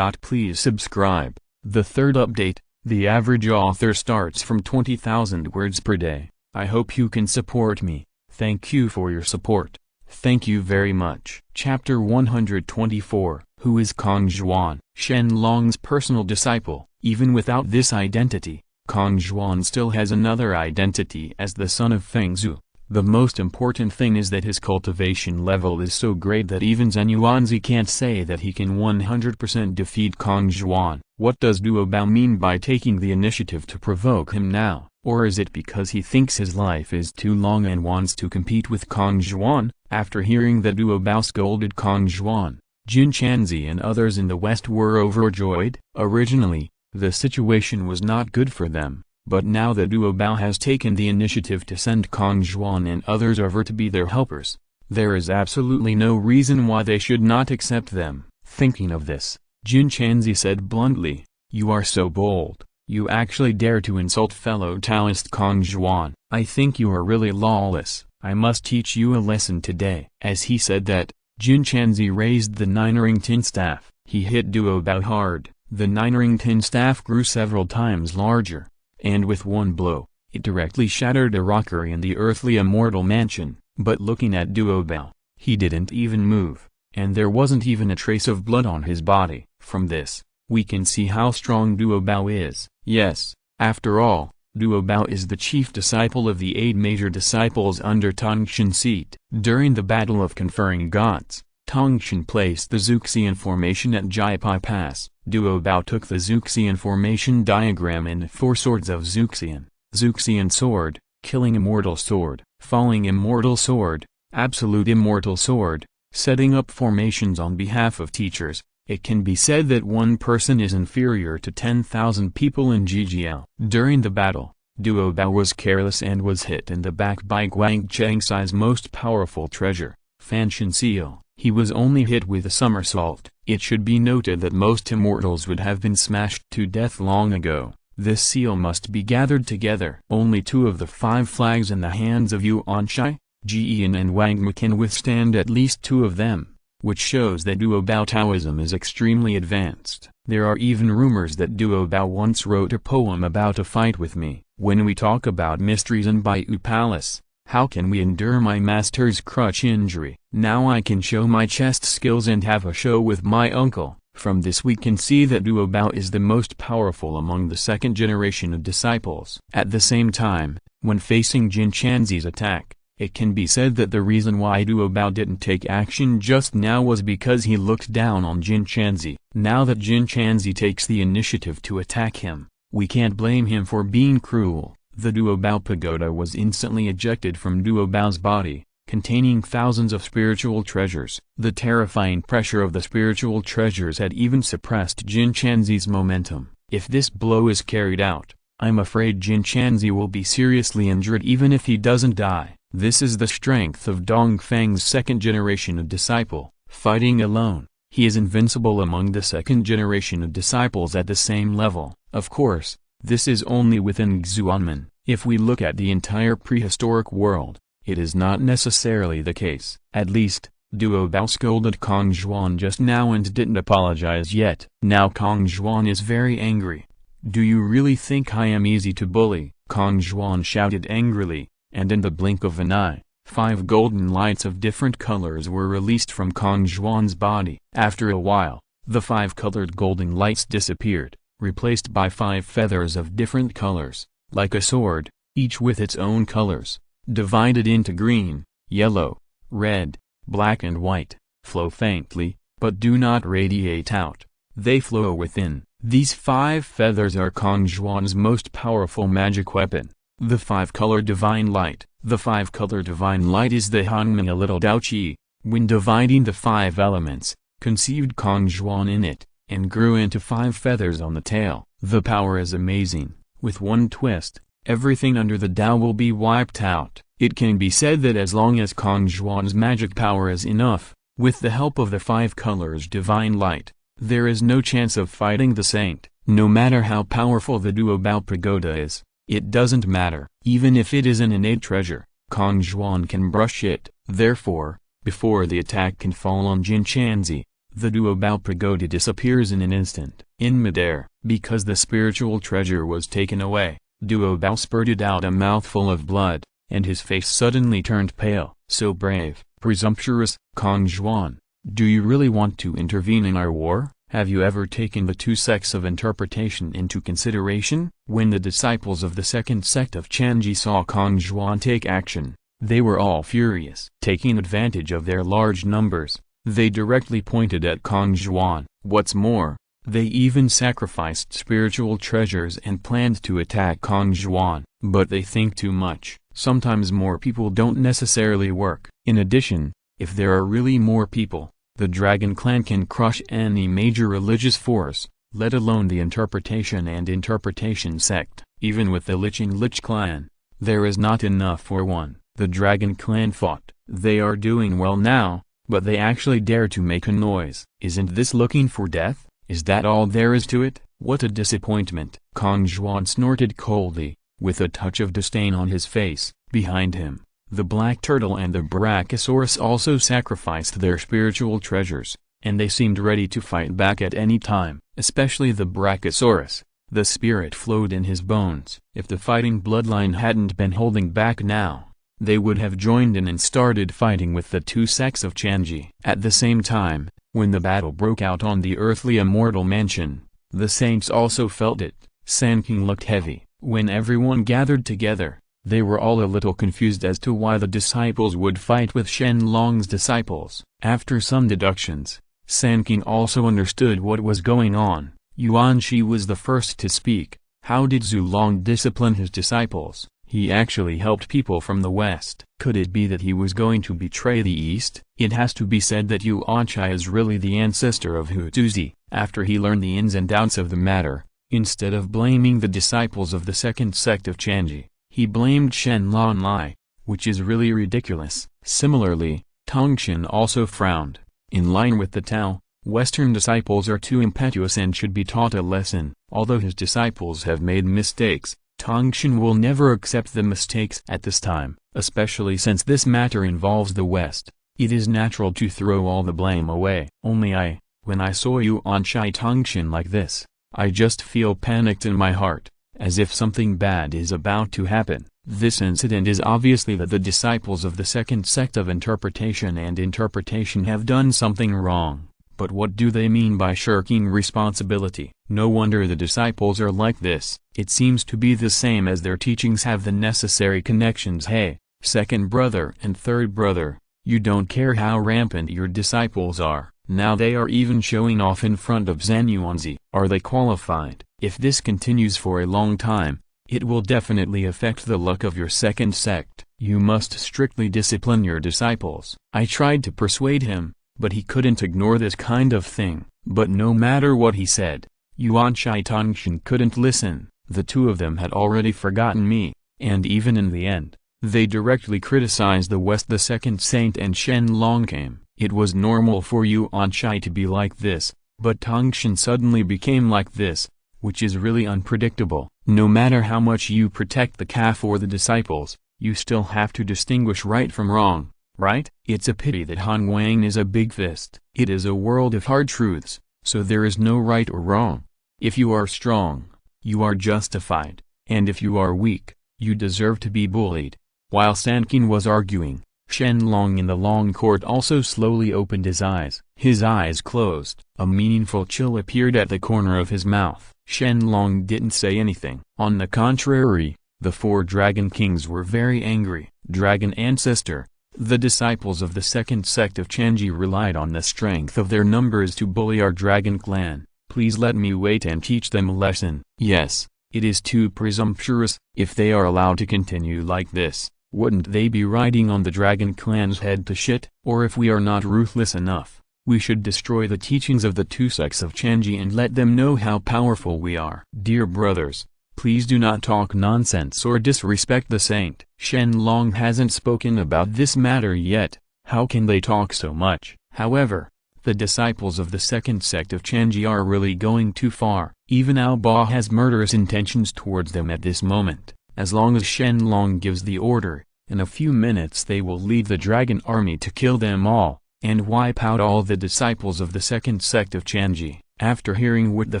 Please subscribe. The third update, the average author starts from 20,000 words per day. I hope you can support me. Thank you for your support. Thank you very much. Chapter 124. Who is Kongzhuan? Shen Long's personal disciple. Even without this identity, Kongzhuan still has another identity as the son of Fengzhu. The most important thing is that his cultivation level is so great that even Zhen Yuanzi can't say that he can 100% defeat Kongzhuan. What does Duo Bao mean by taking the initiative to provoke him now? Or is it because he thinks his life is too long and wants to compete with Kongzhuan? After hearing that Duo Bao scolded Kongzhuan, Jin Chanzi and others in the West were overjoyed. Originally, the situation was not good for them, but now that Duo Bao has taken the initiative to send Kongzhuan and others over to be their helpers, there is absolutely no reason why they should not accept them. Thinking of this, Jin Chanzi said bluntly, "You are so bold. You actually dare to insult fellow Taoist Kongzhuan. I think you are really lawless. I must teach you a lesson today." As he said that, Jin Chanzi raised the nine-ring tin staff. He hit Duo Bao hard. The nine-ring tin staff grew several times larger, and with one blow, it directly shattered a rockery in the earthly immortal mansion. But looking at Duo Bao, he didn't even move, and there wasn't even a trace of blood on his body. From this, we can see how strong Duo Bao is. Yes, after all, Duo Bao is the chief disciple of the 8 major disciples under Tongshan seat. During the Battle of Conferring Gods, Tongshan placed the Zuxian formation at Jaipai Pass. Duo Bao took the Zuxian formation diagram and 4 swords of Zuxian: Zuxian sword, killing immortal sword, falling immortal sword, absolute immortal sword, setting up formations on behalf of teachers. It can be said that one person is inferior to 10,000 people in GGL. During the battle, Duo Bao was careless and was hit in the back by Guang Chengsai's most powerful treasure, Fanshan Seal. He was only hit with a somersault. It should be noted that most immortals would have been smashed to death long ago. This seal must be gathered together. Only 2 of the 5 flags in the hands of Yuan Shai, Jian and Wang can withstand at least 2 of them, which shows that Duo Bao Taoism is extremely advanced. There are even rumors that Duo Bao once wrote a poem about a fight with me. When we talk about mysteries in Baiyu Palace, how can we endure my master's crutch injury? Now I can show my chest skills and have a show with my uncle. From this we can see that Duo Bao is the most powerful among the second generation of disciples. At the same time, when facing Jin Chanzi's attack, it can be said that the reason why Duo Bao didn't take action just now was because he looked down on Jin Chanzi. Now that Jin Chanzi takes the initiative to attack him, we can't blame him for being cruel. The Duo Bao pagoda was instantly ejected from Duo Bao's body, containing thousands of spiritual treasures. The terrifying pressure of the spiritual treasures had even suppressed Jin Chanzi's momentum. If this blow is carried out, I'm afraid Jin Chanzi will be seriously injured even if he doesn't die. This is the strength of Dongfang's second generation of disciple. Fighting alone, he is invincible among the second generation of disciples at the same level. Of course, this is only within Xuanmen. If we look at the entire prehistoric world, it is not necessarily the case. At least, Duo Bao scolded Kong Zhuan just now and didn't apologize yet. Now Kong Zhuan is very angry. Do you really think I am easy to bully? Kong Zhuan shouted angrily, and in the blink of an eye, 5 golden lights of different colors were released from Kong Zhuan's body. After a while, the 5 colored golden lights disappeared, replaced by 5 feathers of different colors, like a sword, each with its own colors, divided into green, yellow, red, black and white, flow faintly, but do not radiate out. They flow within. These 5 feathers are Kong Zhuan's most powerful magic weapon, the 5-color divine light. The 5-color divine light is the Hangming a little Dao Qi. When dividing the 5 elements, conceived Kong Zhuan in it, and grew into 5 feathers on the tail. The power is amazing. With one twist, everything under the Tao will be wiped out. It can be said that as long as Kong Zhuan's magic power is enough, with the help of the 5 colors divine light, there is no chance of fighting the saint. No matter how powerful the Duo Bao pagoda is, it doesn't matter. Even if it is an innate treasure, Kong Zhuan can brush it. Therefore, before the attack can fall on Jin Chanzi, the Duo Bao pagoda disappears in an instant. In midair, because the spiritual treasure was taken away, Duo Bao spurted out a mouthful of blood, and his face suddenly turned pale. So brave, presumptuous, Kong Zhuan, do you really want to intervene in our war? Have you ever taken the 2 sects of interpretation into consideration? When the disciples of the second sect of Chanji saw Kong Zhuan take action, they were all furious. Taking advantage of their large numbers, they directly pointed at Kong Zhuan. What's more, they even sacrificed spiritual treasures and planned to attack Kong Zhuan. But they think too much. Sometimes more people don't necessarily work. In addition, if there are really more people, the Dragon Clan can crush any major religious force, let alone the interpretation and interpretation sect. Even with the Licheng Lich clan, there is not enough for one. The Dragon Clan fought. They are doing well now, but they actually dare to make a noise. Isn't this looking for death? Is that all there is to it? What a disappointment. Kong Zhuan snorted coldly, with a touch of disdain on his face. Behind him, the Black Turtle and the Brachiosaurus also sacrificed their spiritual treasures, and they seemed ready to fight back at any time, especially the Brachiosaurus. The spirit flowed in his bones. If the fighting bloodline hadn't been holding back now, they would have joined in and started fighting with the 2 sects of Chanji. At the same time, when the battle broke out on the earthly immortal mansion, the saints also felt it. Sanqing looked heavy. When everyone gathered together, they were all a little confused as to why the disciples would fight with Shen Long's disciples. After some deductions, Sanqing also understood what was going on. Yuan Shi was the first to speak. How did Zhu Long discipline his disciples? He actually helped people from the West. Could it be that he was going to betray the East? It has to be said that Yuan Shi is really the ancestor of Hu Tuzi. After he learned the ins and outs of the matter, instead of blaming the disciples of the second sect of Chanji, he blamed Shen Long Lai, which is really ridiculous. Similarly, Tongshan also frowned. In line with the Tao, Western disciples are too impetuous and should be taught a lesson. Although his disciples have made mistakes, Tongshan will never accept the mistakes at this time, especially since this matter involves the West. It is natural to throw all the blame away. Only when I saw Yuan Shai Tongshan like this, I just feel panicked in my heart, as if something bad is about to happen. This incident is obviously that the disciples of the second sect of interpretation and interpretation have done something wrong. But what do they mean by shirking responsibility? No wonder the disciples are like this. It seems to be the same as their teachings have the necessary connections. Hey, second brother and third brother, you don't care how rampant your disciples are. Now they are even showing off in front of Zanyuanzi. Are they qualified? If this continues for a long time, it will definitely affect the luck of your second sect. You must strictly discipline your disciples. I tried to persuade him, but he couldn't ignore this kind of thing. But no matter what he said, Yuan Shai Tongshan couldn't listen. The two of them had already forgotten me, and even in the end, they directly criticized the West. The second saint and Shen Long came. It was normal for Yuan Shai to be like this, but Tongshan suddenly became like this, which is really unpredictable. No matter how much you protect the calf or the disciples, you still have to distinguish right from wrong, right? It's a pity that Han Wang is a big fist. It is a world of hard truths, so there is no right or wrong. If you are strong, you are justified, and if you are weak, you deserve to be bullied. While Sanqing was arguing, Shen Long in the long court also slowly opened his eyes. His eyes closed. A meaningful chill appeared at the corner of his mouth. Shen Long didn't say anything. On the contrary, the four dragon kings were very angry. Dragon Ancestor, the disciples of the second sect of Chenji relied on the strength of their numbers to bully our dragon clan. Please let me wait and teach them a lesson. Yes, it is too presumptuous. If they are allowed to continue like this, wouldn't they be riding on the dragon clan's head to shit? Or if we are not ruthless enough, we should destroy the teachings of the two sects of Chenji and let them know how powerful we are. Dear brothers, please do not talk nonsense or disrespect the saint. Shen Long hasn't spoken about this matter yet. How can they talk so much? However, the disciples of the second sect of Chenji are really going too far. Even Ao Ba has murderous intentions towards them at this moment. As long as Shen Long gives the order, in a few minutes they will lead the dragon army to kill them all, and wipe out all the disciples of the second sect of Chenji. After hearing what the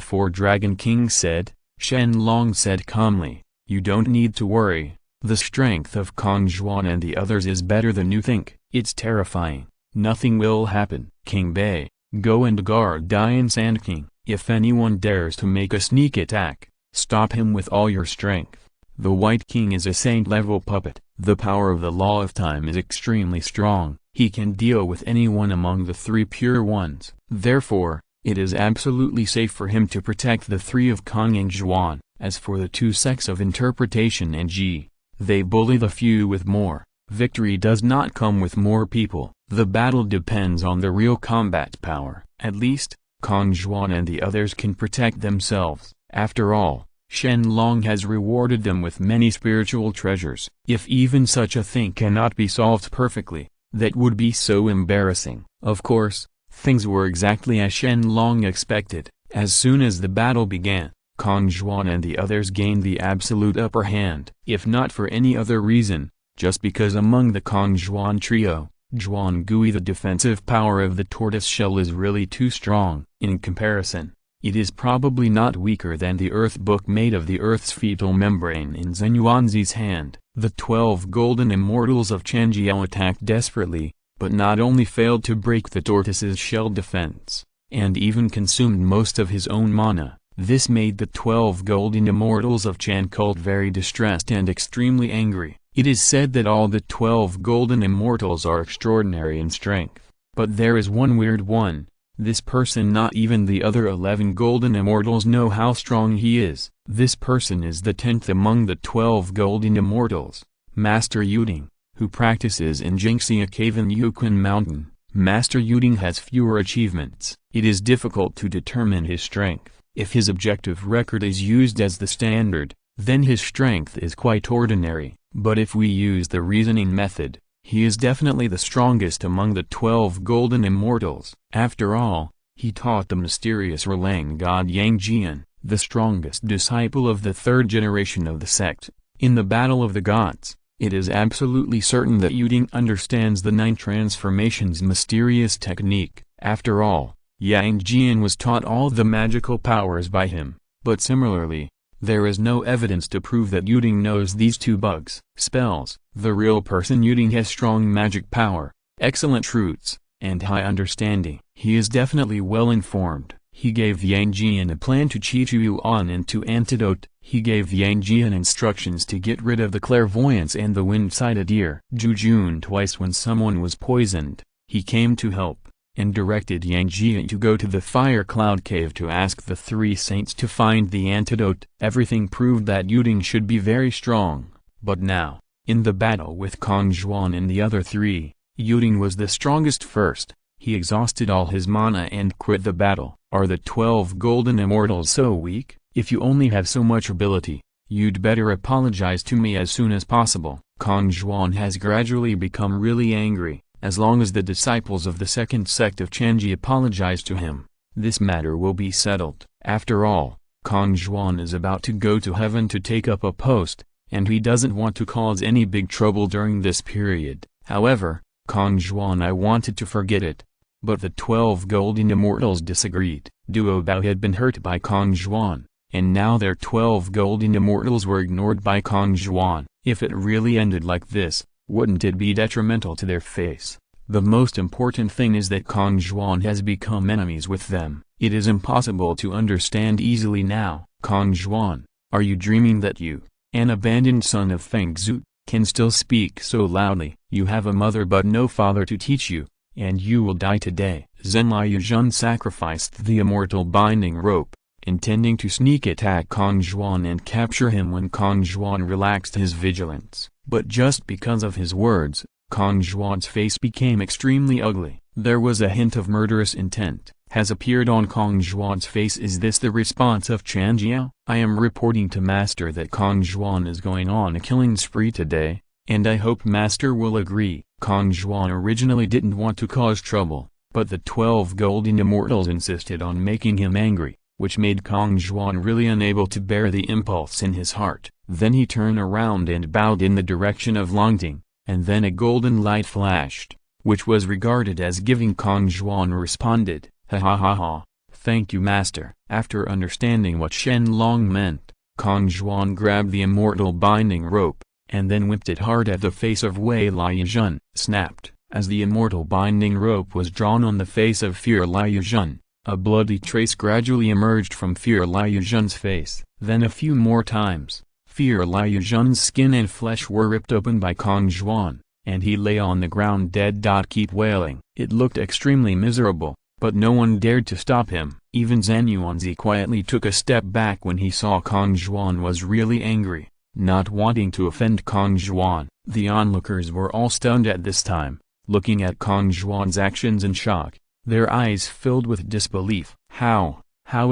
four dragon kings said, Shen Long said calmly, "You don't need to worry. The strength of Kong Zhuan and the others is better than you think. It's terrifying. Nothing will happen. King Bei, go and guard Dian Sanqing. If anyone dares to make a sneak attack, stop him with all your strength." The White King is a saint-level puppet. The power of the Law of Time is extremely strong. He can deal with anyone among the three pure ones. Therefore, it is absolutely safe for him to protect the three of Kong and Zhuan. As for the two sects of interpretation and Ji, they bully the few with more. Victory does not come with more people. The battle depends on the real combat power. At least, Kong Zhuan and the others can protect themselves. After all, Shen Long has rewarded them with many spiritual treasures. If even such a thing cannot be solved perfectly, that would be so embarrassing. Of course, things were exactly as Shen Long expected. As soon as the battle began, Kong Zhuan and the others gained the absolute upper hand. If not for any other reason, just because among the Kong Zhuan trio, Zhuan Gui, the defensive power of the tortoise shell, is really too strong. In comparison, it is probably not weaker than the Earth Book made of the Earth's fetal membrane in Zenyuanzi's hand. The 12 golden immortals of Chenjiao attacked desperately, but not only failed to break the tortoise's shell defense, and even consumed most of his own mana. This made the 12 golden immortals of Chan cult very distressed and extremely angry. It is said that all the 12 golden immortals are extraordinary in strength. But there is one weird one. This person, not even the other 11 golden immortals know how strong he is. This person is the 10th among the 12 golden immortals, Master Yuding, who practices in Jingxia Cave in Yukon Mountain. Master Yuding has fewer achievements. It is difficult to determine his strength. If his objective record is used as the standard, then his strength is quite ordinary. But if we use the reasoning method, he is definitely the strongest among the 12 golden immortals. After all, he taught the mysterious Erlang god Yang Jian. the strongest disciple of the third generation of the sect. In the Battle of the Gods, it is absolutely certain that Yuding understands the 9 transformations' mysterious technique. After all, Yang Jian was taught all the magical powers by him, but similarly, there is no evidence to prove that Yuding knows these 2 bugs. Spells. The real person Yuding has strong magic power, excellent roots, and high understanding. He is definitely well informed. He gave Yang Jian a plan to cheat Yuan into antidote. He gave Yang Jian instructions to get rid of the clairvoyance and the wind-sided ear. Jujun twice when someone was poisoned, he came to help, and directed Yang Jian to go to the Fire Cloud Cave to ask the 3 saints to find the antidote. Everything proved that Yuding should be very strong, but now, in the battle with Kong Zhuan and the other 3, Yuding was the strongest first. He exhausted all his mana and quit the battle. Are the 12 golden immortals so weak? If you only have so much ability, you'd better apologize to me as soon as possible. Kong Zhuan has gradually become really angry. As long as the disciples of the second sect of Chanji apologize to him, this matter will be settled. After all, Kong Zhuan is about to go to heaven to take up a post, and he doesn't want to cause any big trouble during this period. However, Kong Zhuan I wanted to forget it. But the 12 golden immortals disagreed. Duo Bao had been hurt by Kong Zhuan, and now their 12 golden immortals were ignored by Kong Zhuan. If it really ended like this, wouldn't it be detrimental to their face? The most important thing is that Kong Zhuan has become enemies with them. It is impossible to understand easily now. Kong Zhuan, are you dreaming that you, an abandoned son of Feng Zhu, can still speak so loudly? You have a mother but no father to teach you, and you will die today. Zhen Liuzhen sacrificed the immortal binding rope, intending to sneak attack Kong Zhuan and capture him when Kong Zhuan relaxed his vigilance. But just because of his words, Kong Zhuan's face became extremely ugly. There was a hint of murderous intent has appeared on Kong Zhuan's face. Is this the response of Chanjiao? I am reporting to Master that Kong Zhuan is going on a killing spree today, and I hope Master will agree. Kong Zhuan originally didn't want to cause trouble, but the 12 golden immortals insisted on making him angry, which made Kong Zhuan really unable to bear the impulse in his heart. Then he turned around and bowed in the direction of Longting, and then a golden light flashed, which was regarded as giving. Kong Zhuan responded, "Ha ha ha ha, thank you Master." After understanding what Shen Long meant, Kong Zhuan grabbed the immortal binding rope, and then whipped it hard at the face of Wei Liuzhen. Snapped. As the immortal binding rope was drawn on the face of Fear Liuzhen, a bloody trace gradually emerged from Fear Liuzhen's face. Then a few more times, Fear Liuzhen's skin and flesh were ripped open by Kong Zhuan, and he lay on the ground dead. Keep wailing. It looked extremely miserable, but no one dared to stop him. Even Zhen Yuanzi quietly took a step back when he saw Kong Zhuan was really angry. Not wanting to offend Kong Zhuan, the onlookers were all stunned at this time, looking at Kong Zhuan's actions in shock, their eyes filled with disbelief. How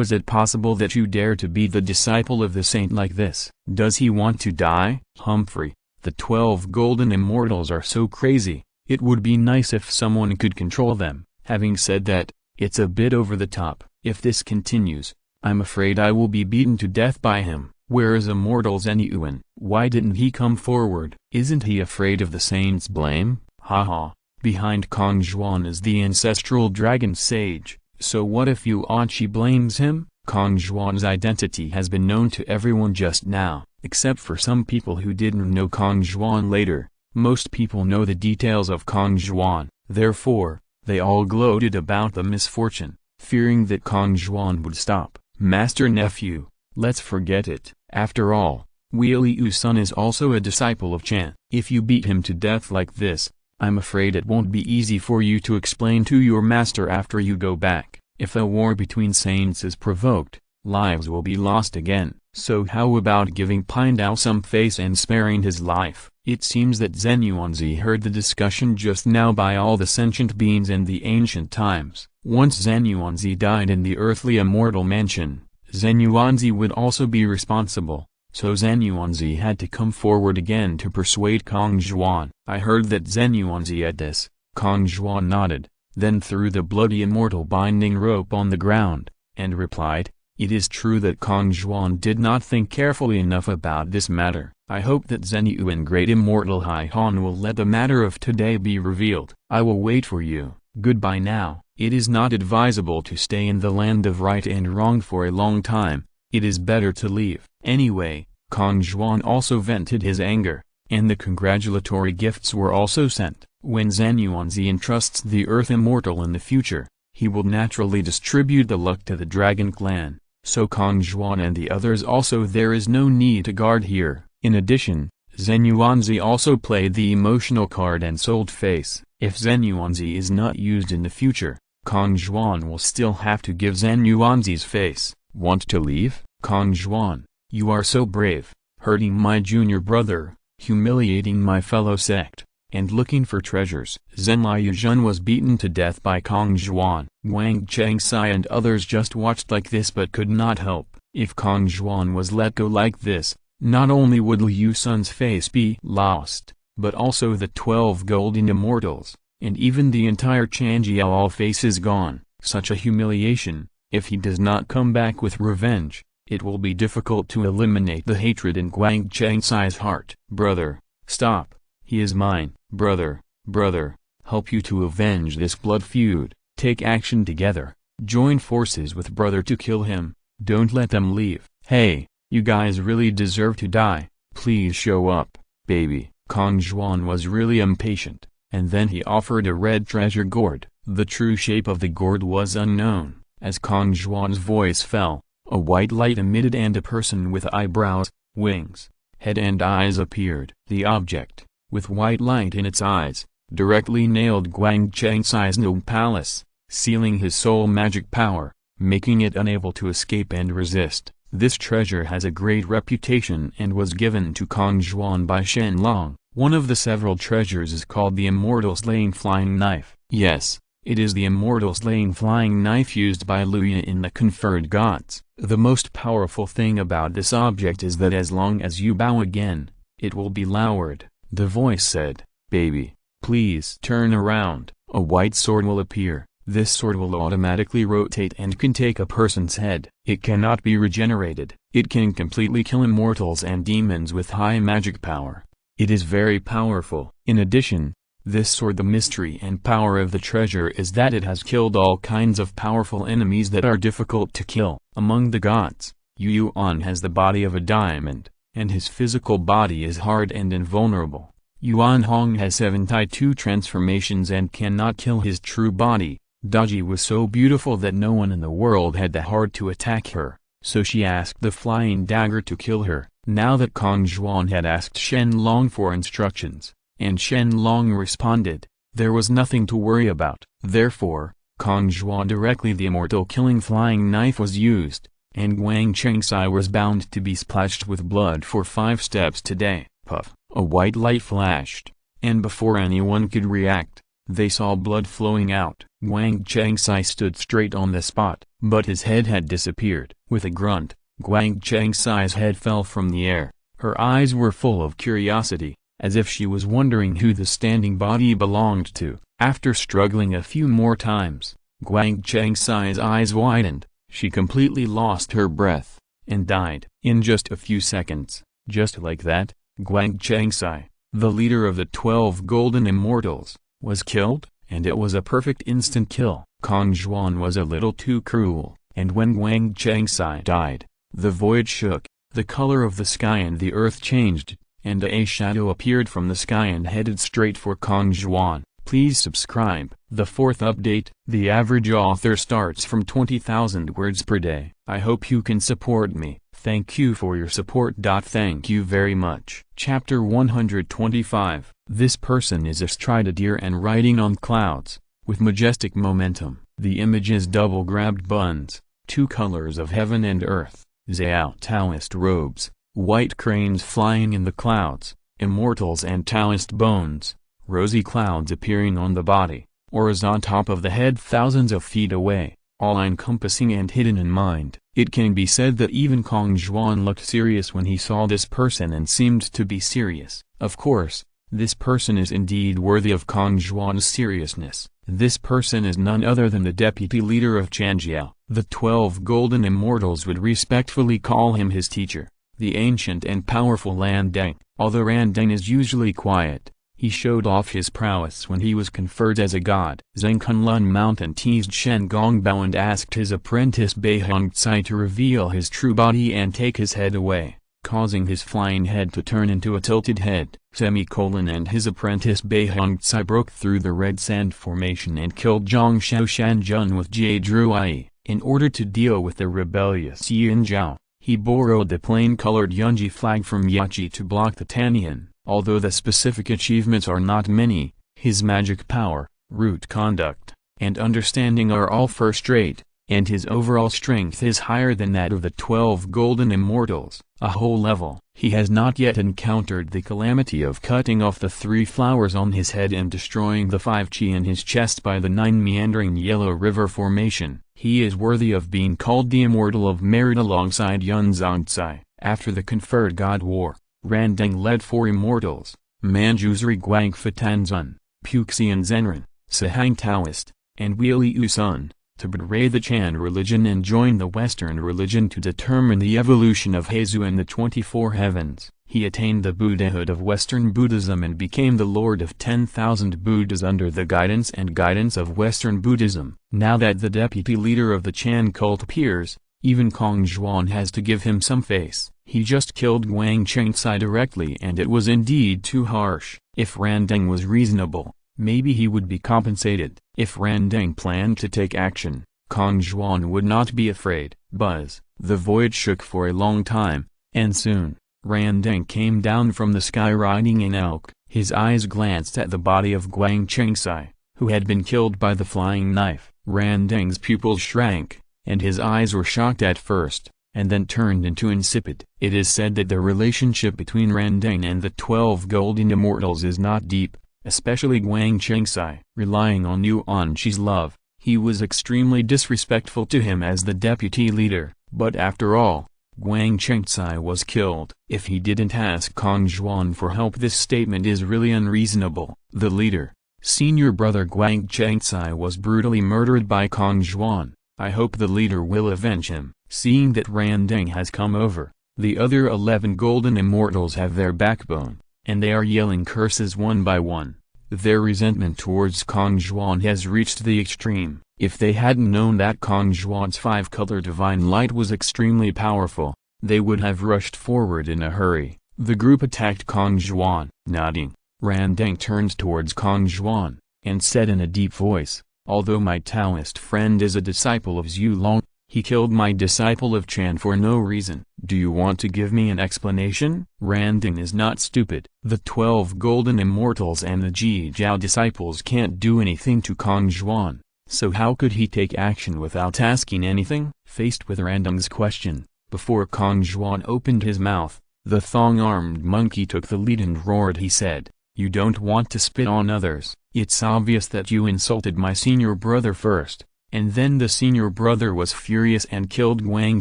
is it possible that you dare to be the disciple of the saint like this? Does he want to die? Humphrey, the 12 golden immortals are so crazy, it would be nice if someone could control them. Having said that, it's a bit over the top. If this continues, I'm afraid I will be beaten to death by him. Where is Immortal Zhen Yuan? Why didn't he come forward? Isn't he afraid of the saint's blame? Haha. Behind Kong Zhuan is the ancestral dragon sage, so what if Yuanqi blames him? Kong Zhuan's identity has been known to everyone just now, except for some people who didn't know Kong Zhuan later. Most people know the details of Kong Zhuan, therefore, they all gloated about the misfortune, fearing that Kong Zhuan would stop. Master nephew, let's forget it. After all, Wei Liu's son is also a disciple of Chan. If you beat him to death like this, I'm afraid it won't be easy for you to explain to your master after you go back. If a war between saints is provoked, lives will be lost again. So how about giving Pindao some face and sparing his life? It seems that Zhen Yuanzi heard the discussion just now by all the sentient beings in the ancient times. Once Zhen Yuanzi died in the earthly immortal mansion, Zhen Yuanzi would also be responsible, so Zhen Yuanzi had to come forward again to persuade Kong Zhuan. I heard that Zhen Yuanzi at this. Kong Zhuan nodded, then threw the bloody immortal binding rope on the ground, and replied, It is true that Kong Zhuan did not think carefully enough about this matter. I hope that Zhenyu and Great Immortal Hai Han will let the matter of today be revealed. I will wait for you. Goodbye now. It is not advisable to stay in the land of right and wrong for a long time. It is better to leave. Anyway, Kong Zhuan also vented his anger, and the congratulatory gifts were also sent. When Zhenyuanzi entrusts the Earth Immortal in the future, he will naturally distribute the luck to the Dragon Clan. So Kong Zhuan and the others also, there is no need to guard here. In addition, Zhenyuanzi also played the emotional card and sold face. If Zhenyuanzi is not used in the future, Kong Zhuan will still have to give Zhenyuanzi's face. Want to leave? Kong Zhuan, you are so brave, hurting my junior brother, humiliating my fellow sect, and looking for treasures. Zhenlai Yuzhen was beaten to death by Kong Zhuan. Wang Changsai and others just watched like this but could not help. If Kong Zhuan was let go like this, not only would Liu Sun's face be lost, but also the 12 golden immortals, and even the entire Chanjiao face is gone. Such a humiliation, if he does not come back with revenge, it will be difficult to eliminate the hatred in Wang Changsai's heart. Brother, stop. He is mine. Brother, help you to avenge this blood feud. Take action together. Join forces with brother to kill him. Don't let them leave. Hey, you guys really deserve to die. Please show up, baby. Kong Zhuan was really impatient, and then he offered a red treasure gourd. The true shape of the gourd was unknown. As Kong Zhuan's voice fell, a white light emitted and a person with eyebrows, wings, head and eyes appeared. The object, with white light in its eyes, directly nailed Guang Changsai's no palace, sealing his soul magic power, making it unable to escape and resist. This treasure has a great reputation and was given to Kong Zhuan by Shen Long. One of the several treasures is called the Immortal Slaying Flying Knife. Yes, it is the Immortal Slaying Flying Knife used by Luo in the conferred gods. The most powerful thing about this object is that as long as you bow again, it will be lowered. The voice said, baby, please turn around. A white sword will appear. This sword will automatically rotate and can take a person's head. It cannot be regenerated. It can completely kill immortals and demons with high magic power. It is very powerful. In addition, this sword, the mystery and power of the treasure is that it has killed all kinds of powerful enemies that are difficult to kill. Among the gods, Yuan has the body of a diamond, and his physical body is hard and invulnerable. Yuan Hong has 72 transformations and cannot kill his true body. Daji was so beautiful that no one in the world had the heart to attack her, so she asked the flying dagger to kill her. Now that Kong Zhuan had asked Shen Long for instructions, and Shen Long responded, there was nothing to worry about. Therefore, Kong Zhuan directly the immortal killing flying knife was used, and Wang Changsai was bound to be splashed with blood for 5 steps today. Puff, a white light flashed, and before anyone could react, they saw blood flowing out. Wang Changsai stood straight on the spot, but his head had disappeared. With a grunt, Wang Changsai's head fell from the air. Her eyes were full of curiosity, as if she was wondering who the standing body belonged to. After struggling a few more times, Wang Changsai's eyes widened. She completely lost her breath, and died. In just a few seconds, just like that, Wang Changsai, the leader of the 12 Golden Immortals, was killed, and it was a perfect instant kill. Kong Zhuan was a little too cruel, and when Wang Changsai died, the void shook, the color of the sky and the earth changed, and a shadow appeared from the sky and headed straight for Kong Zhuan. Please subscribe. The 4th update, the average author starts from 20,000 words per day. I hope you can support me. Thank you for your support. Thank you very much. Chapter 125. This person is astride a deer and riding on clouds, with majestic momentum. The image is double-grabbed buns, 2 colors of heaven and earth, Zhao Taoist robes, white cranes flying in the clouds, immortals and Taoist bones, rosy clouds appearing on the body, or as on top of the head thousands of feet away, all encompassing and hidden in mind. It can be said that even Kong Zhuan looked serious when he saw this person and seemed to be serious. Of course, this person is indeed worthy of Kong Zhuan's seriousness. This person is none other than the deputy leader of Chanjiao. The 12 golden immortals would respectfully call him his teacher, the ancient and powerful Randeng. Although Randeng is usually quiet, he showed off his prowess when he was conferred as a god. Zheng Kunlun Mountain teased Shen Gongbao and asked his apprentice Bei Hongcai to reveal his true body and take his head away, causing his flying head to turn into a tilted head. And his apprentice Bei Hongcai broke through the red sand formation and killed Zhang Shao Shanjun with Jie Druai. In order to deal with the rebellious Yin Zhao, he borrowed the plain-colored Yunji flag from Yachi to block the Tanian. Although the specific achievements are not many, his magic power, root conduct, and understanding are all first-rate, and his overall strength is higher than that of the 12 golden immortals, a whole level. He has not yet encountered the calamity of cutting off the 3 flowers on his head and destroying the 5 chi in his chest by the 9 meandering yellow river formation. He is worthy of being called the Immortal of Merit alongside Yun Zongcai. After the conferred God War, Randeng led 4 immortals, Manjusri Guangfatanzun, Puxian Zenran, Sahang Taoist, and Weiliu Sun, to betray the Chan religion and join the Western religion to determine the evolution of Heizu and the 24 heavens. He attained the Buddhahood of Western Buddhism and became the Lord of 10,000 Buddhas under the guidance of Western Buddhism. Now that the deputy leader of the Chan cult appears, even Kong Zhuan has to give him some face. He just killed Guang Chengcai directly and it was indeed too harsh. If Randeng was reasonable, maybe he would be compensated. If Randeng planned to take action, Kong Zhuan would not be afraid. Buzz. The void shook for a long time, and soon, Randeng came down from the sky riding an elk. His eyes glanced at the body of Guang Chengcai, who had been killed by the flying knife. Randeng's pupils shrank, and his eyes were shocked at first, and then turned into insipid. It is said that the relationship between Randeng and the 12 golden immortals is not deep, especially Guang Chengcai. Relying on Yuan Shi's love, he was extremely disrespectful to him as the deputy leader. But after all, Guang Chengcai was killed. If he didn't ask Kong Zhuan for help, this statement is really unreasonable. The leader, senior brother Guang Chengcai, was brutally murdered by Kong Zhuan. I hope the leader will avenge him. Seeing that Randeng has come over, the other 11 golden immortals have their backbone, and they are yelling curses one by one. Their resentment towards Kong Zhuan has reached the extreme. If they hadn't known that Kong Zhuan's 5-color divine light was extremely powerful, they would have rushed forward in a hurry. The group attacked Kong Zhuan. Nodding, Randeng turned towards Kong Zhuan, and said in a deep voice, "Although my Taoist friend is a disciple of Zhu Long, he killed my disciple of Chan for no reason. Do you want to give me an explanation?" Randeng is not stupid. The 12 golden immortals and the Ji Zhao disciples can't do anything to Kong Zhuan, so how could he take action without asking anything? Faced with Randeng's question, before Kong Zhuan opened his mouth, the thong-armed monkey took the lead and roared. He said, "You don't want to spit on others. It's obvious that you insulted my senior brother first, and then the senior brother was furious and killed Guang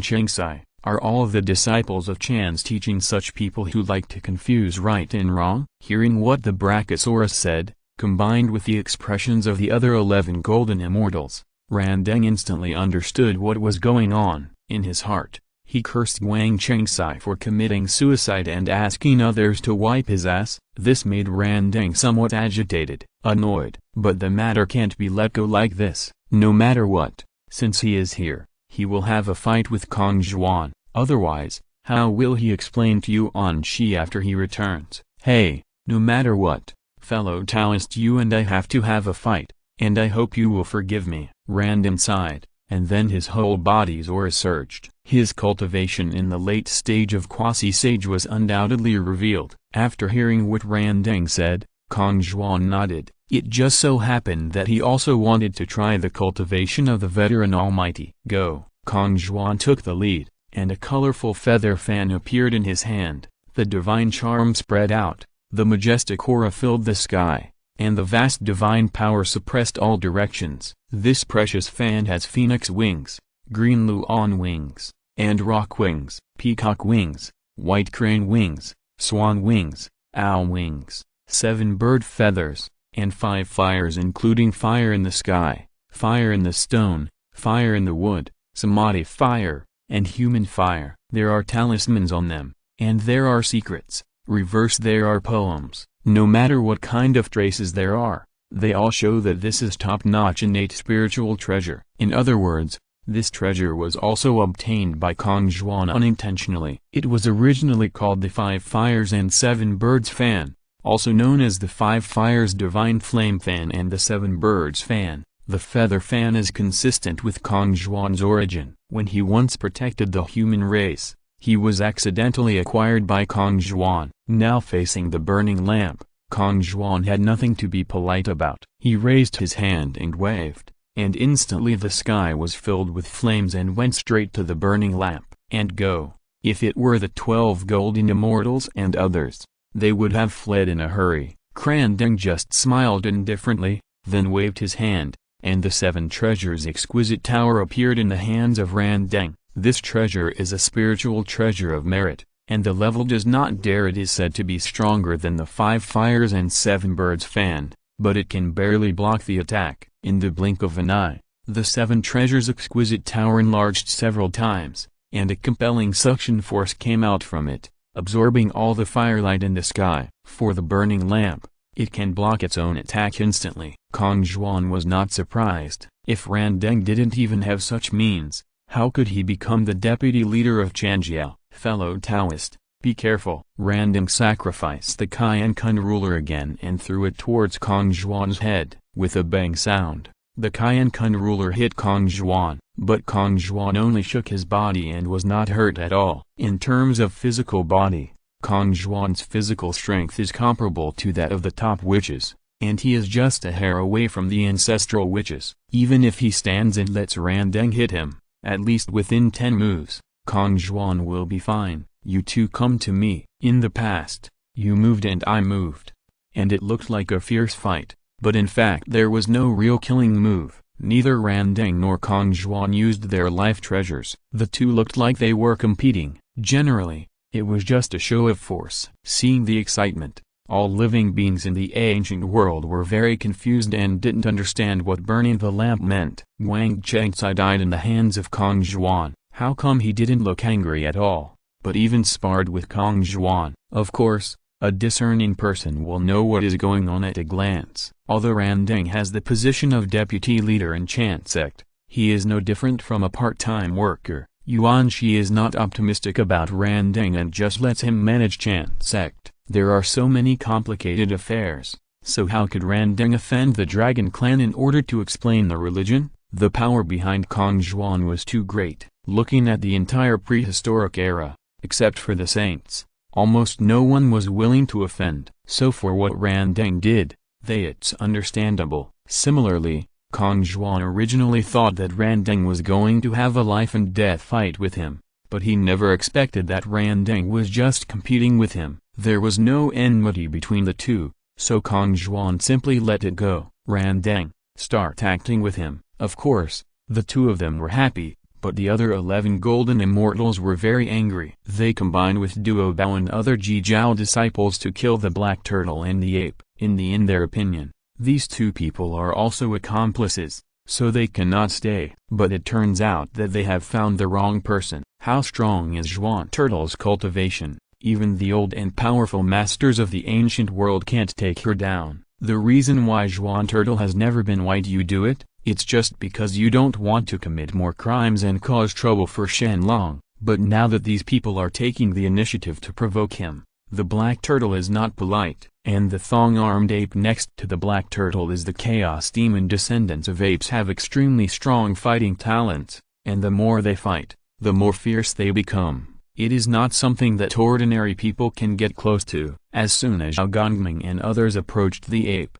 Chengcai. Are all of the disciples of Chan's teaching such people who like to confuse right and wrong?" Hearing what the Brachiosaurus said, combined with the expressions of the other 11 golden immortals, Randeng instantly understood what was going on. In his heart, he cursed Guang Chengcai for committing suicide and asking others to wipe his ass. This made Randeng somewhat agitated, annoyed. But the matter can't be let go like this. No matter what, since he is here, he will have a fight with Kong Zhuan. Otherwise, how will he explain to Yuan Shi after he returns? Hey, no matter what, fellow Taoist, you and I have to have a fight, and I hope you will forgive me. Randeng sighed, and then his whole body's aura surged. His cultivation in the late stage of quasi-sage was undoubtedly revealed. After hearing what Randeng said, Kong Zhuan nodded. It just so happened that he also wanted to try the cultivation of the veteran almighty. Go! Kong Zhuan took the lead, and a colorful feather fan appeared in his hand. The divine charm spread out, the majestic aura filled the sky, and the vast divine power suppressed all directions. This precious fan has phoenix wings, green luon wings, and rock wings, peacock wings, white crane wings, swan wings, owl wings, 7 bird feathers, and 5 fires including fire in the sky, fire in the stone, fire in the wood, samadhi fire, and human fire. There are talismans on them, and there are secrets. Reverse, there are poems. No matter what kind of traces there are, they all show that this is top-notch innate spiritual treasure. In other words, this treasure was also obtained by Kong Zhuan unintentionally. It was originally called the 5 Fires and 7 Birds Fan, also known as the 5 Fires Divine Flame Fan and the 7 Birds Fan. The feather fan is consistent with Kong Zhuan's origin. When he once protected the human race, he was accidentally acquired by Kong Zhuan. Now facing the burning lamp, Kong Zhuan had nothing to be polite about. He raised his hand and waved, and instantly the sky was filled with flames and went straight to the burning lamp. And go. If it were the 12 golden immortals and others, they would have fled in a hurry. Randeng just smiled indifferently, then waved his hand, and the 7 treasures exquisite tower appeared in the hands of Randeng. This treasure is a spiritual treasure of merit, and the level does not dare. It is said to be stronger than the 5 Fires and 7 Birds Fan, but it can barely block the attack. In the blink of an eye, the 7 treasures exquisite tower enlarged several times, and a compelling suction force came out from it, absorbing all the firelight in the sky. For the burning lamp, it can block its own attack instantly. Kong Zhuan was not surprised. If Randeng didn't even have such means, how could he become the deputy leader of Chanjiao? Fellow Taoist, be careful. Randeng sacrificed the Qian ruler again and threw it towards Kong Zhuan's head. With a bang sound, the Qian ruler hit Kong Zhuan, but Kong Zhuan only shook his body and was not hurt at all. In terms of physical body, Kong Zhuan's physical strength is comparable to that of the top witches, and he is just a hair away from the ancestral witches. Even if he stands and lets Randeng hit him, at least within 10 moves, Kong Zhuan will be fine. You two come to me. In the past, you moved and I moved, and it looked like a fierce fight, but in fact there was no real killing move. Neither Randeng nor Kong Zhuan used their life treasures. The two looked like they were competing. Generally, it was just a show of force. Seeing the excitement, all living beings in the ancient world were very confused and didn't understand what burning the lamp meant. Wang Chengcai died in the hands of Kong Zhuan. How come he didn't look angry at all, but even sparred with Kong Zhuan? Of course, a discerning person will know what is going on at a glance. Although Randeng has the position of deputy leader in Chan sect, he is no different from a part-time worker. Yuan Shi is not optimistic about Randeng and just lets him manage Chan sect. There are so many complicated affairs, so how could Randeng offend the Dragon clan in order to explain the religion? The power behind Kong Zhuan was too great. Looking at the entire prehistoric era, except for the saints, almost no one was willing to offend. So for what Randeng did, it's understandable. Similarly, Kong Zhuan originally thought that Randeng was going to have a life and death fight with him, but he never expected that Randeng was just competing with him. There was no enmity between the two, so Kong Zhuan simply let it go. Randeng, start acting with him. Of course, the two of them were happy, but the other 11 golden immortals were very angry. They combined with Duo Bao and other Jijiao disciples to kill the black turtle and the ape. In their opinion, these two people are also accomplices, so they cannot stay. But it turns out that they have found the wrong person. How strong is Zhuan Turtle's cultivation? Even the old and powerful masters of the ancient world can't take her down. The reason why Zhuan Turtle has never been why do you do it? It's just because you don't want to commit more crimes and cause trouble for Shen Long. But now that these people are taking the initiative to provoke him, the black turtle is not polite, and the thong-armed ape next to the black turtle is the chaos demon. Descendants of apes have extremely strong fighting talents, and the more they fight, the more fierce they become. It is not something that ordinary people can get close to. As soon as Zhao Gongming and others approached the ape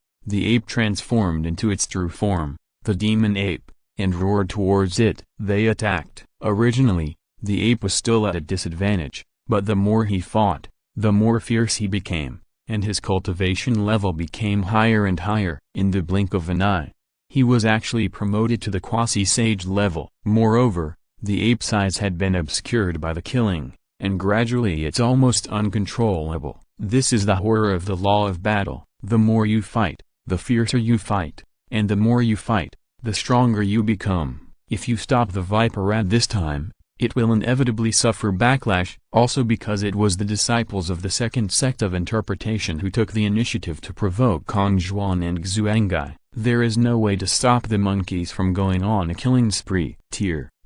transformed into its true form, the demon ape, and roared towards it. They attacked. Originally, the ape was still at a disadvantage, but the more he fought, the more fierce he became, and his cultivation level became higher and higher. In the blink of an eye, he was actually promoted to the quasi-sage level. Moreover, the ape's size had been obscured by the killing, and gradually it's almost uncontrollable. This is the horror of the law of battle. The more you fight, the fiercer you fight, and the more you fight, the stronger you become. If you stop the viper at this time, it will inevitably suffer backlash, also because it was the disciples of the second sect of interpretation who took the initiative to provoke Kong Zhuan and Xuangai. There is no way to stop the monkeys from going on a killing spree.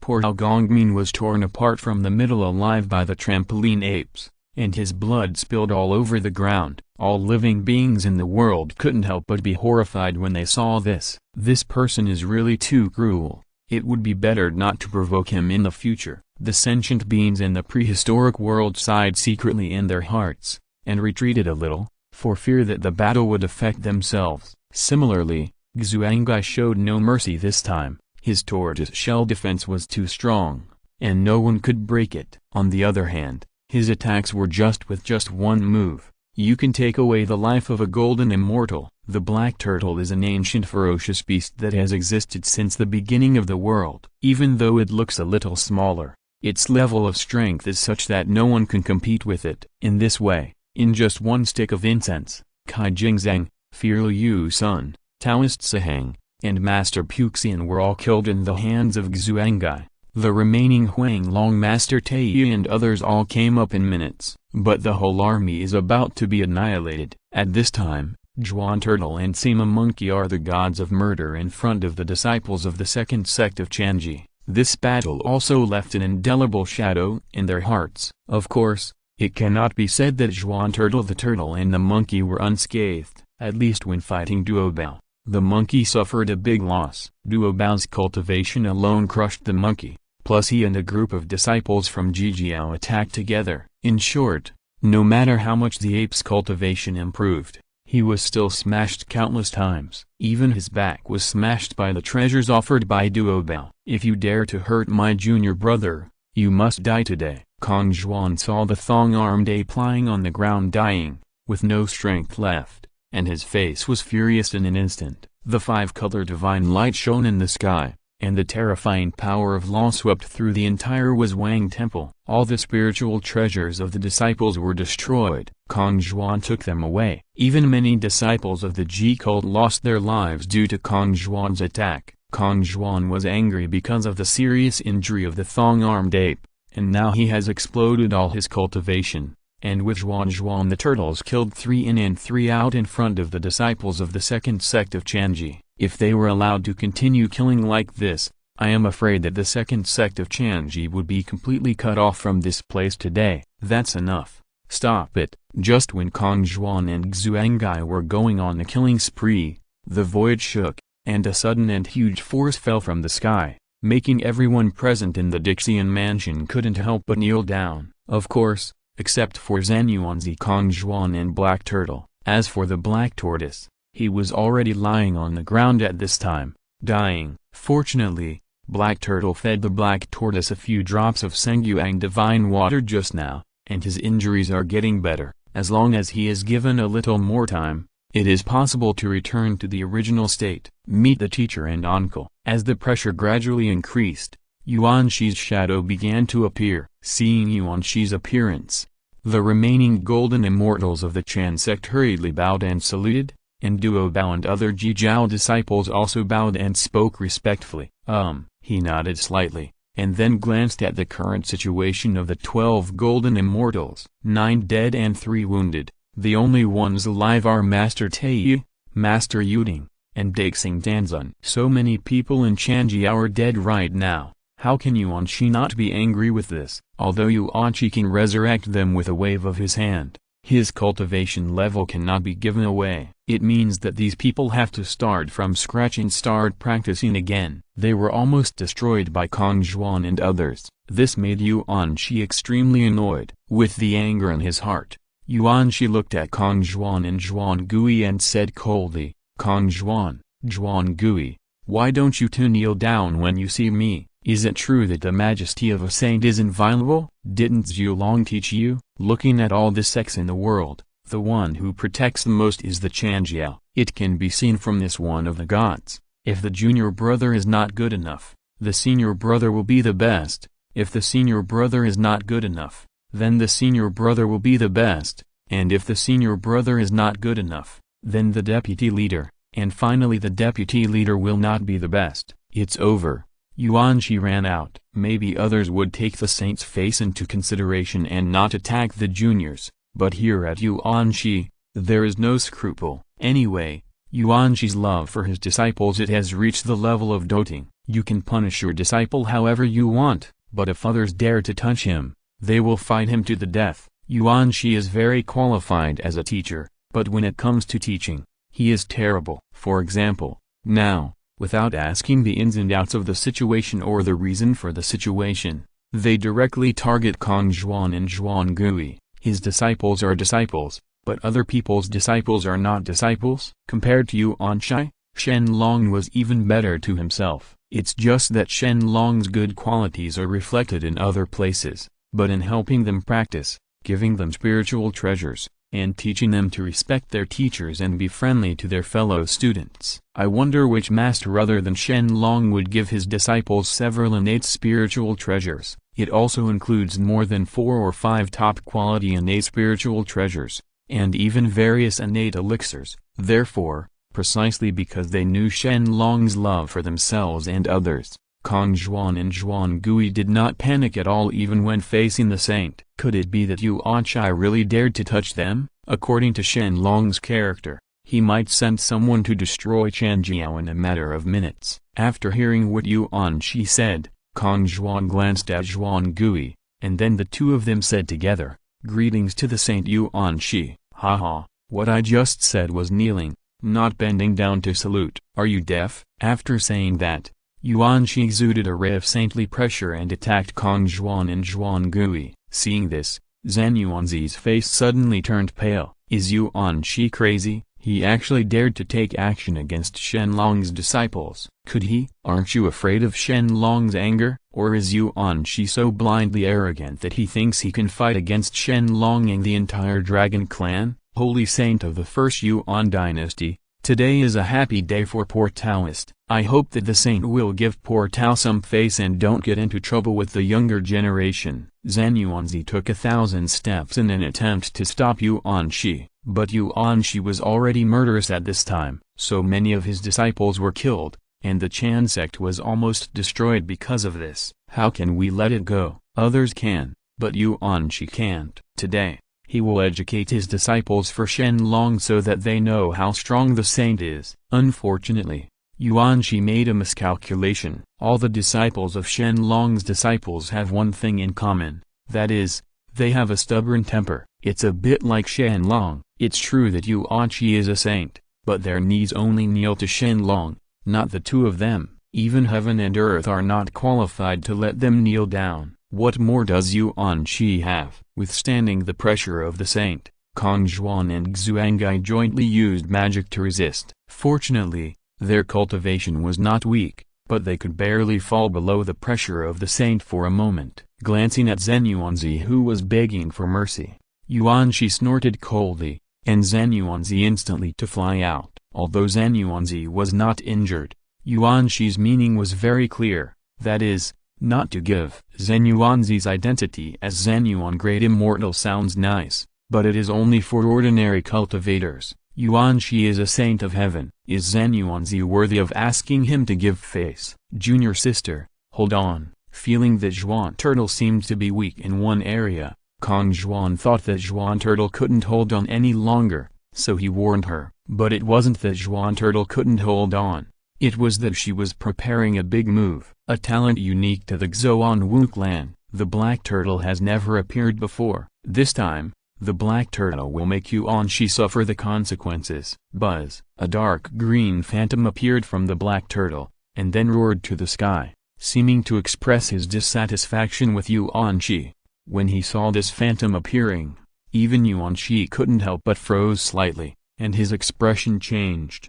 Poor Hao Gongmin was torn apart from the middle alive by the trampoline apes, and his blood spilled all over the ground. All living beings in the world couldn't help but be horrified when they saw this. This person is really too cruel. It would be better not to provoke him in the future. The sentient beings in the prehistoric world sighed secretly in their hearts, and retreated a little, for fear that the battle would affect themselves. Similarly, Xuangai showed no mercy this time. His tortoise shell defense was too strong, and no one could break it. On the other hand, his attacks were with just one move. You can take away the life of a golden immortal. The black turtle is an ancient ferocious beast that has existed since the beginning of the world. Even though it looks a little smaller, its level of strength is such that no one can compete with it. In this way, in just one stick of incense, Kai Jingzhang, Fear Liu Sun, Taoist Sahang, and Master Puxian were all killed in the hands of Xuangai. The remaining Huang Long, Master Taiyi and others all came up in minutes, but the whole army is about to be annihilated. At this time, Zhuan Turtle and Sima Monkey are the gods of murder in front of the disciples of the second sect of Chanji. This battle also left an indelible shadow in their hearts. Of course, it cannot be said that Zhuan Turtle the turtle and the monkey were unscathed, at least when fighting Duobao. The monkey suffered a big loss. Duobao's cultivation alone crushed the monkey, plus he and a group of disciples from Jijiao attacked together. In short, no matter how much the ape's cultivation improved, he was still smashed countless times. Even his back was smashed by the treasures offered by Duobao. If you dare to hurt my junior brother, you must die today. Kong Zhuan saw the thong-armed ape lying on the ground dying, with no strength left, and his face was furious in an instant. The five-color divine light shone in the sky, and the terrifying power of law swept through the entire Wang temple. All the spiritual treasures of the disciples were destroyed. Kong Zhuan took them away. Even many disciples of the Ji cult lost their lives due to Kong Zhuan's attack. Kong Zhuan was angry because of the serious injury of the thong-armed ape, and now he has exploded all his cultivation. And with Zhuan the turtles killed 3 in and 3 out in front of the disciples of the second sect of Chanji. If they were allowed to continue killing like this, I am afraid that the second sect of Chanji would be completely cut off from this place today. That's enough. Stop it. Just when Kong Zhuan and Xuangai were going on a killing spree, the void shook, and a sudden and huge force fell from the sky, making everyone present in the Dixian mansion couldn't help but kneel down. Of course, except for Zanyuanzi, Kong Zhuan and Black Turtle. As for the Black Tortoise, he was already lying on the ground at this time, dying. Fortunately, Black Turtle fed the Black Tortoise a few drops of Sengyuang divine water just now, and his injuries are getting better. As long as he is given a little more time, it is possible to return to the original state. Meet the teacher and uncle. As the pressure gradually increased, Yuan Shi's shadow began to appear. Seeing Yuan Shi's appearance, the remaining golden immortals of the Chan sect hurriedly bowed and saluted, and Duobao and other Jijiao disciples also bowed and spoke respectfully. He nodded slightly, and then glanced at the current situation of the 12 golden immortals. 9 dead and 3 wounded. The only ones alive are Master Taiyi, Master Yuding, and Daxing Danzun. So many people in Chanji are dead right now. How can Yuan Shi not be angry with this? Although Yuan Shi can resurrect them with a wave of his hand, his cultivation level cannot be given away. It means that these people have to start from scratch and start practicing again. They were almost destroyed by Kong Zhuan and others. This made Yuan Shi extremely annoyed. With the anger in his heart, Yuan Shi looked at Kong Zhuan and Zhuan Gui and said coldly, Kong Zhuan, Zhuan Gui, why don't you two kneel down when you see me? Is it true that the majesty of a saint is inviolable? Didn't Zhu Long teach you? Looking at all the sects in the world, the one who protects the most is the Chanjiao. It can be seen from this one of the gods. If the junior brother is not good enough, the senior brother will be the best. If the senior brother is not good enough, then the senior brother will be the best. And if the senior brother is not good enough, then the deputy leader, And finally the deputy leader will not be the best. It's over. Yuanqi ran out. Maybe others would take the saint's face into consideration and not attack the juniors, but here at Yuanqi, there is no scruple. Anyway, Yuanqi's love for his disciples, it has reached the level of doting. You can punish your disciple however you want, but if others dare to touch him, they will fight him to the death. Yuanqi is very qualified as a teacher, but when it comes to teaching, he is terrible. For example, now, without asking the ins and outs of the situation or the reason for the situation, they directly target Kong Zhuan and Zhuan Gui. His disciples are disciples, but other people's disciples are not disciples. Compared to Yuanqi, Shen Long was even better to himself. It's just that Shen Long's good qualities are reflected in other places, but in helping them practice, giving them spiritual treasures, and teaching them to respect their teachers and be friendly to their fellow students. I wonder which master other than Shen Long would give his disciples several innate spiritual treasures. It also includes more than 4 or 5 top-quality innate spiritual treasures, and even various innate elixirs. Therefore, precisely because they knew Shen Long's love for themselves and others, Kong Zhuan and Zhuan Gui did not panic at all even when facing the saint. Could it be that Yuanqi really dared to touch them? According to Shen Long's character, he might send someone to destroy Chanjiao in a matter of minutes. After hearing what Yuanqi said, Kong Zhuan glanced at Zhuan Gui, and then the two of them said together, "Greetings to the Saint Yuanqi." Haha, what I just said was kneeling, not bending down to salute. Are you deaf? After saying that, Yuanqi exuded a ray of saintly pressure and attacked Kong Zhuan and Zhuan Gui. Seeing this, Zhen Yuanzi's face suddenly turned pale. Is Yuanqi crazy? He actually dared to take action against Shen Long's disciples. Could he? Aren't you afraid of Shen Long's anger? Or is Yuanqi so blindly arrogant that he thinks he can fight against Shen Long and the entire dragon clan? Holy Saint of the first Yuan dynasty, today is a happy day for poor Taoist. I hope that the saint will give poor Tao some face and don't get into trouble with the younger generation. Zhen Yuanzi took 1,000 steps in an attempt to stop Yuanqi, but Yuanqi was already murderous at this time. So many of his disciples were killed, and the Chan sect was almost destroyed because of this. How can we let it go? Others can, but Yuanqi can't. Today, he will educate his disciples for Shen Long so that they know how strong the saint is. Unfortunately, Yuanqi made a miscalculation. All the disciples of Shen Long's disciples have one thing in common, that is, they have a stubborn temper. It's a bit like Shen Long. It's true that Yuanqi is a saint, but their knees only kneel to Shen Long, not the two of them. Even heaven and earth are not qualified to let them kneel down. What more does Yuanqi have? Withstanding the pressure of the saint, Kong Zhuan and Xuangai jointly used magic to resist. Fortunately, their cultivation was not weak, but they could barely fall below the pressure of the saint for a moment. Glancing at Zhen Yuanzi who was begging for mercy, Yuanqi snorted coldly, and Zhen Yuanzi instantly to fly out. Although Zhen Yuanzi was not injured, Yuanqi's meaning was very clear, that is, not to give. Zhen Yuanzi's identity as Zhen Yuan Great Immortal sounds nice, but it is only for ordinary cultivators. Yuanqi is a saint of heaven. Is Zhen Yuanzi worthy of asking him to give face? Junior sister, hold on. Feeling that Zhuan Turtle seemed to be weak in one area, Kong Zhuan thought that Zhuan Turtle couldn't hold on any longer, so he warned her. But it wasn't that Zhuan Turtle couldn't hold on. It was that she was preparing a big move, a talent unique to the Xuan Wu clan. The black turtle has never appeared before. This time, the black turtle will make Yuanqi suffer the consequences. Buzz! A dark green phantom appeared from the black turtle, and then roared to the sky, seeming to express his dissatisfaction with Yuanqi. When he saw this phantom appearing, even Yuanqi couldn't help but froze slightly, and his expression changed.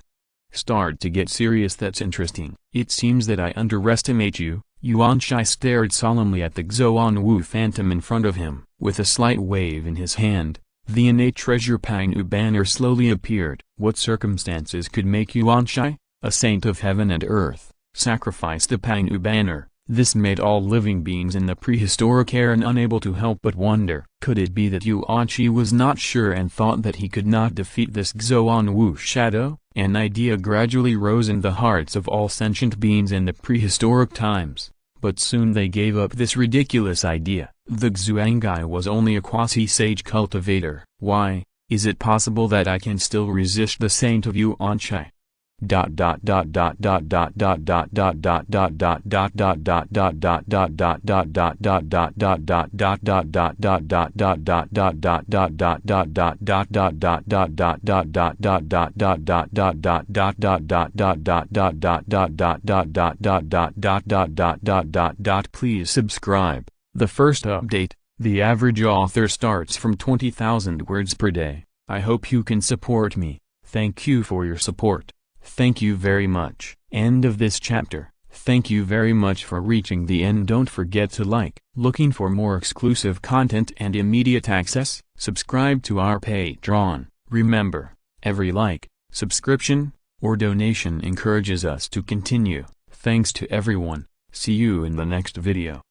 Start to get serious. That's interesting. It seems that I underestimate you. Yuanqi stared solemnly at the Xuan Wu phantom in front of him. With a slight wave in his hand, the innate treasure Pangyu banner slowly appeared. What circumstances could make Yuanqi, a saint of heaven and earth, sacrifice the Pangyu banner? This made all living beings in the prehistoric era unable to help but wonder. Could it be that Yuanqi was not sure and thought that he could not defeat this Xuan Wu shadow? An idea gradually rose in the hearts of all sentient beings in the prehistoric times, but soon they gave up this ridiculous idea. The Xuangai was only a quasi-sage cultivator. Why, is it possible that I can still resist the saint of Yuanchai? Please subscribe. The first update, the average author starts from 20,000 words per day. I hope you can support me. Thank you for your support. Thank you very much. End of this chapter. Thank you very much for reaching the end. Don't forget to like. Looking for more exclusive content and immediate access? Subscribe to our Patreon. Remember, every like, subscription, or donation encourages us to continue. Thanks to everyone. See you in the next video.